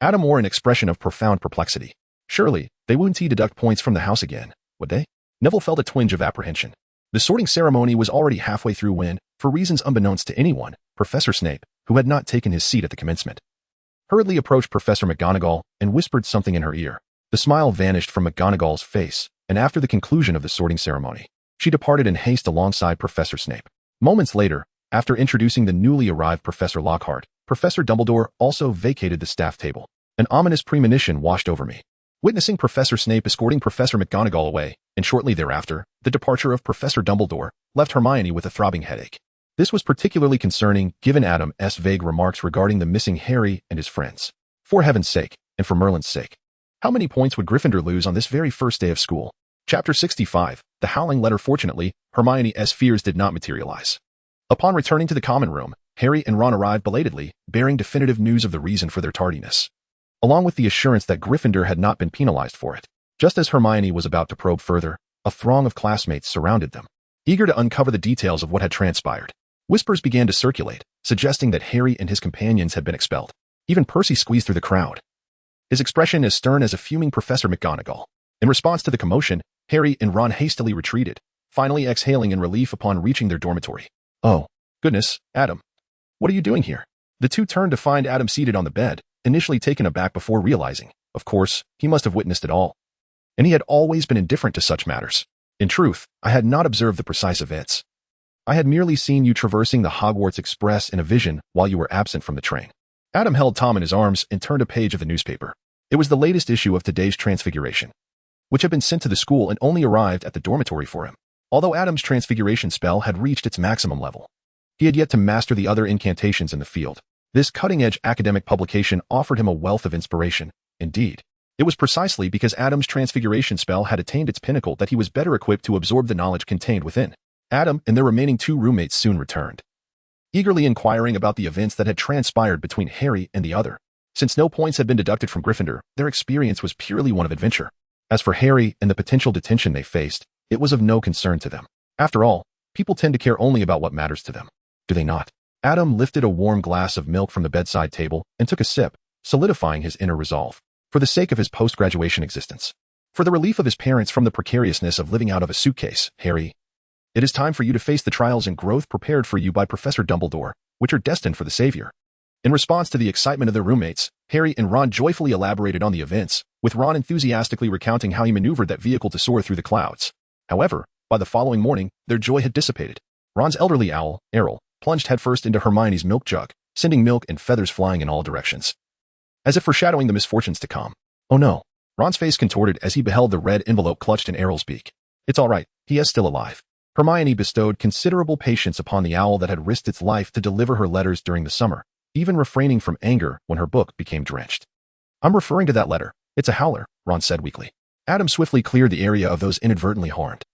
Adam wore an expression of profound perplexity. Surely, they wouldn't deduct points from the house again, would they? Neville felt a twinge of apprehension. The sorting ceremony was already halfway through when, for reasons unbeknownst to anyone, Professor Snape, who had not taken his seat at the commencement, hurriedly approached Professor McGonagall and whispered something in her ear. The smile vanished from McGonagall's face, and after the conclusion of the sorting ceremony, she departed in haste alongside Professor Snape. Moments later, after introducing the newly arrived Professor Lockhart, Professor Dumbledore also vacated the staff table. An ominous premonition washed over me. Witnessing Professor Snape escorting Professor McGonagall away, and shortly thereafter, the departure of Professor Dumbledore left Hermione with a throbbing headache. This was particularly concerning given Adam's vague remarks regarding the missing Harry and his friends. For heaven's sake, and for Merlin's sake, how many points would Gryffindor lose on this very first day of school? Chapter 65, The Howling Letter. Fortunately, Hermione's fears did not materialize. Upon returning to the common room, Harry and Ron arrived belatedly, bearing definitive news of the reason for their tardiness, along with the assurance that Gryffindor had not been penalized for it. Just as Hermione was about to probe further, a throng of classmates surrounded them, eager to uncover the details of what had transpired. Whispers began to circulate, suggesting that Harry and his companions had been expelled. Even Percy squeezed through the crowd, his expression as stern as a fuming Professor McGonagall. In response to the commotion, Harry and Ron hastily retreated, finally exhaling in relief upon reaching their dormitory. Oh, goodness, Adam. What are you doing here? The two turned to find Adam seated on the bed, initially taken aback before realizing, of course, he must have witnessed it all. And he had always been indifferent to such matters. In truth, I had not observed the precise events. I had merely seen you traversing the Hogwarts Express in a vision while you were absent from the train. Adam held Tom in his arms and turned a page of the newspaper. It was the latest issue of today's Transfiguration, which had been sent to the school and only arrived at the dormitory for him. Although Adam's transfiguration spell had reached its maximum level, he had yet to master the other incantations in the field. This cutting-edge academic publication offered him a wealth of inspiration. Indeed, it was precisely because Adam's transfiguration spell had attained its pinnacle that he was better equipped to absorb the knowledge contained within. Adam and their remaining 2 roommates soon returned, eagerly inquiring about the events that had transpired between Harry and the other. Since no points had been deducted from Gryffindor, their experience was purely one of adventure. As for Harry and the potential detention they faced, it was of no concern to them. After all, people tend to care only about what matters to them, do they not? Adam lifted a warm glass of milk from the bedside table and took a sip, solidifying his inner resolve. For the sake of his post-graduation existence, for the relief of his parents from the precariousness of living out of a suitcase, Harry, it is time for you to face the trials and growth prepared for you by Professor Dumbledore, which are destined for the Savior. In response to the excitement of their roommates, Harry and Ron joyfully elaborated on the events, with Ron enthusiastically recounting how he maneuvered that vehicle to soar through the clouds. However, by the following morning, their joy had dissipated. Ron's elderly owl, Errol, plunged headfirst into Hermione's milk jug, sending milk and feathers flying in all directions, as if foreshadowing the misfortunes to come. Oh no. Ron's face contorted as he beheld the red envelope clutched in Errol's beak. It's all right, he is still alive. Hermione bestowed considerable patience upon the owl that had risked its life to deliver her letters during the summer, even refraining from anger when her book became drenched. I'm referring to that letter. It's a howler, Ron said weakly. Adam swiftly cleared the area of those inadvertently harmed,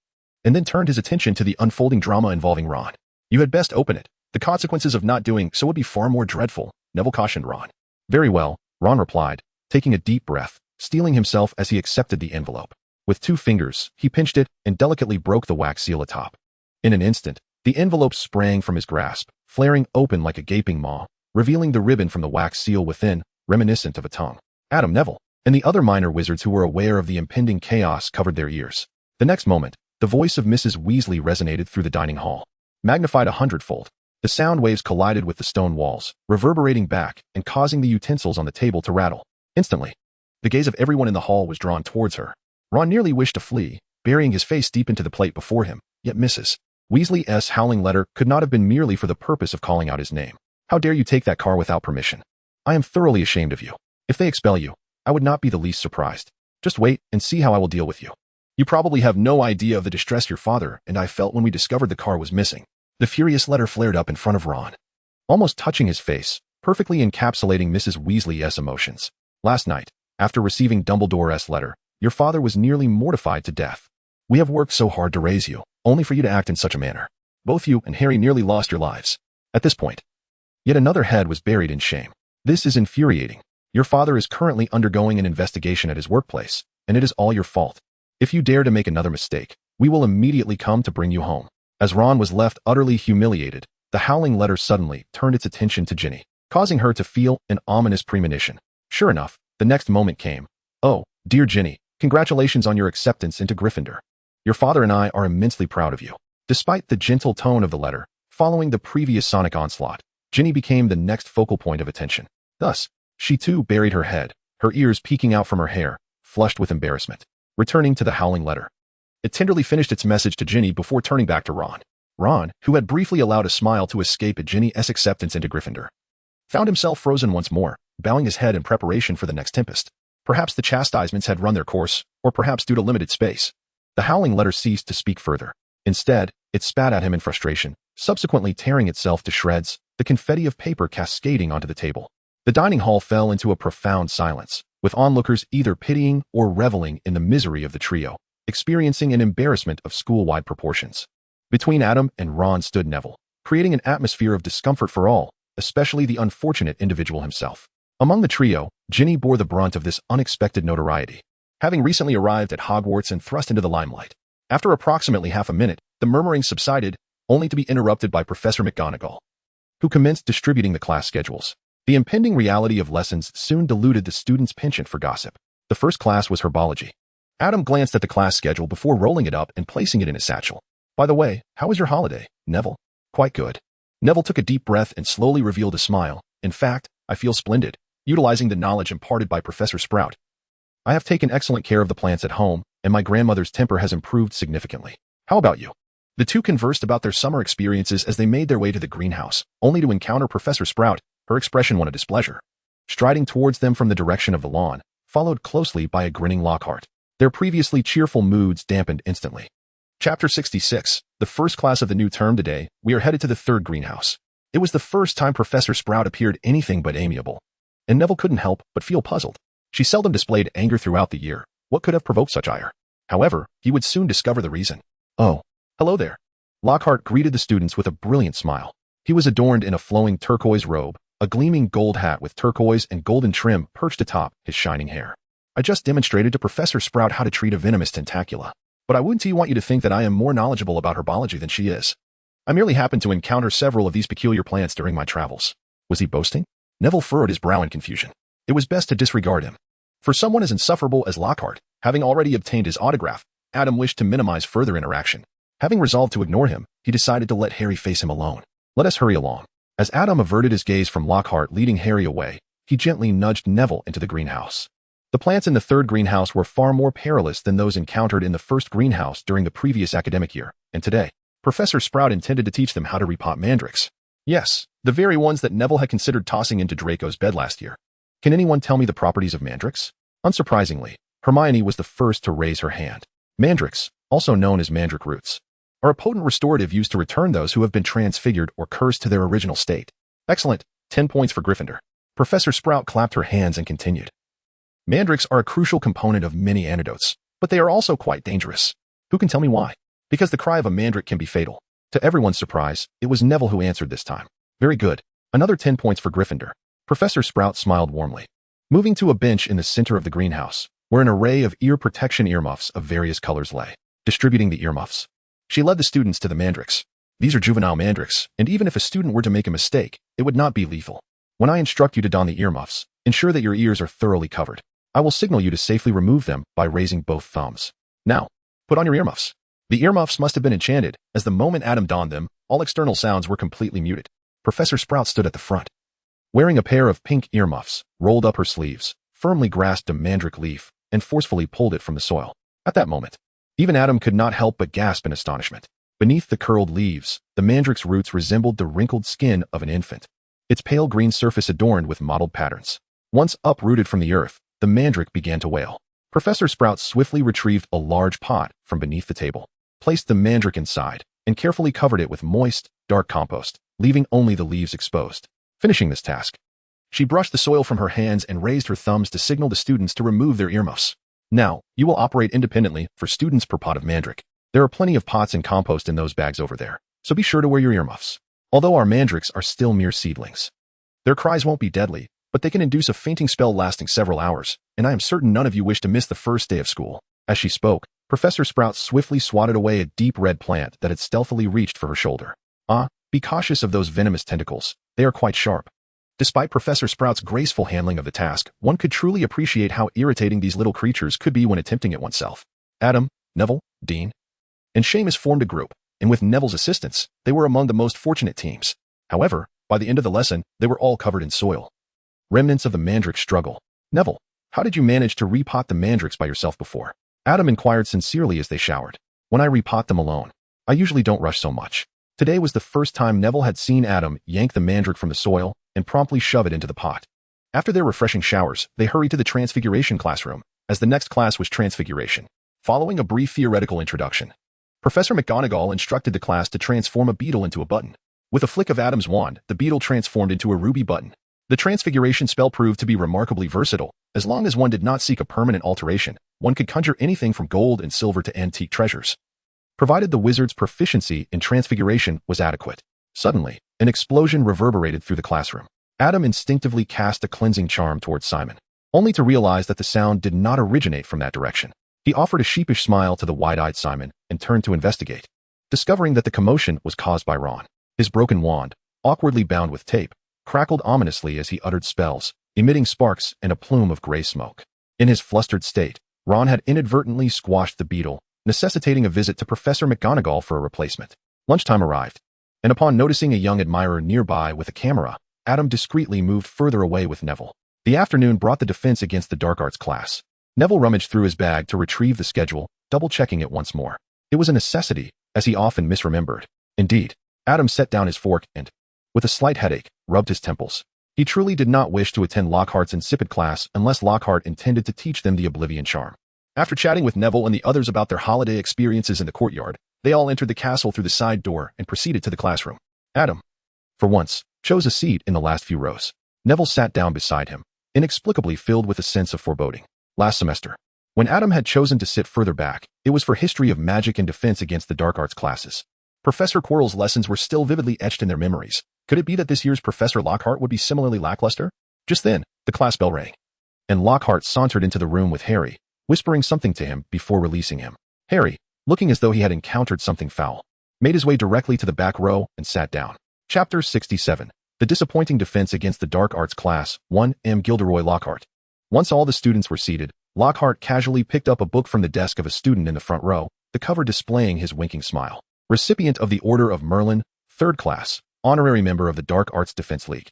and then turned his attention to the unfolding drama involving Ron. You had best open it. The consequences of not doing so would be far more dreadful, Neville cautioned Ron. Very well, Ron replied, taking a deep breath, steeling himself as he accepted the envelope. With 2 fingers, he pinched it and delicately broke the wax seal atop. In an instant, the envelope sprang from his grasp, flaring open like a gaping maw, revealing the ribbon from the wax seal within, reminiscent of a tongue. Adam, Neville, and the other minor wizards who were aware of the impending chaos covered their ears. The next moment, the voice of Mrs. Weasley resonated through the dining hall. Magnified 100-fold, the sound waves collided with the stone walls, reverberating back and causing the utensils on the table to rattle. Instantly, the gaze of everyone in the hall was drawn towards her. Ron nearly wished to flee, burying his face deep into the plate before him, yet Mrs. Weasley's howling letter could not have been merely for the purpose of calling out his name. How dare you take that car without permission? I am thoroughly ashamed of you. If they expel you, I would not be the least surprised. Just wait and see how I will deal with you. You probably have no idea of the distress your father and I felt when we discovered the car was missing. The furious letter flared up in front of Ron, almost touching his face, perfectly encapsulating Mrs. Weasley's emotions. Last night, after receiving Dumbledore's letter, your father was nearly mortified to death. We have worked so hard to raise you, only for you to act in such a manner. Both you and Harry nearly lost your lives. At this point, yet another head was buried in shame. This is infuriating. Your father is currently undergoing an investigation at his workplace, and it is all your fault. If you dare to make another mistake, we will immediately come to bring you home. As Ron was left utterly humiliated, the howling letter suddenly turned its attention to Ginny, causing her to feel an ominous premonition. Sure enough, the next moment came. Oh, dear Ginny, congratulations on your acceptance into Gryffindor. Your father and I are immensely proud of you. Despite the gentle tone of the letter, following the previous sonic onslaught, Ginny became the next focal point of attention. Thus, she too buried her head, her ears peeking out from her hair, flushed with embarrassment. Returning to the howling letter, it tenderly finished its message to Ginny before turning back to Ron. Ron, who had briefly allowed a smile to escape at Ginny's acceptance into Gryffindor, found himself frozen once more, bowing his head in preparation for the next tempest. Perhaps the chastisements had run their course, or perhaps due to limited space. The howling letter ceased to speak further. Instead, it spat at him in frustration, subsequently tearing itself to shreds, the confetti of paper cascading onto the table. The dining hall fell into a profound silence, with onlookers either pitying or reveling in the misery of the trio, experiencing an embarrassment of school-wide proportions. Between Adam and Ron stood Neville, creating an atmosphere of discomfort for all, especially the unfortunate individual himself. Among the trio, Ginny bore the brunt of this unexpected notoriety, having recently arrived at Hogwarts and thrust into the limelight. After approximately half a minute, the murmuring subsided, only to be interrupted by Professor McGonagall, who commenced distributing the class schedules. The impending reality of lessons soon diluted the students' penchant for gossip. The first class was herbology. Adam glanced at the class schedule before rolling it up and placing it in his satchel. By the way, how was your holiday, Neville? Quite good. Neville took a deep breath and slowly revealed a smile. In fact, I feel splendid, utilizing the knowledge imparted by Professor Sprout. I have taken excellent care of the plants at home, and my grandmother's temper has improved significantly. How about you? The two conversed about their summer experiences as they made their way to the greenhouse, only to encounter Professor Sprout, her expression one of displeasure, striding towards them from the direction of the lawn, followed closely by a grinning Lockhart. Their previously cheerful moods dampened instantly. Chapter 66. The first class of the new term today, we are headed to the third greenhouse. It was the first time Professor Sprout appeared anything but amiable, and Neville couldn't help but feel puzzled. She seldom displayed anger throughout the year. What could have provoked such ire? However, he would soon discover the reason. Oh, hello there. Lockhart greeted the students with a brilliant smile. He was adorned in a flowing turquoise robe, a gleaming gold hat with turquoise and golden trim perched atop his shining hair. I just demonstrated to Professor Sprout how to treat a venomous tentacula, but I wouldn't want you to think that I am more knowledgeable about herbology than she is. I merely happened to encounter several of these peculiar plants during my travels. Was he boasting? Neville furrowed his brow in confusion. It was best to disregard him. For someone as insufferable as Lockhart, having already obtained his autograph, Adam wished to minimize further interaction. Having resolved to ignore him, he decided to let Harry face him alone. Let us hurry along. As Adam averted his gaze from Lockhart leading Harry away, he gently nudged Neville into the greenhouse. The plants in the third greenhouse were far more perilous than those encountered in the first greenhouse during the previous academic year, and today, Professor Sprout intended to teach them how to repot mandrakes. Yes, the very ones that Neville had considered tossing into Draco's bed last year. Can anyone tell me the properties of mandrakes? Unsurprisingly, Hermione was the first to raise her hand. Mandrakes, also known as mandrake roots, are a potent restorative used to return those who have been transfigured or cursed to their original state. Excellent, 10 points for Gryffindor. Professor Sprout clapped her hands and continued. Mandrakes are a crucial component of many antidotes, but they are also quite dangerous. Who can tell me why? Because the cry of a mandrake can be fatal. To everyone's surprise, it was Neville who answered this time. Very good. Another 10 points for Gryffindor. Professor Sprout smiled warmly. Moving to a bench in the center of the greenhouse, where an array of ear protection earmuffs of various colors lay, distributing the earmuffs, she led the students to the mandrakes. These are juvenile mandrakes, and even if a student were to make a mistake, it would not be lethal. When I instruct you to don the earmuffs, ensure that your ears are thoroughly covered. I will signal you to safely remove them by raising both thumbs. Now, put on your earmuffs. The earmuffs must have been enchanted, as the moment Adam donned them, all external sounds were completely muted. Professor Sprout stood at the front, wearing a pair of pink earmuffs, rolled up her sleeves, firmly grasped a mandrake leaf, and forcefully pulled it from the soil. At that moment, even Adam could not help but gasp in astonishment. Beneath the curled leaves, the mandrake's roots resembled the wrinkled skin of an infant, its pale green surface adorned with mottled patterns. Once uprooted from the earth, the mandrake began to wail. Professor Sprout swiftly retrieved a large pot from beneath the table, placed the mandrake inside, and carefully covered it with moist, dark compost, leaving only the leaves exposed. Finishing this task, she brushed the soil from her hands and raised her thumbs to signal the students to remove their earmuffs. Now, you will operate independently for students per pot of mandrake. There are plenty of pots and compost in those bags over there, so be sure to wear your earmuffs. Although our mandrakes are still mere seedlings, their cries won't be deadly, but they can induce a fainting spell lasting several hours, and I am certain none of you wish to miss the first day of school. As she spoke, Professor Sprout swiftly swatted away a deep red plant that had stealthily reached for her shoulder. Be cautious of those venomous tentacles. They are quite sharp. Despite Professor Sprout's graceful handling of the task, one could truly appreciate how irritating these little creatures could be when attempting it oneself. Adam, Neville, Dean, and Seamus formed a group, and with Neville's assistance, they were among the most fortunate teams. However, by the end of the lesson, they were all covered in soil. Remnants of the mandrake struggle. Neville, how did you manage to repot the mandrakes by yourself before? Adam inquired sincerely as they showered. When I repot them alone, I usually don't rush so much. Today was the first time Neville had seen Adam yank the mandrake from the soil and promptly shove it into the pot. After their refreshing showers, they hurried to the Transfiguration classroom, as the next class was Transfiguration. Following a brief theoretical introduction, Professor McGonagall instructed the class to transform a beetle into a button. With a flick of Adam's wand, the beetle transformed into a ruby button. The Transfiguration spell proved to be remarkably versatile. As long as one did not seek a permanent alteration, one could conjure anything from gold and silver to antique treasures, provided the wizard's proficiency in Transfiguration was adequate. Suddenly, an explosion reverberated through the classroom. Adam instinctively cast a cleansing charm towards Simon, only to realize that the sound did not originate from that direction. He offered a sheepish smile to the wide-eyed Simon and turned to investigate, discovering that the commotion was caused by Ron. His broken wand, awkwardly bound with tape, crackled ominously as he uttered spells, emitting sparks and a plume of gray smoke. In his flustered state, Ron had inadvertently squashed the beetle, necessitating a visit to Professor McGonagall for a replacement. Lunchtime arrived, and upon noticing a young admirer nearby with a camera, Adam discreetly moved further away with Neville. The afternoon brought the defense against the dark arts class. Neville rummaged through his bag to retrieve the schedule, double-checking it once more. It was a necessity, as he often misremembered. Indeed, Adam set down his fork and, with a slight headache, rubbed his temples. He truly did not wish to attend Lockhart's insipid class unless Lockhart intended to teach them the Oblivion charm. After chatting with Neville and the others about their holiday experiences in the courtyard, they all entered the castle through the side door and proceeded to the classroom. Adam, for once, chose a seat in the last few rows. Neville sat down beside him, inexplicably filled with a sense of foreboding. Last semester, when Adam had chosen to sit further back, it was for history of magic and defense against the dark arts classes. Professor Quirrell's lessons were still vividly etched in their memories. Could it be that this year's Professor Lockhart would be similarly lackluster? Just then, the class bell rang, and Lockhart sauntered into the room with Harry, whispering something to him before releasing him. Harry, looking as though he had encountered something foul, made his way directly to the back row and sat down. Chapter 67. The Disappointing Defense Against the Dark Arts Class, 1 M. Gilderoy Lockhart. Once all the students were seated, Lockhart casually picked up a book from the desk of a student in the front row, the cover displaying his winking smile. Recipient of the Order of Merlin, 3rd class, honorary member of the Dark Arts Defense League,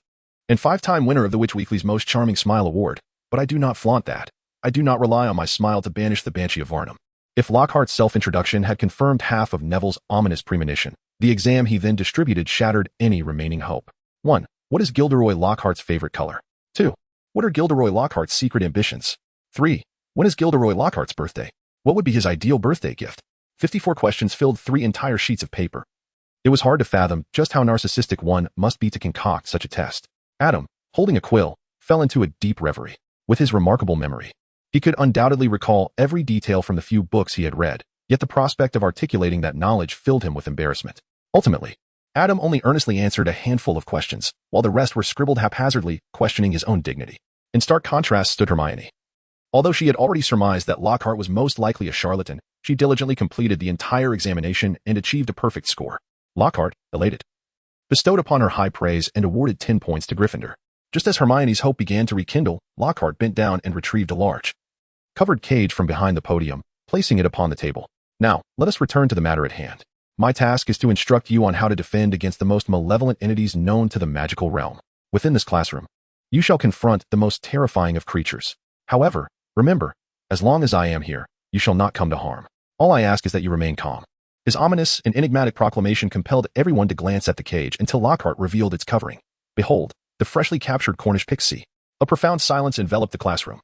and 5-time winner of the Witch Weekly's Most Charming Smile Award. But I do not flaunt that. I do not rely on my smile to banish the Banshee of Varnum. If Lockhart's self-introduction had confirmed half of Neville's ominous premonition, the exam he then distributed shattered any remaining hope. 1. What is Gilderoy Lockhart's favorite color? 2. What are Gilderoy Lockhart's secret ambitions? 3. When is Gilderoy Lockhart's birthday? What would be his ideal birthday gift? 54 questions filled 3 entire sheets of paper. It was hard to fathom just how narcissistic one must be to concoct such a test. Adam, holding a quill, fell into a deep reverie. With his remarkable memory, he could undoubtedly recall every detail from the few books he had read, yet the prospect of articulating that knowledge filled him with embarrassment. Ultimately, Adam only earnestly answered a handful of questions, while the rest were scribbled haphazardly, questioning his own dignity. In stark contrast stood Hermione. Although she had already surmised that Lockhart was most likely a charlatan, she diligently completed the entire examination and achieved a perfect score. Lockhart, elated, bestowed upon her high praise and awarded 10 points to Gryffindor. Just as Hermione's hope began to rekindle, Lockhart bent down and retrieved a large, covered cage from behind the podium, placing it upon the table. Now, let us return to the matter at hand. My task is to instruct you on how to defend against the most malevolent entities known to the magical realm. Within this classroom, you shall confront the most terrifying of creatures. However, remember, as long as I am here, you shall not come to harm. All I ask is that you remain calm. His ominous and enigmatic proclamation compelled everyone to glance at the cage until Lockhart revealed its covering. Behold, the freshly captured Cornish pixie. A profound silence enveloped the classroom.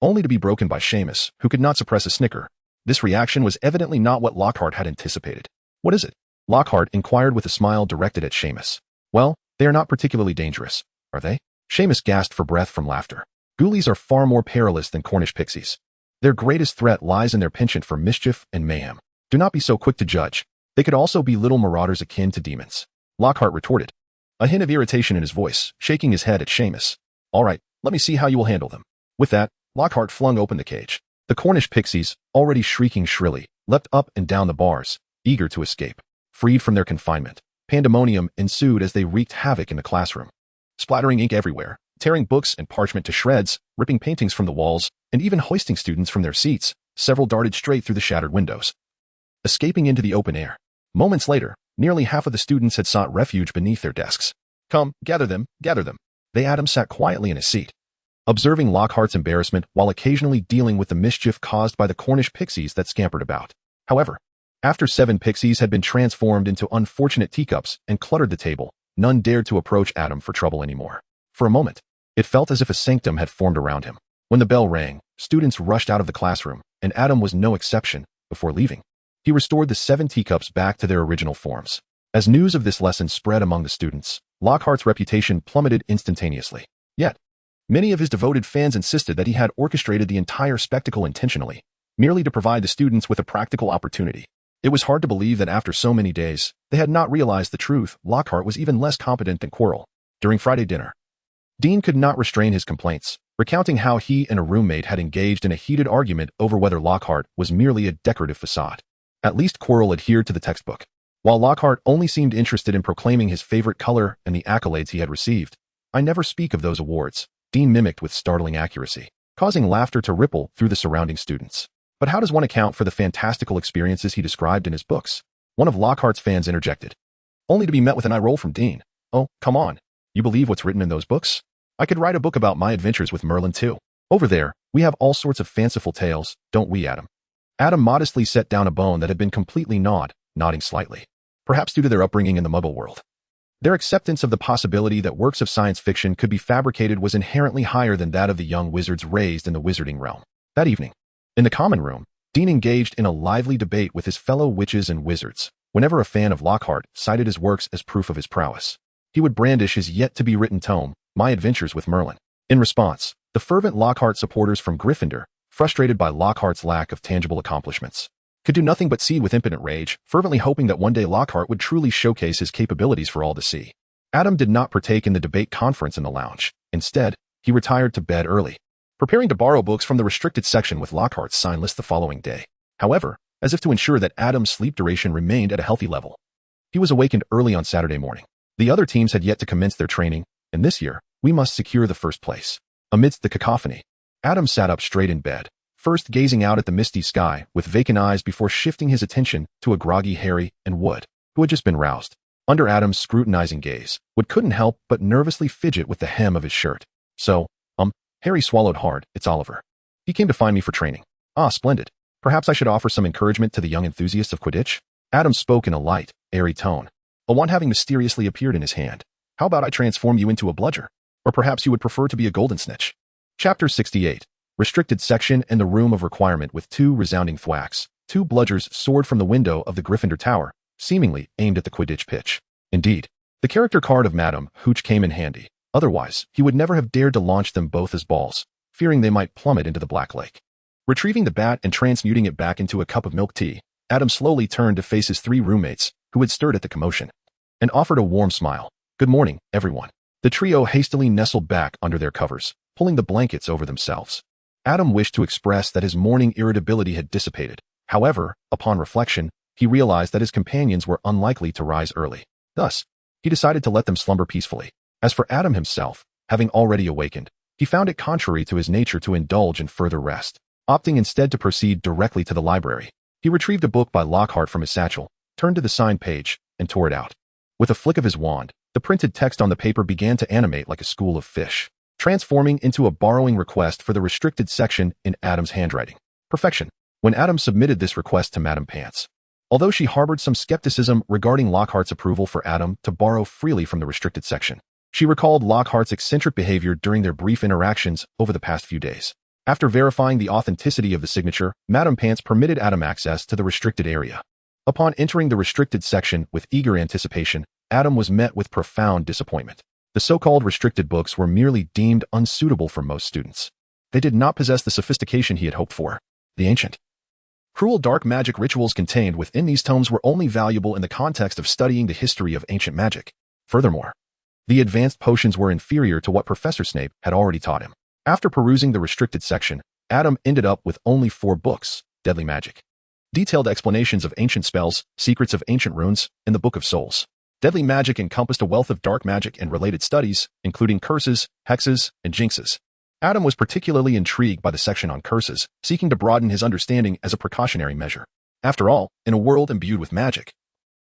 only to be broken by Seamus, who could not suppress a snicker. This reaction was evidently not what Lockhart had anticipated. "What is it?" Lockhart inquired with a smile directed at Seamus. "Well, they are not particularly dangerous, are they?" Seamus gasped for breath from laughter. "Ghoulies are far more perilous than Cornish pixies. Their greatest threat lies in their penchant for mischief and mayhem. Do not be so quick to judge. They could also be little marauders akin to demons," Lockhart retorted, a hint of irritation in his voice, shaking his head at Seamus. "All right, let me see how you will handle them." With that, Lockhart flung open the cage. The Cornish pixies, already shrieking shrilly, leapt up and down the bars, eager to escape. Freed from their confinement, pandemonium ensued as they wreaked havoc in the classroom, splattering ink everywhere, tearing books and parchment to shreds, ripping paintings from the walls, and even hoisting students from their seats. Several darted straight through the shattered windows, escaping into the open air. Moments later, nearly half of the students had sought refuge beneath their desks. "Come, gather them, gather them." Adam sat quietly in his seat, observing Lockhart's embarrassment while occasionally dealing with the mischief caused by the Cornish pixies that scampered about. However, after 7 pixies had been transformed into unfortunate teacups and cluttered the table, none dared to approach Adam for trouble anymore. For a moment, it felt as if a sanctum had formed around him. When the bell rang, students rushed out of the classroom, and Adam was no exception. Before leaving, he restored the 7 teacups back to their original forms. As news of this lesson spread among the students, Lockhart's reputation plummeted instantaneously. Yet, many of his devoted fans insisted that he had orchestrated the entire spectacle intentionally, merely to provide the students with a practical opportunity. It was hard to believe that after so many days, they had not realized the truth. Lockhart was even less competent than Quirrell. During Friday dinner, Dean could not restrain his complaints, recounting how he and a roommate had engaged in a heated argument over whether Lockhart was merely a decorative facade. At least Quirrell adhered to the textbook, while Lockhart only seemed interested in proclaiming his favorite color and the accolades he had received. "I never speak of those awards," Dean mimicked with startling accuracy, causing laughter to ripple through the surrounding students. "But how does one account for the fantastical experiences he described in his books?" One of Lockhart's fans interjected, only to be met with an eye roll from Dean. "Oh, come on. You believe what's written in those books? I could write a book about my adventures with Merlin too. Over there, we have all sorts of fanciful tales, don't we, Adam?" Adam modestly set down a bone that had been completely gnawed, nodding slightly, perhaps due to their upbringing in the Muggle world. Their acceptance of the possibility that works of science fiction could be fabricated was inherently higher than that of the young wizards raised in the wizarding realm. That evening, in the common room, Dean engaged in a lively debate with his fellow witches and wizards. Whenever a fan of Lockhart cited his works as proof of his prowess, he would brandish his yet-to-be-written tome, My Adventures with Merlin. In response, the fervent Lockhart supporters from Gryffindor, frustrated by Lockhart's lack of tangible accomplishments, could do nothing but seethe with impotent rage, fervently hoping that one day Lockhart would truly showcase his capabilities for all to see. Adam did not partake in the debate conference in the lounge. Instead, he retired to bed early, preparing to borrow books from the restricted section with Lockhart's sign list the following day. However, as if to ensure that Adam's sleep duration remained at a healthy level, he was awakened early on Saturday morning. The other teams had yet to commence their training, and this year, we must secure the first place. Amidst the cacophony, Adam sat up straight in bed, first gazing out at the misty sky with vacant eyes before shifting his attention to a groggy Harry and Wood, who had just been roused. Under Adam's scrutinizing gaze, Wood couldn't help but nervously fidget with the hem of his shirt. "So, Harry swallowed hard. "It's Oliver. He came to find me for training." "Ah, splendid. Perhaps I should offer some encouragement to the young enthusiasts of Quidditch?" Adam spoke in a light, airy tone, a wand having mysteriously appeared in his hand. "How about I transform you into a bludger? Or perhaps you would prefer to be a golden snitch?" Chapter 68. Restricted section and the room of requirement. With 2 resounding thwacks, 2 bludgers soared from the window of the Gryffindor tower, seemingly aimed at the Quidditch pitch. Indeed, the character card of Madame Hooch came in handy. Otherwise, he would never have dared to launch them both as balls, fearing they might plummet into the Black Lake. Retrieving the bat and transmuting it back into a cup of milk tea, Adam slowly turned to face his 3 roommates, who had stirred at the commotion, and offered a warm smile. "Good morning, everyone." The trio hastily nestled back under their covers, pulling the blankets over themselves. Adam wished to express that his morning irritability had dissipated. However, upon reflection, he realized that his companions were unlikely to rise early. Thus, he decided to let them slumber peacefully. As for Adam himself, having already awakened, he found it contrary to his nature to indulge in further rest, opting instead to proceed directly to the library. He retrieved a book by Lockhart from his satchel, turned to the signed page, and tore it out. With a flick of his wand, the printed text on the paper began to animate like a school of fish, transforming into a borrowing request for the restricted section in Adam's handwriting. Perfection. When Adam submitted this request to Madame Pants, although she harbored some skepticism regarding Lockhart's approval for Adam to borrow freely from the restricted section, she recalled Lockhart's eccentric behavior during their brief interactions over the past few days. After verifying the authenticity of the signature, Madame Pants permitted Adam access to the restricted area. Upon entering the restricted section with eager anticipation, Adam was met with profound disappointment. The so-called restricted books were merely deemed unsuitable for most students. They did not possess the sophistication he had hoped for. The ancient, cruel dark magic rituals contained within these tomes were only valuable in the context of studying the history of ancient magic. Furthermore, the advanced potions were inferior to what Professor Snape had already taught him. After perusing the restricted section, Adam ended up with only 4 books: Deadly Magic, Detailed Explanations of Ancient Spells, Secrets of Ancient Runes, and the Book of Souls. Deadly Magic encompassed a wealth of dark magic and related studies, including curses, hexes, and jinxes. Adam was particularly intrigued by the section on curses, seeking to broaden his understanding as a precautionary measure. After all, in a world imbued with magic,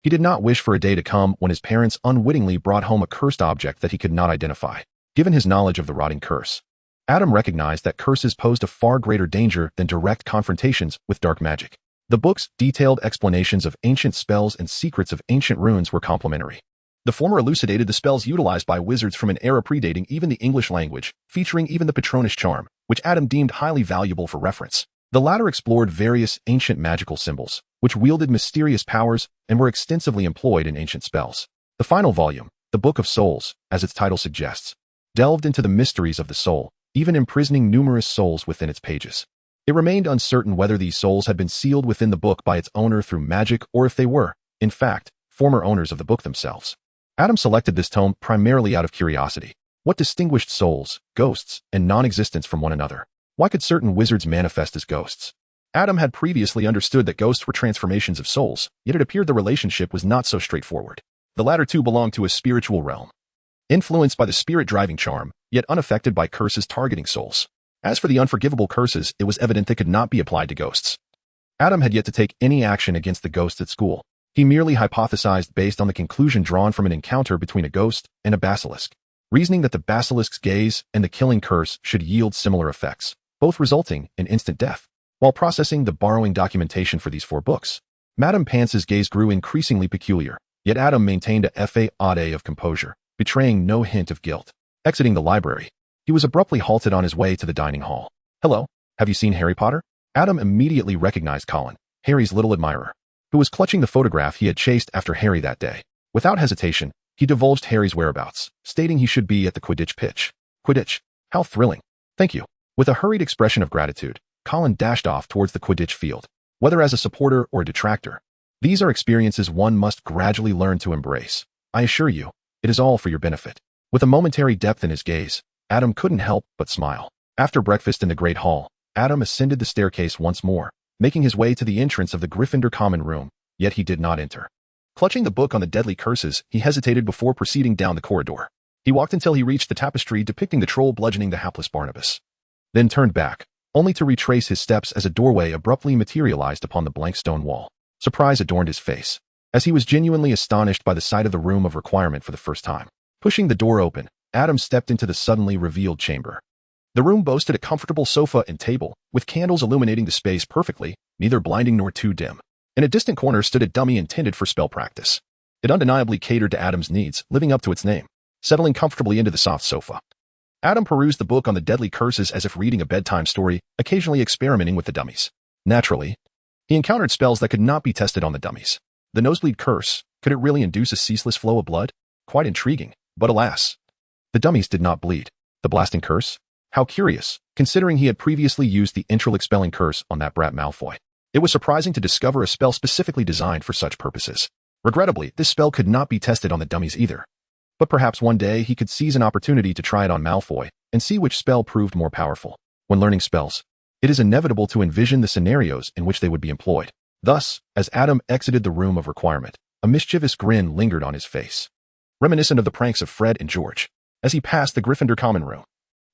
he did not wish for a day to come when his parents unwittingly brought home a cursed object that he could not identify. Given his knowledge of the rotting curse, Adam recognized that curses posed a far greater danger than direct confrontations with dark magic. The book's detailed explanations of ancient spells and secrets of ancient runes were complementary. The former elucidated the spells utilized by wizards from an era predating even the English language, featuring even the Patronus charm, which Adam deemed highly valuable for reference. The latter explored various ancient magical symbols, which wielded mysterious powers and were extensively employed in ancient spells. The final volume, the Book of Souls, as its title suggests, delved into the mysteries of the soul, even imprisoning numerous souls within its pages. It remained uncertain whether these souls had been sealed within the book by its owner through magic or if they were, in fact, former owners of the book themselves. Adam selected this tome primarily out of curiosity. What distinguished souls, ghosts, and non-existence from one another? Why could certain wizards manifest as ghosts? Adam had previously understood that ghosts were transformations of souls, yet it appeared the relationship was not so straightforward. The latter two belonged to a spiritual realm, influenced by the spirit-driving charm, yet unaffected by curses targeting souls. As for the unforgivable curses, it was evident they could not be applied to ghosts. Adam had yet to take any action against the ghosts at school. He merely hypothesized based on the conclusion drawn from an encounter between a ghost and a basilisk, reasoning that the basilisk's gaze and the killing curse should yield similar effects, both resulting in instant death. While processing the borrowing documentation for these 4 books, Madame Pants's gaze grew increasingly peculiar, yet Adam maintained a facade of composure, betraying no hint of guilt. Exiting the library, he was abruptly halted on his way to the dining hall. "Hello, have you seen Harry Potter?" Adam immediately recognized Colin, Harry's little admirer, who was clutching the photograph he had chased after Harry that day. Without hesitation, he divulged Harry's whereabouts, stating he should be at the Quidditch pitch. Quidditch? How thrilling. Thank you. With a hurried expression of gratitude, Colin dashed off towards the Quidditch field. Whether as a supporter or a detractor, these are experiences one must gradually learn to embrace. I assure you, it is all for your benefit. With a momentary depth in his gaze, Adam couldn't help but smile. After breakfast in the Great Hall, Adam ascended the staircase once more, making his way to the entrance of the Gryffindor common room, yet he did not enter. Clutching the book on the deadly curses, he hesitated before proceeding down the corridor. He walked until he reached the tapestry depicting the troll bludgeoning the hapless Barnabas, then turned back, only to retrace his steps as a doorway abruptly materialized upon the blank stone wall. Surprise adorned his face, as he was genuinely astonished by the sight of the room of requirement for the first time. Pushing the door open, Adam stepped into the suddenly revealed chamber. The room boasted a comfortable sofa and table, with candles illuminating the space perfectly, neither blinding nor too dim. In a distant corner stood a dummy intended for spell practice. It undeniably catered to Adam's needs, living up to its name. Settling comfortably into the soft sofa, Adam perused the book on the deadly curses as if reading a bedtime story, occasionally experimenting with the dummies. Naturally, he encountered spells that could not be tested on the dummies. The nosebleed curse, could it really induce a ceaseless flow of blood? Quite intriguing, but alas, the dummies did not bleed. The blasting curse? How curious, considering he had previously used the intral expelling curse on that brat Malfoy. It was surprising to discover a spell specifically designed for such purposes. Regrettably, this spell could not be tested on the dummies either. But perhaps one day he could seize an opportunity to try it on Malfoy and see which spell proved more powerful. When learning spells, it is inevitable to envision the scenarios in which they would be employed. Thus, as Adam exited the room of requirement, a mischievous grin lingered on his face, reminiscent of the pranks of Fred and George. As he passed the Gryffindor common room,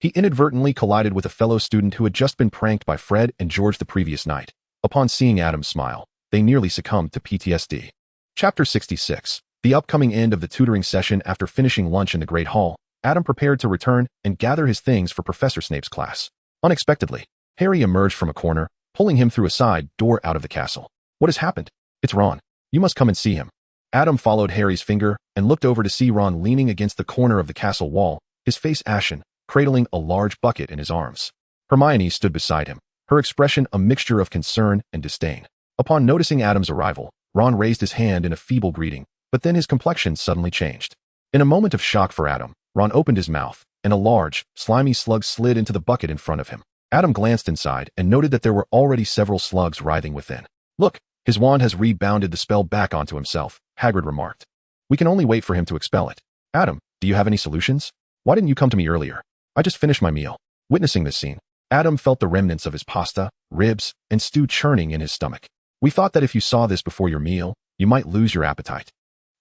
he inadvertently collided with a fellow student who had just been pranked by Fred and George the previous night. Upon seeing Adam's smile, they nearly succumbed to PTSD. Chapter 66. The upcoming end of the tutoring session. After finishing lunch in the Great Hall, Adam prepared to return and gather his things for Professor Snape's class. Unexpectedly, Harry emerged from a corner, pulling him through a side door out of the castle. "What has happened?" "It's Ron. You must come and see him." Adam followed Harry's finger and looked over to see Ron leaning against the corner of the castle wall, his face ashen, cradling a large bucket in his arms. Hermione stood beside him, her expression a mixture of concern and disdain. Upon noticing Adam's arrival, Ron raised his hand in a feeble greeting, but then his complexion suddenly changed. In a moment of shock for Adam, Ron opened his mouth, and a large, slimy slug slid into the bucket in front of him. Adam glanced inside and noted that there were already several slugs writhing within. Look, his wand has rebounded the spell back onto himself, Hagrid remarked. We can only wait for him to expel it. Adam, do you have any solutions? Why didn't you come to me earlier? I just finished my meal. Witnessing this scene, Adam felt the remnants of his pasta, ribs, and stew churning in his stomach. We thought that if you saw this before your meal, you might lose your appetite.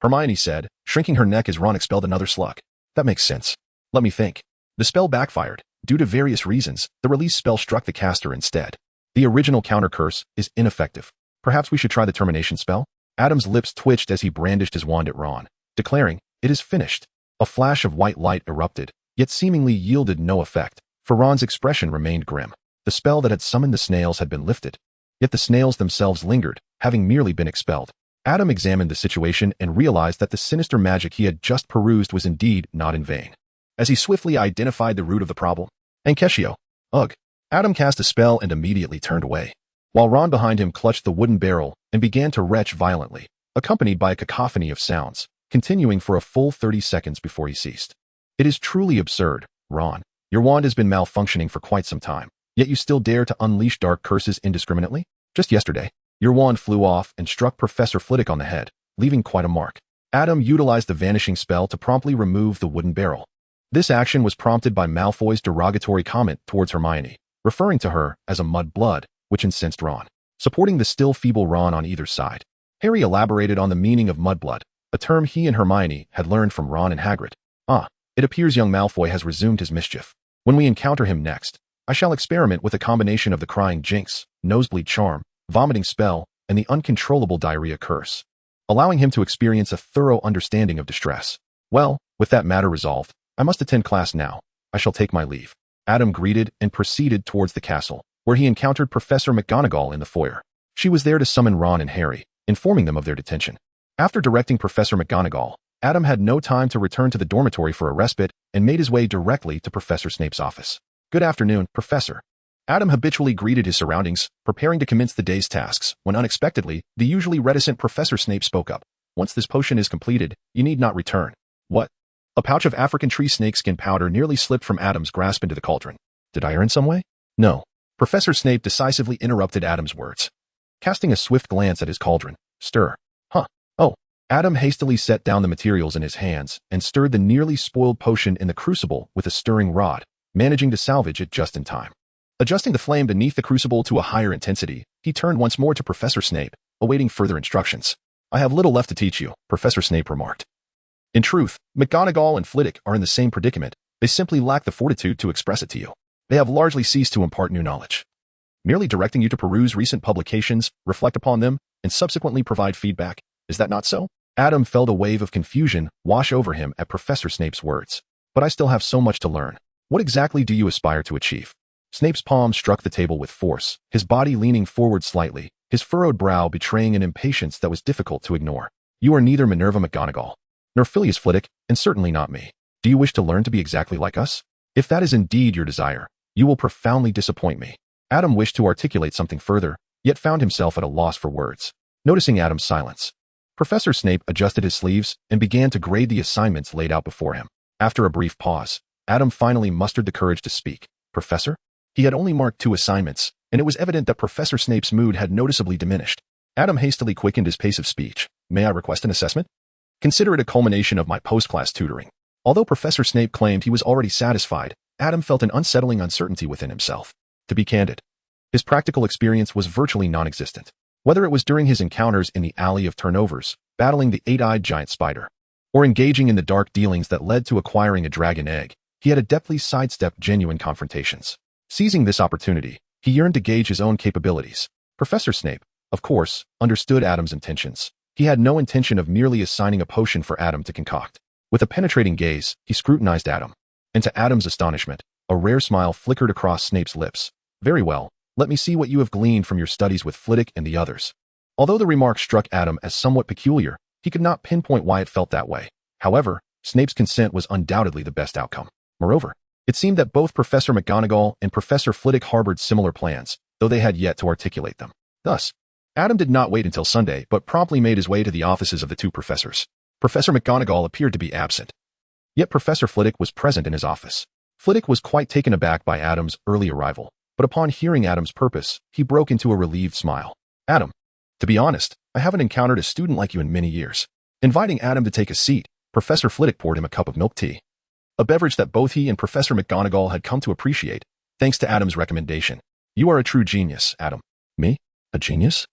Hermione said, shrinking her neck as Ron expelled another slug. That makes sense. Let me think. The spell backfired. Due to various reasons, the release spell struck the caster instead. The original counter curse is ineffective. Perhaps we should try the termination spell? Adam's lips twitched as he brandished his wand at Ron, declaring, it is finished. A flash of white light erupted, yet seemingly yielded no effect, for Ron's expression remained grim. The spell that had summoned the snails had been lifted, yet the snails themselves lingered, having merely been expelled. Adam examined the situation and realized that the sinister magic he had just perused was indeed not in vain. As he swiftly identified the root of the problem, Ankeshio. Ugh. Adam cast a spell and immediately turned away, while Ron behind him clutched the wooden barrel and began to retch violently, accompanied by a cacophony of sounds, continuing for a full 30 seconds before he ceased. It is truly absurd, Ron. Your wand has been malfunctioning for quite some time, yet you still dare to unleash dark curses indiscriminately? Just yesterday, your wand flew off and struck Professor Flitwick on the head, leaving quite a mark. Adam utilized the vanishing spell to promptly remove the wooden barrel. This action was prompted by Malfoy's derogatory comment towards Hermione, referring to her as a mud-blood, which incensed Ron, supporting the still feeble Ron on either side. Harry elaborated on the meaning of mudblood, a term he and Hermione had learned from Ron and Hagrid. It appears young Malfoy has resumed his mischief. When we encounter him next, I shall experiment with a combination of the crying jinx, nosebleed charm, vomiting spell, and the uncontrollable diarrhea curse, allowing him to experience a thorough understanding of distress. Well, with that matter resolved, I must attend class now. I shall take my leave. Adam greeted and proceeded towards the castle, where he encountered Professor McGonagall in the foyer. She was there to summon Ron and Harry, informing them of their detention. After directing Professor McGonagall, Adam had no time to return to the dormitory for a respite and made his way directly to Professor Snape's office. Good afternoon, Professor. Adam habitually greeted his surroundings, preparing to commence the day's tasks, when unexpectedly, the usually reticent Professor Snape spoke up. Once this potion is completed, you need not return. What? A pouch of African tree snakeskin powder nearly slipped from Adam's grasp into the cauldron. Did I err in some way? No. Professor Snape decisively interrupted Adam's words. Casting a swift glance at his cauldron, stir. Oh. Adam hastily set down the materials in his hands and stirred the nearly spoiled potion in the crucible with a stirring rod, managing to salvage it just in time. Adjusting the flame beneath the crucible to a higher intensity, he turned once more to Professor Snape, awaiting further instructions. I have little left to teach you, Professor Snape remarked. In truth, McGonagall and Flitwick are in the same predicament. They simply lack the fortitude to express it to you. They have largely ceased to impart new knowledge, merely directing you to peruse recent publications, reflect upon them, and subsequently provide feedback. Is that not so? Adam felt a wave of confusion wash over him at Professor Snape's words. But I still have so much to learn. What exactly do you aspire to achieve? Snape's palm struck the table with force, his body leaning forward slightly, his furrowed brow betraying an impatience that was difficult to ignore. You are neither Minerva McGonagall, nor Phileas Flitwick, and certainly not me. Do you wish to learn to be exactly like us? If that is indeed your desire, you will profoundly disappoint me. Adam wished to articulate something further, yet found himself at a loss for words. Noticing Adam's silence, Professor Snape adjusted his sleeves and began to grade the assignments laid out before him. After a brief pause, Adam finally mustered the courage to speak. Professor? He had only marked 2 assignments, and it was evident that Professor Snape's mood had noticeably diminished. Adam hastily quickened his pace of speech. May I request an assessment? Consider it a culmination of my post-class tutoring. Although Professor Snape claimed he was already satisfied, Adam felt an unsettling uncertainty within himself. To be candid, his practical experience was virtually non-existent. Whether it was during his encounters in the Alley of Turnovers, battling the 8-eyed giant spider, or engaging in the dark dealings that led to acquiring a dragon egg, he had adeptly sidestepped genuine confrontations. Seizing this opportunity, he yearned to gauge his own capabilities. Professor Snape, of course, understood Adam's intentions. He had no intention of merely assigning a potion for Adam to concoct. With a penetrating gaze, he scrutinized Adam. And to Adam's astonishment, a rare smile flickered across Snape's lips. Very well, let me see what you have gleaned from your studies with Flitwick and the others. Although the remark struck Adam as somewhat peculiar, he could not pinpoint why it felt that way. However, Snape's consent was undoubtedly the best outcome. Moreover, It seemed that both Professor McGonagall and Professor Flitwick harbored similar plans, though they had yet to articulate them. Thus, Adam did not wait until Sunday, but promptly made his way to the offices of the two professors. Professor McGonagall appeared to be absent. Yet Professor Flitwick was present in his office. Flitwick was quite taken aback by Adam's early arrival, but upon hearing Adam's purpose, he broke into a relieved smile. Adam, to be honest, I haven't encountered a student like you in many years. Inviting Adam to take a seat, Professor Flitwick poured him a cup of milk tea, a beverage that both he and Professor McGonagall had come to appreciate, thanks to Adam's recommendation. You are a true genius, Adam. Me? A genius?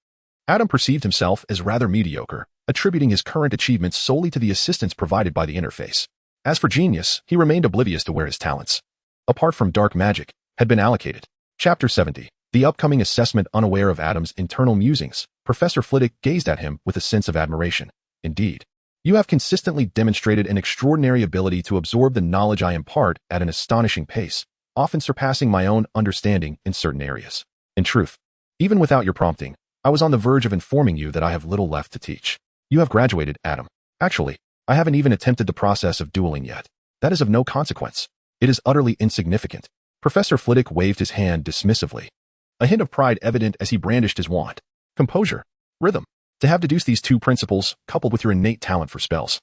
Adam perceived himself as rather mediocre, attributing his current achievements solely to the assistance provided by the interface. As for genius, he remained oblivious to where his talents, apart from dark magic, had been allocated. Chapter 70. The upcoming assessment. Unaware of Adam's internal musings, Professor Flitwick gazed at him with a sense of admiration. Indeed, you have consistently demonstrated an extraordinary ability to absorb the knowledge I impart at an astonishing pace, often surpassing my own understanding in certain areas. In truth, even without your prompting, I was on the verge of informing you that I have little left to teach. You have graduated, Adam. Actually, I haven't even attempted the process of dueling yet. That is of no consequence. It is utterly insignificant. Professor Flitwick waved his hand dismissively, a hint of pride evident as he brandished his wand. Composure, rhythm. To have deduced these two principles, coupled with your innate talent for spells,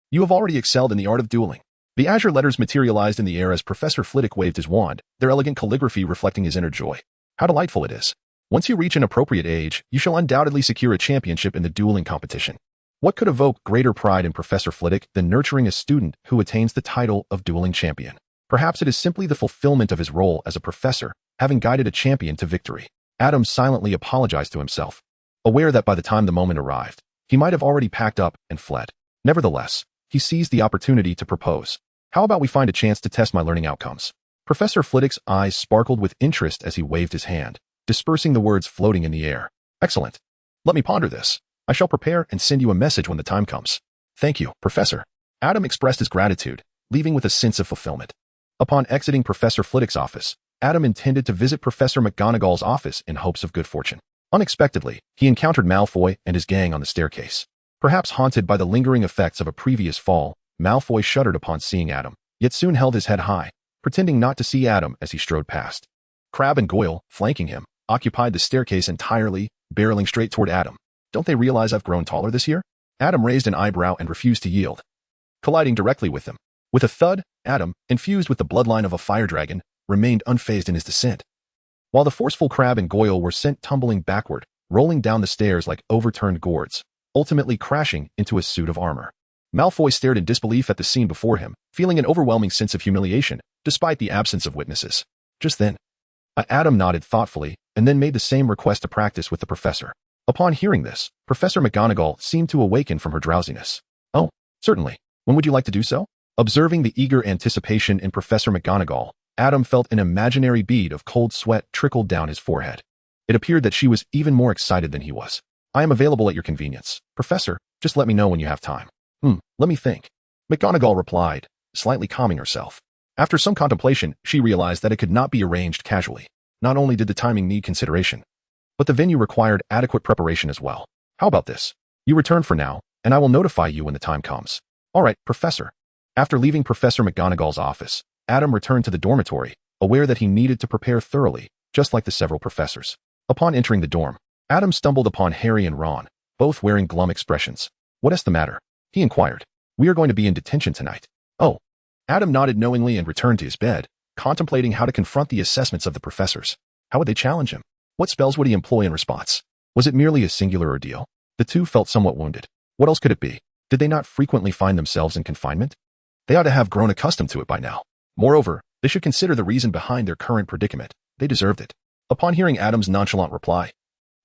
you have already excelled in the art of dueling. The azure letters materialized in the air as Professor Flitwick waved his wand, their elegant calligraphy reflecting his inner joy. How delightful it is. Once you reach an appropriate age, you shall undoubtedly secure a championship in the dueling competition. What could evoke greater pride in Professor Flitwick than nurturing a student who attains the title of dueling champion? Perhaps it is simply the fulfillment of his role as a professor, having guided a champion to victory. Adam silently apologized to himself, aware that by the time the moment arrived, he might have already packed up and fled. Nevertheless, he seized the opportunity to propose. How about we find a chance to test my learning outcomes? Professor Flitwick's eyes sparkled with interest as he waved his hand, dispersing the words floating in the air. Excellent. Let me ponder this. I shall prepare and send you a message when the time comes. Thank you, Professor. Adam expressed his gratitude, leaving with a sense of fulfillment. Upon exiting Professor Flitwick's office, Adam intended to visit Professor McGonagall's office in hopes of good fortune. Unexpectedly, he encountered Malfoy and his gang on the staircase. Perhaps haunted by the lingering effects of a previous fall, Malfoy shuddered upon seeing Adam, yet soon held his head high, pretending not to see Adam as he strode past. Crabbe and Goyle, flanking him, occupied the staircase entirely, barreling straight toward Adam. Don't they realize I've grown taller this year? Adam raised an eyebrow and refused to yield, colliding directly with them. With a thud, Adam, infused with the bloodline of a fire dragon, remained unfazed in his descent, while the forceful Crabbe and Goyle were sent tumbling backward, rolling down the stairs like overturned gourds, ultimately crashing into a suit of armor. Malfoy stared in disbelief at the scene before him, feeling an overwhelming sense of humiliation, despite the absence of witnesses. Just then, Adam nodded thoughtfully, and then made the same request to practice with the professor. Upon hearing this, Professor McGonagall seemed to awaken from her drowsiness. Oh, certainly. When would you like to do so? Observing the eager anticipation in Professor McGonagall, Adam felt an imaginary bead of cold sweat trickle down his forehead. It appeared that she was even more excited than he was. I am available at your convenience. Professor, just let me know when you have time. Let me think. McGonagall replied, slightly calming herself. After some contemplation, she realized that it could not be arranged casually. Not only did the timing need consideration, but the venue required adequate preparation as well. How about this? You return for now, and I will notify you when the time comes. All right, Professor. After leaving Professor McGonagall's office, Adam returned to the dormitory, aware that he needed to prepare thoroughly, just like the several professors. Upon entering the dorm, Adam stumbled upon Harry and Ron, both wearing glum expressions. What is the matter? He inquired. We are going to be in detention tonight. Oh. Adam nodded knowingly and returned to his bed, contemplating how to confront the assessments of the professors. How would they challenge him? What spells would he employ in response? Was it merely a singular ordeal? The two felt somewhat wounded. What else could it be? Did they not frequently find themselves in confinement? They ought to have grown accustomed to it by now. Moreover, they should consider the reason behind their current predicament. They deserved it. Upon hearing Adam's nonchalant reply,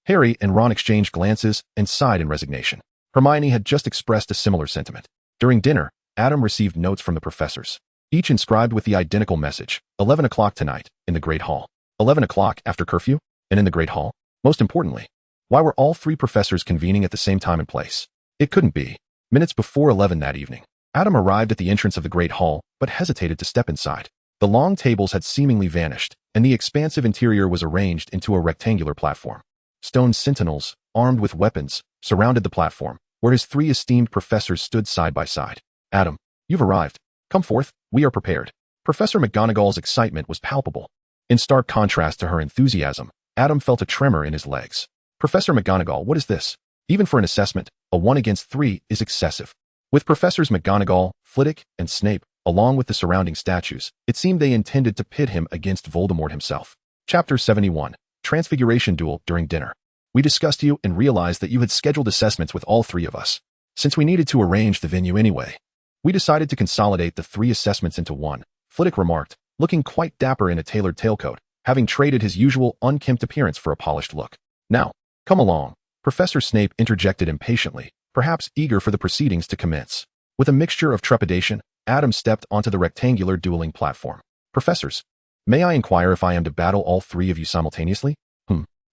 Harry and Ron exchanged glances and sighed in resignation. Hermione had just expressed a similar sentiment. During dinner, Adam received notes from the professors, each inscribed with the identical message, 11 o'clock tonight, in the Great Hall. 11 o'clock after curfew, and in the Great Hall? Most importantly, why were all three professors convening at the same time and place? It couldn't be. Minutes before 11 that evening, Adam arrived at the entrance of the Great Hall, but hesitated to step inside. The long tables had seemingly vanished, and the expansive interior was arranged into a rectangular platform. Stone sentinels, armed with weapons, surrounded the platform, where his three esteemed professors stood side by side. Adam, you've arrived. Come forth, we are prepared. Professor McGonagall's excitement was palpable. In stark contrast to her enthusiasm, Adam felt a tremor in his legs. Professor McGonagall, what is this? Even for an assessment, a 1 against 3 is excessive. With Professors McGonagall, Flitwick, and Snape, along with the surrounding statues, it seemed they intended to pit him against Voldemort himself. Chapter 71. Transfiguration Duel during dinner. We discussed you and realized that you had scheduled assessments with all 3 of us. Since we needed to arrange the venue anyway, we decided to consolidate the 3 assessments into one, Flitwick remarked, looking quite dapper in a tailored tailcoat, having traded his usual unkempt appearance for a polished look. Now, come along, Professor Snape interjected impatiently, perhaps eager for the proceedings to commence. With a mixture of trepidation, Adam stepped onto the rectangular dueling platform. Professors, may I inquire if I am to battle all 3 of you simultaneously?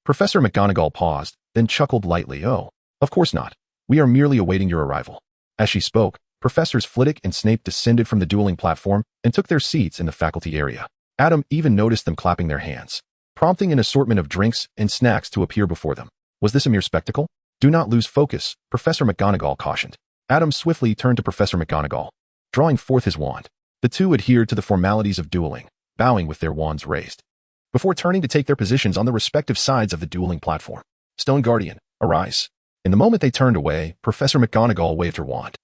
Professor McGonagall paused, then chuckled lightly. Oh, of course not. We are merely awaiting your arrival. As she spoke, Professors Flitwick and Snape descended from the dueling platform and took their seats in the faculty area. Adam even noticed them clapping their hands, prompting an assortment of drinks and snacks to appear before them. Was this a mere spectacle? Do not lose focus, Professor McGonagall cautioned. Adam swiftly turned to Professor McGonagall, drawing forth his wand. The two adhered to the formalities of dueling, bowing with their wands raised, before turning to take their positions on the respective sides of the dueling platform. Stone Guardian, arise. In the moment they turned away, Professor McGonagall waved her wand,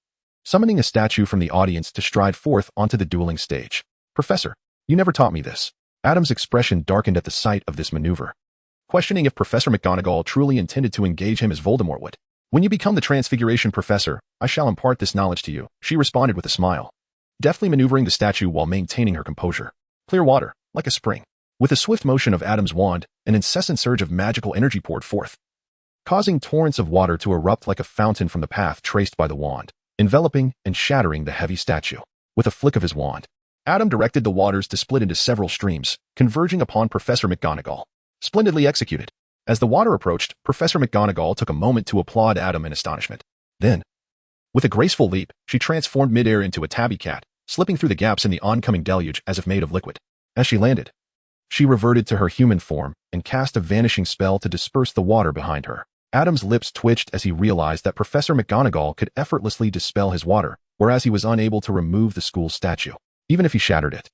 summoning a statue from the audience to stride forth onto the dueling stage. Professor, you never taught me this. Adam's expression darkened at the sight of this maneuver, questioning if Professor McGonagall truly intended to engage him as Voldemort would. When you become the Transfiguration Professor, I shall impart this knowledge to you, she responded with a smile, deftly maneuvering the statue while maintaining her composure. Clear water, like a spring. With a swift motion of Adam's wand, an incessant surge of magical energy poured forth, causing torrents of water to erupt like a fountain from the path traced by the wand, enveloping and shattering the heavy statue. With a flick of his wand, Adam directed the waters to split into several streams, converging upon Professor McGonagall. Splendidly executed. As the water approached, Professor McGonagall took a moment to applaud Adam in astonishment. Then, with a graceful leap, she transformed midair into a tabby cat, slipping through the gaps in the oncoming deluge as if made of liquid. As she landed, she reverted to her human form and cast a vanishing spell to disperse the water behind her. Adam's lips twitched as he realized that Professor McGonagall could effortlessly dispel his water, whereas he was unable to remove the school's statue. Even if he shattered it,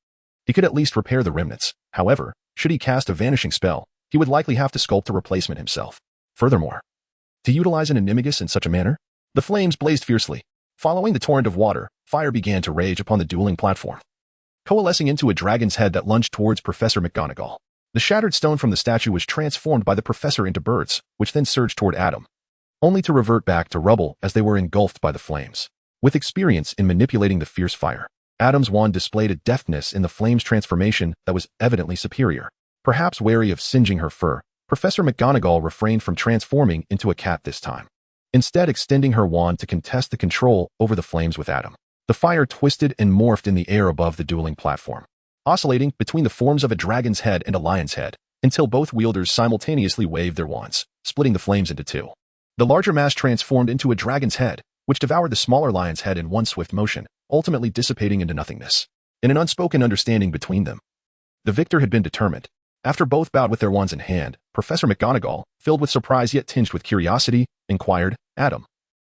he could at least repair the remnants. However, should he cast a vanishing spell, he would likely have to sculpt a replacement himself. Furthermore, to utilize an animagus in such a manner, the flames blazed fiercely. Following the torrent of water, fire began to rage upon the dueling platform, coalescing into a dragon's head that lunged towards Professor McGonagall. The shattered stone from the statue was transformed by the professor into birds, which then surged toward Adam, only to revert back to rubble as they were engulfed by the flames. With experience in manipulating the fierce fire, Adam's wand displayed a deftness in the flame's transformation that was evidently superior. Perhaps wary of singeing her fur, Professor McGonagall refrained from transforming into a cat this time, instead extending her wand to contest the control over the flames with Adam. The fire twisted and morphed in the air above the dueling platform, oscillating between the forms of a dragon's head and a lion's head, until both wielders simultaneously waved their wands, splitting the flames into two. The larger mass transformed into a dragon's head, which devoured the smaller lion's head in one swift motion, ultimately dissipating into nothingness. In an unspoken understanding between them, the victor had been determined. After both bowed with their wands in hand, Professor McGonagall, filled with surprise yet tinged with curiosity, inquired, Adam,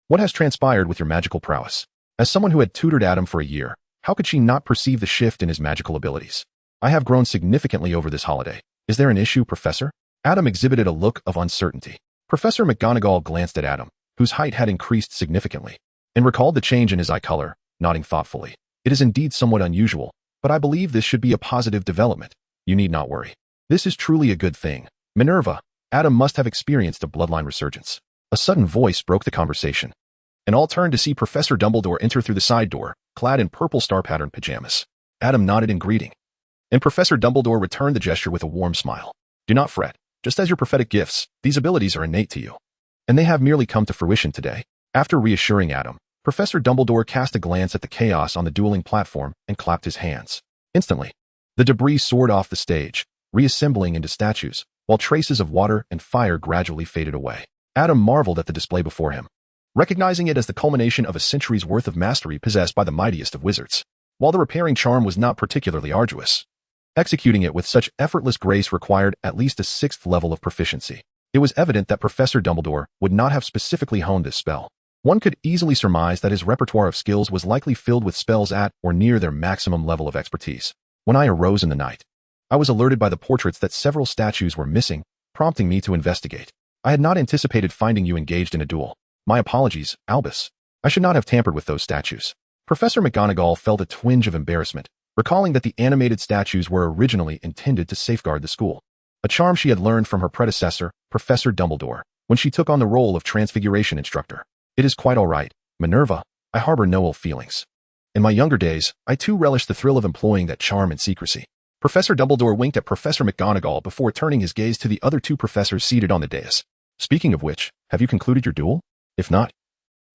what has transpired with your magical prowess? As someone who had tutored Adam for a year, how could she not perceive the shift in his magical abilities? I have grown significantly over this holiday. Is there an issue, Professor? Adam exhibited a look of uncertainty. Professor McGonagall glanced at Adam, whose height had increased significantly, and recalled the change in his eye color, nodding thoughtfully. It is indeed somewhat unusual, but I believe this should be a positive development. You need not worry. This is truly a good thing. Minerva, Adam must have experienced a bloodline resurgence. A sudden voice broke the conversation, and all turned to see Professor Dumbledore enter through the side door, clad in purple star-patterned pajamas. Adam nodded in greeting, and Professor Dumbledore returned the gesture with a warm smile. Do not fret. Just as your prophetic gifts, these abilities are innate to you, and they have merely come to fruition today. After reassuring Adam, Professor Dumbledore cast a glance at the chaos on the dueling platform and clapped his hands. Instantly, the debris soared off the stage, reassembling into statues, while traces of water and fire gradually faded away. Adam marveled at the display before him, recognizing it as the culmination of a century's worth of mastery possessed by the mightiest of wizards. While the repairing charm was not particularly arduous, executing it with such effortless grace required at least a 6th level of proficiency. It was evident that Professor Dumbledore would not have specifically honed this spell. One could easily surmise that his repertoire of skills was likely filled with spells at or near their maximum level of expertise. When I arose in the night, I was alerted by the portraits that several statues were missing, prompting me to investigate. I had not anticipated finding you engaged in a duel. My apologies, Albus. I should not have tampered with those statues. Professor McGonagall felt a twinge of embarrassment, recalling that the animated statues were originally intended to safeguard the school, a charm she had learned from her predecessor, Professor Dumbledore, when she took on the role of Transfiguration instructor. It is quite all right, Minerva. I harbor no ill feelings. In my younger days, I too relished the thrill of employing that charm in secrecy. Professor Dumbledore winked at Professor McGonagall before turning his gaze to the other two professors seated on the dais. Speaking of which, have you concluded your duel? If not,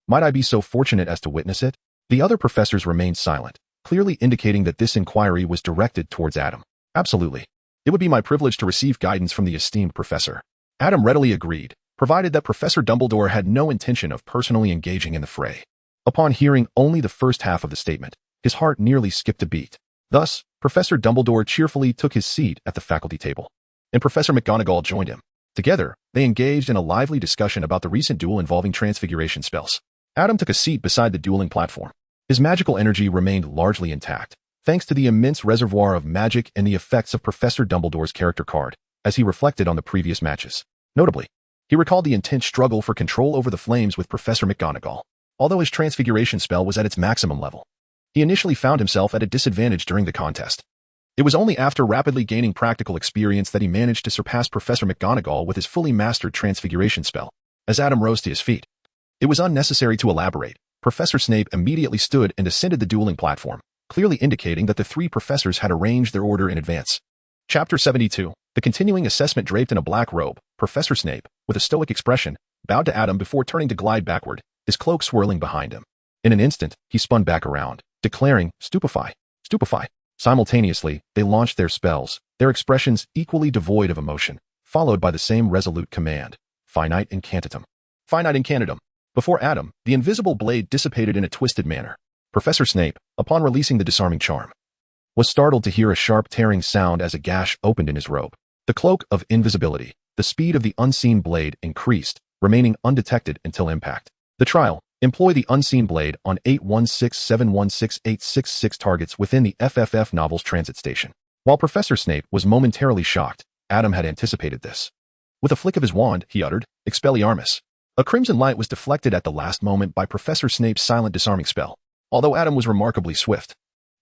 might I be so fortunate as to witness it? The other professors remained silent, clearly indicating that this inquiry was directed towards Adam. Absolutely. It would be my privilege to receive guidance from the esteemed professor. Adam readily agreed, provided that Professor Dumbledore had no intention of personally engaging in the fray. Upon hearing only the first half of the statement, his heart nearly skipped a beat. Thus, Professor Dumbledore cheerfully took his seat at the faculty table, and Professor McGonagall joined him. Together, they engaged in a lively discussion about the recent duel involving transfiguration spells. Adam took a seat beside the dueling platform. His magical energy remained largely intact, thanks to the immense reservoir of magic and the effects of Professor Dumbledore's character card, as he reflected on the previous matches. Notably, he recalled the intense struggle for control over the flames with Professor McGonagall. Although his transfiguration spell was at its maximum level, he initially found himself at a disadvantage during the contest. It was only after rapidly gaining practical experience that he managed to surpass Professor McGonagall with his fully mastered transfiguration spell. As Adam rose to his feet, it was unnecessary to elaborate. Professor Snape immediately stood and ascended the dueling platform, clearly indicating that the three professors had arranged their order in advance. Chapter 72. The continuing assessment. Draped in a black robe, Professor Snape, with a stoic expression, bowed to Adam before turning to glide backward, his cloak swirling behind him. In an instant, he spun back around, declaring, "Stupefy! Stupefy!" Simultaneously, they launched their spells, their expressions equally devoid of emotion, followed by the same resolute command, "Finite incantatem." Finite incantatem. Before Adam, the invisible blade dissipated in a twisted manner. Professor Snape, upon releasing the disarming charm, was startled to hear a sharp tearing sound as a gash opened in his robe. The cloak of invisibility, the speed of the unseen blade increased, remaining undetected until impact. The trial. Employ the unseen blade on 8167168666 targets within the FFF Novel's transit station. While Professor Snape was momentarily shocked, Adam had anticipated this. With a flick of his wand, he uttered, "Expelliarmus." A crimson light was deflected at the last moment by Professor Snape's silent disarming spell. Although Adam was remarkably swift,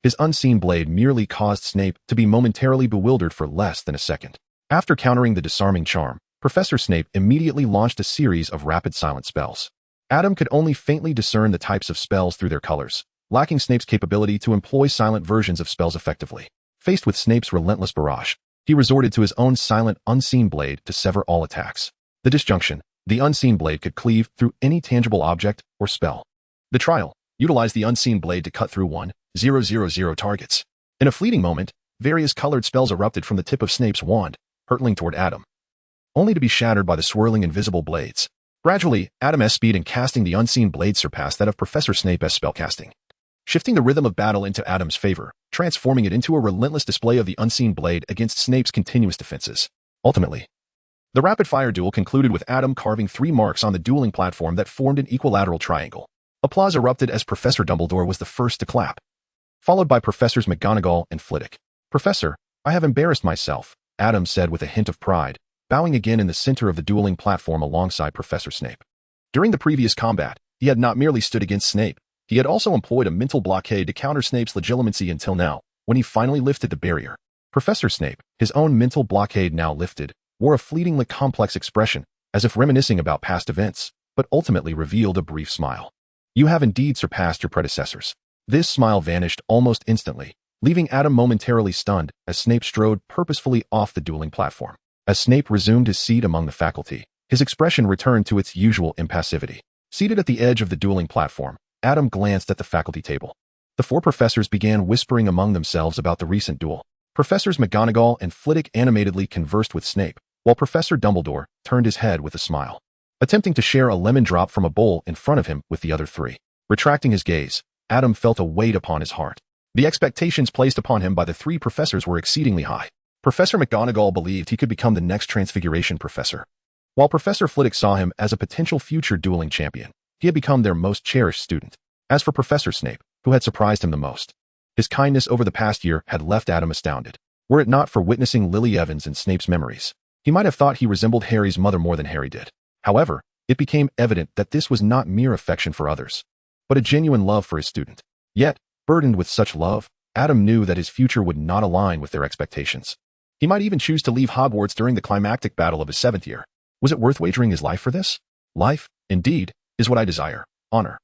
his unseen blade merely caused Snape to be momentarily bewildered for less than a second. After countering the disarming charm, Professor Snape immediately launched a series of rapid silent spells. Adam could only faintly discern the types of spells through their colors, lacking Snape's capability to employ silent versions of spells effectively. Faced with Snape's relentless barrage, he resorted to his own silent, unseen blade to sever all attacks. The disjunction, the unseen blade could cleave through any tangible object or spell. The trial utilized the unseen blade to cut through 1,000 targets. In a fleeting moment, various colored spells erupted from the tip of Snape's wand, hurtling toward Adam, only to be shattered by the swirling invisible blades. Gradually, Adam's speed in casting the unseen blade surpassed that of Professor Snape's spellcasting, shifting the rhythm of battle into Adam's favor, transforming it into a relentless display of the unseen blade against Snape's continuous defenses. Ultimately, the rapid-fire duel concluded with Adam carving 3 marks on the dueling platform that formed an equilateral triangle. Applause erupted as Professor Dumbledore was the first to clap, followed by Professors McGonagall and Flitwick. "Professor, I have embarrassed myself," Adam said with a hint of pride, bowing again in the center of the dueling platform alongside Professor Snape. During the previous combat, he had not merely stood against Snape, he had also employed a mental blockade to counter Snape's legitimacy until now, when he finally lifted the barrier. Professor Snape, his own mental blockade now lifted, wore a fleetingly complex expression, as if reminiscing about past events, but ultimately revealed a brief smile. "You have indeed surpassed your predecessors." This smile vanished almost instantly, leaving Adam momentarily stunned as Snape strode purposefully off the dueling platform. As Snape resumed his seat among the faculty, his expression returned to its usual impassivity. Seated at the edge of the dueling platform, Adam glanced at the faculty table. The 4 professors began whispering among themselves about the recent duel. Professors McGonagall and Flitwick animatedly conversed with Snape, while Professor Dumbledore turned his head with a smile, attempting to share a lemon drop from a bowl in front of him with the other 3. Retracting his gaze, Adam felt a weight upon his heart. The expectations placed upon him by the 3 professors were exceedingly high. Professor McGonagall believed he could become the next Transfiguration professor, while Professor Flitwick saw him as a potential future dueling champion. He had become their most cherished student. As for Professor Snape, who had surprised him the most, His kindness over the past year had left Adam astounded. Were it not for witnessing Lily Evans and Snape's memories, he might have thought he resembled Harry's mother more than Harry did. However, it became evident that this was not mere affection for others, but a genuine love for his student. Yet, burdened with such love, Adam knew that his future would not align with their expectations. He might even choose to leave Hogwarts during the climactic battle of his 7th year. Was it worth wagering his life for this? Life, indeed, is what I desire. Honor,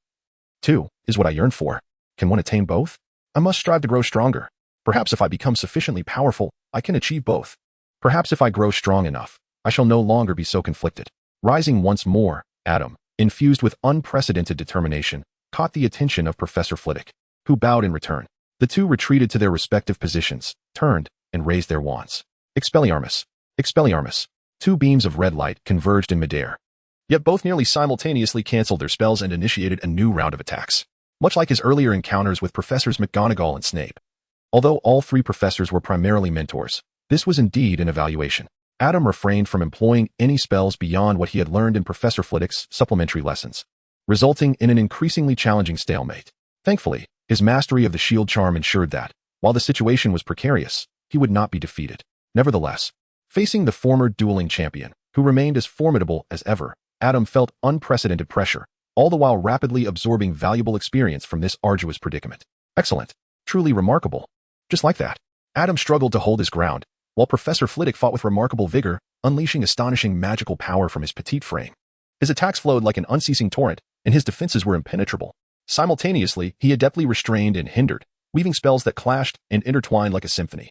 too, is what I yearn for. Can one attain both? I must strive to grow stronger. Perhaps if I become sufficiently powerful, I can achieve both. Perhaps if I grow strong enough, I shall no longer be so conflicted. Rising once more, Adam, infused with unprecedented determination, caught the attention of Professor Flitwick, who bowed in return. The two retreated to their respective positions, turned, and raised their wands. Expelliarmus! Expelliarmus! 2 beams of red light converged in midair. Yet both nearly simultaneously canceled their spells and initiated a new round of attacks. Much like his earlier encounters with Professors McGonagall and Snape. Although all 3 professors were primarily mentors, this was indeed an evaluation. Adam refrained from employing any spells beyond what he had learned in Professor Flitwick's supplementary lessons, resulting in an increasingly challenging stalemate. Thankfully, his mastery of the shield charm ensured that, while the situation was precarious, he would not be defeated. Nevertheless, facing the former dueling champion, who remained as formidable as ever, Adam felt unprecedented pressure, all the while rapidly absorbing valuable experience from this arduous predicament. Excellent. Truly remarkable. Just like that, Adam struggled to hold his ground, while Professor Flitwick fought with remarkable vigor, unleashing astonishing magical power from his petite frame. His attacks flowed like an unceasing torrent, and his defenses were impenetrable. Simultaneously, he adeptly restrained and hindered, weaving spells that clashed and intertwined like a symphony,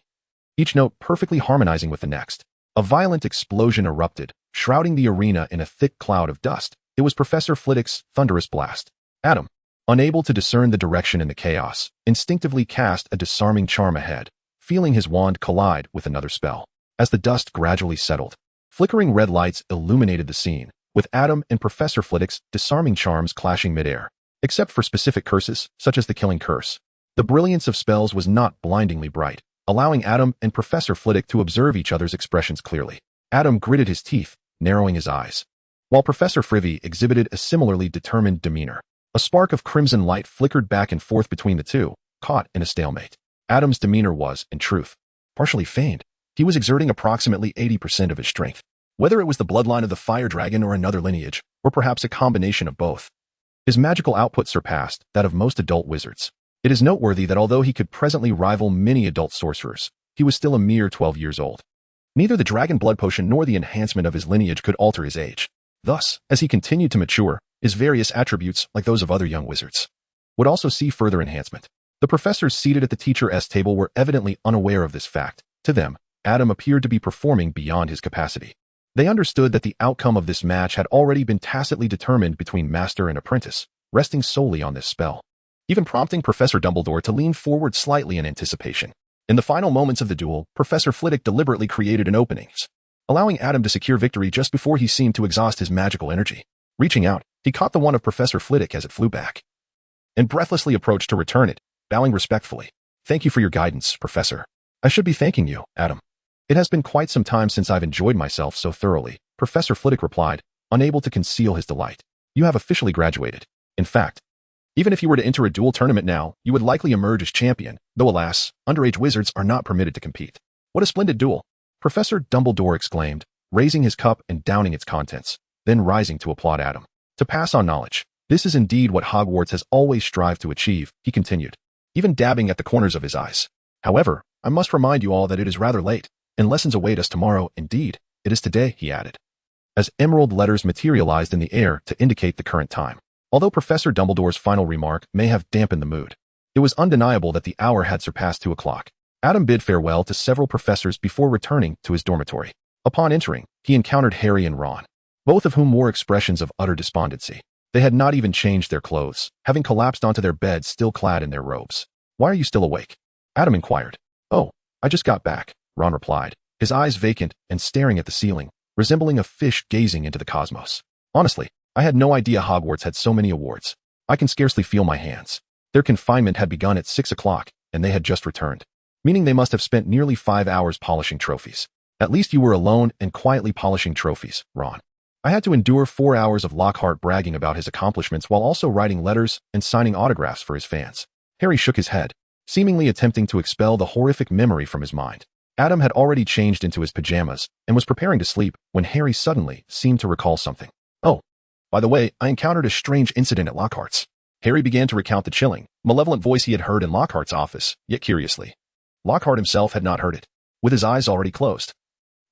each note perfectly harmonizing with the next. A violent explosion erupted, shrouding the arena in a thick cloud of dust. It was Professor Flitwick's thunderous blast. Adam, unable to discern the direction in the chaos, instinctively cast a disarming charm ahead, feeling his wand collide with another spell. As the dust gradually settled, flickering red lights illuminated the scene, with Adam and Professor Flitwick's disarming charms clashing midair. Except for specific curses, such as the killing curse, the brilliance of spells was not blindingly bright, allowing Adam and Professor Flitwick to observe each other's expressions clearly. Adam gritted his teeth, narrowing his eyes, while Professor Frivy exhibited a similarly determined demeanor. A spark of crimson light flickered back and forth between the two, caught in a stalemate. Adam's demeanor was, in truth, partially feigned. He was exerting approximately 80% of his strength. Whether it was the bloodline of the fire dragon or another lineage, or perhaps a combination of both, his magical output surpassed that of most adult wizards. It is noteworthy that although he could presently rival many adult sorcerers, he was still a mere 12 years old. Neither the dragon blood potion nor the enhancement of his lineage could alter his age. Thus, as he continued to mature, his various attributes, like those of other young wizards, would also see further enhancement. The professors seated at the teacher's table were evidently unaware of this fact. To them, Adam appeared to be performing beyond his capacity. They understood that the outcome of this match had already been tacitly determined between master and apprentice, resting solely on this spell, even prompting Professor Dumbledore to lean forward slightly in anticipation. In the final moments of the duel, Professor Flitwick deliberately created an opening, allowing Adam to secure victory just before he seemed to exhaust his magical energy. Reaching out, he caught the wand of Professor Flitwick as it flew back, and breathlessly approached to return it, bowing respectfully. "Thank you for your guidance, Professor." "I should be thanking you, Adam. It has been quite some time since I've enjoyed myself so thoroughly," Professor Flitwick replied, unable to conceal his delight. "You have officially graduated. In fact, even if you were to enter a duel tournament now, you would likely emerge as champion, though alas, underage wizards are not permitted to compete." "What a splendid duel!" Professor Dumbledore exclaimed, raising his cup and downing its contents, then rising to applaud Adam. "To pass on knowledge. This is indeed what Hogwarts has always strived to achieve," he continued, even dabbing at the corners of his eyes. "However, I must remind you all that it is rather late, and lessons await us tomorrow. Indeed, it is today," he added, as emerald letters materialized in the air to indicate the current time. Although Professor Dumbledore's final remark may have dampened the mood, it was undeniable that the hour had surpassed 2 o'clock. Adam bid farewell to several professors before returning to his dormitory. Upon entering, he encountered Harry and Ron, both of whom wore expressions of utter despondency. They had not even changed their clothes, having collapsed onto their beds still clad in their robes. "Why are you still awake?" Adam inquired. "Oh, I just got back," Ron replied, his eyes vacant and staring at the ceiling, resembling a fish gazing into the cosmos. "Honestly, I had no idea Hogwarts had so many awards. I can scarcely feel my hands." Their confinement had begun at 6 o'clock, and they had just returned, meaning they must have spent nearly 5 hours polishing trophies. "At least you were alone and quietly polishing trophies, Ron." "I had to endure 4 hours of Lockhart bragging about his accomplishments while also writing letters and signing autographs for his fans." Harry shook his head. seemingly attempting to expel the horrific memory from his mind. Adam had already changed into his pajamas and was preparing to sleep when Harry suddenly seemed to recall something. "Oh, by the way, I encountered a strange incident at Lockhart's." Harry began to recount the chilling, malevolent voice he had heard in Lockhart's office, yet curiously, Lockhart himself had not heard it. With his eyes already closed,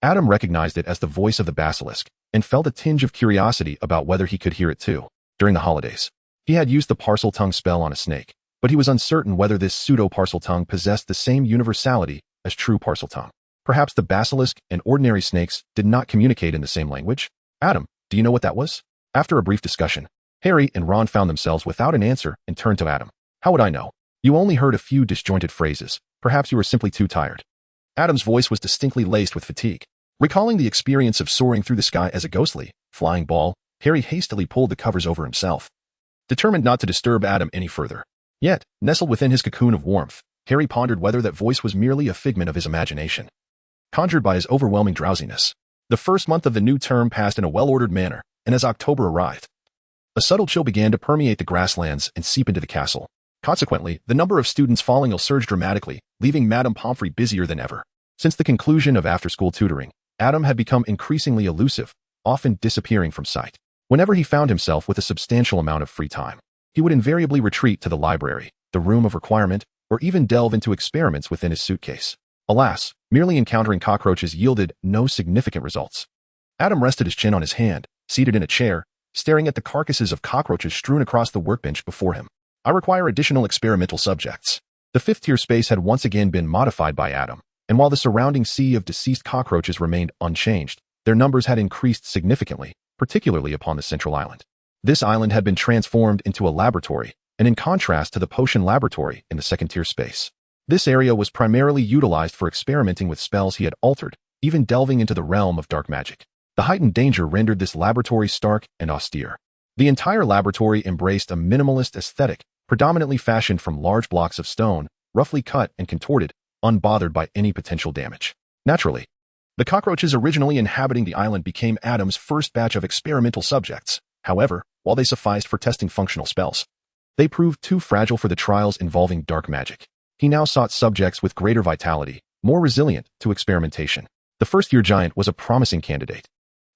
Adam recognized it as the voice of the basilisk and felt a tinge of curiosity about whether he could hear it too. During the holidays, he had used the parcel tongue spell on a snake, but he was uncertain whether this pseudo-parcel tongue possessed the same universality as true parcel tongue. Perhaps the basilisk and ordinary snakes did not communicate in the same language? Adam, do you know what that was? After a brief discussion, Harry and Ron found themselves without an answer and turned to Adam. How would I know? You only heard a few disjointed phrases. Perhaps you were simply too tired. Adam's voice was distinctly laced with fatigue. Recalling the experience of soaring through the sky as a ghostly, flying ball, Harry hastily pulled the covers over himself, determined not to disturb Adam any further. Yet, nestled within his cocoon of warmth, Harry pondered whether that voice was merely a figment of his imagination, conjured by his overwhelming drowsiness. The first month of the new term passed in a well-ordered manner, and as October arrived, a subtle chill began to permeate the grasslands and seep into the castle. Consequently, the number of students falling ill surged dramatically, leaving Madame Pomfrey busier than ever. Since the conclusion of after-school tutoring, Adam had become increasingly elusive, often disappearing from sight. Whenever he found himself with a substantial amount of free time, he would invariably retreat to the library, the room of requirement, or even delve into experiments within his suitcase. Alas, merely encountering cockroaches yielded no significant results. Adam rested his chin on his hand, seated in a chair, staring at the carcasses of cockroaches strewn across the workbench before him. I require additional experimental subjects. The fifth-tier space had once again been modified by Adam, and while the surrounding sea of deceased cockroaches remained unchanged, their numbers had increased significantly, particularly upon the central island. This island had been transformed into a laboratory, and in contrast to the potion laboratory in the second-tier space, this area was primarily utilized for experimenting with spells he had altered, even delving into the realm of dark magic. The heightened danger rendered this laboratory stark and austere. The entire laboratory embraced a minimalist aesthetic, predominantly fashioned from large blocks of stone, roughly cut and contorted, unbothered by any potential damage. Naturally, the cockroaches originally inhabiting the island became Adam's first batch of experimental subjects. However, while they sufficed for testing functional spells, they proved too fragile for the trials involving dark magic. He now sought subjects with greater vitality, more resilient to experimentation. The first-year giant was a promising candidate,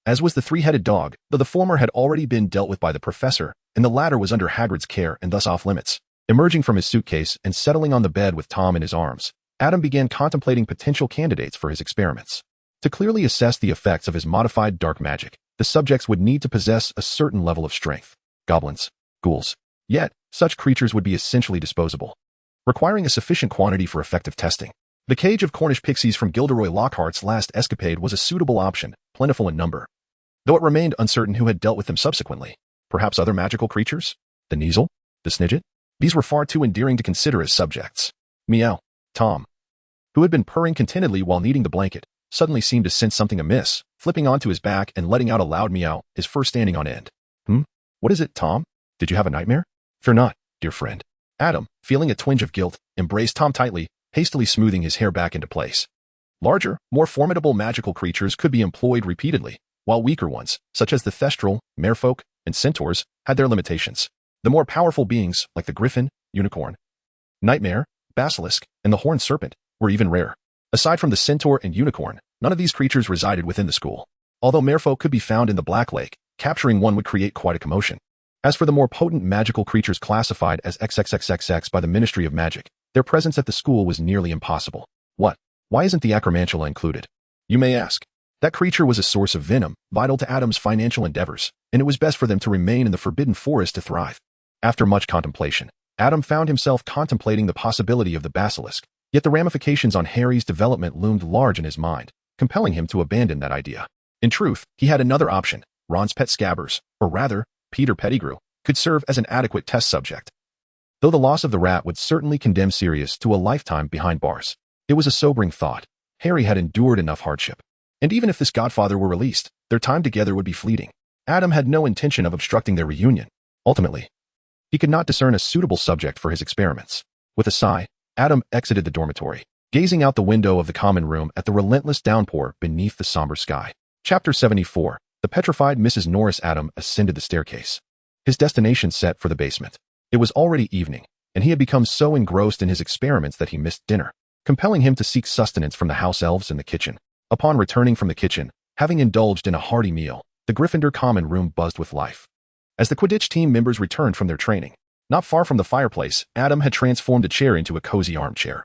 as was the three-headed dog, though the former had already been dealt with by the professor, and the latter was under Hagrid's care and thus off-limits. Emerging from his suitcase and settling on the bed with Tom in his arms, Adam began contemplating potential candidates for his experiments. To clearly assess the effects of his modified dark magic, the subjects would need to possess a certain level of strength. Goblins, ghouls. Yet, such creatures would be essentially disposable, requiring a sufficient quantity for effective testing. The cage of Cornish pixies from Gilderoy Lockhart's last escapade was a suitable option, plentiful in number, though it remained uncertain who had dealt with them subsequently. Perhaps other magical creatures? The Kneazle? The Snidget? These were far too endearing to consider as subjects. Meow. Tom, who had been purring contentedly while kneading the blanket, suddenly seemed to sense something amiss, flipping onto his back and letting out a loud meow, his fur standing on end. What is it, Tom? Did you have a nightmare? Fear not, dear friend. Adam, feeling a twinge of guilt, embraced Tom tightly, hastily smoothing his hair back into place. Larger, more formidable magical creatures could be employed repeatedly, while weaker ones, such as the Thestral, Merfolk, and Centaurs, had their limitations. The more powerful beings, like the Griffin, Unicorn, Nightmare, Basilisk, and the Horned Serpent, were even rare. Aside from the Centaur and Unicorn, none of these creatures resided within the school. Although Merfolk could be found in the Black Lake, capturing one would create quite a commotion. As for the more potent magical creatures classified as XXXXX by the Ministry of Magic, their presence at the school was nearly impossible. What? Why isn't the Acromantula included? You may ask. That creature was a source of venom, vital to Adam's financial endeavors, and it was best for them to remain in the Forbidden Forest to thrive. After much contemplation, Adam found himself contemplating the possibility of the basilisk, yet the ramifications on Harry's development loomed large in his mind, compelling him to abandon that idea. In truth, he had another option. Ron's pet Scabbers, or rather, Peter Pettigrew, could serve as an adequate test subject. Though the loss of the rat would certainly condemn Sirius to a lifetime behind bars, it was a sobering thought. Harry had endured enough hardship. And even if this godfather were released, their time together would be fleeting. Adam had no intention of obstructing their reunion. Ultimately, he could not discern a suitable subject for his experiments. With a sigh, Adam exited the dormitory, gazing out the window of the common room at the relentless downpour beneath the somber sky. Chapter 74. The petrified Mrs. Norris. Adam ascended the staircase, his destination set for the basement. It was already evening, and he had become so engrossed in his experiments that he missed dinner, compelling him to seek sustenance from the house elves in the kitchen. Upon returning from the kitchen, having indulged in a hearty meal, the Gryffindor common room buzzed with life. As the Quidditch team members returned from their training, not far from the fireplace, Adam had transformed a chair into a cozy armchair.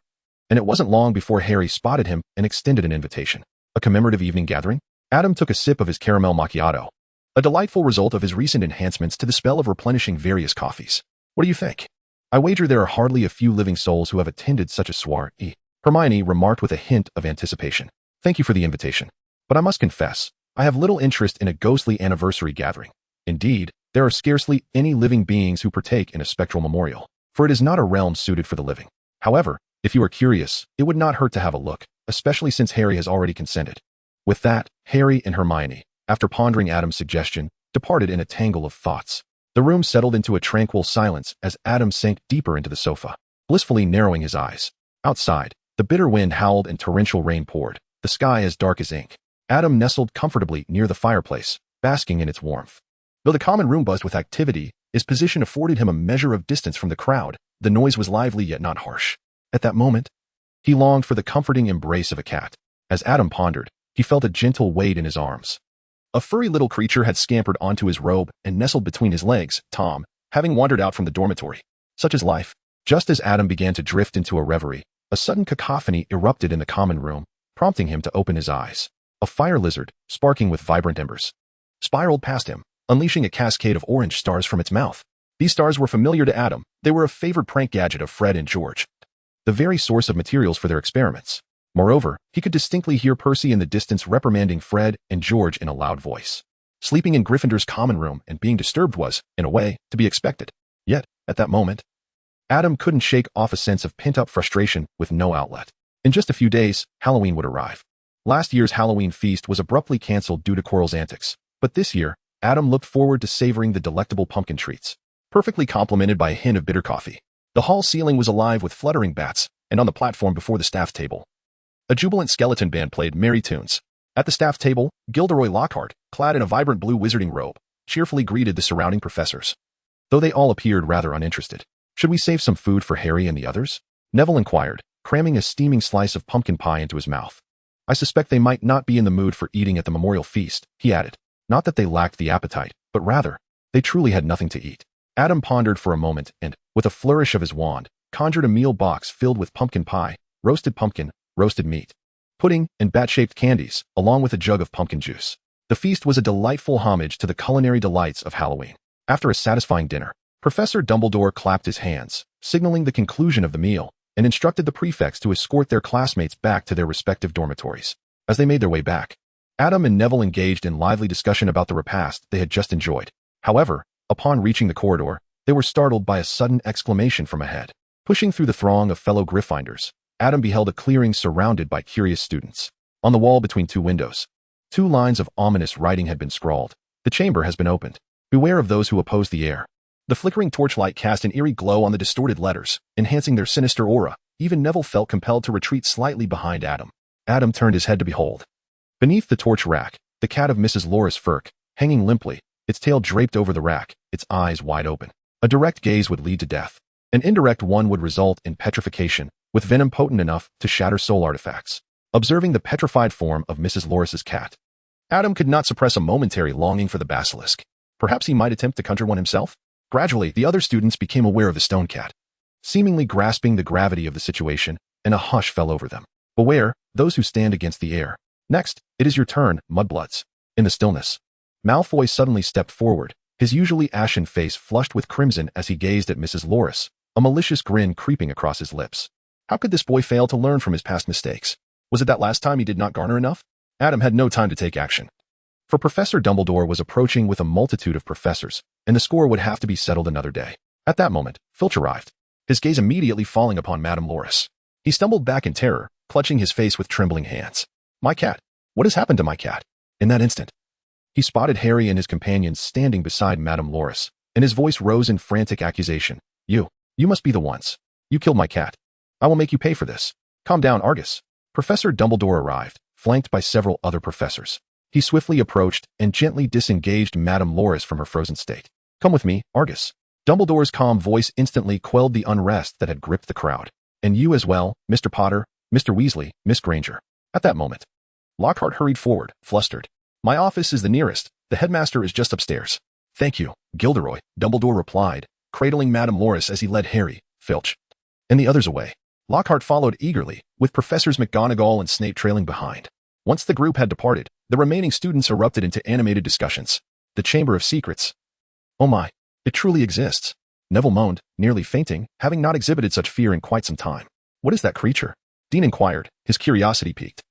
And it wasn't long before Harry spotted him and extended an invitation. A commemorative evening gathering? Adam took a sip of his caramel macchiato, a delightful result of his recent enhancements to the spell of replenishing various coffees. What do you think? I wager there are hardly a few living souls who have attended such a soiree, Hermione remarked with a hint of anticipation. Thank you for the invitation, but I must confess, I have little interest in a ghostly anniversary gathering. Indeed, there are scarcely any living beings who partake in a spectral memorial, for it is not a realm suited for the living. However, if you are curious, it would not hurt to have a look, especially since Harry has already consented. With that, Harry and Hermione, after pondering Adam's suggestion, departed in a tangle of thoughts. The room settled into a tranquil silence as Adam sank deeper into the sofa, blissfully narrowing his eyes. Outside, the bitter wind howled and torrential rain poured, the sky as dark as ink. Adam nestled comfortably near the fireplace, basking in its warmth. Though the common room buzzed with activity, his position afforded him a measure of distance from the crowd. The noise was lively yet not harsh. At that moment, he longed for the comforting embrace of a cat. As Adam pondered, he felt a gentle weight in his arms. A furry little creature had scampered onto his robe and nestled between his legs, Tom, having wandered out from the dormitory. Such is life. Just as Adam began to drift into a reverie, a sudden cacophony erupted in the common room, prompting him to open his eyes. A fire lizard, sparking with vibrant embers, spiraled past him, unleashing a cascade of orange stars from its mouth. These stars were familiar to Adam. They were a favorite prank gadget of Fred and George, the very source of materials for their experiments. Moreover, he could distinctly hear Percy in the distance reprimanding Fred and George in a loud voice. Sleeping in Gryffindor's common room and being disturbed was, in a way, to be expected. Yet, at that moment, Adam couldn't shake off a sense of pent-up frustration with no outlet. In just a few days, Halloween would arrive. Last year's Halloween feast was abruptly cancelled due to Quirrell's antics, but this year, Adam looked forward to savoring the delectable pumpkin treats, perfectly complemented by a hint of bitter coffee. The hall ceiling was alive with fluttering bats, and on the platform before the staff table, a jubilant skeleton band played merry tunes. At the staff table, Gilderoy Lockhart, clad in a vibrant blue wizarding robe, cheerfully greeted the surrounding professors, though they all appeared rather uninterested. Should we save some food for Harry and the others? Neville inquired, cramming a steaming slice of pumpkin pie into his mouth. I suspect they might not be in the mood for eating at the memorial feast, he added. Not that they lacked the appetite, but rather, they truly had nothing to eat. Adam pondered for a moment and, with a flourish of his wand, conjured a meal box filled with pumpkin pie, roasted pumpkin, roasted meat, pudding, and bat-shaped candies, along with a jug of pumpkin juice. The feast was a delightful homage to the culinary delights of Halloween. After a satisfying dinner, Professor Dumbledore clapped his hands, signaling the conclusion of the meal, and instructed the prefects to escort their classmates back to their respective dormitories. As they made their way back, Adam and Neville engaged in lively discussion about the repast they had just enjoyed. However, upon reaching the corridor, they were startled by a sudden exclamation from ahead. Pushing through the throng of fellow Gryffindors, Adam beheld a clearing surrounded by curious students. On the wall between two windows, 2 lines of ominous writing had been scrawled. The chamber has been opened. Beware of those who oppose the heir. The flickering torchlight cast an eerie glow on the distorted letters, enhancing their sinister aura. Even Neville felt compelled to retreat slightly behind Adam. Adam turned his head to behold. Beneath the torch rack, the cat of Mrs. Loris Firk, hanging limply, its tail draped over the rack, its eyes wide open. A direct gaze would lead to death. An indirect one would result in petrification, with venom potent enough to shatter soul artifacts. Observing the petrified form of Mrs. Loris's cat, Adam could not suppress a momentary longing for the basilisk. Perhaps he might attempt to conjure one himself? Gradually, the other students became aware of the stone cat, seemingly grasping the gravity of the situation, and a hush fell over them. Beware, those who stand against the heir. Next, it is your turn, mudbloods. In the stillness, Malfoy suddenly stepped forward, his usually ashen face flushed with crimson as he gazed at Mrs. Loris, a malicious grin creeping across his lips. How could this boy fail to learn from his past mistakes? Was it that last time he did not garner enough? Adam had no time to take action. For Professor Dumbledore was approaching with a multitude of professors, and the score would have to be settled another day. At that moment, Filch arrived, his gaze immediately falling upon Madame Loris. He stumbled back in terror, clutching his face with trembling hands. My cat. What has happened to my cat? In that instant, he spotted Harry and his companions standing beside Madame Loris, and his voice rose in frantic accusation. You must be the ones. You killed my cat. I will make you pay for this. Calm down, Argus. Professor Dumbledore arrived, flanked by several other professors. He swiftly approached and gently disengaged Madame Loris from her frozen state. Come with me, Argus. Dumbledore's calm voice instantly quelled the unrest that had gripped the crowd. And you as well, Mr. Potter, Mr. Weasley, Miss Granger. At that moment, Lockhart hurried forward, flustered. My office is the nearest. The headmaster is just upstairs. Thank you, Gilderoy, Dumbledore replied, cradling Madame Loris as he led Harry, Filch, and the others away. Lockhart followed eagerly, with Professors McGonagall and Snape trailing behind. Once the group had departed, the remaining students erupted into animated discussions. The Chamber of Secrets. Oh my, it truly exists. Neville moaned, nearly fainting, having not exhibited such fear in quite some time. What is that creature? Dean inquired, his curiosity piqued.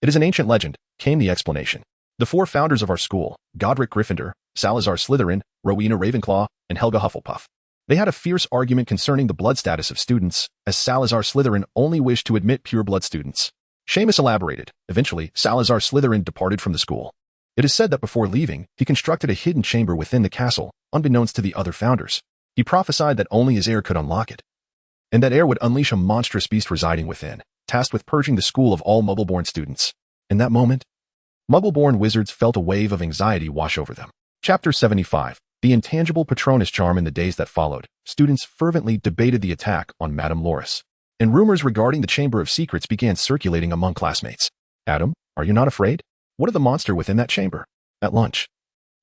It is an ancient legend, came the explanation. The four founders of our school, Godric Gryffindor, Salazar Slytherin, Rowena Ravenclaw, and Helga Hufflepuff. They had a fierce argument concerning the blood status of students, as Salazar Slytherin only wished to admit pure-blood students. Seamus elaborated. Eventually, Salazar Slytherin departed from the school. It is said that before leaving, he constructed a hidden chamber within the castle, unbeknownst to the other founders. He prophesied that only his heir could unlock it, and that heir would unleash a monstrous beast residing within, tasked with purging the school of all Muggle-born students. In that moment, Muggle-born wizards felt a wave of anxiety wash over them. Chapter 75. The intangible Patronus charm. In the days that followed, students fervently debated the attack on Madame Loris, and rumors regarding the Chamber of Secrets began circulating among classmates. Adam, are you not afraid? What of the monster within that chamber? At lunch,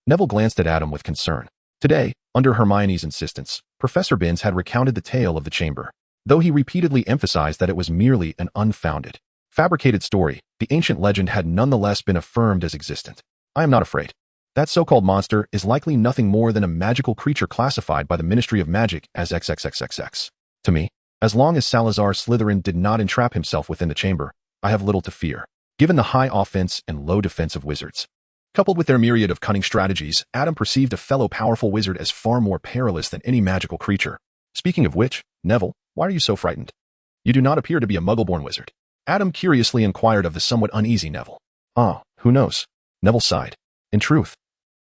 Neville glanced at Adam with concern. Today, under Hermione's insistence, Professor Binns had recounted the tale of the chamber. Though he repeatedly emphasized that it was merely an unfounded, fabricated story, the ancient legend had nonetheless been affirmed as existent. I am not afraid. That so-called monster is likely nothing more than a magical creature classified by the Ministry of Magic as XXXXX. To me, as long as Salazar Slytherin did not entrap himself within the chamber, I have little to fear, given the high offense and low defense of wizards. Coupled with their myriad of cunning strategies, Adam perceived a fellow powerful wizard as far more perilous than any magical creature. Speaking of which, Neville, why are you so frightened? You do not appear to be a Muggle-born wizard. Adam curiously inquired of the somewhat uneasy Neville. Ah, who knows? Neville sighed. In truth,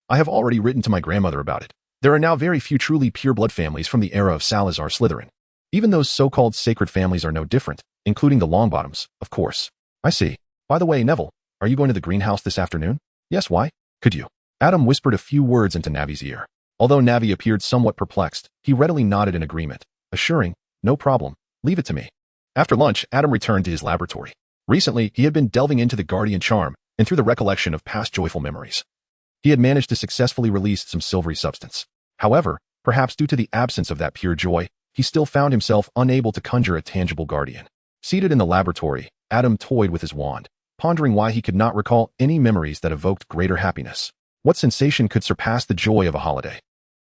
I have already written to my grandmother about it. There are now very few truly pure-blood families from the era of Salazar Slytherin. Even those so-called sacred families are no different, including the Longbottoms, of course. I see. By the way, Neville, are you going to the greenhouse this afternoon? Yes, why? Could you? Adam whispered a few words into Navi's ear. Although Navi appeared somewhat perplexed, he readily nodded in agreement, assuring, no problem, leave it to me. After lunch, Adam returned to his laboratory. Recently, he had been delving into the Guardian Charm, and through the recollection of past joyful memories, he had managed to successfully release some silvery substance. However, perhaps due to the absence of that pure joy, he still found himself unable to conjure a tangible guardian. Seated in the laboratory, Adam toyed with his wand, pondering why he could not recall any memories that evoked greater happiness. What sensation could surpass the joy of a holiday?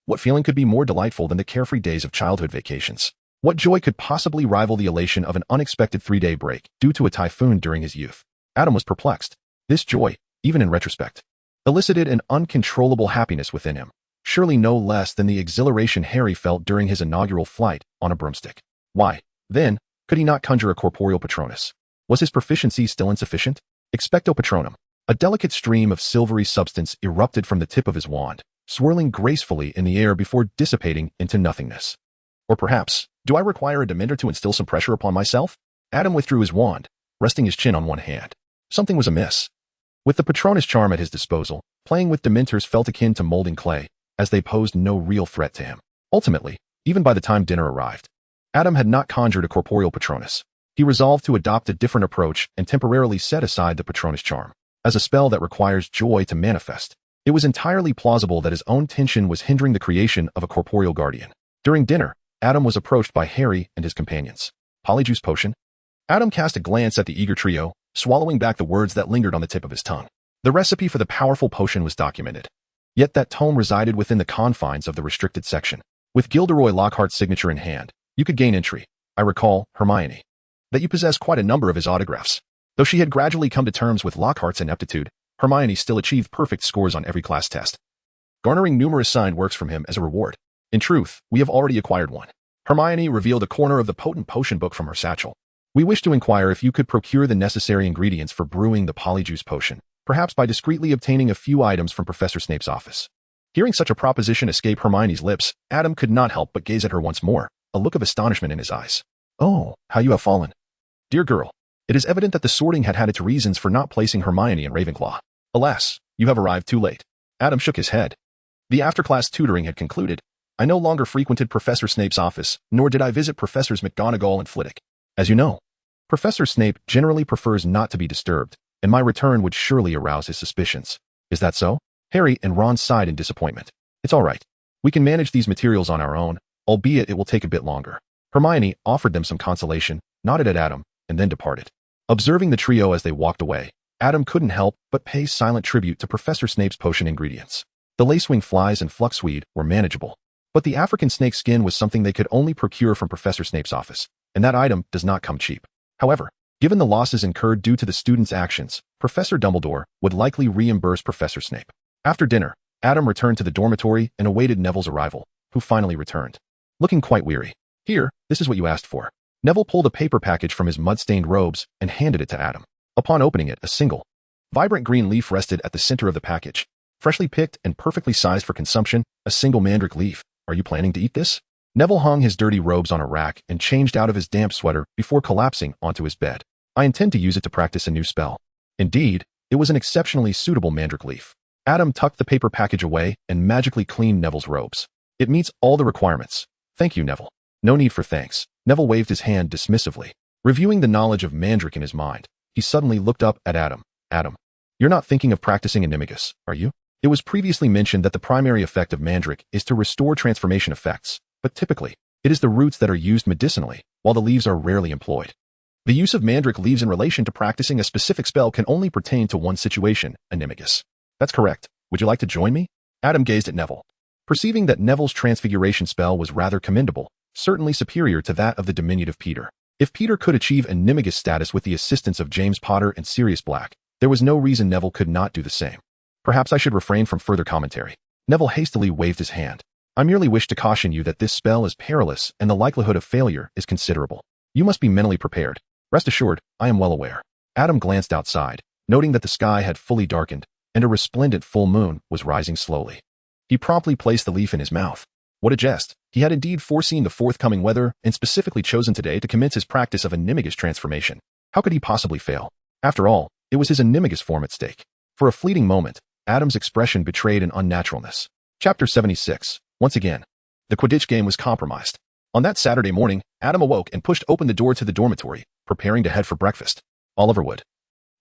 What feeling could be more delightful than the carefree days of childhood vacations? What joy could possibly rival the elation of an unexpected 3-day break due to a typhoon during his youth? Adam was perplexed. This joy, even in retrospect, elicited an uncontrollable happiness within him, surely no less than the exhilaration Harry felt during his inaugural flight on a broomstick. Why, then, could he not conjure a corporeal Patronus? Was his proficiency still insufficient? Expecto Patronum. A delicate stream of silvery substance erupted from the tip of his wand, swirling gracefully in the air before dissipating into nothingness. Or perhaps, do I require a Dementor to instill some pressure upon myself? Adam withdrew his wand, resting his chin on one hand. Something was amiss. With the Patronus charm at his disposal, playing with Dementors felt akin to molding clay, as they posed no real threat to him. Ultimately, even by the time dinner arrived, Adam had not conjured a corporeal Patronus. He resolved to adopt a different approach and temporarily set aside the Patronus charm. As a spell that requires joy to manifest, it was entirely plausible that his own tension was hindering the creation of a corporeal guardian. During dinner, Adam was approached by Harry and his companions. Polyjuice potion? Adam cast a glance at the eager trio, swallowing back the words that lingered on the tip of his tongue. The recipe for the powerful potion was documented. Yet that tome resided within the confines of the restricted section. With Gilderoy Lockhart's signature in hand, you could gain entry. I recall, Hermione, that you possess quite a number of his autographs. Though she had gradually come to terms with Lockhart's ineptitude, Hermione still achieved perfect scores on every class test, garnering numerous signed works from him as a reward. In truth, we have already acquired one. Hermione revealed a corner of the potent potion book from her satchel. We wish to inquire if you could procure the necessary ingredients for brewing the Polyjuice potion, perhaps by discreetly obtaining a few items from Professor Snape's office. Hearing such a proposition escape Hermione's lips, Adam could not help but gaze at her once more, a look of astonishment in his eyes. Oh, how you have fallen. Dear girl, it is evident that the sorting had its reasons for not placing Hermione in Ravenclaw. Alas, you have arrived too late. Adam shook his head. The after-class tutoring had concluded. I no longer frequented Professor Snape's office, nor did I visit Professors McGonagall and Flitwick. As you know, Professor Snape generally prefers not to be disturbed, and my return would surely arouse his suspicions. Is that so? Harry and Ron sighed in disappointment. It's all right. We can manage these materials on our own, albeit it will take a bit longer. Hermione offered them some consolation, nodded at Adam, and then departed. Observing the trio as they walked away, Adam couldn't help but pay silent tribute to Professor Snape's potion ingredients. The lacewing flies and fluxweed were manageable, but the African snake skin was something they could only procure from Professor Snape's office, and that item does not come cheap. However, given the losses incurred due to the students' actions, Professor Dumbledore would likely reimburse Professor Snape. After dinner, Adam returned to the dormitory and awaited Neville's arrival, who finally returned. Looking quite weary. Here, this is what you asked for. Neville pulled a paper package from his mud-stained robes and handed it to Adam. Upon opening it, a single, vibrant green leaf rested at the center of the package. Freshly picked and perfectly sized for consumption, a single mandrake leaf. Are you planning to eat this? Neville hung his dirty robes on a rack and changed out of his damp sweater before collapsing onto his bed. I intend to use it to practice a new spell. Indeed, it was an exceptionally suitable mandrake leaf. Adam tucked the paper package away and magically cleaned Neville's robes. It meets all the requirements. Thank you, Neville. No need for thanks. Neville waved his hand dismissively. Reviewing the knowledge of mandrake in his mind, he suddenly looked up at Adam. Adam, you're not thinking of practicing Animagus, are you? It was previously mentioned that the primary effect of mandrake is to restore transformation effects, but typically, it is the roots that are used medicinally, while the leaves are rarely employed. The use of mandrake leaves in relation to practicing a specific spell can only pertain to one situation, Animagus. That's correct. Would you like to join me? Adam gazed at Neville. Perceiving that Neville's transfiguration spell was rather commendable, certainly superior to that of the diminutive Peter. If Peter could achieve Animagus status with the assistance of James Potter and Sirius Black, there was no reason Neville could not do the same. Perhaps I should refrain from further commentary. Neville hastily waved his hand. I merely wish to caution you that this spell is perilous and the likelihood of failure is considerable. You must be mentally prepared. Rest assured, I am well aware. Adam glanced outside, noting that the sky had fully darkened and a resplendent full moon was rising slowly. He promptly placed the leaf in his mouth. What a jest. He had indeed foreseen the forthcoming weather and specifically chosen today to commence his practice of Animagus transformation. How could he possibly fail? After all, it was his Animagus form at stake. For a fleeting moment, Adam's expression betrayed an unnaturalness. Chapter 76. Once again, the Quidditch game was compromised. On that Saturday morning, Adam awoke and pushed open the door to the dormitory, preparing to head for breakfast. Oliver Wood,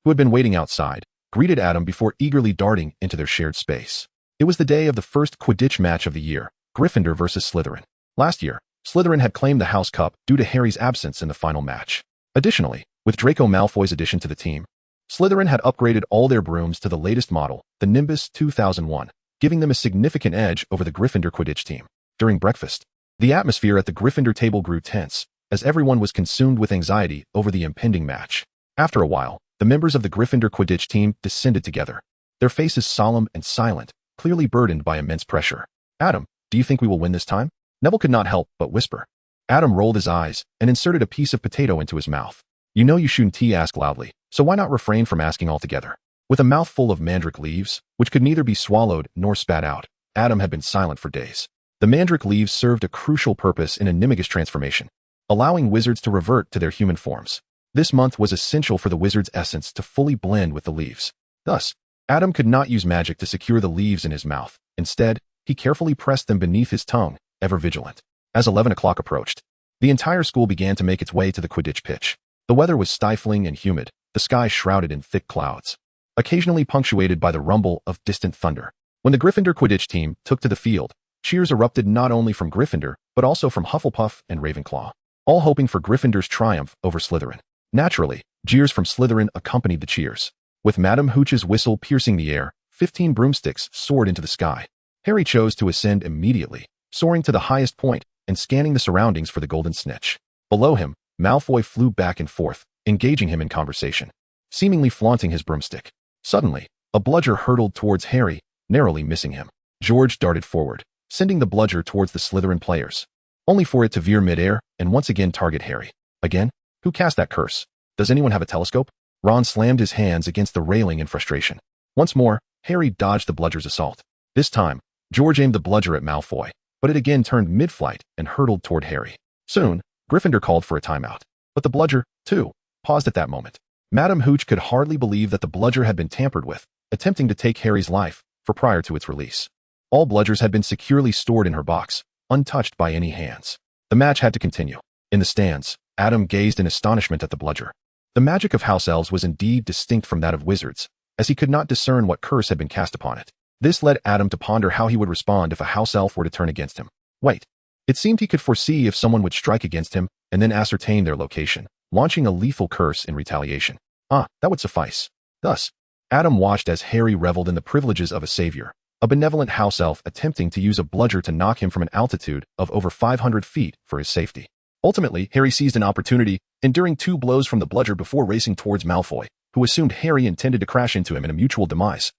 who had been waiting outside, greeted Adam before eagerly darting into their shared space. It was the day of the first Quidditch match of the year, Gryffindor versus Slytherin. Last year, Slytherin had claimed the House Cup due to Harry's absence in the final match. Additionally, with Draco Malfoy's addition to the team, Slytherin had upgraded all their brooms to the latest model, the Nimbus 2001, giving them a significant edge over the Gryffindor Quidditch team. During breakfast, the atmosphere at the Gryffindor table grew tense, as everyone was consumed with anxiety over the impending match. After a while, the members of the Gryffindor Quidditch team descended together, their faces solemn and silent, clearly burdened by immense pressure. Adam, do you think we will win this time? Neville could not help but whisper. Adam rolled his eyes and inserted a piece of potato into his mouth. You know you shouldn't ask loudly, so why not refrain from asking altogether? With a mouthful of mandrake leaves, which could neither be swallowed nor spat out, Adam had been silent for days. The mandrake leaves served a crucial purpose in Animagus transformation, allowing wizards to revert to their human forms. This month was essential for the wizard's essence to fully blend with the leaves. Thus, Adam could not use magic to secure the leaves in his mouth. Instead, he carefully pressed them beneath his tongue, ever vigilant. As 11 o'clock approached, the entire school began to make its way to the Quidditch pitch. The weather was stifling and humid, the sky shrouded in thick clouds, occasionally punctuated by the rumble of distant thunder. When the Gryffindor Quidditch team took to the field, cheers erupted not only from Gryffindor, but also from Hufflepuff and Ravenclaw, all hoping for Gryffindor's triumph over Slytherin. Naturally, jeers from Slytherin accompanied the cheers. With Madame Hooch's whistle piercing the air, 15 broomsticks soared into the sky. Harry chose to ascend immediately, soaring to the highest point and scanning the surroundings for the golden snitch. Below him, Malfoy flew back and forth, engaging him in conversation, seemingly flaunting his broomstick. Suddenly, a bludger hurtled towards Harry, narrowly missing him. George darted forward, sending the bludger towards the Slytherin players, only for it to veer midair and once again target Harry. Again? Who cast that curse? Does anyone have a telescope? Ron slammed his hands against the railing in frustration. Once more, Harry dodged the bludger's assault. This time, George aimed the bludger at Malfoy, but it again turned mid-flight and hurtled toward Harry. Soon, Gryffindor called for a timeout. But the bludger, too, paused at that moment. Madame Hooch could hardly believe that the bludger had been tampered with, attempting to take Harry's life, for prior to its release. All bludgers had been securely stored in her box, untouched by any hands. The match had to continue. In the stands, Adam gazed in astonishment at the bludger. The magic of house elves was indeed distinct from that of wizards, as he could not discern what curse had been cast upon it. This led Adam to ponder how he would respond if a house elf were to turn against him. Wait. It seemed he could foresee if someone would strike against him and then ascertain their location, launching a lethal curse in retaliation. That would suffice. Thus, Adam watched as Harry reveled in the privileges of a savior, a benevolent house elf attempting to use a bludger to knock him from an altitude of over 500 feet for his safety. Ultimately, Harry seized an opportunity, enduring 2 blows from the bludger before racing towards Malfoy, who assumed Harry intended to crash into him in a mutual demise,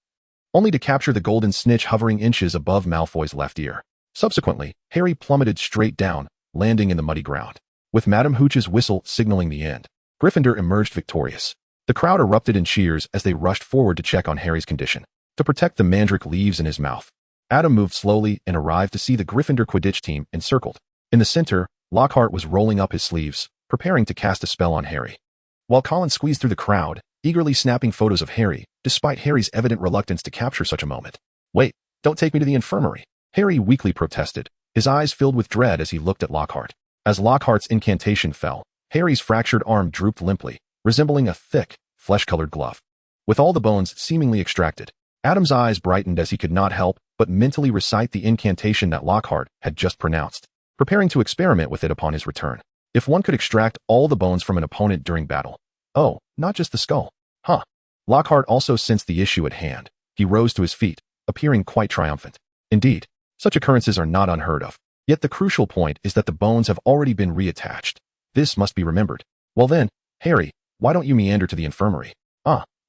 only to capture the golden snitch hovering inches above Malfoy's left ear. Subsequently, Harry plummeted straight down, landing in the muddy ground. With Madame Hooch's whistle signaling the end, Gryffindor emerged victorious. The crowd erupted in cheers as they rushed forward to check on Harry's condition. To protect the mandrake leaves in his mouth, Adam moved slowly and arrived to see the Gryffindor Quidditch team encircled. In the center, Lockhart was rolling up his sleeves, preparing to cast a spell on Harry, while Colin squeezed through the crowd, eagerly snapping photos of Harry, despite Harry's evident reluctance to capture such a moment. Wait, don't take me to the infirmary, Harry weakly protested, his eyes filled with dread as he looked at Lockhart. As Lockhart's incantation fell, Harry's fractured arm drooped limply, resembling a thick, flesh-colored glove. With all the bones seemingly extracted, Adam's eyes brightened as he could not help but mentally recite the incantation that Lockhart had just pronounced, preparing to experiment with it upon his return. If one could extract all the bones from an opponent during battle. Oh, not just the skull. Lockhart also sensed the issue at hand. He rose to his feet, appearing quite triumphant. Indeed, such occurrences are not unheard of. Yet the crucial point is that the bones have already been reattached. This must be remembered. Well then, Harry, why don't you meander to the infirmary?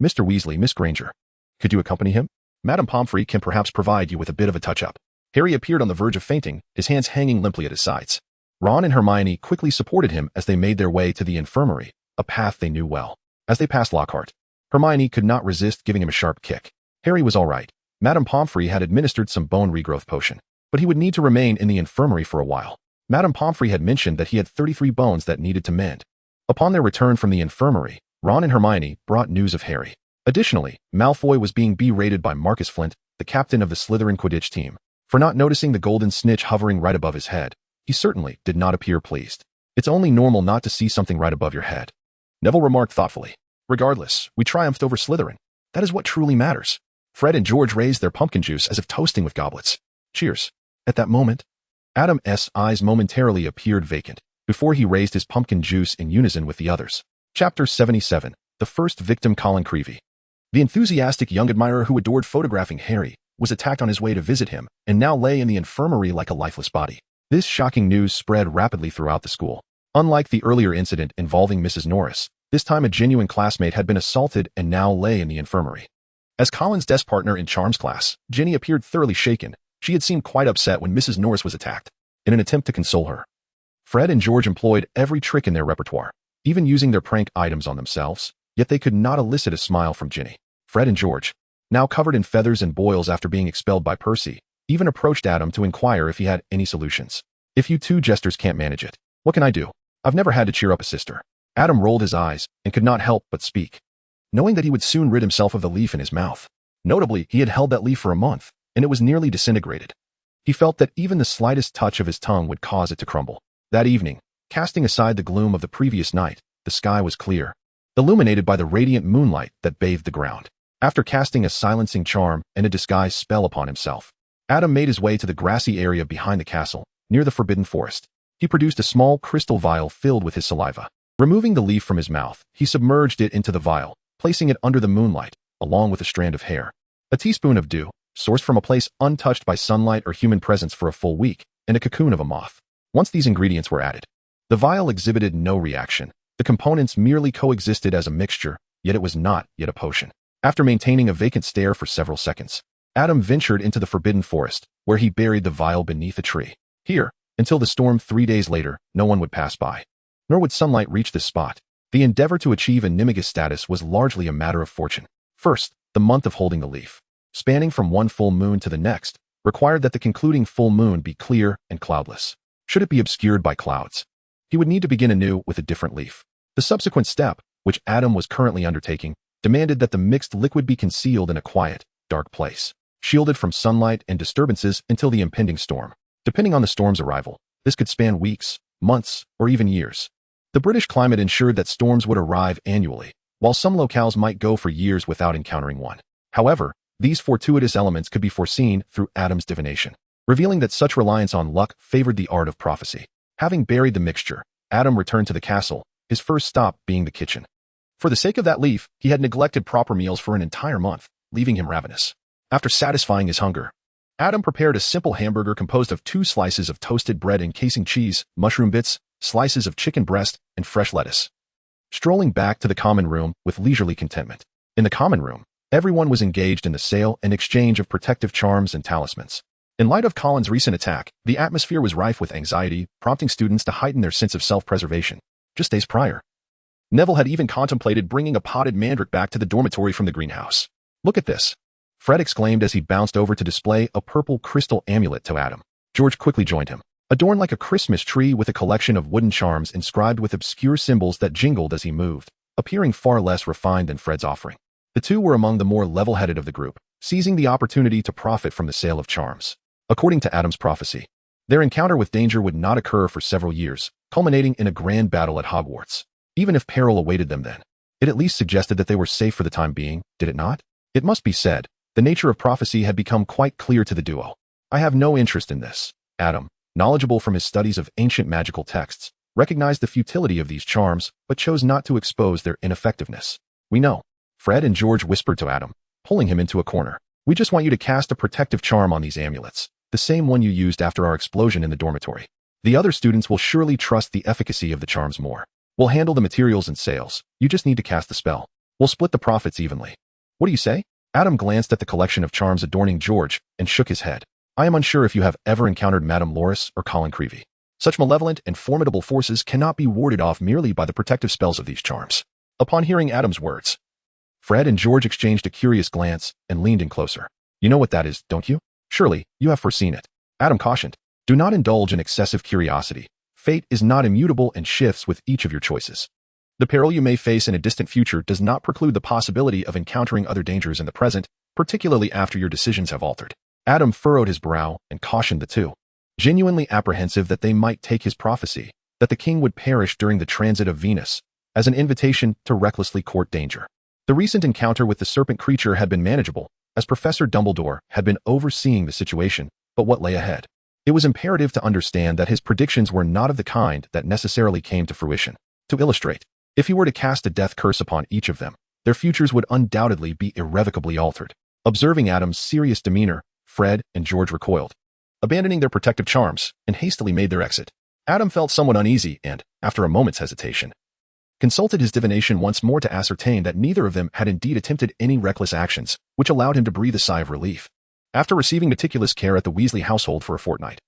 Mr. Weasley, Miss Granger. Could you accompany him? Madame Pomfrey can perhaps provide you with a bit of a touch-up. Harry appeared on the verge of fainting, his hands hanging limply at his sides. Ron and Hermione quickly supported him as they made their way to the infirmary, a path they knew well. As they passed Lockhart, Hermione could not resist giving him a sharp kick. Harry was all right. Madame Pomfrey had administered some bone regrowth potion, but he would need to remain in the infirmary for a while. Madame Pomfrey had mentioned that he had 33 bones that needed to mend. Upon their return from the infirmary, Ron and Hermione brought news of Harry. Additionally, Malfoy was being berated by Marcus Flint, the captain of the Slytherin Quidditch team, for not noticing the golden snitch hovering right above his head. He certainly did not appear pleased. It's only normal not to see something right above your head, Neville remarked thoughtfully. Regardless, we triumphed over Slytherin. That is what truly matters. Fred and George raised their pumpkin juice as if toasting with goblets. Cheers. At that moment, Adam's eyes momentarily appeared vacant, before he raised his pumpkin juice in unison with the others. Chapter 77. The First Victim. Colin Creevey. The enthusiastic young admirer who adored photographing Harry was attacked on his way to visit him and now lay in the infirmary like a lifeless body. This shocking news spread rapidly throughout the school. Unlike the earlier incident involving Mrs. Norris, this time a genuine classmate had been assaulted and now lay in the infirmary. As Colin's desk partner in Charms class, Ginny appeared thoroughly shaken. She had seemed quite upset when Mrs. Norris was attacked. In an attempt to console her, Fred and George employed every trick in their repertoire, even using their prank items on themselves, yet they could not elicit a smile from Ginny. Fred and George, now covered in feathers and boils after being expelled by Percy, even approached Adam to inquire if he had any solutions. If you two jesters can't manage it, what can I do? I've never had to cheer up a sister. Adam rolled his eyes and could not help but speak, knowing that he would soon rid himself of the leaf in his mouth. Notably, he had held that leaf for a month, and it was nearly disintegrated. He felt that even the slightest touch of his tongue would cause it to crumble. That evening, casting aside the gloom of the previous night, the sky was clear, illuminated by the radiant moonlight that bathed the ground. After casting a silencing charm and a disguise spell upon himself, Adam made his way to the grassy area behind the castle, near the Forbidden Forest. He produced a small crystal vial filled with his saliva. Removing the leaf from his mouth, he submerged it into the vial, placing it under the moonlight, along with a strand of hair. A teaspoon of dew, sourced from a place untouched by sunlight or human presence for a full week, and a cocoon of a moth. Once these ingredients were added, the vial exhibited no reaction. The components merely coexisted as a mixture, yet it was not yet a potion. After maintaining a vacant stare for several seconds, Adam ventured into the Forbidden Forest, where he buried the vial beneath a tree. Here, until the storm 3 days later, no one would pass by, nor would sunlight reach this spot. The endeavor to achieve animagus status was largely a matter of fortune. First, the month of holding the leaf, spanning from one full moon to the next, required that the concluding full moon be clear and cloudless. Should it be obscured by clouds, he would need to begin anew with a different leaf. The subsequent step, which Adam was currently undertaking, demanded that the mixed liquid be concealed in a quiet, dark place, shielded from sunlight and disturbances until the impending storm. Depending on the storm's arrival, this could span weeks, months, or even years. The British climate ensured that storms would arrive annually, while some locales might go for years without encountering one. However, these fortuitous elements could be foreseen through Adam's divination, revealing that such reliance on luck favored the art of prophecy. Having buried the mixture, Adam returned to the castle, his first stop being the kitchen. For the sake of that leaf, he had neglected proper meals for an entire month, leaving him ravenous. After satisfying his hunger, Adam prepared a simple hamburger composed of 2 slices of toasted bread encasing cheese, mushroom bits, slices of chicken breast, and fresh lettuce. Strolling back to the common room with leisurely contentment. In the common room, everyone was engaged in the sale and exchange of protective charms and talismans. In light of Colin's recent attack, the atmosphere was rife with anxiety, prompting students to heighten their sense of self-preservation. Just days prior, Neville had even contemplated bringing a potted mandrake back to the dormitory from the greenhouse. "Look at this," Fred exclaimed as he bounced over to display a purple crystal amulet to Adam. George quickly joined him, adorned like a Christmas tree with a collection of wooden charms inscribed with obscure symbols that jingled as he moved, appearing far less refined than Fred's offering. The two were among the more level-headed of the group, seizing the opportunity to profit from the sale of charms. According to Adam's prophecy, their encounter with danger would not occur for several years, culminating in a grand battle at Hogwarts. Even if peril awaited them then, it at least suggested that they were safe for the time being, did it not? It must be said, the nature of prophecy had become quite clear to the duo. "I have no interest in this." Adam, knowledgeable from his studies of ancient magical texts, recognized the futility of these charms, but chose not to expose their ineffectiveness. "We know," Fred and George whispered to Adam, pulling him into a corner. "We just want you to cast a protective charm on these amulets, the same one you used after our explosion in the dormitory. The other students will surely trust the efficacy of the charms more. We'll handle the materials and sales. You just need to cast the spell. We'll split the profits evenly. What do you say?" Adam glanced at the collection of charms adorning George and shook his head. "I am unsure if you have ever encountered Madame Loris or Colin Creevey. Such malevolent and formidable forces cannot be warded off merely by the protective spells of these charms." Upon hearing Adam's words, Fred and George exchanged a curious glance and leaned in closer. "You know what that is, don't you? Surely, you have foreseen it." Adam cautioned, "Do not indulge in excessive curiosity. Fate is not immutable and shifts with each of your choices. The peril you may face in a distant future does not preclude the possibility of encountering other dangers in the present, particularly after your decisions have altered." Adam furrowed his brow and cautioned the two, genuinely apprehensive that they might take his prophecy, that the king would perish during the transit of Venus, as an invitation to recklessly court danger. The recent encounter with the serpent creature had been manageable, as Professor Dumbledore had been overseeing the situation, but what lay ahead? It was imperative to understand that his predictions were not of the kind that necessarily came to fruition. To illustrate, if he were to cast a death curse upon each of them, their futures would undoubtedly be irrevocably altered. Observing Adam's serious demeanor, Fred and George recoiled, abandoning their protective charms, and hastily made their exit. Adam felt somewhat uneasy and, after a moment's hesitation, consulted his divination once more to ascertain that neither of them had indeed attempted any reckless actions, which allowed him to breathe a sigh of relief. After receiving meticulous care at the Weasley household for a fortnight,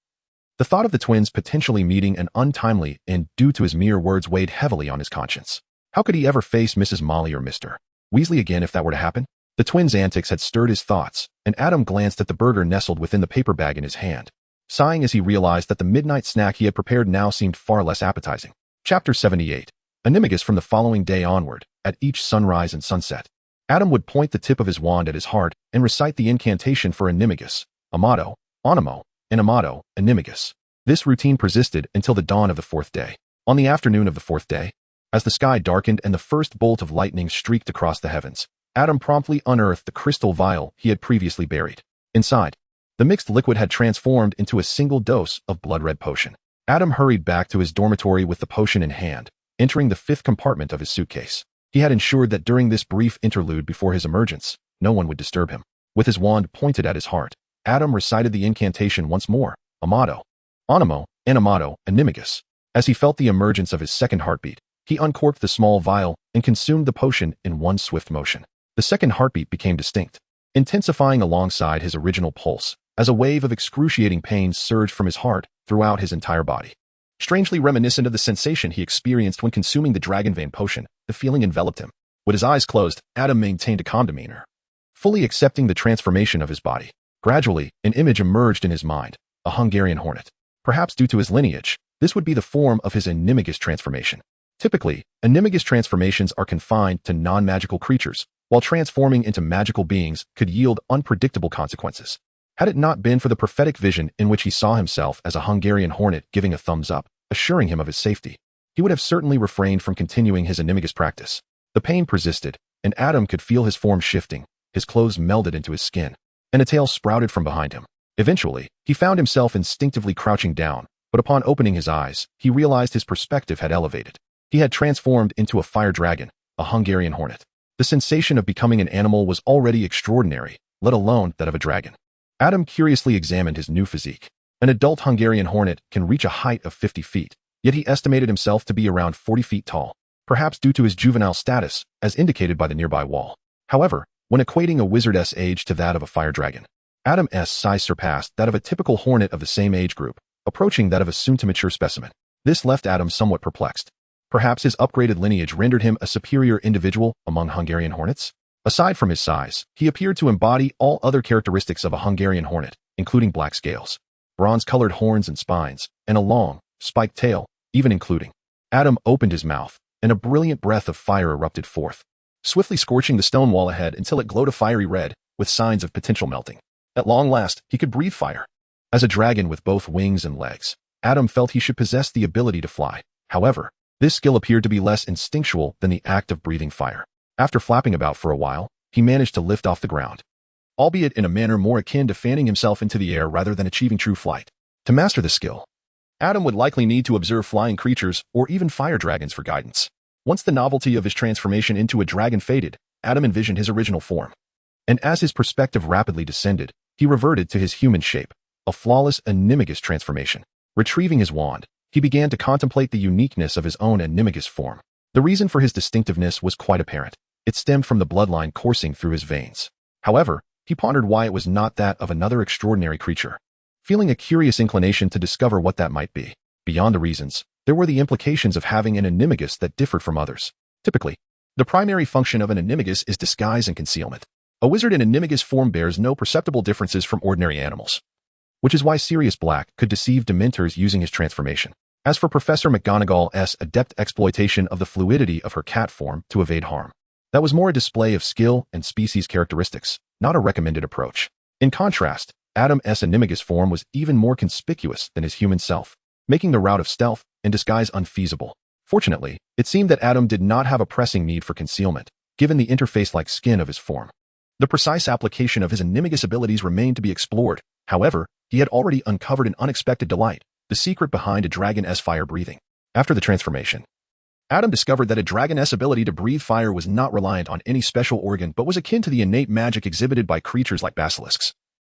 the thought of the twins potentially meeting an untimely end due to his mere words weighed heavily on his conscience. How could he ever face Mrs. Molly or Mr. Weasley again if that were to happen? The twins' antics had stirred his thoughts, and Adam glanced at the burger nestled within the paper bag in his hand, sighing as he realized that the midnight snack he had prepared now seemed far less appetizing. Chapter 78. Animagus. From the following day onward, at each sunrise and sunset, Adam would point the tip of his wand at his heart and recite the incantation for Animagus, Amato, Animo, and Amato, Animagus. This routine persisted until the dawn of the 4th day. On the afternoon of the 4th day, as the sky darkened and the first bolt of lightning streaked across the heavens, Adam promptly unearthed the crystal vial he had previously buried. Inside, the mixed liquid had transformed into a single dose of blood-red potion. Adam hurried back to his dormitory with the potion in hand, entering the 5th compartment of his suitcase. He had ensured that during this brief interlude before his emergence, no one would disturb him. With his wand pointed at his heart, Adam recited the incantation once more, Amato, Animo, and Amato, Animagus. As he felt the emergence of his second heartbeat, he uncorked the small vial and consumed the potion in one swift motion. The second heartbeat became distinct, intensifying alongside his original pulse, as a wave of excruciating pain surged from his heart throughout his entire body. Strangely reminiscent of the sensation he experienced when consuming the Dragonvein potion, the feeling enveloped him. With his eyes closed, Adam maintained a calm demeanor, fully accepting the transformation of his body. Gradually, an image emerged in his mind, a Hungarian hornet. Perhaps due to his lineage, this would be the form of his Animagus transformation. Typically, Animagus transformations are confined to non-magical creatures, while transforming into magical beings could yield unpredictable consequences. Had it not been for the prophetic vision in which he saw himself as a Hungarian hornet giving a thumbs up, assuring him of his safety, he would have certainly refrained from continuing his animagus practice. The pain persisted, and Adam could feel his form shifting, his clothes melded into his skin, and a tail sprouted from behind him. Eventually, he found himself instinctively crouching down, but upon opening his eyes, he realized his perspective had elevated. He had transformed into a fire dragon, a Hungarian hornet. The sensation of becoming an animal was already extraordinary, let alone that of a dragon. Adam curiously examined his new physique. An adult Hungarian hornet can reach a height of 50 feet, yet he estimated himself to be around 40 feet tall, perhaps due to his juvenile status, as indicated by the nearby wall. However, when equating a wizard's age to that of a fire dragon, Adam's size surpassed that of a typical hornet of the same age group, approaching that of a soon-to-mature specimen. This left Adam somewhat perplexed. Perhaps his upgraded lineage rendered him a superior individual among Hungarian hornets? Aside from his size, he appeared to embody all other characteristics of a Hungarian hornet, including black scales, bronze-colored horns and spines, and a long, spiked tail, even including. Adam opened his mouth, and a brilliant breath of fire erupted forth, swiftly scorching the stone wall ahead until it glowed a fiery red, with signs of potential melting. At long last, he could breathe fire. As a dragon with both wings and legs, Adam felt he should possess the ability to fly. However, this skill appeared to be less instinctual than the act of breathing fire. After flapping about for a while, he managed to lift off the ground, albeit in a manner more akin to fanning himself into the air rather than achieving true flight. To master the skill, Adam would likely need to observe flying creatures or even fire dragons for guidance. Once the novelty of his transformation into a dragon faded, Adam envisioned his original form. And as his perspective rapidly descended, he reverted to his human shape, a flawless animagus transformation. Retrieving his wand, he began to contemplate the uniqueness of his own animagus form. The reason for his distinctiveness was quite apparent. It stemmed from the bloodline coursing through his veins. However, he pondered why it was not that of another extraordinary creature, feeling a curious inclination to discover what that might be. Beyond the reasons, there were the implications of having an animagus that differed from others. Typically, the primary function of an animagus is disguise and concealment. A wizard in animagus form bears no perceptible differences from ordinary animals, which is why Sirius Black could deceive Dementors using his transformation. As for Professor McGonagall's adept exploitation of the fluidity of her cat form to evade harm, that was more a display of skill and species characteristics, not a recommended approach. In contrast, Adam's animagus form was even more conspicuous than his human self, making the route of stealth and disguise unfeasible. Fortunately, it seemed that Adam did not have a pressing need for concealment, given the interface-like skin of his form. The precise application of his animagus abilities remained to be explored. However, he had already uncovered an unexpected delight, the secret behind a dragon's fire breathing. After the transformation, Adam discovered that a dragon's ability to breathe fire was not reliant on any special organ but was akin to the innate magic exhibited by creatures like basilisks,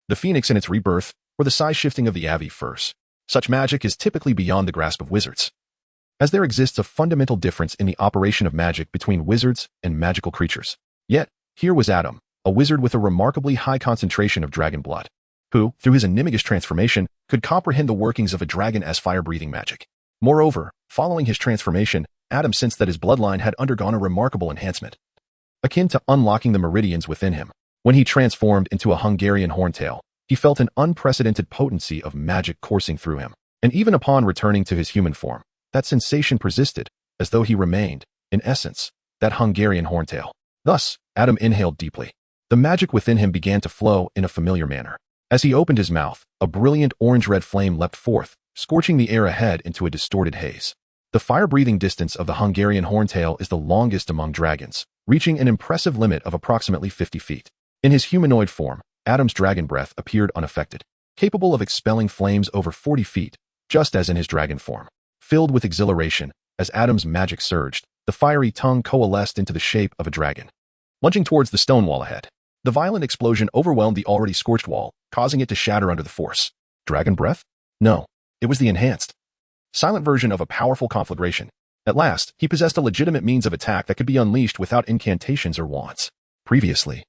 the phoenix in its rebirth, or the size shifting of the avian furs. Such magic is typically beyond the grasp of wizards, as there exists a fundamental difference in the operation of magic between wizards and magical creatures. Yet, here was Adam, a wizard with a remarkably high concentration of dragon blood, who, through his animagus transformation, could comprehend the workings of a dragon's fire-breathing magic. Moreover, following his transformation, Adam sensed that his bloodline had undergone a remarkable enhancement, akin to unlocking the meridians within him. When he transformed into a Hungarian horntail, he felt an unprecedented potency of magic coursing through him. And even upon returning to his human form, that sensation persisted, as though he remained, in essence, that Hungarian horntail. Thus, Adam inhaled deeply. The magic within him began to flow in a familiar manner. As he opened his mouth, a brilliant orange-red flame leapt forth, scorching the air ahead into a distorted haze. The fire-breathing distance of the Hungarian horntail is the longest among dragons, reaching an impressive limit of approximately 50 feet. In his humanoid form, Adam's dragon breath appeared unaffected, capable of expelling flames over 40 feet, just as in his dragon form. Filled with exhilaration, as Adam's magic surged, the fiery tongue coalesced into the shape of a dragon, lunging towards the stone wall ahead. The violent explosion overwhelmed the already scorched wall, causing it to shatter under the force. Dragon breath? No, it was the enhanced, silent version of a powerful conflagration. At last, he possessed a legitimate means of attack that could be unleashed without incantations or wands. Previously,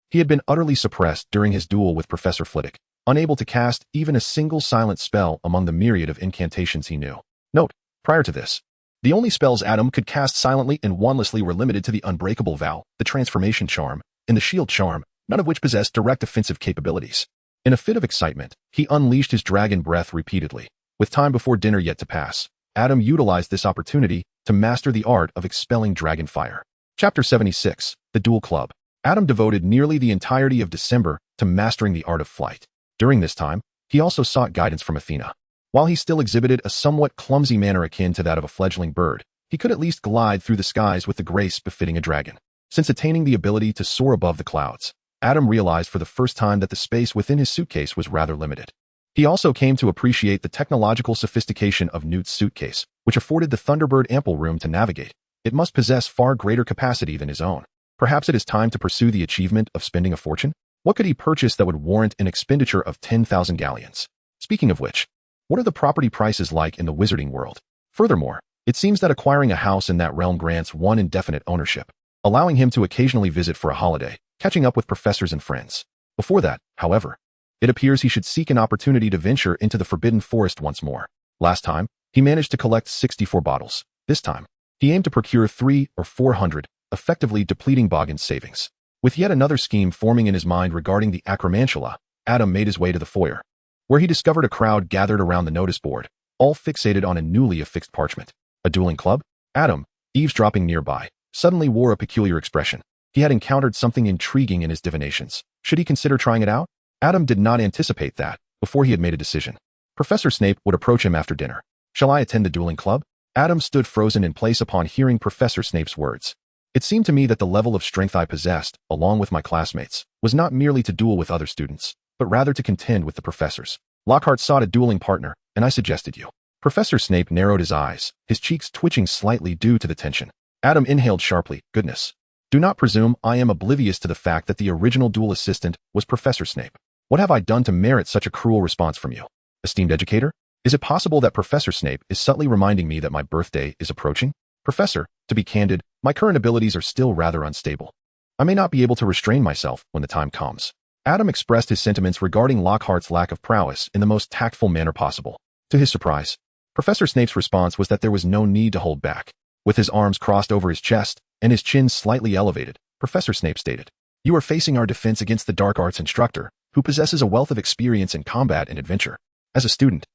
he had been utterly suppressed during his duel with Professor Flitwick, unable to cast even a single silent spell among the myriad of incantations he knew. Note, prior to this, the only spells Adam could cast silently and wandlessly were limited to the Unbreakable Vow, the Transformation Charm, and the Shield Charm, none of which possessed direct offensive capabilities. In a fit of excitement, he unleashed his dragon breath repeatedly. With time before dinner yet to pass, Adam utilized this opportunity to master the art of expelling dragon fire. Chapter 76, The Duel Club. Adam devoted nearly the entirety of December to mastering the art of flight. During this time, he also sought guidance from Athena. While he still exhibited a somewhat clumsy manner akin to that of a fledgling bird, he could at least glide through the skies with the grace befitting a dragon. Since attaining the ability to soar above the clouds, Adam realized for the first time that the space within his suitcase was rather limited. He also came to appreciate the technological sophistication of Newt's suitcase, which afforded the Thunderbird ample room to navigate. It must possess far greater capacity than his own. Perhaps it is time to pursue the achievement of spending a fortune? What could he purchase that would warrant an expenditure of 10,000 galleons? Speaking of which, what are the property prices like in the wizarding world? Furthermore, it seems that acquiring a house in that realm grants one indefinite ownership, allowing him to occasionally visit for a holiday, catching up with professors and friends. Before that, however, it appears he should seek an opportunity to venture into the Forbidden Forest once more. Last time, he managed to collect 64 bottles. This time, he aimed to procure 300 or 400, effectively depleting Boggin's savings. With yet another scheme forming in his mind regarding the acromantula, Adam made his way to the foyer, where he discovered a crowd gathered around the notice board, all fixated on a newly affixed parchment. A dueling club? Adam, eavesdropping nearby, suddenly wore a peculiar expression. He had encountered something intriguing in his divinations. Should he consider trying it out? Adam did not anticipate that, before he had made a decision. Professor Snape would approach him after dinner. Shall I attend the dueling club? Adam stood frozen in place upon hearing Professor Snape's words. It seemed to me that the level of strength I possessed, along with my classmates, was not merely to duel with other students, but rather to contend with the professors. Lockhart sought a dueling partner, and I suggested you. Professor Snape narrowed his eyes, his cheeks twitching slightly due to the tension. Adam inhaled sharply. Goodness. Do not presume I am oblivious to the fact that the original duel assistant was Professor Snape. What have I done to merit such a cruel response from you? Esteemed educator? Is it possible that Professor Snape is subtly reminding me that my birthday is approaching? Professor, to be candid, my current abilities are still rather unstable. I may not be able to restrain myself when the time comes. Adam expressed his sentiments regarding Lockhart's lack of prowess in the most tactful manner possible. To his surprise, Professor Snape's response was that there was no need to hold back. With his arms crossed over his chest and his chin slightly elevated, Professor Snape stated, "You are facing our defense against the dark arts instructor, who possesses a wealth of experience in combat and adventure. As a student,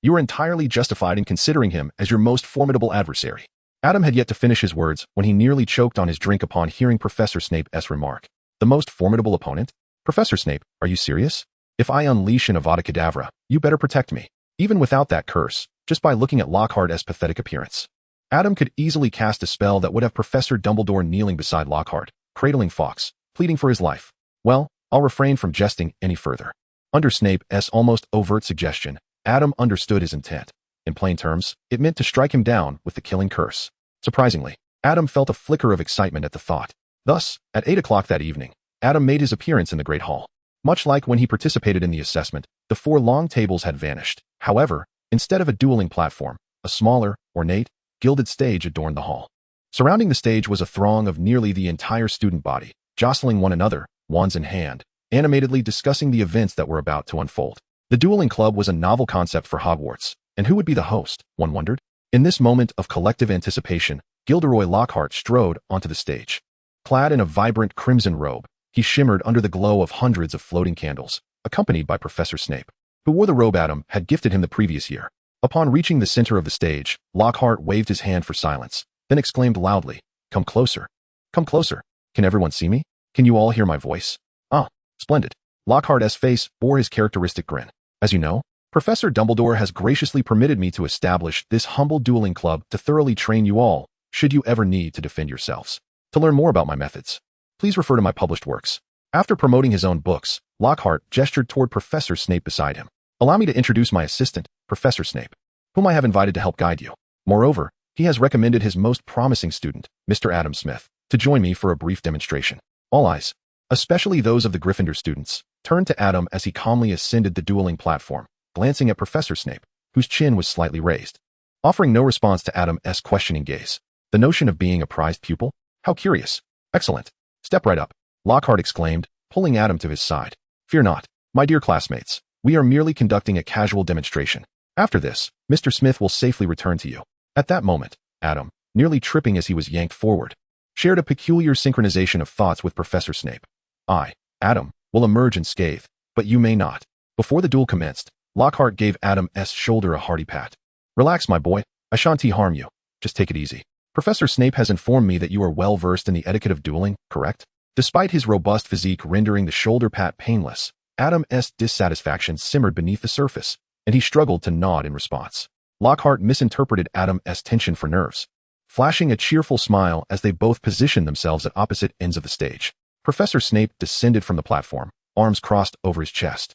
you are entirely justified in considering him as your most formidable adversary." Adam had yet to finish his words when he nearly choked on his drink upon hearing Professor Snape's remark. The most formidable opponent? Professor Snape, are you serious? If I unleash an Avada Kedavra, you better protect me. Even without that curse, just by looking at Lockhart's pathetic appearance, Adam could easily cast a spell that would have Professor Dumbledore kneeling beside Lockhart, cradling Fawkes, pleading for his life. Well, I'll refrain from jesting any further. Under Snape's almost overt suggestion, Adam understood his intent. In plain terms, it meant to strike him down with the killing curse. Surprisingly, Adam felt a flicker of excitement at the thought. Thus, at 8 o'clock that evening, Adam made his appearance in the Great Hall. Much like when he participated in the assessment, the 4 long tables had vanished. However, instead of a dueling platform, a smaller, ornate, gilded stage adorned the hall. Surrounding the stage was a throng of nearly the entire student body, jostling one another, wands in hand, animatedly discussing the events that were about to unfold. The dueling club was a novel concept for Hogwarts, and who would be the host, one wondered? In this moment of collective anticipation, Gilderoy Lockhart strode onto the stage. Clad in a vibrant crimson robe, he shimmered under the glow of hundreds of floating candles, accompanied by Professor Snape, who wore the robe Adam had gifted him the previous year. Upon reaching the center of the stage, Lockhart waved his hand for silence, then exclaimed loudly, "Come closer. Come closer. Can everyone see me? Can you all hear my voice?" "Ah, splendid." Lockhart's face bore his characteristic grin. "As you know, Professor Dumbledore has graciously permitted me to establish this humble dueling club to thoroughly train you all, should you ever need to defend yourselves. To learn more about my methods, please refer to my published works." After promoting his own books, Lockhart gestured toward Professor Snape beside him. "Allow me to introduce my assistant, Professor Snape, whom I have invited to help guide you. Moreover, he has recommended his most promising student, Mr. Adam Smith, to join me for a brief demonstration." All eyes, especially those of the Gryffindor students, turned to Adam as he calmly ascended the dueling platform, glancing at Professor Snape, whose chin was slightly raised. Offering no response to Adam's questioning gaze. The notion of being a prized pupil? How curious. "Excellent. Step right up," Lockhart exclaimed, pulling Adam to his side. "Fear not, my dear classmates. We are merely conducting a casual demonstration. After this, Mr. Smith will safely return to you." At that moment, Adam, nearly tripping as he was yanked forward, shared a peculiar synchronization of thoughts with Professor Snape. "I, Adam, will emerge unscathed, but you may not." Before the duel commenced, Lockhart gave Adam's shoulder a hearty pat. "Relax, my boy. I shan't harm you. Just take it easy. Professor Snape has informed me that you are well versed in the etiquette of dueling, correct?" Despite his robust physique rendering the shoulder pat painless, Adam's dissatisfaction simmered beneath the surface, and he struggled to nod in response. Lockhart misinterpreted Adam's tension for nerves, flashing a cheerful smile as they both positioned themselves at opposite ends of the stage. Professor Snape descended from the platform, arms crossed over his chest,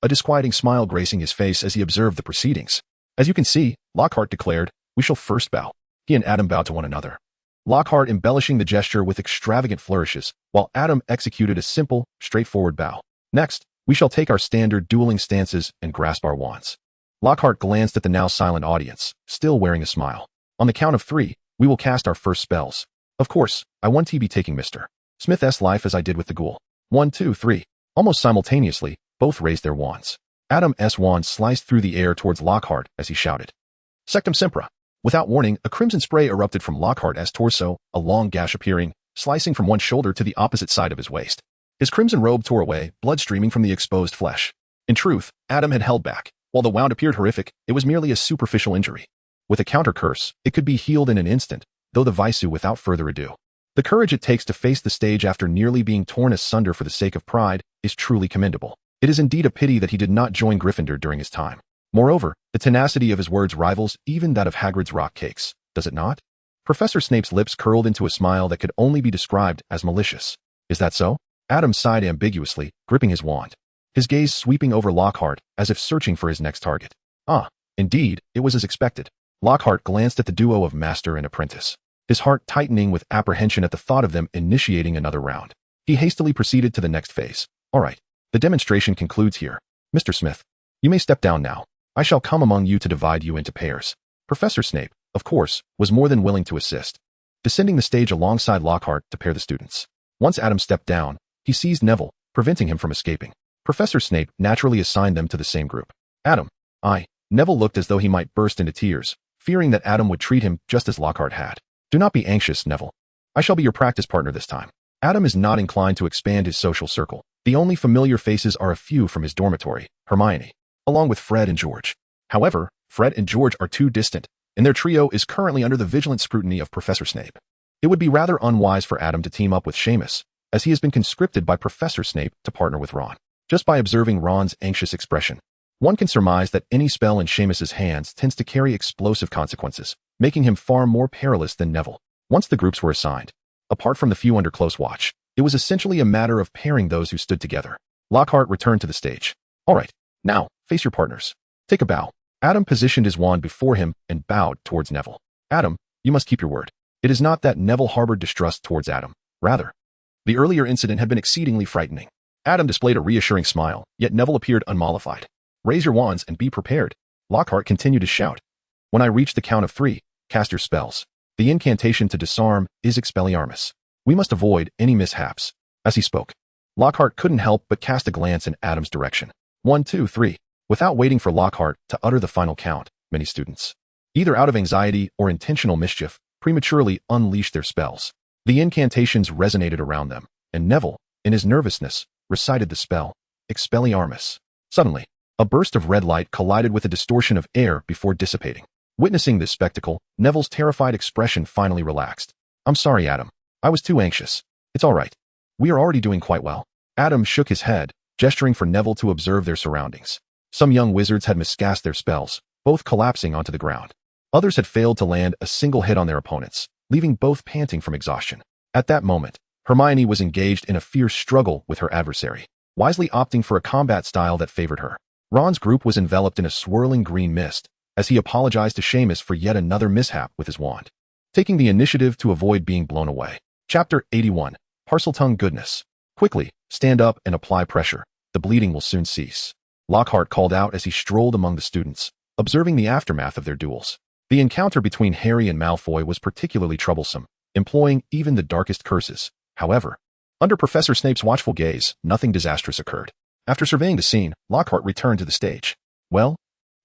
a disquieting smile gracing his face as he observed the proceedings. "As you can see," Lockhart declared, "we shall first bow." He and Adam bowed to one another, Lockhart embellishing the gesture with extravagant flourishes, while Adam executed a simple, straightforward bow. "Next, we shall take our standard dueling stances and grasp our wands." Lockhart glanced at the now silent audience, still wearing a smile. "On the count of 3, we will cast our first spells. Of course, I want to be taking Mr. Smith's life as I did with the ghoul. 1, 2, 3. Almost simultaneously, both raised their wands. Adam's wand sliced through the air towards Lockhart as he shouted, "Sectum Sempra." Without warning, a crimson spray erupted from Lockhart's torso, a long gash appearing, slicing from one shoulder to the opposite side of his waist. His crimson robe tore away, blood streaming from the exposed flesh. In truth, Adam had held back. While the wound appeared horrific, it was merely a superficial injury. With a counter curse, it could be healed in an instant, though the Visu without further ado. The courage it takes to face the stage after nearly being torn asunder for the sake of pride is truly commendable. It is indeed a pity that he did not join Gryffindor during his time. Moreover, the tenacity of his words rivals even that of Hagrid's rock cakes, does it not? Professor Snape's lips curled into a smile that could only be described as malicious. "Is that so?" Adam sighed ambiguously, gripping his wand, his gaze sweeping over Lockhart as if searching for his next target. "Ah, indeed, it was as expected." Lockhart glanced at the duo of master and apprentice, his heart tightening with apprehension at the thought of them initiating another round. He hastily proceeded to the next phase. "All right, the demonstration concludes here. Mr. Smith, you may step down now. I shall come among you to divide you into pairs." Professor Snape, of course, was more than willing to assist, descending the stage alongside Lockhart to pair the students. Once Adam stepped down, he seized Neville, preventing him from escaping. Professor Snape naturally assigned them to the same group. "Adam, Neville looked as though he might burst into tears, fearing that Adam would treat him just as Lockhart had. "Do not be anxious, Neville. I shall be your practice partner this time." Adam is not inclined to expand his social circle. The only familiar faces are a few from his dormitory, Hermione, along with Fred and George. However, Fred and George are too distant, and their trio is currently under the vigilant scrutiny of Professor Snape. It would be rather unwise for Adam to team up with Seamus, as he has been conscripted by Professor Snape to partner with Ron. Just by observing Ron's anxious expression, one can surmise that any spell in Seamus's hands tends to carry explosive consequences, making him far more perilous than Neville. Once the groups were assigned, apart from the few under close watch, it was essentially a matter of pairing those who stood together. Lockhart returned to the stage. "All right, now, face your partners. Take a bow." Adam positioned his wand before him and bowed towards Neville. "Adam, you must keep your word." It is not that Neville harbored distrust towards Adam. Rather, the earlier incident had been exceedingly frightening. Adam displayed a reassuring smile, yet Neville appeared unmollified. "Raise your wands and be prepared." Lockhart continued to shout. "When I reach the count of 3, cast your spells. The incantation to disarm is Expelliarmus. We must avoid any mishaps." As he spoke, Lockhart couldn't help but cast a glance in Adam's direction. 1, 2, 3. Without waiting for Lockhart to utter the final count, many students, either out of anxiety or intentional mischief, prematurely unleashed their spells. The incantations resonated around them, and Neville, in his nervousness, recited the spell, Expelliarmus. Suddenly, a burst of red light collided with a distortion of air before dissipating. Witnessing this spectacle, Neville's terrified expression finally relaxed. "I'm sorry, Adam. I was too anxious. It's all right. We are already doing quite well." Adam shook his head, gesturing for Neville to observe their surroundings. Some young wizards had miscast their spells, both collapsing onto the ground. Others had failed to land a single hit on their opponents, leaving both panting from exhaustion. At that moment, Hermione was engaged in a fierce struggle with her adversary, wisely opting for a combat style that favored her. Ron's group was enveloped in a swirling green mist, as he apologized to Seamus for yet another mishap with his wand, taking the initiative to avoid being blown away. Chapter 81. Parseltongue Goodness. "Quickly, stand up and apply pressure. The bleeding will soon cease," Lockhart called out as he strolled among the students, observing the aftermath of their duels. The encounter between Harry and Malfoy was particularly troublesome, employing even the darkest curses. However, under Professor Snape's watchful gaze, nothing disastrous occurred. After surveying the scene, Lockhart returned to the stage. "Well,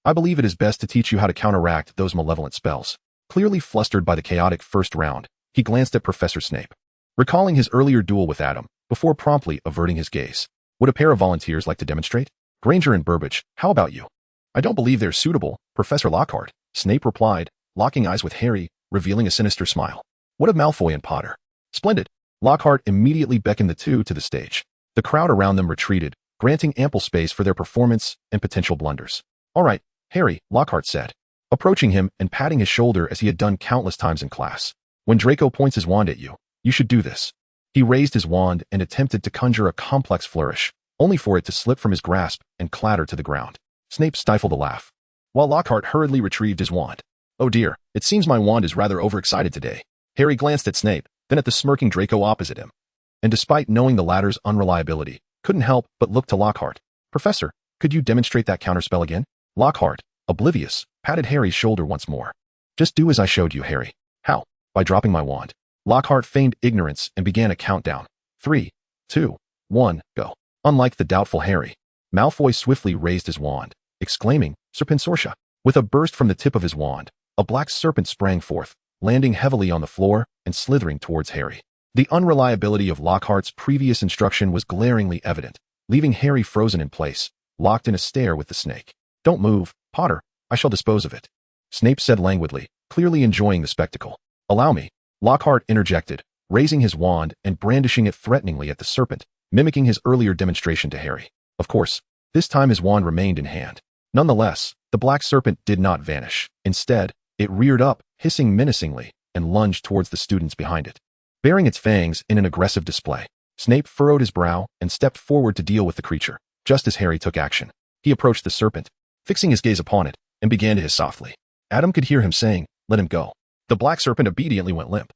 I believe it is best to teach you how to counteract those malevolent spells." Clearly flustered by the chaotic first round, he glanced at Professor Snape, recalling his earlier duel with Adam, before promptly averting his gaze. "Would a pair of volunteers like to demonstrate? Granger and Burbage, how about you?" "I don't believe they're suitable, Professor Lockhart," Snape replied, locking eyes with Harry, revealing a sinister smile. "What of Malfoy and Potter?" "Splendid." Lockhart immediately beckoned the two to the stage. The crowd around them retreated, granting ample space for their performance and potential blunders. "All right, Harry," Lockhart said, approaching him and patting his shoulder as he had done countless times in class. "When Draco points his wand at you, you should do this." He raised his wand and attempted to conjure a complex flourish, only for it to slip from his grasp and clatter to the ground. Snape stifled a laugh, while Lockhart hurriedly retrieved his wand. "Oh dear, it seems my wand is rather overexcited today." Harry glanced at Snape, then at the smirking Draco opposite him, and despite knowing the latter's unreliability, couldn't help but look to Lockhart. "Professor, could you demonstrate that counterspell again?" Lockhart, oblivious, patted Harry's shoulder once more. "Just do as I showed you, Harry." "How?" "By dropping my wand." Lockhart feigned ignorance and began a countdown. 3, 2, 1, go. Unlike the doubtful Harry, Malfoy swiftly raised his wand, exclaiming, "Serpensortia." With a burst from the tip of his wand, a black serpent sprang forth, landing heavily on the floor and slithering towards Harry. The unreliability of Lockhart's previous instruction was glaringly evident, leaving Harry frozen in place, locked in a stare with the snake. "Don't move, Potter. I shall dispose of it," Snape said languidly, clearly enjoying the spectacle. "Allow me," Lockhart interjected, raising his wand and brandishing it threateningly at the serpent, mimicking his earlier demonstration to Harry. Of course, this time his wand remained in hand. Nonetheless, the black serpent did not vanish. Instead, it reared up, hissing menacingly, and lunged towards the students behind it. Baring its fangs in an aggressive display, Snape furrowed his brow and stepped forward to deal with the creature. Just as Harry took action, he approached the serpent, fixing his gaze upon it, and began to hiss softly. Adam could hear him saying, "Let him go." The black serpent obediently went limp.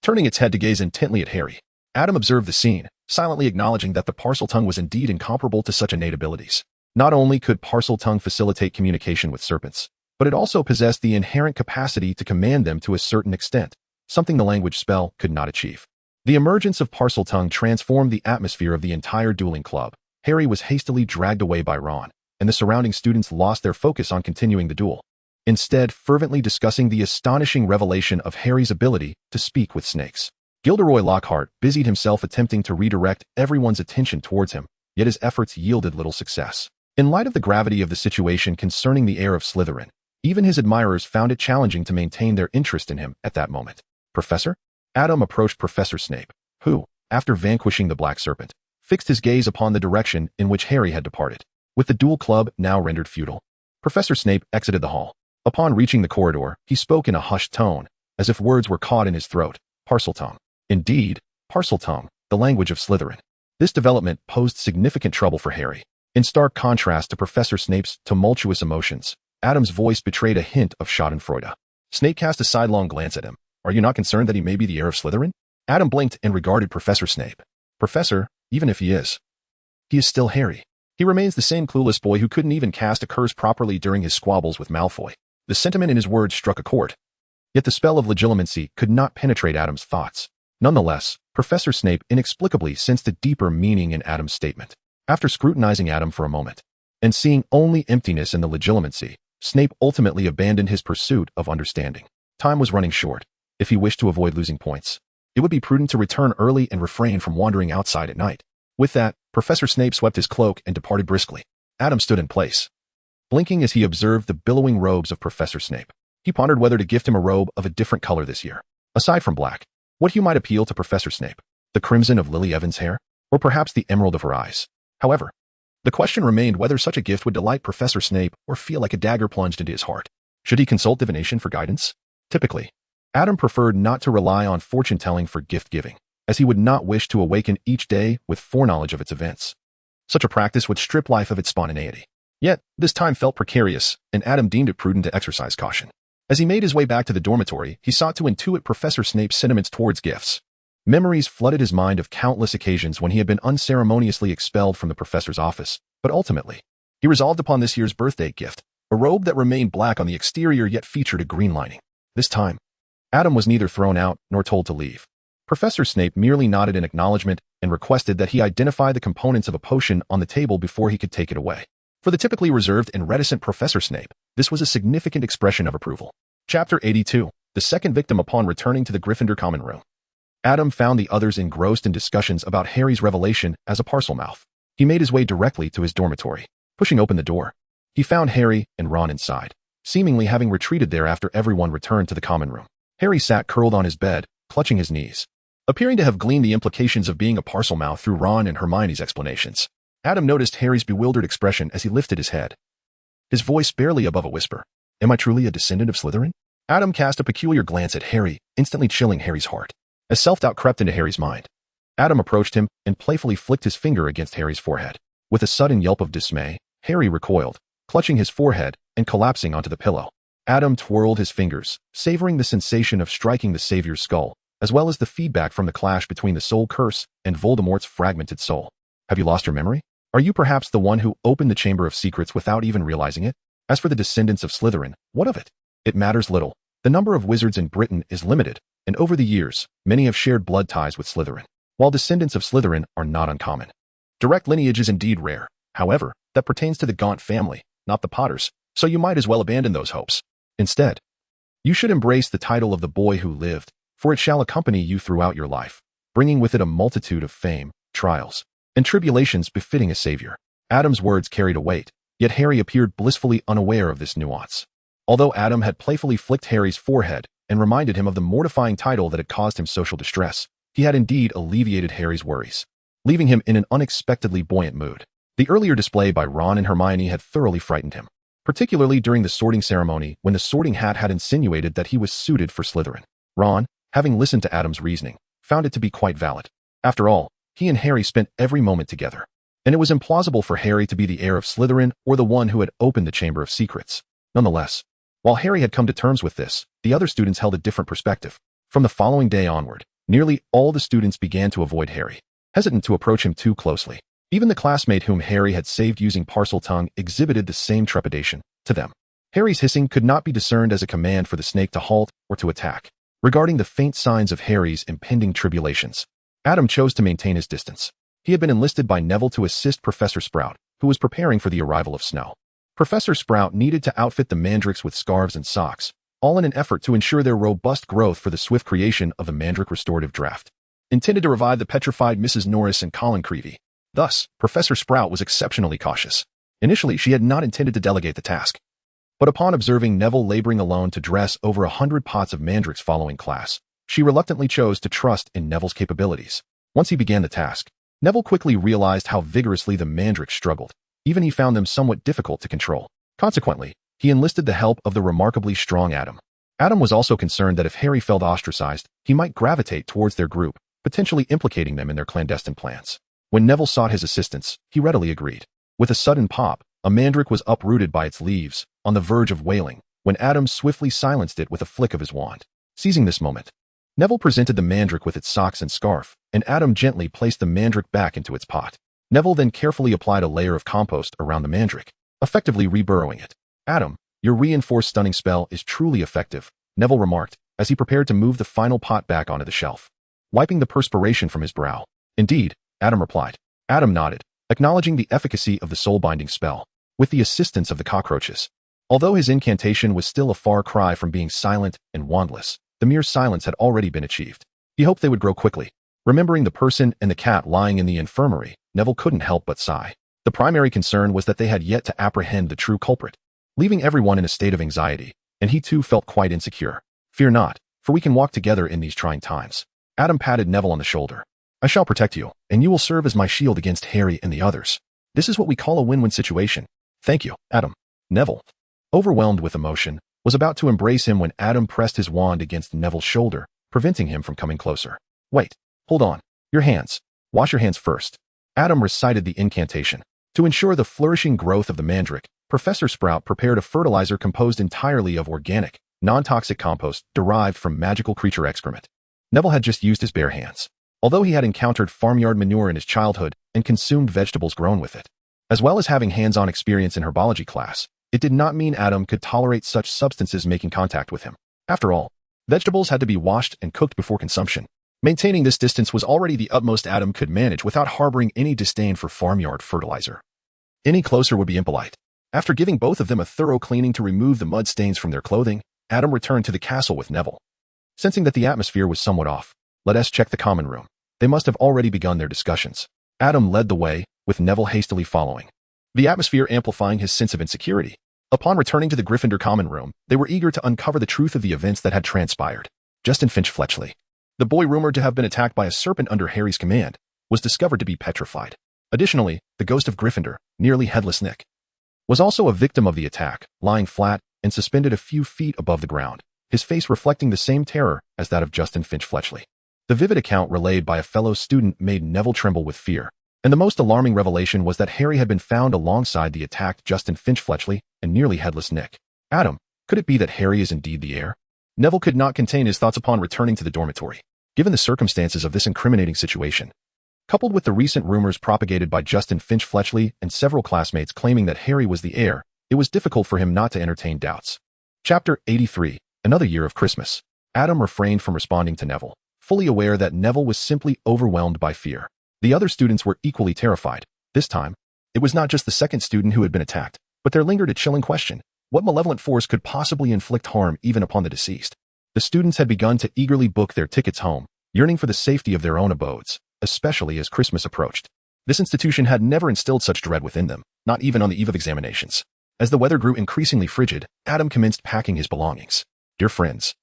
Turning its head to gaze intently at Harry, Adam observed the scene, silently acknowledging that the Parseltongue was indeed incomparable to such innate abilities. Not only could Parseltongue facilitate communication with serpents, but it also possessed the inherent capacity to command them to a certain extent, something the language spell could not achieve. The emergence of Parseltongue transformed the atmosphere of the entire dueling club. Harry was hastily dragged away by Ron, and the surrounding students lost their focus on continuing the duel, instead fervently discussing the astonishing revelation of Harry's ability to speak with snakes. Gilderoy Lockhart busied himself attempting to redirect everyone's attention towards him, yet his efforts yielded little success. In light of the gravity of the situation concerning the heir of Slytherin, even his admirers found it challenging to maintain their interest in him at that moment. "Professor?" Adam approached Professor Snape, who, after vanquishing the black serpent, fixed his gaze upon the direction in which Harry had departed. With the duel club now rendered futile, Professor Snape exited the hall. Upon reaching the corridor, he spoke in a hushed tone, as if words were caught in his throat. Parseltongue. Indeed, Parseltongue, the language of Slytherin. This development posed significant trouble for Harry. In stark contrast to Professor Snape's tumultuous emotions, Adam's voice betrayed a hint of schadenfreude. Snape cast a sidelong glance at him. "Are you not concerned that he may be the heir of Slytherin?" Adam blinked and regarded Professor Snape. "Professor, even if he is still Harry. He remains the same clueless boy who couldn't even cast a curse properly during his squabbles with Malfoy." The sentiment in his words struck a chord. Yet the spell of legilimency could not penetrate Adam's thoughts. Nonetheless, Professor Snape inexplicably sensed a deeper meaning in Adam's statement. After scrutinizing Adam for a moment, and seeing only emptiness in the legilimency, Snape ultimately abandoned his pursuit of understanding. Time was running short. If he wished to avoid losing points, it would be prudent to return early and refrain from wandering outside at night. With that, Professor Snape swept his cloak and departed briskly. Adam stood in place, blinking as he observed the billowing robes of Professor Snape. He pondered whether to gift him a robe of a different color this year. Aside from black, what hue might appeal to Professor Snape? The crimson of Lily Evans' hair? Or perhaps the emerald of her eyes? However, the question remained whether such a gift would delight Professor Snape or feel like a dagger plunged into his heart. Should he consult divination for guidance? Typically, Adam preferred not to rely on fortune-telling for gift-giving, as he would not wish to awaken each day with foreknowledge of its events. Such a practice would strip life of its spontaneity. Yet, this time felt precarious, and Adam deemed it prudent to exercise caution. As he made his way back to the dormitory, he sought to intuit Professor Snape's sentiments towards gifts. Memories flooded his mind of countless occasions when he had been unceremoniously expelled from the professor's office, but ultimately, he resolved upon this year's birthday gift, a robe that remained black on the exterior yet featured a green lining. This time, Adam was neither thrown out nor told to leave. Professor Snape merely nodded in acknowledgement and requested that he identify the components of a potion on the table before he could take it away. For the typically reserved and reticent Professor Snape, this was a significant expression of approval. Chapter 82. The second victim upon returning to the Gryffindor common room. Adam found the others engrossed in discussions about Harry's revelation as a Parselmouth. He made his way directly to his dormitory. Pushing open the door, he found Harry and Ron inside, seemingly having retreated there after everyone returned to the common room. Harry sat curled on his bed, clutching his knees, appearing to have gleaned the implications of being a Parselmouth through Ron and Hermione's explanations. Adam noticed Harry's bewildered expression as he lifted his head, his voice barely above a whisper. Am I truly a descendant of Slytherin? Adam cast a peculiar glance at Harry, instantly chilling Harry's heart. As self-doubt crept into Harry's mind, Adam approached him and playfully flicked his finger against Harry's forehead. With a sudden yelp of dismay, Harry recoiled, clutching his forehead and collapsing onto the pillow. Adam twirled his fingers, savoring the sensation of striking the Savior's skull, as well as the feedback from the clash between the soul curse and Voldemort's fragmented soul. Have you lost your memory? Are you perhaps the one who opened the Chamber of Secrets without even realizing it? As for the descendants of Slytherin, what of it? It matters little. The number of wizards in Britain is limited, and over the years, many have shared blood ties with Slytherin, while descendants of Slytherin are not uncommon. Direct lineage is indeed rare. However, that pertains to the Gaunt family, not the Potters, so you might as well abandon those hopes. Instead, you should embrace the title of the boy who lived, for it shall accompany you throughout your life, bringing with it a multitude of fame, trials, and tribulations befitting a savior. Adam's words carried a weight, yet Harry appeared blissfully unaware of this nuance. Although Adam had playfully flicked Harry's forehead and reminded him of the mortifying title that had caused him social distress, he had indeed alleviated Harry's worries, leaving him in an unexpectedly buoyant mood. The earlier display by Ron and Hermione had thoroughly frightened him, particularly during the sorting ceremony when the Sorting Hat had insinuated that he was suited for Slytherin. Ron, having listened to Adam's reasoning, found it to be quite valid. After all, he and Harry spent every moment together, and it was implausible for Harry to be the heir of Slytherin or the one who had opened the Chamber of Secrets. Nonetheless, while Harry had come to terms with this, the other students held a different perspective. From the following day onward, nearly all the students began to avoid Harry, hesitant to approach him too closely. Even the classmate whom Harry had saved using Parseltongue exhibited the same trepidation. To them, Harry's hissing could not be discerned as a command for the snake to halt or to attack. Regarding the faint signs of Harry's impending tribulations, Adam chose to maintain his distance. He had been enlisted by Neville to assist Professor Sprout, who was preparing for the arrival of snow. Professor Sprout needed to outfit the mandrakes with scarves and socks, all in an effort to ensure their robust growth for the swift creation of the Mandrake Restorative Draft, intended to revive the petrified Mrs. Norris and Colin Creevey. Thus, Professor Sprout was exceptionally cautious. Initially, she had not intended to delegate the task, but upon observing Neville laboring alone to dress over 100 pots of mandrakes following class, she reluctantly chose to trust in Neville's capabilities. Once he began the task, Neville quickly realized how vigorously the mandrakes struggled. Even he found them somewhat difficult to control. Consequently, he enlisted the help of the remarkably strong Adam. Adam was also concerned that if Harry felt ostracized, he might gravitate towards their group, potentially implicating them in their clandestine plans. When Neville sought his assistance, he readily agreed. With a sudden pop, a mandrake was uprooted by its leaves, on the verge of wailing, when Adam swiftly silenced it with a flick of his wand. Seizing this moment, Neville presented the mandrake with its socks and scarf, and Adam gently placed the mandrake back into its pot. Neville then carefully applied a layer of compost around the mandrake, effectively reburrowing it. Adam, your reinforced stunning spell is truly effective, Neville remarked, as he prepared to move the final pot back onto the shelf, wiping the perspiration from his brow. Indeed, Adam replied. Adam nodded, acknowledging the efficacy of the soul-binding spell, with the assistance of the cockroaches. Although his incantation was still a far cry from being silent and wandless, the mere silence had already been achieved. He hoped they would grow quickly. Remembering the person and the cat lying in the infirmary, Neville couldn't help but sigh. The primary concern was that they had yet to apprehend the true culprit, leaving everyone in a state of anxiety, and he too felt quite insecure. Fear not, for we can walk together in these trying times. Adam patted Neville on the shoulder. I shall protect you, and you will serve as my shield against Harry and the others. This is what we call a win-win situation. Thank you, Adam. Neville, overwhelmed with emotion, was about to embrace him when Adam pressed his wand against Neville's shoulder, preventing him from coming closer. Wait, hold on. Your hands. Wash your hands first. Adam recited the incantation. To ensure the flourishing growth of the mandrake, Professor Sprout prepared a fertilizer composed entirely of organic, non-toxic compost derived from magical creature excrement. Neville had just used his bare hands, although he had encountered farmyard manure in his childhood and consumed vegetables grown with it. As well as having hands-on experience in herbology class, it did not mean Adam could tolerate such substances making contact with him. After all, vegetables had to be washed and cooked before consumption. Maintaining this distance was already the utmost Adam could manage without harboring any disdain for farmyard fertilizer. Any closer would be impolite. After giving both of them a thorough cleaning to remove the mud stains from their clothing, Adam returned to the castle with Neville. Sensing that the atmosphere was somewhat off, let us check the common room. They must have already begun their discussions. Adam led the way, with Neville hastily following, the atmosphere amplifying his sense of insecurity. Upon returning to the Gryffindor common room, they were eager to uncover the truth of the events that had transpired. Justin Finch Fletchley, the boy rumored to have been attacked by a serpent under Harry's command, was discovered to be petrified. Additionally, the ghost of Gryffindor, nearly headless Nick, was also a victim of the attack, lying flat and suspended a few feet above the ground, his face reflecting the same terror as that of Justin Finch-Fletchley. The vivid account relayed by a fellow student made Neville tremble with fear, and the most alarming revelation was that Harry had been found alongside the attacked Justin Finch-Fletchley and nearly headless Nick. Adam, could it be that Harry is indeed the heir? Neville could not contain his thoughts upon returning to the dormitory. Given the circumstances of this incriminating situation, coupled with the recent rumors propagated by Justin Finch-Fletchley and several classmates claiming that Harry was the heir, it was difficult for him not to entertain doubts. Chapter 83, Another Year of Christmas. Adam refrained from responding to Neville, fully aware that Neville was simply overwhelmed by fear. The other students were equally terrified. This time, it was not just the second student who had been attacked, but there lingered a chilling question. What malevolent force could possibly inflict harm even upon the deceased? The students had begun to eagerly book their tickets home, yearning for the safety of their own abodes, especially as Christmas approached. This institution had never instilled such dread within them, not even on the eve of examinations. As the weather grew increasingly frigid, Adam commenced packing his belongings. Dear friends,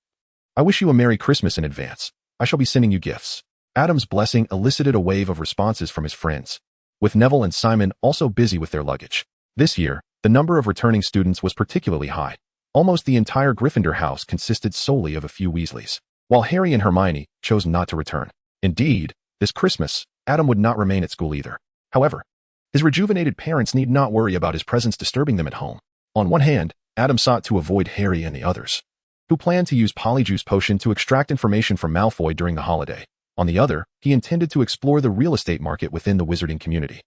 I wish you a Merry Christmas in advance. I shall be sending you gifts. Adam's blessing elicited a wave of responses from his friends, with Neville and Simon also busy with their luggage. This year, the number of returning students was particularly high. Almost the entire Gryffindor house consisted solely of a few Weasleys, while Harry and Hermione chose not to return. Indeed, this Christmas, Adam would not remain at school either. However, his rejuvenated parents need not worry about his presence disturbing them at home. On one hand, Adam sought to avoid Harry and the others, who planned to use Polyjuice Potion to extract information from Malfoy during the holiday. On the other, he intended to explore the real estate market within the wizarding community,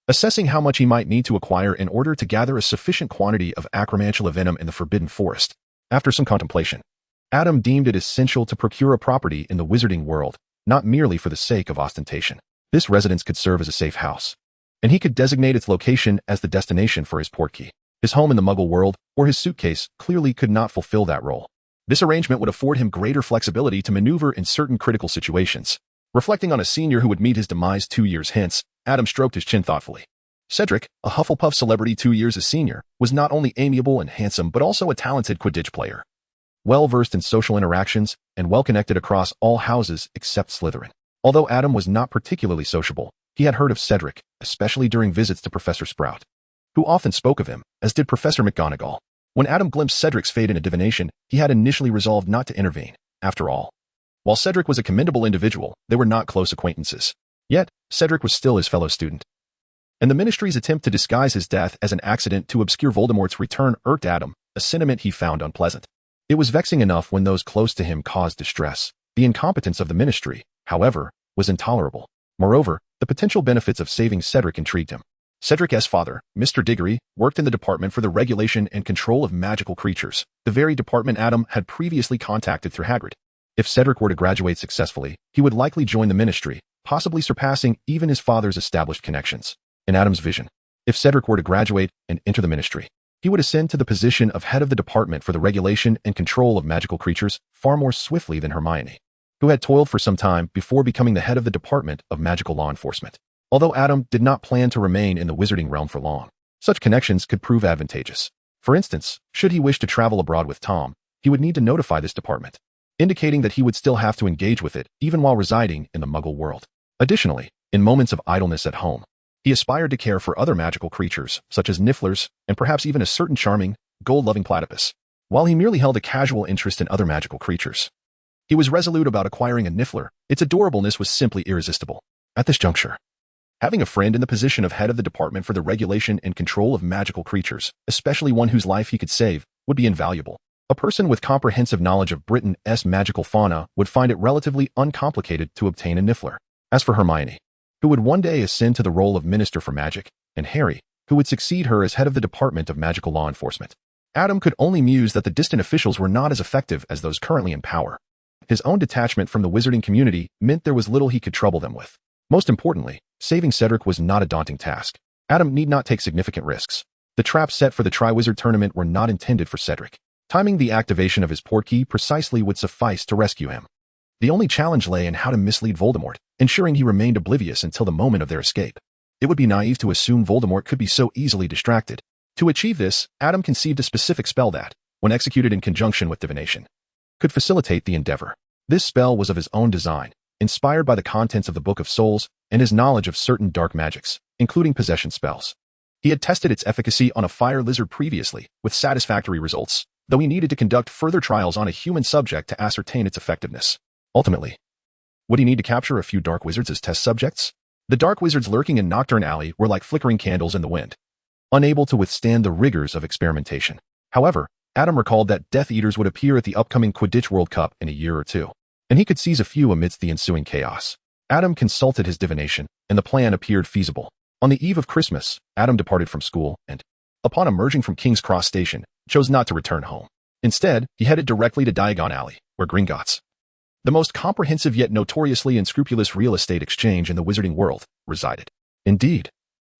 assessing how much he might need to acquire in order to gather a sufficient quantity of acromantula venom in the Forbidden Forest. After some contemplation, Adam deemed it essential to procure a property in the wizarding world, not merely for the sake of ostentation. This residence could serve as a safe house, and he could designate its location as the destination for his portkey. His home in the Muggle world, or his suitcase, clearly could not fulfill that role. This arrangement would afford him greater flexibility to maneuver in certain critical situations. Reflecting on a senior who would meet his demise 2 years hence, Adam stroked his chin thoughtfully. Cedric, a Hufflepuff celebrity 2 years his senior, was not only amiable and handsome but also a talented Quidditch player, well-versed in social interactions and well-connected across all houses except Slytherin. Although Adam was not particularly sociable, he had heard of Cedric, especially during visits to Professor Sprout, who often spoke of him, as did Professor McGonagall. When Adam glimpsed Cedric's fate in a divination, he had initially resolved not to intervene. After all, while Cedric was a commendable individual, they were not close acquaintances. Yet, Cedric was still his fellow student, and the Ministry's attempt to disguise his death as an accident to obscure Voldemort's return irked Adam, a sentiment he found unpleasant. It was vexing enough when those close to him caused distress. The incompetence of the Ministry, however, was intolerable. Moreover, the potential benefits of saving Cedric intrigued him. Cedric's father, Mr. Diggory, worked in the Department for the Regulation and Control of Magical Creatures, the very department Adam had previously contacted through Hagrid. If Cedric were to graduate successfully, he would likely join the Ministry, possibly surpassing even his father's established connections. In Adam's vision, if Cedric were to graduate and enter the Ministry, he would ascend to the position of head of the Department for the Regulation and Control of Magical Creatures far more swiftly than Hermione, who had toiled for some time before becoming the head of the Department of Magical Law Enforcement. Although Adam did not plan to remain in the wizarding realm for long, such connections could prove advantageous. For instance, should he wish to travel abroad with Tom, he would need to notify this department, indicating that he would still have to engage with it even while residing in the Muggle world. Additionally, in moments of idleness at home, he aspired to care for other magical creatures, such as Nifflers, and perhaps even a certain charming, gold-loving platypus. While he merely held a casual interest in other magical creatures, he was resolute about acquiring a Niffler. Its adorableness was simply irresistible. At this juncture, having a friend in the position of head of the Department for the Regulation and Control of Magical Creatures, especially one whose life he could save, would be invaluable. A person with comprehensive knowledge of Britain's magical fauna would find it relatively uncomplicated to obtain a Niffler. As for Hermione, who would one day ascend to the role of Minister for Magic, and Harry, who would succeed her as head of the Department of Magical Law Enforcement, Adam could only muse that the distant officials were not as effective as those currently in power. His own detachment from the wizarding community meant there was little he could trouble them with. Most importantly, saving Cedric was not a daunting task. Adam need not take significant risks. The traps set for the Triwizard Tournament were not intended for Cedric. Timing the activation of his portkey precisely would suffice to rescue him. The only challenge lay in how to mislead Voldemort, ensuring he remained oblivious until the moment of their escape. It would be naive to assume Voldemort could be so easily distracted. To achieve this, Adam conceived a specific spell that, when executed in conjunction with divination, could facilitate the endeavor. This spell was of his own design, inspired by the contents of the Book of Souls, and his knowledge of certain dark magics, including possession spells. He had tested its efficacy on a fire lizard previously, with satisfactory results, though he needed to conduct further trials on a human subject to ascertain its effectiveness. Ultimately, would he need to capture a few dark wizards as test subjects? The dark wizards lurking in Nocturne Alley were like flickering candles in the wind, unable to withstand the rigors of experimentation. However, Adam recalled that Death Eaters would appear at the upcoming Quidditch World Cup in a year or two, and he could seize a few amidst the ensuing chaos. Adam consulted his divination, and the plan appeared feasible. On the eve of Christmas, Adam departed from school and, upon emerging from King's Cross Station, chose not to return home. Instead, he headed directly to Diagon Alley, where Gringotts, the most comprehensive yet notoriously unscrupulous real estate exchange in the wizarding world, resided. Indeed,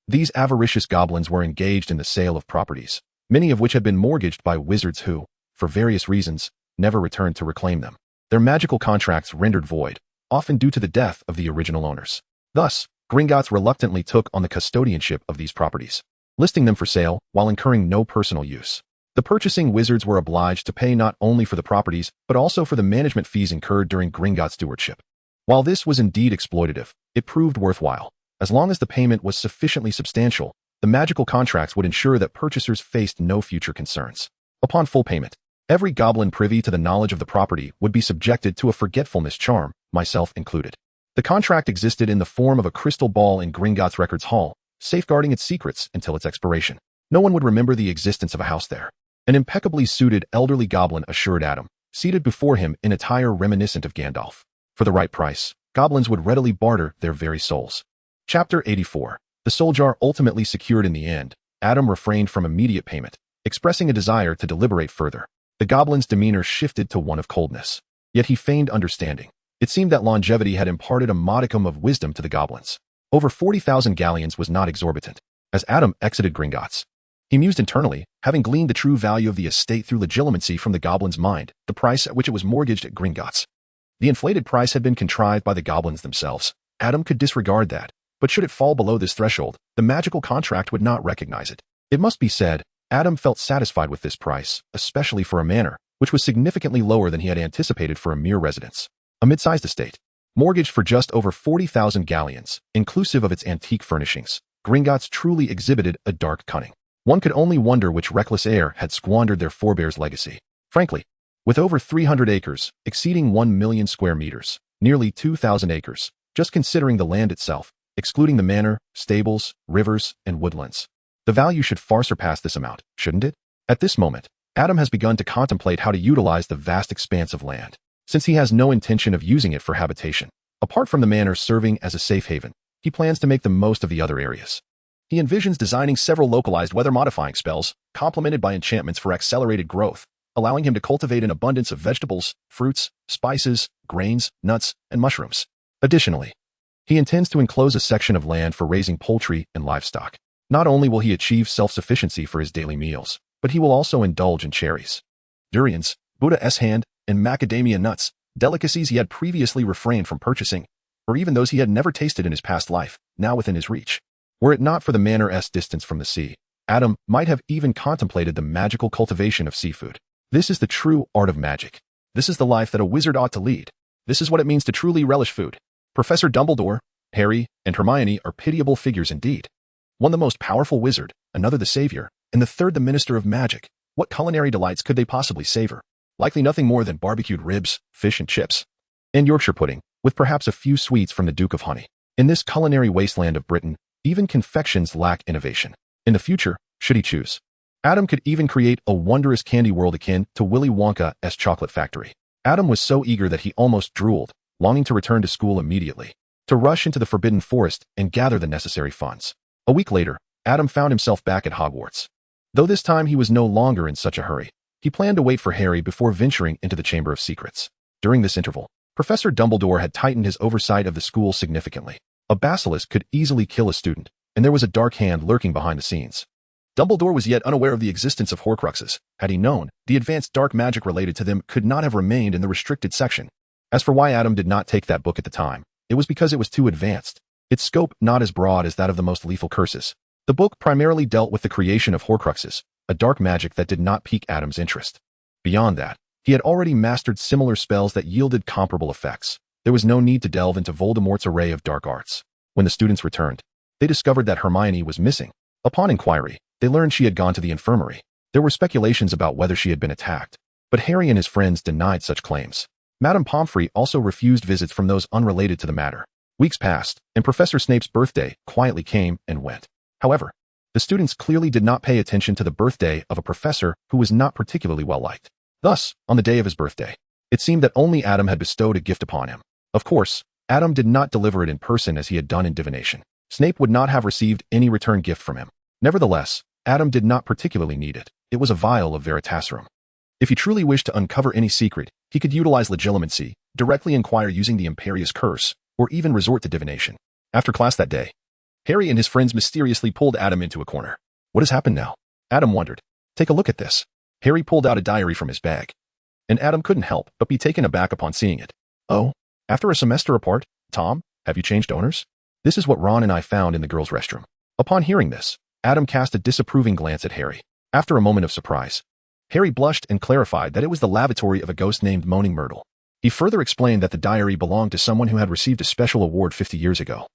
these avaricious goblins were engaged in the sale of properties, many of which had been mortgaged by wizards who, for various reasons, never returned to reclaim them. Their magical contracts rendered void, often due to the death of the original owners. Thus, Gringotts reluctantly took on the custodianship of these properties, listing them for sale while incurring no personal use. The purchasing wizards were obliged to pay not only for the properties, but also for the management fees incurred during Gringotts' stewardship. While this was indeed exploitative, it proved worthwhile. As long as the payment was sufficiently substantial, the magical contracts would ensure that purchasers faced no future concerns. Upon full payment, every goblin privy to the knowledge of the property would be subjected to a forgetfulness charm, myself included. The contract existed in the form of a crystal ball in Gringotts Records Hall, safeguarding its secrets until its expiration. No one would remember the existence of a house there. An impeccably suited elderly goblin assured Adam, seated before him in attire reminiscent of Gandalf. For the right price, goblins would readily barter their very souls. Chapter 84. The soul jar ultimately secured in the end, Adam refrained from immediate payment, expressing a desire to deliberate further. The goblin's demeanor shifted to one of coldness. Yet he feigned understanding. It seemed that longevity had imparted a modicum of wisdom to the goblins. Over 40,000 galleons was not exorbitant. As Adam exited Gringotts, he mused internally, having gleaned the true value of the estate through legitimacy from the goblin's mind, the price at which it was mortgaged at Gringotts. The inflated price had been contrived by the goblins themselves. Adam could disregard that, but should it fall below this threshold, the magical contract would not recognize it. It must be said, Adam felt satisfied with this price, especially for a manor, which was significantly lower than he had anticipated for a mere residence. A mid-sized estate, mortgaged for just over 40,000 galleons, inclusive of its antique furnishings. Gringotts truly exhibited a dark cunning. One could only wonder which reckless heir had squandered their forebears' legacy. Frankly, with over 300 acres, exceeding 1 million square meters, nearly 2,000 acres, just considering the land itself, excluding the manor, stables, rivers, and woodlands, the value should far surpass this amount, shouldn't it? At this moment, Adam has begun to contemplate how to utilize the vast expanse of land, since he has no intention of using it for habitation. Apart from the manor serving as a safe haven, he plans to make the most of the other areas. He envisions designing several localized weather-modifying spells, complemented by enchantments for accelerated growth, allowing him to cultivate an abundance of vegetables, fruits, spices, grains, nuts, and mushrooms. Additionally, he intends to enclose a section of land for raising poultry and livestock. Not only will he achieve self-sufficiency for his daily meals, but he will also indulge in cherries, durians, Buddha-s hand, and macadamia nuts, delicacies he had previously refrained from purchasing, or even those he had never tasted in his past life, now within his reach. Were it not for the manor's distance from the sea, Adam might have even contemplated the magical cultivation of seafood. This is the true art of magic. This is the life that a wizard ought to lead. This is what it means to truly relish food. Professor Dumbledore, Harry, and Hermione are pitiable figures indeed. One the most powerful wizard, another the savior, and the third the minister of magic. What culinary delights could they possibly savor? Likely nothing more than barbecued ribs, fish and chips, and Yorkshire pudding, with perhaps a few sweets from the Duke of Honey. In this culinary wasteland of Britain, even confections lack innovation. In the future, should he choose, Adam could even create a wondrous candy world akin to Willy Wonka's chocolate factory. Adam was so eager that he almost drooled, longing to return to school immediately, to rush into the Forbidden Forest and gather the necessary funds. A week later, Adam found himself back at Hogwarts. Though this time he was no longer in such a hurry, he planned to wait for Harry before venturing into the Chamber of Secrets. During this interval, Professor Dumbledore had tightened his oversight of the school significantly. A basilisk could easily kill a student, and there was a dark hand lurking behind the scenes. Dumbledore was yet unaware of the existence of Horcruxes. Had he known, the advanced dark magic related to them could not have remained in the restricted section. As for why Adam did not take that book at the time, it was because it was too advanced, its scope not as broad as that of the most lethal curses. The book primarily dealt with the creation of Horcruxes, a dark magic that did not pique Adam's interest. Beyond that, he had already mastered similar spells that yielded comparable effects. There was no need to delve into Voldemort's array of dark arts. When the students returned, they discovered that Hermione was missing. Upon inquiry, they learned she had gone to the infirmary. There were speculations about whether she had been attacked, but Harry and his friends denied such claims. Madame Pomfrey also refused visits from those unrelated to the matter. Weeks passed, and Professor Snape's birthday quietly came and went. However, the students clearly did not pay attention to the birthday of a professor who was not particularly well liked. Thus, on the day of his birthday, it seemed that only Adam had bestowed a gift upon him. Of course, Adam did not deliver it in person as he had done in divination. Snape would not have received any return gift from him. Nevertheless, Adam did not particularly need it. It was a vial of Veritaserum. If he truly wished to uncover any secret, he could utilize legilimency, directly inquire using the Imperious Curse, or even resort to divination. After class that day, Harry and his friends mysteriously pulled Adam into a corner. What has happened now? Adam wondered. Take a look at this. Harry pulled out a diary from his bag, and Adam couldn't help but be taken aback upon seeing it. Oh, after a semester apart, Tom, have you changed owners? This is what Ron and I found in the girls' restroom. Upon hearing this, Adam cast a disapproving glance at Harry. After a moment of surprise, Harry blushed and clarified that it was the lavatory of a ghost named Moaning Myrtle. He further explained that the diary belonged to someone who had received a special award 50 years ago.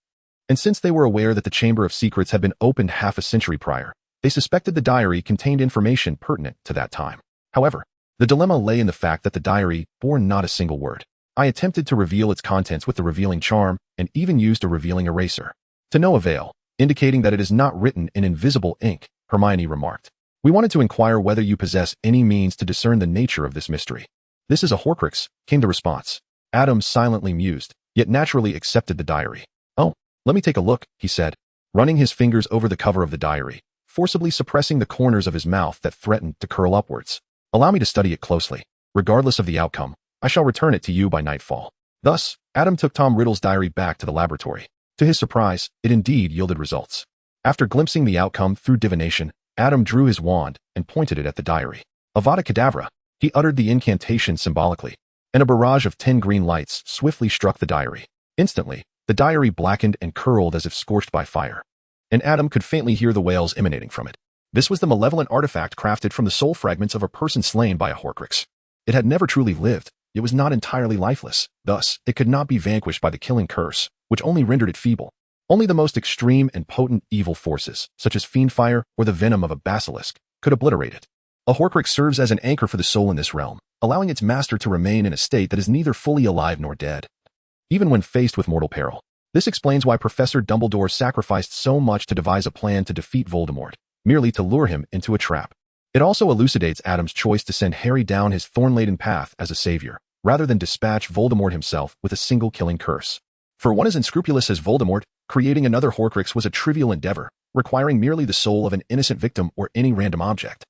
And since they were aware that the Chamber of Secrets had been opened half a century prior, they suspected the diary contained information pertinent to that time. However, the dilemma lay in the fact that the diary bore not a single word. I attempted to reveal its contents with the revealing charm and even used a revealing eraser. To no avail, indicating that it is not written in invisible ink, Hermione remarked. We wanted to inquire whether you possess any means to discern the nature of this mystery. This is a Horcrux, came the response. Adam silently mused, yet naturally accepted the diary. Oh, let me take a look, he said, running his fingers over the cover of the diary, forcibly suppressing the corners of his mouth that threatened to curl upwards. Allow me to study it closely. Regardless of the outcome, I shall return it to you by nightfall. Thus, Adam took Tom Riddle's diary back to the laboratory. To his surprise, it indeed yielded results. After glimpsing the outcome through divination, Adam drew his wand and pointed it at the diary. Avada Kedavra, he uttered the incantation symbolically, and a barrage of 10 green lights swiftly struck the diary. Instantly, the diary blackened and curled as if scorched by fire, and Adam could faintly hear the wails emanating from it. This was the malevolent artifact crafted from the soul fragments of a person slain by a Horcrux. It had never truly lived. It was not entirely lifeless. Thus, it could not be vanquished by the killing curse, which only rendered it feeble. Only the most extreme and potent evil forces, such as fiendfire or the venom of a basilisk, could obliterate it. A Horcrux serves as an anchor for the soul in this realm, allowing its master to remain in a state that is neither fully alive nor dead, even when faced with mortal peril. This explains why Professor Dumbledore sacrificed so much to devise a plan to defeat Voldemort, merely to lure him into a trap. It also elucidates Adam's choice to send Harry down his thorn-laden path as a savior, rather than dispatch Voldemort himself with a single killing curse. For one as unscrupulous as Voldemort, creating another Horcrux was a trivial endeavor, requiring merely the soul of an innocent victim or any random object.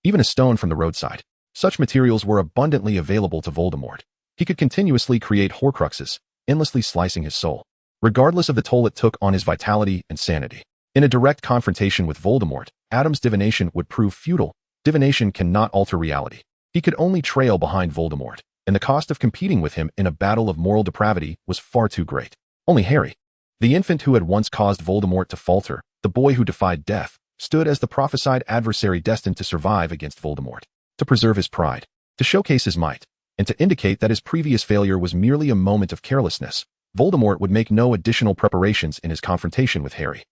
Even a stone from the roadside. Such materials were abundantly available to Voldemort. He could continuously create Horcruxes, endlessly slicing his soul, regardless of the toll it took on his vitality and sanity. In a direct confrontation with Voldemort, Adam's divination would prove futile. Divination cannot alter reality. He could only trail behind Voldemort, and the cost of competing with him in a battle of moral depravity was far too great. Only Harry, the infant who had once caused Voldemort to falter, the boy who defied death, stood as the prophesied adversary destined to survive against Voldemort, to preserve his pride, to showcase his might, and to indicate that his previous failure was merely a moment of carelessness. Voldemort would make no additional preparations in his confrontation with Harry.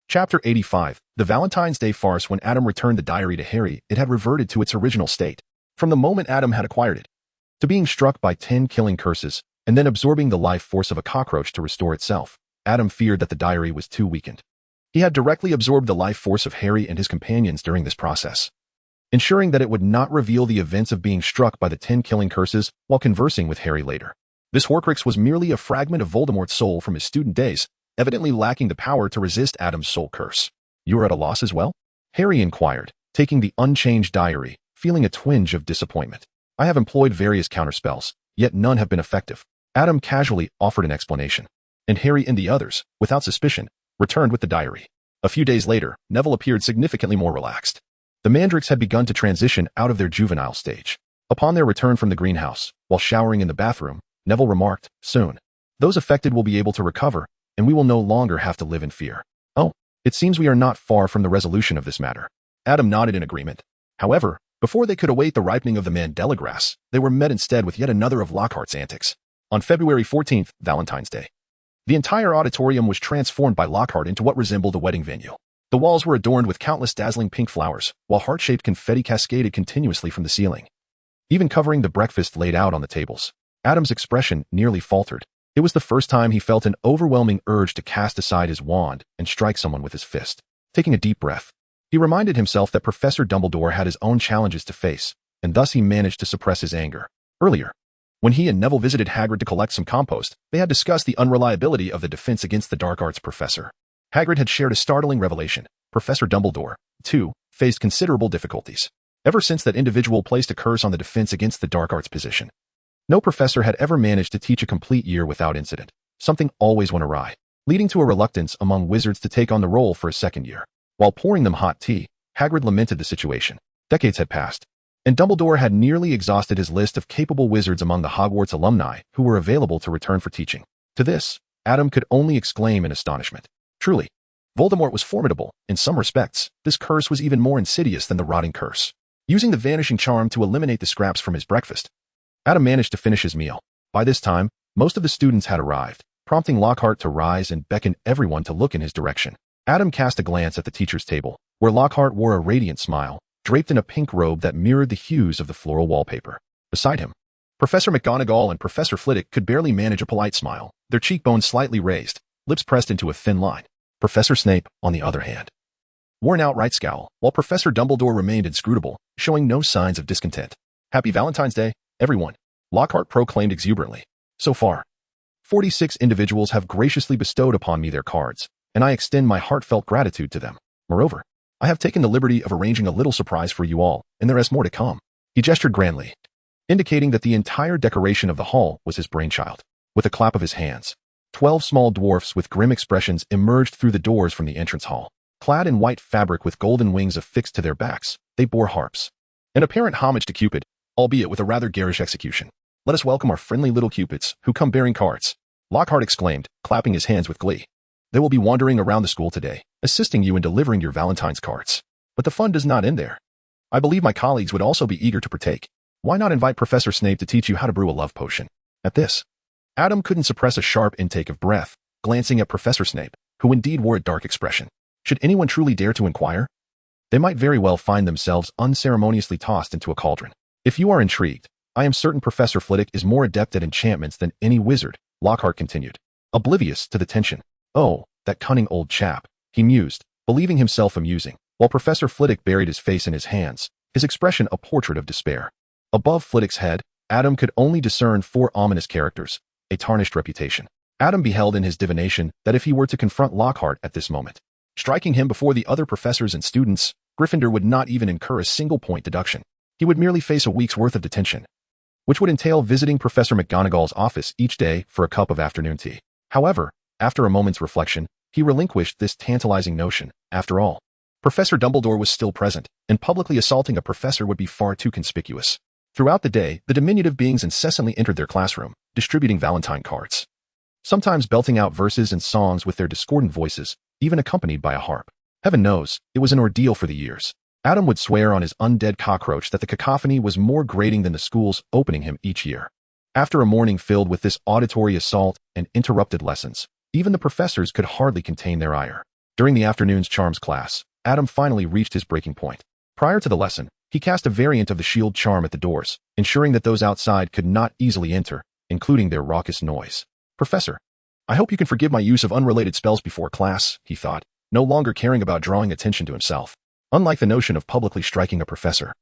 Chapter 85, The Valentine's Day Farce. When Adam returned the diary to Harry, it had reverted to its original state. From the moment Adam had acquired it, to being struck by 10 killing curses, and then absorbing the life force of a cockroach to restore itself, Adam feared that the diary was too weakened. He had directly absorbed the life force of Harry and his companions during this process, ensuring that it would not reveal the events of being struck by the 10 killing curses while conversing with Harry later. This Horcrux was merely a fragment of Voldemort's soul from his student days, evidently lacking the power to resist Adam's soul curse. You are at a loss as well? Harry inquired, taking the unchanged diary, feeling a twinge of disappointment. I have employed various counterspells, yet none have been effective. Adam casually offered an explanation, and Harry and the others, without suspicion, returned with the diary. A few days later, Neville appeared significantly more relaxed. The Mandrakes had begun to transition out of their juvenile stage. Upon their return from the greenhouse, while showering in the bathroom, Neville remarked, "Soon, those affected will be able to recover, and we will no longer have to live in fear." Oh, it seems we are not far from the resolution of this matter. Adam nodded in agreement. However, before they could await the ripening of the Mandela grass, they were met instead with yet another of Lockhart's antics. On February 14th, Valentine's Day, The entire auditorium was transformed by Lockhart into what resembled a wedding venue. The walls were adorned with countless dazzling pink flowers, while heart-shaped confetti cascaded continuously from the ceiling, even covering the breakfast laid out on the tables. Adam's expression nearly faltered. It was the first time he felt an overwhelming urge to cast aside his wand and strike someone with his fist. Taking a deep breath, he reminded himself that Professor Dumbledore had his own challenges to face, and thus he managed to suppress his anger. Earlier, when he and Neville visited Hagrid to collect some compost, they had discussed the unreliability of the defense against the dark arts professor. Hagrid had shared a startling revelation. Professor Dumbledore, too, faced considerable difficulties. Ever since that individual placed a curse on the defense against the dark arts position, no professor had ever managed to teach a complete year without incident. Something always went awry, leading to a reluctance among wizards to take on the role for a second year. While pouring them hot tea, Hagrid lamented the situation. Decades had passed, and Dumbledore had nearly exhausted his list of capable wizards among the Hogwarts alumni who were available to return for teaching. To this, Adam could only exclaim in astonishment. Truly, Voldemort was formidable. In some respects, this curse was even more insidious than the rotting curse. Using the vanishing charm to eliminate the scraps from his breakfast, Adam managed to finish his meal. By this time, most of the students had arrived, prompting Lockhart to rise and beckon everyone to look in his direction. Adam cast a glance at the teacher's table, where Lockhart wore a radiant smile, draped in a pink robe that mirrored the hues of the floral wallpaper. Beside him, Professor McGonagall and Professor Flitwick could barely manage a polite smile, their cheekbones slightly raised, lips pressed into a thin line. Professor Snape, on the other hand, wore an outright scowl, while Professor Dumbledore remained inscrutable, showing no signs of discontent. "Happy Valentine's Day, everyone," Lockhart proclaimed exuberantly. "So far, 46 individuals have graciously bestowed upon me their cards, and I extend my heartfelt gratitude to them. Moreover, I have taken the liberty of arranging a little surprise for you all, and there is more to come." He gestured grandly, indicating that the entire decoration of the hall was his brainchild. With a clap of his hands, 12 small dwarfs with grim expressions emerged through the doors from the entrance hall. Clad in white fabric with golden wings affixed to their backs, they bore harps. An apparent homage to Cupid, albeit with a rather garish execution. "Let us welcome our friendly little Cupids, who come bearing cards," Lockhart exclaimed, clapping his hands with glee. "They will be wandering around the school today, assisting you in delivering your Valentine's cards. But the fun does not end there. I believe my colleagues would also be eager to partake. Why not invite Professor Snape to teach you how to brew a love potion?" At this, Adam couldn't suppress a sharp intake of breath, glancing at Professor Snape, who indeed wore a dark expression. Should anyone truly dare to inquire, they might very well find themselves unceremoniously tossed into a cauldron. "If you are intrigued, I am certain Professor Flitwick is more adept at enchantments than any wizard," Lockhart continued, oblivious to the tension. "Oh, that cunning old chap," he mused, believing himself amusing, while Professor Flitwick buried his face in his hands, his expression a portrait of despair. Above Flitwick's head, Adam could only discern 4 ominous characters: a tarnished reputation. Adam beheld in his divination that if he were to confront Lockhart at this moment, striking him before the other professors and students, Gryffindor would not even incur a single-point deduction. He would merely face a week's worth of detention, which would entail visiting Professor McGonagall's office each day for a cup of afternoon tea. However, after a moment's reflection, he relinquished this tantalizing notion. After all, Professor Dumbledore was still present, and publicly assaulting a professor would be far too conspicuous. Throughout the day, the diminutive beings incessantly entered their classroom, distributing Valentine cards, sometimes belting out verses and songs with their discordant voices, even accompanied by a harp. Heaven knows, it was an ordeal for the ears. Adam would swear on his undead cockroach that the cacophony was more grating than the schools opening him each year. After a morning filled with this auditory assault and interrupted lessons, even the professors could hardly contain their ire. During the afternoon's charms class, Adam finally reached his breaking point. Prior to the lesson, he cast a variant of the shield charm at the doors, ensuring that those outside could not easily enter, including their raucous noise. "Professor, I hope you can forgive my use of unrelated spells before class," he thought, no longer caring about drawing attention to himself. Unlike the notion of publicly striking a professor,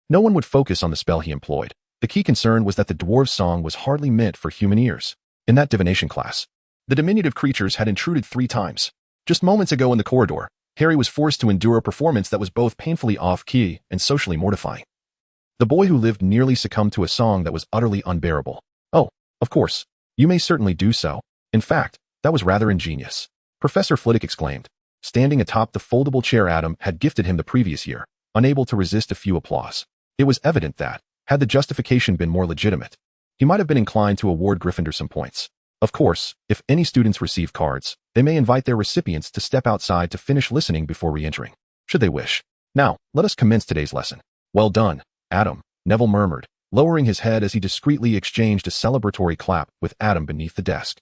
no one would focus on the spell he employed. The key concern was that the dwarves' song was hardly meant for human ears. In that divination class, the diminutive creatures had intruded 3 times. Just moments ago in the corridor, Harry was forced to endure a performance that was both painfully off-key and socially mortifying. The boy who lived nearly succumbed to a song that was utterly unbearable. "Oh, of course, you may certainly do so. In fact, that was rather ingenious," Professor Flitwick exclaimed, standing atop the foldable chair Adam had gifted him the previous year, unable to resist a few applause. It was evident that, had the justification been more legitimate, he might have been inclined to award Gryffindor some points. Of course, if any students receive cards, they may invite their recipients to step outside to finish listening before re-entering, should they wish. "Now, let us commence today's lesson." "Well done, Adam," Neville murmured, lowering his head as he discreetly exchanged a celebratory clap with Adam beneath the desk.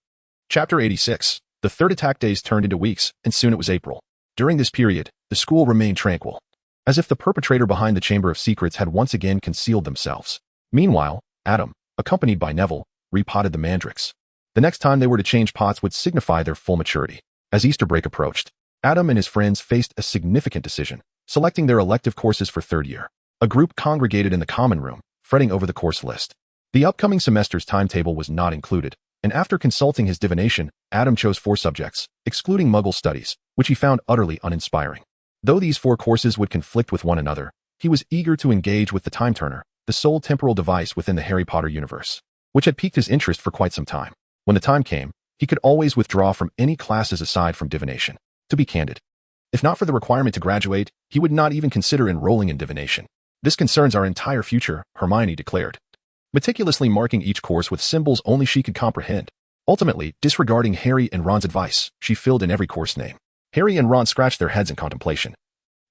Chapter 86. The third attack days turned into weeks, and soon it was April. During this period, the school remained tranquil, as if the perpetrator behind the Chamber of Secrets had once again concealed themselves. Meanwhile, Adam, accompanied by Neville, repotted the mandrakes. The next time they were to change pots would signify their full maturity. As Easter break approached, Adam and his friends faced a significant decision, selecting their elective courses for third year. A group congregated in the common room, fretting over the course list. The upcoming semester's timetable was not included, and after consulting his divination, Adam chose 4 subjects, excluding Muggle studies, which he found utterly uninspiring. Though these 4 courses would conflict with one another, he was eager to engage with the Time Turner, the sole temporal device within the Harry Potter universe, which had piqued his interest for quite some time. When the time came, he could always withdraw from any classes aside from divination. To be candid, if not for the requirement to graduate, he would not even consider enrolling in divination. This concerns our entire future, Hermione declared, meticulously marking each course with symbols only she could comprehend. Ultimately, disregarding Harry and Ron's advice, she filled in every course name. Harry and Ron scratched their heads in contemplation,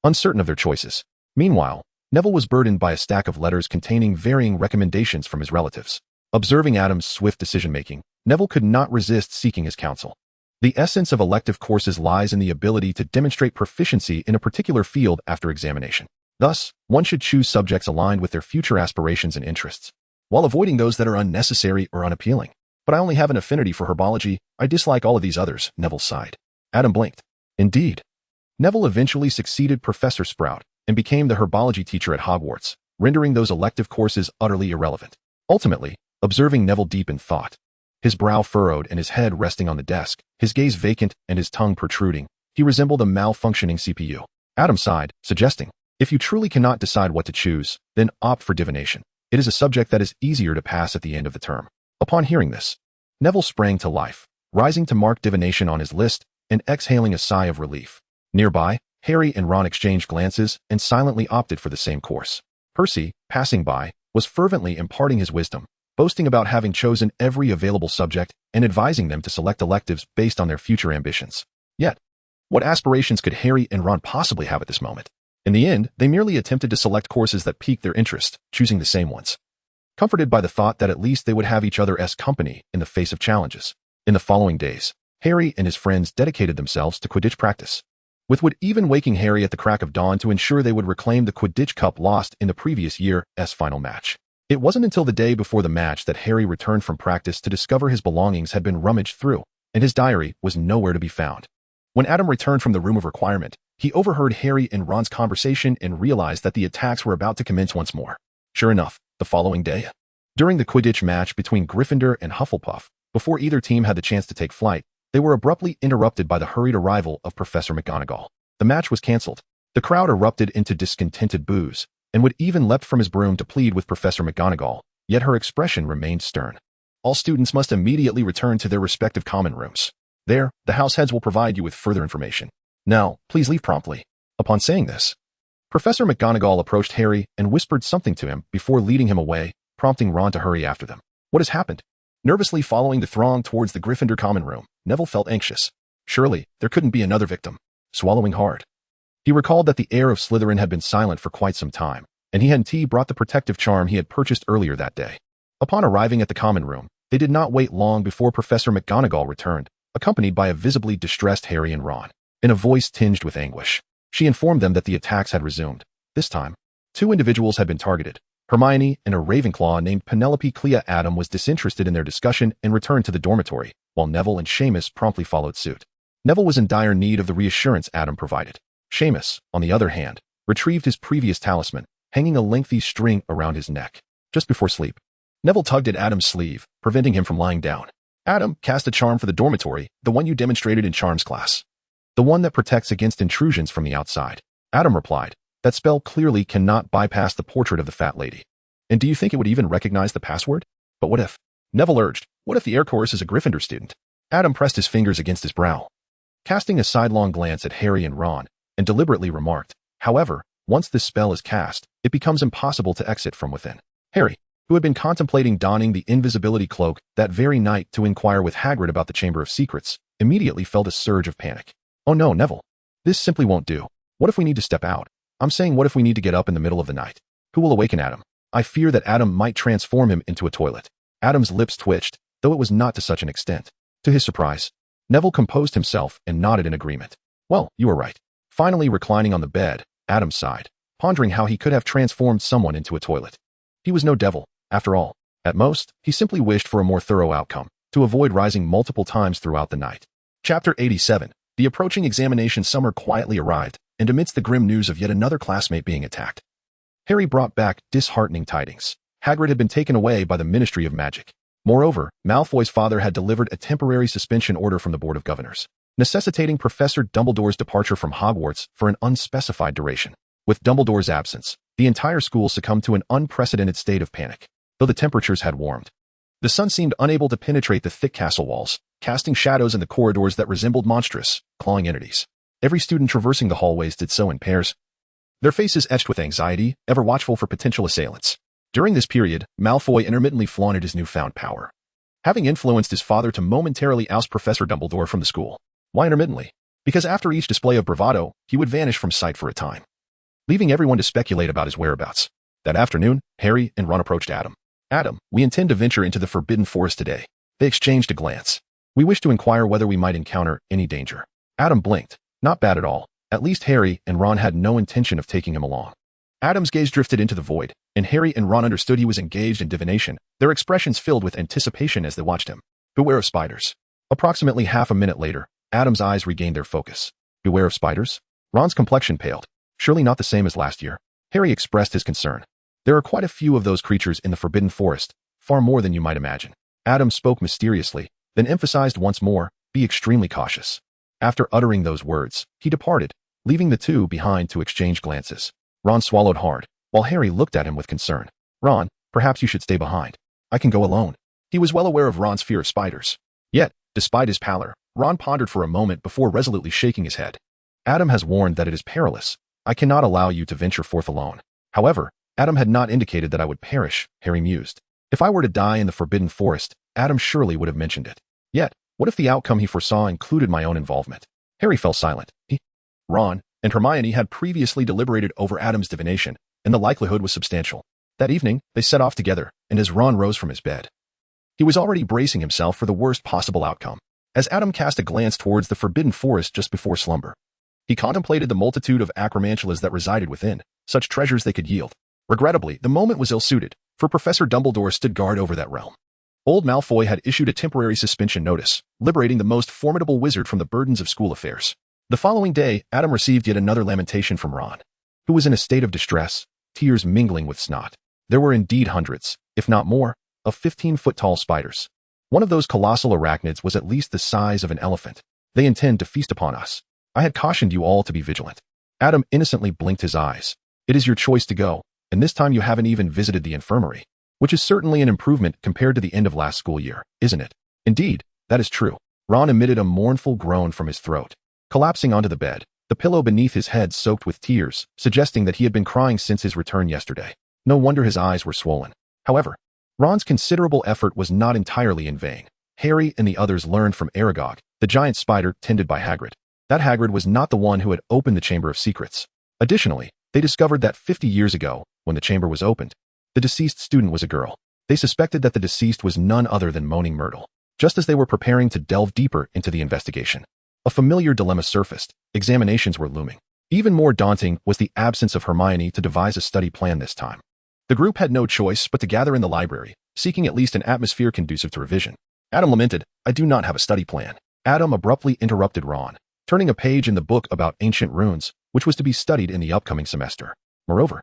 uncertain of their choices. Meanwhile, Neville was burdened by a stack of letters containing varying recommendations from his relatives. Observing Adam's swift decision-making, Neville could not resist seeking his counsel. The essence of elective courses lies in the ability to demonstrate proficiency in a particular field after examination. Thus, one should choose subjects aligned with their future aspirations and interests, while avoiding those that are unnecessary or unappealing. But I only have an affinity for herbology. I dislike all of these others, Neville sighed. Adam blinked. Indeed. Neville eventually succeeded Professor Sprout and became the herbology teacher at Hogwarts, rendering those elective courses utterly irrelevant. Ultimately, observing Neville deep in thought, his brow furrowed and his head resting on the desk, his gaze vacant and his tongue protruding, he resembled a malfunctioning CPU. Adam sighed, suggesting, if you truly cannot decide what to choose, then opt for divination. It is a subject that is easier to pass at the end of the term. Upon hearing this, Neville sprang to life, rising to mark divination on his list and exhaling a sigh of relief. Nearby, Harry and Ron exchanged glances and silently opted for the same course. Percy, passing by, was fervently imparting his wisdom, boasting about having chosen every available subject and advising them to select electives based on their future ambitions. Yet, what aspirations could Harry and Ron possibly have at this moment? In the end, they merely attempted to select courses that piqued their interest, choosing the same ones, comforted by the thought that at least they would have each other's company in the face of challenges. In the following days, Harry and his friends dedicated themselves to Quidditch practice, with Wood even waking Harry at the crack of dawn to ensure they would reclaim the Quidditch Cup lost in the previous year's final match. It wasn't until the day before the match that Harry returned from practice to discover his belongings had been rummaged through, and his diary was nowhere to be found. When Adam returned from the room of requirement, he overheard Harry and Ron's conversation and realized that the attacks were about to commence once more. Sure enough, the following day, during the Quidditch match between Gryffindor and Hufflepuff, before either team had the chance to take flight, they were abruptly interrupted by the hurried arrival of Professor McGonagall. The match was cancelled. The crowd erupted into discontented boos, and Wood even leapt from his broom to plead with Professor McGonagall, yet her expression remained stern. All students must immediately return to their respective common rooms. There, the house heads will provide you with further information. Now, please leave promptly. Upon saying this, Professor McGonagall approached Harry and whispered something to him before leading him away, prompting Ron to hurry after them. What has happened? Nervously following the throng towards the Gryffindor common room, Neville felt anxious. Surely, there couldn't be another victim. Swallowing hard, he recalled that the heir of Slytherin had been silent for quite some time, and he and T brought the protective charm he had purchased earlier that day. Upon arriving at the common room, they did not wait long before Professor McGonagall returned, accompanied by a visibly distressed Harry and Ron. In a voice tinged with anguish, she informed them that the attacks had resumed. This time, 2 individuals had been targeted. Hermione and a Ravenclaw named Penelope Clea. Adam was disinterested in their discussion and returned to the dormitory, while Neville and Seamus promptly followed suit. Neville was in dire need of the reassurance Adam provided. Seamus, on the other hand, retrieved his previous talisman, hanging a lengthy string around his neck. Just before sleep, Neville tugged at Adam's sleeve, preventing him from lying down. Adam, cast a charm for the dormitory, the one you demonstrated in charms class. The one that protects against intrusions from the outside. Adam replied, that spell clearly cannot bypass the portrait of the fat lady. And do you think it would even recognize the password? But what if? Neville urged, what if the air course is a Gryffindor student? Adam pressed his fingers against his brow, casting a sidelong glance at Harry and Ron, and deliberately remarked, however, once this spell is cast, it becomes impossible to exit from within. Harry, who had been contemplating donning the invisibility cloak that very night to inquire with Hagrid about the Chamber of Secrets, immediately felt a surge of panic. Oh no, Neville. This simply won't do. What if we need to step out? I'm saying what if we need to get up in the middle of the night? Who will awaken Adam? I fear that Adam might transform him into a toilet. Adam's lips twitched, though it was not to such an extent. To his surprise, Neville composed himself and nodded in agreement. Well, you were right. Finally reclining on the bed, Adam sighed, pondering how he could have transformed someone into a toilet. He was no devil, after all. At most, he simply wished for a more thorough outcome, to avoid rising multiple times throughout the night. Chapter 87. The approaching examination summer quietly arrived, and amidst the grim news of yet another classmate being attacked, Harry brought back disheartening tidings. Hagrid had been taken away by the Ministry of Magic. Moreover, Malfoy's father had delivered a temporary suspension order from the Board of Governors, necessitating Professor Dumbledore's departure from Hogwarts for an unspecified duration. With Dumbledore's absence, the entire school succumbed to an unprecedented state of panic, though the temperatures had warmed. The sun seemed unable to penetrate the thick castle walls, casting shadows in the corridors that resembled monstrous, clawing entities. Every student traversing the hallways did so in pairs, their faces etched with anxiety, ever watchful for potential assailants. During this period, Malfoy intermittently flaunted his newfound power, having influenced his father to momentarily oust Professor Dumbledore from the school. Why intermittently? Because after each display of bravado, he would vanish from sight for a time, leaving everyone to speculate about his whereabouts. That afternoon, Harry and Ron approached Adam. Adam, we intend to venture into the Forbidden Forest today. They exchanged a glance. We wish to inquire whether we might encounter any danger. Adam blinked. Not bad at all. At least Harry and Ron had no intention of taking him along. Adam's gaze drifted into the void, and Harry and Ron understood he was engaged in divination, their expressions filled with anticipation as they watched him. Beware of spiders. Approximately half a minute later, Adam's eyes regained their focus. Beware of spiders? Ron's complexion paled. Surely not the same as last year. Harry expressed his concern. There are quite a few of those creatures in the Forbidden Forest, far more than you might imagine. Adam spoke mysteriously, then emphasized once more, be extremely cautious. After uttering those words, he departed, leaving the two behind to exchange glances. Ron swallowed hard, while Harry looked at him with concern. Ron, perhaps you should stay behind. I can go alone. He was well aware of Ron's fear of spiders. Yet, despite his pallor, Ron pondered for a moment before resolutely shaking his head. Adam has warned that it is perilous. I cannot allow you to venture forth alone. However, Adam had not indicated that I would perish, Harry mused. If I were to die in the Forbidden Forest, Adam surely would have mentioned it. Yet, what if the outcome he foresaw included my own involvement? Harry fell silent. Ron and Hermione had previously deliberated over Adam's divination, and the likelihood was substantial. That evening, they set off together, and as Ron rose from his bed, he was already bracing himself for the worst possible outcome. As Adam cast a glance towards the Forbidden Forest just before slumber, he contemplated the multitude of acromantulas that resided within, such treasures they could yield. Regrettably, the moment was ill-suited, for Professor Dumbledore stood guard over that realm. Old Malfoy had issued a temporary suspension notice, liberating the most formidable wizard from the burdens of school affairs. The following day, Adam received yet another lamentation from Ron, who was in a state of distress, tears mingling with snot. There were indeed hundreds, if not more, of 15-foot-tall spiders. One of those colossal arachnids was at least the size of an elephant. They intend to feast upon us. I had cautioned you all to be vigilant. Adam innocently blinked his eyes. It is your choice to go, and this time you haven't even visited the infirmary, which is certainly an improvement compared to the end of last school year, isn't it? Indeed, that is true. Ron emitted a mournful groan from his throat, collapsing onto the bed, the pillow beneath his head soaked with tears, suggesting that he had been crying since his return yesterday. No wonder his eyes were swollen. However, Ron's considerable effort was not entirely in vain. Harry and the others learned from Aragog, the giant spider tended by Hagrid, that Hagrid was not the one who had opened the Chamber of Secrets. Additionally, they discovered that 50 years ago, when the chamber was opened, the deceased student was a girl. They suspected that the deceased was none other than Moaning Myrtle. Just as they were preparing to delve deeper into the investigation, a familiar dilemma surfaced. Examinations were looming. Even more daunting was the absence of Hermione to devise a study plan this time. The group had no choice but to gather in the library, seeking at least an atmosphere conducive to revision. Adam lamented, I do not have a study plan. Adam abruptly interrupted Ron, turning a page in the book about ancient runes, which was to be studied in the upcoming semester. Moreover,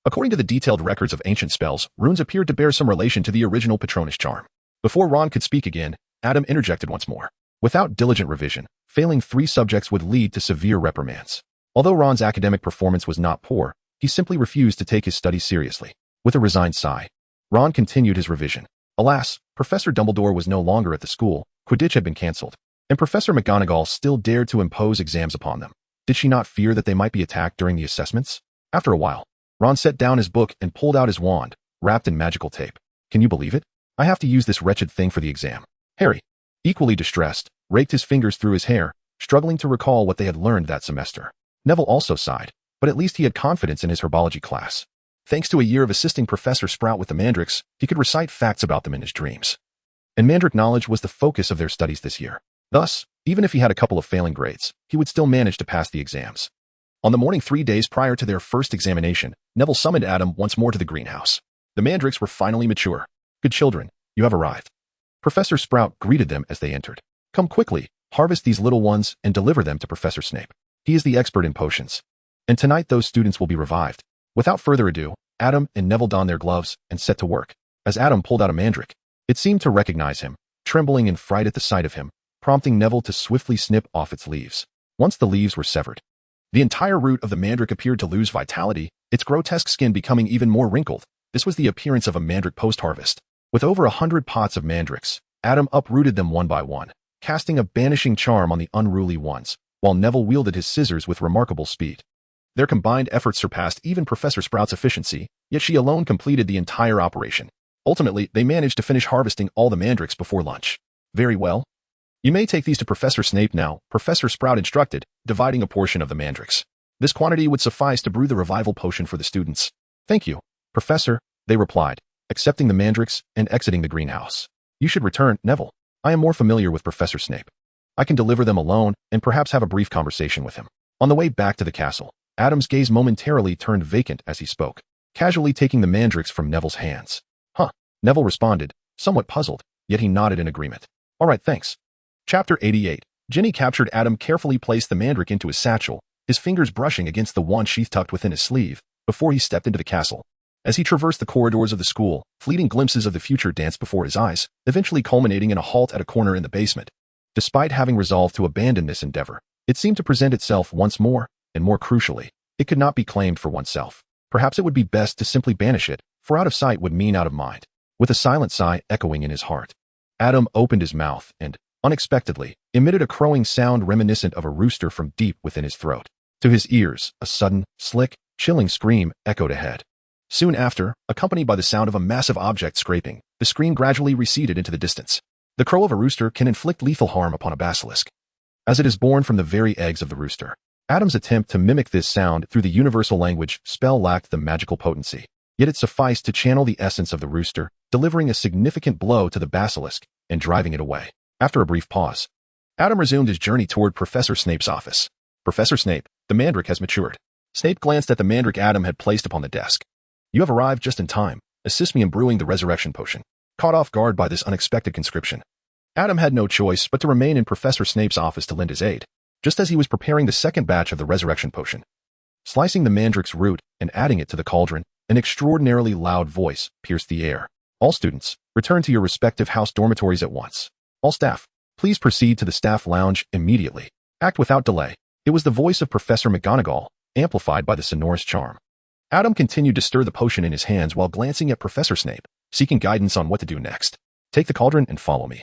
according to the detailed records of ancient spells, runes appeared to bear some relation to the original Patronus charm. Before Ron could speak again, Adam interjected once more. Without diligent revision, failing 3 subjects would lead to severe reprimands. Although Ron's academic performance was not poor, he simply refused to take his studies seriously. With a resigned sigh, Ron continued his revision. Alas, Professor Dumbledore was no longer at the school, Quidditch had been cancelled, and Professor McGonagall still dared to impose exams upon them. Did she not fear that they might be attacked during the assessments? After a while, Ron set down his book and pulled out his wand, wrapped in magical tape. Can you believe it? I have to use this wretched thing for the exam. Harry, equally distressed, raked his fingers through his hair, struggling to recall what they had learned that semester. Neville also sighed, but at least he had confidence in his herbology class. Thanks to a year of assisting Professor Sprout with the mandrakes, he could recite facts about them in his dreams. And mandrake knowledge was the focus of their studies this year. Thus, Even if he had a couple of failing grades, he would still manage to pass the exams. On the morning 3 days prior to their first examination, Neville summoned Adam once more to the greenhouse. The mandrakes were finally mature. Good children, you have arrived. Professor Sprout greeted them as they entered. Come quickly, harvest these little ones and deliver them to Professor Snape. He is the expert in potions. And tonight those students will be revived. Without further ado, Adam and Neville donned their gloves and set to work. As Adam pulled out a mandrake, it seemed to recognize him, trembling in fright at the sight of him, prompting Neville to swiftly snip off its leaves. Once the leaves were severed, the entire root of the mandrake appeared to lose vitality, its grotesque skin becoming even more wrinkled. This was the appearance of a mandrake post-harvest. With over 100 pots of mandrakes, Adam uprooted them one by one, casting a banishing charm on the unruly ones, while Neville wielded his scissors with remarkable speed. Their combined efforts surpassed even Professor Sprout's efficiency, yet she alone completed the entire operation. Ultimately, they managed to finish harvesting all the mandrakes before lunch. Very well. You may take these to Professor Snape now, Professor Sprout instructed, dividing a portion of the mandrakes. This quantity would suffice to brew the revival potion for the students. Thank you, Professor, they replied, accepting the mandrakes and exiting the greenhouse. You should return, Neville. I am more familiar with Professor Snape. I can deliver them alone and perhaps have a brief conversation with him. On the way back to the castle, Adam's gaze momentarily turned vacant as he spoke, casually taking the mandrakes from Neville's hands. Huh, Neville responded, somewhat puzzled, yet he nodded in agreement. All right, thanks. Chapter 88. Ginny captured Adam carefully placed the mandrake into his satchel, his fingers brushing against the wand sheath tucked within his sleeve, before he stepped into the castle. As he traversed the corridors of the school, fleeting glimpses of the future danced before his eyes, eventually culminating in a halt at a corner in the basement. Despite having resolved to abandon this endeavor, it seemed to present itself once more, and more crucially, it could not be claimed for oneself. Perhaps it would be best to simply banish it, for out of sight would mean out of mind. With a silent sigh echoing in his heart, Adam opened his mouth and, unexpectedly, emitted a crowing sound reminiscent of a rooster from deep within his throat. To his ears, a sudden, slick, chilling scream echoed ahead. Soon after, accompanied by the sound of a massive object scraping, the scream gradually receded into the distance. The crow of a rooster can inflict lethal harm upon a basilisk, as it is born from the very eggs of the rooster. Adam's attempt to mimic this sound through the universal language spell lacked the magical potency, yet it sufficed to channel the essence of the rooster, delivering a significant blow to the basilisk and driving it away. After a brief pause, Adam resumed his journey toward Professor Snape's office. Professor Snape, the mandrake has matured. Snape glanced at the mandrake Adam had placed upon the desk. You have arrived just in time. Assist me in brewing the resurrection potion. Caught off guard by this unexpected conscription, Adam had no choice but to remain in Professor Snape's office to lend his aid, just as he was preparing the second batch of the resurrection potion. Slicing the mandrake's root and adding it to the cauldron, an extraordinarily loud voice pierced the air. All students, return to your respective house dormitories at once. All staff, please proceed to the staff lounge immediately. Act without delay. It was the voice of Professor McGonagall, amplified by the sonorous charm. Adam continued to stir the potion in his hands while glancing at Professor Snape, seeking guidance on what to do next. Take the cauldron and follow me.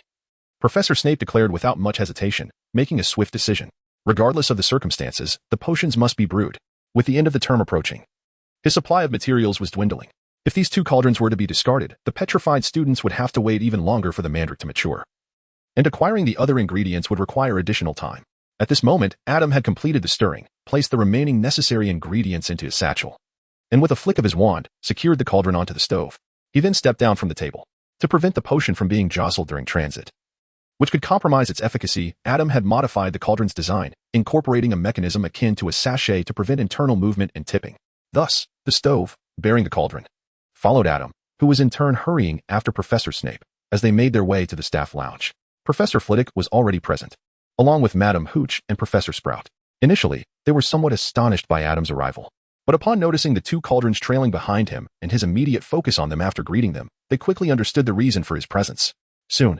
Professor Snape declared without much hesitation, making a swift decision. Regardless of the circumstances, the potions must be brewed. With the end of the term approaching, his supply of materials was dwindling. If these 2 cauldrons were to be discarded, the petrified students would have to wait even longer for the mandrake to mature. And acquiring the other ingredients would require additional time. At this moment, Adam had completed the stirring, placed the remaining necessary ingredients into his satchel, and with a flick of his wand, secured the cauldron onto the stove. He then stepped down from the table. To prevent the potion from being jostled during transit, which could compromise its efficacy, Adam had modified the cauldron's design, incorporating a mechanism akin to a sachet to prevent internal movement and tipping. Thus, the stove, bearing the cauldron, followed Adam, who was in turn hurrying after Professor Snape, as they made their way to the staff lounge. Professor Flitwick was already present, along with Madame Hooch and Professor Sprout. Initially, they were somewhat astonished by Adam's arrival, but upon noticing the 2 cauldrons trailing behind him and his immediate focus on them after greeting them, they quickly understood the reason for his presence. Soon,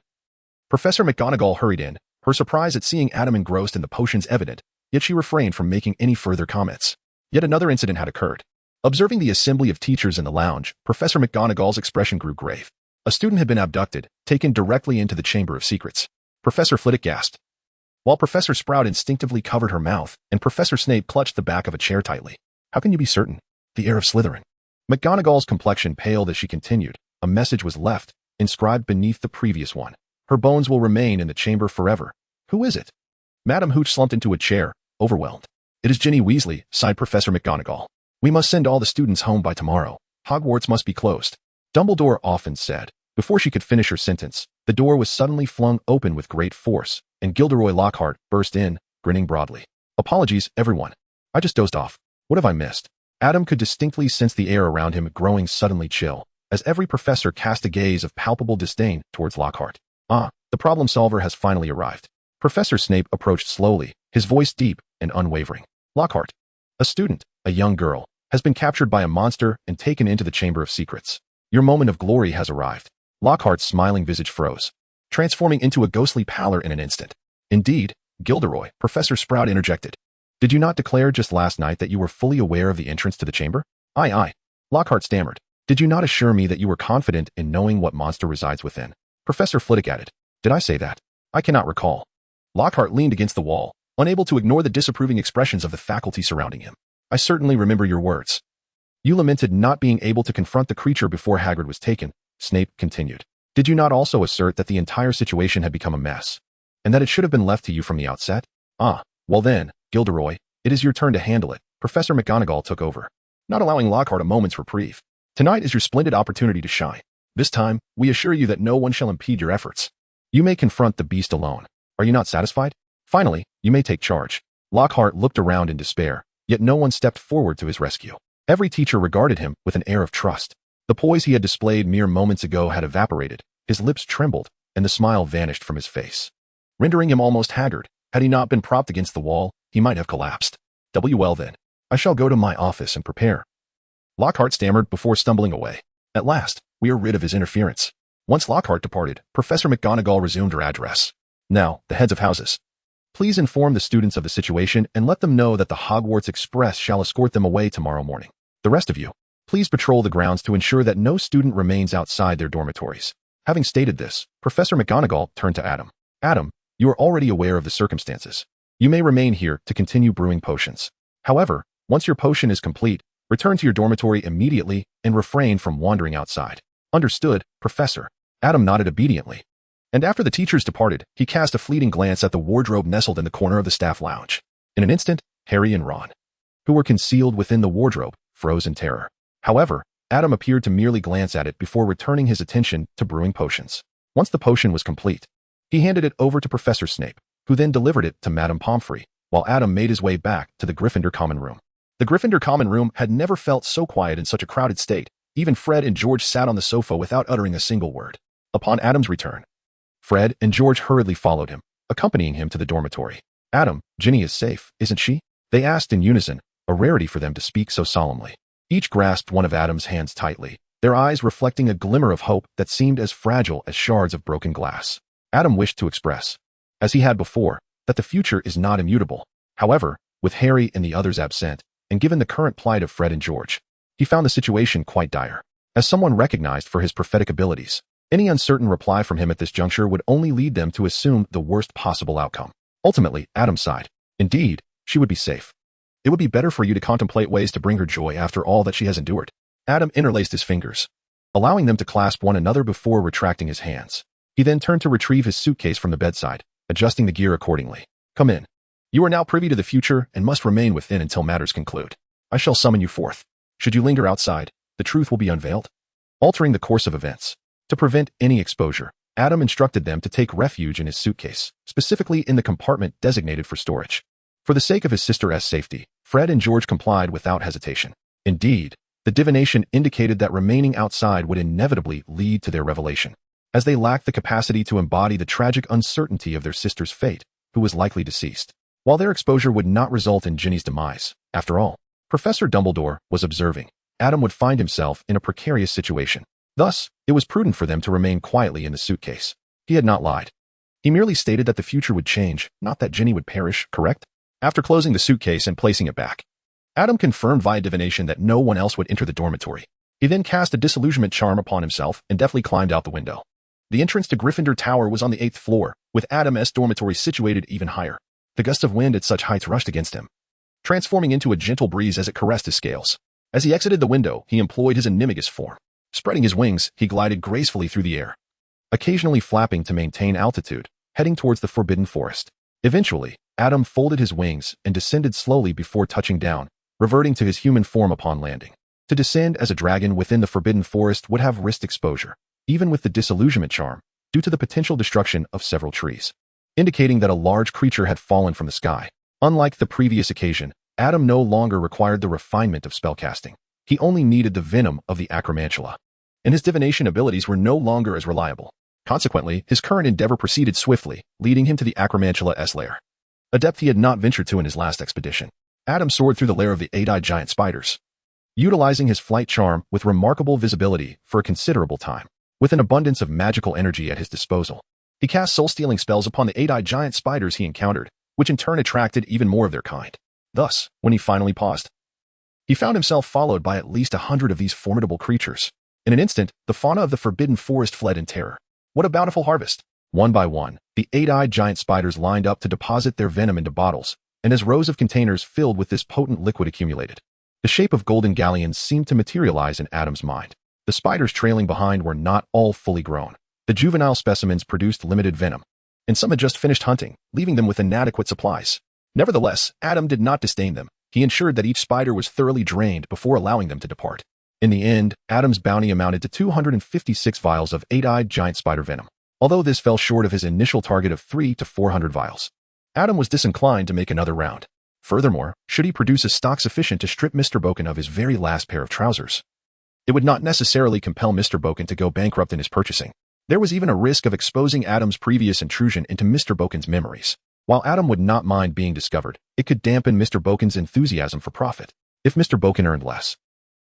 Professor McGonagall hurried in, her surprise at seeing Adam engrossed in the potions evident, yet she refrained from making any further comments. Yet another incident had occurred. Observing the assembly of teachers in the lounge, Professor McGonagall's expression grew grave. A student had been abducted, taken directly into the Chamber of Secrets. Professor Flitwick gasped, while Professor Sprout instinctively covered her mouth, and Professor Snape clutched the back of a chair tightly. How can you be certain? The heir of Slytherin. McGonagall's complexion paled as she continued. A message was left, inscribed beneath the previous one. Her bones will remain in the chamber forever. Who is it? Madame Hooch slumped into a chair, overwhelmed. It is Ginny Weasley, sighed Professor McGonagall. We must send all the students home by tomorrow. Hogwarts must be closed. Dumbledore often said. Before she could finish her sentence, The door was suddenly flung open with great force, and Gilderoy Lockhart burst in, grinning broadly. Apologies, everyone. I just dozed off. What have I missed? Adam could distinctly sense the air around him growing suddenly chill, as every professor cast a gaze of palpable disdain towards Lockhart. Ah, the problem solver has finally arrived. Professor Snape approached slowly, his voice deep and unwavering. Lockhart, a student, a young girl, has been captured by a monster and taken into the Chamber of Secrets. Your moment of glory has arrived. Lockhart's smiling visage froze, transforming into a ghostly pallor in an instant. Indeed, Gilderoy, Professor Sprout interjected. Did you not declare just last night that you were fully aware of the entrance to the chamber? Aye. Lockhart stammered. Did you not assure me that you were confident in knowing what monster resides within? Professor Flitwick added. Did I say that? I cannot recall. Lockhart leaned against the wall, unable to ignore the disapproving expressions of the faculty surrounding him. I certainly remember your words. You lamented not being able to confront the creature before Hagrid was taken, Snape continued. Did you not also assert that the entire situation had become a mess, and that it should have been left to you from the outset? Ah, well then, Gilderoy, it is your turn to handle it. Professor McGonagall took over, not allowing Lockhart a moment's reprieve. Tonight is your splendid opportunity to shine. This time, we assure you that no one shall impede your efforts. You may confront the beast alone. Are you not satisfied? Finally, you may take charge. Lockhart looked around in despair, yet no one stepped forward to his rescue. Every teacher regarded him with an air of trust. The poise he had displayed mere moments ago had evaporated, his lips trembled, and the smile vanished from his face, rendering him almost haggard. Had he not been propped against the wall, he might have collapsed. Well then, I shall go to my office and prepare. Lockhart stammered before stumbling away. At last, we are rid of his interference. Once Lockhart departed, Professor McGonagall resumed her address. Now, the heads of houses. Please inform the students of the situation and let them know that the Hogwarts Express shall escort them away tomorrow morning. The rest of you, please patrol the grounds to ensure that no student remains outside their dormitories. Having stated this, Professor McGonagall turned to Adam. Adam, you are already aware of the circumstances. You may remain here to continue brewing potions. However, once your potion is complete, return to your dormitory immediately and refrain from wandering outside. Understood, Professor. Adam nodded obediently. And after the teachers departed, he cast a fleeting glance at the wardrobe nestled in the corner of the staff lounge. In an instant, Harry and Ron, who were concealed within the wardrobe, froze in terror. However, Adam appeared to merely glance at it before returning his attention to brewing potions. Once the potion was complete, he handed it over to Professor Snape, who then delivered it to Madame Pomfrey, while Adam made his way back to the Gryffindor common room. The Gryffindor common room had never felt so quiet in such a crowded state. Even Fred and George sat on the sofa without uttering a single word. Upon Adam's return, Fred and George hurriedly followed him, accompanying him to the dormitory. Adam, Ginny is safe, isn't she? They asked in unison, a rarity for them to speak so solemnly. Each grasped one of Adam's hands tightly, their eyes reflecting a glimmer of hope that seemed as fragile as shards of broken glass. Adam wished to express, as he had before, that the future is not immutable. However, with Harry and the others absent, and given the current plight of Fred and George, he found the situation quite dire. As someone recognized for his prophetic abilities, any uncertain reply from him at this juncture would only lead them to assume the worst possible outcome. Ultimately, Adam sighed. Indeed, she would be safe. It would be better for you to contemplate ways to bring her joy after all that she has endured. Adam interlaced his fingers, allowing them to clasp one another before retracting his hands. He then turned to retrieve his suitcase from the bedside, adjusting the gear accordingly. Come in. You are now privy to the future and must remain within until matters conclude. I shall summon you forth. Should you linger outside, the truth will be unveiled, altering the course of events. To prevent any exposure, Adam instructed them to take refuge in his suitcase, specifically in the compartment designated for storage. For the sake of his sister's safety, Fred and George complied without hesitation. Indeed, the divination indicated that remaining outside would inevitably lead to their revelation, as they lacked the capacity to embody the tragic uncertainty of their sister's fate, who was likely deceased. While their exposure would not result in Ginny's demise, after all, Professor Dumbledore was observing, Adam would find himself in a precarious situation. Thus, it was prudent for them to remain quietly in the suitcase. He had not lied. He merely stated that the future would change, not that Ginny would perish, correct? After closing the suitcase and placing it back, Adam confirmed via divination that no one else would enter the dormitory. He then cast a disillusionment charm upon himself and deftly climbed out the window. The entrance to Gryffindor Tower was on the 8th floor, with Adam's dormitory situated even higher. The gusts of wind at such heights rushed against him, transforming into a gentle breeze as it caressed his scales. As he exited the window, he employed his animagus form. Spreading his wings, he glided gracefully through the air, occasionally flapping to maintain altitude, heading towards the Forbidden Forest. Eventually, Adam folded his wings and descended slowly before touching down, reverting to his human form upon landing. To descend as a dragon within the Forbidden Forest would have risked exposure. Even with the disillusionment charm, due to the potential destruction of several trees, indicating that a large creature had fallen from the sky. Unlike the previous occasion, Adam no longer required the refinement of spellcasting. He only needed the venom of the acromantula, and his divination abilities were no longer as reliable. Consequently, his current endeavor proceeded swiftly, leading him to the acromantula's lair, a depth he had not ventured to in his last expedition. Adam soared through the lair of the eight-eyed giant spiders, utilizing his flight charm with remarkable visibility for a considerable time. With an abundance of magical energy at his disposal, he cast soul-stealing spells upon the eight-eyed giant spiders he encountered, which in turn attracted even more of their kind. Thus, when he finally paused, he found himself followed by at least 100 of these formidable creatures. In an instant, the fauna of the forbidden forest fled in terror. What a bountiful harvest! One by one, the eight-eyed giant spiders lined up to deposit their venom into bottles, and as rows of containers filled with this potent liquid accumulated, the shape of golden galleons seemed to materialize in Adam's mind. The spiders trailing behind were not all fully grown. The juvenile specimens produced limited venom, and some had just finished hunting, leaving them with inadequate supplies. Nevertheless, Adam did not disdain them. He ensured that each spider was thoroughly drained before allowing them to depart. In the end, Adam's bounty amounted to 256 vials of eight-eyed giant spider venom. Although this fell short of his initial target of 300 to 400 vials, Adam was disinclined to make another round. Furthermore, should he produce a stock sufficient to strip Mr. Boken of his very last pair of trousers, it would not necessarily compel Mr. Boken to go bankrupt in his purchasing. There was even a risk of exposing Adam's previous intrusion into Mr. Boken's memories. While Adam would not mind being discovered, it could dampen Mr. Boken's enthusiasm for profit. If Mr. Boken earned less,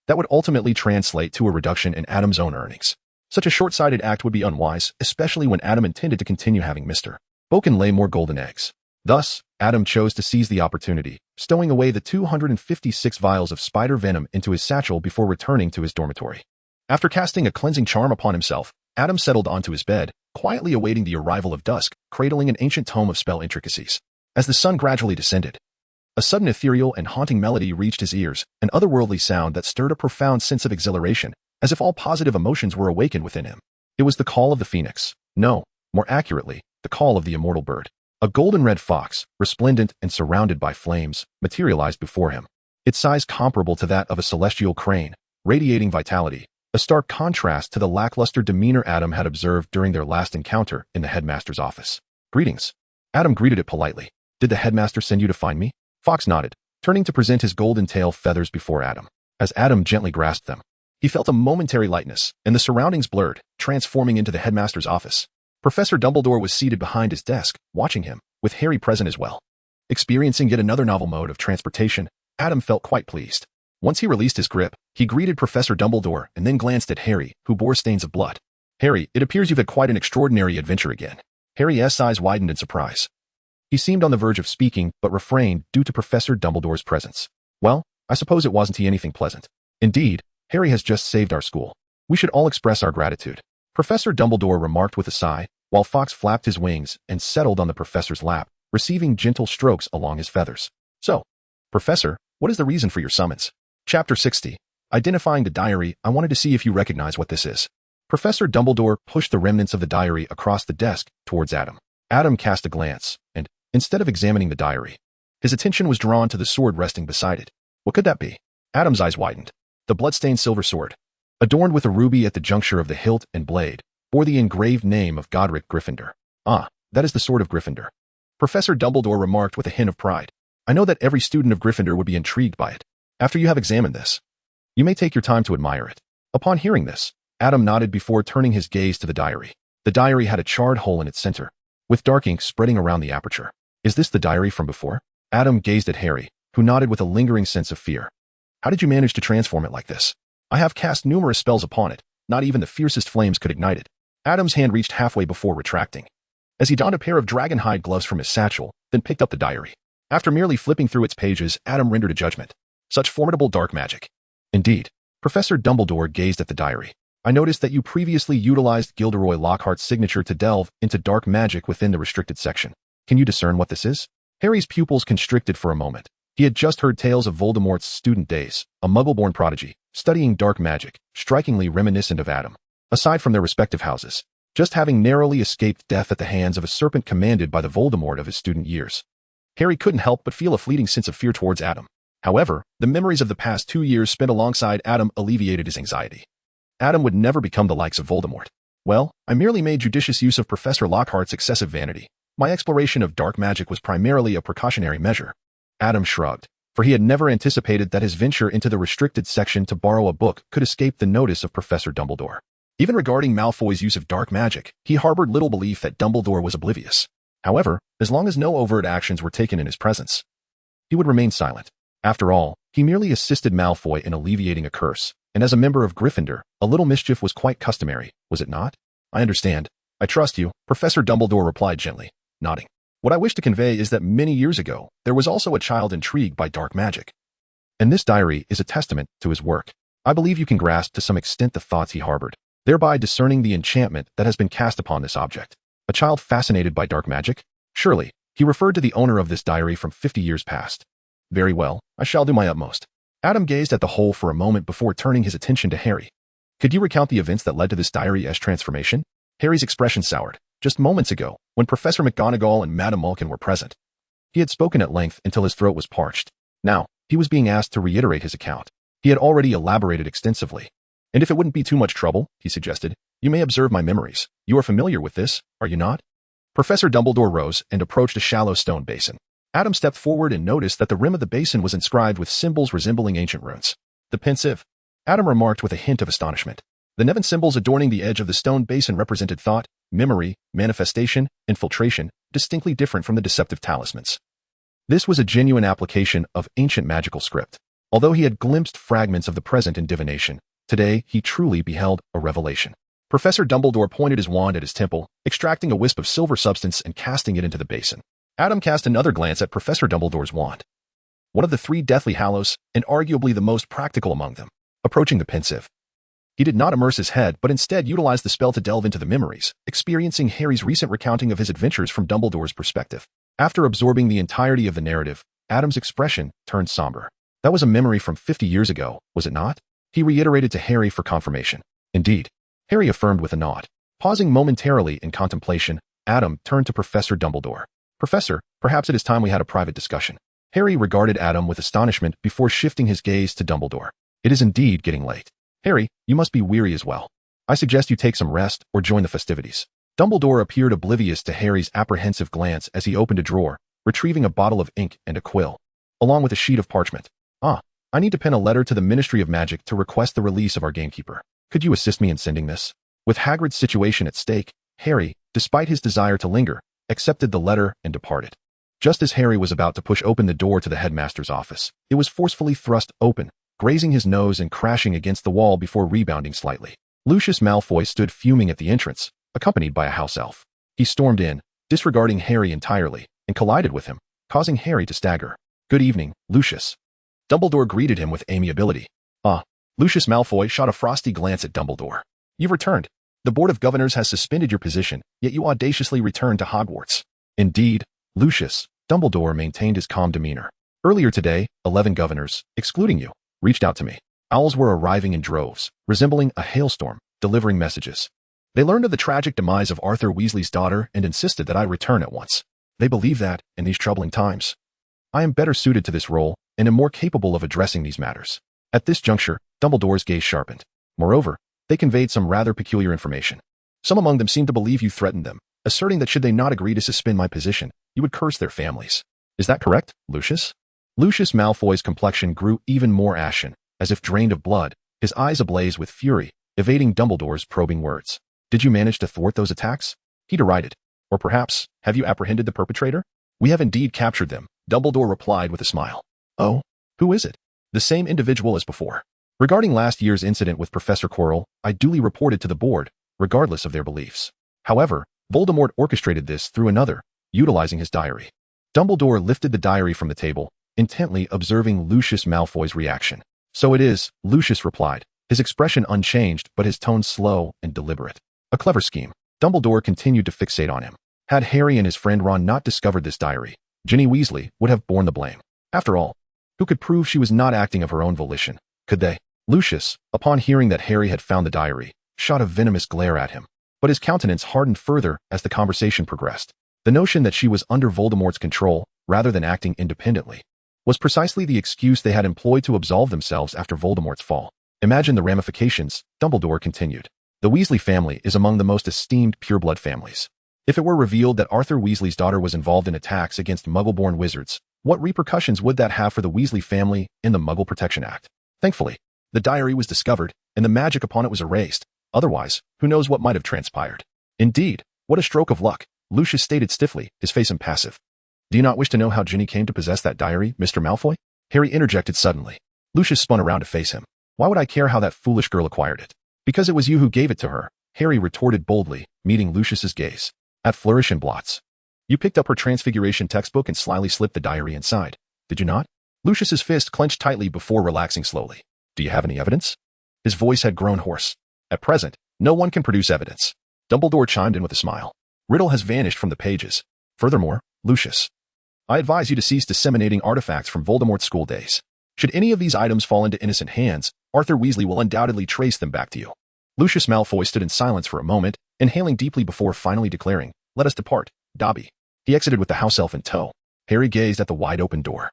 that would ultimately translate to a reduction in Adam's own earnings. Such a short-sighted act would be unwise, especially when Adam intended to continue having Mr. Boken lay more golden eggs. Thus, Adam chose to seize the opportunity, stowing away the 256 vials of spider venom into his satchel before returning to his dormitory. After casting a cleansing charm upon himself, Adam settled onto his bed, quietly awaiting the arrival of dusk, cradling an ancient tome of spell intricacies. As the sun gradually descended, a sudden ethereal and haunting melody reached his ears, an otherworldly sound that stirred a profound sense of exhilaration, as if all positive emotions were awakened within him. It was the call of the phoenix. No, more accurately, the call of the immortal bird. A golden-red fox, resplendent and surrounded by flames, materialized before him. Its size comparable to that of a celestial crane, radiating vitality, a stark contrast to the lackluster demeanor Adam had observed during their last encounter in the headmaster's office. Greetings. Adam greeted it politely. Did the headmaster send you to find me? Fox nodded, turning to present his golden tail feathers before Adam. As Adam gently grasped them, he felt a momentary lightness, and the surroundings blurred, transforming into the headmaster's office. Professor Dumbledore was seated behind his desk, watching him, with Harry present as well. Experiencing yet another novel mode of transportation, Adam felt quite pleased. Once he released his grip, he greeted Professor Dumbledore and then glanced at Harry, who bore stains of blood. Harry, it appears you've had quite an extraordinary adventure again. Harry's eyes widened in surprise. He seemed on the verge of speaking, but refrained due to Professor Dumbledore's presence. Well, I suppose it wasn't anything pleasant. Indeed, Harry has just saved our school. We should all express our gratitude. Professor Dumbledore remarked with a sigh, while Fox flapped his wings and settled on the professor's lap, receiving gentle strokes along his feathers. So, Professor, what is the reason for your summons? Chapter 60. Identifying the diary. I wanted to see if you recognize what this is. Professor Dumbledore pushed the remnants of the diary across the desk towards Adam. Adam cast a glance, and, instead of examining the diary, his attention was drawn to the sword resting beside it. What could that be? Adam's eyes widened. The bloodstained silver sword, adorned with a ruby at the juncture of the hilt and blade, bore the engraved name of Godric Gryffindor. Ah, that is the sword of Gryffindor. Professor Dumbledore remarked with a hint of pride. I know that every student of Gryffindor would be intrigued by it. After you have examined this, you may take your time to admire it. Upon hearing this, Adam nodded before turning his gaze to the diary. The diary had a charred hole in its center, with dark ink spreading around the aperture. Is this the diary from before? Adam gazed at Harry, who nodded with a lingering sense of fear. How did you manage to transform it like this? I have cast numerous spells upon it. Not even the fiercest flames could ignite it. Adam's hand reached halfway before retracting, as he donned a pair of dragon hide gloves from his satchel, then picked up the diary. After merely flipping through its pages, Adam rendered a judgment. Such formidable dark magic. Indeed. Professor Dumbledore gazed at the diary. I noticed that you previously utilized Gilderoy Lockhart's signature to delve into dark magic within the restricted section. Can you discern what this is? Harry's pupils constricted for a moment. He had just heard tales of Voldemort's student days, a muggle-born prodigy, studying dark magic, strikingly reminiscent of Adam. Aside from their respective houses, just having narrowly escaped death at the hands of a serpent commanded by the Voldemort of his student years. Harry couldn't help but feel a fleeting sense of fear towards Adam. However, the memories of the past 2 years spent alongside Adam alleviated his anxiety. Adam would never become the likes of Voldemort. Well, I merely made judicious use of Professor Lockhart's excessive vanity. My exploration of dark magic was primarily a precautionary measure. Adam shrugged, for he had never anticipated that his venture into the restricted section to borrow a book could escape the notice of Professor Dumbledore. Even regarding Malfoy's use of dark magic, he harbored little belief that Dumbledore was oblivious. However, as long as no overt actions were taken in his presence, he would remain silent. After all, he merely assisted Malfoy in alleviating a curse, and as a member of Gryffindor, a little mischief was quite customary, was it not? I understand. I trust you, Professor Dumbledore replied gently, nodding. What I wish to convey is that many years ago, there was also a child intrigued by dark magic. And this diary is a testament to his work. I believe you can grasp to some extent the thoughts he harbored, thereby discerning the enchantment that has been cast upon this object. A child fascinated by dark magic? Surely, he referred to the owner of this diary from 50 years past. Very well, I shall do my utmost. Adam gazed at the whole for a moment before turning his attention to Harry. Could you recount the events that led to this diary-esque transformation? Harry's expression soured. Just moments ago, when Professor McGonagall and Madame Malkin were present, he had spoken at length until his throat was parched. Now, he was being asked to reiterate his account. He had already elaborated extensively. And if it wouldn't be too much trouble, he suggested, you may observe my memories. You are familiar with this, are you not? Professor Dumbledore rose and approached a shallow stone basin. Adam stepped forward and noticed that the rim of the basin was inscribed with symbols resembling ancient runes. The pensive, Adam remarked with a hint of astonishment. The Nevin symbols adorning the edge of the stone basin represented thought, memory, manifestation, infiltration, distinctly different from the deceptive talismans. This was a genuine application of ancient magical script. Although he had glimpsed fragments of the present in divination, today he truly beheld a revelation. Professor Dumbledore pointed his wand at his temple, extracting a wisp of silver substance and casting it into the basin. Adam cast another glance at Professor Dumbledore's wand. One of the 3 Deathly Hallows, and arguably the most practical among them, approaching the pensive. He did not immerse his head, but instead utilized the spell to delve into the memories, experiencing Harry's recent recounting of his adventures from Dumbledore's perspective. After absorbing the entirety of the narrative, Adam's expression turned somber. That was a memory from 50 years ago, was it not? He reiterated to Harry for confirmation. Indeed. Harry affirmed with a nod. Pausing momentarily in contemplation, Adam turned to Professor Dumbledore. Professor, perhaps it is time we had a private discussion. Harry regarded Adam with astonishment before shifting his gaze to Dumbledore. It is indeed getting late. Harry, you must be weary as well. I suggest you take some rest or join the festivities. Dumbledore appeared oblivious to Harry's apprehensive glance as he opened a drawer, retrieving a bottle of ink and a quill, along with a sheet of parchment. I need to pen a letter to the Ministry of Magic to request the release of our gamekeeper. Could you assist me in sending this? With Hagrid's situation at stake, Harry, despite his desire to linger, accepted the letter and departed. Just as Harry was about to push open the door to the headmaster's office, it was forcefully thrust open, grazing his nose and crashing against the wall before rebounding slightly. Lucius Malfoy stood fuming at the entrance, accompanied by a house elf. He stormed in, disregarding Harry entirely, and collided with him, causing Harry to stagger. Good evening, Lucius. Dumbledore greeted him with amiability. Lucius Malfoy shot a frosty glance at Dumbledore. You've returned. The Board of Governors has suspended your position, yet you audaciously returned to Hogwarts. Indeed, Lucius, Dumbledore maintained his calm demeanor. Earlier today, 11 governors, excluding you, reached out to me. Owls were arriving in droves, resembling a hailstorm, delivering messages. They learned of the tragic demise of Arthur Weasley's daughter and insisted that I return at once. They believe that, in these troubling times, I am better suited to this role and am more capable of addressing these matters. At this juncture, Dumbledore's gaze sharpened. Moreover, they conveyed some rather peculiar information. Some among them seemed to believe you threatened them, asserting that should they not agree to suspend my position, you would curse their families. Is that correct, Lucius? Lucius Malfoy's complexion grew even more ashen, as if drained of blood, his eyes ablaze with fury, evading Dumbledore's probing words. Did you manage to thwart those attacks? He derided. Or perhaps, have you apprehended the perpetrator? We have indeed captured them, Dumbledore replied with a smile. Oh, who is it? The same individual as before. Regarding last year's incident with Professor Quirrell, I duly reported to the board, regardless of their beliefs. However, Voldemort orchestrated this through another, utilizing his diary. Dumbledore lifted the diary from the table, intently observing Lucius Malfoy's reaction. So it is, Lucius replied, his expression unchanged but his tone slow and deliberate. A clever scheme. Dumbledore continued to fixate on him. Had Harry and his friend Ron not discovered this diary, Ginny Weasley would have borne the blame. After all, who could prove she was not acting of her own volition? Could they? Lucius, upon hearing that Harry had found the diary, shot a venomous glare at him. But his countenance hardened further as the conversation progressed. The notion that she was under Voldemort's control, rather than acting independently, was precisely the excuse they had employed to absolve themselves after Voldemort's fall. Imagine the ramifications, Dumbledore continued. The Weasley family is among the most esteemed pureblood families. If it were revealed that Arthur Weasley's daughter was involved in attacks against Muggle-born wizards, what repercussions would that have for the Weasley family in the Muggle Protection Act? Thankfully, the diary was discovered, and the magic upon it was erased. Otherwise, who knows what might have transpired. Indeed, what a stroke of luck, Lucius stated stiffly, his face impassive. Do you not wish to know how Ginny came to possess that diary, Mr. Malfoy? Harry interjected suddenly. Lucius spun around to face him. Why would I care how that foolish girl acquired it? Because it was you who gave it to her, Harry retorted boldly, meeting Lucius's gaze. At flourish and blots. You picked up her transfiguration textbook and slyly slipped the diary inside, did you not? Lucius's fist clenched tightly before relaxing slowly. Do you have any evidence? His voice had grown hoarse. At present, no one can produce evidence. Dumbledore chimed in with a smile. Riddle has vanished from the pages. Furthermore, Lucius, I advise you to cease disseminating artifacts from Voldemort's school days. Should any of these items fall into innocent hands, Arthur Weasley will undoubtedly trace them back to you. Lucius Malfoy stood in silence for a moment, inhaling deeply before finally declaring, Let us depart, Dobby. He exited with the house elf in tow. Harry gazed at the wide-open door,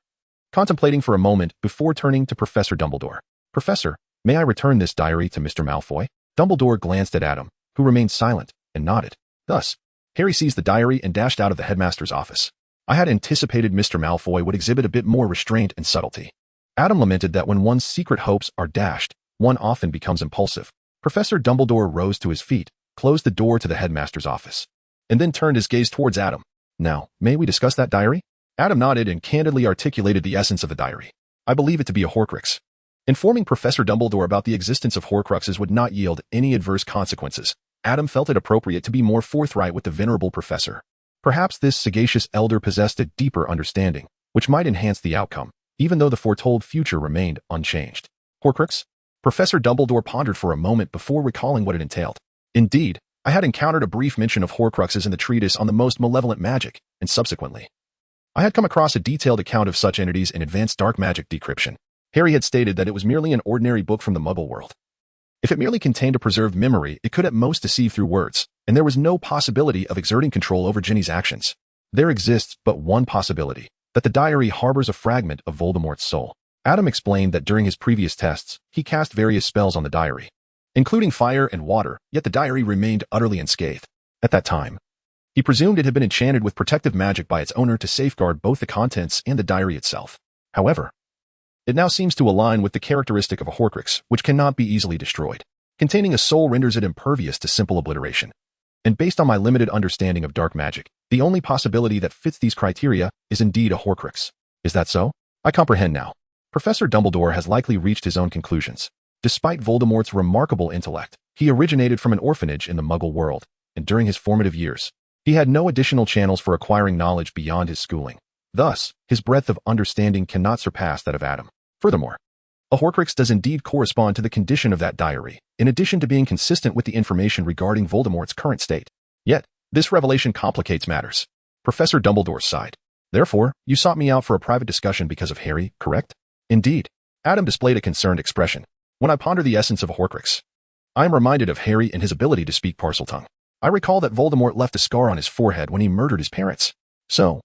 contemplating for a moment before turning to Professor Dumbledore. Professor, may I return this diary to Mr. Malfoy? Dumbledore glanced at Adam, who remained silent, and nodded. Thus, Harry seized the diary and dashed out of the headmaster's office. I had anticipated Mr. Malfoy would exhibit a bit more restraint and subtlety. Adam lamented that when one's secret hopes are dashed, one often becomes impulsive. Professor Dumbledore rose to his feet, closed the door to the headmaster's office, and then turned his gaze towards Adam. Now, may we discuss that diary? Adam nodded and candidly articulated the essence of the diary. I believe it to be a Horcrux. Informing Professor Dumbledore about the existence of Horcruxes would not yield any adverse consequences. Adam felt it appropriate to be more forthright with the venerable professor. Perhaps this sagacious elder possessed a deeper understanding, which might enhance the outcome, even though the foretold future remained unchanged. Horcrux? Professor Dumbledore pondered for a moment before recalling what it entailed. Indeed, I had encountered a brief mention of Horcruxes in the treatise on the most malevolent magic, and subsequently, I had come across a detailed account of such entities in Advanced Dark Magic Decryption. Harry had stated that it was merely an ordinary book from the Muggle world. If it merely contained a preserved memory, it could at most deceive through words, and there was no possibility of exerting control over Ginny's actions. There exists but one possibility, that the diary harbors a fragment of Voldemort's soul. Adam explained that during his previous tests, he cast various spells on the diary, including fire and water, yet the diary remained utterly unscathed. At that time, he presumed it had been enchanted with protective magic by its owner to safeguard both the contents and the diary itself. However, it now seems to align with the characteristic of a Horcrux, which cannot be easily destroyed. Containing a soul renders it impervious to simple obliteration. And based on my limited understanding of dark magic, the only possibility that fits these criteria is indeed a Horcrux. Is that so? I comprehend now. Professor Dumbledore has likely reached his own conclusions. Despite Voldemort's remarkable intellect, he originated from an orphanage in the Muggle world, and during his formative years, he had no additional channels for acquiring knowledge beyond his schooling. Thus, his breadth of understanding cannot surpass that of Adam. Furthermore, a Horcrux does indeed correspond to the condition of that diary, in addition to being consistent with the information regarding Voldemort's current state. Yet, this revelation complicates matters. Professor Dumbledore sighed. Therefore, you sought me out for a private discussion because of Harry, correct? Indeed. Adam displayed a concerned expression. When I ponder the essence of a Horcrux, I am reminded of Harry and his ability to speak Parseltongue. I recall that Voldemort left a scar on his forehead when he murdered his parents. So,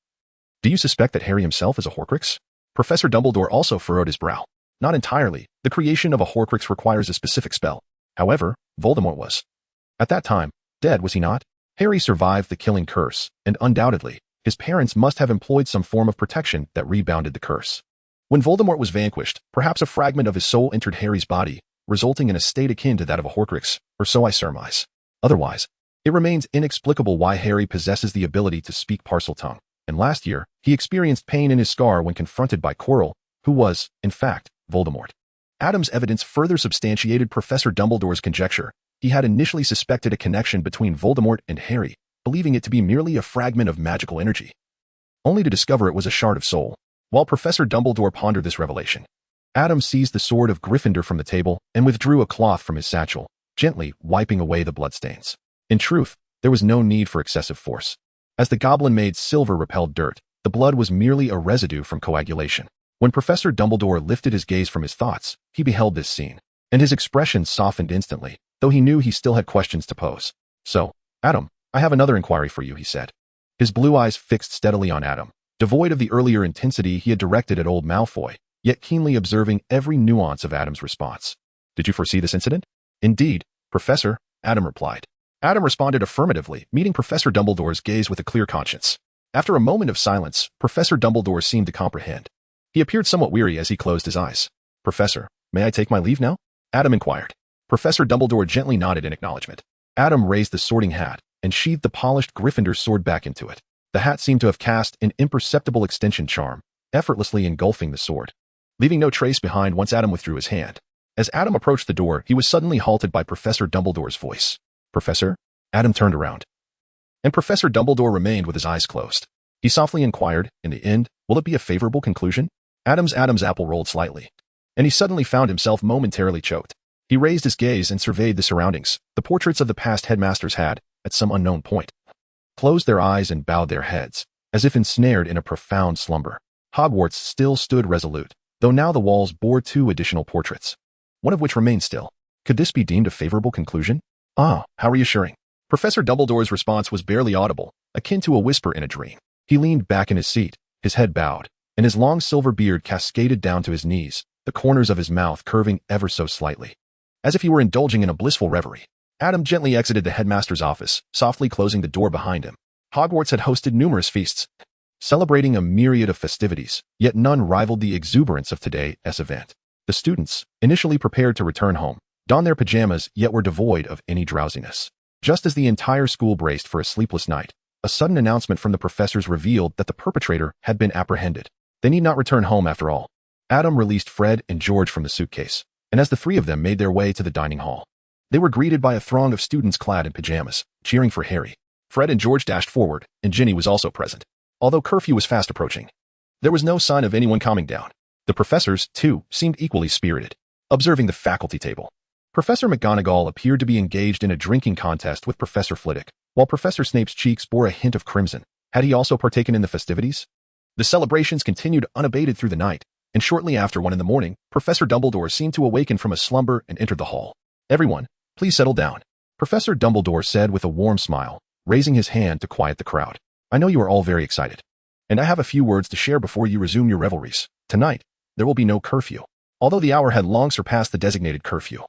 do you suspect that Harry himself is a Horcrux? Professor Dumbledore also furrowed his brow. Not entirely. The creation of a Horcrux requires a specific spell. However, Voldemort was, at that time, dead, was he not? Harry survived the killing curse, and undoubtedly, his parents must have employed some form of protection that rebounded the curse. When Voldemort was vanquished, perhaps a fragment of his soul entered Harry's body, resulting in a state akin to that of a Horcrux, or so I surmise. Otherwise, it remains inexplicable why Harry possesses the ability to speak Parseltongue. And last year, he experienced pain in his scar when confronted by Quirrell, who was, in fact, Voldemort. Adam's evidence further substantiated Professor Dumbledore's conjecture. He had initially suspected a connection between Voldemort and Harry, believing it to be merely a fragment of magical energy, only to discover it was a shard of soul. While Professor Dumbledore pondered this revelation, Adam seized the sword of Gryffindor from the table and withdrew a cloth from his satchel, gently wiping away the bloodstains. In truth, there was no need for excessive force. As the goblin made silver repelled dirt, the blood was merely a residue from coagulation. When Professor Dumbledore lifted his gaze from his thoughts, he beheld this scene, and his expression softened instantly, though he knew he still had questions to pose. So, Adam, I have another inquiry for you, he said. His blue eyes fixed steadily on Adam, devoid of the earlier intensity he had directed at old Malfoy, yet keenly observing every nuance of Adam's response. Did you foresee this incident? Indeed, Professor, Adam replied. Adam responded affirmatively, meeting Professor Dumbledore's gaze with a clear conscience. After a moment of silence, Professor Dumbledore seemed to comprehend. He appeared somewhat weary as he closed his eyes. Professor, may I take my leave now? Adam inquired. Professor Dumbledore gently nodded in acknowledgement. Adam raised the sorting hat and sheathed the polished Gryffindor sword back into it. The hat seemed to have cast an imperceptible extension charm, effortlessly engulfing the sword, leaving no trace behind once Adam withdrew his hand. As Adam approached the door, he was suddenly halted by Professor Dumbledore's voice. Professor? Adam turned around. And Professor Dumbledore remained with his eyes closed. He softly inquired, in the end, will it be a favorable conclusion? Adam's apple rolled slightly, and he suddenly found himself momentarily choked. He raised his gaze and surveyed the surroundings. The portraits of the past headmasters had, at some unknown point, closed their eyes and bowed their heads, as if ensnared in a profound slumber. Hogwarts still stood resolute, though now the walls bore 2 additional portraits, one of which remained still. Could this be deemed a favorable conclusion? Ah, how reassuring. Professor Dumbledore's response was barely audible, akin to a whisper in a dream. He leaned back in his seat, his head bowed, and his long silver beard cascaded down to his knees, the corners of his mouth curving ever so slightly, as if he were indulging in a blissful reverie. Adam gently exited the headmaster's office, softly closing the door behind him. Hogwarts had hosted numerous feasts, celebrating a myriad of festivities, yet none rivaled the exuberance of today's event. The students, initially prepared to return home, donned their pajamas yet were devoid of any drowsiness. Just as the entire school braced for a sleepless night, a sudden announcement from the professors revealed that the perpetrator had been apprehended. They need not return home after all. Adam released Fred and George from the suitcase, and as the 3 of them made their way to the dining hall, they were greeted by a throng of students clad in pajamas, cheering for Harry. Fred and George dashed forward, and Ginny was also present. Although curfew was fast approaching, there was no sign of anyone calming down. The professors, too, seemed equally spirited. Observing the faculty table, Professor McGonagall appeared to be engaged in a drinking contest with Professor Flitwick, while Professor Snape's cheeks bore a hint of crimson. Had he also partaken in the festivities? The celebrations continued unabated through the night, and shortly after 1 in the morning, Professor Dumbledore seemed to awaken from a slumber and entered the hall. Everyone, please settle down, Professor Dumbledore said with a warm smile, raising his hand to quiet the crowd. I know you are all very excited, and I have a few words to share before you resume your revelries. Tonight, there will be no curfew, although the hour had long surpassed the designated curfew.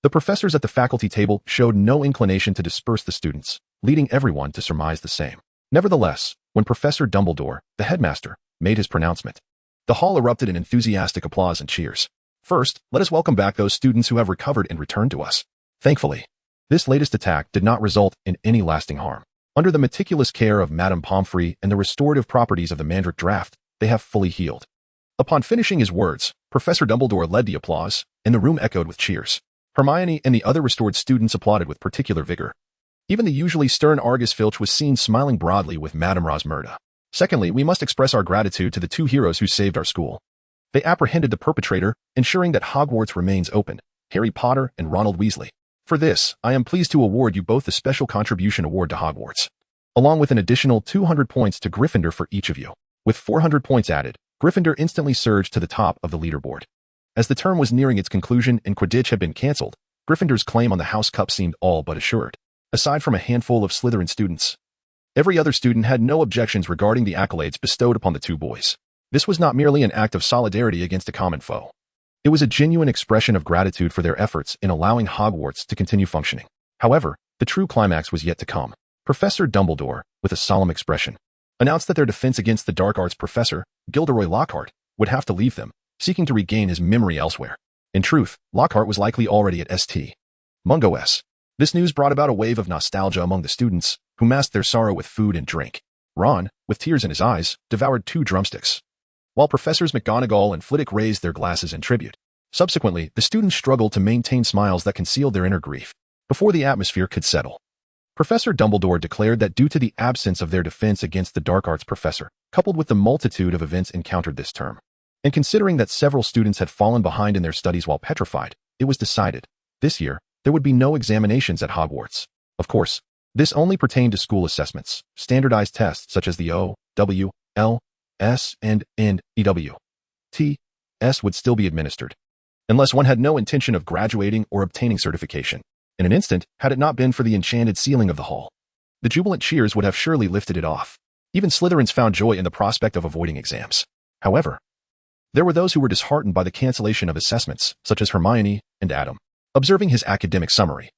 The professors at the faculty table showed no inclination to disperse the students, leading everyone to surmise the same. Nevertheless, when Professor Dumbledore, the headmaster, made his pronouncement, the hall erupted in enthusiastic applause and cheers. First, let us welcome back those students who have recovered and returned to us. Thankfully, this latest attack did not result in any lasting harm. Under the meticulous care of Madame Pomfrey and the restorative properties of the Mandrake Draft, they have fully healed. Upon finishing his words, Professor Dumbledore led the applause, and the room echoed with cheers. Hermione and the other restored students applauded with particular vigor. Even the usually stern Argus Filch was seen smiling broadly with Madame Rosmerta. Secondly, we must express our gratitude to the 2 heroes who saved our school. They apprehended the perpetrator, ensuring that Hogwarts remains open, Harry Potter and Ronald Weasley. For this, I am pleased to award you both the Special Contribution Award to Hogwarts, along with an additional 200 points to Gryffindor for each of you. With 400 points added, Gryffindor instantly surged to the top of the leaderboard. As the term was nearing its conclusion and Quidditch had been cancelled, Gryffindor's claim on the House Cup seemed all but assured. Aside from a handful of Slytherin students, every other student had no objections regarding the accolades bestowed upon the 2 boys. This was not merely an act of solidarity against a common foe. It was a genuine expression of gratitude for their efforts in allowing Hogwarts to continue functioning. However, the true climax was yet to come. Professor Dumbledore, with a solemn expression, announced that their defense against the dark arts professor, Gilderoy Lockhart, would have to leave them, seeking to regain his memory elsewhere. In truth, Lockhart was likely already at St. Mungo's. This news brought about a wave of nostalgia among the students, who masked their sorrow with food and drink. Ron, with tears in his eyes, devoured 2 drumsticks, while Professors McGonagall and Flitwick raised their glasses in tribute. Subsequently, the students struggled to maintain smiles that concealed their inner grief. Before the atmosphere could settle, Professor Dumbledore declared that due to the absence of their defense against the dark arts professor, coupled with the multitude of events encountered this term, and considering that several students had fallen behind in their studies while petrified, it was decided, this year, there would be no examinations at Hogwarts. Of course, this only pertained to school assessments. Standardized tests such as the O, W, L, S, and EW, T, S would still be administered, unless one had no intention of graduating or obtaining certification. In an instant, had it not been for the enchanted ceiling of the hall, the jubilant cheers would have surely lifted it off. Even Slytherins found joy in the prospect of avoiding exams. However, there were those who were disheartened by the cancellation of assessments, such as Hermione and Adam. Observing his academic summary,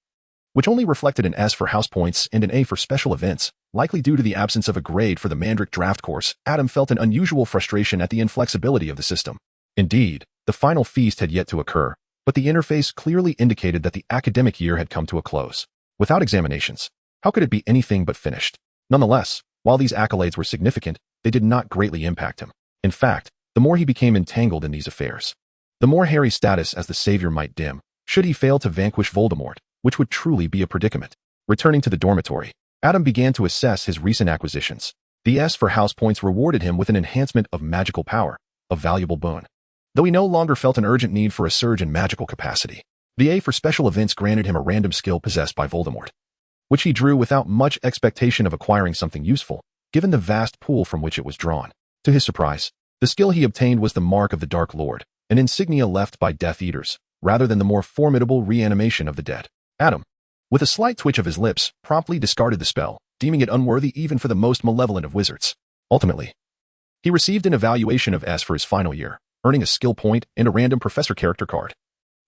which only reflected an S for house points and an A for special events. Likely due to the absence of a grade for the Mandrake draft course, Adam felt an unusual frustration at the inflexibility of the system. Indeed, the final feast had yet to occur, but the interface clearly indicated that the academic year had come to a close. Without examinations, how could it be anything but finished? Nonetheless, while these accolades were significant, they did not greatly impact him. In fact, the more he became entangled in these affairs, the more Harry's status as the savior might dim, should he fail to vanquish Voldemort, which would truly be a predicament. Returning to the dormitory, Adam began to assess his recent acquisitions. The S for house points rewarded him with an enhancement of magical power, a valuable boon. Though he no longer felt an urgent need for a surge in magical capacity, the A for special events granted him a random skill possessed by Voldemort, which he drew without much expectation of acquiring something useful, given the vast pool from which it was drawn. To his surprise, the skill he obtained was the Mark of the Dark Lord, an insignia left by Death Eaters, rather than the more formidable reanimation of the dead. Adam, with a slight twitch of his lips, promptly discarded the spell, deeming it unworthy even for the most malevolent of wizards. Ultimately, he received an evaluation of S for his final year, earning a skill point and a random professor character card,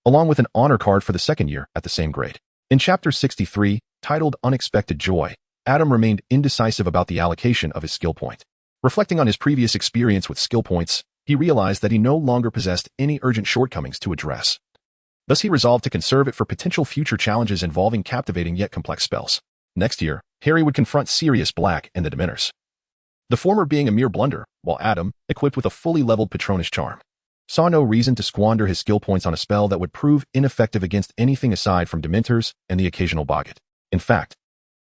along with an honor card for the second year at the same grade. In Chapter 63, titled Unexpected Joy, Adam remained indecisive about the allocation of his skill point. Reflecting on his previous experience with skill points, he realized that he no longer possessed any urgent shortcomings to address. Thus he resolved to conserve it for potential future challenges involving captivating yet complex spells. Next year, Harry would confront Sirius Black and the Dementors, the former being a mere blunder, while Adam, equipped with a fully leveled Patronus charm, saw no reason to squander his skill points on a spell that would prove ineffective against anything aside from Dementors and the occasional Boggart. In fact,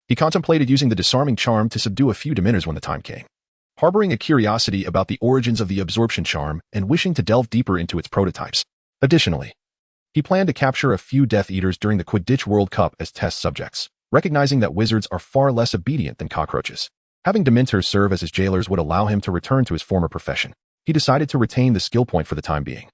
he contemplated using the disarming charm to subdue a few Dementors when the time came. Harboring a curiosity about the origins of the absorption charm and wishing to delve deeper into its prototypes. Additionally, he planned to capture a few Death Eaters during the Quidditch World Cup as test subjects, recognizing that wizards are far less obedient than cockroaches. Having Dementors serve as his jailers would allow him to return to his former profession. He decided to retain the skill point for the time being.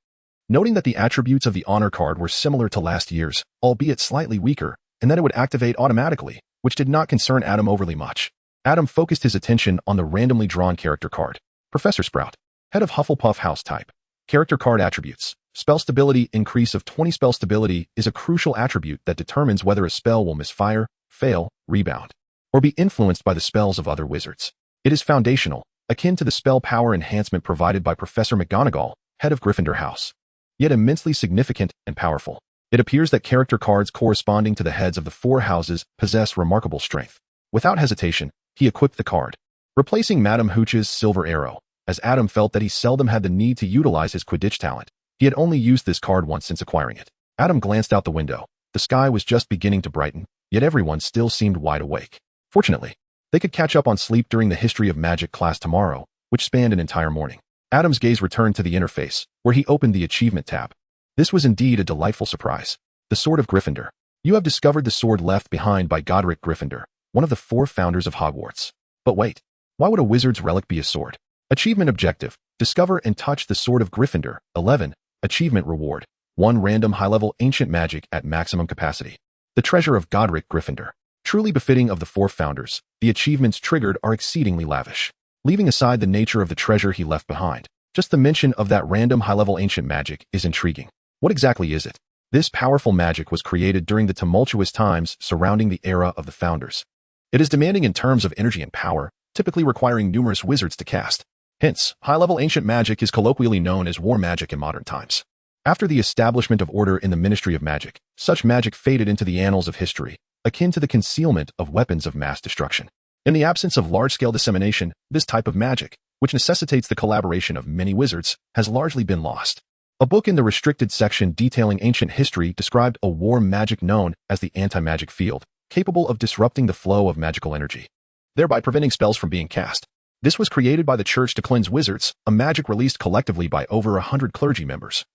Noting that the attributes of the honor card were similar to last year's, albeit slightly weaker, and that it would activate automatically, which did not concern Adam overly much. Adam focused his attention on the randomly drawn character card. Professor Sprout, head of Hufflepuff house type. Character card attributes. Spell stability increase of 20. Spell stability is a crucial attribute that determines whether a spell will misfire, fail, rebound, or be influenced by the spells of other wizards. It is foundational, akin to the spell power enhancement provided by Professor McGonagall, head of Gryffindor house, yet immensely significant and powerful. It appears that character cards corresponding to the heads of the four houses possess remarkable strength. Without hesitation, he equipped the card, replacing Madame Hooch's silver arrow, as Adam felt that he seldom had the need to utilize his Quidditch talent. He had only used this card once since acquiring it. Adam glanced out the window. The sky was just beginning to brighten, yet everyone still seemed wide awake. Fortunately, they could catch up on sleep during the History of Magic class tomorrow, which spanned an entire morning. Adam's gaze returned to the interface, where he opened the Achievement tab. This was indeed a delightful surprise. The Sword of Gryffindor. You have discovered the sword left behind by Godric Gryffindor, one of the 4 founders of Hogwarts. But wait, why would a wizard's relic be a sword? Achievement objective. Discover and touch the Sword of Gryffindor. 11. Achievement reward. 1 random high-level ancient magic at maximum capacity. The treasure of Godric Gryffindor. Truly befitting of the 4 founders, the achievements triggered are exceedingly lavish. Leaving aside the nature of the treasure he left behind, just the mention of that random high-level ancient magic is intriguing. What exactly is it? This powerful magic was created during the tumultuous times surrounding the era of the founders. It is demanding in terms of energy and power, typically requiring numerous wizards to cast. Hence, high-level ancient magic is colloquially known as war magic in modern times. After the establishment of order in the Ministry of Magic, such magic faded into the annals of history, akin to the concealment of weapons of mass destruction. In the absence of large-scale dissemination, this type of magic, which necessitates the collaboration of many wizards, has largely been lost. A book in the restricted section detailing ancient history described a war magic known as the anti-magic field, capable of disrupting the flow of magical energy, thereby preventing spells from being cast. This was created by the Church to cleanse wizards, a magic released collectively by over 100 clergy members,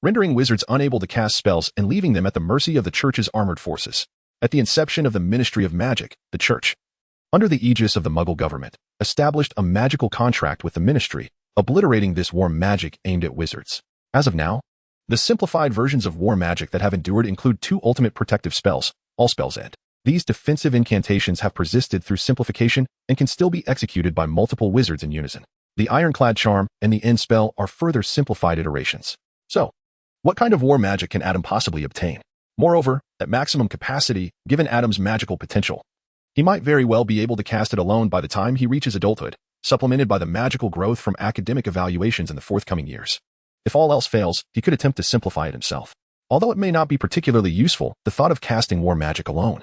rendering wizards unable to cast spells and leaving them at the mercy of the Church's armored forces. At the inception of the Ministry of Magic, the Church, under the aegis of the Muggle government, established a magical contract with the Ministry, obliterating this war magic aimed at wizards. As of now, the simplified versions of war magic that have endured include 2 ultimate protective spells, all spells end. These defensive incantations have persisted through simplification and can still be executed by multiple wizards in unison. The Ironclad Charm and the End spell are further simplified iterations. So, what kind of war magic can Adam possibly obtain? Moreover, at maximum capacity given Adam's magical potential. He might very well be able to cast it alone by the time he reaches adulthood, supplemented by the magical growth from academic evaluations in the forthcoming years. If all else fails, he could attempt to simplify it himself. Although it may not be particularly useful, the thought of casting war magic alone,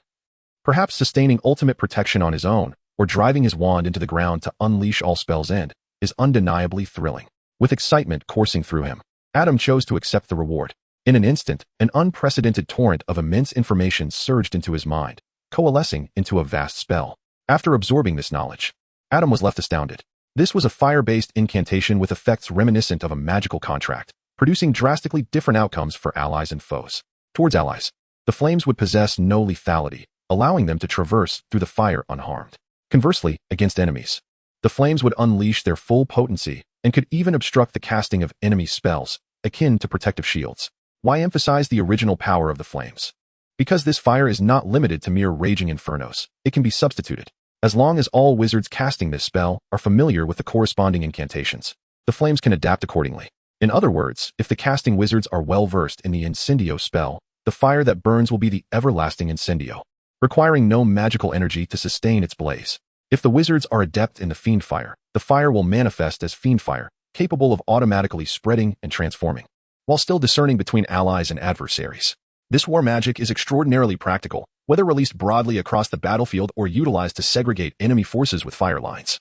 perhaps sustaining ultimate protection on his own, or driving his wand into the ground to unleash all spells end, is undeniably thrilling. With excitement coursing through him, Adam chose to accept the reward. In an instant, an unprecedented torrent of immense information surged into his mind, coalescing into a vast spell. After absorbing this knowledge, Adam was left astounded. This was a fire-based incantation with effects reminiscent of a magical contract, producing drastically different outcomes for allies and foes. Towards allies, the flames would possess no lethality, allowing them to traverse through the fire unharmed. Conversely, against enemies, the flames would unleash their full potency and could even obstruct the casting of enemy spells, akin to protective shields. Why emphasize the original power of the flames? Because this fire is not limited to mere raging infernos, it can be substituted. As long as all wizards casting this spell are familiar with the corresponding incantations, the flames can adapt accordingly. In other words, if the casting wizards are well versed in the Incendio spell, the fire that burns will be the everlasting Incendio, requiring no magical energy to sustain its blaze. If the wizards are adept in the fiend fire, the fire will manifest as fiend fire, capable of automatically spreading and transforming, while still discerning between allies and adversaries. This war magic is extraordinarily practical, whether released broadly across the battlefield or utilized to segregate enemy forces with fire lines.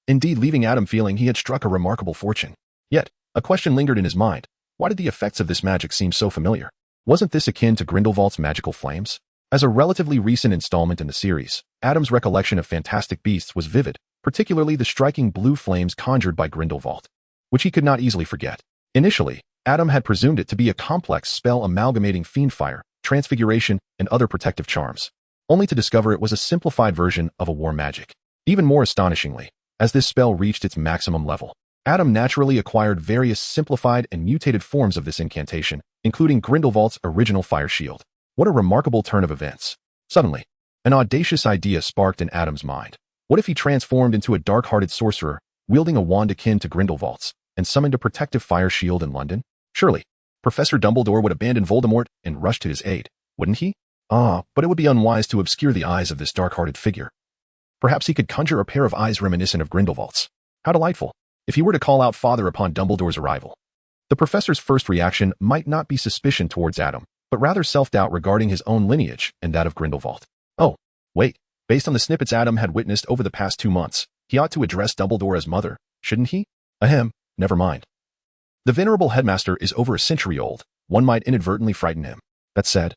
Indeed, leaving Adam feeling he had struck a remarkable fortune. Yet, a question lingered in his mind. Why did the effects of this magic seem so familiar? Wasn't this akin to Grindelwald's magical flames? As a relatively recent installment in the series, Adam's recollection of Fantastic Beasts was vivid, particularly the striking blue flames conjured by Grindelwald, which he could not easily forget. Initially, Adam had presumed it to be a complex spell amalgamating fiend fire, transfiguration, and other protective charms, only to discover it was a simplified version of a war magic. Even more astonishingly, as this spell reached its maximum level, Adam naturally acquired various simplified and mutated forms of this incantation, including Grindelwald's original fire shield. What a remarkable turn of events. Suddenly, an audacious idea sparked in Adam's mind. What if he transformed into a dark-hearted sorcerer, wielding a wand akin to Grindelwald's, and summoned a protective fire shield in London? Surely, Professor Dumbledore would abandon Voldemort and rush to his aid, wouldn't he? But it would be unwise to obscure the eyes of this dark-hearted figure. Perhaps he could conjure a pair of eyes reminiscent of Grindelwald's. How delightful, if he were to call out Father upon Dumbledore's arrival. The professor's first reaction might not be suspicion towards Adam, but rather self-doubt regarding his own lineage and that of Grindelwald. Oh, wait, based on the snippets Adam had witnessed over the past 2 months, he ought to address Dumbledore as mother, shouldn't he? Ahem, never mind. The venerable headmaster is over a century old. One might inadvertently frighten him. That said,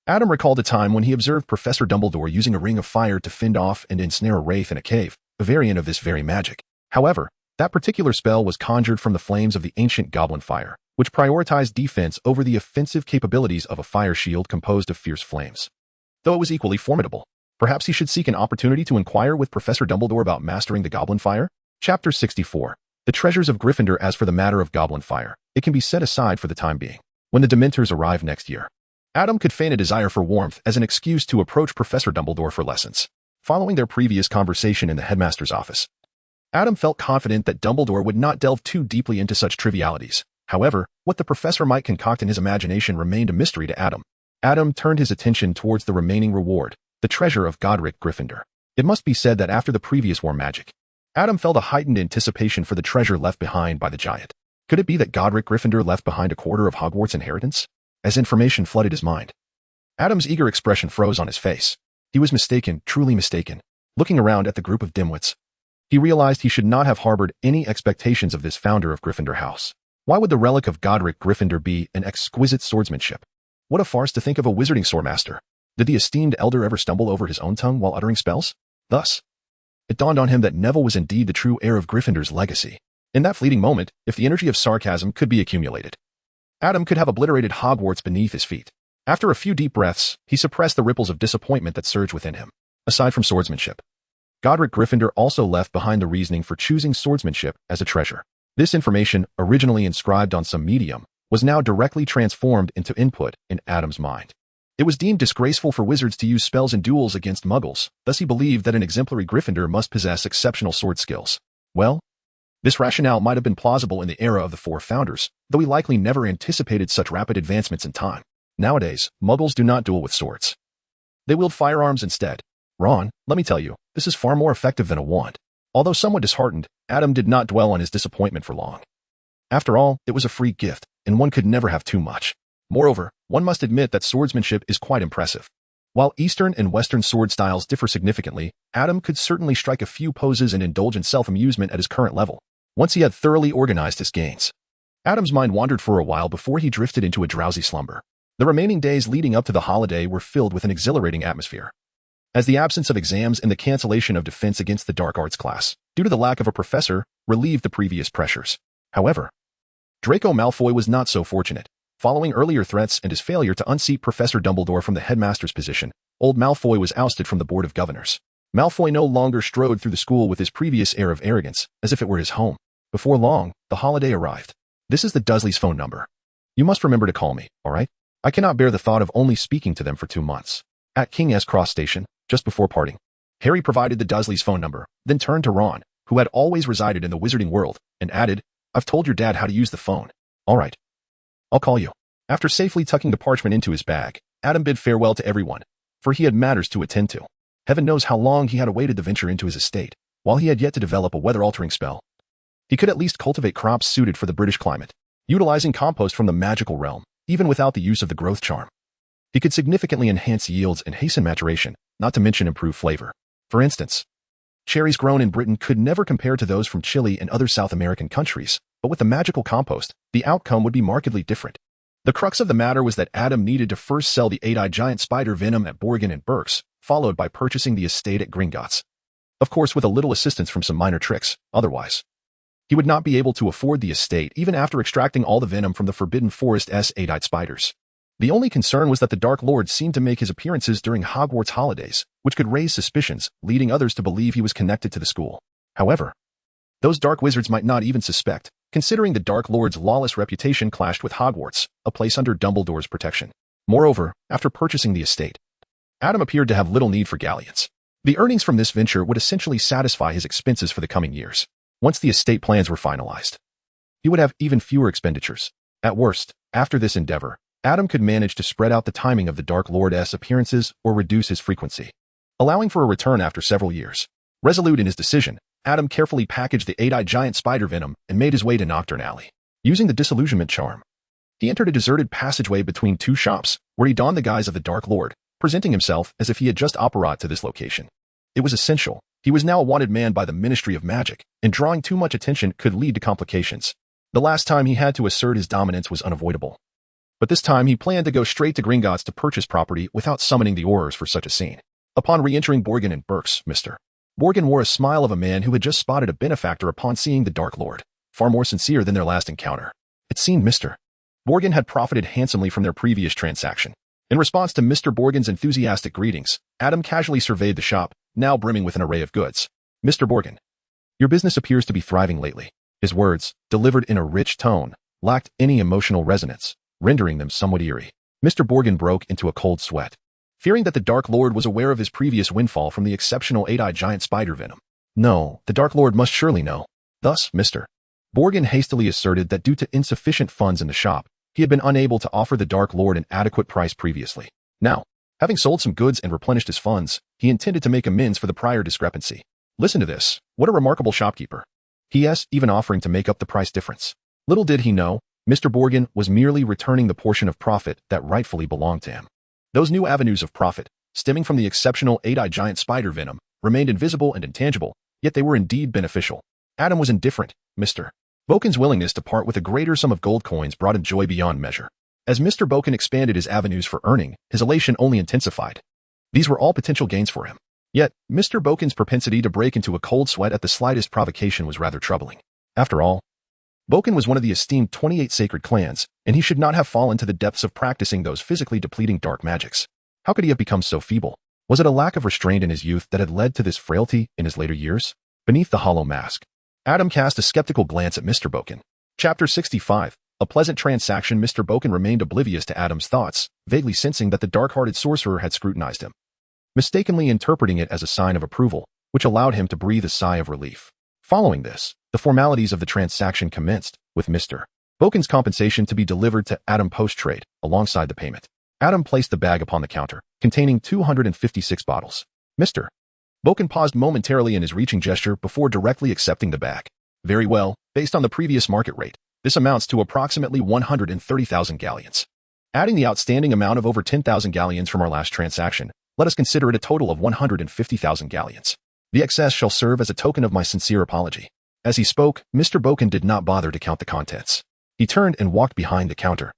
Adam recalled a time when he observed Professor Dumbledore using a ring of fire to fend off and ensnare a wraith in a cave, a variant of this very magic. However, that particular spell was conjured from the flames of the ancient goblin fire, which prioritized defense over the offensive capabilities of a fire shield composed of fierce flames. Though it was equally formidable, perhaps he should seek an opportunity to inquire with Professor Dumbledore about mastering the goblin fire? Chapter 64. The Treasures of Gryffindor. As for the matter of goblin fire, it can be set aside for the time being. When the Dementors arrive next year, Adam could feign a desire for warmth as an excuse to approach Professor Dumbledore for lessons. Following their previous conversation in the headmaster's office, Adam felt confident that Dumbledore would not delve too deeply into such trivialities. However, what the professor might concoct in his imagination remained a mystery to Adam. Adam turned his attention towards the remaining reward, the treasure of Godric Gryffindor. It must be said that after the previous war magic, Adam felt a heightened anticipation for the treasure left behind by the giant. Could it be that Godric Gryffindor left behind a quarter of Hogwarts' inheritance? As information flooded his mind, Adam's eager expression froze on his face. He was mistaken, truly mistaken. Looking around at the group of dimwits, he realized he should not have harbored any expectations of this founder of Gryffindor House. Why would the relic of Godric Gryffindor be an exquisite swordsmanship? What a farce to think of a wizarding swordmaster. Did the esteemed elder ever stumble over his own tongue while uttering spells? Thus, it dawned on him that Neville was indeed the true heir of Gryffindor's legacy. In that fleeting moment, if the energy of sarcasm could be accumulated, Adam could have obliterated Hogwarts beneath his feet. After a few deep breaths, he suppressed the ripples of disappointment that surged within him. Aside from swordsmanship, Godric Gryffindor also left behind the reasoning for choosing swordsmanship as a treasure. This information, originally inscribed on some medium, was now directly transformed into input in Adam's mind. It was deemed disgraceful for wizards to use spells in duels against muggles, thus he believed that an exemplary Gryffindor must possess exceptional sword skills. Well, this rationale might have been plausible in the era of the four founders, though he likely never anticipated such rapid advancements in time. Nowadays, muggles do not duel with swords. They wield firearms instead. Ron, let me tell you, this is far more effective than a wand. Although somewhat disheartened, Adam did not dwell on his disappointment for long. After all, it was a free gift, and one could never have too much. Moreover, one must admit that swordsmanship is quite impressive. While Eastern and Western sword styles differ significantly, Adam could certainly strike a few poses and indulge in self-amusement at his current level, once he had thoroughly organized his gains. Adam's mind wandered for a while before he drifted into a drowsy slumber. The remaining days leading up to the holiday were filled with an exhilarating atmosphere. As the absence of exams and the cancellation of defense against the dark arts class, due to the lack of a professor, relieved the previous pressures. However, Draco Malfoy was not so fortunate. Following earlier threats and his failure to unseat Professor Dumbledore from the headmaster's position, old Malfoy was ousted from the Board of Governors. Malfoy no longer strode through the school with his previous air of arrogance, as if it were his home. Before long, the holiday arrived. This is the Dursleys' phone number. You must remember to call me, all right? I cannot bear the thought of only speaking to them for 2 months. At King's Cross Station, just before parting, Harry provided the Dursleys' phone number, then turned to Ron, who had always resided in the wizarding world, and added, I've told your dad how to use the phone. All right. I'll call you. After safely tucking the parchment into his bag, Adam bid farewell to everyone, for he had matters to attend to. Heaven knows how long he had awaited the venture into his estate. While he had yet to develop a weather-altering spell, he could at least cultivate crops suited for the British climate, utilizing compost from the magical realm, even without the use of the growth charm. He could significantly enhance yields and hasten maturation, not to mention improve flavor. For instance, cherries grown in Britain could never compare to those from Chile and other South American countries, but with the magical compost, the outcome would be markedly different. The crux of the matter was that Adam needed to first sell the 8-eyed giant spider venom at Borgin and Burke's, followed by purchasing the estate at Gringotts. Of course, with a little assistance from some minor tricks, otherwise he would not be able to afford the estate even after extracting all the venom from the Forbidden Forest's 8-eyed spiders. The only concern was that the Dark Lord seemed to make his appearances during Hogwarts holidays, which could raise suspicions, leading others to believe he was connected to the school. However, those dark wizards might not even suspect, considering the Dark Lord's lawless reputation clashed with Hogwarts, a place under Dumbledore's protection. Moreover, after purchasing the estate, Adam appeared to have little need for galleons. The earnings from this venture would essentially satisfy his expenses for the coming years. Once the estate plans were finalized, he would have even fewer expenditures. At worst, after this endeavor, Adam could manage to spread out the timing of the Dark Lord's appearances or reduce his frequency, allowing for a return after several years. Resolute in his decision, Adam carefully packaged the 8-eyed giant spider venom and made his way to Nocturne Alley. Using the disillusionment charm, he entered a deserted passageway between 2 shops, where he donned the guise of the Dark Lord, presenting himself as if he had just operated to this location. It was essential. He was now a wanted man by the Ministry of Magic, and drawing too much attention could lead to complications. The last time he had to assert his dominance was unavoidable. But this time he planned to go straight to Gringotts to purchase property without summoning the Aurors for such a scene. Upon re-entering Borgin and Burke's, Mr. Borgin wore a smile of a man who had just spotted a benefactor upon seeing the Dark Lord, far more sincere than their last encounter. It seemed Mr. Borgin had profited handsomely from their previous transaction. In response to Mr. Borgin's enthusiastic greetings, Adam casually surveyed the shop, now brimming with an array of goods. Mr. Borgin, your business appears to be thriving lately. His words, delivered in a rich tone, lacked any emotional resonance, rendering them somewhat eerie. Mr. Borgin broke into a cold sweat, fearing that the Dark Lord was aware of his previous windfall from the exceptional 8-eyed giant spider venom. No, the Dark Lord must surely know. Thus, Mr. Borgin hastily asserted that due to insufficient funds in the shop, he had been unable to offer the Dark Lord an adequate price previously. Now, having sold some goods and replenished his funds, he intended to make amends for the prior discrepancy. Listen to this. What a remarkable shopkeeper. P.S. even offering to make up the price difference. Little did he know, Mr. Borgin was merely returning the portion of profit that rightfully belonged to him. Those new avenues of profit, stemming from the exceptional 8-eyed giant spider venom, remained invisible and intangible, yet they were indeed beneficial. Adam was indifferent. Mr. Boken's willingness to part with a greater sum of gold coins brought him joy beyond measure. As Mr. Boken expanded his avenues for earning, his elation only intensified. These were all potential gains for him. Yet, Mr. Boken's propensity to break into a cold sweat at the slightest provocation was rather troubling. After all, Boken was one of the esteemed 28 sacred clans, and he should not have fallen to the depths of practicing those physically depleting dark magics. How could he have become so feeble? Was it a lack of restraint in his youth that had led to this frailty in his later years? Beneath the hollow mask, Adam cast a skeptical glance at Mr. Boken. Chapter 65. A pleasant transaction. Mr. Boken remained oblivious to Adam's thoughts, vaguely sensing that the dark-hearted sorcerer had scrutinized him, mistakenly interpreting it as a sign of approval, which allowed him to breathe a sigh of relief. Following this, the formalities of the transaction commenced, with Mr. Boken's compensation to be delivered to Adam post-trade, alongside the payment. Adam placed the bag upon the counter, containing 256 bottles. Mr. Boken paused momentarily in his reaching gesture before directly accepting the bag. Very well, based on the previous market rate, this amounts to approximately 130,000 galleons. Adding the outstanding amount of over 10,000 galleons from our last transaction, let us consider it a total of 150,000 galleons. The excess shall serve as a token of my sincere apology. As he spoke, Mr. Boken did not bother to count the contents. He turned and walked behind the counter,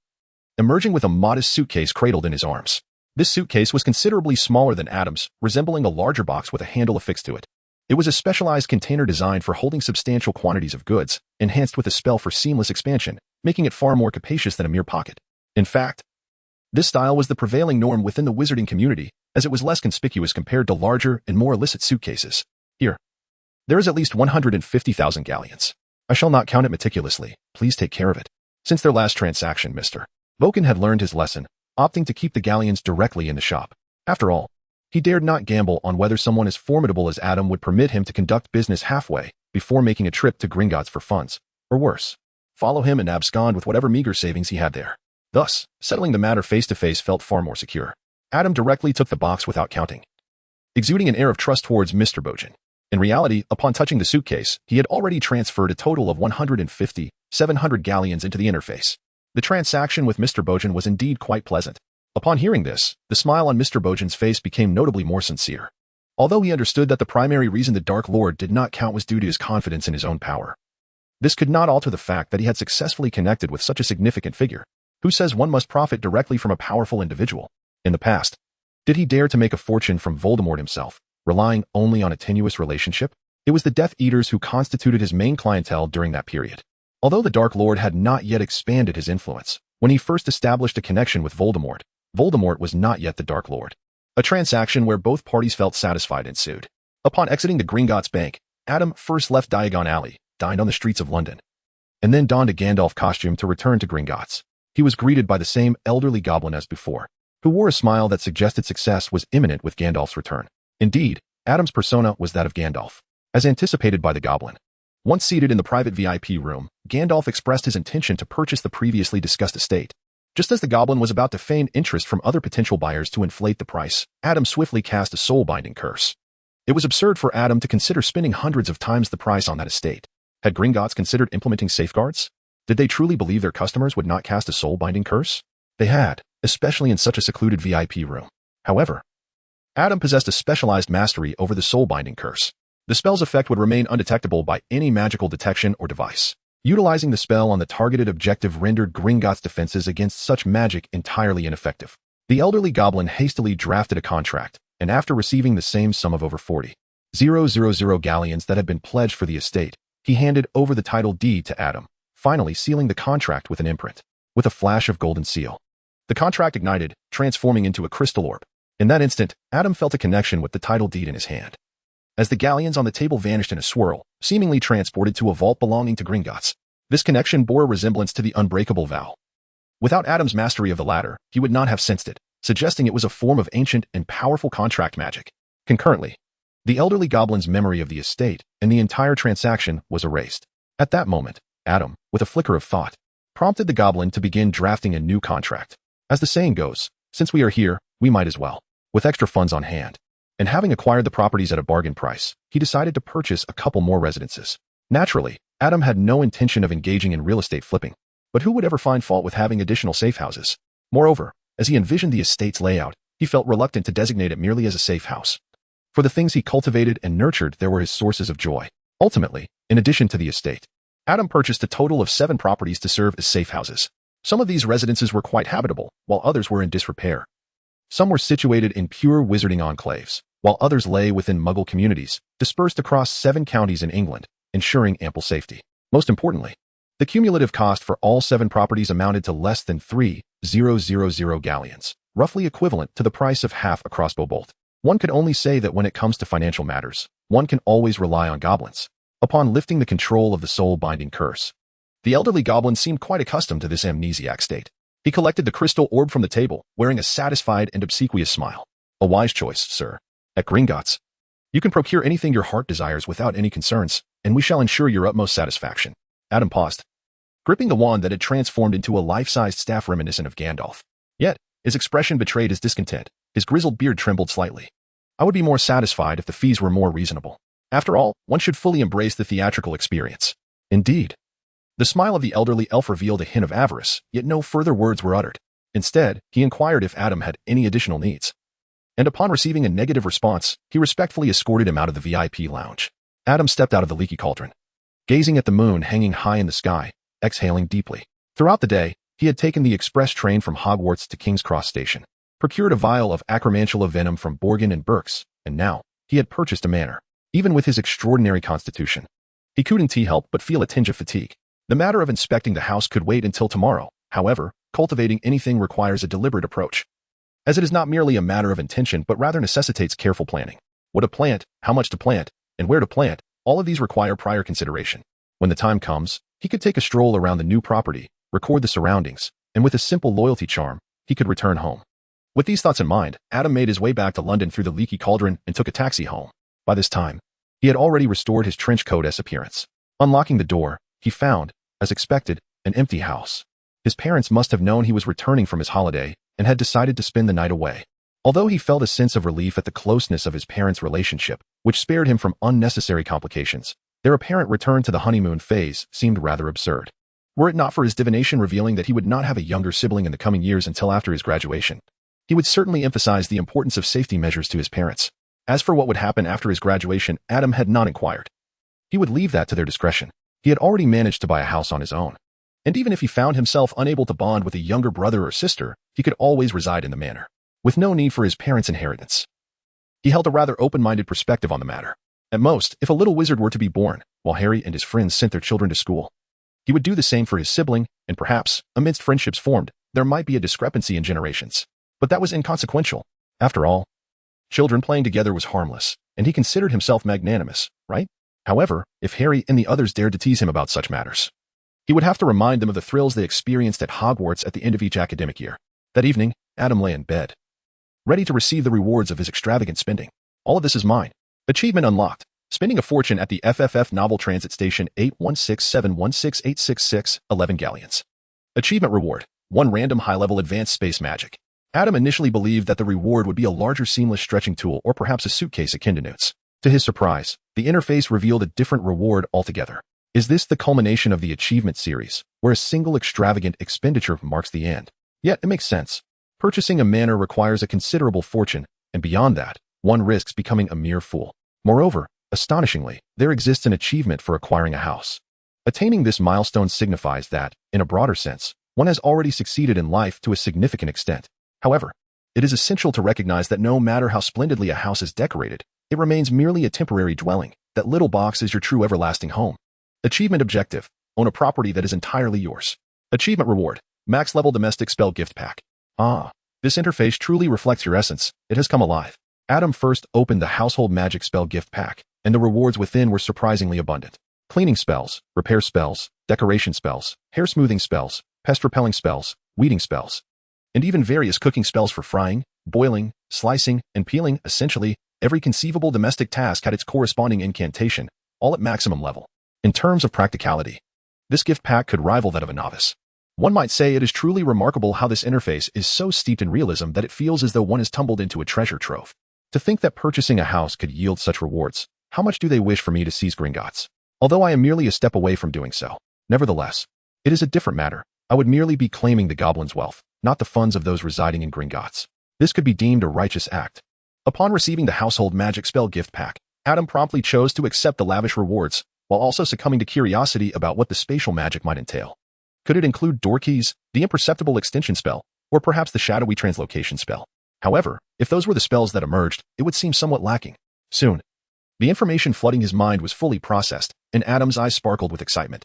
emerging with a modest suitcase cradled in his arms. This suitcase was considerably smaller than Adam's, resembling a larger box with a handle affixed to it. It was a specialized container designed for holding substantial quantities of goods, enhanced with a spell for seamless expansion, making it far more capacious than a mere pocket. In fact, this style was the prevailing norm within the wizarding community, as it was less conspicuous compared to larger and more illicit suitcases. Here, there is at least 150,000 galleons. I shall not count it meticulously. Please take care of it. Since their last transaction, Mr. Boken had learned his lesson, opting to keep the galleons directly in the shop. After all, he dared not gamble on whether someone as formidable as Adam would permit him to conduct business halfway before making a trip to Gringotts for funds, or worse, follow him and abscond with whatever meager savings he had there. Thus, settling the matter face-to-face felt far more secure. Adam directly took the box without counting, exuding an air of trust towards Mr. Boken. In reality, upon touching the suitcase, he had already transferred a total of 150,700 galleons into the interface. The transaction with Mr. Boken was indeed quite pleasant. Upon hearing this, the smile on Mr. Boken's face became notably more sincere. Although he understood that the primary reason the Dark Lord did not count was due to his confidence in his own power, this could not alter the fact that he had successfully connected with such a significant figure. Who says one must profit directly from a powerful individual? In the past, did he dare to make a fortune from Voldemort himself, relying only on a tenuous relationship? It was the Death Eaters who constituted his main clientele during that period. Although the Dark Lord had not yet expanded his influence, when he first established a connection with Voldemort, Voldemort was not yet the Dark Lord. A transaction where both parties felt satisfied ensued. Upon exiting the Gringotts Bank, Adam first left Diagon Alley, dined on the streets of London, and then donned a Gandalf costume to return to Gringotts. He was greeted by the same elderly goblin as before, who wore a smile that suggested success was imminent with Gandalf's return. Indeed, Adam's persona was that of Gandalf, as anticipated by the goblin. Once seated in the private VIP room, Gandalf expressed his intention to purchase the previously discussed estate. Just as the goblin was about to feign interest from other potential buyers to inflate the price, Adam swiftly cast a soul-binding curse. It was absurd for Adam to consider spending hundreds of times the price on that estate. Had Gringotts considered implementing safeguards? Did they truly believe their customers would not cast a soul-binding curse? They had, especially in such a secluded VIP room. However, Adam possessed a specialized mastery over the soul-binding curse. The spell's effect would remain undetectable by any magical detection or device. Utilizing the spell on the targeted objective rendered Gringotts' defenses against such magic entirely ineffective. The elderly goblin hastily drafted a contract, and after receiving the same sum of over 40,000 galleons that had been pledged for the estate, he handed over the title deed to Adam, finally sealing the contract with an imprint. With a flash of golden seal, the contract ignited, transforming into a crystal orb. In that instant, Adam felt a connection with the title deed in his hand. As the galleons on the table vanished in a swirl, seemingly transported to a vault belonging to Gringotts, this connection bore a resemblance to the unbreakable vow. Without Adam's mastery of the latter, he would not have sensed it, suggesting it was a form of ancient and powerful contract magic. Concurrently, the elderly goblin's memory of the estate and the entire transaction was erased. At that moment, Adam, with a flicker of thought, prompted the goblin to begin drafting a new contract. As the saying goes, since we are here, we might as well. With extra funds on hand, and having acquired the properties at a bargain price, he decided to purchase a couple more residences. Naturally, Adam had no intention of engaging in real estate flipping, but who would ever find fault with having additional safe houses? Moreover, as he envisioned the estate's layout, he felt reluctant to designate it merely as a safe house. For the things he cultivated and nurtured, there were his sources of joy. Ultimately, in addition to the estate, Adam purchased a total of 7 properties to serve as safe houses. Some of these residences were quite habitable, while others were in disrepair. Some were situated in pure wizarding enclaves, while others lay within Muggle communities, dispersed across 7 counties in England, ensuring ample safety. Most importantly, the cumulative cost for all 7 properties amounted to less than 3,000 galleons, roughly equivalent to the price of half a crossbow bolt. One could only say that when it comes to financial matters, one can always rely on goblins. Upon lifting the control of the soul-binding curse, the elderly goblin seemed quite accustomed to this amnesiac state. He collected the crystal orb from the table, wearing a satisfied and obsequious smile. A wise choice, sir. At Gringotts, you can procure anything your heart desires without any concerns, and we shall ensure your utmost satisfaction. Adam paused, gripping the wand that had transformed into a life-sized staff reminiscent of Gandalf. Yet, His expression betrayed his discontent. His grizzled beard trembled slightly. I would be more satisfied if the fees were more reasonable. After all, one should fully embrace the theatrical experience. Indeed. The smile of the elderly elf revealed a hint of avarice, yet no further words were uttered. Instead, he inquired if Adam had any additional needs. And upon receiving a negative response, he respectfully escorted him out of the VIP lounge. Adam stepped out of the leaky cauldron, gazing at the moon hanging high in the sky, exhaling deeply. Throughout the day, he had taken the express train from Hogwarts to King's Cross Station, procured a vial of acromantula venom from Borgin and Burke's, and now, he had purchased a manor. Even with his extraordinary constitution, he couldn't help but feel a tinge of fatigue. The matter of inspecting the house could wait until tomorrow. However, cultivating anything requires a deliberate approach, as it is not merely a matter of intention but rather necessitates careful planning. What to plant, how much to plant, and where to plant, all of these require prior consideration. When the time comes, he could take a stroll around the new property, record the surroundings, and with a simple loyalty charm, he could return home. With these thoughts in mind, Adam made his way back to London through the leaky cauldron and took a taxi home. By this time, he had already restored his trench coat-esque appearance. Unlocking the door, he found, as expected, an empty house. His parents must have known he was returning from his holiday and had decided to spend the night away. Although he felt a sense of relief at the closeness of his parents' relationship, which spared him from unnecessary complications, their apparent return to the honeymoon phase seemed rather absurd. Were it not for his divination revealing that he would not have a younger sibling in the coming years until after his graduation, he would certainly emphasize the importance of safety measures to his parents. As for what would happen after his graduation, Adam had not inquired. He would leave that to their discretion. He had already managed to buy a house on his own. And even if he found himself unable to bond with a younger brother or sister, he could always reside in the manor, with no need for his parents' inheritance. He held a rather open-minded perspective on the matter. At most, if a little wizard were to be born, while Harry and his friends sent their children to school, he would do the same for his sibling, and perhaps, amidst friendships formed, there might be a discrepancy in generations. But that was inconsequential. After all, children playing together was harmless, and he considered himself magnanimous, right? However, if Harry and the others dared to tease him about such matters, he would have to remind them of the thrills they experienced at Hogwarts at the end of each academic year. That evening, Adam lay in bed, ready to receive the rewards of his extravagant spending. All of this is mine. Achievement unlocked. Spending a fortune at the FFF Novel Transit Station 8167168666, 11 galleons. Achievement reward. 1 random high-level advanced space magic. Adam initially believed that the reward would be a larger seamless stretching tool or perhaps a suitcase akin to Newt's. To his surprise, the interface revealed a different reward altogether. Is this the culmination of the achievement series, where a single extravagant expenditure marks the end? Yet, it makes sense. Purchasing a manor requires a considerable fortune, and beyond that, one risks becoming a mere fool. Moreover, astonishingly, there exists an achievement for acquiring a house. Attaining this milestone signifies that, in a broader sense, one has already succeeded in life to a significant extent. However, it is essential to recognize that no matter how splendidly a house is decorated, it remains merely a temporary dwelling. That little box is your true everlasting home. Achievement objective. Own a property that is entirely yours. Achievement reward. Max level domestic spell gift pack. Ah, this interface truly reflects your essence. It has come alive. Adam first opened the household magic spell gift pack, and the rewards within were surprisingly abundant. Cleaning spells, repair spells, decoration spells, hair smoothing spells, pest repelling spells, weeding spells, and even various cooking spells for frying, boiling, slicing, and peeling. Essentially, every conceivable domestic task had its corresponding incantation, all at maximum level. In terms of practicality, this gift pack could rival that of a novice. One might say it is truly remarkable how this interface is so steeped in realism that it feels as though one has tumbled into a treasure trove. To think that purchasing a house could yield such rewards, how much do they wish for me to seize Gringotts? Although I am merely a step away from doing so. Nevertheless, it is a different matter. I would merely be claiming the goblin's wealth, not the funds of those residing in Gringotts. This could be deemed a righteous act. Upon receiving the household magic spell gift pack, Adam promptly chose to accept the lavish rewards, while also succumbing to curiosity about what the spatial magic might entail. Could it include door keys, the imperceptible extension spell, or perhaps the shadowy translocation spell? However, if those were the spells that emerged, it would seem somewhat lacking. Soon, the information flooding his mind was fully processed, and Adam's eyes sparkled with excitement.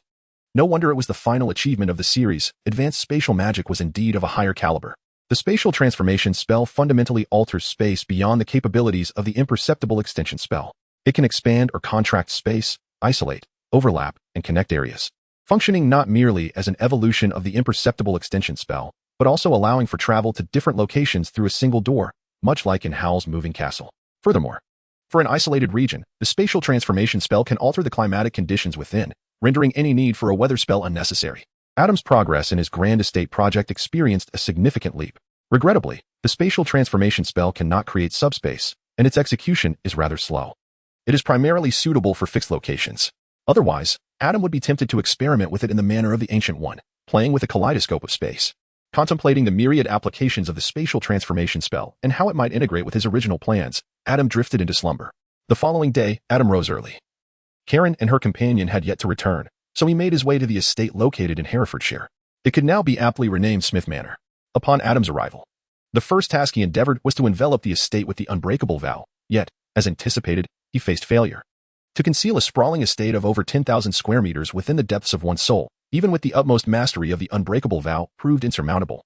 No wonder it was the final achievement of the series. Advanced spatial magic was indeed of a higher caliber. The spatial transformation spell fundamentally alters space beyond the capabilities of the imperceptible extension spell. It can expand or contract space, isolate, overlap, and connect areas, functioning not merely as an evolution of the imperceptible extension spell, but also allowing for travel to different locations through a single door, much like in Howl's Moving Castle. Furthermore, for an isolated region, the spatial transformation spell can alter the climatic conditions within, rendering any need for a weather spell unnecessary. Adam's progress in his grand estate project experienced a significant leap. Regrettably, the spatial transformation spell cannot create subspace, and its execution is rather slow. It is primarily suitable for fixed locations. Otherwise, Adam would be tempted to experiment with it in the manner of the Ancient One, playing with a kaleidoscope of space. Contemplating the myriad applications of the spatial transformation spell and how it might integrate with his original plans, Adam drifted into slumber. The following day, Adam rose early. Karen and her companion had yet to return, so he made his way to the estate located in Herefordshire. It could now be aptly renamed Smith Manor. Upon Adam's arrival, the first task he endeavored was to envelop the estate with the unbreakable vow, yet, as anticipated, he faced failure. To conceal a sprawling estate of over 10,000 square meters within the depths of one's soul, even with the utmost mastery of the unbreakable vow, proved insurmountable.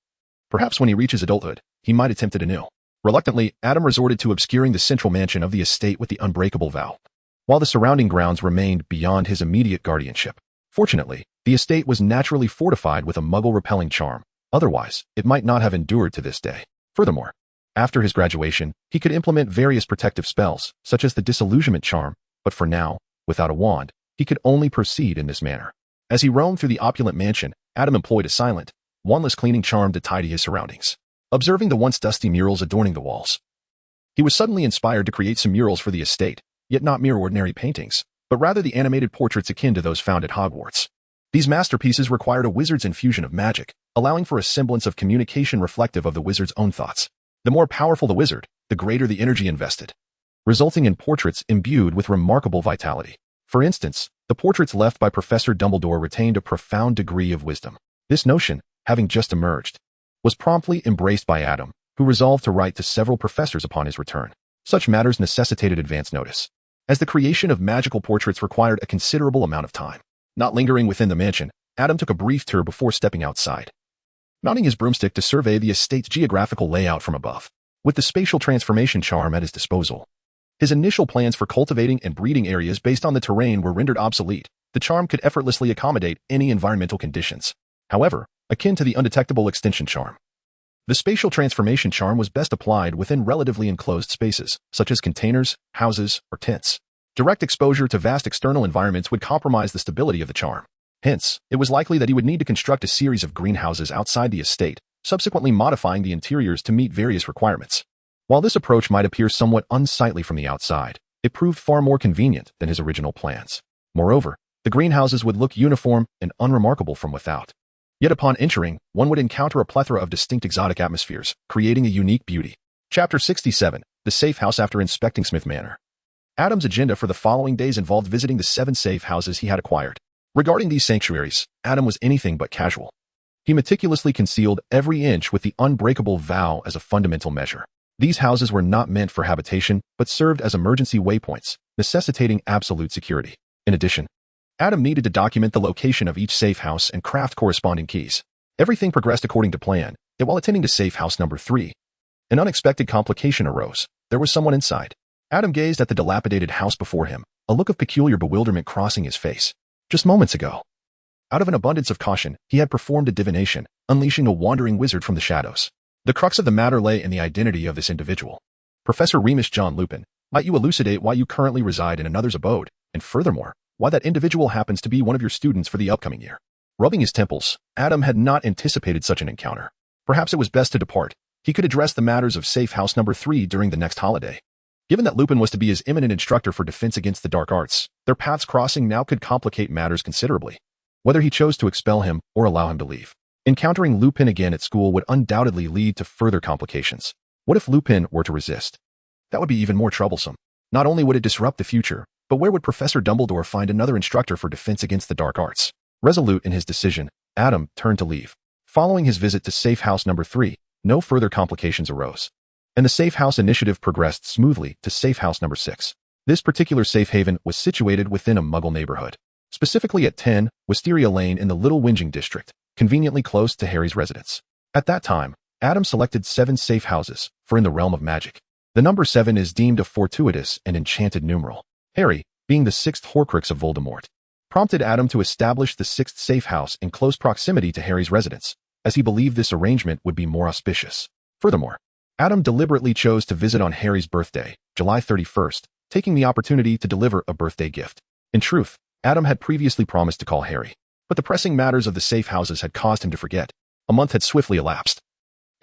Perhaps when he reaches adulthood, he might attempt it anew. Reluctantly, Adam resorted to obscuring the central mansion of the estate with the unbreakable vow, while the surrounding grounds remained beyond his immediate guardianship. Fortunately, the estate was naturally fortified with a muggle-repelling charm. Otherwise, it might not have endured to this day. Furthermore, after his graduation, he could implement various protective spells, such as the disillusionment charm, but for now, without a wand, he could only proceed in this manner. As he roamed through the opulent mansion, Adam employed a silent, wandless cleaning charm to tidy his surroundings. Observing the once dusty murals adorning the walls, he was suddenly inspired to create some murals for the estate, yet not mere ordinary paintings, but rather the animated portraits akin to those found at Hogwarts. These masterpieces required a wizard's infusion of magic, allowing for a semblance of communication reflective of the wizard's own thoughts. The more powerful the wizard, the greater the energy invested, resulting in portraits imbued with remarkable vitality. For instance, the portraits left by Professor Dumbledore retained a profound degree of wisdom. This notion, having just emerged, was promptly embraced by Adam, who resolved to write to several professors upon his return. Such matters necessitated advance notice, as the creation of magical portraits required a considerable amount of time. Not lingering within the mansion, Adam took a brief tour before stepping outside, mounting his broomstick to survey the estate's geographical layout from above. With the spatial transformation charm at his disposal, his initial plans for cultivating and breeding areas based on the terrain were rendered obsolete. The charm could effortlessly accommodate any environmental conditions, however, akin to the undetectable extension charm. The spatial transformation charm was best applied within relatively enclosed spaces, such as containers, houses, or tents. Direct exposure to vast external environments would compromise the stability of the charm. Hence, it was likely that he would need to construct a series of greenhouses outside the estate, subsequently modifying the interiors to meet various requirements. While this approach might appear somewhat unsightly from the outside, it proved far more convenient than his original plans. Moreover, the greenhouses would look uniform and unremarkable from without. Yet upon entering, one would encounter a plethora of distinct exotic atmospheres, creating a unique beauty. Chapter 67, The Safe House. After inspecting Smith Manor, Adam's agenda for the following days involved visiting the 7 safe houses he had acquired. Regarding these sanctuaries, Adam was anything but casual. He meticulously concealed every inch with the unbreakable vow as a fundamental measure. These houses were not meant for habitation, but served as emergency waypoints, necessitating absolute security. In addition, Adam needed to document the location of each safe house and craft corresponding keys. Everything progressed according to plan, yet while attending to safe house number 3, an unexpected complication arose. There was someone inside. Adam gazed at the dilapidated house before him, a look of peculiar bewilderment crossing his face. Just moments ago, out of an abundance of caution, he had performed a divination, unleashing a wandering wizard from the shadows. The crux of the matter lay in the identity of this individual. Professor Remus John Lupin, might you elucidate why you currently reside in another's abode, and furthermore, why that individual happens to be one of your students for the upcoming year? Rubbing his temples, Adam had not anticipated such an encounter. Perhaps it was best to depart. He could address the matters of safe house number 3 during the next holiday. Given that Lupin was to be his eminent instructor for defense against the dark arts, their paths crossing now could complicate matters considerably. Whether he chose to expel him or allow him to leave, encountering Lupin again at school would undoubtedly lead to further complications. What if Lupin were to resist? That would be even more troublesome. Not only would it disrupt the future, but where would Professor Dumbledore find another instructor for defense against the dark arts? Resolute in his decision, Adam turned to leave. Following his visit to safe house number 3, no further complications arose, and the safe house initiative progressed smoothly to safe house number 6. This particular safe haven was situated within a Muggle neighborhood, specifically at 10 Wisteria Lane in the Little Whinging district, conveniently close to Harry's residence. At that time, Adam selected 7 safe houses, for in the realm of magic, the number 7 is deemed a fortuitous and enchanted numeral. Harry, being the 6th Horcrux of Voldemort, prompted Adam to establish the 6th safe house in close proximity to Harry's residence, as he believed this arrangement would be more auspicious. Furthermore, Adam deliberately chose to visit on Harry's birthday, July 31st, taking the opportunity to deliver a birthday gift. In truth, Adam had previously promised to call Harry, but the pressing matters of the safe houses had caused him to forget. A month had swiftly elapsed,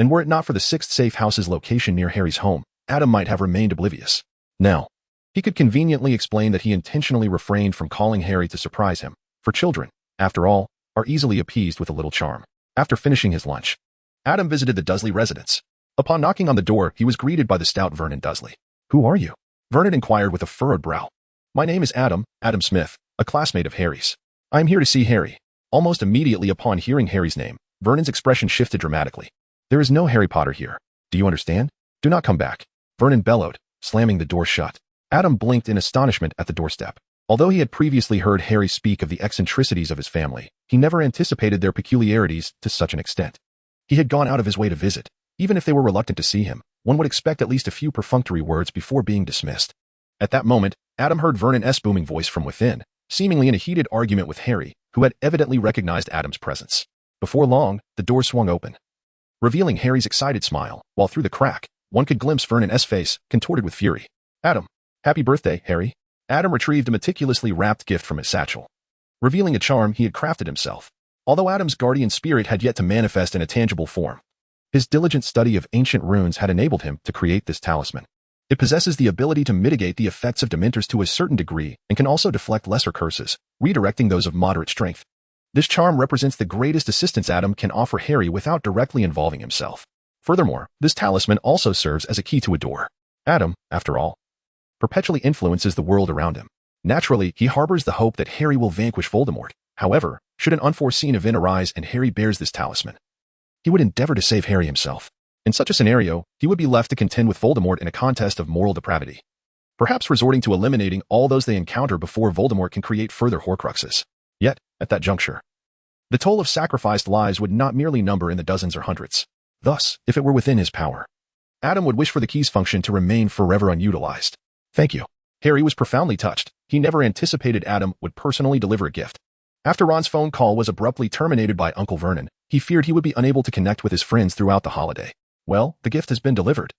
and were it not for the sixth safe house's location near Harry's home, Adam might have remained oblivious. Now, he could conveniently explain that he intentionally refrained from calling Harry to surprise him, for children, after all, are easily appeased with a little charm. After finishing his lunch, Adam visited the Dursley residence. Upon knocking on the door, he was greeted by the stout Vernon Dursley. "Who are you?" Vernon inquired with a furrowed brow. "My name is Adam Smith, a classmate of Harry's. I am here to see Harry." Almost immediately upon hearing Harry's name, Vernon's expression shifted dramatically. "There is no Harry Potter here. Do you understand? Do not come back," Vernon bellowed, slamming the door shut. Adam blinked in astonishment at the doorstep. Although he had previously heard Harry speak of the eccentricities of his family, he never anticipated their peculiarities to such an extent. He had gone out of his way to visit. Even if they were reluctant to see him, one would expect at least a few perfunctory words before being dismissed. At that moment, Adam heard Vernon's booming voice from within, seemingly in a heated argument with Harry, who had evidently recognized Adam's presence. Before long, the door swung open, revealing Harry's excited smile, while through the crack, one could glimpse Vernon's face, contorted with fury. "Adam, happy birthday, Harry." Adam retrieved a meticulously wrapped gift from his satchel, revealing a charm he had crafted himself. Although Adam's guardian spirit had yet to manifest in a tangible form, his diligent study of ancient runes had enabled him to create this talisman. It possesses the ability to mitigate the effects of dementors to a certain degree and can also deflect lesser curses, redirecting those of moderate strength. This charm represents the greatest assistance Adam can offer Harry without directly involving himself. Furthermore, this talisman also serves as a key to a door. Adam, after all, perpetually influences the world around him. Naturally, he harbors the hope that Harry will vanquish Voldemort. However, should an unforeseen event arise and Harry bears this talisman, he would endeavor to save Harry himself. In such a scenario, he would be left to contend with Voldemort in a contest of moral depravity, perhaps resorting to eliminating all those they encounter before Voldemort can create further Horcruxes. Yet, at that juncture, the toll of sacrificed lives would not merely number in the dozens or hundreds. Thus, if it were within his power, Adam would wish for the keys function to remain forever unutilized. "Thank you." Harry was profoundly touched. He never anticipated Adam would personally deliver a gift. After Ron's phone call was abruptly terminated by Uncle Vernon, he feared he would be unable to connect with his friends throughout the holiday. "Well, the gift has been delivered,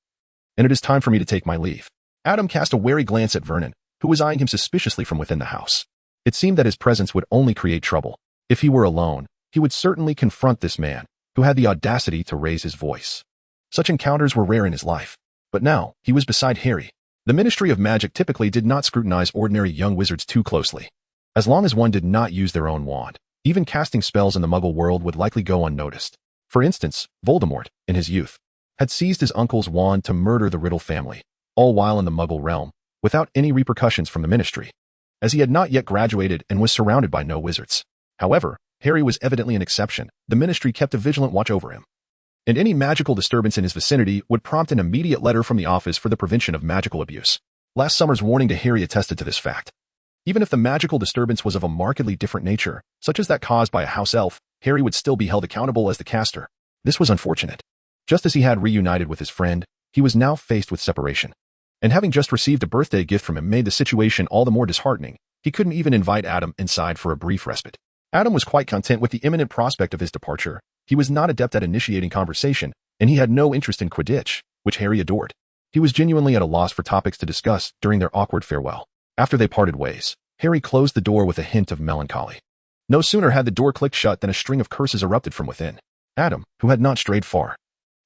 and it is time for me to take my leave." Adam cast a wary glance at Vernon, who was eyeing him suspiciously from within the house. It seemed that his presence would only create trouble. If he were alone, he would certainly confront this man, who had the audacity to raise his voice. Such encounters were rare in his life. But now, he was beside Harry. The Ministry of Magic typically did not scrutinize ordinary young wizards too closely. As long as one did not use their own wand, even casting spells in the Muggle world would likely go unnoticed. For instance, Voldemort, in his youth, had seized his uncle's wand to murder the Riddle family, all while in the Muggle realm, without any repercussions from the Ministry, as he had not yet graduated and was surrounded by no wizards. However, Harry was evidently an exception. The Ministry kept a vigilant watch over him, and any magical disturbance in his vicinity would prompt an immediate letter from the Office for the Prevention of Magical Abuse. Last summer's warning to Harry attested to this fact. Even if the magical disturbance was of a markedly different nature, such as that caused by a house elf, Harry would still be held accountable as the caster. This was unfortunate. Just as he had reunited with his friend, he was now faced with separation. And having just received a birthday gift from him made the situation all the more disheartening. He couldn't even invite Adam inside for a brief respite. Adam was quite content with the imminent prospect of his departure. He was not adept at initiating conversation, and he had no interest in Quidditch, which Harry adored. He was genuinely at a loss for topics to discuss during their awkward farewell. After they parted ways, Harry closed the door with a hint of melancholy. No sooner had the door clicked shut than a string of curses erupted from within. Adam, who had not strayed far,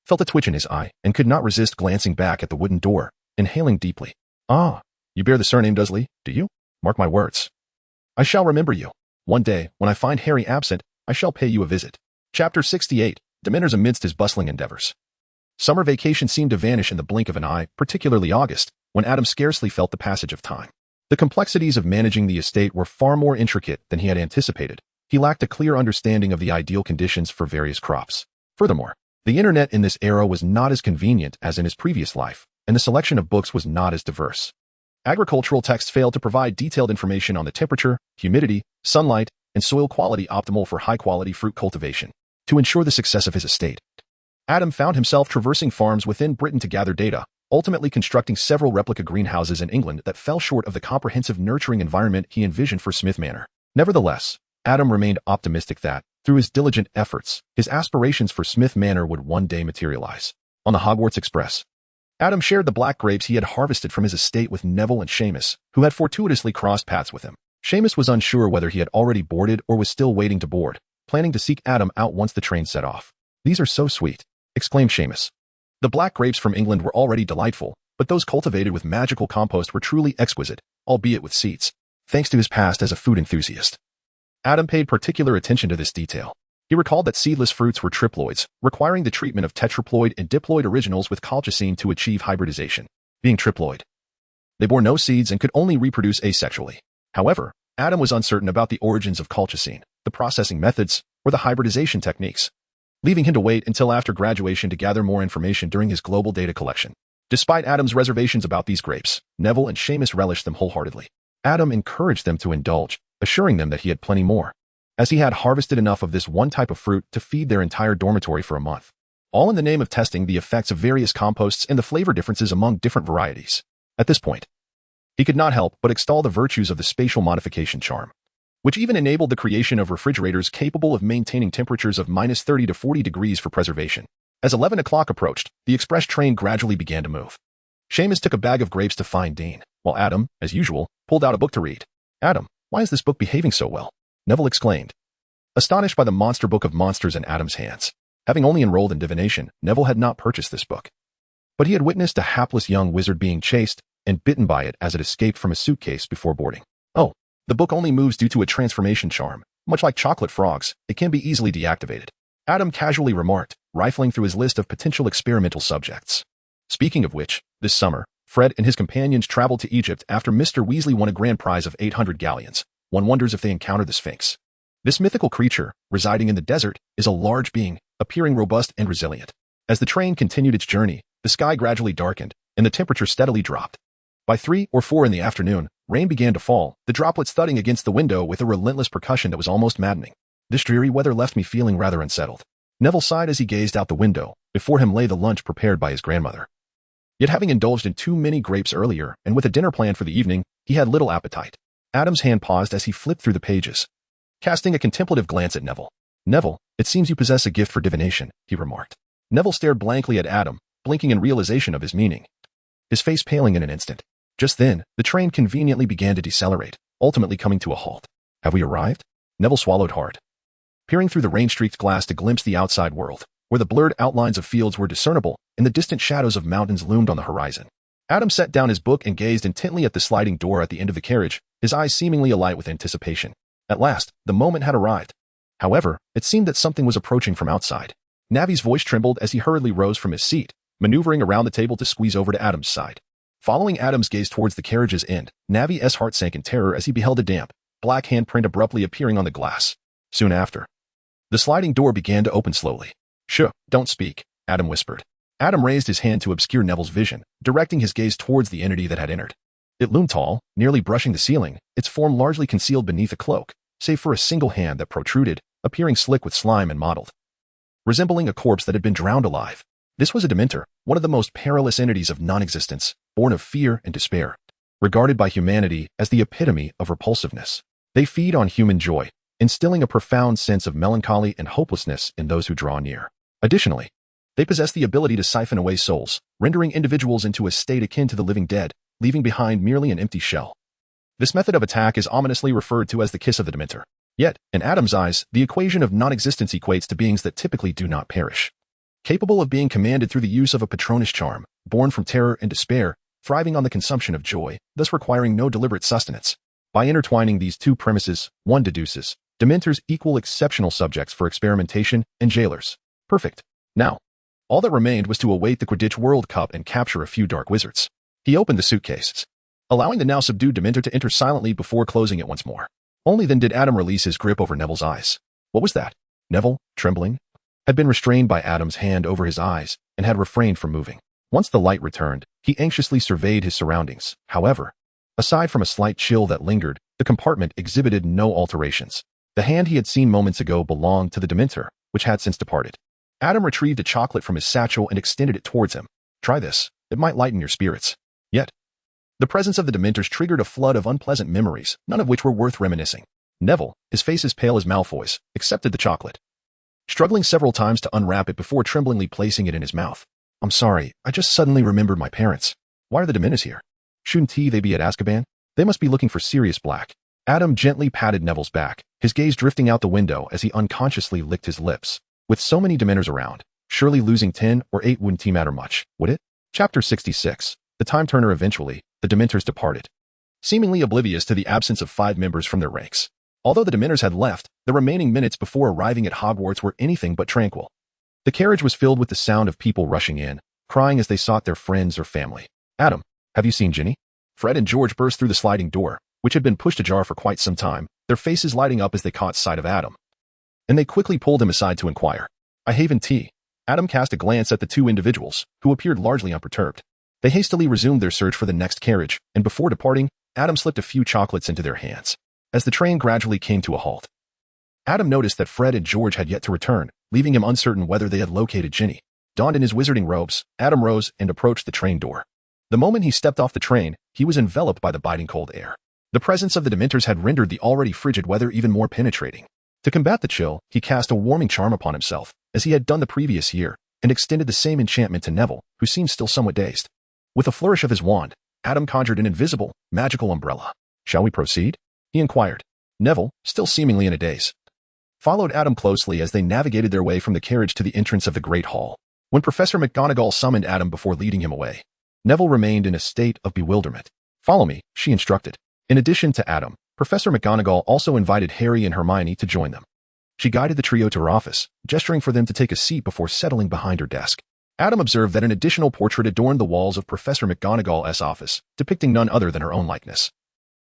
felt a twitch in his eye and could not resist glancing back at the wooden door, inhaling deeply. "Ah, you bear the surname Dursley, do you? Mark my words. I shall remember you. One day, when I find Harry absent, I shall pay you a visit." Chapter 68, Dementors amidst his bustling endeavors. Summer vacation seemed to vanish in the blink of an eye, particularly August, when Adam scarcely felt the passage of time. The complexities of managing the estate were far more intricate than he had anticipated. He lacked a clear understanding of the ideal conditions for various crops. Furthermore, the internet in this era was not as convenient as in his previous life, and the selection of books was not as diverse. Agricultural texts failed to provide detailed information on the temperature, humidity, sunlight, and soil quality optimal for high-quality fruit cultivation. To ensure the success of his estate, Adam found himself traversing farms within Britain to gather data, ultimately constructing several replica greenhouses in England that fell short of the comprehensive nurturing environment he envisioned for Smith Manor. Nevertheless, Adam remained optimistic that, through his diligent efforts, his aspirations for Smith Manor would one day materialize. On the Hogwarts Express, Adam shared the black grapes he had harvested from his estate with Neville and Seamus, who had fortuitously crossed paths with him. Seamus was unsure whether he had already boarded or was still waiting to board, planning to seek Adam out once the train set off. "These are so sweet," exclaimed Seamus. The black grapes from England were already delightful, but those cultivated with magical compost were truly exquisite, albeit with seeds, thanks to his past as a food enthusiast. Adam paid particular attention to this detail. He recalled that seedless fruits were triploids, requiring the treatment of tetraploid and diploid originals with colchicine to achieve hybridization. Being triploid, they bore no seeds and could only reproduce asexually. However, Adam was uncertain about the origins of colchicine, the processing methods, or the hybridization techniques, leaving him to wait until after graduation to gather more information during his global data collection. Despite Adam's reservations about these grapes, Neville and Seamus relished them wholeheartedly. Adam encouraged them to indulge, assuring them that he had plenty more, as he had harvested enough of this one type of fruit to feed their entire dormitory for a month, all in the name of testing the effects of various composts and the flavor differences among different varieties. At this point, he could not help but extol the virtues of the spatial modification charm, which even enabled the creation of refrigerators capable of maintaining temperatures of -30 to 40 degrees for preservation. As 11 o'clock approached, the express train gradually began to move. Seamus took a bag of grapes to find Dean, while Adam, as usual, pulled out a book to read. "Adam, why is this book behaving so well?" Neville exclaimed, astonished by the monster book of monsters in Adam's hands. Having only enrolled in divination, Neville had not purchased this book, but he had witnessed a hapless young wizard being chased and bitten by it as it escaped from a suitcase before boarding. "Oh, the book only moves due to a transformation charm. Much like chocolate frogs, it can be easily deactivated," Adam casually remarked, rifling through his list of potential experimental subjects. Speaking of which, this summer, Fred and his companions traveled to Egypt after Mr. Weasley won a grand prize of 800 galleons. One wonders if they encounter the Sphinx. This mythical creature, residing in the desert, is a large being, appearing robust and resilient. As the train continued its journey, the sky gradually darkened, and the temperature steadily dropped. By 3 or 4 in the afternoon, rain began to fall, the droplets thudding against the window with a relentless percussion that was almost maddening. This dreary weather left me feeling rather unsettled. Neville sighed as he gazed out the window. Before him lay the lunch prepared by his grandmother. Yet having indulged in too many grapes earlier, and with a dinner planned for the evening, he had little appetite. Adam's hand paused as he flipped through the pages, casting a contemplative glance at Neville. "Neville, it seems you possess a gift for divination," he remarked. Neville stared blankly at Adam, blinking in realization of his meaning, his face paling in an instant. Just then, the train conveniently began to decelerate, ultimately coming to a halt. "Have we arrived?" Neville swallowed hard, peering through the rain-streaked glass to glimpse the outside world, where the blurred outlines of fields were discernible and the distant shadows of mountains loomed on the horizon. Adam set down his book and gazed intently at the sliding door at the end of the carriage, his eyes seemingly alight with anticipation. At last, the moment had arrived. However, it seemed that something was approaching from outside. Navi's voice trembled as he hurriedly rose from his seat, maneuvering around the table to squeeze over to Adam's side. Following Adam's gaze towards the carriage's end, Navi's heart sank in terror as he beheld a damp, black handprint abruptly appearing on the glass. Soon after, the sliding door began to open slowly. "Shh, don't speak," Adam whispered. Adam raised his hand to obscure Neville's vision, directing his gaze towards the entity that had entered. It loomed tall, nearly brushing the ceiling, its form largely concealed beneath a cloak, save for a single hand that protruded, appearing slick with slime and mottled, resembling a corpse that had been drowned alive. This was a Dementor, one of the most perilous entities of non-existence, born of fear and despair, regarded by humanity as the epitome of repulsiveness. They feed on human joy, instilling a profound sense of melancholy and hopelessness in those who draw near. Additionally, they possess the ability to siphon away souls, rendering individuals into a state akin to the living dead, leaving behind merely an empty shell. This method of attack is ominously referred to as the kiss of the Dementor. Yet, in Adam's eyes, the equation of non-existence equates to beings that typically do not perish, capable of being commanded through the use of a patronus charm, born from terror and despair, thriving on the consumption of joy, thus requiring no deliberate sustenance. By intertwining these two premises, one deduces Dementors equal exceptional subjects for experimentation and jailers. Perfect. Now, all that remained was to await the Quidditch World Cup and capture a few dark wizards. He opened the suitcases, allowing the now subdued Dementor to enter silently before closing it once more. Only then did Adam release his grip over Neville's eyes. What was that? Neville, trembling, had been restrained by Adam's hand over his eyes and had refrained from moving. Once the light returned, he anxiously surveyed his surroundings. However, aside from a slight chill that lingered, the compartment exhibited no alterations. The hand he had seen moments ago belonged to the Dementor, which had since departed. Adam retrieved a chocolate from his satchel and extended it towards him. "Try this. It might lighten your spirits." Yet, the presence of the Dementors triggered a flood of unpleasant memories, none of which were worth reminiscing. Neville, his face as pale as Malfoy's, accepted the chocolate, struggling several times to unwrap it before tremblingly placing it in his mouth. "I'm sorry, I just suddenly remembered my parents. Why are the Dementors here? Shouldn't they be at Azkaban? They must be looking for Sirius Black." Adam gently patted Neville's back, his gaze drifting out the window as he unconsciously licked his lips. With so many Dementors around, Surely losing 10 or 8 wouldn't matter much, would it? Chapter 66. The Time Turner. Eventually, the Dementors departed, seemingly oblivious to the absence of 5 members from their ranks. Although the Dementors had left, the remaining minutes before arriving at Hogwarts were anything but tranquil. The carriage was filled with the sound of people rushing in, crying as they sought their friends or family. Adam, have you seen Ginny? Fred and George burst through the sliding door, which had been pushed ajar for quite some time, their faces lighting up as they caught sight of Adam. And they quickly pulled him aside to inquire. I haven't tea. Adam cast a glance at the 2 individuals, who appeared largely unperturbed. They hastily resumed their search for the next carriage, and before departing, Adam slipped a few chocolates into their hands. As the train gradually came to a halt, Adam noticed that Fred and George had yet to return, leaving him uncertain whether they had located Ginny. Donned in his wizarding robes, Adam rose and approached the train door. The moment he stepped off the train, he was enveloped by the biting cold air. The presence of the Dementors had rendered the already frigid weather even more penetrating. To combat the chill, he cast a warming charm upon himself, as he had done the previous year, and extended the same enchantment to Neville, who seemed still somewhat dazed. With a flourish of his wand, Adam conjured an invisible, magical umbrella. Shall we proceed? He inquired. Neville, still seemingly in a daze, followed Adam closely as they navigated their way from the carriage to the entrance of the Great Hall. When Professor McGonagall summoned Adam before leading him away, Neville remained in a state of bewilderment. Follow me, she instructed. In addition to Adam, Professor McGonagall also invited Harry and Hermione to join them. She guided the trio to her office, gesturing for them to take a seat before settling behind her desk. Adam observed that an additional portrait adorned the walls of Professor McGonagall's office, depicting none other than her own likeness,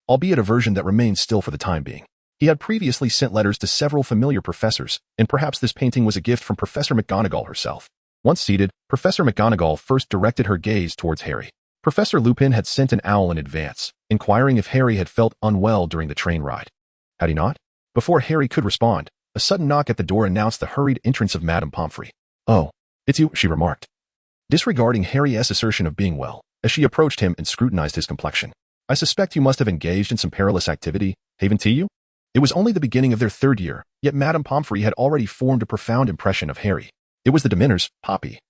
albeit a version that remained still for the time being. He had previously sent letters to several familiar professors, and perhaps this painting was a gift from Professor McGonagall herself. Once seated, Professor McGonagall first directed her gaze towards Harry. Professor Lupin had sent an owl in advance, inquiring if Harry had felt unwell during the train ride. Had he not? Before Harry could respond, a sudden knock at the door announced the hurried entrance of Madame Pomfrey. Oh, it's you, she remarked, disregarding Harry's assertion of being well, as she approached him and scrutinized his complexion. I suspect you must have engaged in some perilous activity, haven't you? It was only the beginning of their 3rd year, yet Madame Pomfrey had already formed a profound impression of Harry. It was the Dementors, Poppy.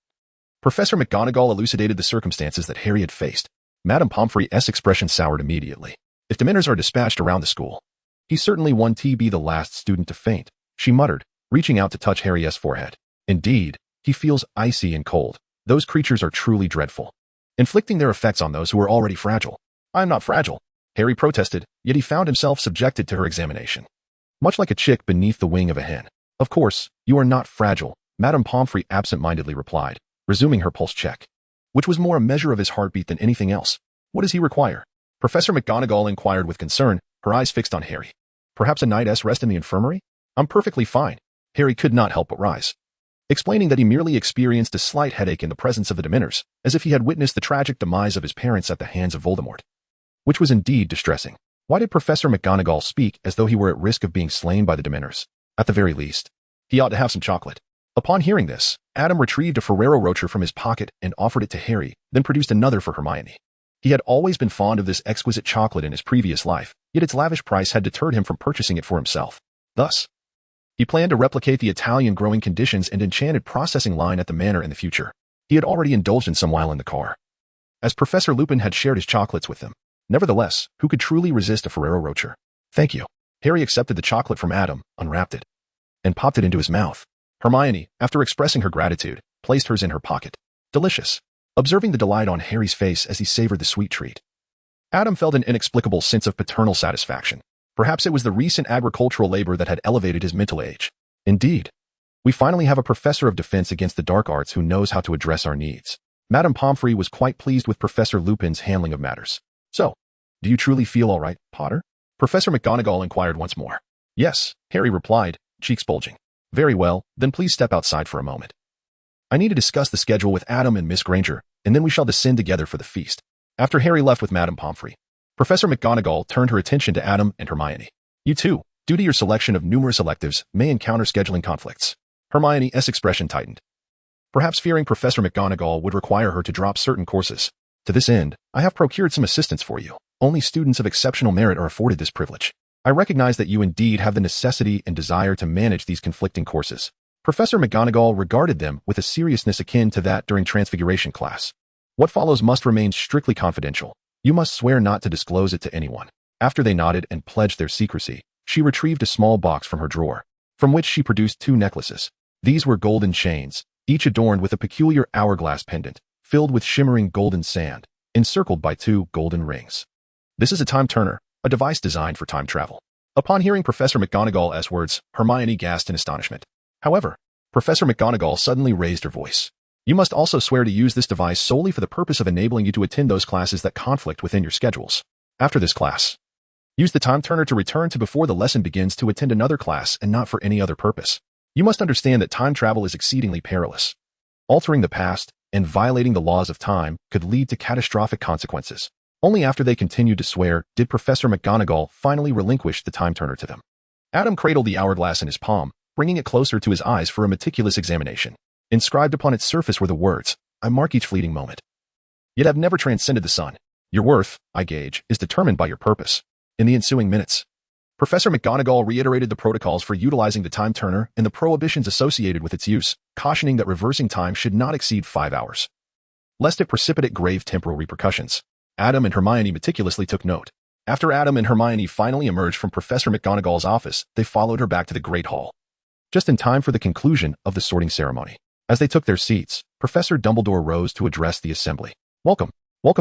Professor McGonagall elucidated the circumstances that Harry had faced. Madame Pomfrey's expression soured immediately. If Dementors are dispatched around the school, he's certainly one to be the last student to faint, she muttered, reaching out to touch Harry's forehead. Indeed, he feels icy and cold. Those creatures are truly dreadful, inflicting their effects on those who are already fragile. I'm not fragile, Harry protested, yet he found himself subjected to her examination, much like a chick beneath the wing of a hen. Of course, you are not fragile, Madame Pomfrey absent-mindedly replied, resuming her pulse check, which was more a measure of his heartbeat than anything else. What does he require? Professor McGonagall inquired with concern, her eyes fixed on Harry. Perhaps a night's rest in the infirmary? I'm perfectly fine. Harry could not help but rise, explaining that he merely experienced a slight headache in the presence of the Dementors, as if he had witnessed the tragic demise of his parents at the hands of Voldemort, which was indeed distressing. Why did Professor McGonagall speak as though he were at risk of being slain by the Dementors? At the very least, he ought to have some chocolate. Upon hearing this, Adam retrieved a Ferrero Rocher from his pocket and offered it to Harry, then produced another for Hermione. He had always been fond of this exquisite chocolate in his previous life, yet its lavish price had deterred him from purchasing it for himself. Thus, he planned to replicate the Italian growing conditions and enchanted processing line at the manor in the future. He had already indulged in some while in the car, as Professor Lupin had shared his chocolates with them. Nevertheless, who could truly resist a Ferrero Rocher? Thank you. Harry accepted the chocolate from Adam, unwrapped it, and popped it into his mouth. Hermione, after expressing her gratitude, placed hers in her pocket. Delicious. Observing the delight on Harry's face as he savored the sweet treat, Adam felt an inexplicable sense of paternal satisfaction. Perhaps it was the recent agricultural labor that had elevated his mental age. Indeed, we finally have a professor of defense against the dark arts who knows how to address our needs. Madame Pomfrey was quite pleased with Professor Lupin's handling of matters. So, do you truly feel all right, Potter? Professor McGonagall inquired once more. Yes, Harry replied, cheeks bulging. Very well, then please step outside for a moment. I need to discuss the schedule with Adam and Miss Granger, and then we shall descend together for the feast. After Harry left with Madame Pomfrey, Professor McGonagall turned her attention to Adam and Hermione. You too, due to your selection of numerous electives, may encounter scheduling conflicts. Hermione's expression tightened, perhaps fearing Professor McGonagall would require her to drop certain courses. To this end, I have procured some assistance for you. Only students of exceptional merit are afforded this privilege. I recognize that you indeed have the necessity and desire to manage these conflicting courses. Professor McGonagall regarded them with a seriousness akin to that during Transfiguration class. What follows must remain strictly confidential. You must swear not to disclose it to anyone. After they nodded and pledged their secrecy, she retrieved a small box from her drawer, from which she produced 2 necklaces. These were golden chains, each adorned with a peculiar hourglass pendant, filled with shimmering golden sand, encircled by 2 golden rings. This is a time turner, a device designed for time travel. Upon hearing Professor McGonagall's words, Hermione gasped in astonishment. However, Professor McGonagall suddenly raised her voice. You must also swear to use this device solely for the purpose of enabling you to attend those classes that conflict within your schedules. After this class, use the time turner to return to before the lesson begins to attend another class and not for any other purpose. You must understand that time travel is exceedingly perilous. Altering the past and violating the laws of time could lead to catastrophic consequences. Only after they continued to swear did Professor McGonagall finally relinquish the time turner to them. Adam cradled the hourglass in his palm, bringing it closer to his eyes for a meticulous examination. Inscribed upon its surface were the words, I mark each fleeting moment. Yet have never transcended the sun. Your worth, I gauge, is determined by your purpose. In the ensuing minutes, Professor McGonagall reiterated the protocols for utilizing the time turner and the prohibitions associated with its use, cautioning that reversing time should not exceed 5 hours, lest it precipitate grave temporal repercussions. Adam and Hermione meticulously took note. After Adam and Hermione finally emerged from Professor McGonagall's office, they followed her back to the Great Hall, just in time for the conclusion of the sorting ceremony. As they took their seats, Professor Dumbledore rose to address the assembly. Welcome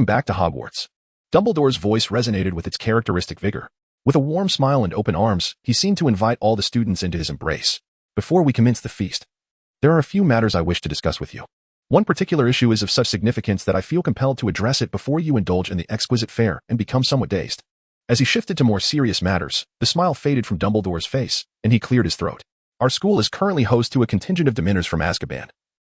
back to Hogwarts. Dumbledore's voice resonated with its characteristic vigor. With a warm smile and open arms, he seemed to invite all the students into his embrace. Before we commence the feast, there are a few matters I wish to discuss with you. One particular issue is of such significance that I feel compelled to address it before you indulge in the exquisite fare and become somewhat dazed. As he shifted to more serious matters, the smile faded from Dumbledore's face, and he cleared his throat. Our school is currently host to a contingent of Dementors from Azkaban,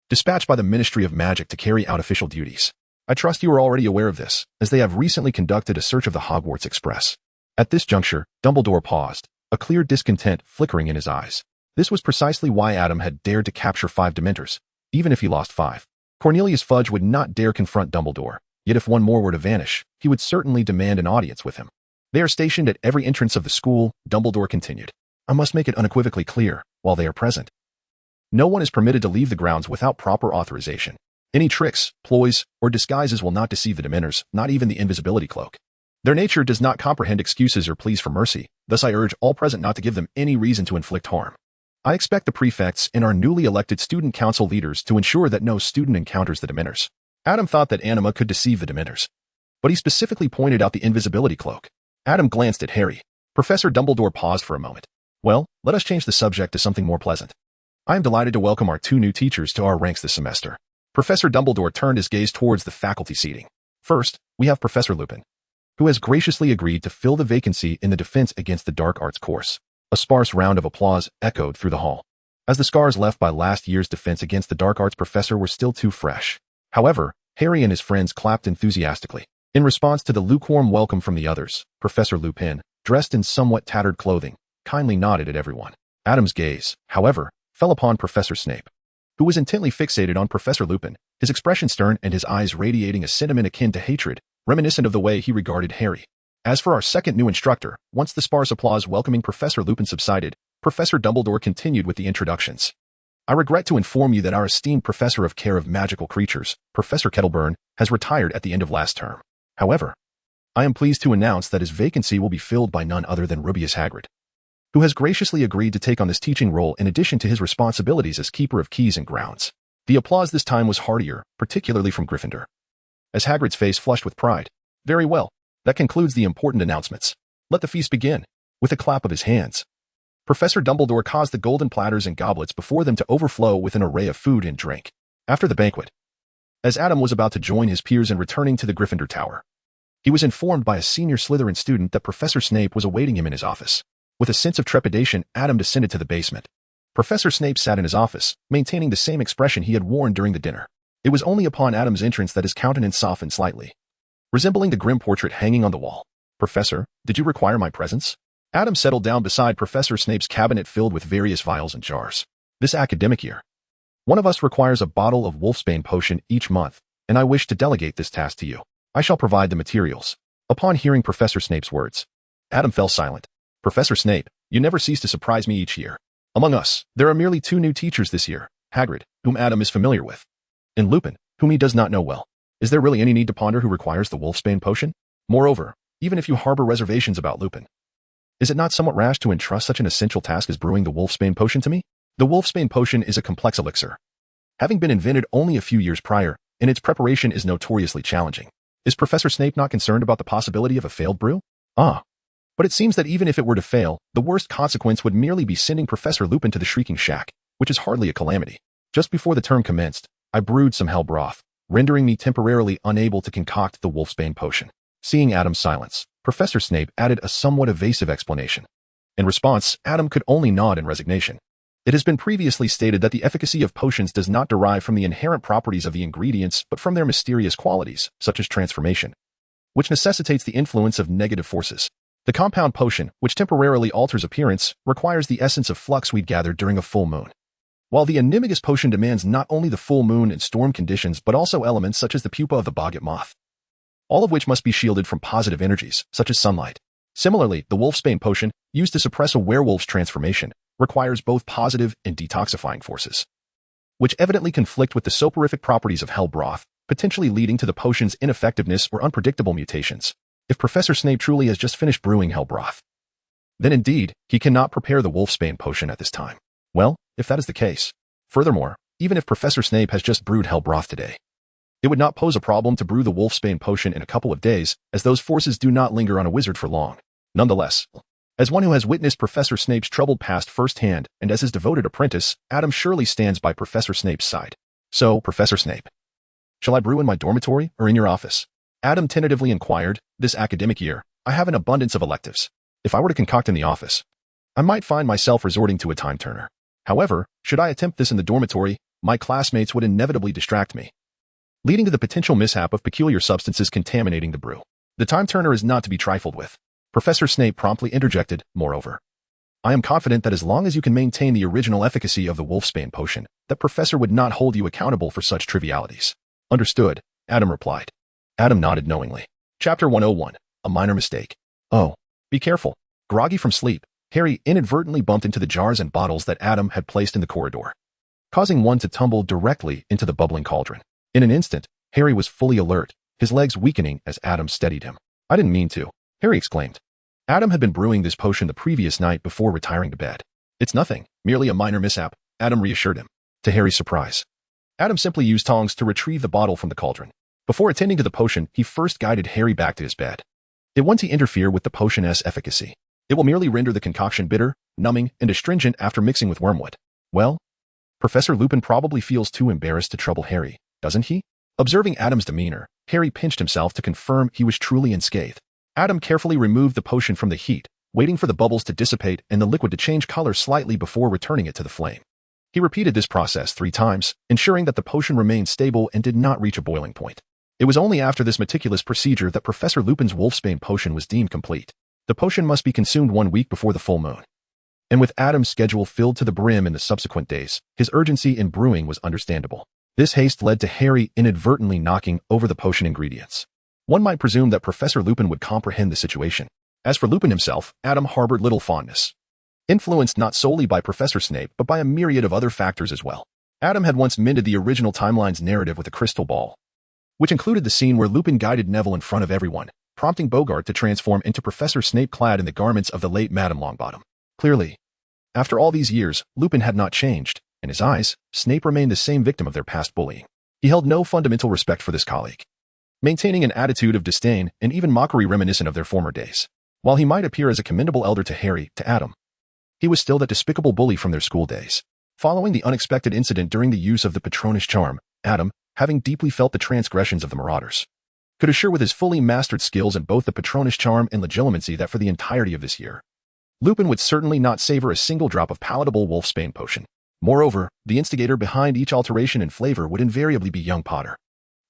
dispatched by the Ministry of Magic to carry out official duties. I trust you are already aware of this, as they have recently conducted a search of the Hogwarts Express. At this juncture, Dumbledore paused, a clear discontent flickering in his eyes. This was precisely why Adam had dared to capture 5 Dementors, even if he lost 5. Cornelius Fudge would not dare confront Dumbledore, yet if one more were to vanish, he would certainly demand an audience with him. They are stationed at every entrance of the school, Dumbledore continued. I must make it unequivocally clear, while they are present, no one is permitted to leave the grounds without proper authorization. Any tricks, ploys, or disguises will not deceive the Dementors, not even the invisibility cloak. Their nature does not comprehend excuses or pleas for mercy, thus I urge all present not to give them any reason to inflict harm. I expect the prefects and our newly elected student council leaders to ensure that no student encounters the Dementors. Adam thought that anima could deceive the Dementors, but he specifically pointed out the invisibility cloak. Adam glanced at Harry. Professor Dumbledore paused for a moment. Well, let us change the subject to something more pleasant. I am delighted to welcome our 2 new teachers to our ranks this semester. Professor Dumbledore turned his gaze towards the faculty seating. First, we have Professor Lupin, who has graciously agreed to fill the vacancy in the Defense Against the Dark Arts course. A sparse round of applause echoed through the hall, as the scars left by last year's Defense Against the Dark Arts professor were still too fresh. However, Harry and his friends clapped enthusiastically. In response to the lukewarm welcome from the others, Professor Lupin, dressed in somewhat tattered clothing, kindly nodded at everyone. Adam's gaze, however, fell upon Professor Snape, who was intently fixated on Professor Lupin, his expression stern and his eyes radiating a sentiment akin to hatred, reminiscent of the way he regarded Harry. As for our second new instructor, once the sparse applause welcoming Professor Lupin subsided, Professor Dumbledore continued with the introductions. I regret to inform you that our esteemed Professor of Care of Magical Creatures, Professor Kettleburn, has retired at the end of last term. However, I am pleased to announce that his vacancy will be filled by none other than Rubius Hagrid, who has graciously agreed to take on this teaching role in addition to his responsibilities as keeper of keys and grounds. The applause this time was heartier, particularly from Gryffindor, as Hagrid's face flushed with pride. Very well, that concludes the important announcements. Let the feast begin. With a clap of his hands, Professor Dumbledore caused the golden platters and goblets before them to overflow with an array of food and drink. After the banquet, as Adam was about to join his peers in returning to the Gryffindor Tower, he was informed by a senior Slytherin student that Professor Snape was awaiting him in his office. With a sense of trepidation, Adam descended to the basement. Professor Snape sat in his office, maintaining the same expression he had worn during the dinner. It was only upon Adam's entrance that his countenance softened slightly, resembling the grim portrait hanging on the wall. Professor, did you require my presence? Adam settled down beside Professor Snape's cabinet filled with various vials and jars. This academic year, one of us requires a bottle of Wolfsbane potion each month, and I wish to delegate this task to you. I shall provide the materials. Upon hearing Professor Snape's words, Adam fell silent. Professor Snape, you never cease to surprise me each year. Among us, there are merely 2 new teachers this year, Hagrid, whom Adam is familiar with, and Lupin, whom he does not know well. Is there really any need to ponder who requires the Wolfsbane potion? Moreover, even if you harbor reservations about Lupin, is it not somewhat rash to entrust such an essential task as brewing the Wolfsbane potion to me? The Wolfsbane potion is a complex elixir, having been invented only a few years prior, and its preparation is notoriously challenging. Is Professor Snape not concerned about the possibility of a failed brew? But it seems that even if it were to fail, the worst consequence would merely be sending Professor Lupin to the Shrieking Shack, which is hardly a calamity. Just before the term commenced, I brewed some hell broth, rendering me temporarily unable to concoct the Wolfsbane potion. Seeing Adam's silence, Professor Snape added a somewhat evasive explanation. In response, Adam could only nod in resignation. It has been previously stated that the efficacy of potions does not derive from the inherent properties of the ingredients but from their mysterious qualities, such as transformation, which necessitates the influence of negative forces. The compound potion, which temporarily alters appearance, requires the essence of flux we'd gathered during a full moon. While the Animagus potion demands not only the full moon and storm conditions but also elements such as the pupa of the boggart moth, all of which must be shielded from positive energies, such as sunlight. Similarly, the Wolfsbane potion, used to suppress a werewolf's transformation, requires both positive and detoxifying forces, which evidently conflict with the soporific properties of hell broth, potentially leading to the potion's ineffectiveness or unpredictable mutations. If Professor Snape truly has just finished brewing hell broth, then indeed, he cannot prepare the Wolfsbane potion at this time. Well, if that is the case. Furthermore, even if Professor Snape has just brewed hell broth today, it would not pose a problem to brew the Wolfsbane potion in a couple of days, as those forces do not linger on a wizard for long. Nonetheless, as one who has witnessed Professor Snape's troubled past firsthand, and as his devoted apprentice, Adam surely stands by Professor Snape's side. So, Professor Snape, shall I brew in my dormitory or in your office? Adam tentatively inquired. This academic year, I have an abundance of electives. If I were to concoct in the office, I might find myself resorting to a time turner. However, should I attempt this in the dormitory, my classmates would inevitably distract me, leading to the potential mishap of peculiar substances contaminating the brew. The time turner is not to be trifled with. Professor Snape promptly interjected, moreover, I am confident that as long as you can maintain the original efficacy of the Wolfsbane potion, that Professor would not hold you accountable for such trivialities. Understood, Adam replied. Adam nodded knowingly. Chapter 101, A Minor Mistake. Oh, be careful. Groggy from sleep, Harry inadvertently bumped into the jars and bottles that Adam had placed in the corridor, causing one to tumble directly into the bubbling cauldron. In an instant, Harry was fully alert, his legs weakening as Adam steadied him. I didn't mean to, Harry exclaimed. Adam had been brewing this potion the previous night before retiring to bed. It's nothing, merely a minor mishap, Adam reassured him. To Harry's surprise, Adam simply used tongs to retrieve the bottle from the cauldron. Before attending to the potion, he first guided Harry back to his bed. It won't interfere with the potion's efficacy. It will merely render the concoction bitter, numbing, and astringent after mixing with wormwood. Well, Professor Lupin probably feels too embarrassed to trouble Harry, doesn't he? Observing Adam's demeanor, Harry pinched himself to confirm he was truly unscathed. Adam carefully removed the potion from the heat, waiting for the bubbles to dissipate and the liquid to change color slightly before returning it to the flame. He repeated this process 3 times, ensuring that the potion remained stable and did not reach a boiling point. It was only after this meticulous procedure that Professor Lupin's Wolfsbane potion was deemed complete. The potion must be consumed 1 week before the full moon. And with Adam's schedule filled to the brim in the subsequent days, his urgency in brewing was understandable. This haste led to Harry inadvertently knocking over the potion ingredients. One might presume that Professor Lupin would comprehend the situation. As for Lupin himself, Adam harbored little fondness, influenced not solely by Professor Snape but by a myriad of other factors as well. Adam had once mended the original timeline's narrative with a crystal ball, which included the scene where Lupin guided Neville in front of everyone, prompting Bogart to transform into Professor Snape clad in the garments of the late Madame Longbottom. Clearly, after all these years, Lupin had not changed. In his eyes, Snape remained the same victim of their past bullying. He held no fundamental respect for this colleague, maintaining an attitude of disdain and even mockery reminiscent of their former days. While he might appear as a commendable elder to Harry, to Adam, he was still that despicable bully from their school days. Following the unexpected incident during the use of the Patronus charm, Adam, having deeply felt the transgressions of the Marauders, could assure with his fully mastered skills in both the Patronus charm and legilimency that for the entirety of this year, Lupin would certainly not savor a single drop of palatable Wolfsbane potion. Moreover, the instigator behind each alteration in flavor would invariably be young Potter.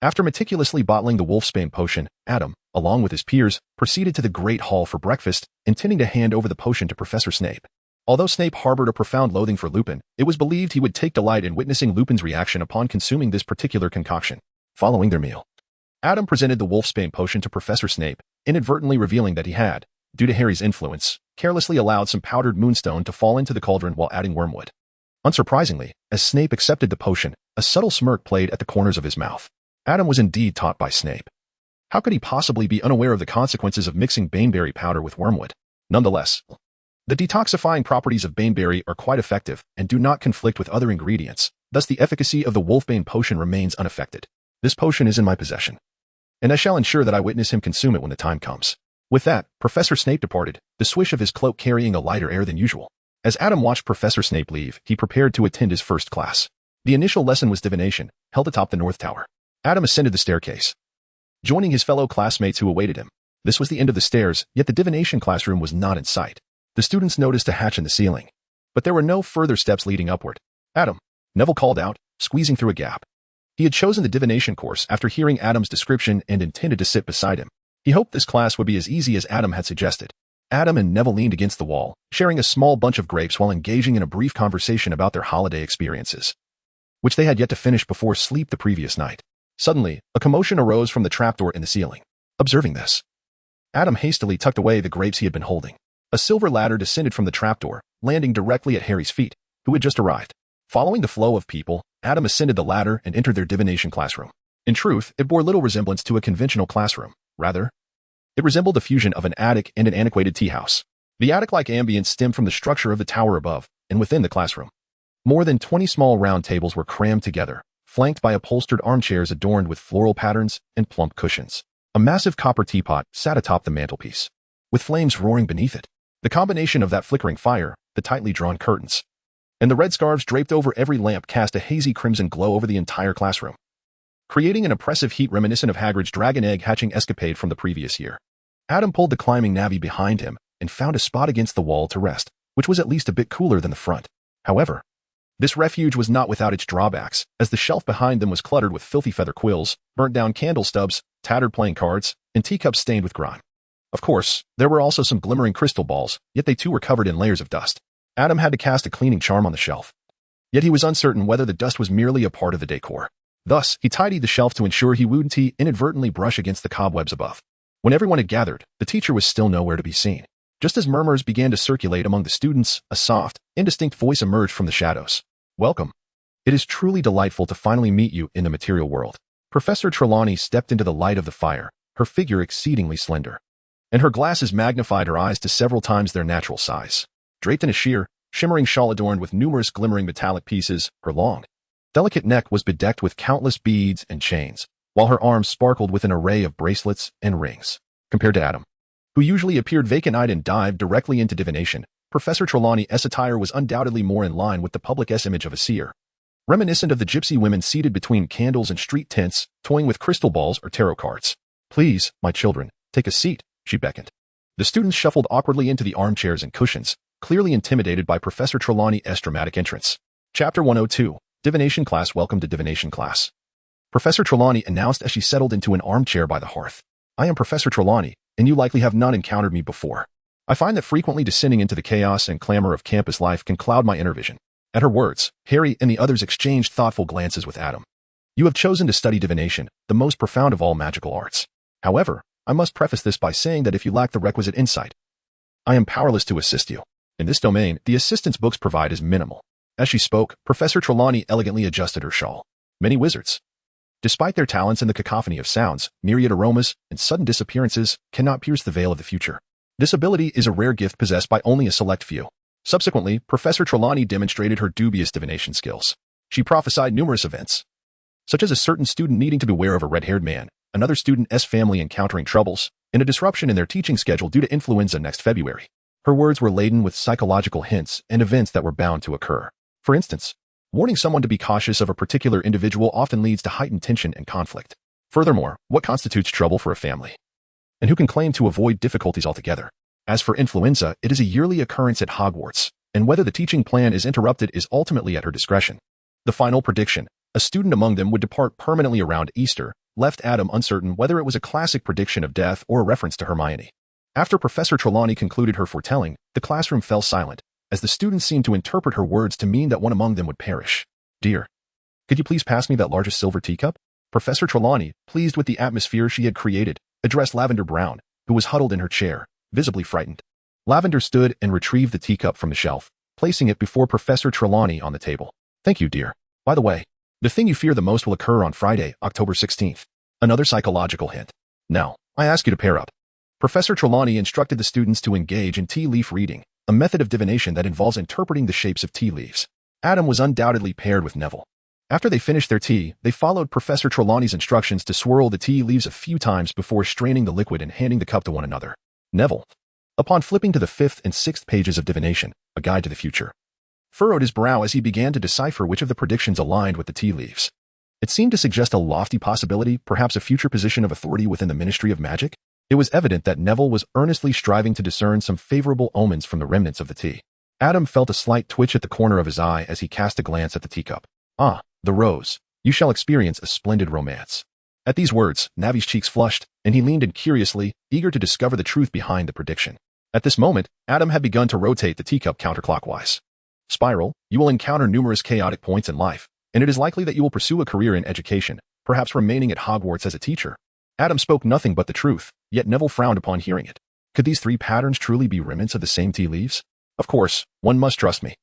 After meticulously bottling the Wolfsbane potion, Adam, along with his peers, proceeded to the Great Hall for breakfast, intending to hand over the potion to Professor Snape. Although Snape harbored a profound loathing for Lupin, it was believed he would take delight in witnessing Lupin's reaction upon consuming this particular concoction. Following their meal, Adam presented the Wolfsbane potion to Professor Snape, inadvertently revealing that he had, due to Harry's influence, carelessly allowed some powdered moonstone to fall into the cauldron while adding wormwood. Unsurprisingly, as Snape accepted the potion, a subtle smirk played at the corners of his mouth. Adam was indeed taught by Snape. How could he possibly be unaware of the consequences of mixing baneberry powder with wormwood? Nonetheless, the detoxifying properties of baneberry are quite effective and do not conflict with other ingredients, Thus the efficacy of the Wolfbane potion remains unaffected. This potion is in my possession, and I shall ensure that I witness him consume it when the time comes. With that, Professor Snape departed, the swish of his cloak carrying a lighter air than usual. As Adam watched Professor Snape leave, he prepared to attend his first class. The initial lesson was divination, held atop the North Tower. Adam ascended the staircase, joining his fellow classmates who awaited him. This was the end of the stairs, yet the divination classroom was not in sight. The students noticed a hatch in the ceiling, but there were no further steps leading upward. Adam, Neville called out, squeezing through a gap. He had chosen the divination course after hearing Adam's description and intended to sit beside him. He hoped this class would be as easy as Adam had suggested. Adam and Neville leaned against the wall, sharing a small bunch of grapes while engaging in a brief conversation about their holiday experiences, which they had yet to finish before sleep the previous night. Suddenly, a commotion arose from the trapdoor in the ceiling. Observing this, Adam hastily tucked away the grapes he had been holding. A silver ladder descended from the trapdoor, landing directly at Harry's feet, who had just arrived. Following the flow of people, Adam ascended the ladder and entered their divination classroom. In truth, it bore little resemblance to a conventional classroom. Rather, it resembled the fusion of an attic and an antiquated tea house. The attic-like ambience stemmed from the structure of the tower above and within the classroom. More than 20 small round tables were crammed together, flanked by upholstered armchairs adorned with floral patterns and plump cushions. A massive copper teapot sat atop the mantelpiece, with flames roaring beneath it. The combination of that flickering fire, the tightly drawn curtains, and the red scarves draped over every lamp cast a hazy crimson glow over the entire classroom, creating an oppressive heat reminiscent of Hagrid's dragon egg hatching escapade from the previous year. Adam pulled the climbing navvy behind him and found a spot against the wall to rest, which was at least a bit cooler than the front. However, this refuge was not without its drawbacks, as the shelf behind them was cluttered with filthy feather quills, burnt-down candle stubs, tattered playing cards, and teacups stained with grime. Of course, there were also some glimmering crystal balls, yet they too were covered in layers of dust. Adam had to cast a cleaning charm on the shelf, yet he was uncertain whether the dust was merely a part of the decor. Thus, he tidied the shelf to ensure he wouldn't inadvertently brush against the cobwebs above. When everyone had gathered, the teacher was still nowhere to be seen. Just as murmurs began to circulate among the students, a soft, indistinct voice emerged from the shadows. Welcome. It is truly delightful to finally meet you in the material world. Professor Trelawney stepped into the light of the fire, her figure exceedingly slender, and her glasses magnified her eyes to several times their natural size. Draped in a sheer, shimmering shawl adorned with numerous glimmering metallic pieces, her long, delicate neck was bedecked with countless beads and chains, while her arms sparkled with an array of bracelets and rings. Compared to Adam, who usually appeared vacant-eyed and dived directly into divination, Professor Trelawney's attire was undoubtedly more in line with the public image of a seer, reminiscent of the gypsy women seated between candles and street tents, toying with crystal balls or tarot cards. Please, my children, take a seat, she beckoned. The students shuffled awkwardly into the armchairs and cushions, clearly intimidated by Professor Trelawney's dramatic entrance. Chapter 102, Divination Class. Welcome to Divination Class, Professor Trelawney announced as she settled into an armchair by the hearth. I am Professor Trelawney, and you likely have not encountered me before. I find that frequently descending into the chaos and clamor of campus life can cloud my inner vision. At her words, Harry and the others exchanged thoughtful glances with Adam. You have chosen to study divination, the most profound of all magical arts. However, I must preface this by saying that if you lack the requisite insight, I am powerless to assist you. In this domain, the assistance books provide is minimal. As she spoke, Professor Trelawney elegantly adjusted her shawl. Many wizards, despite their talents in the cacophony of sounds, myriad aromas, and sudden disappearances, cannot pierce the veil of the future. This ability is a rare gift possessed by only a select few. Subsequently, Professor Trelawney demonstrated her dubious divination skills. She prophesied numerous events, such as a certain student needing to beware of a red-haired man, another student's family encountering troubles, and a disruption in their teaching schedule due to influenza next February. Her words were laden with psychological hints and events that were bound to occur. For instance, warning someone to be cautious of a particular individual often leads to heightened tension and conflict. Furthermore, what constitutes trouble for a family? And who can claim to avoid difficulties altogether? As for influenza, it is a yearly occurrence at Hogwarts, and whether the teaching plan is interrupted is ultimately at her discretion. The final prediction, a student among them would depart permanently around Easter, left Adam uncertain whether it was a classic prediction of death or a reference to Hermione. After Professor Trelawney concluded her foretelling, the classroom fell silent, as the students seemed to interpret her words to mean that one among them would perish. Dear, could you please pass me that largest silver teacup? Professor Trelawney, pleased with the atmosphere she had created, addressed Lavender Brown, who was huddled in her chair, visibly frightened. Lavender stood and retrieved the teacup from the shelf, placing it before Professor Trelawney on the table. Thank you, dear. By the way, the thing you fear the most will occur on Friday, October 16th. Another psychological hint. Now, I ask you to pair up. Professor Trelawney instructed the students to engage in tea leaf reading, a method of divination that involves interpreting the shapes of tea leaves. Adam was undoubtedly paired with Neville, After they finished their tea, they followed Professor Trelawney's instructions to swirl the tea leaves a few times before straining the liquid and handing the cup to one another. Neville, upon flipping to the 5th and 6th pages of Divination, A Guide to the Future, furrowed his brow as he began to decipher which of the predictions aligned with the tea leaves. It seemed to suggest a lofty possibility, perhaps a future position of authority within the Ministry of Magic. It was evident that Neville was earnestly striving to discern some favorable omens from the remnants of the tea. Adam felt a slight twitch at the corner of his eye as he cast a glance at the teacup. Ah, the rose. You shall experience a splendid romance. At these words, Navi's cheeks flushed, and he leaned in curiously, eager to discover the truth behind the prediction. At this moment, Adam had begun to rotate the teacup counterclockwise. Spiral, you will encounter numerous chaotic points in life, and it is likely that you will pursue a career in education, perhaps remaining at Hogwarts as a teacher. Adam spoke nothing but the truth, yet Neville frowned upon hearing it. Could these 3 patterns truly be remnants of the same tea leaves? Of course, one must trust me.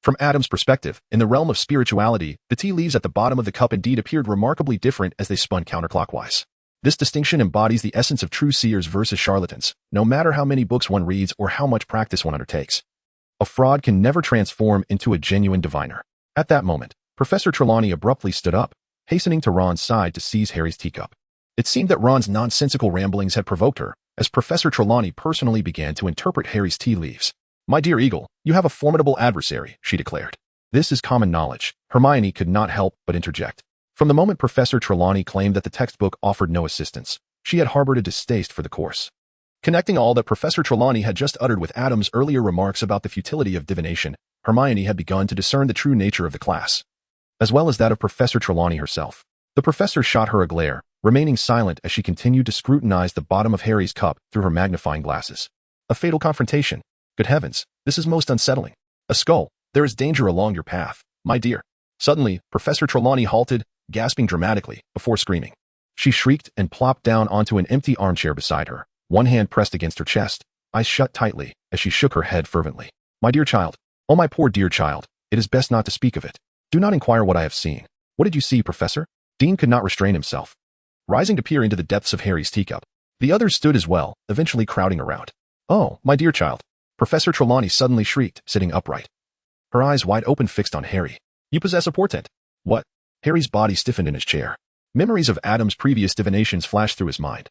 From Adam's perspective, in the realm of spirituality, the tea leaves at the bottom of the cup indeed appeared remarkably different as they spun counterclockwise. This distinction embodies the essence of true seers versus charlatans, no matter how many books one reads or how much practice one undertakes. A fraud can never transform into a genuine diviner. At that moment, Professor Trelawney abruptly stood up, hastening to Ron's side to seize Harry's teacup. It seemed that Ron's nonsensical ramblings had provoked her, as Professor Trelawney personally began to interpret Harry's tea leaves. My dear Eagle, you have a formidable adversary, she declared. This is common knowledge. Hermione could not help but interject. From the moment Professor Trelawney claimed that the textbook offered no assistance, she had harbored a distaste for the course. Connecting all that Professor Trelawney had just uttered with Adam's earlier remarks about the futility of divination, Hermione had begun to discern the true nature of the class, as well as that of Professor Trelawney herself. The professor shot her a glare, remaining silent as she continued to scrutinize the bottom of Harry's cup through her magnifying glasses. A fatal confrontation. Good heavens, this is most unsettling. A skull. There is danger along your path, my dear. Suddenly, Professor Trelawney halted, gasping dramatically, before screaming. She shrieked and plopped down onto an empty armchair beside her, one hand pressed against her chest, eyes shut tightly, as she shook her head fervently. My dear child. Oh, my poor dear child. It is best not to speak of it. Do not inquire what I have seen. What did you see, Professor? Dean could not restrain himself, rising to peer into the depths of Harry's teacup. The others stood as well, eventually crowding around. Oh, my dear child. Professor Trelawney suddenly shrieked, sitting upright. Her eyes wide open fixed on Harry. You possess a portent. What? Harry's body stiffened in his chair. Memories of Adam's previous divinations flashed through his mind.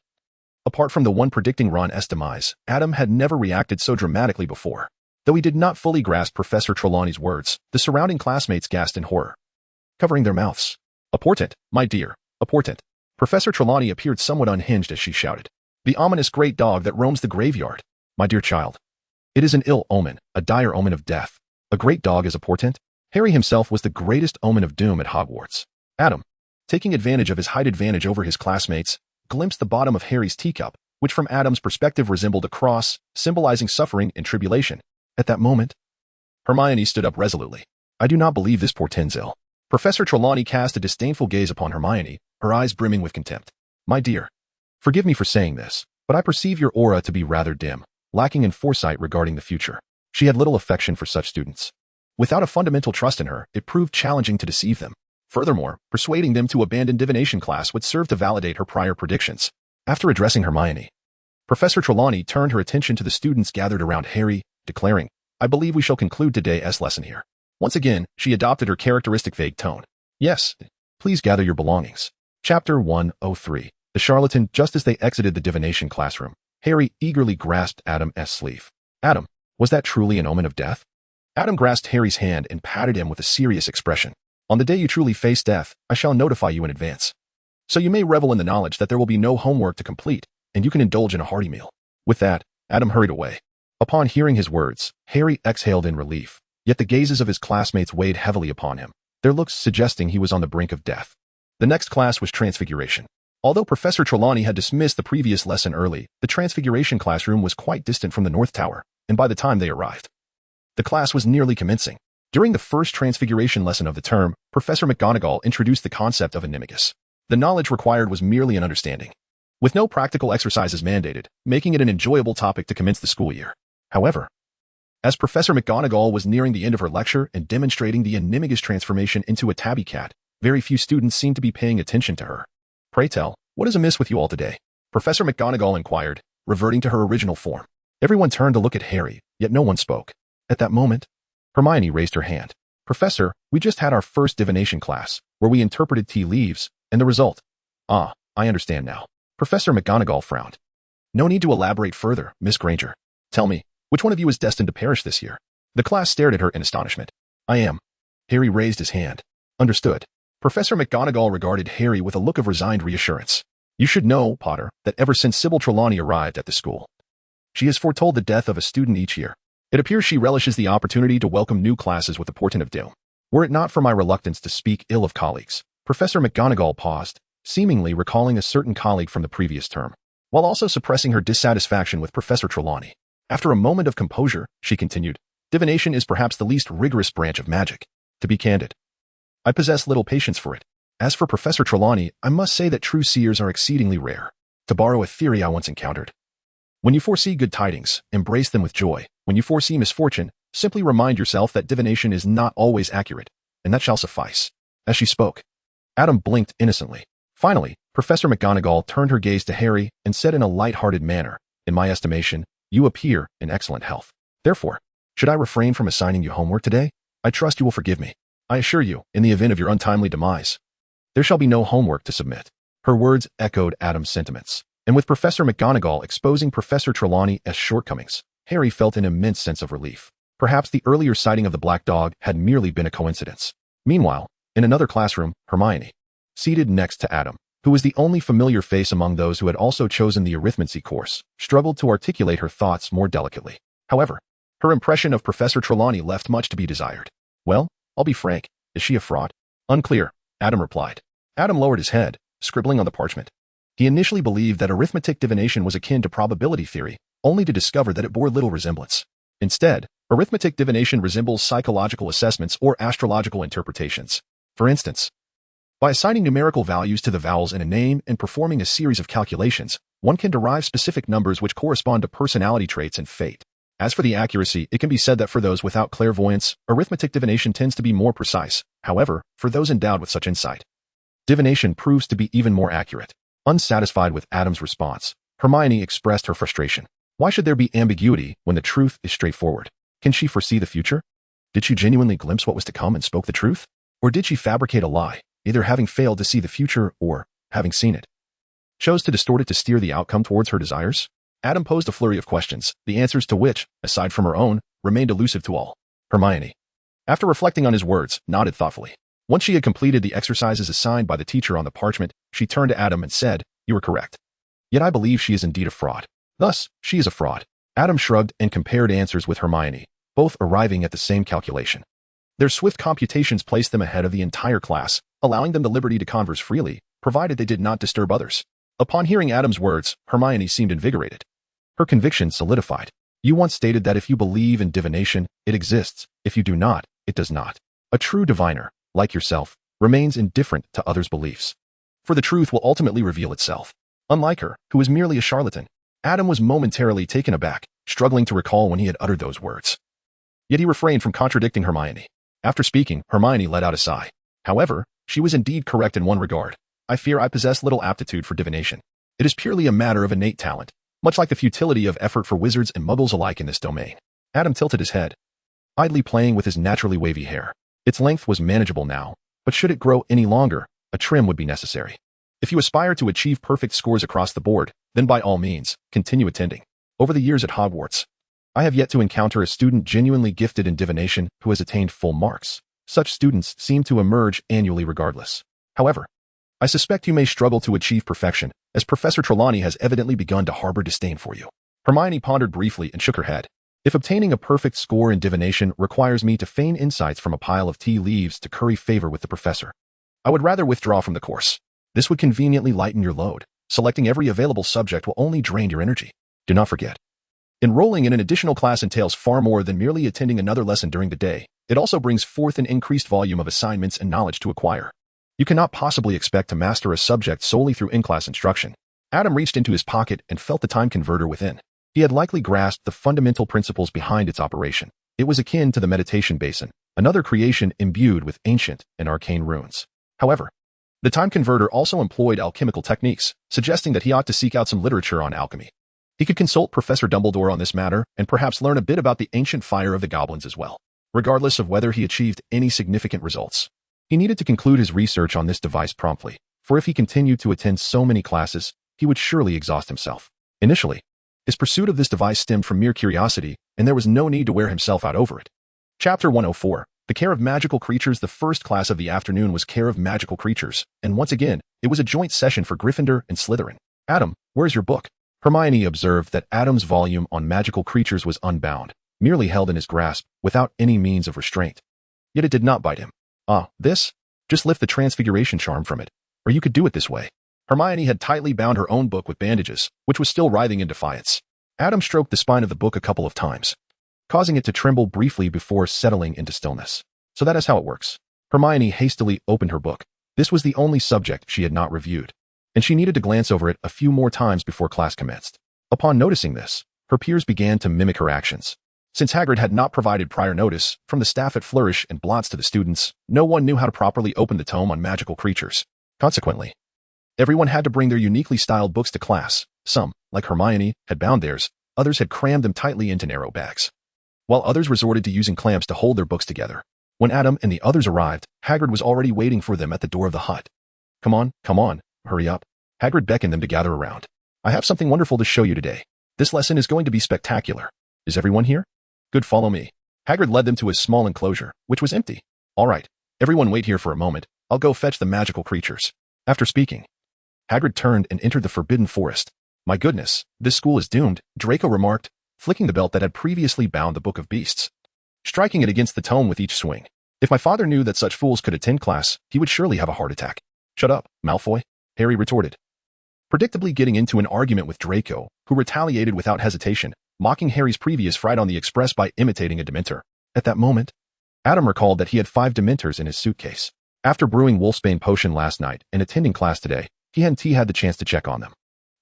Apart from the one predicting Ron's demise, Adam had never reacted so dramatically before. Though he did not fully grasp Professor Trelawney's words, the surrounding classmates gasped in horror, covering their mouths. A portent, my dear, a portent. Professor Trelawney appeared somewhat unhinged as she shouted. The ominous great dog that roams the graveyard. My dear child. It is an ill omen, a dire omen of death. A great dog is a portent? Harry himself was the greatest omen of doom at Hogwarts. Adam, taking advantage of his height advantage over his classmates, glimpsed the bottom of Harry's teacup, which from Adam's perspective resembled a cross, symbolizing suffering and tribulation. At that moment, Hermione stood up resolutely. I do not believe this portends ill. Professor Trelawney cast a disdainful gaze upon Hermione, her eyes brimming with contempt. My dear, forgive me for saying this, but I perceive your aura to be rather dim, lacking in foresight regarding the future. She had little affection for such students. Without a fundamental trust in her, it proved challenging to deceive them. Furthermore, persuading them to abandon divination class would serve to validate her prior predictions. After addressing Hermione, Professor Trelawney turned her attention to the students gathered around Harry, declaring, I believe we shall conclude today's lesson here. Once again, she adopted her characteristic vague tone. Yes, please gather your belongings. Chapter 103. The Charlatan. Just as they exited the divination classroom, Harry eagerly grasped Adam's sleeve. Adam, was that truly an omen of death? Adam grasped Harry's hand and patted him with a serious expression. On the day you truly face death, I shall notify you in advance. So you may revel in the knowledge that there will be no homework to complete, and you can indulge in a hearty meal. With that, Adam hurried away. Upon hearing his words, Harry exhaled in relief, yet the gazes of his classmates weighed heavily upon him, their looks suggesting he was on the brink of death. The next class was Transfiguration. Although Professor Trelawney had dismissed the previous lesson early, the Transfiguration classroom was quite distant from the North Tower, and by the time they arrived, the class was nearly commencing. During the first Transfiguration lesson of the term, Professor McGonagall introduced the concept of animagus. The knowledge required was merely an understanding, with no practical exercises mandated, making it an enjoyable topic to commence the school year. However, as Professor McGonagall was nearing the end of her lecture and demonstrating the animagus transformation into a tabby cat, very few students seemed to be paying attention to her. Pray tell, what is amiss with you all today? Professor McGonagall inquired, reverting to her original form. Everyone turned to look at Harry, yet no one spoke. At that moment, Hermione raised her hand. "Professor, we just had our first divination class, where we interpreted tea leaves, and the result." "Ah, I understand now." Professor McGonagall frowned. "No need to elaborate further, Miss Granger. Tell me, which one of you is destined to perish this year?" The class stared at her in astonishment. "I am." Harry raised his hand. "Understood." Professor McGonagall regarded Harry with a look of resigned reassurance. "You should know, Potter, that ever since Sybil Trelawney arrived at the school, she has foretold the death of a student each year. It appears she relishes the opportunity to welcome new classes with a portent of doom. Were it not for my reluctance to speak ill of colleagues." Professor McGonagall paused, seemingly recalling a certain colleague from the previous term, while also suppressing her dissatisfaction with Professor Trelawney. After a moment of composure, she continued, "Divination is perhaps the least rigorous branch of magic. To be candid, I possess little patience for it. As for Professor Trelawney, I must say that true seers are exceedingly rare. To borrow a theory I once encountered, when you foresee good tidings, embrace them with joy. When you foresee misfortune, simply remind yourself that divination is not always accurate, and that shall suffice." As she spoke, Adam blinked innocently. Finally, Professor McGonagall turned her gaze to Harry and said in a light-hearted manner, "In my estimation, you appear in excellent health. Therefore, should I refrain from assigning you homework today? I trust you will forgive me. I assure you, in the event of your untimely demise, there shall be no homework to submit." Her words echoed Adam's sentiments, and with Professor McGonagall exposing Professor Trelawney as shortcomings, Harry felt an immense sense of relief. Perhaps the earlier sighting of the black dog had merely been a coincidence. Meanwhile, in another classroom, Hermione, seated next to Adam, who was the only familiar face among those who had also chosen the arithmancy course, struggled to articulate her thoughts more delicately. However, her impression of Professor Trelawney left much to be desired. "Well, I'll be frank, is she a fraud?" "Unclear," Adam replied. Adam lowered his head, scribbling on the parchment. He initially believed that arithmetic divination was akin to probability theory, only to discover that it bore little resemblance. Instead, arithmetic divination resembles psychological assessments or astrological interpretations. For instance, by assigning numerical values to the vowels in a name and performing a series of calculations, one can derive specific numbers which correspond to personality traits and fate. As for the accuracy, it can be said that for those without clairvoyance, arithmetic divination tends to be more precise. However, for those endowed with such insight, divination proves to be even more accurate. Unsatisfied with Adam's response, Hermione expressed her frustration. Why should there be ambiguity when the truth is straightforward? Can she foresee the future? Did she genuinely glimpse what was to come and spoke the truth? Or did she fabricate a lie, either having failed to see the future or, having seen it, chose to distort it to steer the outcome towards her desires? Adam posed a flurry of questions, the answers to which, aside from her own, remained elusive to all. Hermione, after reflecting on his words, nodded thoughtfully. Once she had completed the exercises assigned by the teacher on the parchment, she turned to Adam and said, "You are correct. Yet I believe she is indeed a fraud. Thus, she is a fraud." Adam shrugged and compared answers with Hermione, both arriving at the same calculation. Their swift computations placed them ahead of the entire class, allowing them the liberty to converse freely, provided they did not disturb others. Upon hearing Adam's words, Hermione seemed invigorated. Her conviction solidified. "You once stated that if you believe in divination, it exists. If you do not, it does not. A true diviner, like yourself, remains indifferent to others' beliefs. For the truth will ultimately reveal itself. Unlike her, who is merely a charlatan." Adam was momentarily taken aback, struggling to recall when he had uttered those words. Yet he refrained from contradicting Hermione. After speaking, Hermione let out a sigh. However, she was indeed correct in one regard. "I fear I possess little aptitude for divination. It is purely a matter of innate talent, much like the futility of effort for wizards and muggles alike in this domain." Adam tilted his head, idly playing with his naturally wavy hair. Its length was manageable now, but should it grow any longer, a trim would be necessary. If you aspire to achieve perfect scores across the board, then by all means, continue attending. Over the years at Hogwarts, I have yet to encounter a student genuinely gifted in divination who has attained full marks. Such students seem to emerge annually regardless. However, I suspect you may struggle to achieve perfection, as Professor Trelawney has evidently begun to harbor disdain for you. Hermione pondered briefly and shook her head. If obtaining a perfect score in divination requires me to feign insights from a pile of tea leaves to curry favor with the professor, I would rather withdraw from the course. This would conveniently lighten your load. Selecting every available subject will only drain your energy. Do not forget, enrolling in an additional class entails far more than merely attending another lesson during the day. It also brings forth an increased volume of assignments and knowledge to acquire. You cannot possibly expect to master a subject solely through in-class instruction. Adam reached into his pocket and felt the time converter within. He had likely grasped the fundamental principles behind its operation. It was akin to the meditation basin, another creation imbued with ancient and arcane runes. However, the time converter also employed alchemical techniques, suggesting that he ought to seek out some literature on alchemy. He could consult Professor Dumbledore on this matter and perhaps learn a bit about the ancient fire of the goblins as well. regardless of whether he achieved any significant results. He needed to conclude his research on this device promptly, for if he continued to attend so many classes, he would surely exhaust himself. Initially, his pursuit of this device stemmed from mere curiosity, and there was no need to wear himself out over it. Chapter 104. The Care of Magical Creatures. The first class of the afternoon was Care of Magical Creatures, and once again, it was a joint session for Gryffindor and Slytherin. Adam, where's your book? Hermione observed that Adam's volume on magical creatures was unbound, merely held in his grasp, without any means of restraint. Yet it did not bite him. Ah, this? Just lift the transfiguration charm from it, or you could do it this way. Hermione had tightly bound her own book with bandages, which was still writhing in defiance. Adam stroked the spine of the book a couple of times, causing it to tremble briefly before settling into stillness. So that is how it works. Hermione hastily opened her book. This was the only subject she had not reviewed, and she needed to glance over it a few more times before class commenced. Upon noticing this, her peers began to mimic her actions. Since Hagrid had not provided prior notice, from the staff at Flourish and Blots to the students, no one knew how to properly open the tome on magical creatures. Consequently, everyone had to bring their uniquely styled books to class. Some, like Hermione, had bound theirs, others had crammed them tightly into narrow bags, while others resorted to using clamps to hold their books together. When Adam and the others arrived, Hagrid was already waiting for them at the door of the hut. Come on, hurry up. Hagrid beckoned them to gather around. I have something wonderful to show you today. This lesson is going to be spectacular. Is everyone here? Good, follow me. Hagrid led them to his small enclosure, which was empty. All right, everyone wait here for a moment. I'll go fetch the magical creatures. After speaking, Hagrid turned and entered the Forbidden Forest. My goodness, this school is doomed, Draco remarked, flicking the belt that had previously bound the Book of Beasts, striking it against the tome with each swing. If my father knew that such fools could attend class, he would surely have a heart attack. Shut up, Malfoy, Harry retorted, predictably getting into an argument with Draco, who retaliated without hesitation, mocking Harry's previous fright on the express by imitating a Dementor. At that moment, Adam recalled that he had 5 Dementors in his suitcase. After brewing Wolfsbane potion last night and attending class today, he hadn't had the chance to check on them.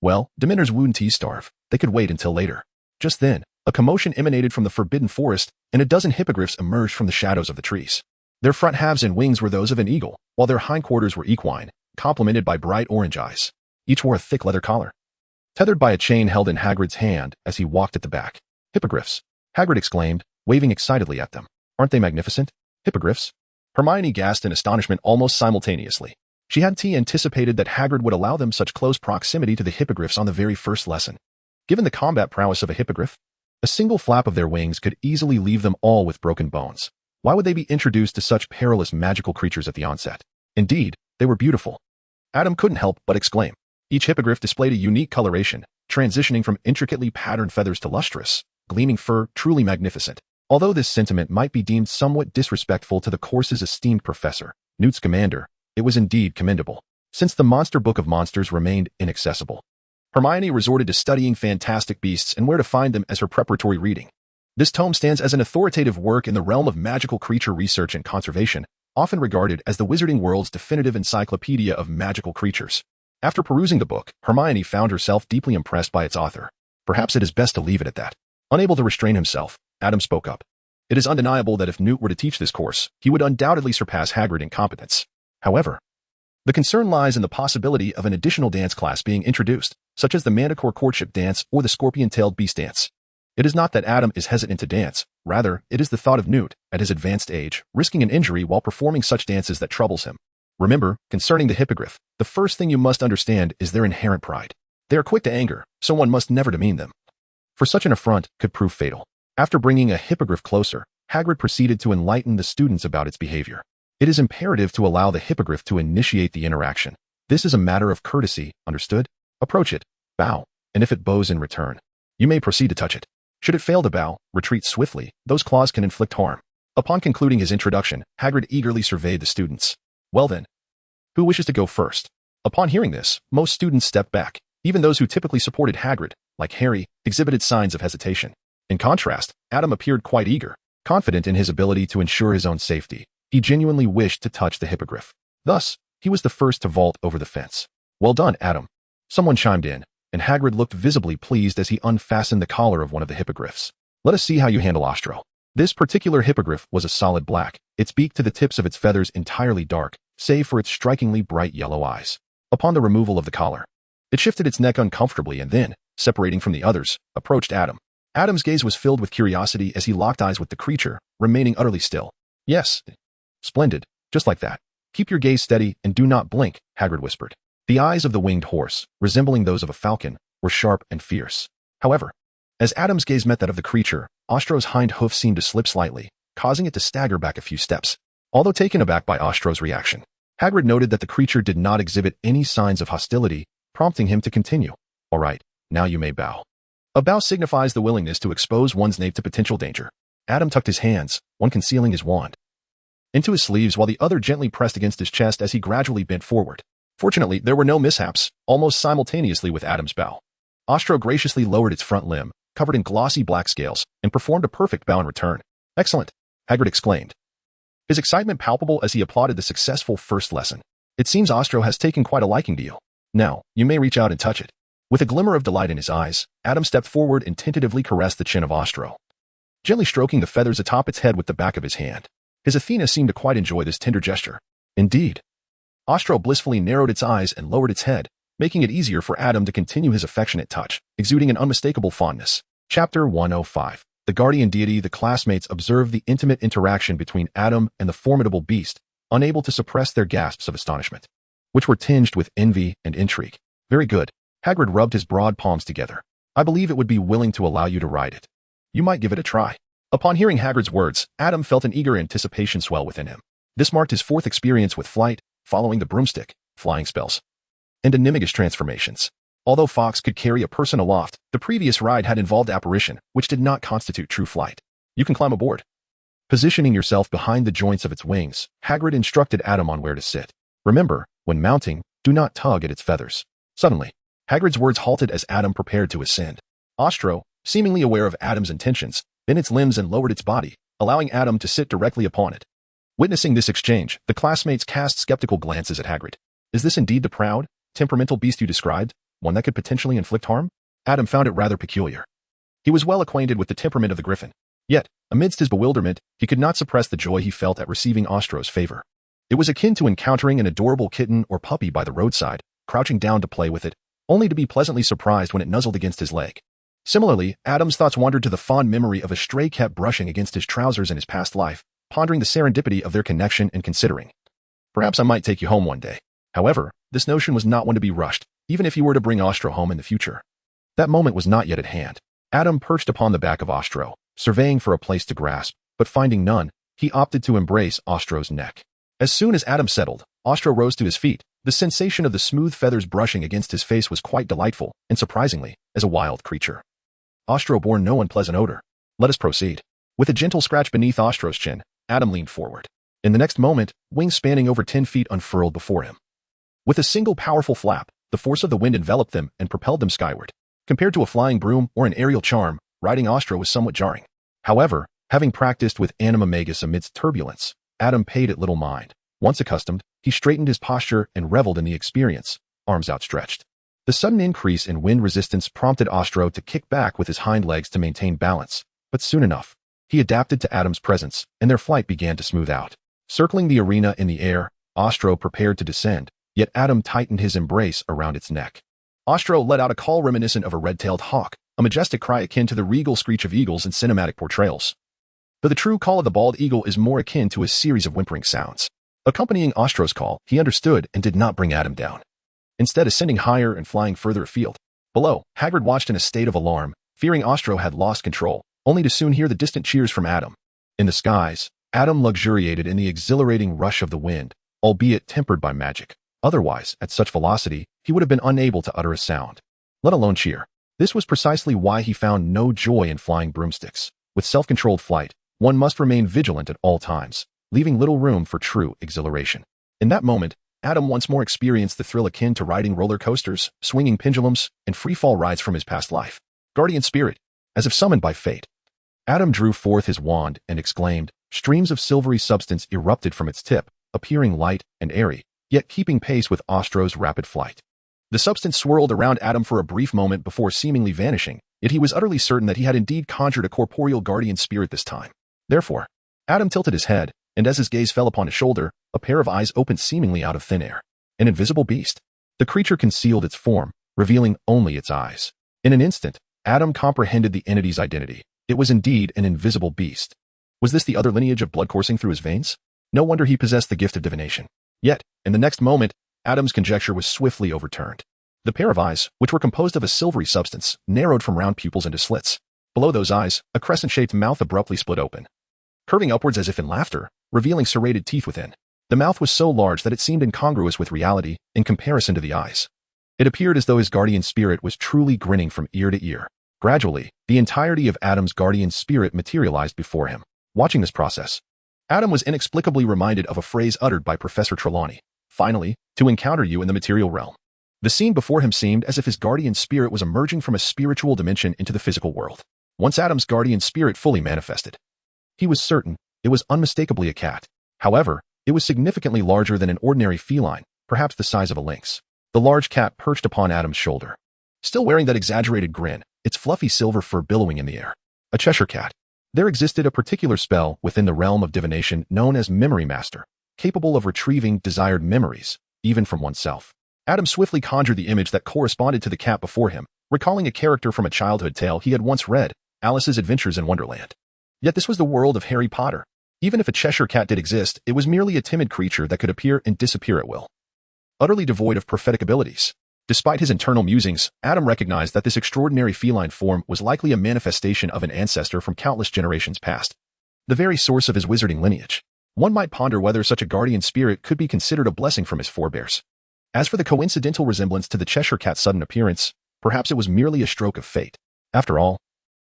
Well, Dementors wouldn't starve. They could wait until later. Just then, a commotion emanated from the Forbidden Forest, and a dozen hippogriffs emerged from the shadows of the trees. Their front halves and wings were those of an eagle, while their hindquarters were equine, complemented by bright orange eyes. Each wore a thick leather collar, tethered by a chain held in Hagrid's hand as he walked at the back. Hippogriffs, Hagrid exclaimed, waving excitedly at them. Aren't they magnificent? Hippogriffs? Hermione gasped in astonishment almost simultaneously. She hadn't anticipated that Hagrid would allow them such close proximity to the hippogriffs on the very first lesson. Given the combat prowess of a hippogriff, a single flap of their wings could easily leave them all with broken bones. Why would they be introduced to such perilous magical creatures at the onset? Indeed, they were beautiful. Adam couldn't help but exclaim. Each hippogriff displayed a unique coloration, transitioning from intricately patterned feathers to lustrous, gleaming fur, truly magnificent. Although this sentiment might be deemed somewhat disrespectful to the course's esteemed professor, Newt Scamander, it was indeed commendable. Since the Monster Book of Monsters remained inaccessible, Hermione resorted to studying fantastic beasts and where to find them as her preparatory reading. This tome stands as an authoritative work in the realm of magical creature research and conservation, often regarded as the wizarding world's definitive encyclopedia of magical creatures. After perusing the book, Hermione found herself deeply impressed by its author. Perhaps it is best to leave it at that. Unable to restrain himself, Adam spoke up. It is undeniable that if Newt were to teach this course, he would undoubtedly surpass Hagrid in competence. However, the concern lies in the possibility of an additional dance class being introduced, such as the Manticore Courtship Dance or the Scorpion-Tailed Beast Dance. It is not that Adam is hesitant to dance, rather, it is the thought of Newt, at his advanced age, risking an injury while performing such dances that troubles him. Remember, concerning the hippogriff, the first thing you must understand is their inherent pride. They are quick to anger, so one must never demean them, for such an affront could prove fatal. After bringing a hippogriff closer, Hagrid proceeded to enlighten the students about its behavior. It is imperative to allow the hippogriff to initiate the interaction. This is a matter of courtesy, understood? Approach it, bow, and if it bows in return, you may proceed to touch it. Should it fail to bow, retreat swiftly, those claws can inflict harm. Upon concluding his introduction, Hagrid eagerly surveyed the students. Well then, who wishes to go first? Upon hearing this, most students stepped back. Even those who typically supported Hagrid, like Harry, exhibited signs of hesitation. In contrast, Adam appeared quite eager, confident in his ability to ensure his own safety. He genuinely wished to touch the hippogriff. Thus, he was the first to vault over the fence. Well done, Adam. Someone chimed in, and Hagrid looked visibly pleased as he unfastened the collar of one of the hippogriffs. Let us see how you handle Ostro. This particular hippogriff was a solid black, its beak to the tips of its feathers entirely dark, save for its strikingly bright yellow eyes. Upon the removal of the collar, it shifted its neck uncomfortably and then, separating from the others, approached Adam. Adam's gaze was filled with curiosity as he locked eyes with the creature, remaining utterly still. Yes. Splendid. Just like that. Keep your gaze steady and do not blink, Hagrid whispered. The eyes of the winged horse, resembling those of a falcon, were sharp and fierce. However, as Adam's gaze met that of the creature, Ostro's hind hoof seemed to slip slightly, causing it to stagger back a few steps. Although taken aback by Ostro's reaction, Hagrid noted that the creature did not exhibit any signs of hostility, prompting him to continue. All right, now you may bow. A bow signifies the willingness to expose one's knave to potential danger. Adam tucked his hands, one concealing his wand, into his sleeves while the other gently pressed against his chest as he gradually bent forward. Fortunately, there were no mishaps, almost simultaneously with Adam's bow. Ostro graciously lowered its front limb, covered in glossy black scales, and performed a perfect bow in return. Excellent, Hagrid exclaimed, his excitement palpable as he applauded the successful first lesson. It seems Ostro has taken quite a liking to you. Now, you may reach out and touch it. With a glimmer of delight in his eyes, Adam stepped forward and tentatively caressed the chin of Ostro, gently stroking the feathers atop its head with the back of his hand. His Athena seemed to quite enjoy this tender gesture. Indeed. Ostro blissfully narrowed its eyes and lowered its head, making it easier for Adam to continue his affectionate touch, exuding an unmistakable fondness. Chapter 105. The guardian deity. The classmates observed the intimate interaction between Adam and the formidable beast, unable to suppress their gasps of astonishment, which were tinged with envy and intrigue. Very good. Hagrid rubbed his broad palms together. I believe it would be willing to allow you to ride it. You might give it a try. Upon hearing Hagrid's words, Adam felt an eager anticipation swell within him. This marked his fourth experience with flight, following the broomstick, flying spells, and animagus transformations. Although Fox could carry a person aloft, the previous ride had involved apparition, which did not constitute true flight. You can climb aboard. Positioning yourself behind the joints of its wings, Hagrid instructed Adam on where to sit. Remember, when mounting, do not tug at its feathers. Suddenly, Hagrid's words halted as Adam prepared to ascend. Ostro, seemingly aware of Adam's intentions, bent its limbs and lowered its body, allowing Adam to sit directly upon it. Witnessing this exchange, the classmates cast skeptical glances at Hagrid. Is this indeed the proud, temperamental beast you described, one that could potentially inflict harm? Adam found it rather peculiar. He was well acquainted with the temperament of the Griffin. Yet, amidst his bewilderment, he could not suppress the joy he felt at receiving Ostro's favor. It was akin to encountering an adorable kitten or puppy by the roadside, crouching down to play with it, only to be pleasantly surprised when it nuzzled against his leg. Similarly, Adam's thoughts wandered to the fond memory of a stray cat brushing against his trousers in his past life, pondering the serendipity of their connection and considering, perhaps I might take you home one day. However, this notion was not one to be rushed, even if he were to bring Ostro home in the future. That moment was not yet at hand. Adam perched upon the back of Ostro, surveying for a place to grasp, but finding none, he opted to embrace Ostro's neck. As soon as Adam settled, Ostro rose to his feet. The sensation of the smooth feathers brushing against his face was quite delightful, and surprisingly, as a wild creature, Ostro bore no unpleasant odor. Let us proceed. With a gentle scratch beneath Ostro's chin, Adam leaned forward. In the next moment, wings spanning over 10 feet unfurled before him. With a single powerful flap, the force of the wind enveloped them and propelled them skyward. Compared to a flying broom or an aerial charm, riding Ostro was somewhat jarring. However, having practiced with animagus amidst turbulence, Adam paid it little mind. Once accustomed, he straightened his posture and reveled in the experience, arms outstretched. The sudden increase in wind resistance prompted Ostro to kick back with his hind legs to maintain balance, but soon enough, he adapted to Adam's presence, and their flight began to smooth out. Circling the arena in the air, Ostro prepared to descend, yet Adam tightened his embrace around its neck. Ostro let out a call reminiscent of a red-tailed hawk, a majestic cry akin to the regal screech of eagles in cinematic portrayals. But the true call of the bald eagle is more akin to a series of whimpering sounds. Accompanying Ostro's call, he understood and did not bring Adam down, instead ascending higher and flying further afield. Below, Hagrid watched in a state of alarm, fearing Ostro had lost control, only to soon hear the distant cheers from Adam. In the skies, Adam luxuriated in the exhilarating rush of the wind, albeit tempered by magic. Otherwise, at such velocity, he would have been unable to utter a sound, let alone cheer. This was precisely why he found no joy in flying broomsticks. With self-controlled flight, one must remain vigilant at all times, leaving little room for true exhilaration. In that moment, Adam once more experienced the thrill akin to riding roller coasters, swinging pendulums, and free-fall rides from his past life. Guardian spirit, as if summoned by fate. Adam drew forth his wand and exclaimed. Streams of silvery substance erupted from its tip, appearing light and airy, yet keeping pace with Ostro's rapid flight. The substance swirled around Adam for a brief moment before seemingly vanishing, yet he was utterly certain that he had indeed conjured a corporeal guardian spirit this time. Therefore, Adam tilted his head, and as his gaze fell upon his shoulder, a pair of eyes opened seemingly out of thin air. An invisible beast. The creature concealed its form, revealing only its eyes. In an instant, Adam comprehended the entity's identity. It was indeed an invisible beast. Was this the other lineage of blood coursing through his veins? No wonder he possessed the gift of divination. Yet, in the next moment, Adam's conjecture was swiftly overturned. The pair of eyes, which were composed of a silvery substance, narrowed from round pupils into slits. Below those eyes, a crescent-shaped mouth abruptly split open, curving upwards as if in laughter, revealing serrated teeth within. The mouth was so large that it seemed incongruous with reality in comparison to the eyes. It appeared as though his guardian spirit was truly grinning from ear to ear. Gradually, the entirety of Adam's guardian spirit materialized before him. Watching this process, Adam was inexplicably reminded of a phrase uttered by Professor Trelawney. Finally, to encounter you in the material realm. The scene before him seemed as if his guardian spirit was emerging from a spiritual dimension into the physical world. Once Adam's guardian spirit fully manifested, he was certain it was unmistakably a cat. However, it was significantly larger than an ordinary feline, perhaps the size of a lynx. The large cat perched upon Adam's shoulder, still wearing that exaggerated grin, its fluffy silver fur billowing in the air. A Cheshire cat. There existed a particular spell within the realm of divination known as Memory Master, capable of retrieving desired memories, even from oneself. Adam swiftly conjured the image that corresponded to the cat before him, recalling a character from a childhood tale he had once read, Alice's Adventures in Wonderland. Yet this was the world of Harry Potter. Even if a Cheshire cat did exist, it was merely a timid creature that could appear and disappear at will, utterly devoid of prophetic abilities. Despite his internal musings, Adam recognized that this extraordinary feline form was likely a manifestation of an ancestor from countless generations past, the very source of his wizarding lineage. One might ponder whether such a guardian spirit could be considered a blessing from his forebears. As for the coincidental resemblance to the Cheshire cat's sudden appearance, perhaps it was merely a stroke of fate. After all,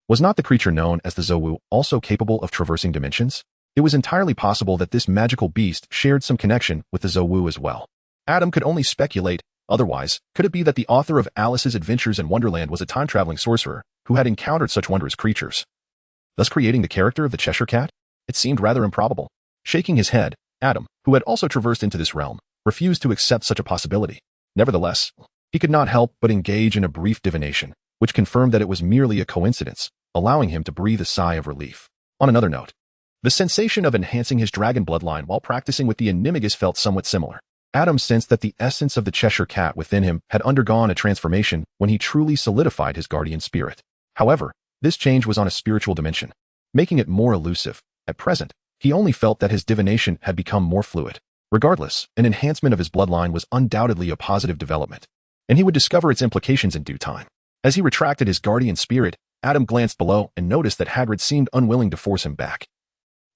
was not the creature known as the Zowu also capable of traversing dimensions? It was entirely possible that this magical beast shared some connection with the Zowu as well. Adam could only speculate. Otherwise, could it be that the author of Alice's Adventures in Wonderland was a time-traveling sorcerer who had encountered such wondrous creatures, thus creating the character of the Cheshire cat? It seemed rather improbable. Shaking his head, Adam, who had also traversed into this realm, refused to accept such a possibility. Nevertheless, he could not help but engage in a brief divination, which confirmed that it was merely a coincidence, allowing him to breathe a sigh of relief. On another note, the sensation of enhancing his dragon bloodline while practicing with the Animagus felt somewhat similar. Adam sensed that the essence of the Cheshire cat within him had undergone a transformation when he truly solidified his guardian spirit. However, this change was on a spiritual dimension, making it more elusive. At present, he only felt that his divination had become more fluid. Regardless, an enhancement of his bloodline was undoubtedly a positive development, and he would discover its implications in due time. As he retracted his guardian spirit, Adam glanced below and noticed that Hagrid seemed unwilling to force him back,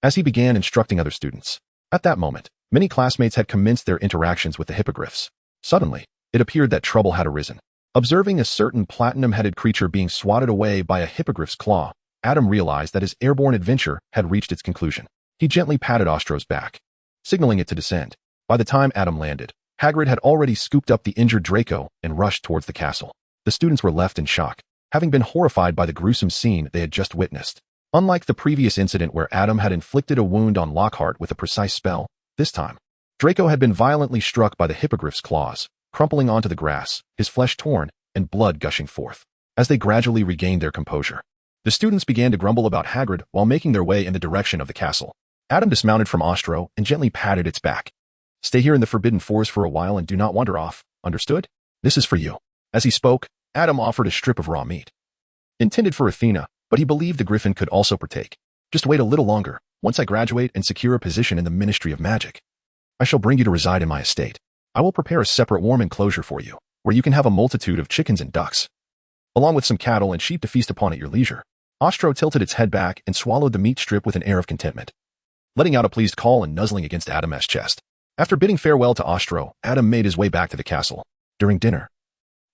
as he began instructing other students. At that moment, many classmates had commenced their interactions with the hippogriffs. Suddenly, it appeared that trouble had arisen. Observing a certain platinum-headed creature being swatted away by a hippogriff's claw, Adam realized that his airborne adventure had reached its conclusion. He gently patted Ostro's back, signaling it to descend. By the time Adam landed, Hagrid had already scooped up the injured Draco and rushed towards the castle. The students were left in shock, having been horrified by the gruesome scene they had just witnessed. Unlike the previous incident where Adam had inflicted a wound on Lockhart with a precise spell, this time, Draco had been violently struck by the hippogriff's claws, crumpling onto the grass, his flesh torn, and blood gushing forth. As they gradually regained their composure, the students began to grumble about Hagrid while making their way in the direction of the castle. Adam dismounted from Ostro and gently patted its back. Stay here in the Forbidden Forest for a while and do not wander off, understood? This is for you. As he spoke, Adam offered a strip of raw meat, intended for Athena, but he believed the Griffin could also partake. Just wait a little longer. Once I graduate and secure a position in the Ministry of Magic, I shall bring you to reside in my estate. I will prepare a separate warm enclosure for you, where you can have a multitude of chickens and ducks, along with some cattle and sheep to feast upon at your leisure. Ostro tilted its head back and swallowed the meat strip with an air of contentment, letting out a pleased call and nuzzling against Adam's chest. After bidding farewell to Ostro, Adam made his way back to the castle. During dinner,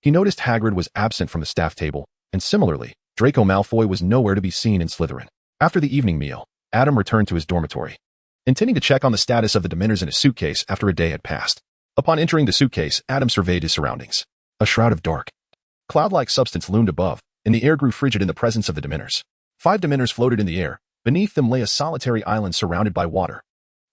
he noticed Hagrid was absent from the staff table, and similarly, Draco Malfoy was nowhere to be seen in Slytherin. After the evening meal, Adam returned to his dormitory, intending to check on the status of the Dementors in his suitcase after a day had passed. Upon entering the suitcase, Adam surveyed his surroundings. A shroud of dark, cloud-like substance loomed above, and the air grew frigid in the presence of the Dementors. 5 Dementors floated in the air. Beneath them lay a solitary island surrounded by water.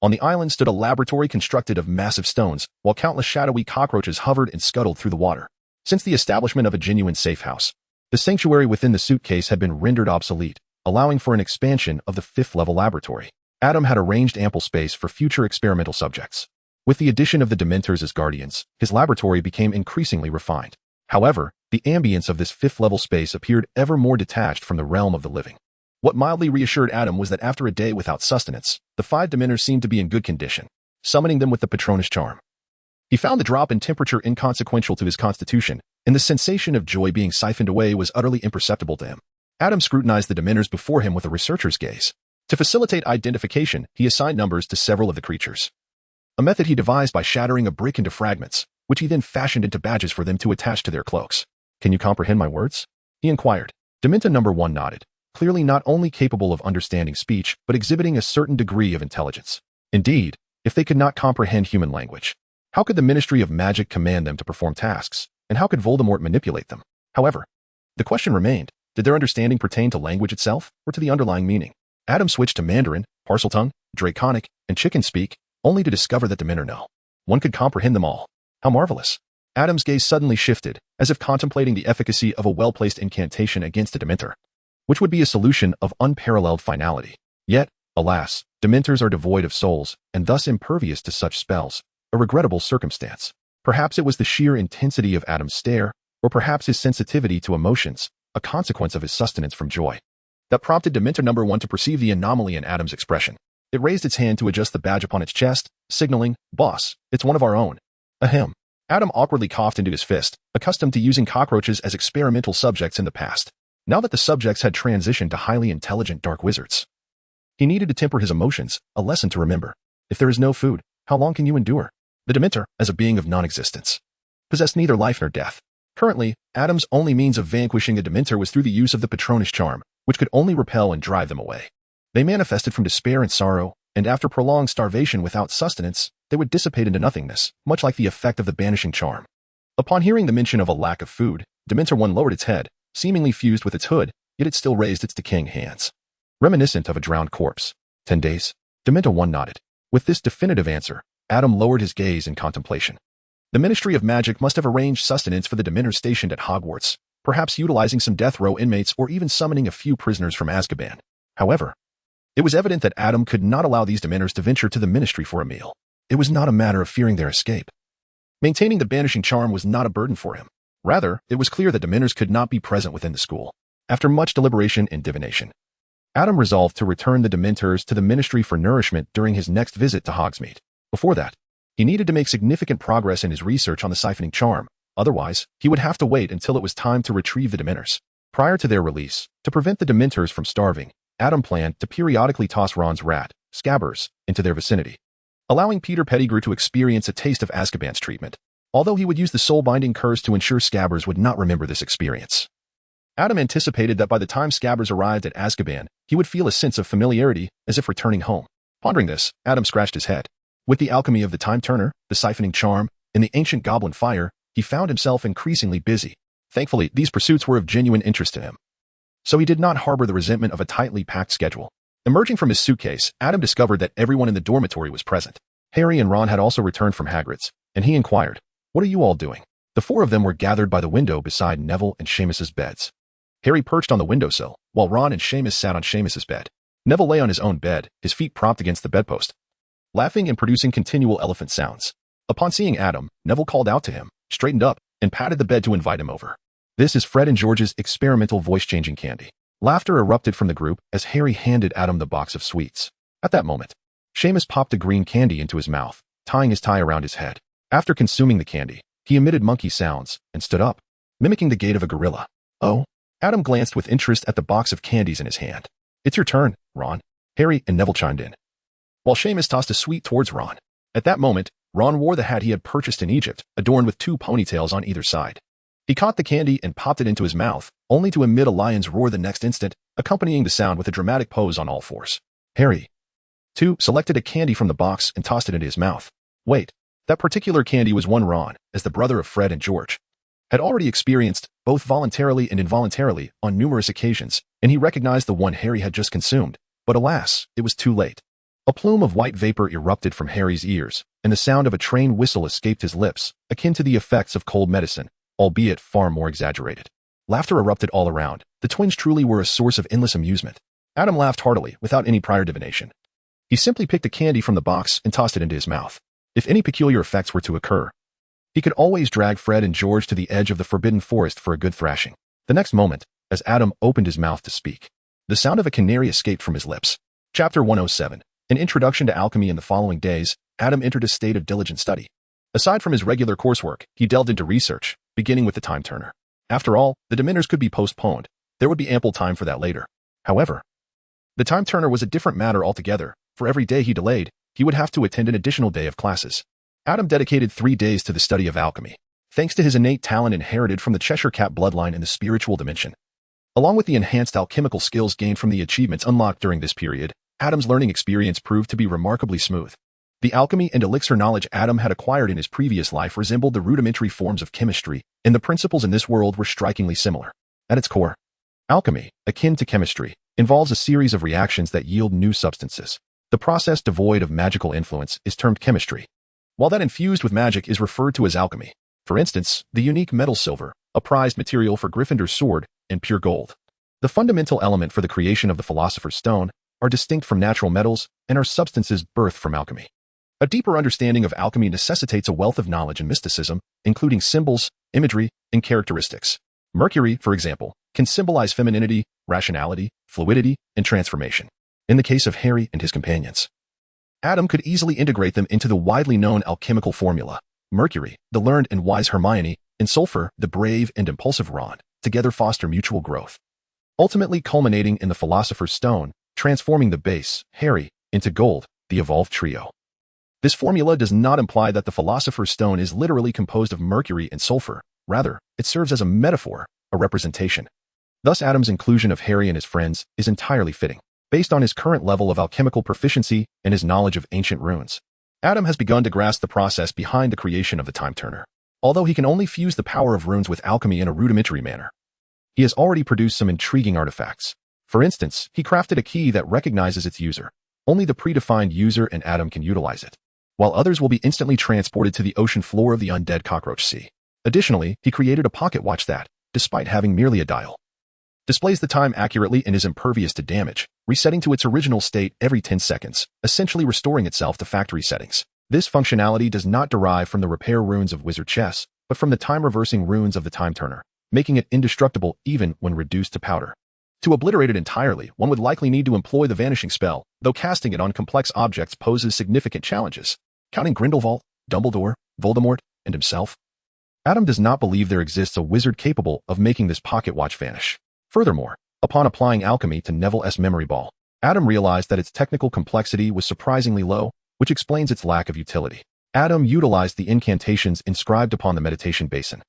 On the island stood a laboratory constructed of massive stones, while countless shadowy cockroaches hovered and scuttled through the water. Since the establishment of a genuine safe house, the sanctuary within the suitcase had been rendered obsolete, allowing for an expansion of the 5th-level laboratory. Adam had arranged ample space for future experimental subjects. With the addition of the Dementors as guardians, his laboratory became increasingly refined. However, the ambience of this fifth-level space appeared ever more detached from the realm of the living. What mildly reassured Adam was that after a day without sustenance, the 5 Dementors seemed to be in good condition, summoning them with the Patronus charm. He found the drop in temperature inconsequential to his constitution, and the sensation of joy being siphoned away was utterly imperceptible to him. Adam scrutinized the Dementors before him with a researcher's gaze. To facilitate identification, he assigned numbers to several of the creatures. A method he devised by shattering a brick into fragments, which he then fashioned into badges for them to attach to their cloaks. "Can you comprehend my words?" he inquired. Dementor number 1 nodded, clearly not only capable of understanding speech, but exhibiting a certain degree of intelligence. Indeed, if they could not comprehend human language, how could the Ministry of Magic command them to perform tasks, and how could Voldemort manipulate them? However, the question remained, did their understanding pertain to language itself, or to the underlying meaning? Adam switched to Mandarin, Parseltongue, Draconic, and Chicken Speak, only to discover that Dementor no one could comprehend them all. How marvelous! Adam's gaze suddenly shifted, as if contemplating the efficacy of a well-placed incantation against a Dementor, which would be a solution of unparalleled finality. Yet, alas, Dementors are devoid of souls, and thus impervious to such spells, a regrettable circumstance. Perhaps it was the sheer intensity of Adam's stare, or perhaps his sensitivity to emotions, a consequence of his sustenance from joy, that prompted Dementor number 1 to perceive the anomaly in Adam's expression. It raised its hand to adjust the badge upon its chest, signaling, "Boss, it's one of our own." Ahem. Adam awkwardly coughed into his fist, accustomed to using cockroaches as experimental subjects in the past. Now that the subjects had transitioned to highly intelligent dark wizards, he needed to temper his emotions, a lesson to remember. If there is no food, how long can you endure? The Dementor, as a being of non-existence, possessed neither life nor death. Currently, Adam's only means of vanquishing a Dementor was through the use of the Patronus charm, which could only repel and drive them away. They manifested from despair and sorrow, and after prolonged starvation without sustenance, they would dissipate into nothingness, much like the effect of the banishing charm. Upon hearing the mention of a lack of food, Dementor 1 lowered its head, seemingly fused with its hood, yet it still raised its decaying hands, reminiscent of a drowned corpse. 10 days. Dementor 1 nodded. With this definitive answer, Adam lowered his gaze in contemplation. The Ministry of Magic must have arranged sustenance for the Dementors stationed at Hogwarts, perhaps utilizing some death row inmates or even summoning a few prisoners from Azkaban. However, it was evident that Adam could not allow these Dementors to venture to the Ministry for a meal. It was not a matter of fearing their escape. Maintaining the banishing charm was not a burden for him. Rather, it was clear that Dementors could not be present within the school. After much deliberation and divination, Adam resolved to return the Dementors to the Ministry for nourishment during his next visit to Hogsmeade. Before that, he needed to make significant progress in his research on the siphoning charm. Otherwise, he would have to wait until it was time to retrieve the Dementors. Prior to their release, to prevent the Dementors from starving, Adam planned to periodically toss Ron's rat, Scabbers, into their vicinity, allowing Peter Pettigrew to experience a taste of Azkaban's treatment, although he would use the soul-binding curse to ensure Scabbers would not remember this experience. Adam anticipated that by the time Scabbers arrived at Azkaban, he would feel a sense of familiarity, as if returning home. Pondering this, Adam scratched his head. With the alchemy of the Time Turner, the siphoning charm, and the ancient goblin fire, he found himself increasingly busy. Thankfully, these pursuits were of genuine interest to him, so he did not harbor the resentment of a tightly packed schedule. Emerging from his suitcase, Adam discovered that everyone in the dormitory was present. Harry and Ron had also returned from Hagrid's, and he inquired, "What are you all doing?" The 4 of them were gathered by the window beside Neville and Seamus's beds. Harry perched on the windowsill, while Ron and Seamus sat on Seamus's bed. Neville lay on his own bed, his feet propped against the bedpost, laughing and producing continual elephant sounds. Upon seeing Adam, Neville called out to him, straightened up, and patted the bed to invite him over. "This is Fred and George's experimental voice-changing candy." Laughter erupted from the group as Harry handed Adam the box of sweets. At that moment, Seamus popped a green candy into his mouth, tying his tie around his head. After consuming the candy, he emitted monkey sounds and stood up, mimicking the gait of a gorilla. "Oh?" Adam glanced with interest at the box of candies in his hand. "It's your turn, Ron." Harry and Neville chimed in, while Seamus tossed a sweet towards Ron. At that moment, Ron wore the hat he had purchased in Egypt, adorned with 2 ponytails on either side. He caught the candy and popped it into his mouth, only to emit a lion's roar the next instant, accompanying the sound with a dramatic pose on all 4s. Harry, too, selected a candy from the box and tossed it into his mouth. Wait, that particular candy was one Ron, as the brother of Fred and George had already experienced, both voluntarily and involuntarily, on numerous occasions, and he recognized the one Harry had just consumed. But alas, it was too late. A plume of white vapor erupted from Harry's ears, and the sound of a train whistle escaped his lips, akin to the effects of cold medicine, albeit far more exaggerated. Laughter erupted all around. The twins truly were a source of endless amusement. Adam laughed heartily, without any prior divination. He simply picked a candy from the box and tossed it into his mouth. If any peculiar effects were to occur, He could always drag Fred and George to the edge of the forbidden forest for a good thrashing. The next moment, as Adam opened his mouth to speak, the sound of a canary escaped from his lips. Chapter 107. An Introduction to Alchemy. In the following days, Adam entered a state of diligent study. Aside from his regular coursework, he delved into research, beginning with the time turner. After all, the Dementors could be postponed. There would be ample time for that later. However, the time turner was a different matter altogether. For every day he delayed, he would have to attend an additional day of classes. Adam dedicated 3 days to the study of alchemy, thanks to his innate talent inherited from the Cheshire Cat bloodline in the spiritual dimension. Along with the enhanced alchemical skills gained from the achievements unlocked during this period, Adam's learning experience proved to be remarkably smooth. The alchemy and elixir knowledge Adam had acquired in his previous life resembled the rudimentary forms of chemistry, and the principles in this world were strikingly similar. At its core, alchemy, akin to chemistry, involves a series of reactions that yield new substances. The process devoid of magical influence is termed chemistry, while that infused with magic is referred to as alchemy. For instance, the unique metal silver, a prized material for Gryffindor's sword, and pure gold, the fundamental element for the creation of the philosopher's stone, are distinct from natural metals and are substances birthed from alchemy. A deeper understanding of alchemy necessitates a wealth of knowledge and mysticism, including symbols, imagery, and characteristics. Mercury, for example, can symbolize femininity, rationality, fluidity, and transformation. In the case of Harry and his companions, Adam could easily integrate them into the widely known alchemical formula. Mercury, the learned and wise Hermione, and Sulfur, the brave and impulsive Ron, together foster mutual growth, ultimately culminating in the philosopher's stone, transforming the base, Harry, into gold, the evolved trio. This formula does not imply that the philosopher's stone is literally composed of mercury and sulfur. Rather, it serves as a metaphor, a representation. Thus, Adam's inclusion of Harry and his friends is entirely fitting, based on his current level of alchemical proficiency and his knowledge of ancient runes. Adam has begun to grasp the process behind the creation of the time turner. Although he can only fuse the power of runes with alchemy in a rudimentary manner, he has already produced some intriguing artifacts. For instance, he crafted a key that recognizes its user. Only the predefined user and Adam can utilize it, while others will be instantly transported to the ocean floor of the undead cockroach sea. Additionally, he created a pocket watch that, despite having merely a dial, displays the time accurately and is impervious to damage, resetting to its original state every 10 seconds, essentially restoring itself to factory settings. This functionality does not derive from the repair runes of wizard chess, but from the time-reversing runes of the time turner, making it indestructible even when reduced to powder. To obliterate it entirely, one would likely need to employ the vanishing spell, though casting it on complex objects poses significant challenges. Counting Grindelwald, Dumbledore, Voldemort, and himself, Adam does not believe there exists a wizard capable of making this pocket watch vanish. Furthermore, upon applying alchemy to Neville's memory ball, Adam realized that its technical complexity was surprisingly low, which explains its lack of utility. Adam utilized the incantations inscribed upon the meditation basin,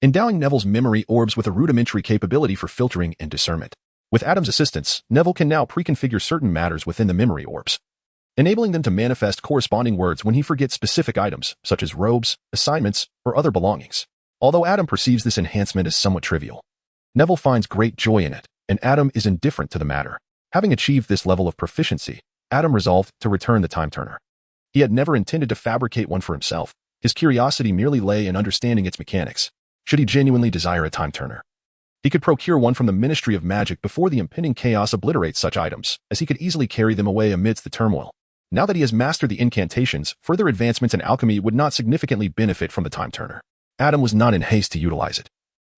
endowing Neville's memory orbs with a rudimentary capability for filtering and discernment. With Adam's assistance, Neville can now pre-configure certain matters within the memory orbs, enabling them to manifest corresponding words when he forgets specific items, such as robes, assignments, or other belongings. Although Adam perceives this enhancement as somewhat trivial, Neville finds great joy in it, and Adam is indifferent to the matter. Having achieved this level of proficiency, Adam resolved to return the time turner. He had never intended to fabricate one for himself. His curiosity merely lay in understanding its mechanics. Should he genuinely desire a time turner, he could procure one from the Ministry of Magic before the impending chaos obliterates such items, as he could easily carry them away amidst the turmoil. Now that he has mastered the incantations, further advancements in alchemy would not significantly benefit from the time turner. Adam was not in haste to utilize it,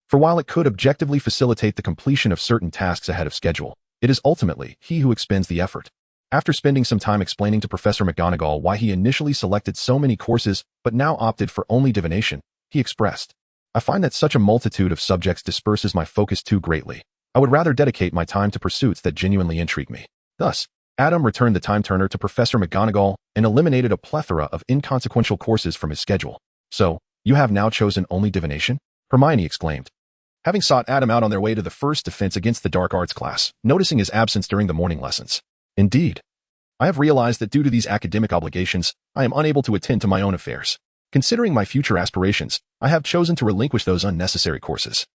for while it could objectively facilitate the completion of certain tasks ahead of schedule, it is ultimately he who expends the effort. After spending some time explaining to Professor McGonagall why he initially selected so many courses but now opted for only divination, he expressed, "I find that such a multitude of subjects disperses my focus too greatly. I would rather dedicate my time to pursuits that genuinely intrigue me." Thus, Adam returned the time turner to Professor McGonagall and eliminated a plethora of inconsequential courses from his schedule. "So, you have now chosen only divination?" Hermione exclaimed, having sought Adam out on their way to the first defense against the dark arts class, noticing his absence during the morning lessons. "Indeed. I have realized that due to these academic obligations, I am unable to attend to my own affairs. Considering my future aspirations, I have chosen to relinquish those unnecessary courses."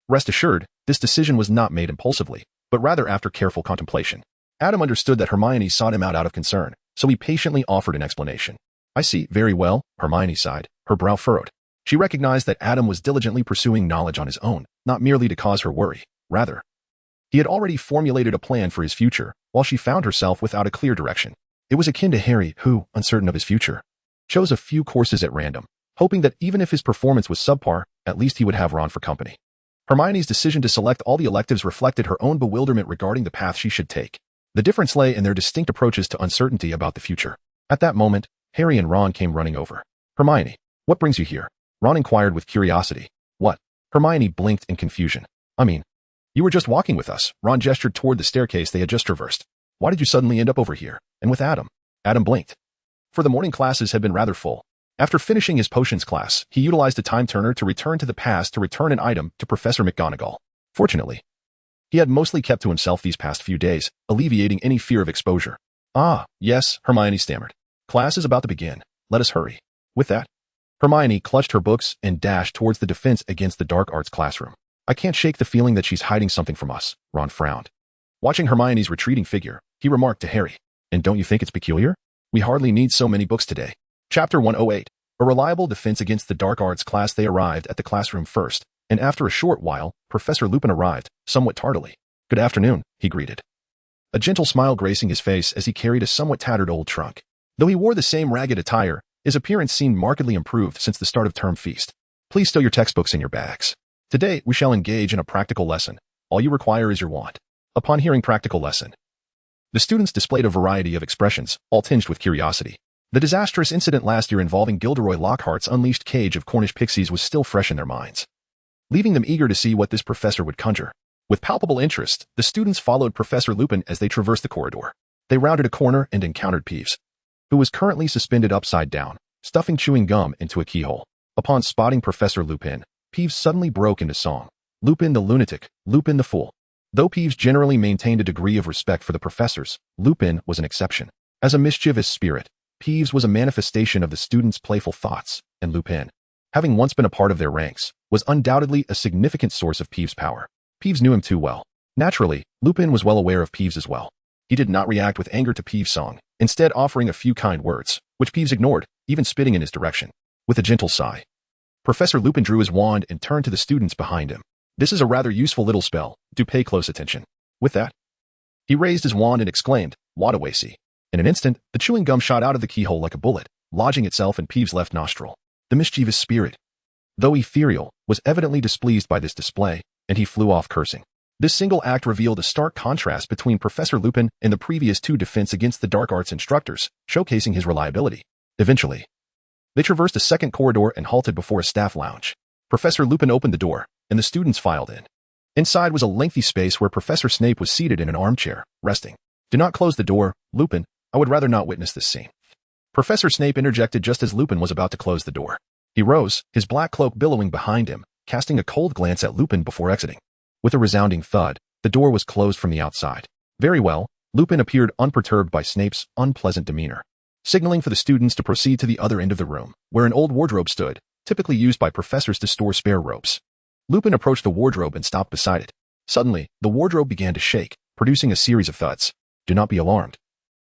Rest assured, this decision was not made impulsively, but rather after careful contemplation. Adam understood that Hermione sought him out of concern, so he patiently offered an explanation. "I see, very well," Hermione sighed, her brow furrowed. She recognized that Adam was diligently pursuing knowledge on his own, not merely to cause her worry. Rather, he had already formulated a plan for his future, while she found herself without a clear direction. It was akin to Harry, who, uncertain of his future, chose a few courses at random, hoping that even if his performance was subpar, at least he would have Ron for company. Hermione's decision to select all the electives reflected her own bewilderment regarding the path she should take. The difference lay in their distinct approaches to uncertainty about the future. At that moment, Harry and Ron came running over. "Hermione, what brings you here?" Ron inquired with curiosity. "What?" Hermione blinked in confusion. "I mean, you were just walking with us." Ron gestured toward the staircase they had just traversed. "Why did you suddenly end up over here? And with Adam?" Adam blinked. For the morning classes had been rather full. After finishing his potions class, he utilized a time turner to return to the past to return an item to Professor McGonagall. Fortunately, he had mostly kept to himself these past few days, alleviating any fear of exposure. "Ah, yes," Hermione stammered. "Class is about to begin. Let us hurry." With that, Hermione clutched her books and dashed towards the Defense Against the Dark Arts classroom. "I can't shake the feeling that she's hiding something from us," Ron frowned. Watching Hermione's retreating figure, he remarked to Harry, "And don't you think it's peculiar? We hardly need so many books today." Chapter 108. A reliable defense against the dark arts class. They arrived at the classroom first, and after a short while, Professor Lupin arrived, somewhat tardily. "Good afternoon," he greeted, a gentle smile gracing his face as he carried a somewhat tattered old trunk. Though he wore the same ragged attire, his appearance seemed markedly improved since the start of term feast. "Please stow your textbooks in your bags. Today, we shall engage in a practical lesson. All you require is your wand." Upon hearing practical lesson, the students displayed a variety of expressions, all tinged with curiosity. The disastrous incident last year involving Gilderoy Lockhart's unleashed cage of Cornish pixies was still fresh in their minds, leaving them eager to see what this professor would conjure. With palpable interest, the students followed Professor Lupin as they traversed the corridor. They rounded a corner and encountered Peeves, who was currently suspended upside down, stuffing chewing gum into a keyhole. Upon spotting Professor Lupin, Peeves suddenly broke into song. "Lupin the lunatic, Lupin the fool." Though Peeves generally maintained a degree of respect for the professors, Lupin was an exception. As a mischievous spirit, Peeves was a manifestation of the students' playful thoughts, and Lupin, having once been a part of their ranks, was undoubtedly a significant source of Peeves' power. Peeves knew him too well. Naturally, Lupin was well aware of Peeves as well. He did not react with anger to Peeves' song, instead offering a few kind words, which Peeves ignored, even spitting in his direction. With a gentle sigh, Professor Lupin drew his wand and turned to the students behind him. "This is a rather useful little spell. Do pay close attention." With that, he raised his wand and exclaimed, "Wadawasi." In an instant, the chewing gum shot out of the keyhole like a bullet, lodging itself in Peeves' left nostril. The mischievous spirit, though ethereal, was evidently displeased by this display, and he flew off cursing. This single act revealed a stark contrast between Professor Lupin and the previous two Defense Against the Dark Arts instructors, showcasing his reliability. Eventually, they traversed a second corridor and halted before a staff lounge. Professor Lupin opened the door, and the students filed in. Inside was a lengthy space where Professor Snape was seated in an armchair, resting. "Do not close the door, Lupin. I would rather not witness this scene." Professor Snape interjected just as Lupin was about to close the door. He rose, his black cloak billowing behind him, casting a cold glance at Lupin before exiting. With a resounding thud, the door was closed from the outside. "Very well." Lupin appeared unperturbed by Snape's unpleasant demeanor, signaling for the students to proceed to the other end of the room, where an old wardrobe stood, typically used by professors to store spare robes. Lupin approached the wardrobe and stopped beside it. Suddenly, the wardrobe began to shake, producing a series of thuds. "Do not be alarmed."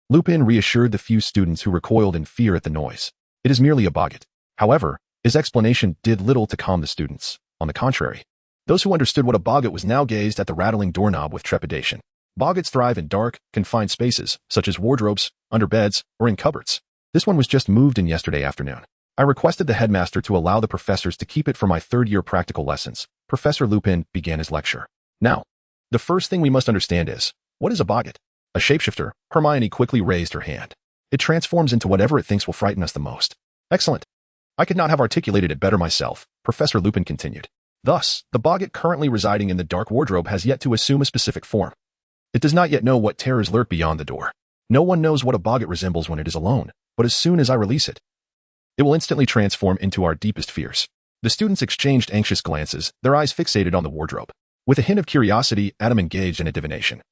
Lupin reassured the few students who recoiled in fear at the noise. "It is merely a boggart." However, his explanation did little to calm the students. On the contrary, those who understood what a boggart was now gazed at the rattling doorknob with trepidation. Boggarts thrive in dark, confined spaces, such as wardrobes, under beds, or in cupboards. This one was just moved in yesterday afternoon. I requested the headmaster to allow the professors to keep it for my third-year practical lessons. Professor Lupin began his lecture. "Now, the first thing we must understand is, what is a boggart?" "A shapeshifter." Hermione quickly raised her hand. "It transforms into whatever it thinks will frighten us the most." "Excellent. I could not have articulated it better myself," Professor Lupin continued. "Thus, the boggart currently residing in the dark wardrobe has yet to assume a specific form. It does not yet know what terrors lurk beyond the door. No one knows what a boggart resembles when it is alone, but as soon as I release it, it will instantly transform into our deepest fears." The students exchanged anxious glances, their eyes fixated on the wardrobe. With a hint of curiosity, Adam engaged in a divination,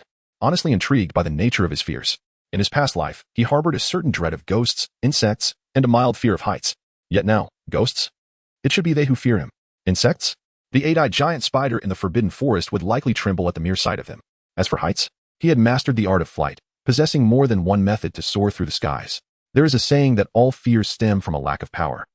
honestly intrigued by the nature of his fears. In his past life, he harbored a certain dread of ghosts, insects, and a mild fear of heights. Yet now, ghosts? It should be they who fear him. Insects? The eight-eyed giant spider in the Forbidden Forest would likely tremble at the mere sight of him. As for heights, he had mastered the art of flight, possessing more than one method to soar through the skies. There is a saying that all fears stem from a lack of power.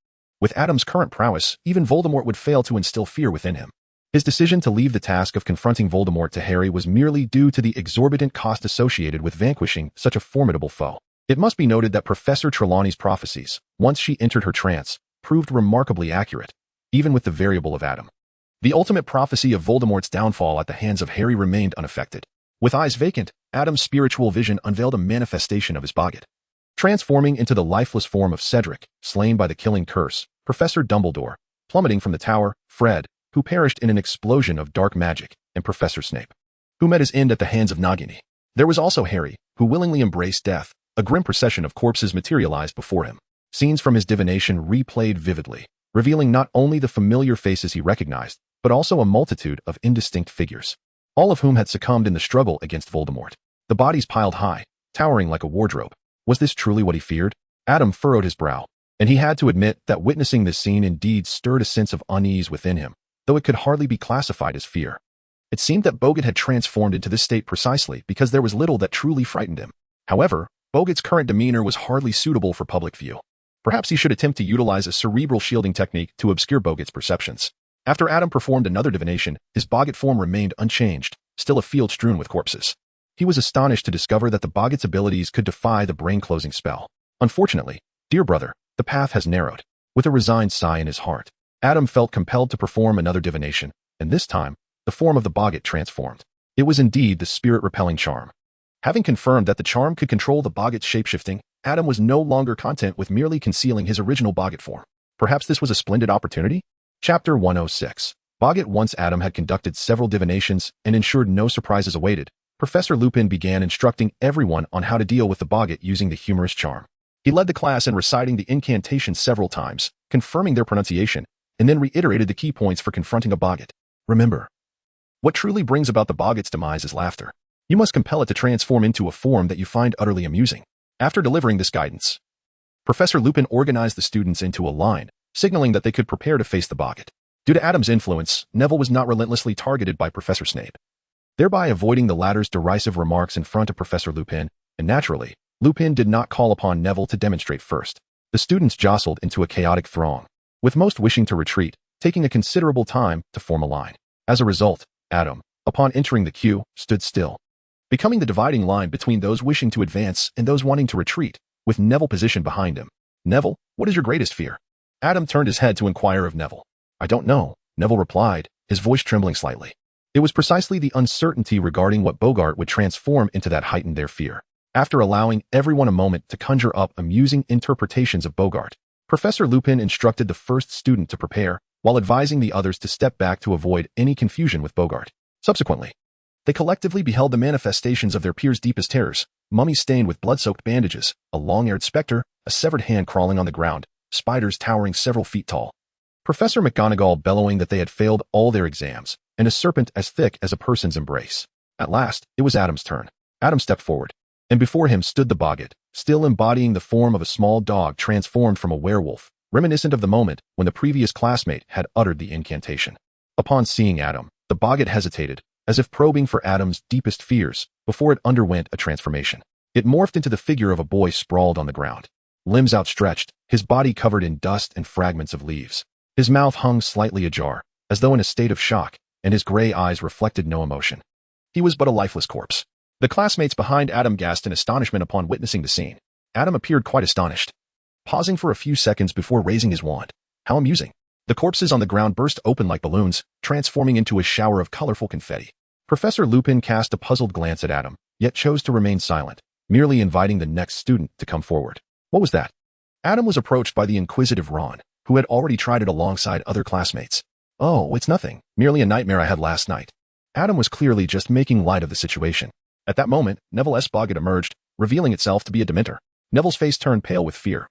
With Adam's current prowess, even Voldemort would fail to instill fear within him. His decision to leave the task of confronting Voldemort to Harry was merely due to the exorbitant cost associated with vanquishing such a formidable foe. It must be noted that Professor Trelawney's prophecies, once she entered her trance, proved remarkably accurate, even with the variable of Adam. The ultimate prophecy of Voldemort's downfall at the hands of Harry remained unaffected. With eyes vacant, Adam's spiritual vision unveiled a manifestation of his boggart. Transforming into the lifeless form of Cedric, slain by the killing curse, Professor Dumbledore, plummeting from the tower, Fred, who perished in an explosion of dark magic, and Professor Snape, who met his end at the hands of Nagini. There was also Harry, who willingly embraced death. A grim procession of corpses materialized before him. Scenes from his divination replayed vividly, revealing not only the familiar faces he recognized, but also a multitude of indistinct figures, all of whom had succumbed in the struggle against Voldemort. The bodies piled high, towering like a wardrobe. Was this truly what he feared? Adam furrowed his brow, and he had to admit that witnessing this scene indeed stirred a sense of unease within him, though it could hardly be classified as fear. It seemed that Boggart had transformed into this state precisely because there was little that truly frightened him. However, Boggart's current demeanor was hardly suitable for public view. Perhaps he should attempt to utilize a cerebral shielding technique to obscure Boggart's perceptions. After Adam performed another divination, his Boggart form remained unchanged, still a field strewn with corpses. He was astonished to discover that the Boggart's abilities could defy the brain-closing spell. Unfortunately, dear brother, the path has narrowed. With a resigned sigh in his heart, Adam felt compelled to perform another divination, and this time, the form of the Boggart transformed. It was indeed the spirit-repelling charm. Having confirmed that the charm could control the Boggart's shapeshifting, Adam was no longer content with merely concealing his original Boggart form. Perhaps this was a splendid opportunity? Chapter 106. Boggart. Once Adam had conducted several divinations and ensured no surprises awaited, Professor Lupin began instructing everyone on how to deal with the Boggart using the humorous charm. He led the class in reciting the incantation several times, confirming their pronunciation, and then reiterated the key points for confronting a Boggart. Remember, what truly brings about the Boggart's demise is laughter. You must compel it to transform into a form that you find utterly amusing. After delivering this guidance, Professor Lupin organized the students into a line, signaling that they could prepare to face the Boggart. Due to Adam's influence, Neville was not relentlessly targeted by Professor Snape, thereby avoiding the latter's derisive remarks in front of Professor Lupin, and naturally, Lupin did not call upon Neville to demonstrate first. The students jostled into a chaotic throng, with most wishing to retreat, taking a considerable time to form a line. As a result, Adam, upon entering the queue, stood still, becoming the dividing line between those wishing to advance and those wanting to retreat, with Neville positioned behind him. Neville, what is your greatest fear? Adam turned his head to inquire of Neville. I don't know, Neville replied, his voice trembling slightly. It was precisely the uncertainty regarding what Boggart would transform into that heightened their fear. After allowing everyone a moment to conjure up amusing interpretations of Boggart, Professor Lupin instructed the first student to prepare, while advising the others to step back to avoid any confusion with Boggart. Subsequently, they collectively beheld the manifestations of their peers' deepest terrors: mummies stained with blood-soaked bandages, a long-haired specter, a severed hand crawling on the ground, spiders towering several feet tall, Professor McGonagall bellowing that they had failed all their exams, and a serpent as thick as a person's embrace. At last, it was Adam's turn. Adam stepped forward, and before him stood the Boggart, still embodying the form of a small dog transformed from a werewolf, reminiscent of the moment when the previous classmate had uttered the incantation. Upon seeing Adam, the Boggart hesitated, as if probing for Adam's deepest fears, before it underwent a transformation. It morphed into the figure of a boy sprawled on the ground, limbs outstretched, his body covered in dust and fragments of leaves. His mouth hung slightly ajar, as though in a state of shock, and his gray eyes reflected no emotion. He was but a lifeless corpse. The classmates behind Adam gasped in astonishment upon witnessing the scene. Adam appeared quite astonished, pausing for a few seconds before raising his wand. How amusing. The corpses on the ground burst open like balloons, transforming into a shower of colorful confetti. Professor Lupin cast a puzzled glance at Adam, yet chose to remain silent, merely inviting the next student to come forward. What was that? Adam was approached by the inquisitive Ron, who had already tried it alongside other classmates. Oh, it's nothing, merely a nightmare I had last night. Adam was clearly just making light of the situation. At that moment, Neville Boggart emerged, revealing itself to be a Dementor. Neville's face turned pale with fear,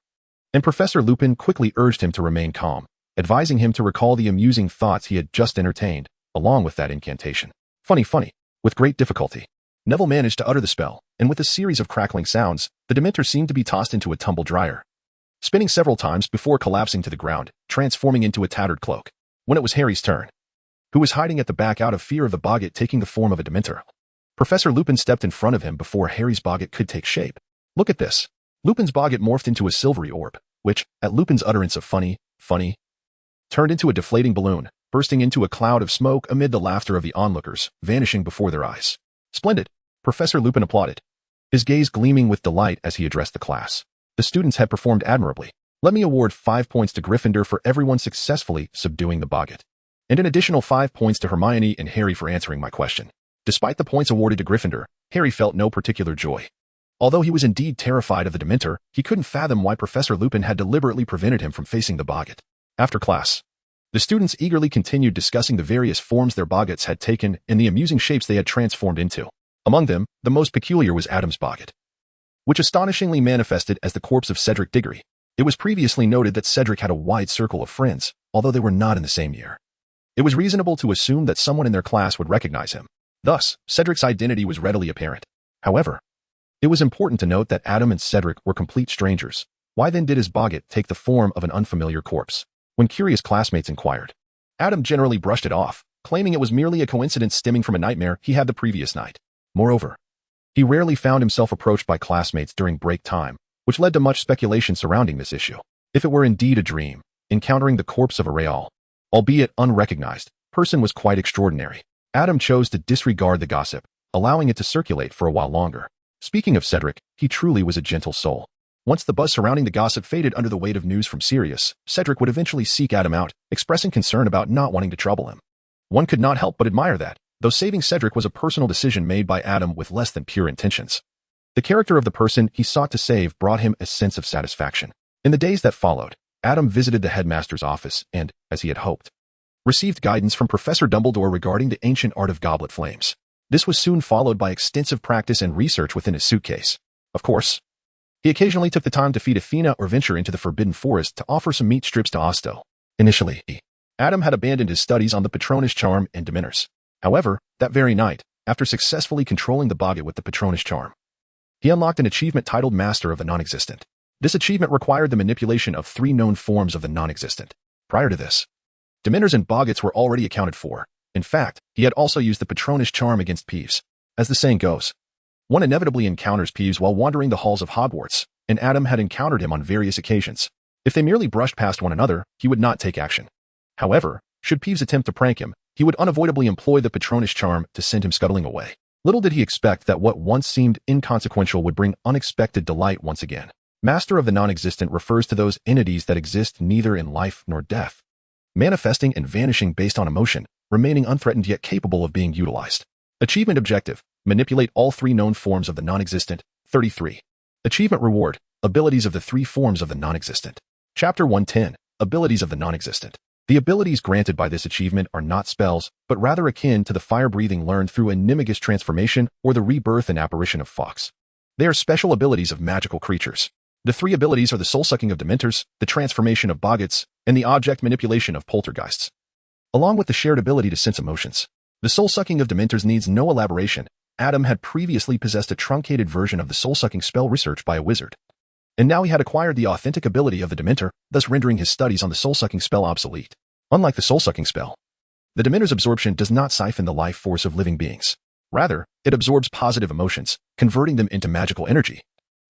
and Professor Lupin quickly urged him to remain calm, advising him to recall the amusing thoughts he had just entertained, along with that incantation. Funny. With great difficulty, Neville managed to utter the spell, and with a series of crackling sounds, the Dementor seemed to be tossed into a tumble dryer, spinning several times before collapsing to the ground, transforming into a tattered cloak. When it was Harry's turn, who was hiding at the back out of fear of the Boggart taking the form of a Dementor, Professor Lupin stepped in front of him before Harry's Boggart could take shape. Look at this. Lupin's Boggart morphed into a silvery orb, which, at Lupin's utterance of funny, turned into a deflating balloon, bursting into a cloud of smoke amid the laughter of the onlookers, vanishing before their eyes. Splendid, Professor Lupin applauded, his gaze gleaming with delight as he addressed the class. The students had performed admirably. Let me award 5 points to Gryffindor for everyone successfully subduing the boggart, and an additional 5 points to Hermione and Harry for answering my question. Despite the points awarded to Gryffindor, Harry felt no particular joy. Although he was indeed terrified of the Dementor, he couldn't fathom why Professor Lupin had deliberately prevented him from facing the boggart. After class, the students eagerly continued discussing the various forms their boggarts had taken and the amusing shapes they had transformed into. Among them, the most peculiar was Adam's boggart, which astonishingly manifested as the corpse of Cedric Diggory. It was previously noted that Cedric had a wide circle of friends, although they were not in the same year. It was reasonable to assume that someone in their class would recognize him. Thus, Cedric's identity was readily apparent. However, it was important to note that Adam and Cedric were complete strangers. Why then did his boggart take the form of an unfamiliar corpse? When curious classmates inquired, Adam generally brushed it off, claiming it was merely a coincidence stemming from a nightmare he had the previous night. Moreover, he rarely found himself approached by classmates during break time, which led to much speculation surrounding this issue. If it were indeed a dream, encountering the corpse of a real, albeit unrecognized, person was quite extraordinary. Adam chose to disregard the gossip, allowing it to circulate for a while longer. Speaking of Cedric, he truly was a gentle soul. Once the buzz surrounding the gossip faded under the weight of news from Sirius, Cedric would eventually seek Adam out, expressing concern about not wanting to trouble him. One could not help but admire that, though saving Cedric was a personal decision made by Adam with less than pure intentions. The character of the person he sought to save brought him a sense of satisfaction. In the days that followed, Adam visited the headmaster's office and, as he had hoped, received guidance from Professor Dumbledore regarding the ancient art of goblet flames. This was soon followed by extensive practice and research within his suitcase. Of course, he occasionally took the time to feed Athena or venture into the Forbidden Forest to offer some meat strips to Osto. Initially, Adam had abandoned his studies on the Patronus charm and Dementors. However, that very night, after successfully controlling the boggart with the Patronus charm, he unlocked an achievement titled Master of the Non-Existent. This achievement required the manipulation of 3 known forms of the non-existent. Prior to this, Dementors and boggarts were already accounted for. In fact, he had also used the Patronus charm against Peeves. As the saying goes, one inevitably encounters Peeves while wandering the halls of Hogwarts, and Adam had encountered him on various occasions. If they merely brushed past one another, he would not take action. However, should Peeves attempt to prank him, he would unavoidably employ the Patronus charm to send him scuttling away. Little did he expect that what once seemed inconsequential would bring unexpected delight once again. Master of the non-existent refers to those entities that exist neither in life nor death, manifesting and vanishing based on emotion, remaining unthreatened yet capable of being utilized. Achievement objective: manipulate all 3 known forms of the non-existent. 33. Achievement reward: abilities of the 3 forms of the non-existent. Chapter 110. Abilities of the non-existent. The abilities granted by this achievement are not spells, but rather akin to the fire-breathing learned through Animagus transformation or the rebirth and apparition of Fawkes. They are special abilities of magical creatures. The 3 abilities are the soul-sucking of Dementors, the transformation of boggarts, and the object manipulation of poltergeists. Along with the shared ability to sense emotions, the soul-sucking of Dementors needs no elaboration. Adam had previously possessed a truncated version of the soul-sucking spell researched by a wizard, and now he had acquired the authentic ability of the Dementor, thus rendering his studies on the soul-sucking spell obsolete. Unlike the soul-sucking spell, the Dementor's absorption does not siphon the life force of living beings. Rather, it absorbs positive emotions, converting them into magical energy,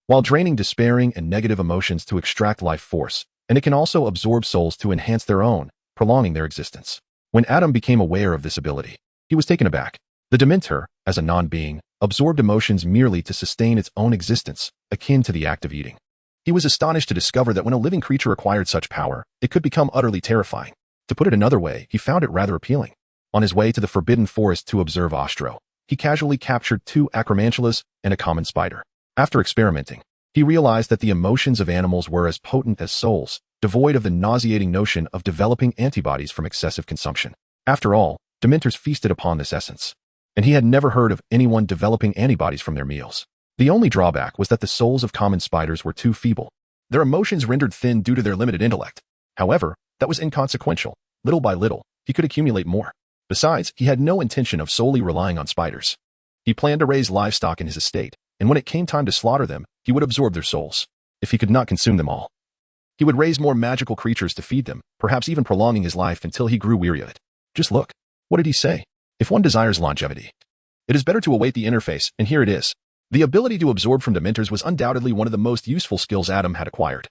while draining despairing and negative emotions to extract life force, and it can also absorb souls to enhance their own, prolonging their existence. When Adam became aware of this ability, he was taken aback. The Dementor, as a non-being, absorbed emotions merely to sustain its own existence, akin to the act of eating. He was astonished to discover that when a living creature acquired such power, it could become utterly terrifying. To put it another way, he found it rather appealing. On his way to the Forbidden Forest to observe Ostro, he casually captured 2 acromantulas and a common spider. After experimenting, he realized that the emotions of animals were as potent as souls, devoid of the nauseating notion of developing antibodies from excessive consumption. After all, Dementors feasted upon this essence, and he had never heard of anyone developing antibodies from their meals. The only drawback was that the souls of common spiders were too feeble, their emotions rendered thin due to their limited intellect. However, that was inconsequential. Little by little, he could accumulate more. Besides, he had no intention of solely relying on spiders. He planned to raise livestock in his estate, and when it came time to slaughter them, he would absorb their souls. If he could not consume them all, he would raise more magical creatures to feed them, perhaps even prolonging his life until he grew weary of it. Just look. What did he say? If one desires longevity, it is better to await the interface, and here it is. The ability to absorb from Dementors was undoubtedly one of the most useful skills Adam had acquired.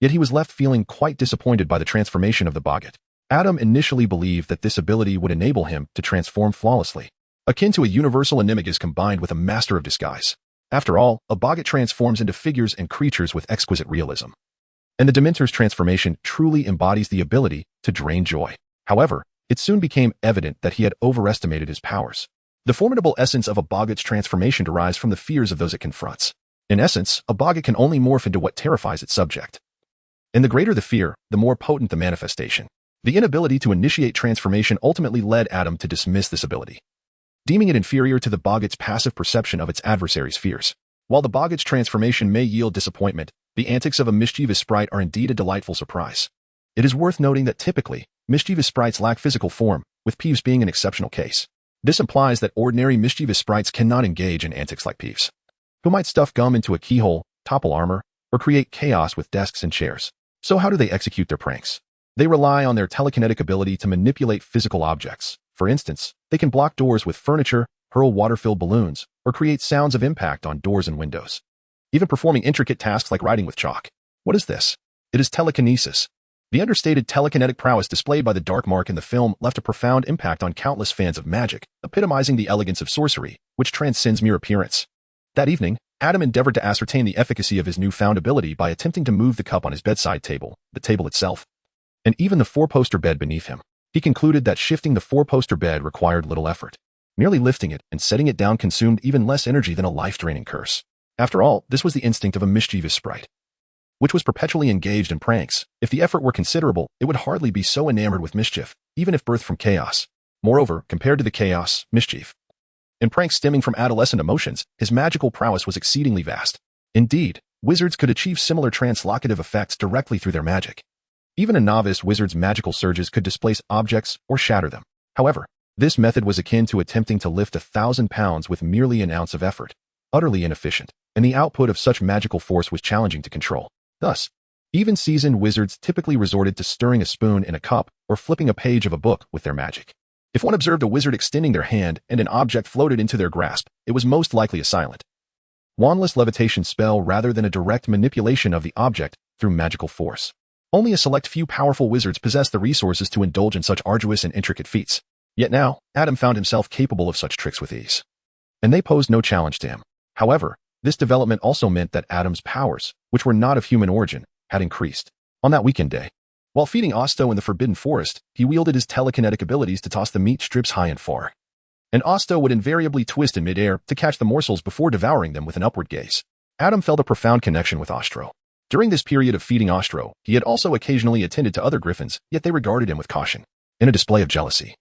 Yet he was left feeling quite disappointed by the transformation of the boggart. Adam initially believed that this ability would enable him to transform flawlessly, akin to a universal animagus combined with a master of disguise. After all, a boggart transforms into figures and creatures with exquisite realism. and the Dementor's transformation truly embodies the ability to drain joy. However, it soon became evident that he had overestimated his powers. The formidable essence of a Boggart's transformation derives from the fears of those it confronts. In essence, a Boggart can only morph into what terrifies its subject. And the greater the fear, the more potent the manifestation. The inability to initiate transformation ultimately led Adam to dismiss this ability, deeming it inferior to the Boggart's passive perception of its adversary's fears. While the Boggart's transformation may yield disappointment, the antics of a mischievous sprite are indeed a delightful surprise. It is worth noting that typically, mischievous sprites lack physical form, with Peeves being an exceptional case. This implies that ordinary mischievous sprites cannot engage in antics like Peeves, who might stuff gum into a keyhole, topple armor, or create chaos with desks and chairs. So how do they execute their pranks? They rely on their telekinetic ability to manipulate physical objects. For instance, they can block doors with furniture, hurl water-filled balloons, or create sounds of impact on doors and windows. Even performing intricate tasks like writing with chalk. What is this? It is telekinesis. The understated telekinetic prowess displayed by the Dark Mark in the film left a profound impact on countless fans of magic, epitomizing the elegance of sorcery, which transcends mere appearance. That evening, Adam endeavored to ascertain the efficacy of his newfound ability by attempting to move the cup on his bedside table, the table itself, and even the four-poster bed beneath him. He concluded that shifting the four-poster bed required little effort. Merely lifting it and setting it down consumed even less energy than a life-draining curse. After all, this was the instinct of a mischievous sprite, which was perpetually engaged in pranks. If the effort were considerable, it would hardly be so enamored with mischief, even if birthed from chaos. Moreover, compared to the chaos, mischief, and pranks stemming from adolescent emotions, his magical prowess was exceedingly vast. Indeed, wizards could achieve similar translocative effects directly through their magic. Even a novice wizard's magical surges could displace objects or shatter them. However, this method was akin to attempting to lift 1,000 pounds with merely an ounce of effort, utterly inefficient, and the output of such magical force was challenging to control. Thus, even seasoned wizards typically resorted to stirring a spoon in a cup or flipping a page of a book with their magic. If one observed a wizard extending their hand and an object floated into their grasp, it was most likely a silent, wandless levitation spell rather than a direct manipulation of the object through magical force. Only a select few powerful wizards possessed the resources to indulge in such arduous and intricate feats. Yet now, Adam found himself capable of such tricks with ease, and they posed no challenge to him. However, this development also meant that Adam's powers, which were not of human origin, had increased. On that weekend day, while feeding Osto in the Forbidden Forest, he wielded his telekinetic abilities to toss the meat strips high and far, and Osto would invariably twist in midair to catch the morsels before devouring them with an upward gaze. Adam felt a profound connection with Ostro. During this period of feeding Ostro, he had also occasionally attended to other griffins, yet they regarded him with caution. In a display of jealousy,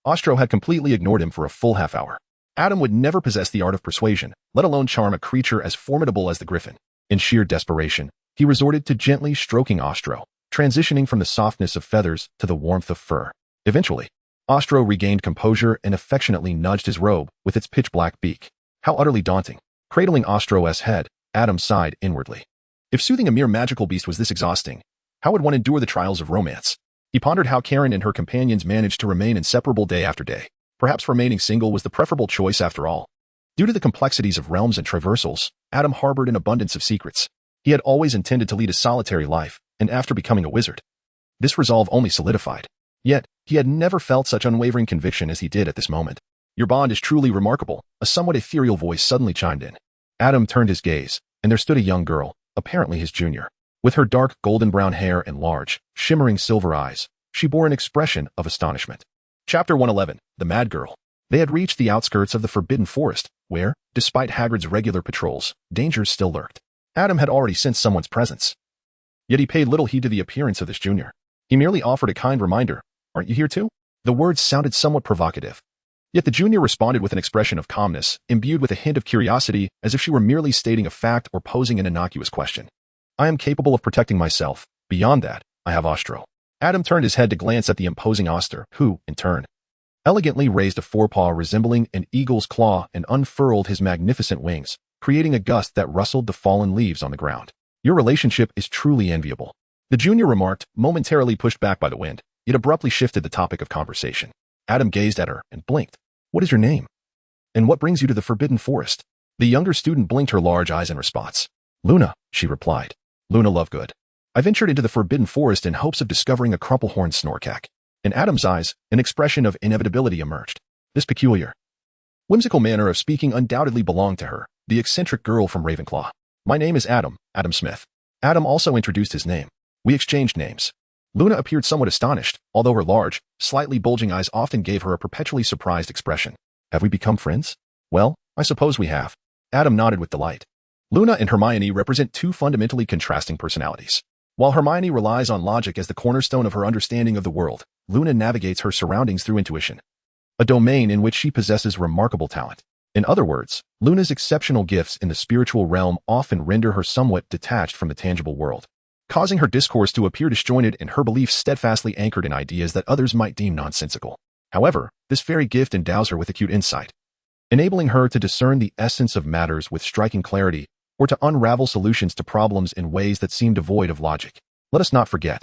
Ostro had completely ignored him for a full half hour. Adam would never possess the art of persuasion, let alone charm a creature as formidable as the griffin. In sheer desperation, he resorted to gently stroking Ostro, transitioning from the softness of feathers to the warmth of fur. Eventually, Ostro regained composure and affectionately nudged his robe with its pitch-black beak. How utterly daunting. Cradling Ostro's head, Adam sighed inwardly. If soothing a mere magical beast was this exhausting, how would one endure the trials of romance? He pondered how Karen and her companions managed to remain inseparable day after day. Perhaps remaining single was the preferable choice after all. Due to the complexities of realms and traversals, Adam harbored an abundance of secrets. He had always intended to lead a solitary life, and after becoming a wizard, this resolve only solidified. Yet, he had never felt such unwavering conviction as he did at this moment. Your bond is truly remarkable, a somewhat ethereal voice suddenly chimed in. Adam turned his gaze, and there stood a young girl, apparently his junior. With her dark golden-brown hair and large, shimmering silver eyes, she bore an expression of astonishment. Chapter 111, The Mad Girl. They had reached the outskirts of the Forbidden Forest, where, despite Hagrid's regular patrols, dangers still lurked. Adam had already sensed someone's presence. Yet he paid little heed to the appearance of this junior. He merely offered a kind reminder, "Aren't you here too?" The words sounded somewhat provocative. Yet the junior responded with an expression of calmness, imbued with a hint of curiosity, as if she were merely stating a fact or posing an innocuous question. "I am capable of protecting myself. Beyond that, I have Ostro." Adam turned his head to glance at the imposing Oster, who, in turn, elegantly raised a forepaw resembling an eagle's claw and unfurled his magnificent wings, creating a gust that rustled the fallen leaves on the ground. "Your relationship is truly enviable," the junior remarked, momentarily pushed back by the wind. It abruptly shifted the topic of conversation. Adam gazed at her and blinked. "What is your name? And what brings you to the Forbidden Forest?" The younger student blinked her large eyes in response. "Luna," she replied. "Luna Lovegood. I ventured into the Forbidden Forest in hopes of discovering a crumplehorn snorkack." In Adam's eyes, an expression of inevitability emerged. This peculiar, whimsical manner of speaking undoubtedly belonged to her, the eccentric girl from Ravenclaw. "My name is Adam Smith." Adam also introduced his name. We exchanged names. Luna appeared somewhat astonished, although her large, slightly bulging eyes often gave her a perpetually surprised expression. Have we become friends? Well, I suppose we have. Adam nodded with delight. Luna and Hermione represent two fundamentally contrasting personalities. While Hermione relies on logic as the cornerstone of her understanding of the world, Luna navigates her surroundings through intuition, a domain in which she possesses remarkable talent. In other words, Luna's exceptional gifts in the spiritual realm often render her somewhat detached from the tangible world, causing her discourse to appear disjointed and her beliefs steadfastly anchored in ideas that others might deem nonsensical. However, this very gift endows her with acute insight, enabling her to discern the essence of matters with striking clarity or to unravel solutions to problems in ways that seem devoid of logic. Let us not forget,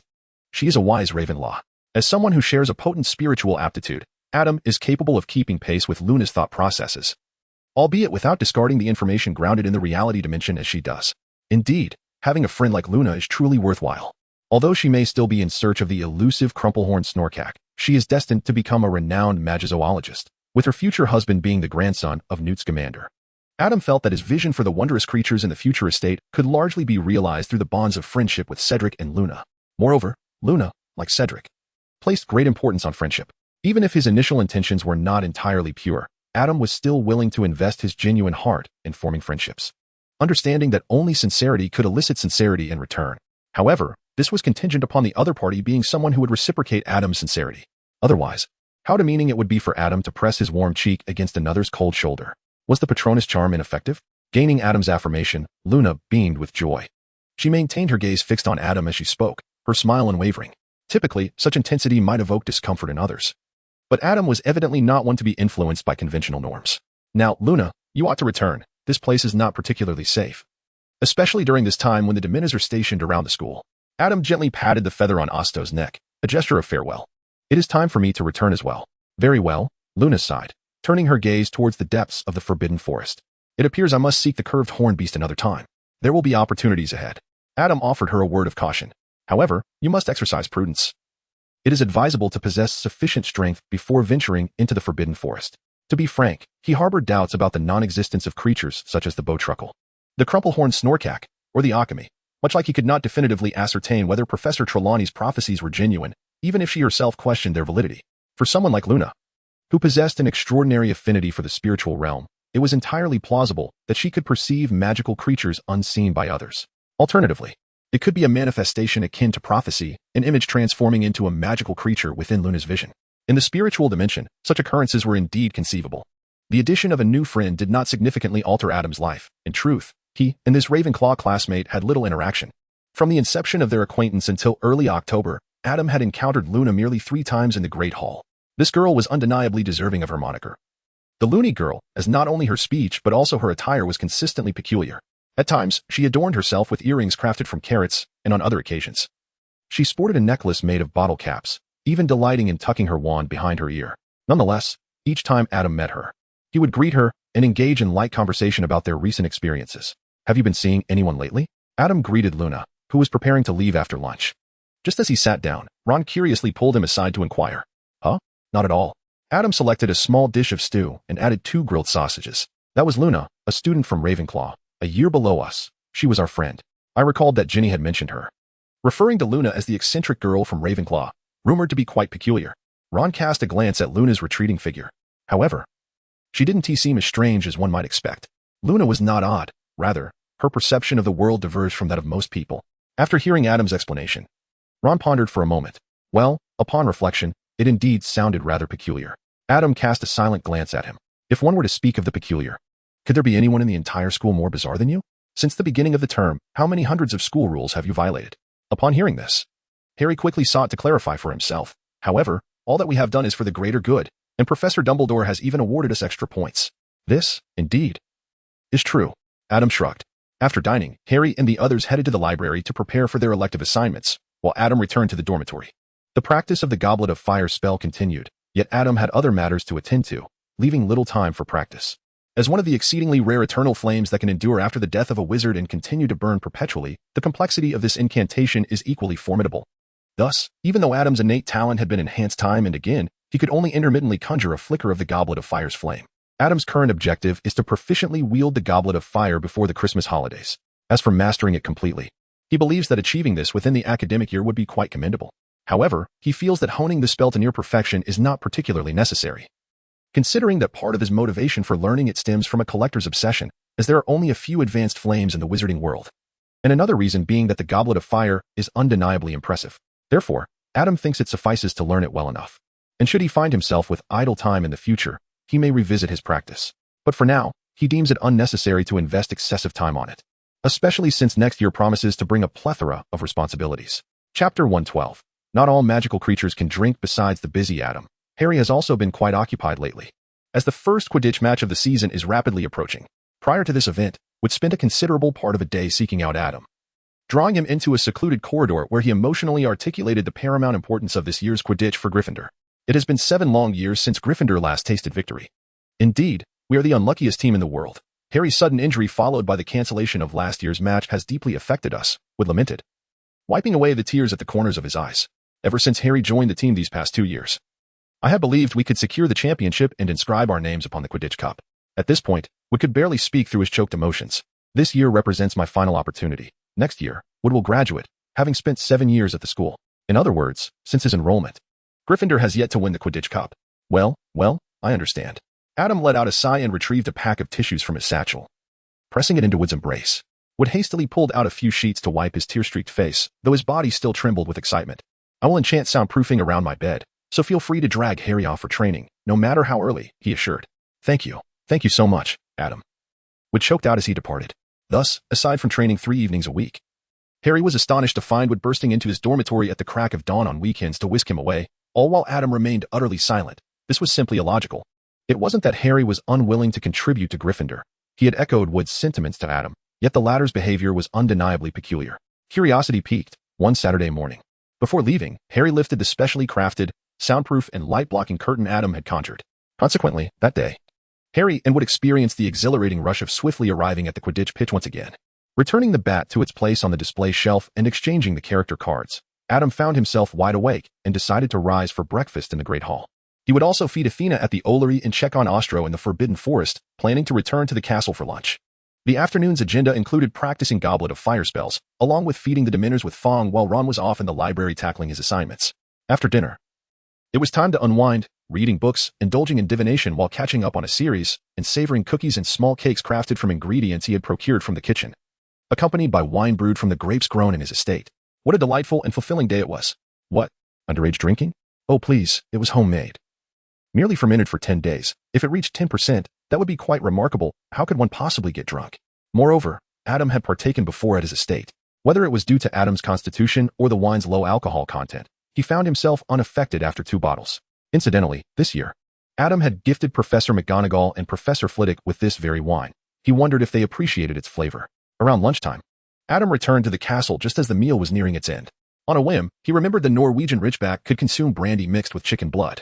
she is a wise Ravenlaw. As someone who shares a potent spiritual aptitude, Adam is capable of keeping pace with Luna's thought processes, albeit without discarding the information grounded in the reality dimension as she does. Indeed, having a friend like Luna is truly worthwhile. Although she may still be in search of the elusive Crumplehorn Snorkack, she is destined to become a renowned magizoologist, with her future husband being the grandson of Newt Scamander. Adam felt that his vision for the wondrous creatures in the future estate could largely be realized through the bonds of friendship with Cedric and Luna. Moreover, Luna, like Cedric, placed great importance on friendship. Even if his initial intentions were not entirely pure, Adam was still willing to invest his genuine heart in forming friendships, understanding that only sincerity could elicit sincerity in return. However, this was contingent upon the other party being someone who would reciprocate Adam's sincerity. Otherwise, how demeaning it would be for Adam to press his warm cheek against another's cold shoulder. Was the Patronus charm ineffective? Gaining Adam's affirmation, Luna beamed with joy. She maintained her gaze fixed on Adam as she spoke, her smile unwavering. Typically, such intensity might evoke discomfort in others. But Adam was evidently not one to be influenced by conventional norms. Now, Luna, you ought to return. This place is not particularly safe, especially during this time when the Dominas are stationed around the school. Adam gently patted the feather on Osto's neck, a gesture of farewell. It is time for me to return as well. Very well, Luna sighed, turning her gaze towards the depths of the forbidden forest. It appears I must seek the curved horn beast another time. There will be opportunities ahead. Adam offered her a word of caution. However, you must exercise prudence. It is advisable to possess sufficient strength before venturing into the forbidden forest. To be frank, he harbored doubts about the non-existence of creatures such as the Bowtruckle, the Crumplehorn Snorkack, or the Occamy. Much like he could not definitively ascertain whether Professor Trelawney's prophecies were genuine, even if she herself questioned their validity. For someone like Luna, who possessed an extraordinary affinity for the spiritual realm, it was entirely plausible that she could perceive magical creatures unseen by others. Alternatively, it could be a manifestation akin to prophecy, an image transforming into a magical creature within Luna's vision. In the spiritual dimension, such occurrences were indeed conceivable. The addition of a new friend did not significantly alter Adam's life. In truth, he and this Ravenclaw classmate had little interaction. From the inception of their acquaintance until early October, Adam had encountered Luna merely 3 times in the Great Hall. This girl was undeniably deserving of her moniker, the Loony Girl, as not only her speech but also her attire was consistently peculiar. At times, she adorned herself with earrings crafted from carrots, and on other occasions, she sported a necklace made of bottle caps, even delighting in tucking her wand behind her ear. Nonetheless, each time Adam met her, he would greet her and engage in light conversation about their recent experiences. Have you been seeing anyone lately? Adam greeted Luna, who was preparing to leave after lunch. Just as he sat down, Ron curiously pulled him aside to inquire. Huh? Not at all. Adam selected a small dish of stew and added 2 grilled sausages. That was Luna, a student from Ravenclaw, a year below us. She was our friend. I recalled that Ginny had mentioned her, referring to Luna as the eccentric girl from Ravenclaw, rumored to be quite peculiar. Ron cast a glance at Luna's retreating figure. However, she didn't seem as strange as one might expect. Luna was not odd. Rather, her perception of the world diverged from that of most people. After hearing Adam's explanation, Ron pondered for a moment. Well, upon reflection, it indeed sounded rather peculiar. Adam cast a silent glance at him. If one were to speak of the peculiar, could there be anyone in the entire school more bizarre than you? Since the beginning of the term, how many hundreds of school rules have you violated? Upon hearing this, Harry quickly sought to clarify for himself. However, all that we have done is for the greater good, and Professor Dumbledore has even awarded us extra points. This, indeed, is true. Adam shrugged. After dining, Harry and the others headed to the library to prepare for their elective assignments, while Adam returned to the dormitory. The practice of the Goblet of Fire spell continued, yet Adam had other matters to attend to, leaving little time for practice. As one of the exceedingly rare eternal flames that can endure after the death of a wizard and continue to burn perpetually, the complexity of this incantation is equally formidable. Thus, even though Adam's innate talent had been enhanced time and again, he could only intermittently conjure a flicker of the Goblet of Fire's flame. Adam's current objective is to proficiently wield the Goblet of Fire before the Christmas holidays. As for mastering it completely, He believes that achieving this within the academic year would be quite commendable. However, he feels that honing the spell to near perfection is not particularly necessary, considering that part of his motivation for learning it stems from a collector's obsession, as there are only a few advanced flames in the wizarding world. And another reason being that the Goblet of Fire is undeniably impressive. Therefore, Adam thinks it suffices to learn it well enough. And should he find himself with idle time in the future, he may revisit his practice. But for now, he deems it unnecessary to invest excessive time on it, especially since next year promises to bring a plethora of responsibilities. Chapter 112. Not all magical creatures can drink. Besides the busy Adam, Harry has also been quite occupied lately, as the first Quidditch match of the season is rapidly approaching. Prior to this event, would spend a considerable part of a day seeking out Adam, drawing him into a secluded corridor where he emotionally articulated the paramount importance of this year's Quidditch for Gryffindor. It has been 7 long years since Gryffindor last tasted victory. Indeed, we are the unluckiest team in the world. Harry's sudden injury followed by the cancellation of last year's match has deeply affected us, Wood lamented, wiping away the tears at the corners of his eyes. Ever since Harry joined the team these past 2 years, I had believed we could secure the championship and inscribe our names upon the Quidditch Cup. At this point, Wood could barely speak through his choked emotions. This year represents my final opportunity. Next year, Wood will graduate, having spent 7 years at the school. In other words, since his enrollment, Gryffindor has yet to win the Quidditch Cup. Well, I understand. Adam let out a sigh and retrieved a pack of tissues from his satchel. Pressing it into Wood's embrace, Wood hastily pulled out a few sheets to wipe his tear-streaked face, though his body still trembled with excitement. I will enchant soundproofing around my bed, so feel free to drag Harry off for training, no matter how early, he assured. Thank you so much, Adam. Wood choked out as he departed. Thus, aside from training 3 evenings a week, Harry was astonished to find Wood bursting into his dormitory at the crack of dawn on weekends to whisk him away, all while Adam remained utterly silent. This was simply illogical. It wasn't that Harry was unwilling to contribute to Gryffindor. He had echoed Wood's sentiments to Adam, yet the latter's behavior was undeniably peculiar. Curiosity piqued one Saturday morning. Before leaving, Harry lifted the specially crafted, soundproof and light-blocking curtain Adam had conjured. Consequently, that day, Harry and Wood experienced the exhilarating rush of swiftly arriving at the Quidditch pitch once again. Returning the bat to its place on the display shelf and exchanging the character cards, Adam found himself wide awake and decided to rise for breakfast in the Great Hall. He would also feed Athena at the Ollery and check on Ostro in the Forbidden Forest, planning to return to the castle for lunch. The afternoon's agenda included practicing Goblet of Fire spells, along with feeding the Dementors with Fong while Ron was off in the library tackling his assignments. After dinner, it was time to unwind, reading books, indulging in divination while catching up on a series, and savoring cookies and small cakes crafted from ingredients he had procured from the kitchen, accompanied by wine brewed from the grapes grown in his estate. What a delightful and fulfilling day it was. What? Underage drinking? Oh please, it was homemade. Merely fermented for 10 days. If it reached 10%, that would be quite remarkable. How could one possibly get drunk? Moreover, Adam had partaken before at his estate. Whether it was due to Adam's constitution or the wine's low alcohol content, he found himself unaffected after 2 bottles. Incidentally, this year, Adam had gifted Professor McGonagall and Professor Flitwick with this very wine. He wondered if they appreciated its flavor. Around lunchtime, Adam returned to the castle just as the meal was nearing its end. On a whim, he remembered the Norwegian Ridgeback could consume brandy mixed with chicken blood.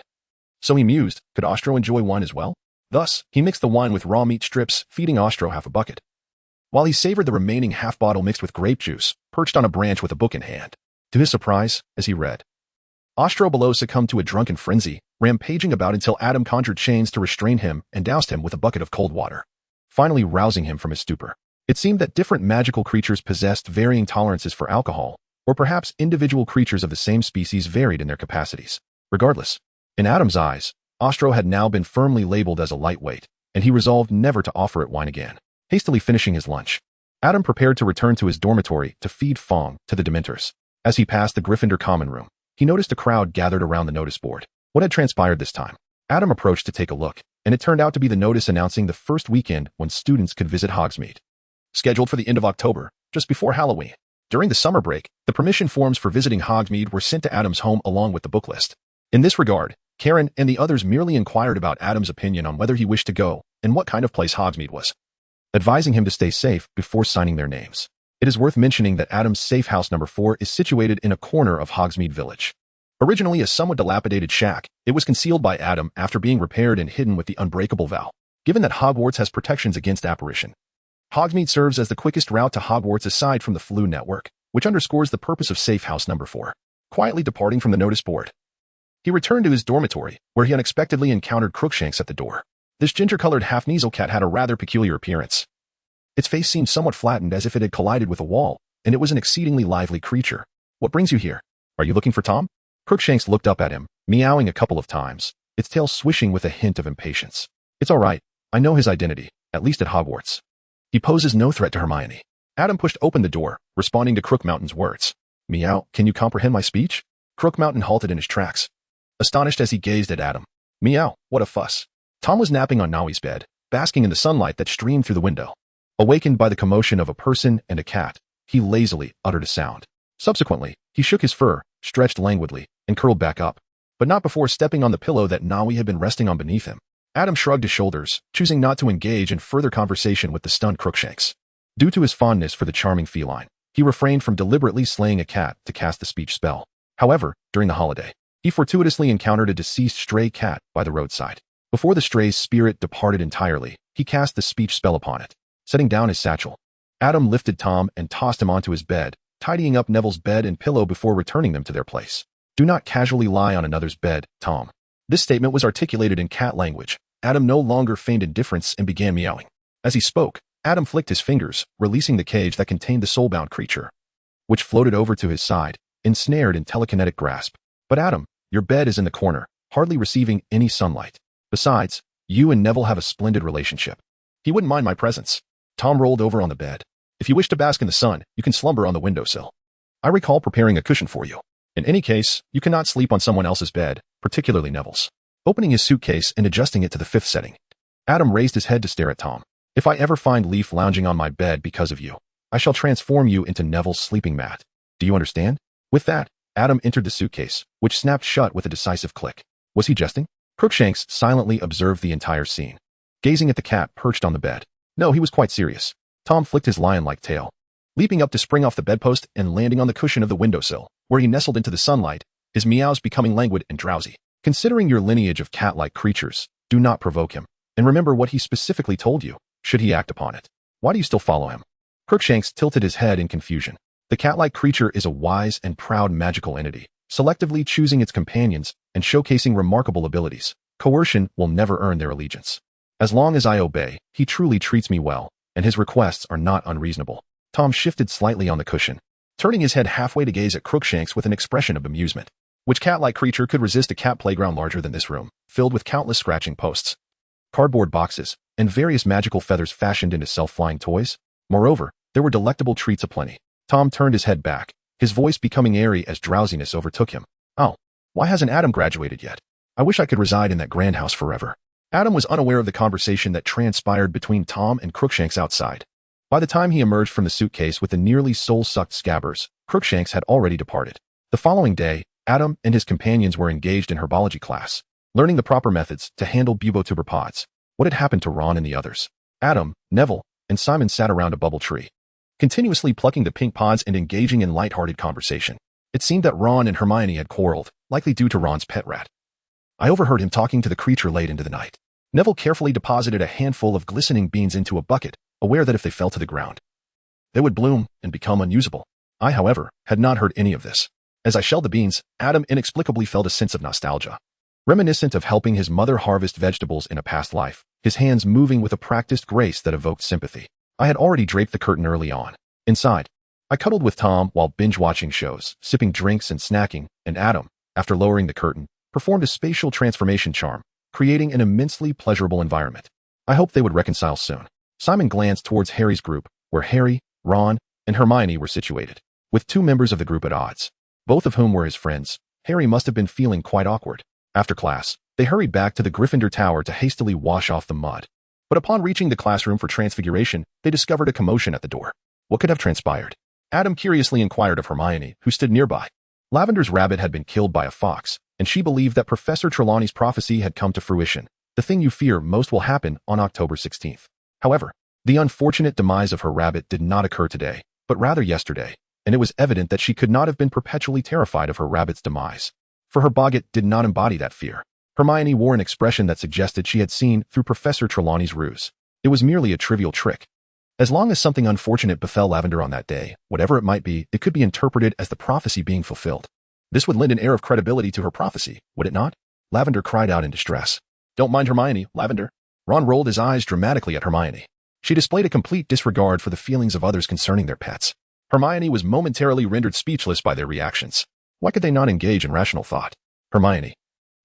So he mused, could Ostro enjoy wine as well? Thus, he mixed the wine with raw meat strips, feeding Ostro half a bucket, while he savored the remaining half bottle mixed with grape juice, perched on a branch with a book in hand. To his surprise, as he read, Ostro below succumbed to a drunken frenzy, rampaging about until Adam conjured chains to restrain him and doused him with a bucket of cold water, finally rousing him from his stupor. It seemed that different magical creatures possessed varying tolerances for alcohol, or perhaps individual creatures of the same species varied in their capacities. Regardless, in Adam's eyes, Ostro had now been firmly labeled as a lightweight, and he resolved never to offer it wine again. Hastily finishing his lunch, Adam prepared to return to his dormitory to feed Fong to the Dementors. As he passed the Gryffindor common room, he noticed a crowd gathered around the notice board. What had transpired this time? Adam approached to take a look, and it turned out to be the notice announcing the first weekend when students could visit Hogsmeade. Scheduled for the end of October, just before Halloween. During the summer break, the permission forms for visiting Hogsmeade were sent to Adam's home along with the book list. In this regard, Karen and the others merely inquired about Adam's opinion on whether he wished to go and what kind of place Hogsmeade was, advising him to stay safe before signing their names. It is worth mentioning that Adam's safe house number 4 is situated in a corner of Hogsmeade Village. Originally a somewhat dilapidated shack, it was concealed by Adam after being repaired and hidden with the unbreakable vow. Given that Hogwarts has protections against apparition, Hogsmeade serves as the quickest route to Hogwarts aside from the Flu network, which underscores the purpose of safe house number 4. Quietly departing from the notice board, he returned to his dormitory, where he unexpectedly encountered Crookshanks at the door. This ginger-colored half-Kneasel cat had a rather peculiar appearance. Its face seemed somewhat flattened as if it had collided with a wall, and it was an exceedingly lively creature. "What brings you here? Are you looking for Tom?" Crookshanks looked up at him, meowing a couple of times, its tail swishing with a hint of impatience. "It's all right. I know his identity, at least at Hogwarts. He poses no threat to Hermione." Adam pushed open the door, responding to Crook Mountain's words. "Meow, can you comprehend my speech?" Crook Mountain halted in his tracks, astonished as he gazed at Adam. "Meow, what a fuss." Tom was napping on Nawi's bed, basking in the sunlight that streamed through the window. Awakened by the commotion of a person and a cat, he lazily uttered a sound. Subsequently, he shook his fur, stretched languidly, and curled back up, but not before stepping on the pillow that Nawi had been resting on beneath him. Adam shrugged his shoulders, choosing not to engage in further conversation with the stunned Crookshanks. Due to his fondness for the charming feline, he refrained from deliberately slaying a cat to cast the speech spell. However, during the holiday, he fortuitously encountered a deceased stray cat by the roadside. Before the stray's spirit departed entirely, he cast the speech spell upon it, setting down his satchel. Adam lifted Tom and tossed him onto his bed, tidying up Neville's bed and pillow before returning them to their place. "Do not casually lie on another's bed, Tom." This statement was articulated in cat language. Adam no longer feigned indifference and began meowing. As he spoke, Adam flicked his fingers, releasing the cage that contained the soulbound creature, which floated over to his side, ensnared in telekinetic grasp. "But Adam, your bed is in the corner, hardly receiving any sunlight. Besides, you and Neville have a splendid relationship. He wouldn't mind my presence." Tom rolled over on the bed. "If you wish to bask in the sun, you can slumber on the windowsill. I recall preparing a cushion for you. In any case, you cannot sleep on someone else's bed, particularly Neville's." Opening his suitcase and adjusting it to the 5th setting, Adam raised his head to stare at Tom. "If I ever find Leaf lounging on my bed because of you, I shall transform you into Neville's sleeping mat. Do you understand?" With that, Adam entered the suitcase, which snapped shut with a decisive click. Was he jesting? Crookshanks silently observed the entire scene, gazing at the cat perched on the bed. No, he was quite serious. Tom flicked his lion-like tail, leaping up to spring off the bedpost and landing on the cushion of the windowsill, where he nestled into the sunlight, his meows becoming languid and drowsy. "Considering your lineage of cat-like creatures, do not provoke him, and remember what he specifically told you, should he act upon it. Why do you still follow him?" Crookshanks tilted his head in confusion. The cat-like creature is a wise and proud magical entity, selectively choosing its companions and showcasing remarkable abilities. Coercion will never earn their allegiance. As long as I obey, he truly treats me well, and his requests are not unreasonable. Tom shifted slightly on the cushion, turning his head halfway to gaze at Crookshanks with an expression of amusement. Which cat-like creature could resist a cat playground larger than this room, filled with countless scratching posts, cardboard boxes, and various magical feathers fashioned into self-flying toys? Moreover, there were delectable treats aplenty. Tom turned his head back, his voice becoming airy as drowsiness overtook him. "Oh, why hasn't Adam graduated yet? I wish I could reside in that grand house forever." Adam was unaware of the conversation that transpired between Tom and Crookshanks outside. By the time he emerged from the suitcase with the nearly soul-sucked scabbers, Crookshanks had already departed. The following day, Adam and his companions were engaged in herbology class, learning the proper methods to handle bubotuber pods. What had happened to Ron and the others? Adam, Neville, and Simon sat around a bubble tree, continuously plucking the pink pods and engaging in light-hearted conversation. It seemed that Ron and Hermione had quarreled, likely due to Ron's pet rat. I overheard him talking to the creature late into the night. Neville carefully deposited a handful of glistening beans into a bucket, aware that if they fell to the ground, they would bloom and become unusable. I, however, had not heard any of this. As I shelled the beans, Adam inexplicably felt a sense of nostalgia, reminiscent of helping his mother harvest vegetables in a past life, his hands moving with a practiced grace that evoked sympathy. I had already draped the curtain early on. Inside, I cuddled with Tom while binge-watching shows, sipping drinks and snacking, and Adam, after lowering the curtain, performed a spatial transformation charm, creating an immensely pleasurable environment. I hoped they would reconcile soon. Simon glanced towards Harry's group, where Harry, Ron, and Hermione were situated, with 2 members of the group at odds, both of whom were his friends. Harry must have been feeling quite awkward. After class, they hurried back to the Gryffindor Tower to hastily wash off the mud. But upon reaching the classroom for transfiguration, they discovered a commotion at the door. What could have transpired? Adam curiously inquired of Hermione, who stood nearby. Lavender's rabbit had been killed by a fox, and she believed that Professor Trelawney's prophecy had come to fruition. The thing you fear most will happen on October 16th. However, the unfortunate demise of her rabbit did not occur today, but rather yesterday, and it was evident that she could not have been perpetually terrified of her rabbit's demise, for her boggart did not embody that fear. Hermione wore an expression that suggested she had seen through Professor Trelawney's ruse. It was merely a trivial trick. As long as something unfortunate befell Lavender on that day, whatever it might be, it could be interpreted as the prophecy being fulfilled. This would lend an air of credibility to her prophecy, would it not? Lavender cried out in distress. Don't mind Hermione, Lavender. Ron rolled his eyes dramatically at Hermione. She displayed a complete disregard for the feelings of others concerning their pets. Hermione was momentarily rendered speechless by their reactions. Why could they not engage in rational thought? Hermione.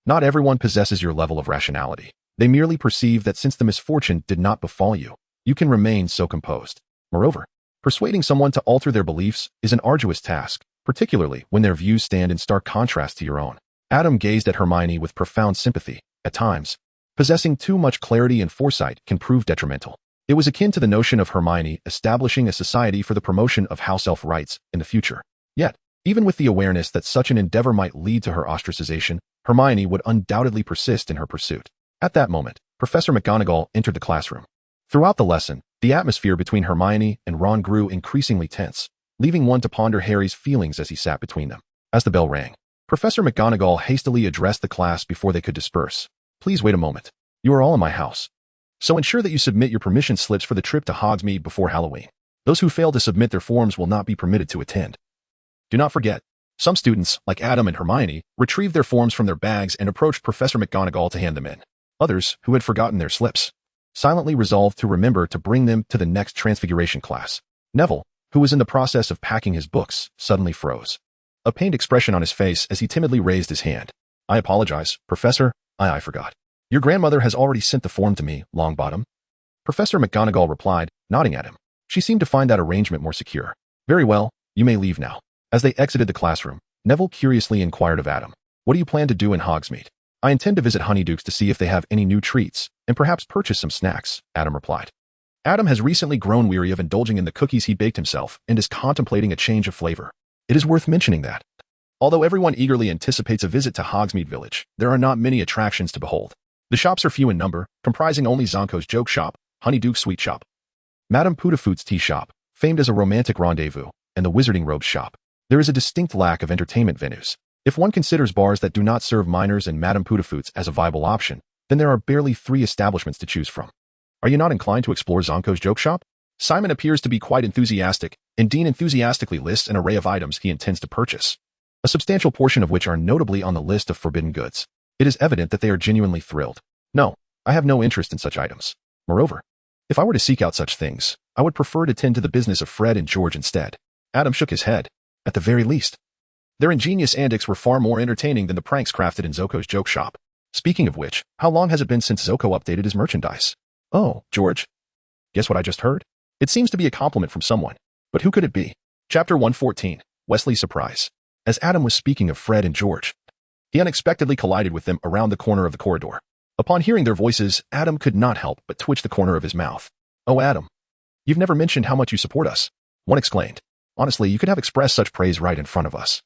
Not everyone possesses your level of rationality. They merely perceive that since the misfortune did not befall you, you can remain so composed. Moreover, persuading someone to alter their beliefs is an arduous task, particularly when their views stand in stark contrast to your own. Adam gazed at Hermione with profound sympathy. At times, possessing too much clarity and foresight can prove detrimental. It was akin to the notion of Hermione establishing a society for the promotion of house elf rights in the future. Yet, even with the awareness that such an endeavor might lead to her ostracization, Hermione would undoubtedly persist in her pursuit. At that moment, Professor McGonagall entered the classroom. Throughout the lesson, the atmosphere between Hermione and Ron grew increasingly tense, leaving one to ponder Harry's feelings as he sat between them. As the bell rang, Professor McGonagall hastily addressed the class before they could disperse. Please wait a moment. You are all in my house, so ensure that you submit your permission slips for the trip to Hogsmeade before Halloween. Those who fail to submit their forms will not be permitted to attend. Do not forget, some students, like Adam and Hermione, retrieved their forms from their bags and approached Professor McGonagall to hand them in. Others, who had forgotten their slips, silently resolved to remember to bring them to the next Transfiguration class. Neville, who was in the process of packing his books, suddenly froze, a pained expression on his face as he timidly raised his hand. I apologize, Professor, I forgot. Your grandmother has already sent the form to me, Longbottom. Professor McGonagall replied, nodding at him. She seemed to find that arrangement more secure. Very well, you may leave now. As they exited the classroom, Neville curiously inquired of Adam. What do you plan to do in Hogsmeade? I intend to visit Honeydukes to see if they have any new treats, and perhaps purchase some snacks, Adam replied. Adam has recently grown weary of indulging in the cookies he baked himself and is contemplating a change of flavor. It is worth mentioning that, although everyone eagerly anticipates a visit to Hogsmeade Village, there are not many attractions to behold. The shops are few in number, comprising only Zonko's Joke Shop, Honeyduke's Sweet Shop, Madame Putafoot's Tea Shop, famed as a romantic rendezvous, and the Wizarding Robes Shop. There is a distinct lack of entertainment venues. If one considers bars that do not serve minors and Madame Putafoot's as a viable option, then there are barely 3 establishments to choose from. Are you not inclined to explore Zonko's Joke Shop? Simon appears to be quite enthusiastic, and Dean enthusiastically lists an array of items he intends to purchase, a substantial portion of which are notably on the list of forbidden goods. It is evident that they are genuinely thrilled. No, I have no interest in such items. Moreover, if I were to seek out such things, I would prefer to tend to the business of Fred and George instead. Adam shook his head. At the very least, their ingenious antics were far more entertaining than the pranks crafted in Zoko's Joke Shop. Speaking of which, how long has it been since Zoko updated his merchandise? Oh, George. Guess what I just heard? It seems to be a compliment from someone. But who could it be? Chapter 114, Wesley's Surprise. As Adam was speaking of Fred and George, he unexpectedly collided with them around the corner of the corridor. Upon hearing their voices, Adam could not help but twitch the corner of his mouth. Oh, Adam. You've never mentioned how much you support us, one exclaimed. Honestly, you could have expressed such praise right in front of us.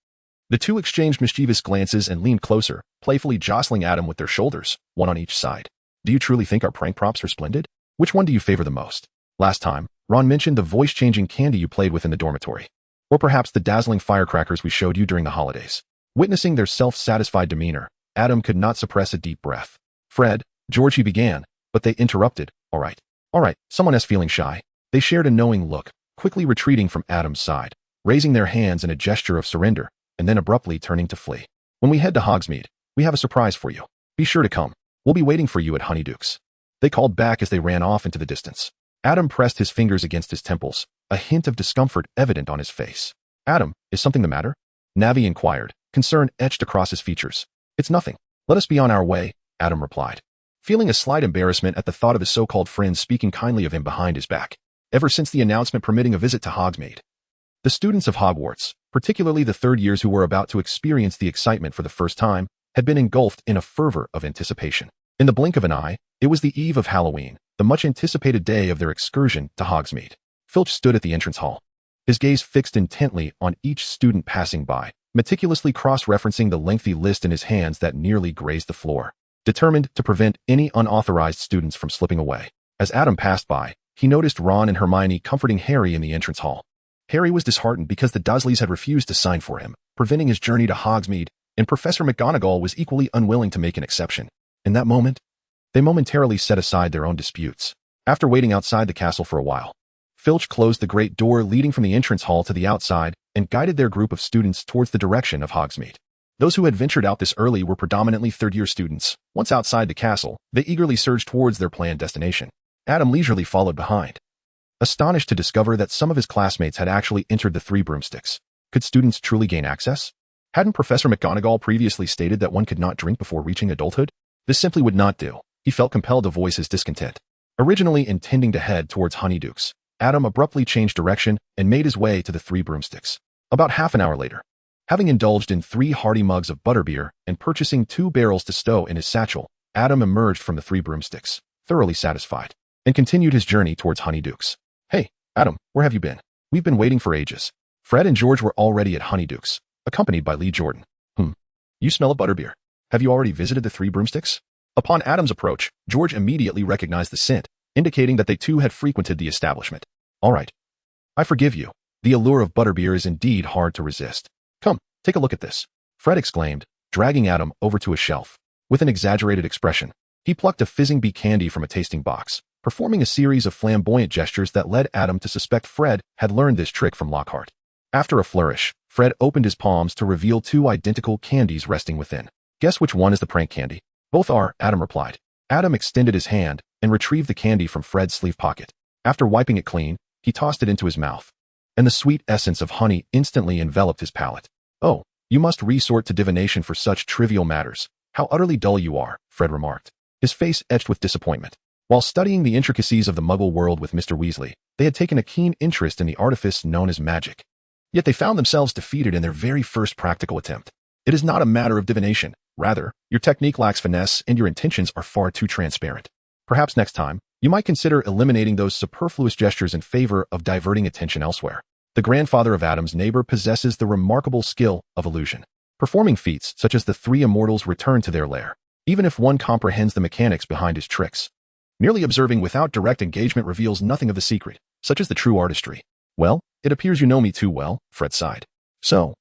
The two exchanged mischievous glances and leaned closer, playfully jostling Adam with their shoulders, one on each side. Do you truly think our prank props are splendid? Which one do you favor the most? Last time, Ron mentioned the voice-changing candy you played with in the dormitory. Or perhaps the dazzling firecrackers we showed you during the holidays. Witnessing their self-satisfied demeanor, Adam could not suppress a deep breath. Fred, George, he began, but they interrupted. All right, someone is feeling shy. They shared a knowing look, quickly retreating from Adam's side, raising their hands in a gesture of surrender, and then abruptly turning to flee. When we head to Hogsmeade, we have a surprise for you. Be sure to come. We'll be waiting for you at Honeydukes. They called back as they ran off into the distance. Adam pressed his fingers against his temples, a hint of discomfort evident on his face. Adam, is something the matter? Navi inquired, concern etched across his features. It's nothing. Let us be on our way, Adam replied, feeling a slight embarrassment at the thought of his so-called friends speaking kindly of him behind his back. Ever since the announcement permitting a visit to Hogsmeade, the students of Hogwarts, particularly the third years who were about to experience the excitement for the first time, had been engulfed in a fervor of anticipation. In the blink of an eye, it was the eve of Halloween, the much-anticipated day of their excursion to Hogsmeade. Filch stood at the entrance hall, his gaze fixed intently on each student passing by, meticulously cross-referencing the lengthy list in his hands that nearly grazed the floor, determined to prevent any unauthorized students from slipping away. As Adam passed by, he noticed Ron and Hermione comforting Harry in the entrance hall. Harry was disheartened because the Dursleys had refused to sign for him, preventing his journey to Hogsmeade, and Professor McGonagall was equally unwilling to make an exception. In that moment, they momentarily set aside their own disputes. After waiting outside the castle for a while, Filch closed the great door leading from the entrance hall to the outside and guided their group of students towards the direction of Hogsmeade. Those who had ventured out this early were predominantly third-year students. Once outside the castle, they eagerly surged towards their planned destination. Adam leisurely followed behind, astonished to discover that some of his classmates had actually entered the three broomsticks. Could students truly gain access? Hadn't Professor McGonagall previously stated that one could not drink before reaching adulthood? This simply would not do. He felt compelled to voice his discontent. Originally intending to head towards Honeydukes, Adam abruptly changed direction and made his way to the three broomsticks. About half an hour later, having indulged in 3 hearty mugs of butterbeer and purchasing 2 barrels to stow in his satchel, Adam emerged from the three broomsticks, thoroughly satisfied, and continued his journey towards Honeydukes. Hey, Adam, where have you been? We've been waiting for ages. Fred and George were already at Honeydukes, accompanied by Lee Jordan. You smell a butterbeer. Have you already visited the three broomsticks? Upon Adam's approach, George immediately recognized the scent, indicating that they too had frequented the establishment. All right. I forgive you. The allure of butterbeer is indeed hard to resist. Come, take a look at this, Fred exclaimed, dragging Adam over to a shelf. With an exaggerated expression, he plucked a fizzing bee candy from a tasting box, performing a series of flamboyant gestures that led Adam to suspect Fred had learned this trick from Lockhart. After a flourish, Fred opened his palms to reveal 2 identical candies resting within. Guess which one is the prank candy? Both are, Adam replied. Adam extended his hand and retrieved the candy from Fred's sleeve pocket. After wiping it clean, he tossed it into his mouth, and the sweet essence of honey instantly enveloped his palate. Oh, you must resort to divination for such trivial matters. How utterly dull you are, Fred remarked, his face etched with disappointment. While studying the intricacies of the Muggle world with Mr. Weasley, they had taken a keen interest in the artifice known as magic. Yet they found themselves defeated in their very first practical attempt. It is not a matter of divination. Rather, your technique lacks finesse and your intentions are far too transparent. Perhaps next time, you might consider eliminating those superfluous gestures in favor of diverting attention elsewhere. The grandfather of Adam's neighbor possesses the remarkable skill of illusion, performing feats such as the 3 immortals return to their lair, even if one comprehends the mechanics behind his tricks. Merely observing without direct engagement reveals nothing of the secret, such as the true artistry. Well, it appears you know me too well, Fred sighed. So,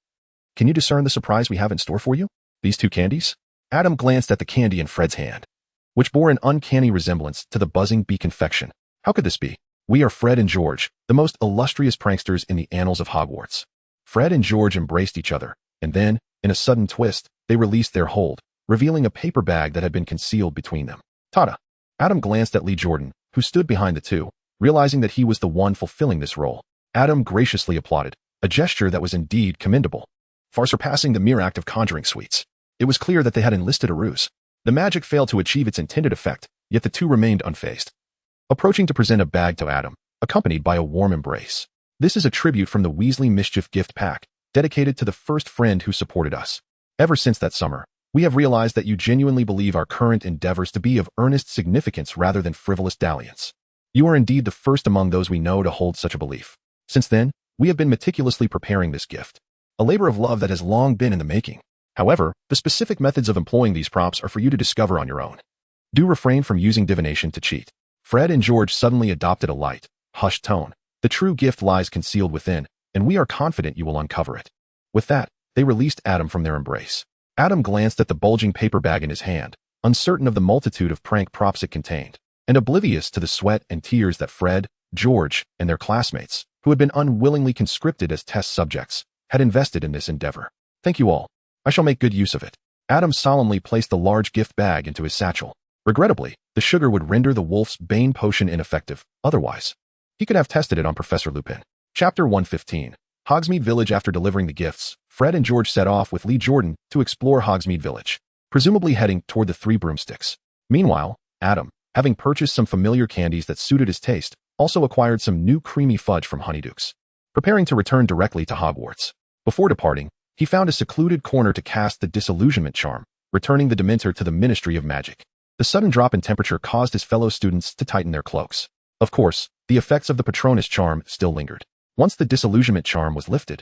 can you discern the surprise we have in store for you? These 2 candies? Adam glanced at the candy in Fred's hand, which bore an uncanny resemblance to the buzzing bee confection. How could this be? We are Fred and George, the most illustrious pranksters in the annals of Hogwarts. Fred and George embraced each other, and then, in a sudden twist, they released their hold, revealing a paper bag that had been concealed between them. Tada! Adam glanced at Lee Jordan, who stood behind the 2, realizing that he was the one fulfilling this role. Adam graciously applauded, a gesture that was indeed commendable, far surpassing the mere act of conjuring sweets. It was clear that they had enlisted a ruse. The magic failed to achieve its intended effect, yet the 2 remained unfazed, approaching to present a bag to Adam, accompanied by a warm embrace. This is a tribute from the Weasley Mischief Gift Pack, dedicated to the first friend who supported us. Ever since that summer, we have realized that you genuinely believe our current endeavors to be of earnest significance rather than frivolous dalliance. You are indeed the first among those we know to hold such a belief. Since then, we have been meticulously preparing this gift, a labor of love that has long been in the making. However, the specific methods of employing these props are for you to discover on your own. Do refrain from using divination to cheat. Fred and George suddenly adopted a light, hushed tone. The true gift lies concealed within, and we are confident you will uncover it. With that, they released Adam from their embrace. Adam glanced at the bulging paper bag in his hand, uncertain of the multitude of prank props it contained, and oblivious to the sweat and tears that Fred, George, and their classmates, who had been unwillingly conscripted as test subjects, had invested in this endeavor. Thank you all. I shall make good use of it. Adam solemnly placed the large gift bag into his satchel. Regrettably, the sugar would render the wolf's bane potion ineffective. Otherwise, he could have tested it on Professor Lupin. Chapter 115. Hogsmeade Village. After delivering the gifts, Fred and George set off with Lee Jordan to explore Hogsmeade Village, presumably heading toward the three broomsticks. Meanwhile, Adam, having purchased some familiar candies that suited his taste, also acquired some new creamy fudge from Honeydukes, preparing to return directly to Hogwarts. Before departing, he found a secluded corner to cast the disillusionment charm, returning the Dementor to the Ministry of Magic. The sudden drop in temperature caused his fellow students to tighten their cloaks. Of course, the effects of the Patronus charm still lingered. Once the disillusionment charm was lifted,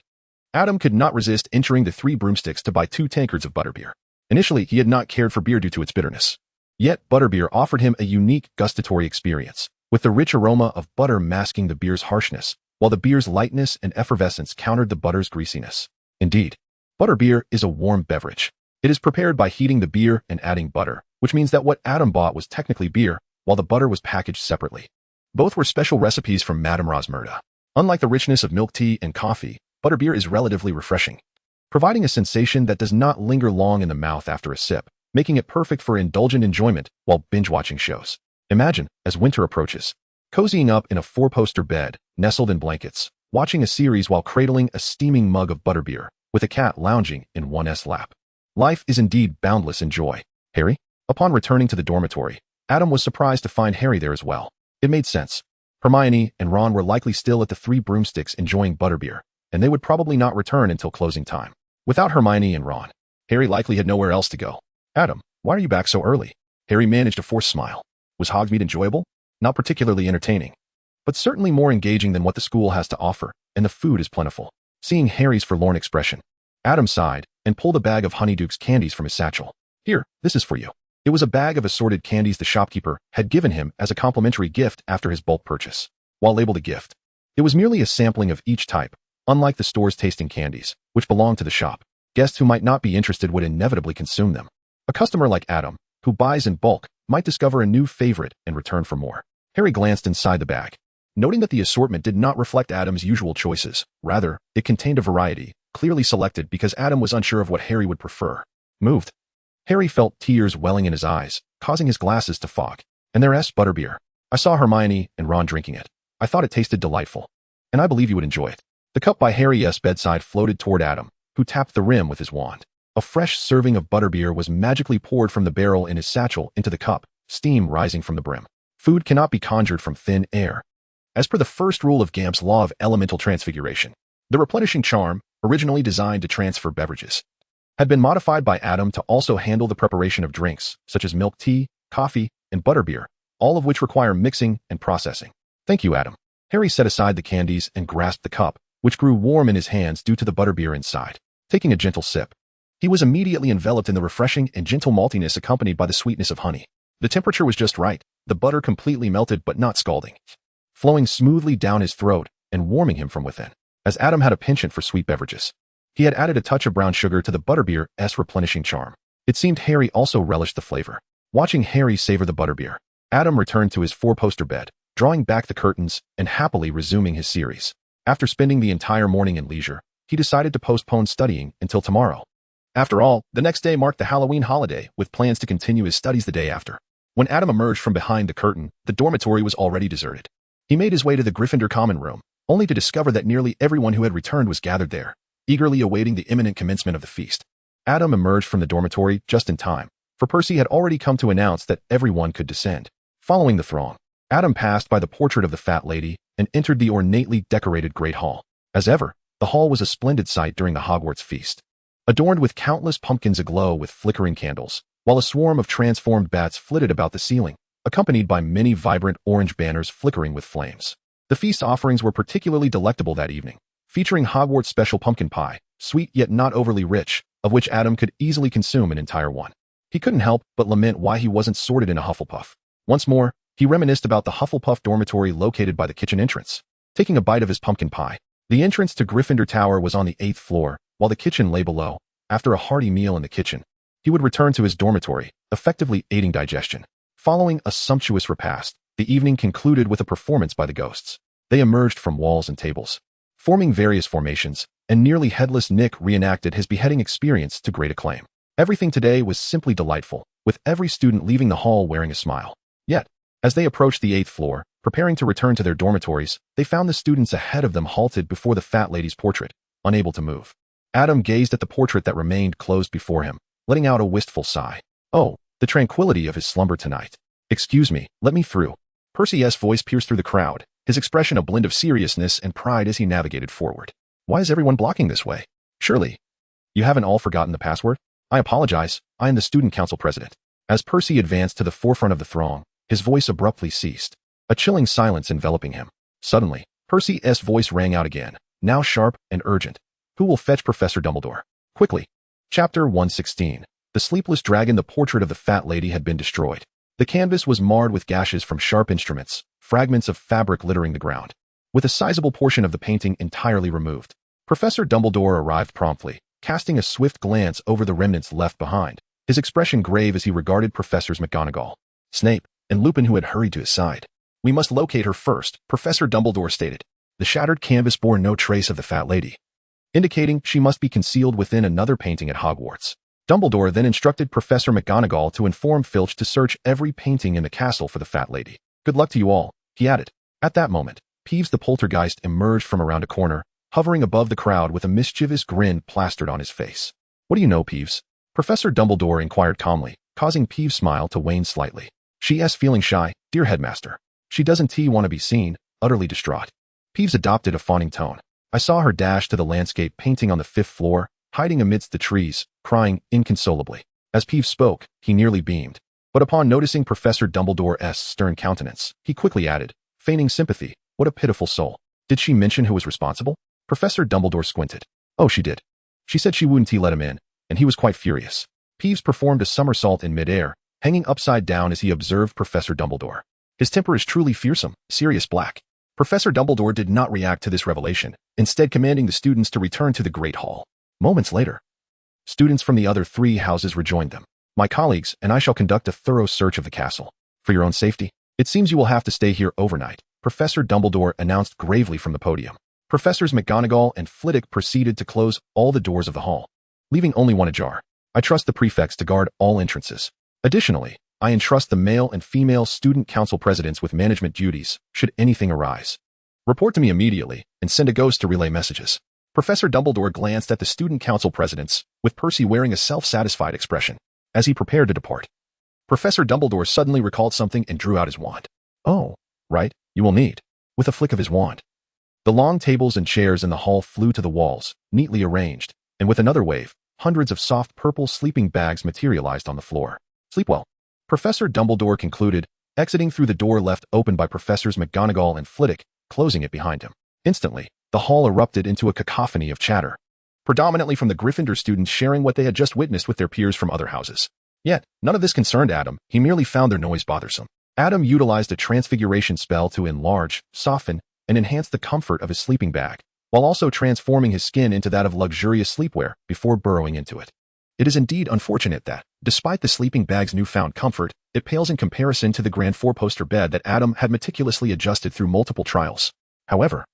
Adam could not resist entering the three broomsticks to buy 2 tankards of butterbeer. Initially, he had not cared for beer due to its bitterness. Yet, butterbeer offered him a unique gustatory experience, with the rich aroma of butter masking the beer's harshness, while the beer's lightness and effervescence countered the butter's greasiness. Indeed, butterbeer is a warm beverage. It is prepared by heating the beer and adding butter, which means that what Adam bought was technically beer, while the butter was packaged separately. Both were special recipes from Madame Rosmerta. Unlike the richness of milk tea and coffee, butterbeer is relatively refreshing, providing a sensation that does not linger long in the mouth after a sip, making it perfect for indulgent enjoyment while binge-watching shows. Imagine, as winter approaches, cozying up in a four-poster bed, nestled in blankets, watching a series while cradling a steaming mug of butterbeer, with a cat lounging in one's lap. Life is indeed boundless in joy. Harry? Upon returning to the dormitory, Adam was surprised to find Harry there as well. It made sense. Hermione and Ron were likely still at the Three Broomsticks enjoying butterbeer, and they would probably not return until closing time. Without Hermione and Ron, Harry likely had nowhere else to go. Adam, why are you back so early? Harry managed a forced smile. Was Hogsmeade enjoyable? Not particularly entertaining, but certainly more engaging than what the school has to offer, and the food is plentiful. Seeing Harry's forlorn expression, Adam sighed and pulled a bag of Honeydukes candies from his satchel. Here, this is for you. It was a bag of assorted candies the shopkeeper had given him as a complimentary gift after his bulk purchase. While labeled a gift, it was merely a sampling of each type, unlike the store's tasting candies, which belonged to the shop. Guests who might not be interested would inevitably consume them. A customer like Adam, who buys in bulk, might discover a new favorite and return for more. Harry glanced inside the bag, noting that the assortment did not reflect Adam's usual choices. Rather, it contained a variety, clearly selected because Adam was unsure of what Harry would prefer. Moved. Harry felt tears welling in his eyes, causing his glasses to fog. And there's butterbeer. I saw Hermione and Ron drinking it. I thought it tasted delightful. And I believe you would enjoy it. The cup by Harry's bedside floated toward Adam, who tapped the rim with his wand. A fresh serving of butterbeer was magically poured from the barrel in his satchel into the cup, steam rising from the brim. Food cannot be conjured from thin air. As per the first rule of Gamp's law of elemental transfiguration, the replenishing charm, originally designed to transfer beverages, had been modified by Adam to also handle the preparation of drinks, such as milk tea, coffee, and butterbeer, all of which require mixing and processing. Thank you, Adam. Harry set aside the candies and grasped the cup, which grew warm in his hands due to the butterbeer inside. Taking a gentle sip, he was immediately enveloped in the refreshing and gentle maltiness accompanied by the sweetness of honey. The temperature was just right, the butter completely melted but not scalding, flowing smoothly down his throat and warming him from within. As Adam had a penchant for sweet beverages, he had added a touch of brown sugar to the butterbeer's replenishing charm. It seemed Harry also relished the flavor. Watching Harry savor the butterbeer, Adam returned to his four-poster bed, drawing back the curtains and happily resuming his series. After spending the entire morning in leisure, he decided to postpone studying until tomorrow. After all, the next day marked the Halloween holiday, with plans to continue his studies the day after. When Adam emerged from behind the curtain, the dormitory was already deserted. He made his way to the Gryffindor common room, only to discover that nearly everyone who had returned was gathered there, eagerly awaiting the imminent commencement of the feast. Adam emerged from the dormitory just in time, for Percy had already come to announce that everyone could descend. Following the throng, Adam passed by the portrait of the fat lady and entered the ornately decorated Great Hall. As ever, the hall was a splendid sight during the Hogwarts feast, adorned with countless pumpkins aglow with flickering candles, while a swarm of transformed bats flitted about the ceiling, accompanied by many vibrant orange banners flickering with flames. The feast offerings were particularly delectable that evening, featuring Hogwarts special pumpkin pie, sweet yet not overly rich, of which Adam could easily consume an entire one. He couldn't help but lament why he wasn't sorted in a Hufflepuff. Once more, he reminisced about the Hufflepuff dormitory located by the kitchen entrance. Taking a bite of his pumpkin pie, the entrance to Gryffindor Tower was on the 8th floor, while the kitchen lay below. After a hearty meal in the kitchen, he would return to his dormitory, effectively aiding digestion. Following a sumptuous repast, the evening concluded with a performance by the ghosts. They emerged from walls and tables, forming various formations, and nearly headless Nick reenacted his beheading experience to great acclaim. Everything today was simply delightful, with every student leaving the hall wearing a smile. Yet, as they approached the 8th floor, preparing to return to their dormitories, they found the students ahead of them halted before the fat lady's portrait, unable to move. Adam gazed at the portrait that remained closed before him, letting out a wistful sigh. Oh, the tranquility of his slumber tonight. Excuse me, let me through. Percy's voice pierced through the crowd, his expression a blend of seriousness and pride as he navigated forward. Why is everyone blocking this way? Surely, you haven't all forgotten the password? I apologize, I am the student council president. As Percy advanced to the forefront of the throng, his voice abruptly ceased, a chilling silence enveloping him. Suddenly, Percy's voice rang out again, now sharp and urgent. Who will fetch Professor Dumbledore? Quickly. Chapter 116. The Sleepless Dragon. The portrait of the fat lady had been destroyed. The canvas was marred with gashes from sharp instruments, fragments of fabric littering the ground, with a sizable portion of the painting entirely removed. Professor Dumbledore arrived promptly, casting a swift glance over the remnants left behind, his expression grave as he regarded Professors McGonagall, Snape, and Lupin, who had hurried to his side. We must locate her first, Professor Dumbledore stated. The shattered canvas bore no trace of the fat lady, indicating she must be concealed within another painting at Hogwarts. Dumbledore then instructed Professor McGonagall to inform Filch to search every painting in the castle for the fat lady. Good luck to you all, he added, At that moment, Peeves the poltergeist emerged from around a corner, hovering above the crowd with a mischievous grin plastered on his face. "What do you know, Peeves?" Professor Dumbledore inquired calmly, causing Peeves' smile to wane slightly. "She's feeling shy, dear headmaster. She doesn't want to be seen," utterly distraught. Peeves adopted a fawning tone. "I saw her dash to the landscape painting on the 5th floor, hiding amidst the trees, crying inconsolably." As Peeves spoke, he nearly beamed. But upon noticing Professor Dumbledore's stern countenance, he quickly added, feigning sympathy, "What a pitiful soul. Did she mention who was responsible?" Professor Dumbledore squinted. "Oh, she did. She said she wouldn't let him in, and he was quite furious." Peeves performed a somersault in midair, hanging upside down as he observed Professor Dumbledore. "His temper is truly fearsome, Sirius Black." Professor Dumbledore did not react to this revelation, instead commanding the students to return to the Great Hall. Moments later, students from the other 3 houses rejoined them. "My colleagues and I shall conduct a thorough search of the castle. For your own safety, it seems you will have to stay here overnight," Professor Dumbledore announced gravely from the podium. Professors McGonagall and Flitwick proceeded to close all the doors of the hall, leaving only one ajar. "I trust the prefects to guard all entrances. Additionally, I entrust the male and female student council presidents with management duties, should anything arise. Report to me immediately, and send a ghost to relay messages." Professor Dumbledore glanced at the student council presidents, with Percy wearing a self-satisfied expression. As he prepared to depart, Professor Dumbledore suddenly recalled something and drew out his wand. "Oh, right, you will need." With a flick of his wand, the long tables and chairs in the hall flew to the walls, neatly arranged, and with another wave, hundreds of soft purple sleeping bags materialized on the floor. "Sleep well," Professor Dumbledore concluded, exiting through the door left open by Professors McGonagall and Flitwick, closing it behind him. Instantly, the hall erupted into a cacophony of chatter, predominantly from the Gryffindor students sharing what they had just witnessed with their peers from other houses. Yet, none of this concerned Adam. He merely found their noise bothersome. Adam utilized a transfiguration spell to enlarge, soften, and enhance the comfort of his sleeping bag, while also transforming his skin into that of luxurious sleepwear before burrowing into it. It is indeed unfortunate that, despite the sleeping bag's newfound comfort, it pales in comparison to the grand 4-poster bed that Adam had meticulously adjusted through multiple trials. However,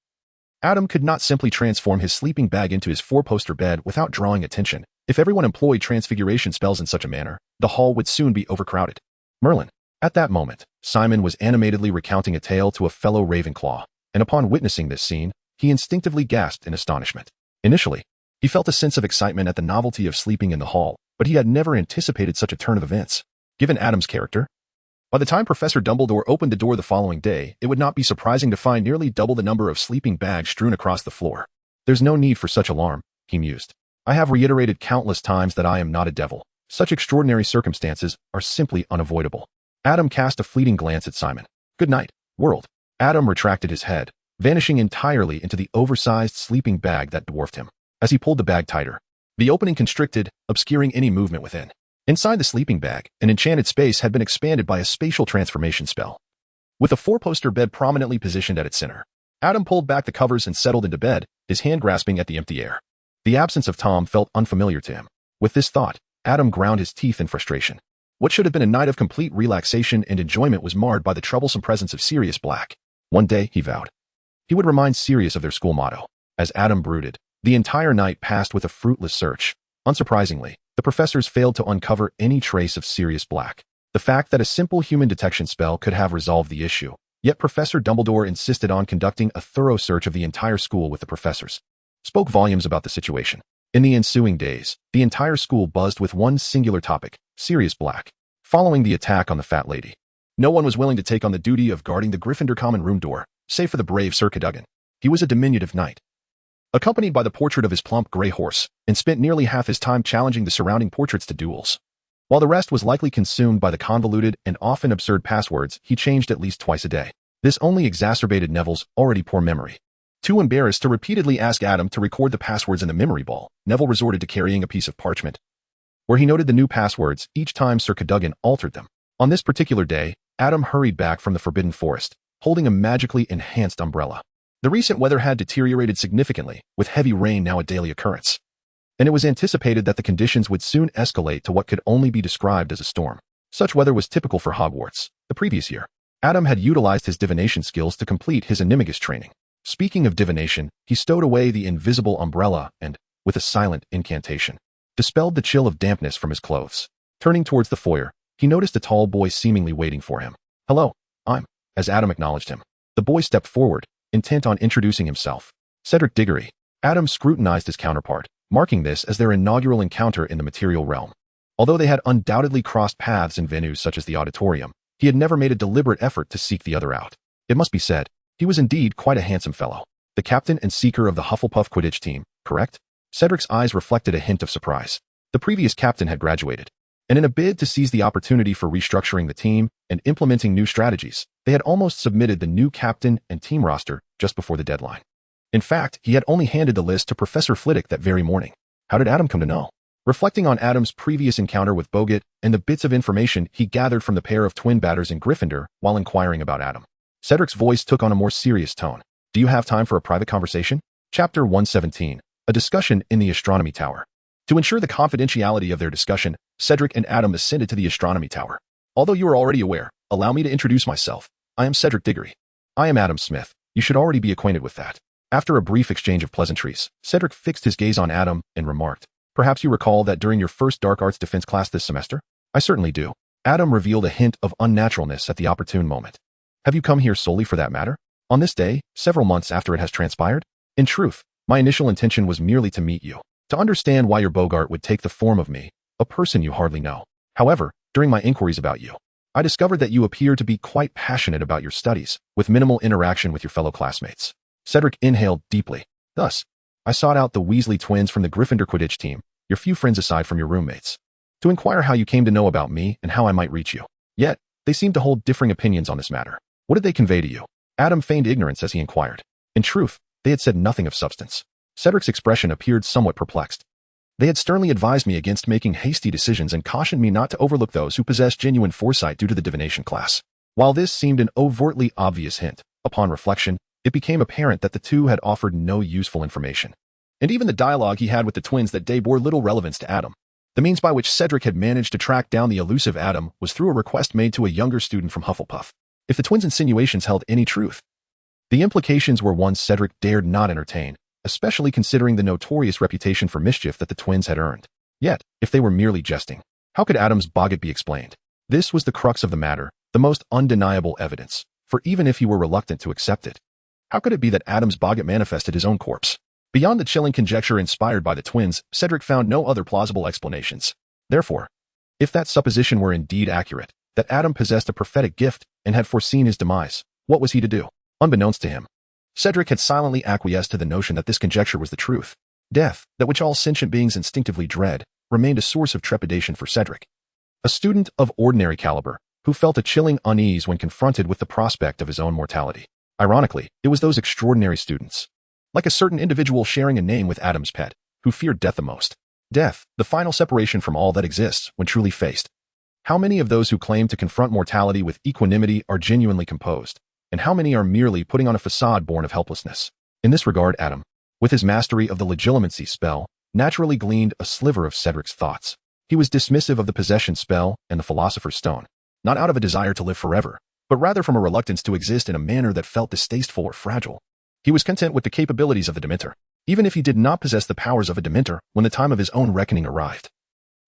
Adam could not simply transform his sleeping bag into his 4-poster bed without drawing attention. If everyone employed transfiguration spells in such a manner, the hall would soon be overcrowded. Merlin. At that moment, Simon was animatedly recounting a tale to a fellow Ravenclaw, and upon witnessing this scene, he instinctively gasped in astonishment. Initially, he felt a sense of excitement at the novelty of sleeping in the hall, but he had never anticipated such a turn of events. Given Adam's character, by the time Professor Dumbledore opened the door the following day, it would not be surprising to find nearly double the number of sleeping bags strewn across the floor. "There's no need for such alarm," he mused. "I have reiterated countless times that I am not a devil. Such extraordinary circumstances are simply unavoidable." Adam cast a fleeting glance at Simon. "Good night, world." Adam retracted his head, vanishing entirely into the oversized sleeping bag that dwarfed him. As he pulled the bag tighter, the opening constricted, obscuring any movement within. Inside the sleeping bag, an enchanted space had been expanded by a spatial transformation spell. With a 4-poster bed prominently positioned at its center, Adam pulled back the covers and settled into bed, his hand grasping at the empty air. The absence of Tom felt unfamiliar to him. With this thought, Adam ground his teeth in frustration. What should have been a night of complete relaxation and enjoyment was marred by the troublesome presence of Sirius Black. One day, he vowed, he would remind Sirius of their school motto. As Adam brooded, the entire night passed with a fruitless search. Unsurprisingly, the professors failed to uncover any trace of Sirius Black. The fact that a simple human detection spell could have resolved the issue, yet Professor Dumbledore insisted on conducting a thorough search of the entire school with the professors, spoke volumes about the situation. In the ensuing days, the entire school buzzed with one singular topic: Sirius Black. Following the attack on the Fat Lady, no one was willing to take on the duty of guarding the Gryffindor common room door, save for the brave Sir Cadogan. He was a diminutive knight, accompanied by the portrait of his plump gray horse, and spent nearly half his time challenging the surrounding portraits to duels. While the rest was likely consumed by the convoluted and often absurd passwords he changed at least twice a day. This only exacerbated Neville's already poor memory. Too embarrassed to repeatedly ask Adam to record the passwords in the memory ball, Neville resorted to carrying a piece of parchment, where he noted the new passwords each time Sir Cadogan altered them. On this particular day, Adam hurried back from the Forbidden Forest, holding a magically enhanced umbrella. The recent weather had deteriorated significantly, with heavy rain now a daily occurrence, and it was anticipated that the conditions would soon escalate to what could only be described as a storm. Such weather was typical for Hogwarts. The previous year, Adam had utilized his divination skills to complete his animagus training. Speaking of divination, he stowed away the invisible umbrella and, with a silent incantation, dispelled the chill of dampness from his clothes. Turning towards the foyer, he noticed a tall boy seemingly waiting for him. "Hello, as Adam acknowledged him. The boy stepped forward, intent on introducing himself. Cedric Diggory. Adam scrutinized his counterpart, marking this as their inaugural encounter in the material realm. Although they had undoubtedly crossed paths in venues such as the auditorium, he had never made a deliberate effort to seek the other out. It must be said, he was indeed quite a handsome fellow. The captain and seeker of the Hufflepuff Quidditch team, correct? Cedric's eyes reflected a hint of surprise. The previous captain had graduated, and in a bid to seize the opportunity for restructuring the team and implementing new strategies, they had almost submitted the new captain and team roster just before the deadline. In fact, he had only handed the list to Professor Flitwick that very morning. How did Adam come to know? Reflecting on Adam's previous encounter with Bogut and the bits of information he gathered from the pair of twin batters in Gryffindor while inquiring about Adam, Cedric's voice took on a more serious tone. Do you have time for a private conversation? Chapter 117, a discussion in the astronomy tower. To ensure the confidentiality of their discussion, Cedric and Adam ascended to the astronomy tower. Although you are already aware, allow me to introduce myself. I am Cedric Diggory. I am Adam Smith. You should already be acquainted with that. After a brief exchange of pleasantries, Cedric fixed his gaze on Adam and remarked, perhaps you recall that during your first dark arts defense class this semester? I certainly do. Adam revealed a hint of unnaturalness at the opportune moment. Have you come here solely for that matter? On this day, several months after it has transpired? In truth, my initial intention was merely to meet you, to understand why your Bogart would take the form of me, a person you hardly know. However, during my inquiries about you, I discovered that you appear to be quite passionate about your studies, with minimal interaction with your fellow classmates. Cedric inhaled deeply. Thus, I sought out the Weasley twins from the Gryffindor Quidditch team, your few friends aside from your roommates, to inquire how you came to know about me and how I might reach you. Yet, they seemed to hold differing opinions on this matter. What did they convey to you? Adam feigned ignorance as he inquired. In truth, they had said nothing of substance. Cedric's expression appeared somewhat perplexed. They had sternly advised me against making hasty decisions and cautioned me not to overlook those who possessed genuine foresight due to the divination class. While this seemed an overtly obvious hint, upon reflection, it became apparent that the two had offered no useful information. And even the dialogue he had with the twins that day bore little relevance to Adam. The means by which Cedric had managed to track down the elusive Adam was through a request made to a younger student from Hufflepuff. If the twins' insinuations held any truth, the implications were ones Cedric dared not entertain, especially considering the notorious reputation for mischief that the twins had earned. Yet, if they were merely jesting, how could Adam's Boggart be explained? This was the crux of the matter, the most undeniable evidence, for even if he were reluctant to accept it, how could it be that Adam's Boggart manifested his own corpse? Beyond the chilling conjecture inspired by the twins, Cedric found no other plausible explanations. Therefore, if that supposition were indeed accurate, that Adam possessed a prophetic gift and had foreseen his demise, what was he to do? Unbeknownst to him, Cedric had silently acquiesced to the notion that this conjecture was the truth. Death, that which all sentient beings instinctively dread, remained a source of trepidation for Cedric. A student of ordinary caliber, who felt a chilling unease when confronted with the prospect of his own mortality. Ironically, it was those extraordinary students, like a certain individual sharing a name with Adam's pet, who feared death the most. Death, the final separation from all that exists when truly faced. How many of those who claim to confront mortality with equanimity are genuinely composed, and how many are merely putting on a facade born of helplessness? In this regard, Adam, with his mastery of the legilimency spell, naturally gleaned a sliver of Cedric's thoughts. He was dismissive of the possession spell and the philosopher's stone, not out of a desire to live forever, but rather from a reluctance to exist in a manner that felt distasteful or fragile. He was content with the capabilities of the Dementor, even if he did not possess the powers of a Dementor when the time of his own reckoning arrived.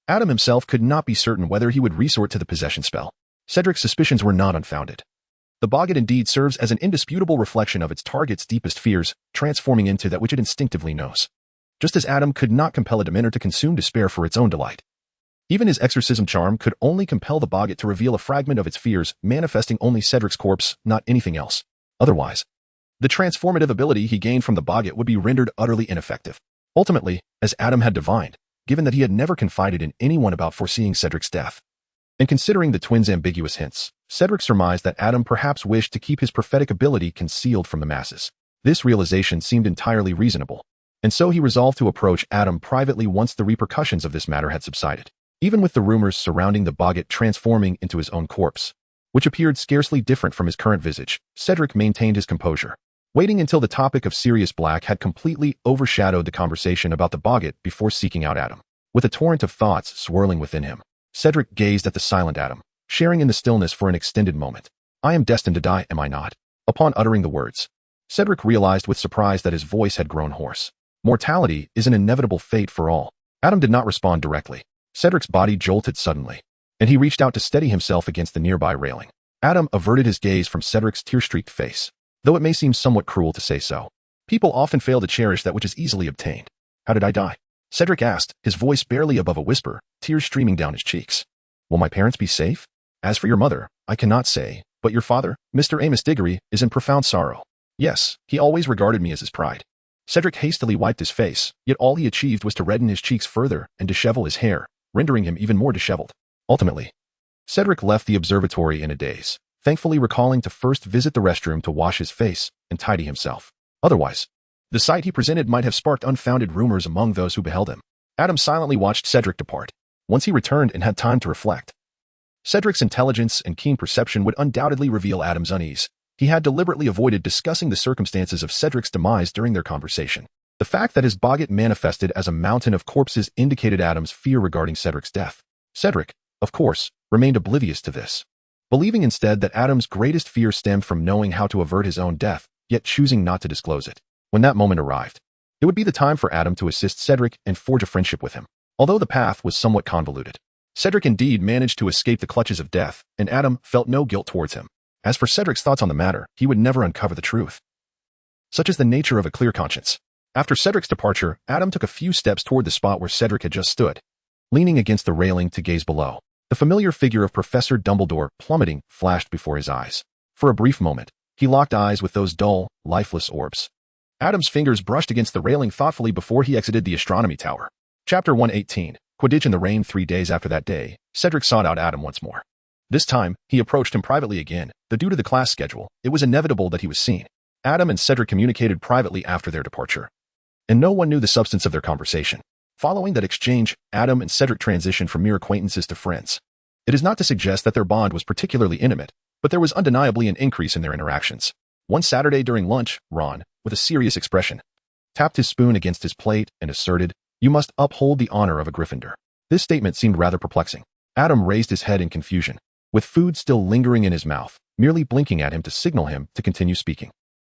Adam himself could not be certain whether he would resort to the possession spell. Cedric's suspicions were not unfounded. The Boggart indeed serves as an indisputable reflection of its target's deepest fears, transforming into that which it instinctively knows. Just as Adam could not compel a Dementor to consume despair for its own delight, even his exorcism charm could only compel the Boggart to reveal a fragment of its fears, manifesting only Cedric's corpse, not anything else. Otherwise, the transformative ability he gained from the Boggart would be rendered utterly ineffective. Ultimately, as Adam had divined, given that he had never confided in anyone about foreseeing Cedric's death, and considering the twins' ambiguous hints, Cedric surmised that Adam perhaps wished to keep his prophetic ability concealed from the masses. This realization seemed entirely reasonable, and so he resolved to approach Adam privately once the repercussions of this matter had subsided. Even with the rumors surrounding the Boggart transforming into his own corpse, which appeared scarcely different from his current visage, Cedric maintained his composure, waiting until the topic of Sirius Black had completely overshadowed the conversation about the Boggart before seeking out Adam. With a torrent of thoughts swirling within him, Cedric gazed at the silent Adam, sharing in the stillness for an extended moment. I am destined to die, am I not? Upon uttering the words, Cedric realized with surprise that his voice had grown hoarse. Mortality is an inevitable fate for all. Adam did not respond directly. Cedric's body jolted suddenly, and he reached out to steady himself against the nearby railing. Adam averted his gaze from Cedric's tear-streaked face. though it may seem somewhat cruel to say so. People often fail to cherish that which is easily obtained. How did I die? Cedric asked, his voice barely above a whisper, tears streaming down his cheeks. Will my parents be safe? As for your mother, I cannot say, but your father, Mr. Amos Diggory, is in profound sorrow. Yes, he always regarded me as his pride. Cedric hastily wiped his face, yet all he achieved was to redden his cheeks further and dishevel his hair, rendering him even more disheveled. Ultimately, Cedric left the observatory in a daze, thankfully recalling to first visit the restroom to wash his face and tidy himself. Otherwise, the sight he presented might have sparked unfounded rumors among those who beheld him. Adam silently watched Cedric depart. Once he returned and had time to reflect, Cedric's intelligence and keen perception would undoubtedly reveal Adam's unease. He had deliberately avoided discussing the circumstances of Cedric's demise during their conversation. The fact that his boggart manifested as a mountain of corpses indicated Adam's fear regarding Cedric's death. Cedric, of course, remained oblivious to this, believing instead that Adam's greatest fear stemmed from knowing how to avert his own death, yet choosing not to disclose it. When that moment arrived, it would be the time for Adam to assist Cedric and forge a friendship with him. Although the path was somewhat convoluted, Cedric indeed managed to escape the clutches of death, and Adam felt no guilt towards him. As for Cedric's thoughts on the matter, he would never uncover the truth. Such is the nature of a clear conscience. After Cedric's departure, Adam took a few steps toward the spot where Cedric had just stood, leaning against the railing to gaze below. The familiar figure of Professor Dumbledore, plummeting, flashed before his eyes. For a brief moment, he locked eyes with those dull, lifeless orbs. Adam's fingers brushed against the railing thoughtfully before he exited the astronomy tower. Chapter 118, Quidditch in the Rain. 3 days after that day, Cedric sought out Adam once more. This time, he approached him privately again, though due to the class schedule, it was inevitable that he was seen. Adam and Cedric communicated privately after their departure, and no one knew the substance of their conversation. Following that exchange, Adam and Cedric transitioned from mere acquaintances to friends. It is not to suggest that their bond was particularly intimate, but there was undeniably an increase in their interactions. One Saturday during lunch, Ron, with a serious expression, tapped his spoon against his plate and asserted, "You must uphold the honor of a Gryffindor." This statement seemed rather perplexing. Adam raised his head in confusion, with food still lingering in his mouth, merely blinking at him to signal him to continue speaking.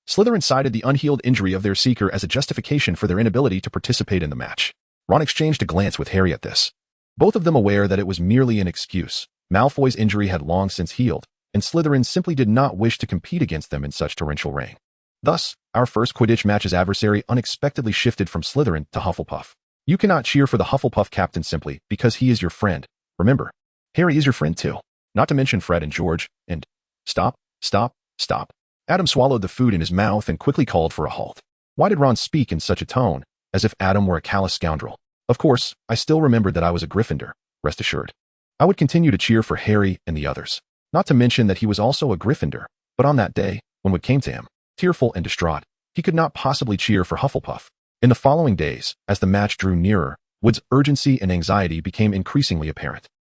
Slytherin cited the unhealed injury of their seeker as a justification for their inability to participate in the match. Ron exchanged a glance with Harry at this, both of them aware that it was merely an excuse. Malfoy's injury had long since healed, and Slytherin simply did not wish to compete against them in such torrential rain. Thus, our first Quidditch match's adversary unexpectedly shifted from Slytherin to Hufflepuff. You cannot cheer for the Hufflepuff captain simply because he is your friend. Remember, Harry is your friend too. Not to mention Fred and George, and... Stop. Adam swallowed the food in his mouth and quickly called for a halt. Why did Ron speak in such a tone, as if Adam were a callous scoundrel? Of course, I still remembered that I was a Gryffindor, rest assured. I would continue to cheer for Harry and the others. Not to mention that he was also a Gryffindor, but on that day, when Wood came to him, tearful and distraught, he could not possibly cheer for Hufflepuff. In the following days, as the match drew nearer, Wood's urgency and anxiety became increasingly apparent.